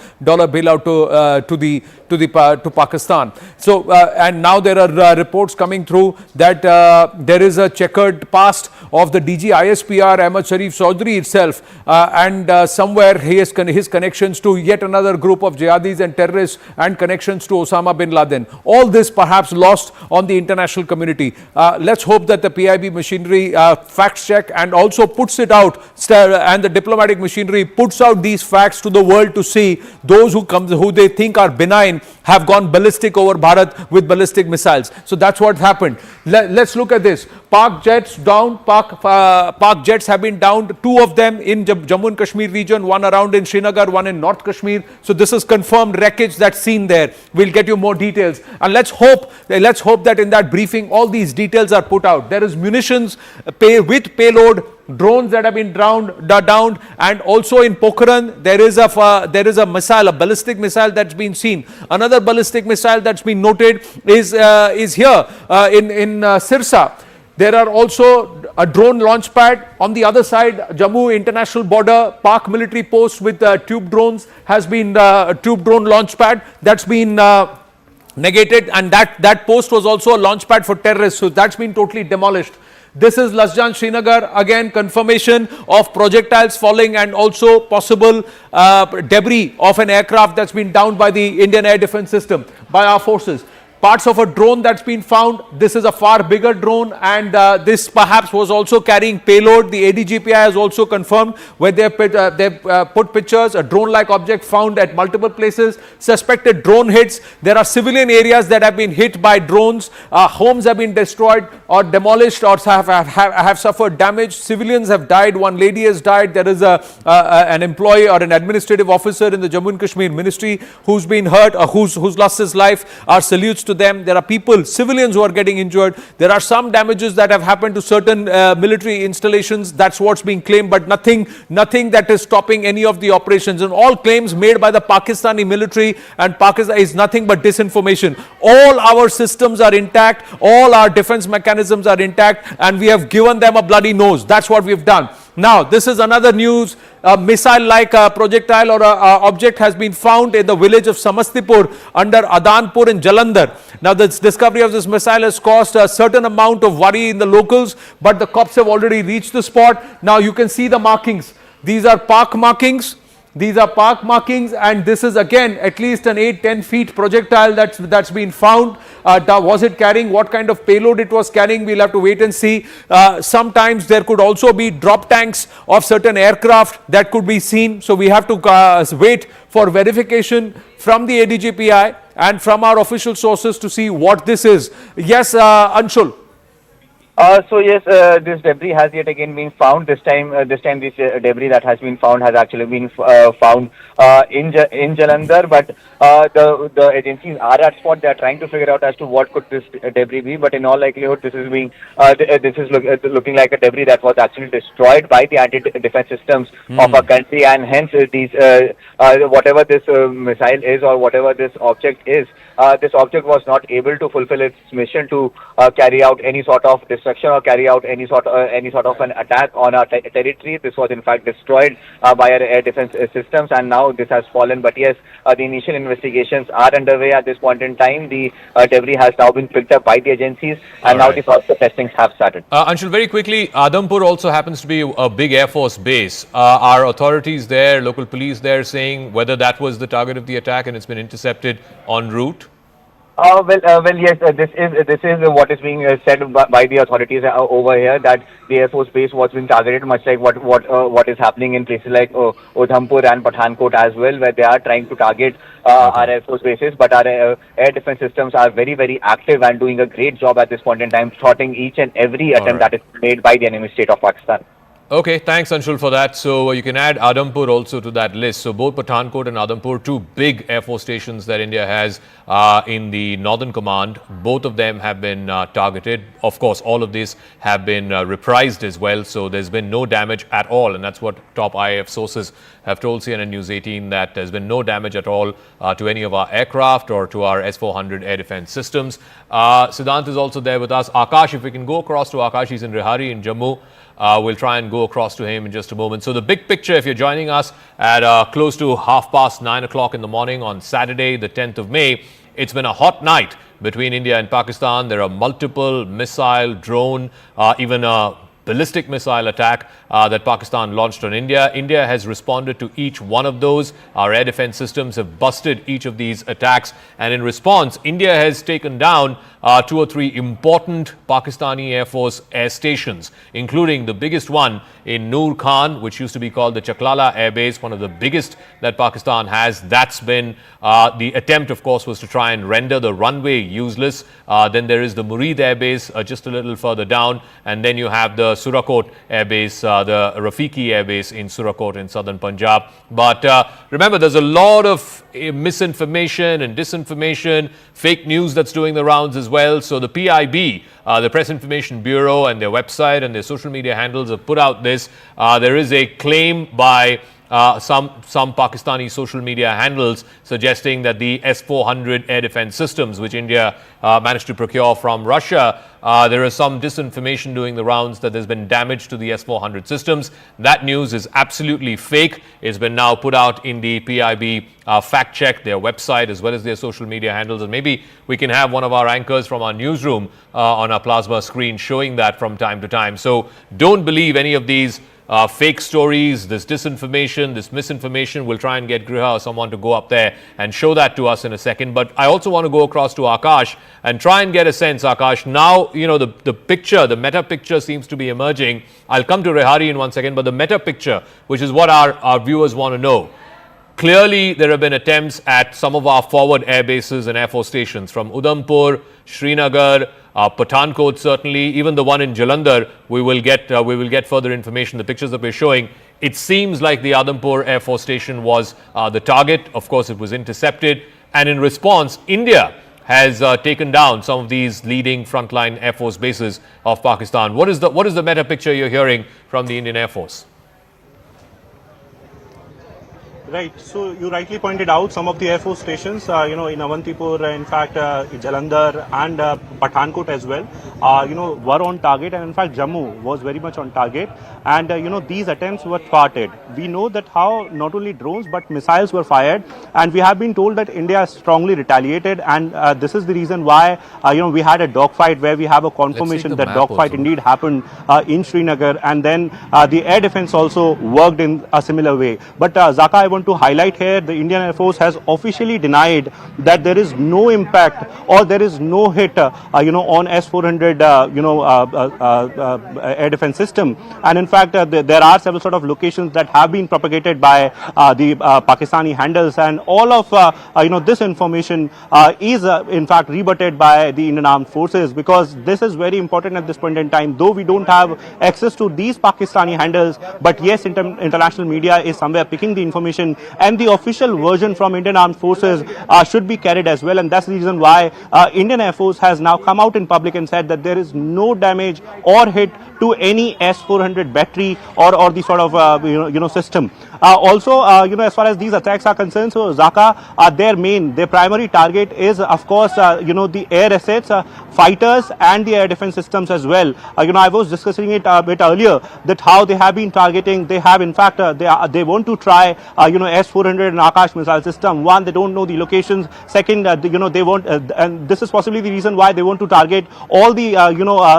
to Pakistan. So and now there are reports coming through that there is a checkered past of the DG ISPR Ahmad Sharif Chaudhry itself, and somewhere his connections to yet another group of jihadis and terrorists, and connections to Osama bin Laden. All this perhaps lost on the international community. Let's hope that the PIB machinery facts check and also puts it out, and the diplomatic machinery puts out these facts to the world to see those who they think are benign have gone ballistic over Bharat with ballistic missiles. So that's what happened. Let's look at this. Pak jets down. Pak jets have been downed. Two of them in Jammu and Kashmir region, one around in Srinagar, one in North Kashmir. So this is confirmed wreckage that's seen there. We'll get you more details, and let's hope that in that briefing all these details are put out. There is munitions with payload, drones that have been downed, and also in Pokhran there is a missile, a ballistic missile that's been seen. Another ballistic missile that's been noted is here in Sirsa. There are also a drone launch pad on the other side, Jammu international border. Pak military post with tube drones has been a tube drone launch pad that's been negated, and that post was also a launch pad for terrorists, so that's been totally demolished. This is Lasjan Srinagar, again confirmation of projectiles falling and also possible debris of an aircraft that's been downed by the Indian Air Defence System, by our forces. Parts of a drone that's been found. This is a far bigger drone, and this perhaps was also carrying payload. The ADGPI has also confirmed where they put pictures, a drone-like object found at multiple places, suspected drone hits. There are civilian areas that have been hit by drones. Homes have been destroyed or demolished or have suffered damage. Civilians have died. One lady has died. There is an employee or an administrative officer in the Jammu and Kashmir ministry who's been hurt or who's lost his life. Our salutes to them. There are people, civilians, who are getting injured. There are some damages that have happened to certain military installations. That's what's being claimed, but nothing that is stopping any of the operations. And all claims made by the Pakistani military and Pakistan is nothing but disinformation. All our systems are intact. All our defense mechanisms are intact, and we have given them a bloody nose. That's what we've done. Now, this is another news. A missile-like projectile or object has been found in the village of Samastipur under Adanpur in Jalandhar. Now, the discovery of this missile has caused a certain amount of worry in the locals, but the cops have already reached the spot. Now, you can see the markings. These are Pak markings. These are Pak markings, and this is again at least an 8-10 feet projectile that's been found. Was it carrying what kind of payload it was carrying? We'll have to wait and see. Sometimes there could also be drop tanks of certain aircraft that could be seen. So we have to wait for verification from the ADGPI and from our official sources to see what this is. Yes, Anshul. So yes, this debris has yet again been found. This time this debris that has been found has actually been found in Jalandhar. But the agencies are at spot. They are trying to figure out as to what could this debris be. But in all likelihood, this is being looking like a debris that was actually destroyed by the anti-defense systems of a country, and hence these whatever this missile is or whatever this object is. This object was not able to fulfill its mission to carry out any sort of destruction or carry out any sort of an attack on our territory. This was in fact destroyed by our air defense systems, and now this has fallen. But yes, the initial investigations are underway at this point in time. The debris has now been picked up by the agencies, and now the further testings have started. Anshul, very quickly, Adampur also happens to be a big Air Force base. Are authorities there, local police there, saying whether that was the target of the attack and it's been intercepted en route? Yes. This is what is being said by the authorities over here, that the Air Force base was being targeted, much like what is happening in places like Udhampur and Pathankot as well, where they are trying to target our Air Force bases. But our air defense systems are very, very active and doing a great job at this point in time, thwarting each and every attempt that is made by the enemy state of Pakistan. Okay, thanks Anshul for that. So you can add Adampur also to that list. So both Pathankot and Adampur, two big Air Force stations that India has in the Northern Command. Both of them have been targeted. Of course, all of these have been reprised as well. So there's been no damage at all. And that's what top IAF sources have told CNN News 18, that there's been no damage at all to any of our aircraft or to our S-400 air defense systems. Siddhant is also there with us. Akash, if we can go across to Akash, he's in Rihari in Jammu. We'll try and go across to him in just a moment. So the big picture, if you're joining us at close to 9:30 o'clock in the morning on Saturday, the 10th of May, it's been a hot night between India and Pakistan. There are multiple missile, drone, even a ballistic missile attack that Pakistan launched on India. India has responded to each one of those. Our air defense systems have busted each of these attacks. And in response, India has taken down 2 or 3 important Pakistani Air Force air stations, including the biggest one in Noor Khan, which used to be called the Chaklala Air Base, one of the biggest that Pakistan has. That's been the attempt, of course, was to try and render the runway useless. Then there is the Murid Air Base just a little further down. And then you have the Surakot Air Base, the Rafiki Air Base in Surakot in southern Punjab. But remember, there's a lot of misinformation and disinformation, fake news that's doing the rounds as well. So the PIB, the Press Information Bureau, and their website and their social media handles have put out this. There is a claim by some Pakistani social media handles suggesting that the S-400 air defense systems, which India managed to procure from Russia, there is some disinformation doing the rounds that there's been damage to the S-400 systems. That news is absolutely fake. It's been now put out in the PIB fact check, their website, as well as their social media handles. And maybe we can have one of our anchors from our newsroom on our plasma screen showing that from time to time. So don't believe any of these fake stories, this disinformation, this misinformation. We'll try and get Griha or someone to go up there and show that to us in a second. But I also want to go across to Akash and try and get a sense, Akash. Now, you know, the picture, the meta picture seems to be emerging. I'll come to Rehari in one second, but the meta picture, which is what our viewers want to know. Clearly, there have been attempts at some of our forward air bases and air force stations from Udhampur, Srinagar, Pathankot, certainly, even the one in Jalandhar. We will get further information. The pictures that we're showing, it seems like the Adampur Air Force Station was the target. Of course, it was intercepted, and in response, India has taken down some of these leading frontline Air Force bases of Pakistan. What is the meta picture you're hearing from the Indian Air Force? Right. So you rightly pointed out some of the Air Force stations, in Avantipur, in fact, Jalandhar and Pathankot as well, were on target. And in fact, Jammu was very much on target. And, these attempts were thwarted. We know that how not only drones, but missiles were fired. And we have been told that India strongly retaliated. And this is the reason why, we had a dogfight where we have a confirmation that dogfight indeed happened in Srinagar. And then the air defense also worked in a similar way. But Zaka, I want to highlight here, the Indian Air Force has officially denied that there is no impact or there is no hit, on S-400 hybrid, air defense system. And in fact, there are several sort of locations that have been propagated by the Pakistani handles, and all of this information is in fact rebutted by the Indian Armed Forces, because this is very important at this point in time. Though we don't have access to these Pakistani handles, but yes, international media is somewhere picking the information, and the official version from Indian Armed Forces should be carried as well. And that's the reason why Indian Air Force has now come out in public and said that there is no damage or hit to any S-400 battery or the sort of system. Also, as far as these attacks are concerned, so Zaka, their primary target is, of course, the air assets, fighters, and the air defense systems as well. I was discussing it a bit earlier that how they have been targeting. They have, in fact, they want to try, S-400 and Akash missile system. One, they don't know the locations. Second, they want, and this is possibly the reason why they want to target all the,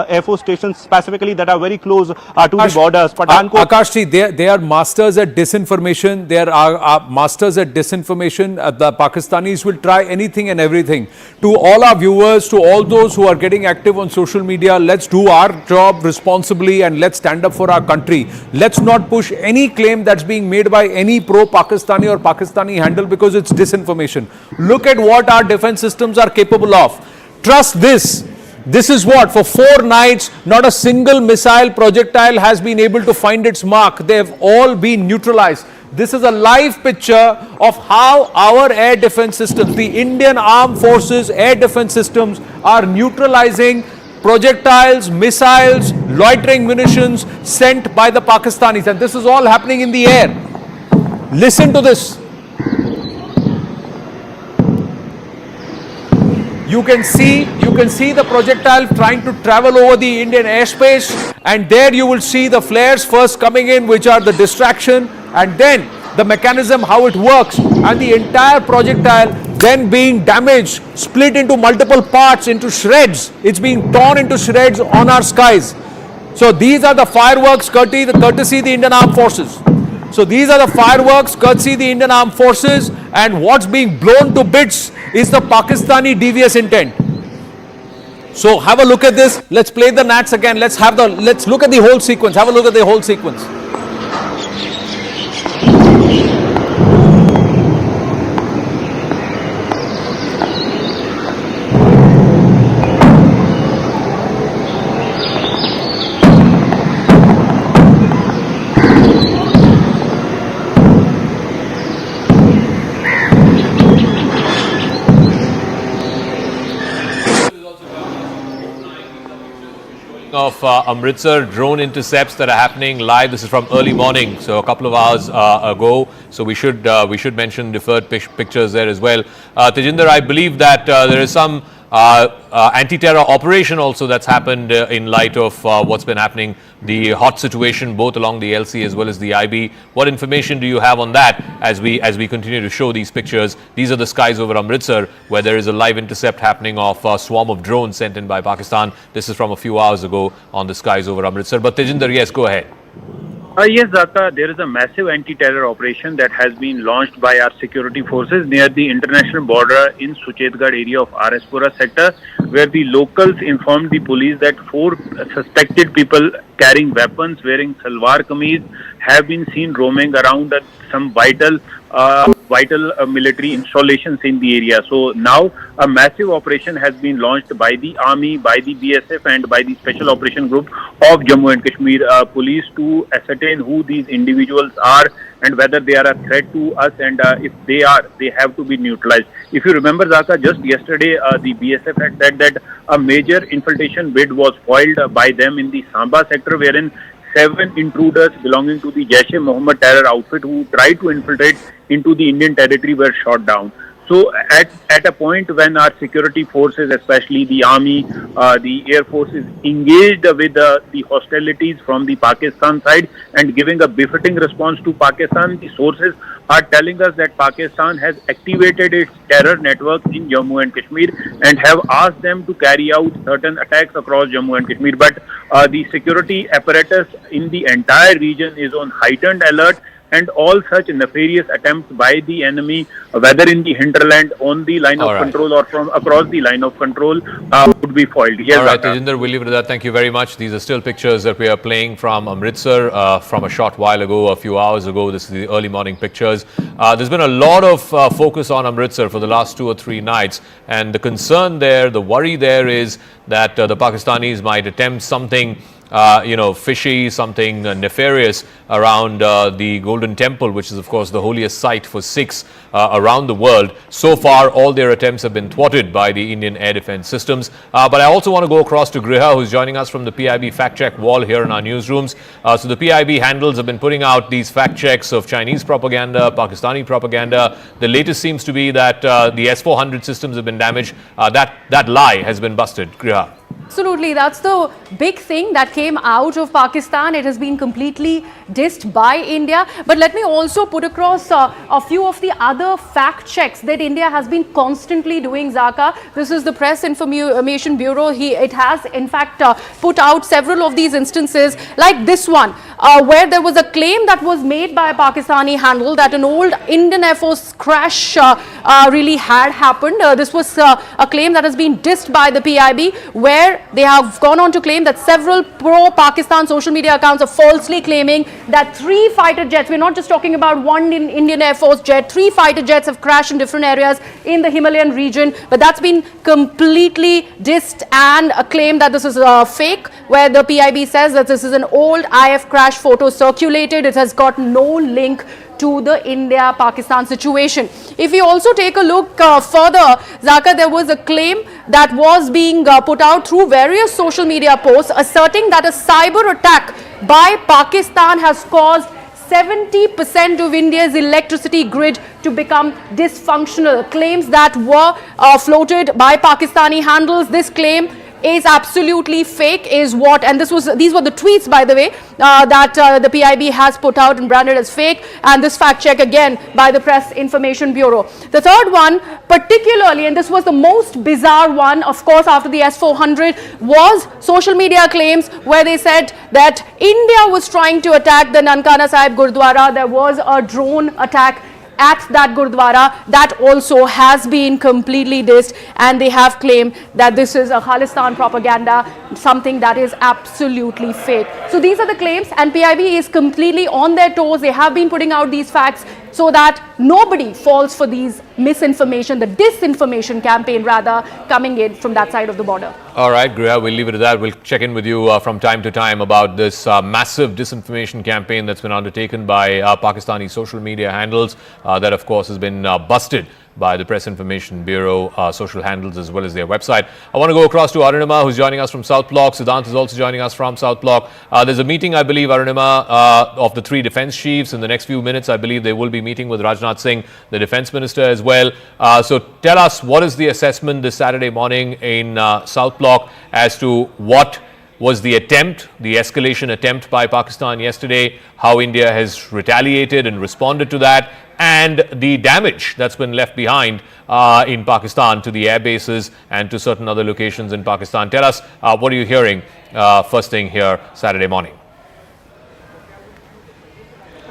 Air Force stations specifically that are very close to the borders. Akashji, they are masters at disinformation. They are masters at disinformation. The Pakistanis will try anything and everything. To all our viewers, to all those who are getting active on social media, let's do our job responsibly and let's stand up for our country. Let's not push any claim that's being made by any pro-Pakistani or Pakistani handle, because it's disinformation. Look at what our defense systems are capable of. Trust this. This is what, for 4 nights, not a single missile projectile has been able to find its mark. They have all been neutralized. This is a live picture of how our air defense systems, the Indian Armed Forces air defense systems, are neutralizing projectiles, missiles, loitering munitions sent by the Pakistanis. And this is all happening in the air. Listen to this. You can see the projectile trying to travel over the Indian airspace, and there you will see the flares first coming in, which are the distraction, and then the mechanism, how it works, and the entire projectile then being damaged, split into multiple parts, into shreds. It's being torn into shreds on our skies. So these are the fireworks courtesy the Indian Armed Forces. So these are the fireworks courtesy the Indian Armed Forces, and what's being blown to bits is the Pakistani devious intent. So have a look at this. Let's play the nats again. Let's look at the whole sequence. Have a look at the whole sequence. Of Amritsar drone intercepts that are happening live. This is from early morning, so a couple of hours ago. So we should mention deferred pictures there as well. Tejinder, I believe that there is some anti-terror operation also that's happened in light of what's been happening, the hot situation both along the LC as well as the IB. What information do you have on that as we continue to show these pictures? These are the skies over Amritsar, where there is a live intercept happening of a swarm of drones sent in by Pakistan. This is from a few hours ago on the skies over Amritsar. But Tejinder, yes, go ahead. Yes, Zaka, there is a massive anti-terror operation that has been launched by our security forces near the international border in Suchetgarh area of RSpura sector, where the locals informed the police that 4 suspected people carrying weapons, wearing salwar kameez, have been seen roaming around some vital military installations in the area. So now a massive operation has been launched by the army, by the BSF, and by the Special Operation Group of Jammu and Kashmir police to ascertain who these individuals are and whether they are a threat to us, and if they are, they have to be neutralized. If you remember, Zaka, just yesterday the BSF had said that a major infiltration bid was foiled by them in the Samba sector, wherein 7 intruders belonging to the Jaish-e-Mohammed terror outfit who tried to infiltrate into the Indian territory were shot down. So at a point when our security forces, especially the army, the air force, is engaged with the hostilities from the Pakistan side and giving a befitting response to Pakistan, the sources are telling us that Pakistan has activated its terror network in Jammu and Kashmir and have asked them to carry out certain attacks across Jammu and Kashmir. But the security apparatus in the entire region is on heightened alert, and all such nefarious attempts by the enemy, whether in the hinterland, on the line of control, or from across the line of control, would be foiled. Yes, all right, Tejinder, we'll leave it at that. Thank you very much. These are still pictures that we are playing from Amritsar from a short while ago, a few hours ago. This is the early morning pictures. There's been a lot of focus on Amritsar for the last 2 or 3 nights, and the concern there, the worry there is that the Pakistanis might attempt something fishy, something nefarious around the Golden Temple, which is, of course, the holiest site for Sikhs around the world. So far, all their attempts have been thwarted by the Indian air defense systems. But I also want to go across to Griha, who's joining us from the PIB fact-check wall here in our newsrooms. So the PIB handles have been putting out these fact-checks of Chinese propaganda, Pakistani propaganda. The latest seems to be that the S-400 systems have been damaged. That lie has been busted. Griha. Absolutely, that's the big thing that came out of Pakistan. It has been completely dissed by India. But let me also put across a few of the other fact checks that India has been constantly doing, Zaka. This is the Press Information Bureau. It has, in fact, put out several of these instances, like this one, where there was a claim that was made by a Pakistani handle that an old Indian Air Force crash really had happened. This was a claim that has been dissed by the PIB, where they have gone on to claim that several pro-Pakistan social media accounts are falsely claiming that 3 fighter jets, we're not just talking about one Indian Air Force jet, 3 fighter jets have crashed in different areas in the Himalayan region, but that's been completely dissed, and a claim that this is fake, where the PIB says that this is an old IF crash photo circulated. It has got no link to the India-Pakistan situation. If we also take a look further, Zaka, there was a claim that was being put out through various social media posts asserting that a cyber attack by Pakistan has caused 70% of India's electricity grid to become dysfunctional. Claims that were floated by Pakistani handles. This claim is absolutely fake, is what, and these were the tweets, by the way, that the PIB has put out and branded as fake, and this fact check again by the Press Information Bureau. The third one, particularly, and this was the most bizarre one, of course, after the S-400, was social media claims where they said that India was trying to attack the Nankana Sahib Gurdwara. There was a drone attack at that Gurdwara. That also has been completely dissed, and they have claimed that this is a Khalistan propaganda, something that is absolutely fake. So these are the claims, and PIB is completely on their toes. They have been putting out these facts so that nobody falls for these misinformation, the disinformation campaign rather, coming in from that side of the border. All right, Griha, we'll leave it at that. We'll check in with you from time to time about this massive disinformation campaign that's been undertaken by Pakistani social media handles that, of course, has been busted by the Press Information Bureau social handles as well as their website. I want to go across to Arunima, who's joining us from South Block. Siddhant is also joining us from South Block. There's a meeting, I believe, Arunima, of the 3 defense chiefs. In the next few minutes, I believe they will be meeting with Rajnath Singh, the defense minister, as well. So tell us, what is the assessment this Saturday morning in South Block as to what was the attempt, the escalation attempt by Pakistan yesterday, how India has retaliated and responded to that, and the damage that's been left behind in Pakistan to the air bases and to certain other locations in Pakistan. Tell us, what are you hearing first thing here Saturday morning?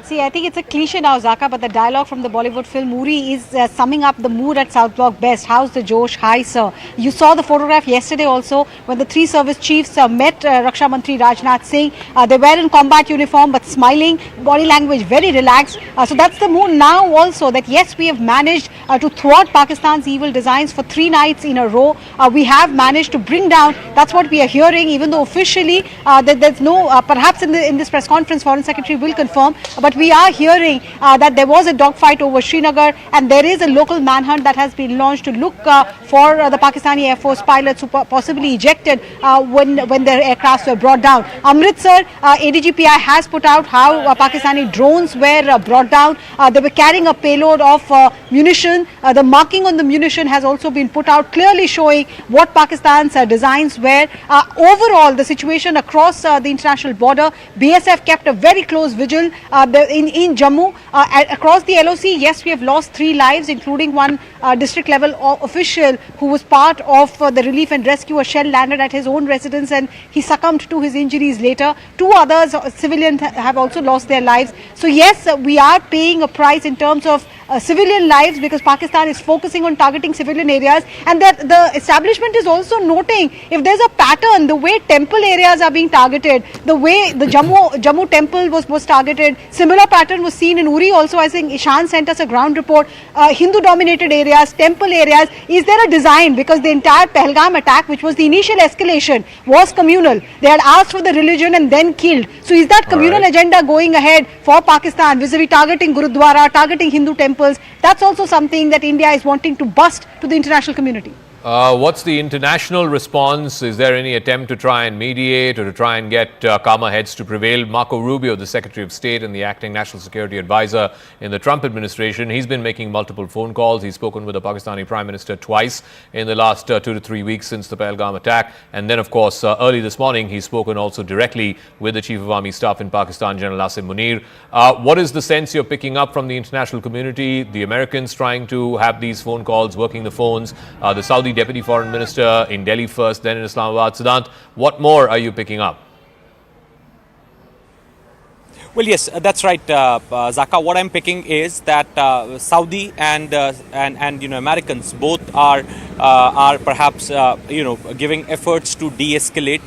See, I think it's a cliche now, Zaka, but the dialogue from the Bollywood film Uri is summing up the mood at South Block best. How's the Josh? Hi, sir. You saw the photograph yesterday also when the 3 service chiefs met Raksha Mantri Rajnath Singh. They were in combat uniform but smiling, body language very relaxed. So that's the mood now also, that yes, we have managed to thwart Pakistan's evil designs for 3 nights in a row. We have managed to bring down, that's what we are hearing, even though officially there's no, perhaps in this press conference, Foreign Secretary will confirm, but we are hearing that there was a dogfight over Srinagar, and there is a local manhunt that has been launched to look for the Pakistani Air Force pilots who possibly ejected when their aircrafts were brought down. Amritsar, ADGPI has put out how Pakistani drones were brought down. They were carrying a payload of munition. The marking on the munition has also been put out, clearly showing what Pakistan's designs were. Overall, the situation across the international border, BSF kept a very close vigil. in Jammu. Across the LOC, yes, we have lost 3 lives, including one district level official who was part of the relief and rescue. A shell landed at his own residence and he succumbed to his injuries later. 2 others, civilians, have also lost their lives. So yes, we are paying a price in terms of civilian lives, because Pakistan is focusing on targeting civilian areas, and that the establishment is also noting if there's a pattern, the way temple areas are being targeted, the way the Jammu temple was targeted. Similar pattern was seen in Uri also. I think Ishan sent us a ground report. Hindu dominated areas, temple areas. Is there a design? Because the entire Pahalgam attack, which was the initial escalation, was communal. They had asked for the religion and then killed. So is that communal agenda going ahead for Pakistan vis-a-vis targeting Gurudwara, targeting Hindu temples? That's also something that India is wanting to bust to the international community. What's the international response? Is there any attempt to try and mediate or to try and get calmer heads to prevail? Marco Rubio, the Secretary of State and the acting National Security Advisor in the Trump administration, he's been making multiple phone calls. He's spoken with the Pakistani Prime Minister twice in the last 2 to 3 weeks since the Pahalgam attack. And then, of course, early this morning, he's spoken also directly with the Chief of Army Staff in Pakistan, General Asim Munir. What is the sense you're picking up from the international community? The Americans trying to have these phone calls, working the phones, the Saudi Deputy Foreign Minister in Delhi first, then in Islamabad. Siddhant, what more are you picking up? Well, yes, that's right, Zaka. What I'm picking is that Saudi and Americans both are perhaps giving efforts to de-escalate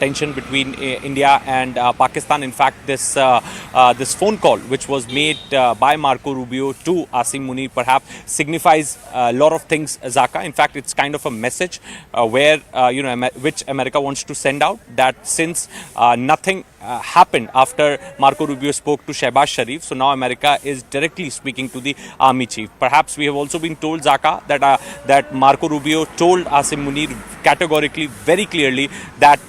tension between India and Pakistan. In fact, this phone call, which was made by Marco Rubio to Asim Munir, perhaps signifies a lot of things, Zaka. In fact, it's kind of a message where which America wants to send out, that since nothing happened after Marco Rubio spoke to Shehbaz Sharif, so now America is directly speaking to the army chief. Perhaps we have also been told, Zaka, that Marco Rubio told Asim Munir categorically, very clearly, that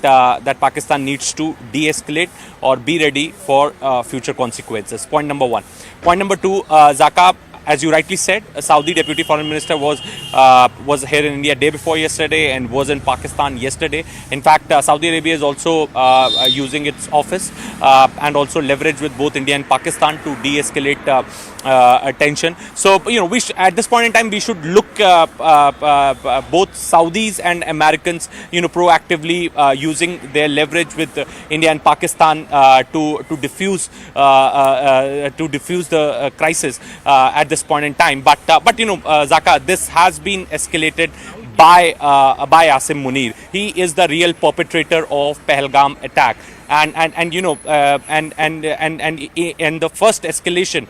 Pakistan needs to de-escalate or be ready for future consequences. Point number 1. Point number 2, Zaka, as you rightly said, a Saudi Deputy Foreign Minister was here in India day before yesterday and was in Pakistan yesterday. In fact, Saudi Arabia is also using its office and also leverage with both India and Pakistan to de-escalate tension. So, at this point in time, we should look both Saudis and Americans, proactively using their leverage with India and Pakistan to diffuse the crisis at this point in time. But Zaka, this has been escalated by Asim Munir. He is the real perpetrator of Pahalgam attack. And the first escalation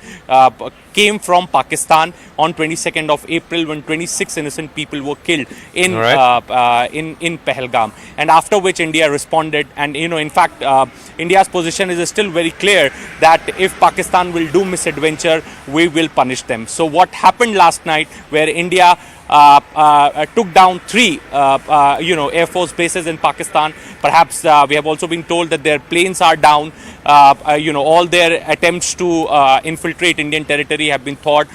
came from Pakistan on 22nd of April, when 26 innocent people were killed in Pahalgam, and after which India responded. And in fact, India's position is still very clear that if Pakistan will do misadventure, we will punish them. So what happened last night, where India took down 3 Air Force bases in Pakistan. Perhaps we have also been told that their planes are down. All their attempts to infiltrate Indian territory have been thought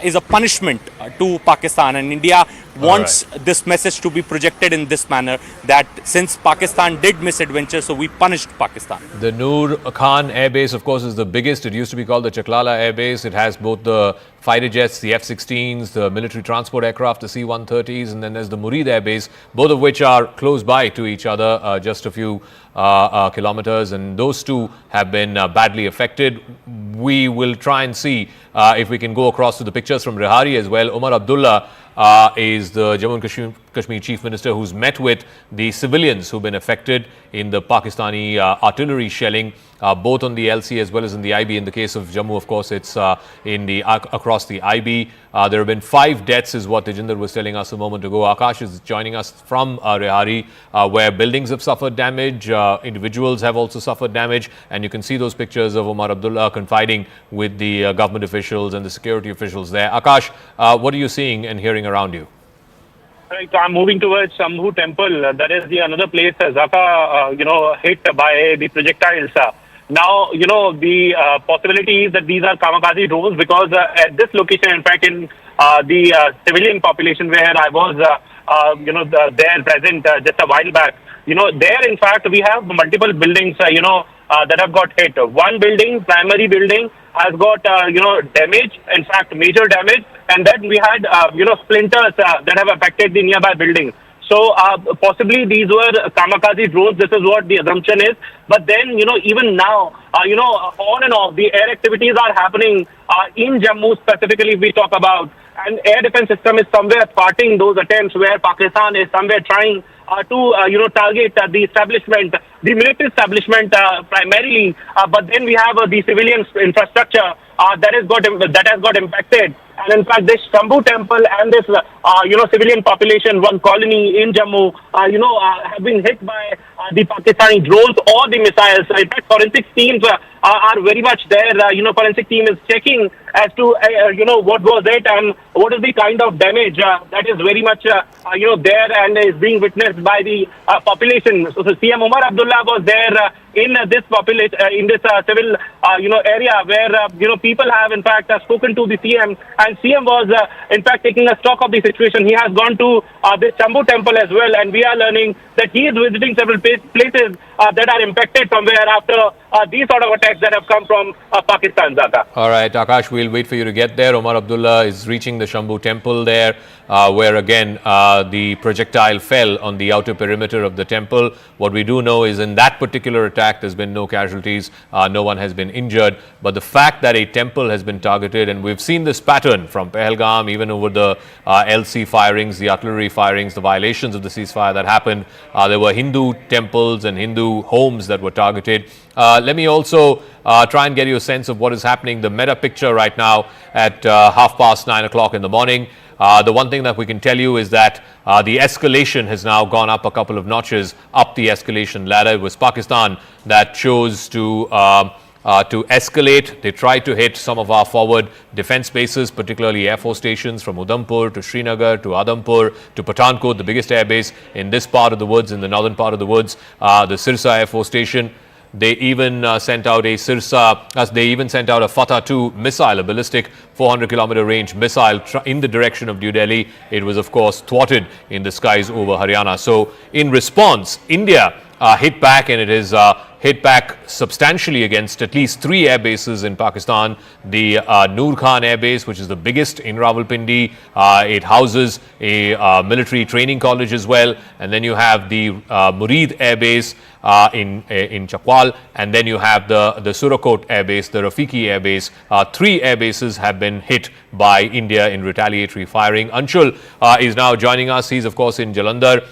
is a punishment to Pakistan, and India wants this message to be projected in this manner, that since Pakistan did misadventure, so we punished Pakistan. The Noor Khan Air Base, of course, is the biggest. It used to be called the Chaklala Air Base. It has both the fighter jets, the F-16s, the military transport aircraft, the C-130s, and then there's the Murid Air Base, both of which are close by to each other, just a few kilometers, and those two have been badly affected. We will try and see if we can go across to the pictures from Rehari as well. Omar Abdullah is the Jammu and Kashmir Chief Minister, who's met with the civilians who've been affected in the Pakistani artillery shelling, both on the LC as well as in the IB. In the case of Jammu, of course, it's across the IB. There have been 5 deaths, is what Tejinder was telling us a moment ago. Akash is joining us from Rehari, where buildings have suffered damage, individuals have also suffered damage, and you can see those pictures of Omar Abdullah confiding with the government officials and the security officials there. Akash, what are you seeing and hearing around you? Right, I'm moving towards Shambhu Temple. That is the another place, Zaka, hit by the projectiles. Now, the possibility is that these are kamikaze drones, because at this location, in fact, in the civilian population where I was, there present just a while back, there, in fact, we have multiple buildings, that have got hit. One building, primary building, has got damage, in fact major damage, and then we had splinters that have affected the nearby buildings. So possibly these were kamikaze drones. This is what the assumption is. But then even now on and off the air activities are happening in Jammu specifically. We talk about, and air defense system is somewhere thwarting those attempts where Pakistan is somewhere trying to target the establishment, the military establishment primarily, but then we have the civilian infrastructure that has got impacted. And in fact, this Jammu temple and this civilian population, one colony in Jammu, have been hit by the Pakistani drones or the missiles. In fact, forensic teams are very much there. Forensic team is checking as to what was it and what is the kind of damage that is very much there and is being witnessed by the population. So CM Umar Abdullah was there in this population, in this civil area where people have in fact spoken to the CM, and CM was in fact taking a stock of the situation. He has gone to this Jammu temple as well, and we are learning that he is visiting several places that are impacted somewhere after these sort of attacks that have come from Pakistan, Zaka. All right, Akash, we'll wait for you to get there. Omar Abdullah is reaching the Jammu temple there, where again the projectile fell on the outer perimeter of the temple. What we do know is in that particular attack, there's been no casualties, no one has been injured. But the fact that a temple has been targeted, and we've seen this pattern from Pahalgam, even over the LC firings, the artillery firings, the violations of the ceasefire that happened, there were Hindu temples and Hindu homes that were targeted. Let me also try and get you a sense of what is happening. The meta picture right now at 9:30 o'clock in the morning. The one thing that we can tell you is that the escalation has now gone up a couple of notches up the escalation ladder. It was Pakistan that chose to escalate. They tried to hit some of our forward defense bases, particularly Air Force stations from Udhampur to Srinagar to Adampur to Pathankot, the biggest air base in this part of the woods, in the northern part of the woods, the Sirsa Air Force Station. They even sent out a Fatah 2 missile, a ballistic 400-kilometer range missile in the direction of New Delhi. It was, of course, thwarted in the skies over Haryana. So, in response, India hit back, and it is hit back substantially against at least 3 air bases in Pakistan. The Noor Khan Air Base, which is the biggest in Rawalpindi, it houses a military training college as well. And then you have the Murid Air Base in Chakwal, and then you have the Surakot Air Base, the Rafiki Air Base. 3 air bases have been hit by India in retaliatory firing. Anshul is now joining us. He's, of course, in Jalandhar.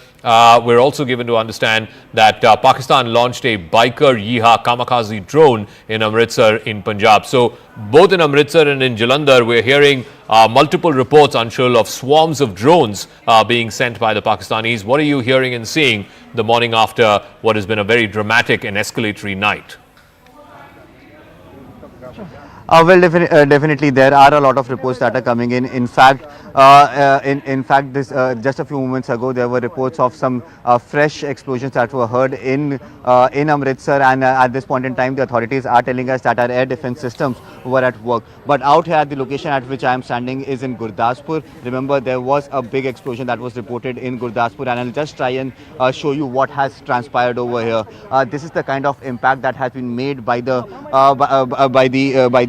We're also given to understand that Pakistan launched a Biker Yeeha kamikaze drone in Amritsar in Punjab. So both in Amritsar and in Jalandhar, we're hearing multiple reports, Anshul, of swarms of drones being sent by the Pakistanis. What are you hearing and seeing the morning after what has been a very dramatic and escalatory night? Well, definitely there are a lot of reports that are coming in. In fact, this just a few moments ago there were reports of some fresh explosions that were heard in Amritsar, and at this point in time the authorities are telling us that our air defense systems were at work. But out here at the location at which I am standing is in Gurdaspur. Remember, there was a big explosion that was reported in Gurdaspur, and I'll just try and show you what has transpired over here. This is the kind of impact that has been made by the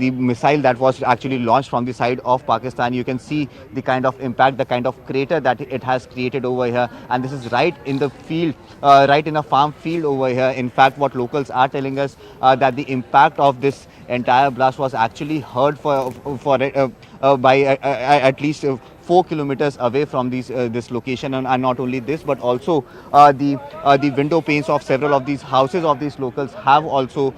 missile that was actually launched from the side of Pakistan. You can see the kind of impact, the kind of crater that it has created over here, and this is right in the field, right in a farm field over here. In fact, what locals are telling us that the impact of this entire blast was actually heard by at least 4 kilometers away from this location, and not only this, but also the window panes of several of these houses of these locals have also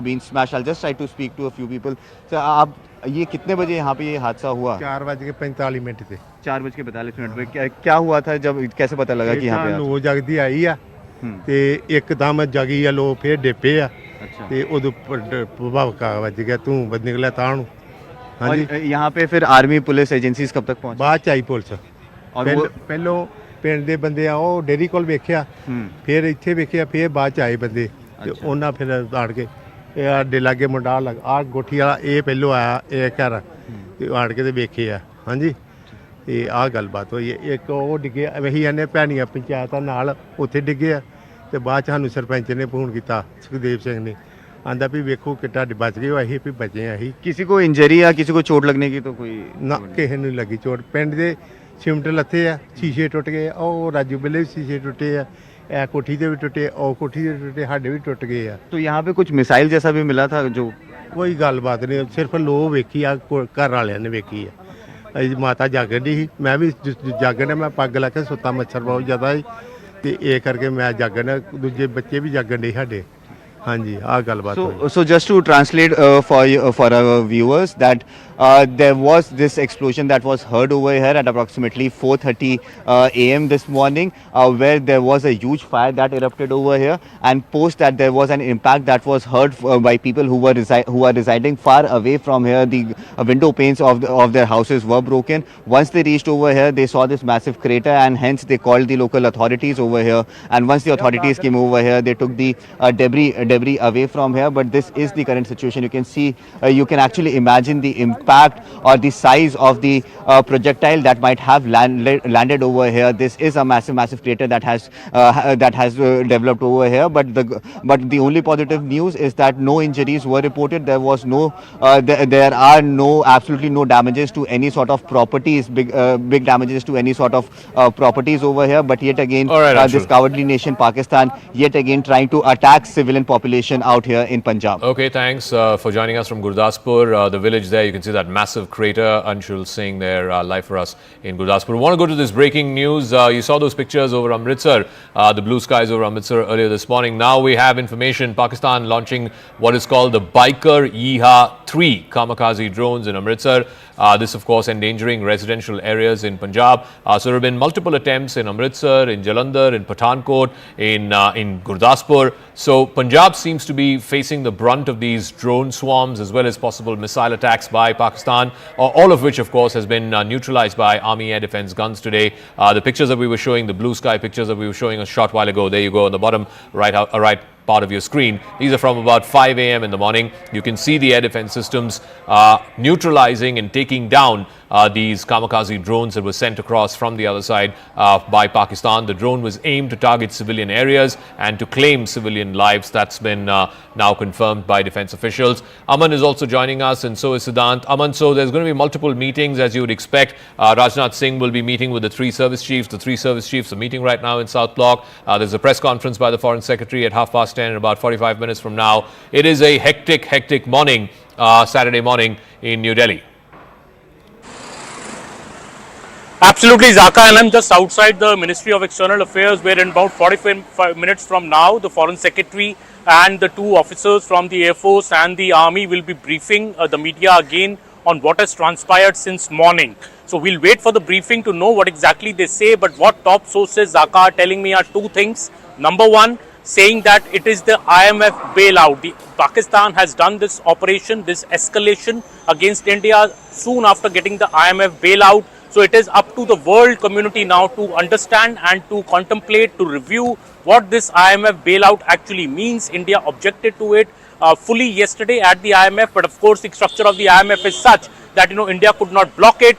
been smashed. I'll just try to speak to a few people. So, आप ये कितने बजे यहाँ पे ये हादसा हुआ? 4:45 पे 4:45 पे क्या हुआ था? जब कैसे पता लगा कि यहाँ पे लो जगदी आई आ ਤੇ ਇੱਕਦਮ ਜਗੀ ਆ ਲੋ ਫੇਰ ਡੇਪੇ ਆ ਤੇ ਉਹਦੇ ਉੱਪਰ ਪ੍ਰਭਾਵ ਕਾ ਵੱਜ ਗਿਆ ਤੂੰ ਬਦ ਨਿਕਲਿਆ ਤਾਂ ਨੂੰ ਹਾਂਜੀ यहाँ पे फिर आर्मी पुलिस एजेंसीज कब तक पहुंची? ਬਾਅਦ ਚ ਆਈ ਪੁਲਿਸ ਪਹਿਲੋਂ ਪਿੰਡ ਦੇ ਬੰਦੇ ਆ ਉਹ ਡੇਰੀ ਕੋਲ ਵੇਖਿਆ ਫਿਰ ਇੱਥੇ ਵੇਖਿਆ ਫਿਰ ਬਾਅਦ ਚ ਆਏ ਬੰਦੇ ਤੇ ਉਹਨਾਂ ਫਿਰ ਆੜ ਕੇ ਇਹ ਆਡੇ ਲਾਗੇ ਮੁੰਡਾ ਆ ਗੋਠੀ ਵਾਲਾ ਇਹ ਪਹਿਲੋਂ ਆਇਆ ਇਹ ਘਰ ਤੇ ਆੜ ਕੇ ਤੇ ਵੇਖਿਆ ਹਾਂਜੀ ਤੇ ਆਹ ਗੱਲਬਾਤ ਹੋਈ ਇੱਕ ਉਹ ਡਿੱਗੇ ਵਹੀ ਇਹਨੇ ਭੈਣੀਆਂ ਪੰਚਾਇਤਾਂ ਨਾਲ ਉੱਥੇ ਡਿੱਗੇ ਆ ਤੇ ਬਾਅਦ ਚ ਸਾਨੂੰ ਸਰਪੰਚ ਨੇ ਫੋਨ ਕੀਤਾ ਸੁਖਦੇਵ ਸਿੰਘ ਨੇ आंदा भी वेखो कितना बच गए अही भी बचे अही किसी को इंजरी या किसी को चोट लगने की तो कोई ना किसी ਨੂੰ ਲੱਗੀ ਚੋਟ ਪਿੰਡ ਦੇ ਸਿਮਟ ਲੱਥੇ ਆ ਸ਼ੀਸ਼ੇ ਟੁੱਟ ਗਏ ਉਹ ਰਾਜੂ ਬਿੱਲੇ ਵੀ ਸ਼ੀਸ਼ੇ ਟੁੱਟੇ ਆ ਇਹ ਕੋਠੀ ਦੇ ਵੀ ਟੁੱਟੇ ਉਹ ਕੋਠੀ ਦੇ ਟੁੱਟੇ ਸਾਡੇ ਵੀ ਟੁੱਟ ਗਏ ਆ तो यहाँ पे कुछ मिसाइल जैसा भी मिला था जो ਕੋਈ ਗੱਲਬਾਤ ਨਹੀਂ ਸਿਰਫ ਲੋ ਵੇਖੀ ਆ ਘਰ ਵਾਲਿਆਂ ਨੇ ਵੇਖੀ ਆ ਅਜੀ ਮਾਤਾ ਜਾਗਣ ਦੀ ਸੀ ਮੈਂ ਵੀ ਜਾਗਣ ਮੈਂ ਪੱਗ ਲਾ ਕੇ ਸੁੱਤਾ ਮੱਛਰ ਬਹੁਤ ਜ਼ਿਆਦਾ ਸੀ ਤੇ ਇਹ ਕਰਕੇ ਮੈਂ ਜਾਗਣ ਦੂਜੇ ਬੱਚੇ ਵੀ ਜਾਗਣ ਦੇ ਸਾਡੇ ਹਾਂਜੀ ਆ ਗੱਲਬਾਤ So just to translate for our viewers that there was this explosion that was heard over here at approximately 4:30 a.m. this morning, where there was a huge fire that erupted over here, and post that there was an impact that was heard by people who are residing far away from here. The window panes of their houses were broken. Once they reached over here, they saw this massive crater, and hence they called the local authorities over here. And once the authorities came over here, they took the debris away from here. But this is the current situation. You can see, you can actually imagine the impact or the size of the projectile that might have landed over here. This is a massive crater that has developed over here. But the only positive news is that no injuries were reported. There was there are absolutely no damages to any sort of properties, big damages to any sort of properties over here. But yet again, this cowardly nation Pakistan yet again trying to attack civilian population out here in Punjab. Okay, thanks for joining us from Gurdaspur, the village there. You can see that massive crater. Anshul Singh there live for us in Gurdaspur. We want to go to this breaking news. You saw those pictures over Amritsar, the blue skies over Amritsar earlier this morning. Now we have information. Pakistan launching what is called the Biker Yeeha 3 kamikaze drones in Amritsar. This, of course, endangering residential areas in Punjab. So there have been multiple attempts in Amritsar, in Jalandhar, in Pathankot, in Gurdaspur. So Punjab seems to be facing the brunt of these drone swarms as well as possible missile attacks by Pakistan, all of which, of course, has been neutralized by Army Air Defense guns today. The pictures that we were showing, the blue sky pictures that we were showing a short while ago, there you go on the bottom right part of your screen. These are from about 5 a.m. in the morning. You can see the air defense systems neutralizing and taking down these kamikaze drones that were sent across from the other side by Pakistan. The drone was aimed to target civilian areas and to claim civilian lives. That's been now confirmed by defense officials. Aman is also joining us, and so is Siddhant. Aman, so there's going to be multiple meetings as you would expect. Rajnath Singh will be meeting with the three service chiefs. The three service chiefs are meeting right now in South Block. There's a press conference by the Foreign Secretary at 10:30 in about 45 minutes from now. It is a hectic morning, Saturday morning in New Delhi. Absolutely, Zaka, and I'm just outside the Ministry of External Affairs, where in about 45 minutes from now, the Foreign Secretary and the two officers from the Air Force and the Army will be briefing the media again on what has transpired since morning. So we'll wait for the briefing to know what exactly they say, but what top sources, Zaka, are telling me are two things. Number one, saying that it is the IMF bailout. Pakistan has done this operation, this escalation against India soon after getting the IMF bailout. So it is up to the world community now to understand and to contemplate, to review what this IMF bailout actually means. India objected to it fully yesterday at the IMF, but of course the structure of the IMF is such that India could not block it.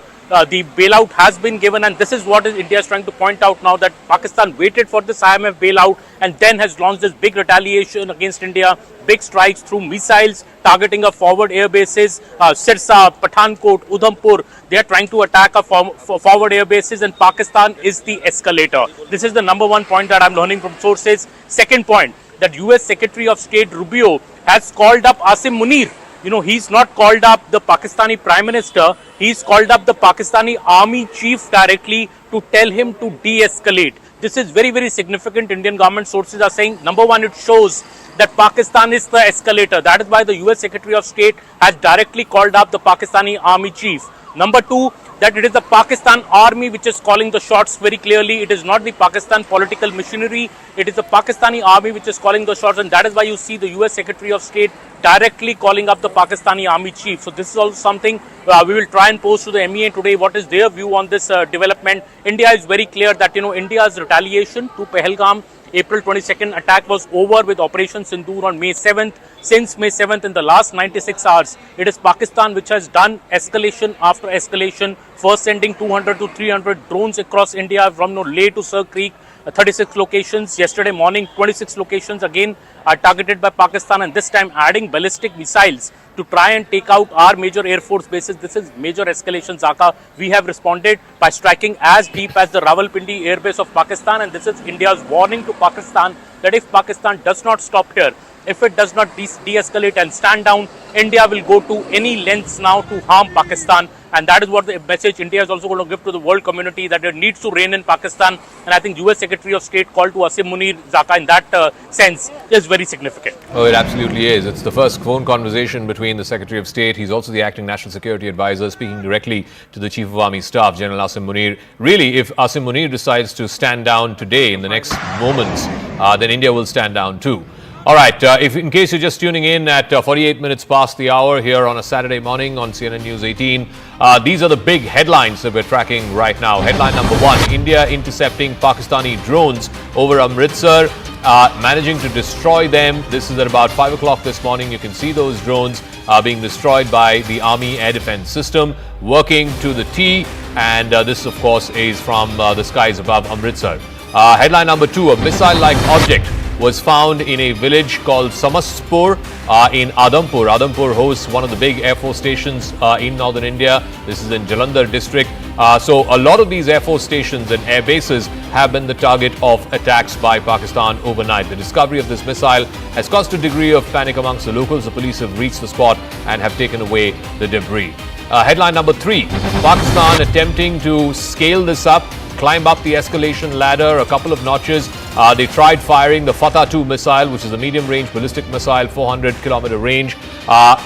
The bailout has been given, and this is what India is trying to point out now, that Pakistan waited for this IMF bailout and then has launched this big retaliation against India, big strikes through missiles targeting our forward air bases, Sirsa, Pathankot, Udhampur. They are trying to attack our forward air bases, and Pakistan is the escalator. This is the number one point that I'm learning from sources. Second point, that US Secretary of State Rubio has called up Asim Munir. He's not called up the Pakistani Prime Minister, he's called up the Pakistani Army Chief directly to tell him to de-escalate. This is very significant. Indian government sources are saying, number one, it shows that Pakistan is the escalator. That is why the US Secretary of State has directly called up the Pakistani Army Chief. Number two, that it is the Pakistan Army which is calling the shots very clearly. It is not the Pakistan political machinery. It is the Pakistani Army which is calling the shots, and that is why you see the US Secretary of State directly calling up the Pakistani Army Chief. So this is also something we will try and pose to the MEA today. What is their view on this development? India is very clear that India's retaliation to Pahalgam April 22nd attack was over with Operation Sindoor on May 7th. Since May 7th, in the last 96 hours, it is Pakistan which has done escalation after escalation, first sending 200 to 300 drones across India from Leh to Sir Creek, 36 locations. Yesterday morning, 26 locations again are targeted by Pakistan, and this time adding ballistic missiles to try and take out our major air force bases. This is major escalation, Zaka. We have responded by striking as deep as the Rawalpindi air base of Pakistan, and this is India's warning to Pakistan that if Pakistan does not stop here, if it does not de-escalate and stand down, India will go to any lengths now to harm Pakistan. And that is what the message India is also going to give to the world community, that it needs to reign in Pakistan. And I think US Secretary of State called to Asim Munir, Zaka, in that sense is very significant. Oh, it absolutely is. It's the first phone conversation between the Secretary of State. He's also the acting National Security Advisor, speaking directly to the Chief of Army Staff, General Asim Munir. Really, if Asim Munir decides to stand down today in the next moments, then India will stand down too. All right, if in case you're just tuning in at 48 minutes past the hour here on a Saturday morning on CNN News 18, these are the big headlines that we're tracking right now. Headline number one, India intercepting Pakistani drones over Amritsar, managing to destroy them. This is at about 5 o'clock this morning. You can see those drones being destroyed by the Army Air Defense System, working to the T, and this, of course, is from the skies above Amritsar. Headline number two, a missile-like object was found in a village called Samaspur in Adampur. Adampur hosts one of the big Air Force stations in northern India. This is in Jalandhar district. So a lot of these Air Force stations and air bases have been the target of attacks by Pakistan overnight. The discovery of this missile has caused a degree of panic amongst the locals. The police have reached the spot and have taken away the debris. Headline number three, Pakistan attempting to scale this up, climb up the escalation ladder a couple of notches. They tried firing the Fatah-2 missile, which is a medium-range ballistic missile, 400-kilometer range,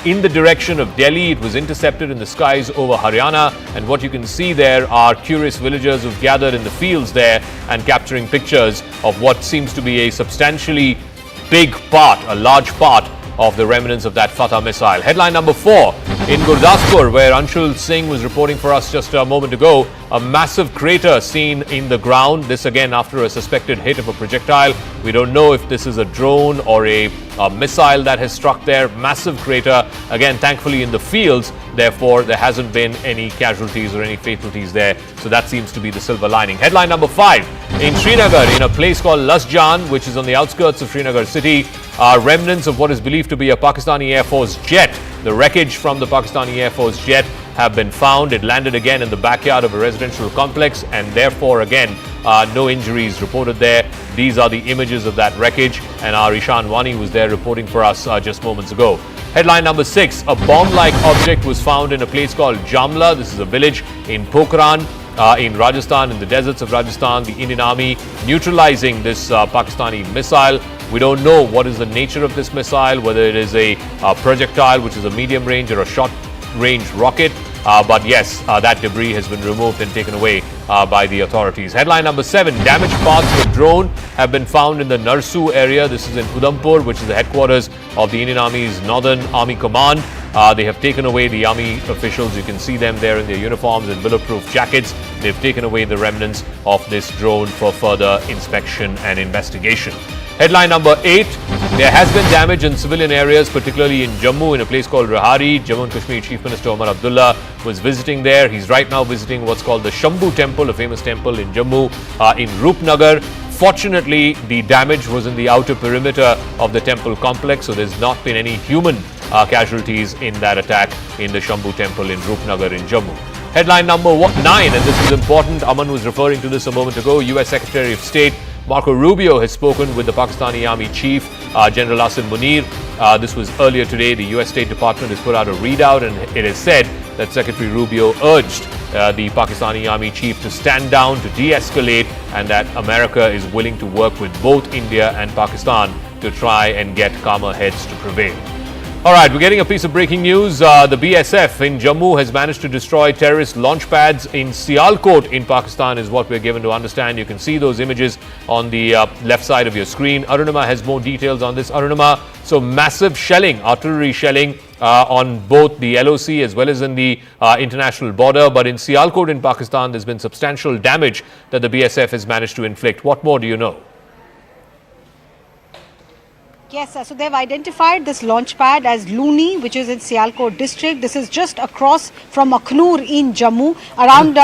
in the direction of Delhi. It was intercepted in the skies over Haryana, and what you can see there are curious villagers who've gathered in the fields there and capturing pictures of what seems to be a substantially big part, a large part of the remnants of that Fatah missile. Headline number four, in Gurdaspur, where Anshul Singh was reporting for us just a moment ago, a massive crater seen in the ground. This again after a suspected hit of a projectile. We don't know if this is a drone or a missile that has struck there. Massive crater, again thankfully in the fields, therefore there hasn't been any casualties or any fatalities there. So that seems to be the silver lining. Headline number five, in Srinagar, in a place called Lasjan, which is on the outskirts of Srinagar city, are remnants of what is believed to be a Pakistani Air Force jet. The wreckage from the Pakistani Air Force jet have been found. It landed again in the backyard of a residential complex, and therefore again no injuries reported there. These are the images of that wreckage, and our Ishan Wani was there reporting for us just moments ago. Headline number six, a bomb-like object was found in a place called Jamla. This is a village in Pokhran in Rajasthan, in the deserts of Rajasthan. The Indian Army neutralizing this Pakistani missile. We don't know what is the nature of this missile, whether it is a projectile, which is a medium range, or a short range rocket. But yes, that debris has been removed and taken away by the authorities. Headline number seven, damaged parts of a drone have been found in the Narsu area. This is in Udhampur, which is the headquarters of the Indian Army's Northern Army Command. They have taken away the army officials. You can see them there in their uniforms and bulletproof jackets. They've taken away the remnants of this drone for further inspection and investigation. Headline number eight, there has been damage in civilian areas, particularly in Jammu, in a place called Rahari. Jammu and Kashmir Chief Minister Omar Abdullah was visiting there. He's right now visiting what's called the Shambhu Temple, a famous temple in Jammu, in Rupnagar. Fortunately, the damage was in the outer perimeter of the temple complex, so there's not been any human casualties in that attack in the Shambhu Temple in Rupnagar in Jammu. Headline number nine, and this is important, Aman was referring to this a moment ago, US Secretary of State Marco Rubio has spoken with the Pakistani Army Chief, General Asim Munir. This was earlier today. The US State Department has put out a readout, and it has said that Secretary Rubio urged the Pakistani Army Chief to stand down, to de-escalate, and that America is willing to work with both India and Pakistan to try and get calmer heads to prevail. All right, we're getting a piece of breaking news. The BSF in Jammu has managed to destroy terrorist launch pads in Sialkot in Pakistan, is what we're given to understand. You can see those images on the left side of your screen. Arunima has more details on this. Arunima, so massive shelling, artillery shelling on both the LOC as well as in the international border. But in Sialkot in Pakistan, there's been substantial damage that the BSF has managed to inflict. What more do you know? Yes, so they've identified this launch pad as Luni, which is in Sialkot district. This is just across from Akhnur in Jammu. Around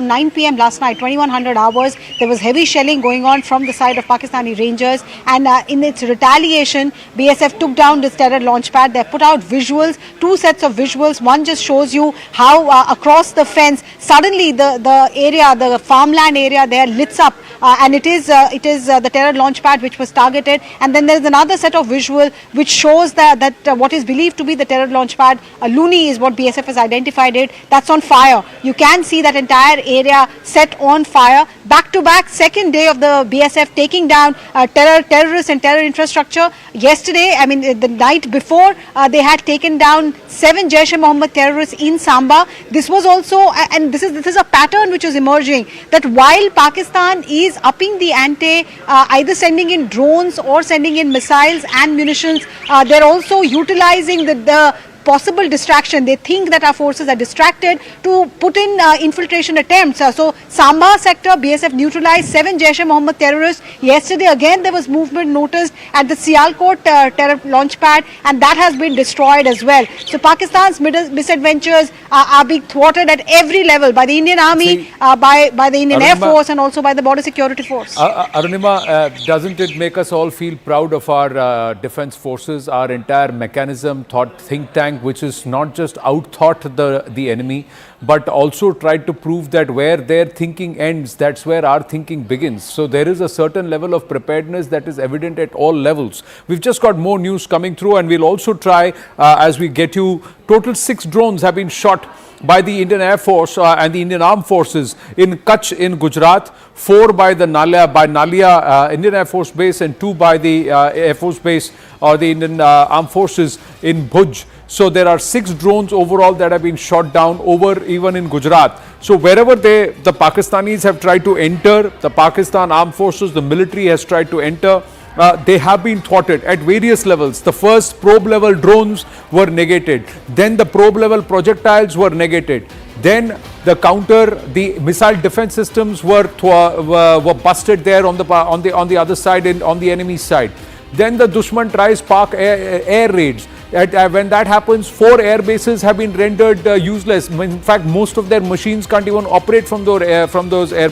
9 p.m. last night, 2100 hours, there was heavy shelling going on from the side of Pakistani Rangers. And in its retaliation, BSF took down this terror launch pad. They put out visuals, two sets of visuals. One just shows you how across the fence, suddenly the area, the farmland area there lights up. And it is the terror launch pad which was targeted. And then there is another set of visual which shows that what is believed to be the terror launch pad, Luni is what BSF has identified it, that's on fire. You can see that entire area set on fire. Back to back, second day of the BSF taking down terrorists and terror infrastructure. Yesterday, I mean the night before, they had taken down 7 Jaish-e-Mohammed terrorists in Samba. This was also, and this is a pattern which is emerging, that while Pakistan is upping the ante, either sending in drones or sending in missiles and munitions, they're also utilizing the possible distraction. They think that our forces are distracted to put in infiltration attempts. So Samba sector, BSF neutralized 7 Jaish-e-Mohammed terrorists. Yesterday again there was movement noticed at the Sialkot terror launch pad, and that has been destroyed as well. So Pakistan's misadventures are being thwarted at every level by the Indian Army, by the Indian Air Force, and also by the Border Security Force. Arunima, doesn't it make us all feel proud of our defense forces, our entire mechanism, think tank, which is not just out-thought the enemy, but also tried to prove that where their thinking ends, that's where our thinking begins. So there is a certain level of preparedness that is evident at all levels. We've just got more news coming through, and we'll also try, as we get you, total 6 drones have been shot by the Indian Air Force and the Indian Armed Forces in Kutch in Gujarat, 4 by the Nalia Indian Air Force Base, and 2 by the Air Force Base or the Indian Armed Forces in Bhuj. So there are 6 drones overall that have been shot down over even in Gujarat. So wherever the Pakistanis have tried to enter, the Pakistan Armed Forces, the military has tried to enter, they have been thwarted at various levels. The first probe level drones were negated. Then the probe level projectiles were negated. Then the missile defense systems were busted there on the other side, on the enemy side. Then the Dushman tries air raids. When that happens, 4 air bases have been rendered useless. In fact, most of their machines can't even operate from those air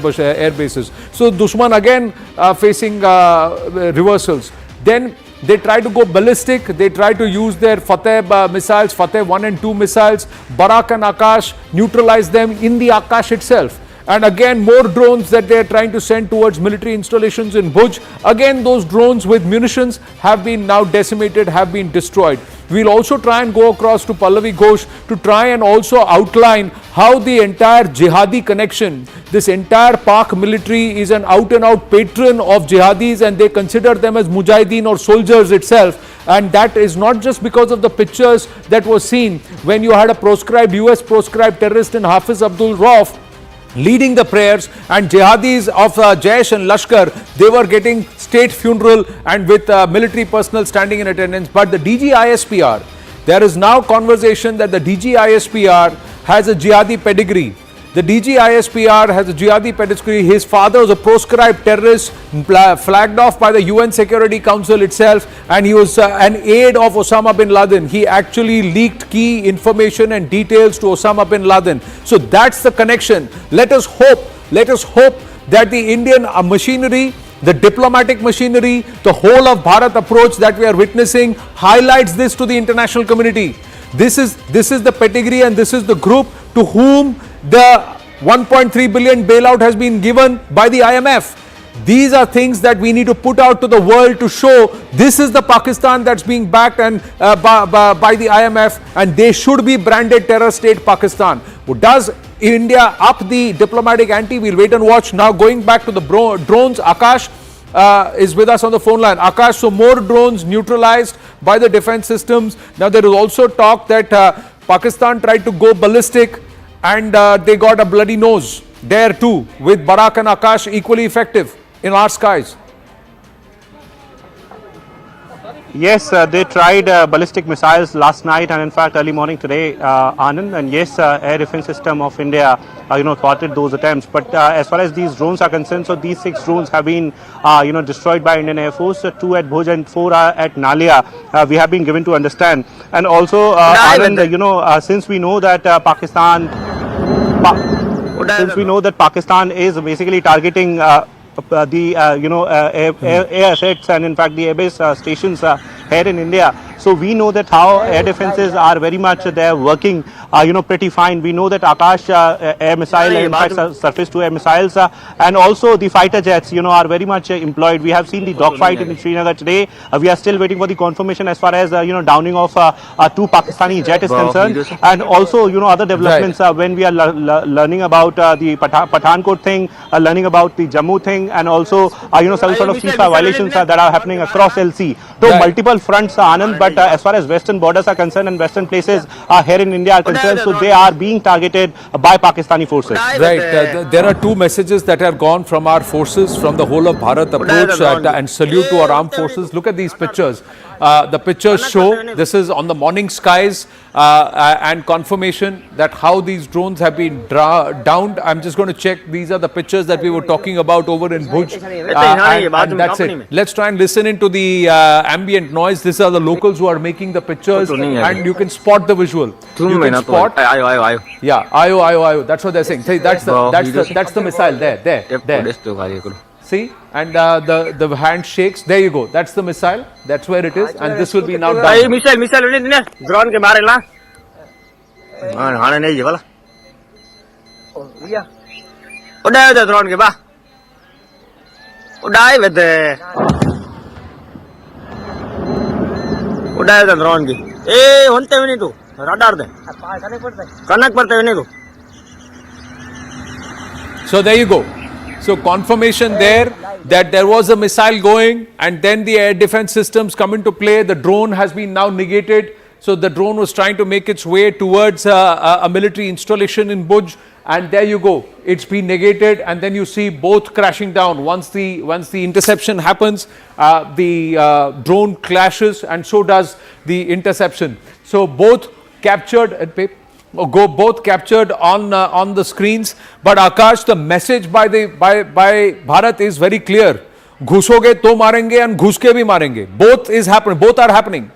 bases. So Dushman again facing reversals. Then they try to go ballistic. They try to use their Fateh missiles, Fateh 1 and 2 missiles, Barak and Akash, neutralize them in the Akash itself. And again, more drones that they are trying to send towards military installations in Bhuj. Again, those drones with munitions have been now decimated, have been destroyed. We'll also try and go across to Pallavi Ghosh to try and also outline how the entire jihadi connection, this entire Pak military is an out-and-out patron of jihadis, and they consider them as mujahideen or soldiers itself. And that is not just because of the pictures that were seen when you had a US proscribed terrorist in Hafiz Abdul Rauf leading the prayers, and jihadis of Jaish and Lashkar, they were getting state funeral and with military personnel standing in attendance. But the DG ISPR, there is now conversation that the DG ISPR has a jihadi pedigree. The DG ISPR has a jihadi pedigree. His father was a proscribed terrorist, flagged off by the UN Security Council itself, and he was an aide of Osama bin Laden. He actually leaked key information and details to Osama bin Laden. So that's the connection. Let us hope that the Indian machinery, the diplomatic machinery, the whole of Bharat approach that we are witnessing highlights this to the international community. This is the pedigree, and this is the group to whom the 1.3 billion bailout has been given by the IMF. These are things that we need to put out to the world to show this is the Pakistan that's being backed and by the IMF, and they should be branded terror state Pakistan. Does India up the diplomatic ante? We'll wait and watch. Now going back to the drones, Akash is with us on the phone line. Akash, so more drones neutralized by the defense systems. Now there is also talk that Pakistan tried to go ballistic, and they got a bloody nose there too, with Barak and Akash equally effective in our skies. Yes, they tried ballistic missiles last night and in fact early morning today, Anand. And yes, air defense system of India, thwarted those attempts. But as far as these drones are concerned, so these 6 drones have been, destroyed by Indian Air Force. 2 at Bhuj and 4 are at Nalia. We have been given to understand. And also, Anand, since we know that Pakistan is basically targeting air assets and in fact the airbase stations here in India. So we know that how air defenses are very much there working, pretty fine. We know that Akash air missile, in fact surface to air missiles and also the fighter jets, are very much employed. We have seen the dogfight in Srinagar today. We are still waiting for the confirmation as far as, downing of 2 Pakistani jet is concerned. And also, other developments when we are learning about the Pathankot thing, learning about the Jammu thing and also, some sort of ceasefire violations that are happening across LC. So multiple fronts, Anand, but as far as western borders are concerned and western places here in India are concerned, so they are being targeted by Pakistani forces. Right. There are 2 messages that are gone from our forces, from the whole of Bharat approach and salute to our armed forces. Look at these pictures. The pictures show, this is on the morning skies and confirmation that how these drones have been downed. I'm just going to check. These are the pictures that we were talking about over in Bhuj. And that's it. Let's try and listen into the ambient noise. These are the locals who are making the pictures and you can spot the visual. You can spot. Yeah, ayo. That's what they're saying. See, that's the missile there. See, and the hand shakes. There you go. That's the missile. That's where it is, and this will be now done. Missile drone ke mare la. Hane nahi wala. Udai the drone ke ba. Udai with the. Udai the drone ke. Honte bhi nahi tu. Radar de. Kanak parte bhi nahi tu. So there you go. So confirmation there that there was a missile going and then the air defense systems come into play. The drone has been now negated. So the drone was trying to make its way towards a military installation in Bhuj and there you go. It's been negated and then you see both crashing down. Once the interception happens, the drone clashes and so does the interception. So both captured both captured on the screens. But Akash, the message by Bharat is very clear. Ghusoge to marenge and ghuske bhi marenge. Both are happening.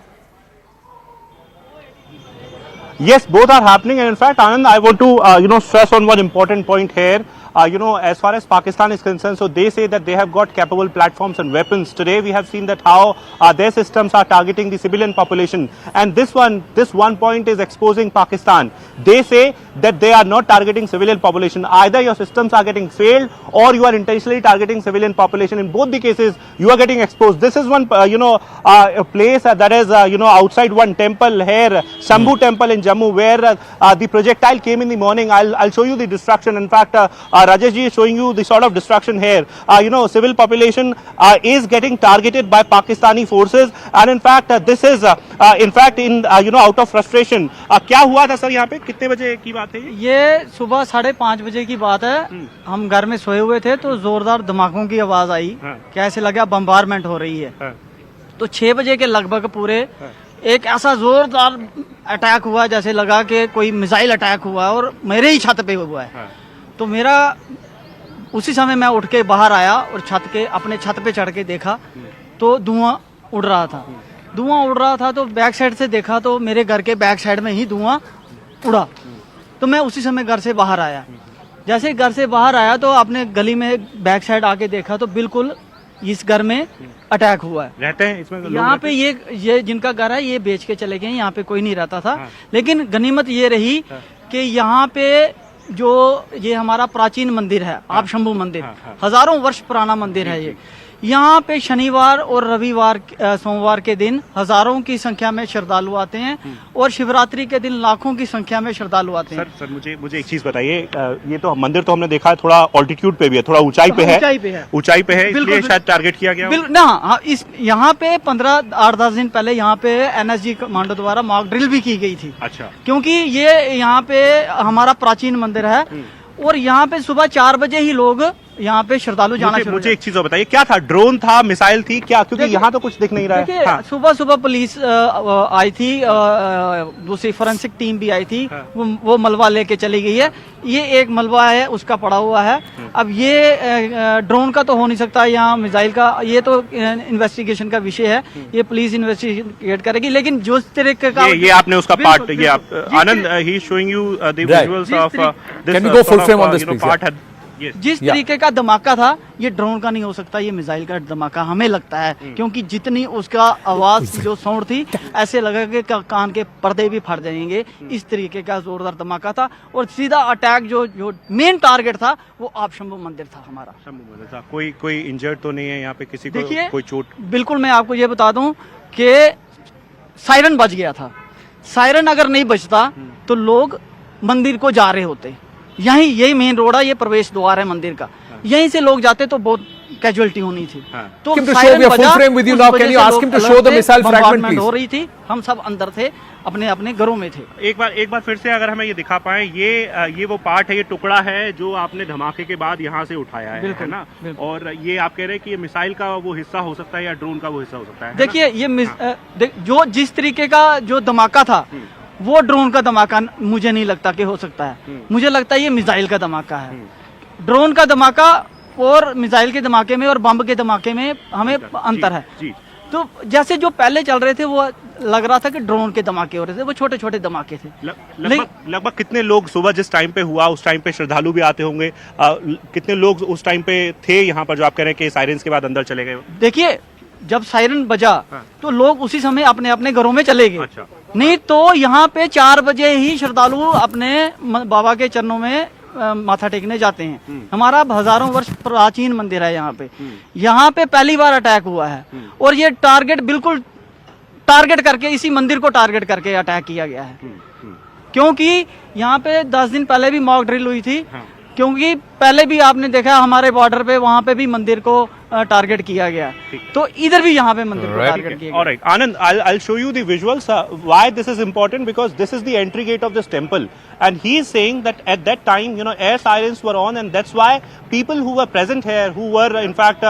Yes, both are happening, and in fact, Anand, I want to stress on one important point here. As far as Pakistan is concerned, so they say that they have got capable platforms and weapons. Today we have seen that how their systems are targeting the civilian population, and this one point is exposing Pakistan. They say that they are not targeting civilian population. Either your systems are getting failed or you are intentionally targeting civilian population. In both the cases, you are getting exposed. This is one a place that is outside one temple here, Shambhu temple in Jammu, where the projectile came in the morning. I'll show you the destruction. In fact, Rajesh ji is showing you the sort of destruction here. Civil population is getting targeted by Pakistani forces, and in fact, this is out of frustration. क्या हुआ था sir यहाँ पे? कितने बजे की बात है ये? सुबह 5:30 बजे की बात है। हम घर में सोए हुए थे तो जोरदार धमाकों की आवाज आई। कैसे लगा बम्बारमेंट हो रही है। तो 6 बजे के लगभग पूरे एक ऐसा जोरदार अटैक हुआ जैसे लगा कि कोई मिसाइल अटैक हुआ और मेरे ही छत पे हुआ है। तो मेरा उसी समय मैं उठ के बाहर आया और अपने छत पे चढ़ के देखा तो धुआं उड़ रहा था। तो बैक साइड से देखा तो मेरे घर के बैक साइड में ही धुआं उड़ा। तो मैं उसी समय घर से बाहर आया। जैसे घर से बाहर आया तो अपने गली में बैक साइड आके देखा तो बिल्कुल इस घर में अटैक हुआ है। रहते हैं इसमें यहाँ पे ये जिनका घर है ये बेच के चले गए। यहाँ पे कोई नहीं रहता था। लेकिन गनीमत ये रही कि यहाँ पे जो ये हमारा प्राचीन मंदिर है आप शंभू मंदिर, हजारों वर्ष पुराना मंदिर है ये। यहाँ पे शनिवार और रविवार सोमवार के दिन हजारों की संख्या में श्रद्धालु आते हैं और शिवरात्रि के दिन लाखों की संख्या में श्रद्धालु आते हैं। सर मुझे एक चीज बताइए, ये तो मंदिर तो हमने देखा है थोड़ा ऑल्टीट्यूड पे भी है, थोड़ा ऊंचाई पे है, इसलिए शायद टारगेट किया गया। यहाँ पे 8-10 दिन पहले यहाँ पे NSG कमांडो द्वारा मॉक ड्रिल भी की गई थी। अच्छा। क्योंकि ये यहाँ पे हमारा प्राचीन मंदिर है और यहाँ पे सुबह 4 बजे ही लोग यहाँ पे श्रद्धालु जाना शुरू। मुझे एक चीज और बताइए, क्या था? ड्रोन था, मिसाइल थी क्या? क्योंकि यहाँ तो कुछ दिख नहीं रहा है। देखिए सुबह सुबह पुलिस आई थी, दूसरी फोरेंसिक टीम भी आई थी, वो मलबा लेके चली गई है। ये एक मलबा है उसका पड़ा हुआ है। अब ये ड्रोन का तो हो नहीं सकता, यहाँ मिसाइल का, ये तो इन्वेस्टिगेशन का विषय है, ये पुलिस इन्वेस्टिगेट करेगी। लेकिन जो तरीके का ये आपने उसका पार्ट, ये आप Anand, he is showing you the visuals of this, can we go full frame on this part है। जिस तरीके का धमाका था, ये ड्रोन का नहीं हो सकता, ये मिसाइल का धमाका हमें लगता है। क्योंकि जितनी उसका आवाज जो साउंड थी, ऐसे लगा कि कान के पर्दे भी फट जाएंगे। इस तरीके का जोरदार धमाका था और सीधा अटैक जो मेन टारगेट था वो आप शंभू मंदिर था, हमारा शंभू मंदिर था। कोई इंजर्ड तो नहीं है यहाँ पे? किसी को कोई चोट? बिल्कुल, मैं आपको ये बता दूं कि सायरन बज गया था। सायरन अगर नहीं बजता तो लोग मंदिर को जा रहे होते। यही मेन रोड है, ये प्रवेश द्वार है मंदिर का, यहीं से लोग जाते तो बहुत कैजुअलिटी होनी थी। तो सायरन बजा, बॉम्बार्डमेंट हो रही थी, हम सब अंदर थे, अपने अपने घरों में थे। एक बार फिर से अगर हमें ये दिखा पाए, ये वो पार्ट है, ये टुकड़ा है जो आपने धमाके के बाद यहाँ से उठाया है ना? और ये आप कह रहे हैं कि ये मिसाइल का वो हिस्सा हो सकता है या ड्रोन का वो हिस्सा हो सकता है? देखिए ये जो जिस तरीके का जो धमाका था, वो ड्रोन का धमाका मुझे नहीं लगता कि हो सकता है। मुझे लगता है ये मिसाइल का धमाका है। ड्रोन का धमाका और मिसाइल के धमाके में और बम के धमाके में हमें अंतर है। तो जैसे जो पहले चल रहे थे वो लग रहा था कि ड्रोन के धमाके हो रहे थे, वो छोटे छोटे धमाके थे। लगभग कितने लोग सुबह जिस टाइम पे हुआ, उस टाइम पे श्रद्धालु भी आते होंगे, कितने लोग उस टाइम पे थे यहाँ पर जो आप कह रहे हैं कि साइरेंस के बाद अंदर चले गए? देखिए जब सायरन बजा तो लोग उसी समय अपने अपने घरों में चले गए। नहीं तो यहाँ पे 4 बजे ही श्रद्धालु अपने बाबा के चरणों में माथा टेकने जाते हैं। हमारा हजारों वर्ष प्राचीन मंदिर है यहाँ पे। यहाँ पे पहली बार अटैक हुआ है और ये बिल्कुल टारगेट करके, इसी मंदिर को टारगेट करके अटैक किया गया है। क्योंकि यहाँ पे 10 दिन पहले भी मॉक ड्रिल हुई थी। क्योंकि पहले भी आपने देखा हमारे बॉर्डर पे, वहाँ पे भी मंदिर को टारगेट किया गया, तो इधर भी यहाँ पे मंदिर को टारगेट किया गया। All right, Anand, I'll show you the visuals. Why this is important? Because this is the entry gate of this temple, and he is saying that at that time, air sirens were on, and that's why people who were present here, who were in fact,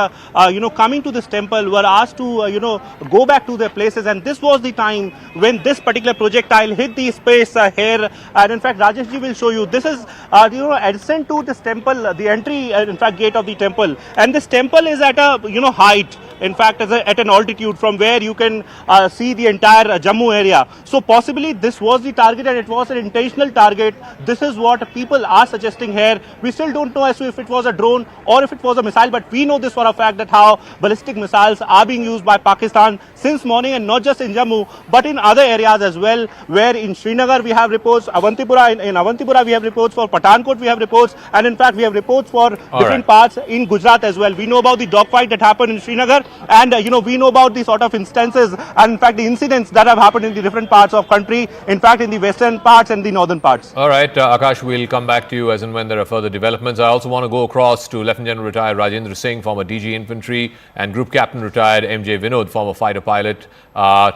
coming to this temple, were asked to, go back to their places, and this was the time when this particular projectile hit the space here. And in fact, Rajesh ji will show you. This is, adjacent to this temple, the entry, in fact, gate of the temple, and this temple is at a height, in fact at an altitude from where you can see the entire Jammu area. So possibly this was the target and it was an intentional target. This is what people are suggesting here. We still don't know as to if it was a drone or if it was a missile, but we know this for a fact that how ballistic missiles are being used by Pakistan since morning, and not just in Jammu but in other areas as well, where in Srinagar we have reports, Avantipura, in Avantipura we have reports, for Pathankot we have reports, and in fact we have reports for different parts in Gujarat as well. We know about the dogfight that happened in Srinagar, and we know about the sort of instances and in fact the incidents that have happened in the different parts of country, in fact in the western parts and the northern parts. All right, Akash, we'll come back to you as and when there are further developments. I also want to go across to Lieutenant General retired Rajendra Singh, former DG Infantry, and Group Captain retired MJ Vinod, former fighter pilot,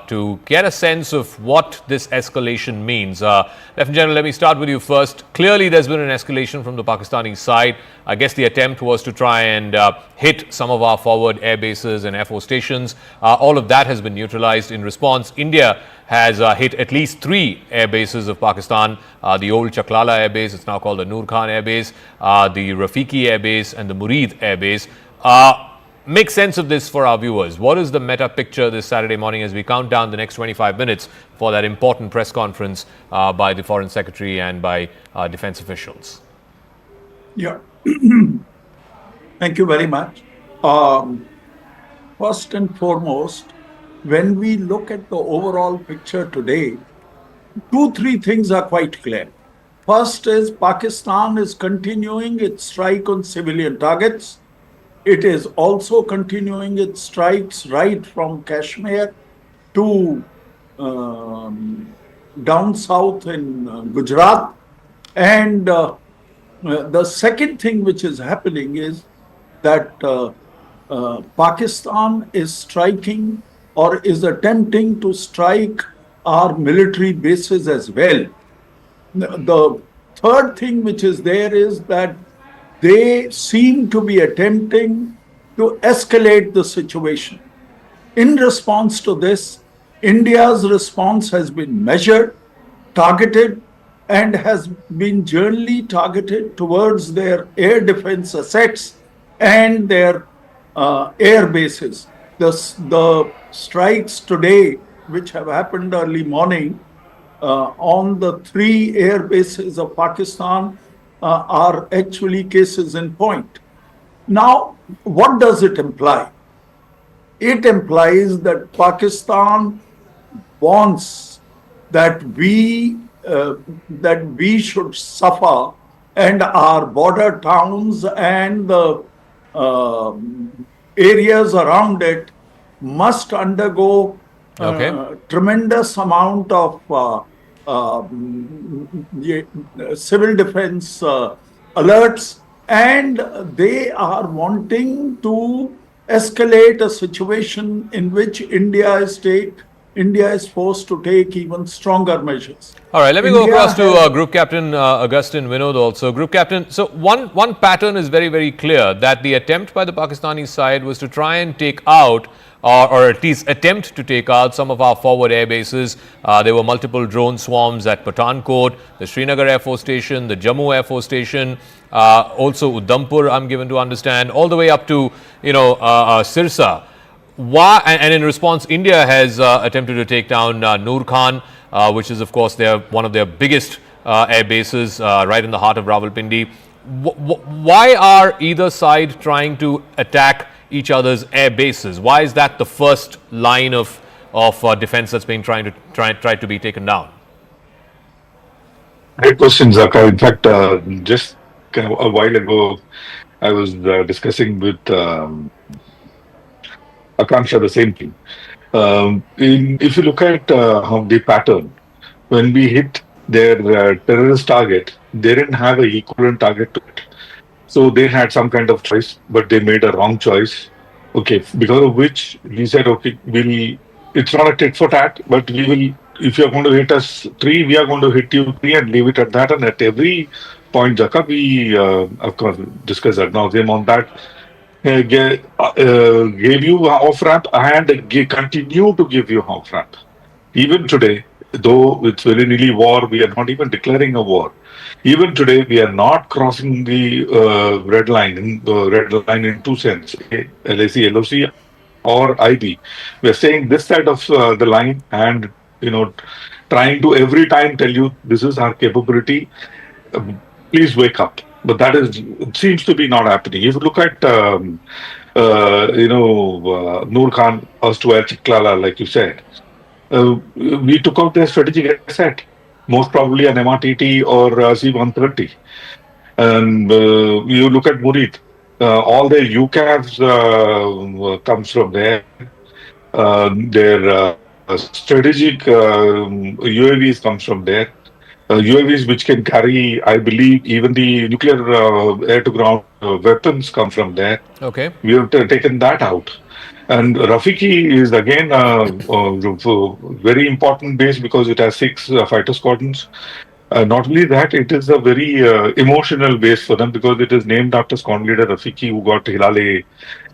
to get a sense of what this escalation means. Lieutenant General, let me start with you first. Clearly there's been an escalation from the Pakistani side. I guess the attempt was to try and hit some of our forward air bases and FO stations. All of that has been neutralized. In response, India has hit at least 3 air bases of Pakistan. The old Chaklala air base, it's now called the Noor Khan air base, the Rafiki air base and the Murid air base. Make sense of this for our viewers. What is the meta picture this Saturday morning as we count down the next 25 minutes for that important press conference by the Foreign Secretary and by defense officials? Yeah. Thank you very much. First and foremost, when we look at the overall picture today, 2-3 things are quite clear. First is Pakistan is continuing its strike on civilian targets. It is also continuing its strikes right from Kashmir to down south in Gujarat. And the second thing which is happening is that Pakistan is striking or is attempting to strike our military bases as well. The third thing which is there is that they seem to be attempting to escalate the situation. In response to this, India's response has been measured, targeted, and has been generally targeted towards their air defense assets and their air bases. The strikes today, which have happened early morning on the 3 air bases of Pakistan, are actually cases in point. Now, what does it imply? It implies that Pakistan wants that we should suffer, and our border towns and the areas around it must undergo tremendous amount of civil defense alerts, and they are wanting to escalate a situation in which India is forced to take even stronger measures. All right, let me go across to Group Captain Augustin Vinod also. Group Captain, so one pattern is very, very clear, that the attempt by the Pakistani side was to try and take out, or at least attempt to take out, some of our forward air bases. There were multiple drone swarms at Pathankot, the Srinagar Air Force Station, the Jammu Air Force Station, also Udhampur, I'm given to understand, all the way up to, Sirsa. Why? And in response, India has attempted to take down Noor Khan, which is, of course, one of their biggest air bases right in the heart of Rawalpindi. Why are either side trying to attack each other's air bases? Why is that the first line of defense that's being tried to be taken down? Great question, Zaka. In fact, just a while ago, I was discussing with Akansha the same thing. If you look at the pattern, when we hit their terrorist target, they didn't have an equivalent target to it. So they had some kind of choice, but they made a wrong choice. Okay, because of which we said, okay, it's not a tit for tat, but we will, if you're going to hit us 3, we are going to hit you 3 and leave it at that. And at every point, Jaka, we, of course, discussed ad nauseum on that. Gave you off ramp and continue to give you off ramp. Even today, though it's very nearly war, we are not even declaring a war. Even today, we are not crossing the red line in two sense, LAC, LOC, or IB. We are saying this side of the line, and trying to every time tell you this is our capability. Please wake up. But that seems to be not happening. If you look at, Noor Khan, erstwhile Chiklala, like you said, we took out their strategic asset, most probably an MRTT or C-130. And you look at Murid, all their UCAVs comes from there. Their strategic UAVs comes from there. UAVs which can carry, I believe, even the nuclear air-to-ground weapons come from there. Okay. We have taken that out. And Rafiki is again a very important base because it has 6 fighter squadrons. Not only that, it is a very emotional base for them because it is named after squadron leader Rafiki, who got Hilale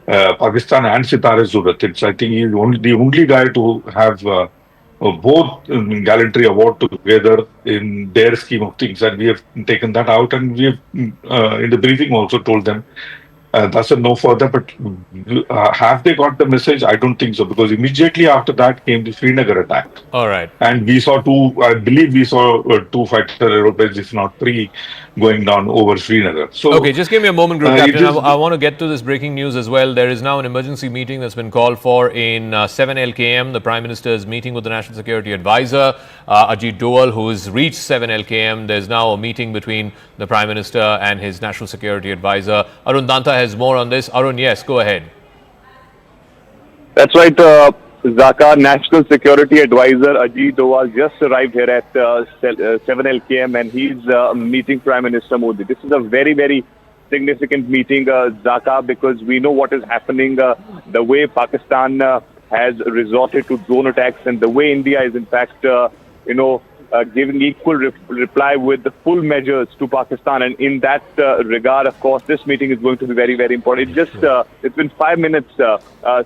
Pakistan and Sitare Zurat. I think he is the only guy to have both gallantry award together in their scheme of things, and we have taken that out, and we have in the briefing also told them that's a no further. But have they got the message? I don't think so, because immediately after that came the Srinagar attack. All right. And we saw 2, I believe we saw 2 fighter aeroplanes, if not 3, going down over Srinagar. So, okay, just give me a moment, Group Captain. I want to get to this breaking news as well. There is now an emergency meeting that's been called for in 7 LKM. The Prime Minister is meeting with the National Security Advisor, Ajit Doval, who has reached 7 LKM. There's now a meeting between the Prime Minister and his National Security Advisor. Arun Danta has more on this. Arun, yes, go ahead. That's right. Zaka, National Security Advisor Ajit Doval just arrived here at 7 LKM, and he's meeting Prime Minister Modi. This is a very, very significant meeting, Zaka, because we know what is happening, the way Pakistan has resorted to drone attacks, and the way India is in fact, giving equal reply with the full measures to Pakistan. And in that regard, of course, this meeting is going to be very, very important. It's been 5 minutes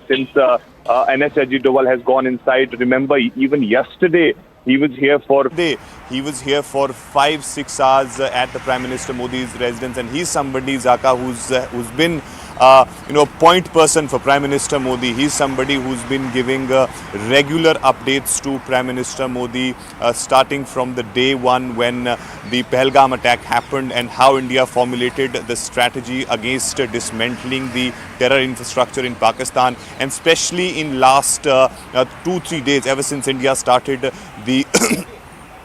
since NSG Doval has gone inside. Remember, even yesterday, he was here for 5-6 hours at the Prime Minister Modi's residence, and he's somebody, Zaka, who's been point person for Prime Minister Modi. He's somebody who's been giving regular updates to Prime Minister Modi, starting from the day one when the Pahalgam attack happened and how India formulated the strategy against dismantling the terror infrastructure in Pakistan, and especially in last 2-3 days, ever since India started the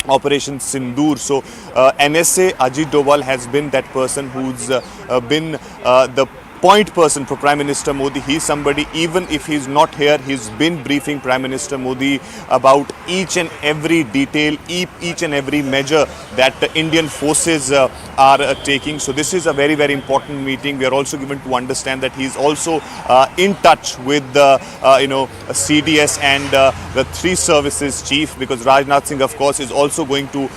Operation Sindoor. So NSA Ajit Doval has been that person who's been the point person for Prime Minister Modi. He's somebody, even if he's not here, he's been briefing Prime Minister Modi about each and every detail, each and every measure that the Indian forces are taking. So this is a very, very important meeting. We are also given to understand that he's also in touch with the CDS and the 3 services chief, because Rajnath Singh, of course, is also going to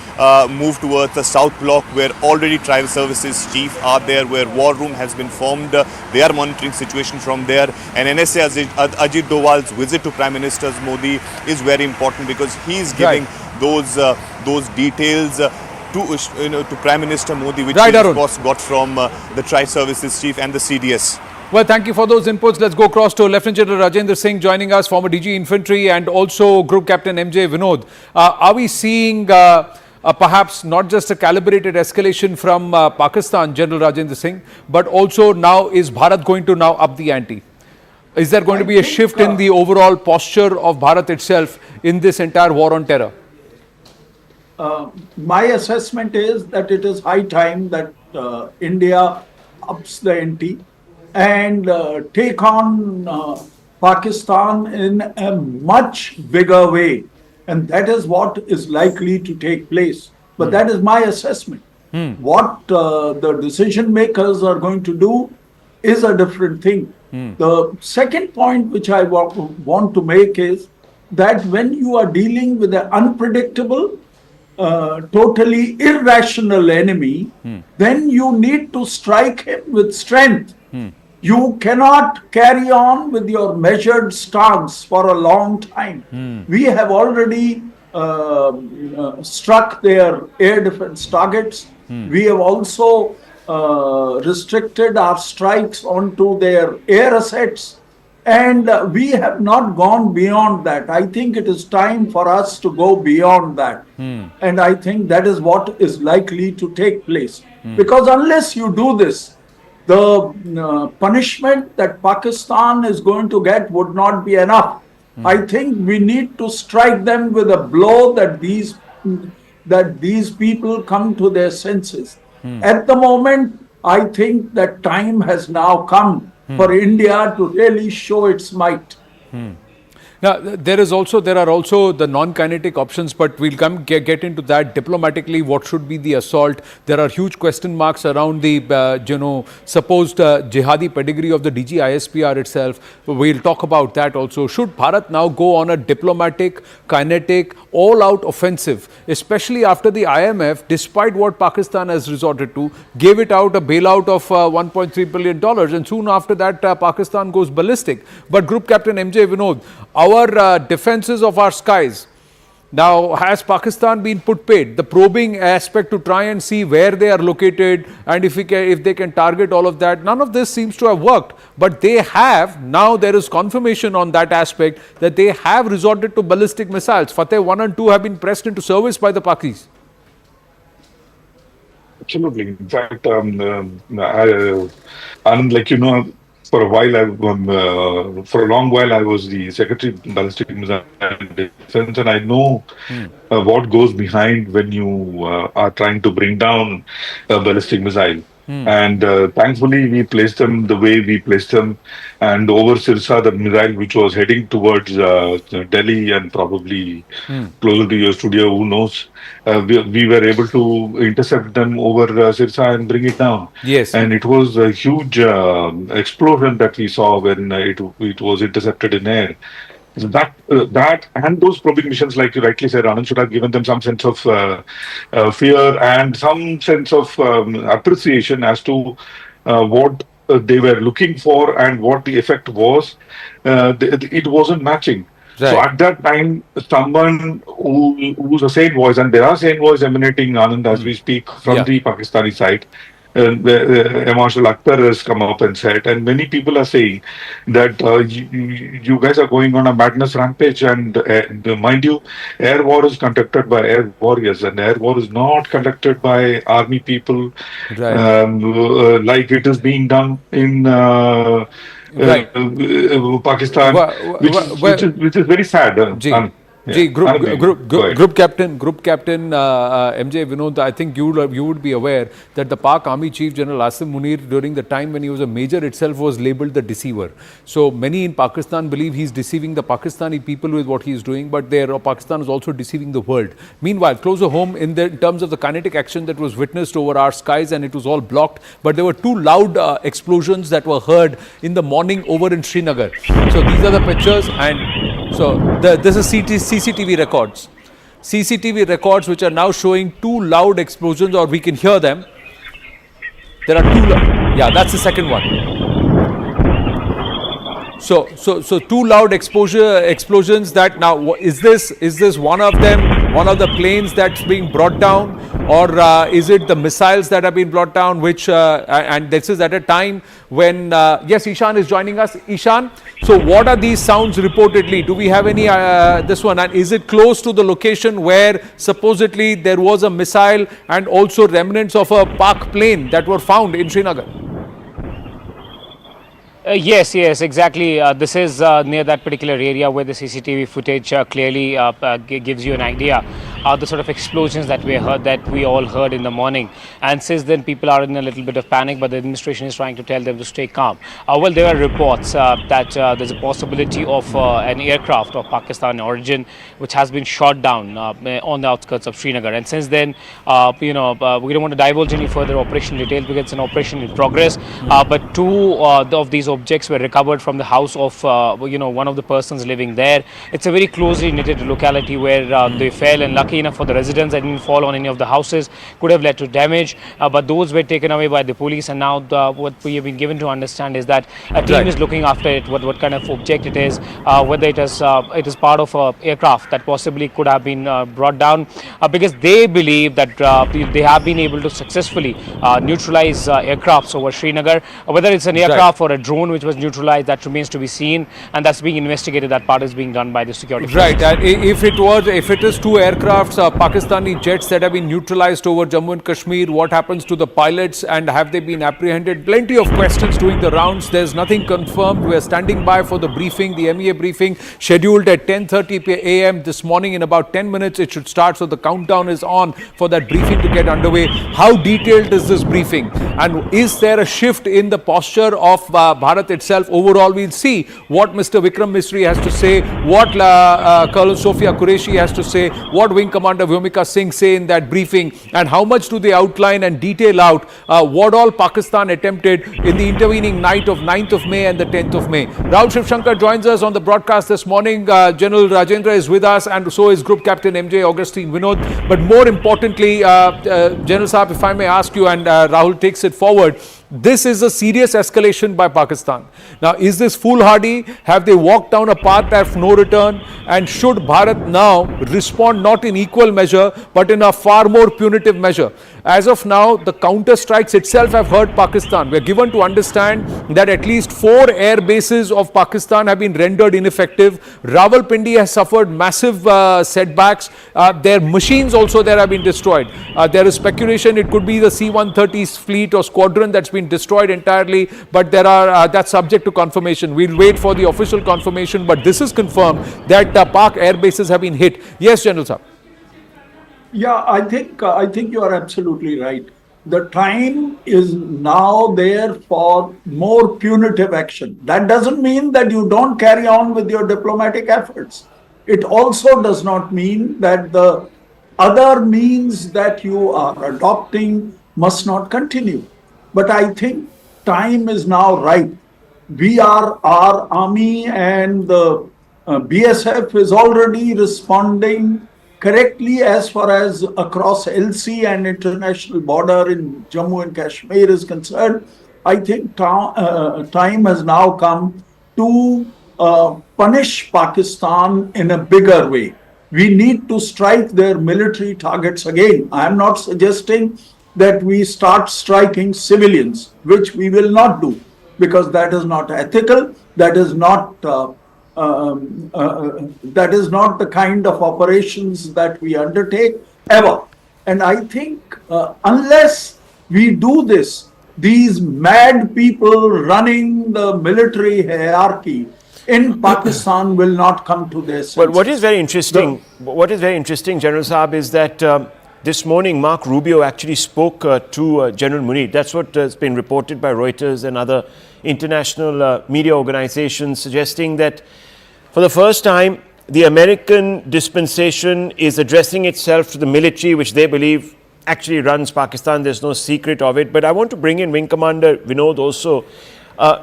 move towards the South Block, where already tribal services chief are there, where war room has been formed. They are monitoring situation from there, and NSA Ajit Doval's visit to Prime Minister Modi is very important, because he is giving those details to Prime Minister Modi, which he of course got from the Tri Services Chief and the CDS. Well, thank you for those inputs. Let's go across to Lieutenant General Rajendra Singh joining us, former DG Infantry, and also Group Captain MJ Vinod. Are we seeing perhaps not just a calibrated escalation from Pakistan, General Rajendra Singh, but also now is Bharat going to now up the ante? Is there going to be a shift in the overall posture of Bharat itself in this entire war on terror? My assessment is that it is high time that India ups the ante and take on Pakistan in a much bigger way. And that is what is likely to take place. But that is my assessment. What the decision makers are going to do is a different thing. The second point which I want to make is that when you are dealing with an unpredictable, totally irrational enemy, then you need to strike him with strength. You cannot carry on with your measured stance for a long time. We have already struck their air defense targets. We have also restricted our strikes onto their air assets. And we have not gone beyond that. I think it is time for us to go beyond that. And I think that is what is likely to take place. Because unless you do this, the punishment that Pakistan is going to get would not be enough. I think we need to strike them with a blow that these people come to their senses. At the moment, I think that time has now come for India to really show its might. Now, there are also the non-kinetic options, but we'll get into that diplomatically. What should be the assault? There are huge question marks around the supposed jihadi pedigree of the DG ISPR itself. We'll talk about that also. Should Bharat now go on a diplomatic, kinetic, all-out offensive, especially after the IMF, despite what Pakistan has resorted to, gave it out a bailout of $1.3 billion, and soon after that Pakistan goes ballistic. But Group Captain MJ Vinod, our defenses of our skies, now has Pakistan been put paid? The probing aspect to try and see where they are located and if they can target all of that, none of this seems to have worked. But they have, now there is confirmation on that aspect that they have resorted to ballistic missiles. Fateh 1 and 2 have been pressed into service by the Pakis. Absolutely. In fact, Anand, like you know, for a long while, I was the Secretary of Ballistic Missile Defense, and I know what goes behind when you are trying to bring down a ballistic missile. And thankfully, we placed them the way we placed them. And over Sirsa, the missile which was heading towards Delhi and probably closer to your studio, who knows, we were able to intercept them over Sirsa and bring it down. Yes. And it was a huge explosion that we saw when it was intercepted in air. So that and those probing missions, like you rightly said, Anand, should have given them some sense of fear and some sense of appreciation as to what they were looking for and what the effect was. It wasn't matching. So Right. at that time, someone who's a sane voice, and there are sane voices emanating, Anand, as we speak from Yeah. the Pakistani side. Marshal Akhtar has come up and said, and many people are saying that you guys are going on a madness rampage, and mind you, air war is conducted by air warriors, and air war is not conducted by army people, Right. like it is being done in Right. Pakistan, which is very sad. Ji. Yeah. Ji, group, Anand, group, go ahead. group captain MJ Vinod, I think you would be aware that the Pak Army Chief General Asim Munir, during the time when he was a major itself, was labelled the deceiver. So many in Pakistan believe he's deceiving the Pakistani people with what he's doing, but Pakistan is also deceiving the world. Meanwhile, closer home in terms of the kinetic action that was witnessed over our skies, and it was all blocked, but there were two loud explosions that were heard in the morning over in Srinagar. So these are the pictures, and so this is CCTV records. CCTV records which are now showing two loud explosions, or we can hear them. There are two. Yeah, that's the second one. So two loud explosions. That now is this one of them? One of the planes that's being brought down, or is it the missiles that have been brought down? Which and this is at a time when yes, Ishan is joining us. Ishan, so what are these sounds reportedly? Do we have any this one? And is it close to the location where supposedly there was a missile and also remnants of a Pak plane that were found in Srinagar? Yes, exactly. This is near that particular area where the CCTV footage clearly gives you an idea of the sort of explosions that we all heard in the morning. And since then, people are in a little bit of panic, but the administration is trying to tell them to stay calm. Well, there are reports that there's a possibility of an aircraft of Pakistan origin which has been shot down on the outskirts of Srinagar. And since then, we don't want to divulge any further operation details because it's an operation in progress. But two of these objects were recovered from the house of one of the persons living there. It's a very closely knitted locality where they fell, and lucky enough for the residents, that didn't fall on any of the houses, could have led to damage, but those were taken away by the police. And now what we have been given to understand is that a team is looking after it, what kind of object it is, whether it is part of a aircraft that possibly could have been brought down, because they believe that they have been able to successfully neutralize aircrafts over Srinagar. Whether it's an aircraft or a drone which was neutralized, that remains to be seen, and that's being investigated. That part is being done by the security forces. Right, and if it is two aircrafts, Pakistani jets that have been neutralized over Jammu and Kashmir, what happens to the pilots, and have they been apprehended? Plenty of questions doing the rounds. There's nothing confirmed. We are standing by for the briefing, the MEA briefing, scheduled at 10:30 a.m. this morning. In about 10 minutes it should start, so the countdown is on for that briefing to get underway. How detailed is this briefing, and is there a shift in the posture of Bharat itself? Overall, we'll see what Mr. Vikram Misri has to say, what Colonel Sophia Qureshi has to say, what Wing Commander Vyomika Singh say in that briefing, and how much do they outline and detail out what all Pakistan attempted in the intervening night of 9th of May and the 10th of May. Rahul Shivshankar joins us on the broadcast this morning. General Rajendra is with us, and so is Group Captain MJ Augustine Vinod. But more importantly, General Saab, if I may ask you, and Rahul takes it forward, this is a serious escalation by Pakistan. Now, is this foolhardy? Have they walked down a path of no return? And should Bharat now respond not in equal measure, but in a far more punitive measure? As of now, the counter strikes itself have hurt Pakistan. We are given to understand that at least 4 air bases of Pakistan have been rendered ineffective. Rawalpindi has suffered massive setbacks. Their machines also there have been destroyed. There is speculation it could be the C-130 fleet or squadron that's been destroyed entirely, but there are that's subject to confirmation. We'll wait for the official confirmation, but this is confirmed that Pak air bases have been hit. Yes, General Saab. Yeah, I think you are absolutely right. The time is now there for more punitive action. That doesn't mean that you don't carry on with your diplomatic efforts. It also does not mean that the other means that you are adopting must not continue. But I think time is now right. Our army and the BSF is already responding correctly as far as across LC and international border in Jammu and Kashmir is concerned. I think time has now come to punish Pakistan in a bigger way. We need to strike their military targets again. I am not suggesting that we start striking civilians, which we will not do, because that is not ethical. That is not the kind of operations that we undertake ever. And I think unless we do this, these mad people running the military hierarchy in Pakistan will not come to their senses. Well, what is very interesting, General Saab, is that this morning Mark Rubio actually spoke to General Munir. That's what has been reported by Reuters and other international media organizations, suggesting that for the first time the American dispensation is addressing itself to the military, which they believe actually runs Pakistan. There's no secret of it. But I want to bring in Wing Commander Vinod also.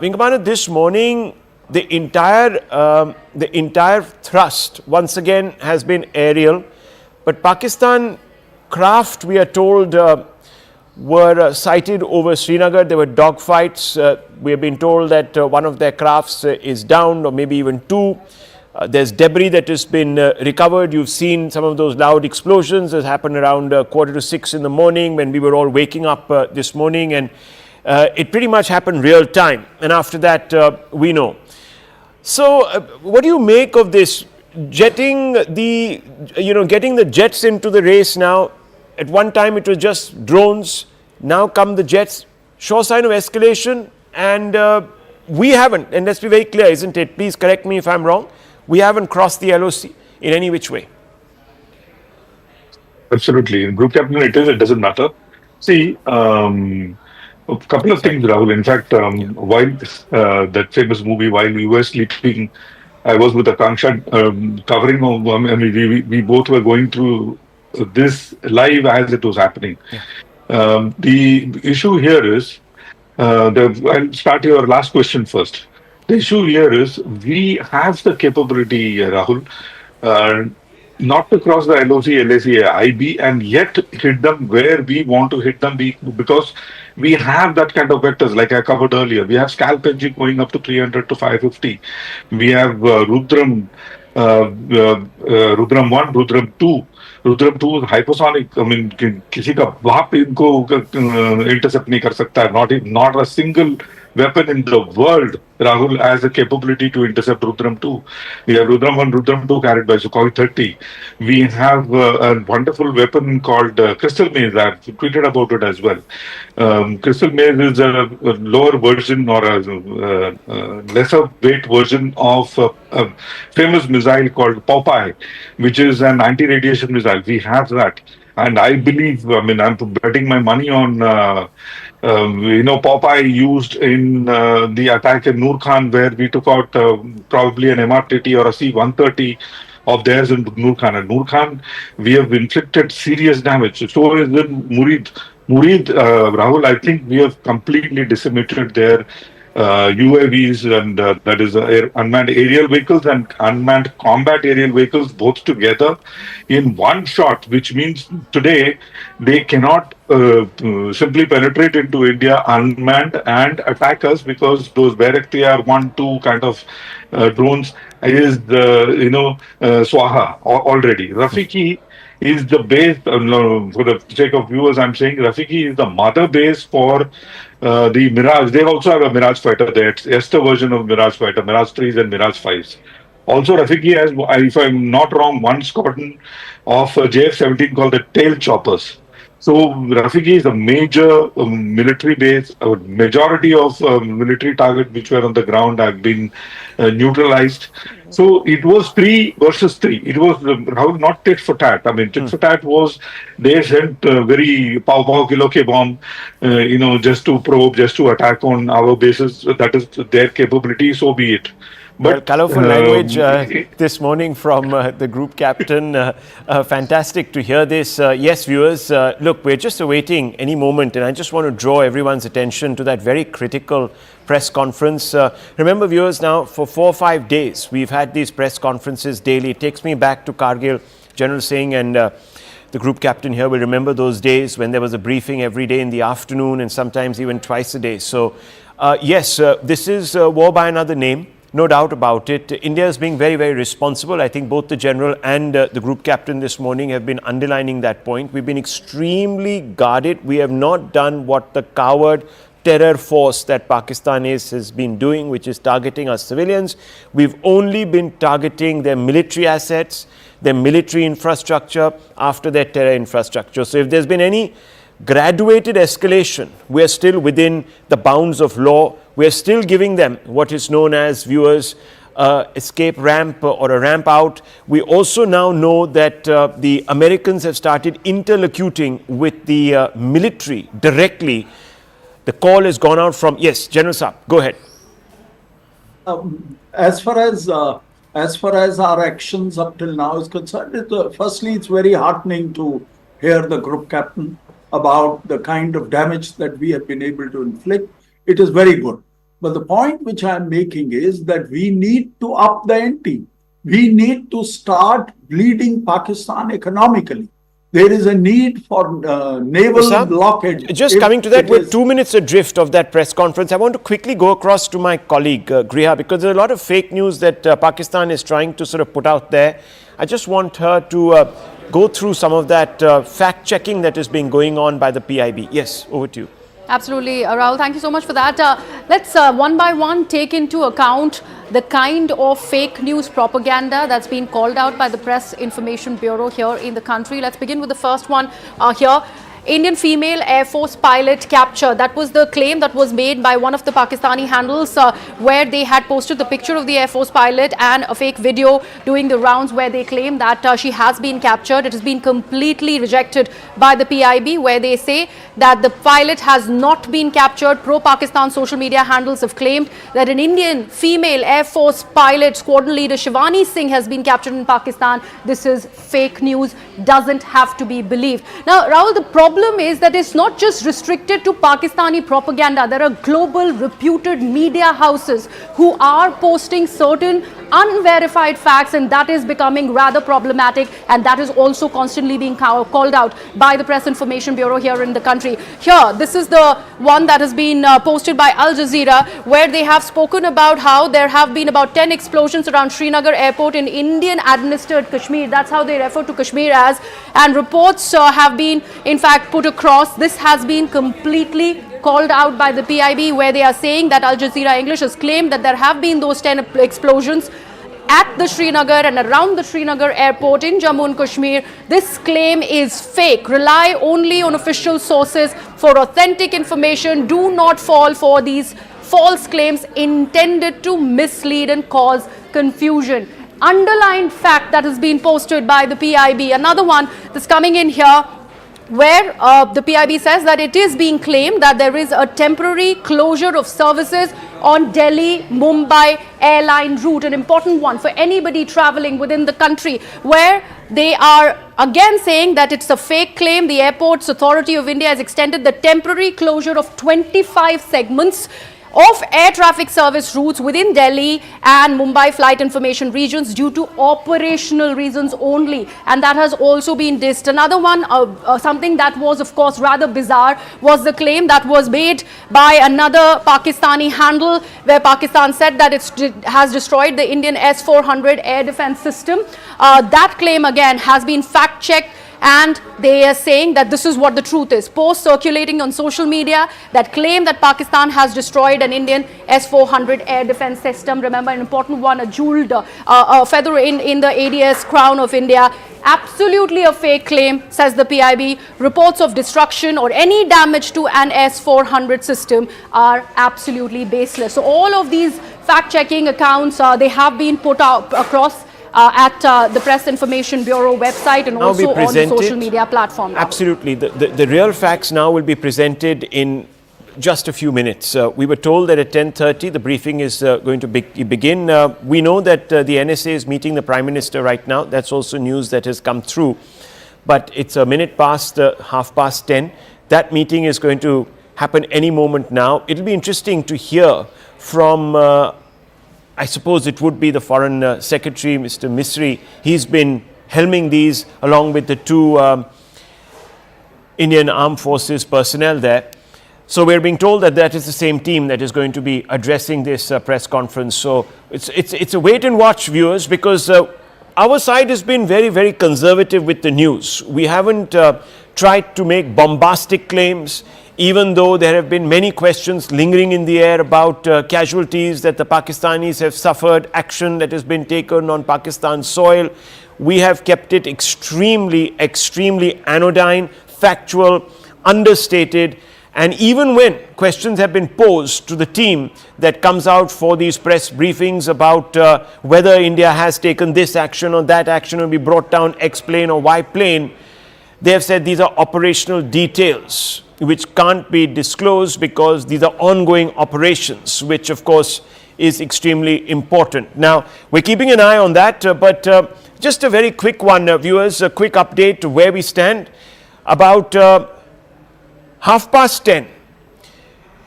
Wing Commander, this morning the entire thrust once again has been aerial, but Pakistan craft, we are told, were sighted over Srinagar. There were dogfights. We have been told that one of their crafts is downed, or maybe even two. There's debris that has been recovered. You've seen some of those loud explosions that happened around 5:45 in the morning when we were all waking up this morning, and it pretty much happened real time. And after that, we know. So, what do you make of this? Getting the jets into the race now. At one time, it was just drones. Now come the jets. Sure sign of escalation, and we haven't. And let's be very clear, isn't it? Please correct me if I'm wrong. We haven't crossed the LOC in any which way. Absolutely. In group captain, it doesn't matter. See, a couple of things, Rahul. In fact, while that famous movie, while we were sleeping, I was with Akanksha covering. We both were going through this live as it was happening. Yeah. The issue here is, I'll start your last question first. The issue here is we have the capability, Rahul, not to cross the LOC, LAC, IB, and yet hit them where we want to hit them, because we have that kind of vectors, like I covered earlier. We have scalp engine going up to 300 to 550. We have Rudram 1, Rudram 2. Rudram 2 is hypersonic. I mean, किसी का बाप इनको intercept नहीं कर सकता. Not a single weapon in the world, Rahul, has a capability to intercept Rudram 2. We have Rudram 1, Rudram 2 carried by Sukhoi 30. We have a wonderful weapon called Crystal Maze. I've tweeted about it as well. Crystal Maze is a lower version, or a lesser weight version of a famous missile called Popeye, which is an anti-radiation missile. We have that. And I believe, I'm betting my money on, Popeye used in the attack in Noor Khan, where we took out probably an MRTT or a C-130 of theirs in Noor Khan. And Noor Khan, we have inflicted serious damage. So is in Murid. Rahul, I think we have completely decimated their UAVs, and that is unmanned aerial vehicles and unmanned combat aerial vehicles, both together in one shot, which means today they cannot simply penetrate into India unmanned and attack us, because those Bayraktar 1-2 kind of drones is Swaha already. Rafiki is the base, for the sake of viewers, I'm saying Rafiki is the mother base for the Mirage. They also have a Mirage fighter there. It's Esther version of Mirage fighter, Mirage 3s and Mirage 5s. Also, Rafiki has, if I'm not wrong, one squadron of JF-17 called the Tail Choppers. So Rafiki is a major military base. A majority of military targets which were on the ground have been neutralized. So it was 3 versus 3. It was not tit for tat. Tit for tat was they sent very pow kilo ke bomb, just to probe, just to attack on our bases. That is their capability. So be it. But colorful language this morning from the group captain. Fantastic to hear this. Yes, viewers, look, we're just awaiting any moment, and I just want to draw everyone's attention to that very critical press conference. Remember, viewers, now for 4 or 5 days, we've had these press conferences daily. It takes me back to Kargil. General Singh and the group captain here will remember those days when there was a briefing every day in the afternoon and sometimes even twice a day. So, yes, this is war by another name. No doubt about it. India is being very, very responsible. I think both the general and the group captain this morning have been underlining that point. We've been extremely guarded. We have not done what the coward terror force that Pakistan has been doing, which is targeting our civilians. We've only been targeting their military assets, their military infrastructure after their terror infrastructure. So if there's been any graduated escalation, we are still within the bounds of law. We are still giving them what is known as, viewers, escape ramp or a ramp out. We also now know that the Americans have started interlocuting with the military directly. The call has gone out from, yes, General Saab, go ahead. As far as our actions up till now is concerned, firstly, it's very heartening to hear the group captain about the kind of damage that we have been able to inflict. It is very good. But the point which I am making is that we need to up the ante. We need to start bleeding Pakistan economically. There is a need for naval blockade. Just coming to that, we're 2 minutes adrift of that press conference. I want to quickly go across to my colleague, Griha, because there's a lot of fake news that Pakistan is trying to sort of put out there. I just want her to go through some of that fact-checking that is being going on by the PIB. Yes, over to you. Absolutely, Rahul. Thank you so much for that. Let's one by one take into account the kind of fake news propaganda that's been called out by the Press Information Bureau here in the country. Let's begin with the first one here. Indian female Air Force pilot captured. That was the claim that was made by one of the Pakistani handles where they had posted the picture of the Air Force pilot and a fake video doing the rounds where they claim that she has been captured. It has been completely rejected by the PIB, where they say that the pilot has not been captured. Pro-Pakistan social media handles have claimed that an Indian female Air Force pilot, squadron leader Shivani Singh, has been captured in Pakistan. This is fake news, doesn't have to be believed. Now, Rahul, the problem is that it's not just restricted to Pakistani propaganda. There are global reputed media houses who are posting certain unverified facts, and that is becoming rather problematic, and that is also constantly being called out by the Press Information Bureau here in the country. Here, this is the one that has been posted by Al Jazeera, where they have spoken about how there have been about 10 explosions around Srinagar airport in Indian administered Kashmir. That's how they refer to Kashmir as, and reports have been in fact put across. This has been completely called out by the PIB, where they are saying that Al Jazeera English has claimed that there have been those 10 explosions at the Srinagar and around the Srinagar airport in Jammu and Kashmir. This claim is fake. Rely only on official sources for authentic information. Do not fall for these false claims intended to mislead and cause confusion. Underlined fact that has been posted by the PIB. Another one that's coming in here, where the PIB says that it is being claimed that there is a temporary closure of services on Delhi-Mumbai airline route, an important one for anybody traveling within the country, where they are again saying that it's a fake claim. The Airports Authority of India has extended the temporary closure of 25 segments of air traffic service routes within Delhi and Mumbai flight information regions due to operational reasons only, and that has also been dissed. Another one, something that was of course rather bizarre, was the claim that was made by another Pakistani handle, where Pakistan said that it has destroyed the Indian S-400 air defense system. That claim again has been fact-checked, and they are saying that this is what the truth is. Posts circulating on social media that claim that Pakistan has destroyed an Indian S-400 air defense system. Remember, an important one, a jeweled feather in the ADS crown of India. Absolutely a fake claim, says the PIB. Reports of destruction or any damage to an S-400 system are absolutely baseless. So all of these fact-checking accounts, they have been put out across at the Press Information Bureau website and also on the social media platform. Absolutely. The real facts now will be presented in just a few minutes. We were told that at 10:30 the briefing is going to begin. We know that the NSA is meeting the Prime Minister right now. That's also news that has come through. But it's a minute past 10:30. That meeting is going to happen any moment now. It'll be interesting to hear from, I suppose it would be the Foreign Secretary, Mr. Misri. He's been helming these along with the two Indian Armed Forces personnel there. So we're being told that that is the same team that is going to be addressing this press conference. So it's a wait and watch, viewers, because our side has been very, very conservative with the news. We haven't tried to make bombastic claims, even though there have been many questions lingering in the air about casualties that the Pakistanis have suffered, action that has been taken on Pakistan soil. We have kept it extremely, extremely anodyne, factual, understated. And even when questions have been posed to the team that comes out for these press briefings about whether India has taken this action or that action will be brought down X plane or Y plane, they have said these are operational details which can't be disclosed because these are ongoing operations, which of course is extremely important. Now, we're keeping an eye on that, but just a very quick one, viewers, a quick update to where we stand. About 10:30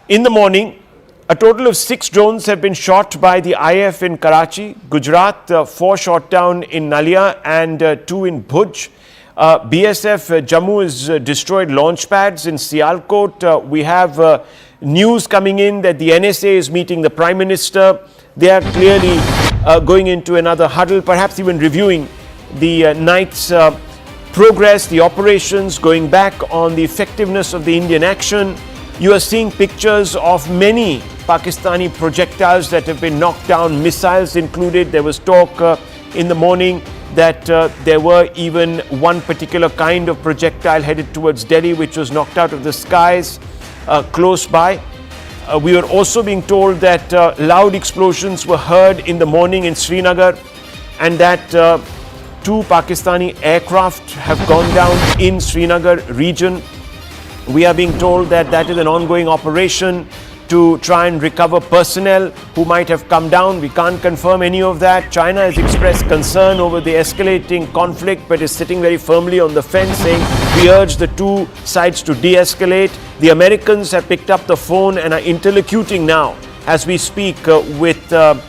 in the morning, a total of 6 drones have been shot by the IF in Karachi, Gujarat, 4 shot down in Nalia and 2 in Bhuj. BSF Jammu has destroyed launch pads in Sialkot. We have news coming in that the NSA is meeting the Prime Minister. They are clearly going into another huddle, perhaps even reviewing the night's progress, the operations, going back on the effectiveness of the Indian action. You are seeing pictures of many Pakistani projectiles that have been knocked down, missiles included. There was talk in the morning that there were even one particular kind of projectile headed towards Delhi which was knocked out of the skies close by. We were also being told that loud explosions were heard in the morning in Srinagar, and that 2 Pakistani aircraft have gone down in Srinagar region. We are being told that that is an ongoing operation to try and recover personnel who might have come down. We can't confirm any of that. China has expressed concern over the escalating conflict, but is sitting very firmly on the fence, saying we urge the two sides to de-escalate. The Americans have picked up the phone and are interlocuting now as we speak with the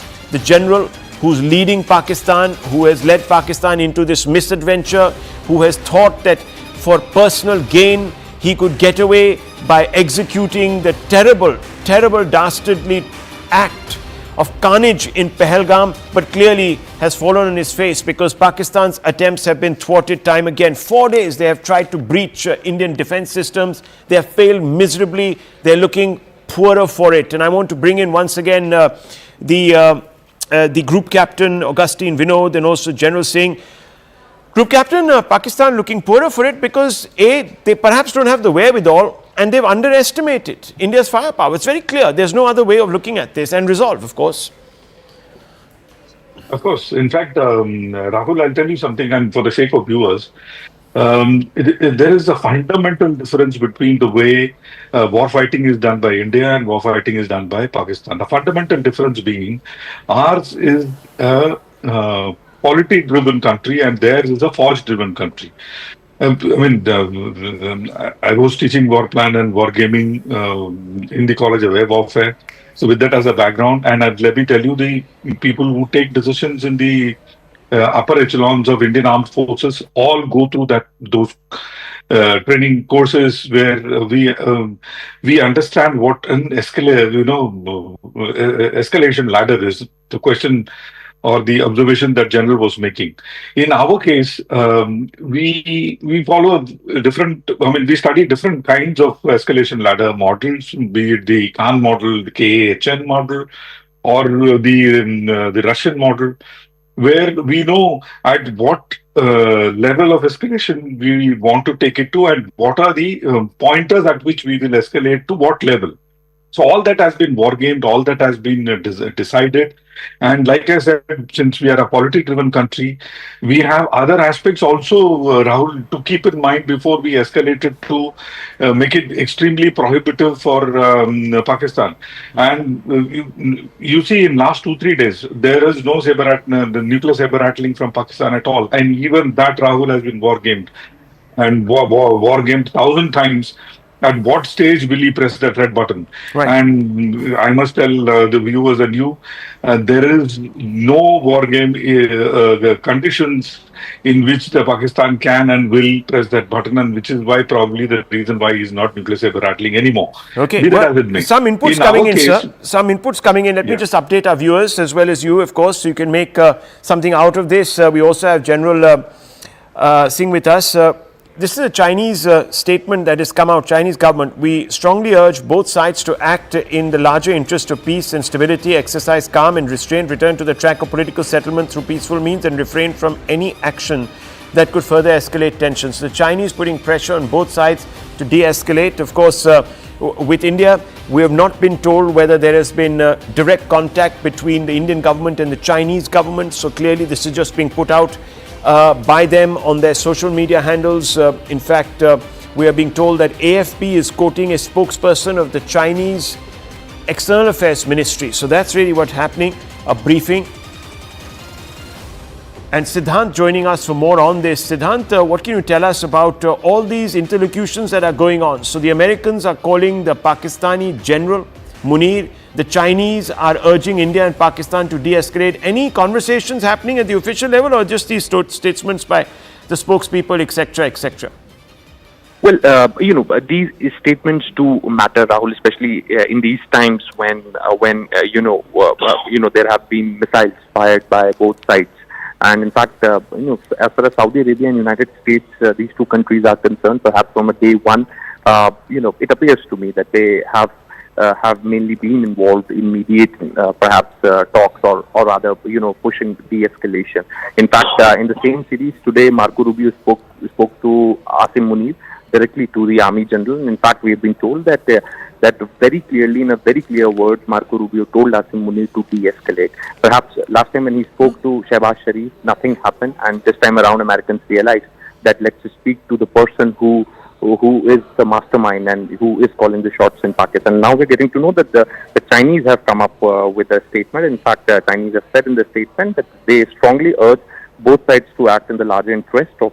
general who's leading Pakistan, who has led Pakistan into this misadventure, who has thought that for personal gain he could get away by executing the terrible, terrible, dastardly act of carnage in Pahalgam, but clearly has fallen on his face because Pakistan's attempts have been thwarted time again. 4 days they have tried to breach Indian defense systems. They have failed miserably. They're looking poorer for it. And I want to bring in once again the group captain, Augustine Vinod, and also General Singh. Group captain, Pakistan looking poorer for it because A, they perhaps don't have the wherewithal and they've underestimated India's firepower. It's very clear. There's no other way of looking at this, and resolve, of course. Of course. In fact, Rahul, I'll tell you something, and for the sake of viewers, there is a fundamental difference between the way war fighting is done by India and war fighting is done by Pakistan. The fundamental difference being ours is a polity-driven country and theirs is a force-driven country. I was teaching war plan and war gaming in the College of Air Warfare. So with that as a background, and let me tell you, the people who take decisions in the upper echelons of Indian Armed Forces all go through those training courses where we understand what an escalation ladder is. The question or the observation that General was making. In our case, we follow different. We study different kinds of escalation ladder models, be it the Khan model, the KAHN model, or the Russian model, where we know at what level of escalation we want to take it to and what are the pointers at which we will escalate to what level. So all that has been wargamed, all that has been decided. And like I said, since we are a polity-driven country, we have other aspects also, Rahul, to keep in mind before we escalate it to make it extremely prohibitive for Pakistan. And you see, in last 2-3 days, there is no the nuclear saber rattling from Pakistan at all. And even that, Rahul, has been wargamed and wargamed 1,000 times. At what stage will he press that red button? Right. And I must tell the viewers and you, there is no war game conditions in which the Pakistan can and will press that button, and which is why probably the reason why he's not nuclear saber rattling anymore. Okay, Be that well, as it may. some inputs In coming our in, case, sir. Some inputs coming in. Let me just update our viewers as well as you, of course, so you can make something out of this. We also have General Singh with us. This is a Chinese statement that has come out, Chinese government. We strongly urge both sides to act in the larger interest of peace and stability, exercise calm and restraint, return to the track of political settlement through peaceful means, and refrain from any action that could further escalate tensions. The Chinese putting pressure on both sides to de-escalate. Of course, with India, we have not been told whether there has been direct contact between the Indian government and the Chinese government. So clearly this is just being put out by them on their social media handles. In fact, we are being told that AFP is quoting a spokesperson of the Chinese External Affairs Ministry. So that's really what's happening, a briefing. And Siddhant joining us for more on this. Siddhant, what can you tell us about all these interlocutions that are going on? So the Americans are calling the Pakistani General Munir. The Chinese are urging India and Pakistan to de-escalate. Any conversations happening at the official level, or just these statements by the spokespeople, etc., etc.? Well, these statements do matter, Rahul, especially in these times when there have been missiles fired by both sides. And in fact, as far as Saudi Arabia and United States, these two countries are concerned, perhaps from a day one, it appears to me that they have mainly been involved in mediating, perhaps talks or rather, pushing de-escalation. In fact, in the same series today, Marco Rubio spoke to Asim Munir directly to the Army General. In fact, we have been told that very clearly, in a very clear word, Marco Rubio told Asim Munir to de-escalate. Perhaps last time when he spoke to Shehbaz Sharif, nothing happened, and this time around Americans realized that let's speak to the person who is the mastermind and who is calling the shots in Pakistan. Now we're getting to know that the Chinese have come up with a statement. In fact, the Chinese have said in the statement that they strongly urge both sides to act in the larger interest of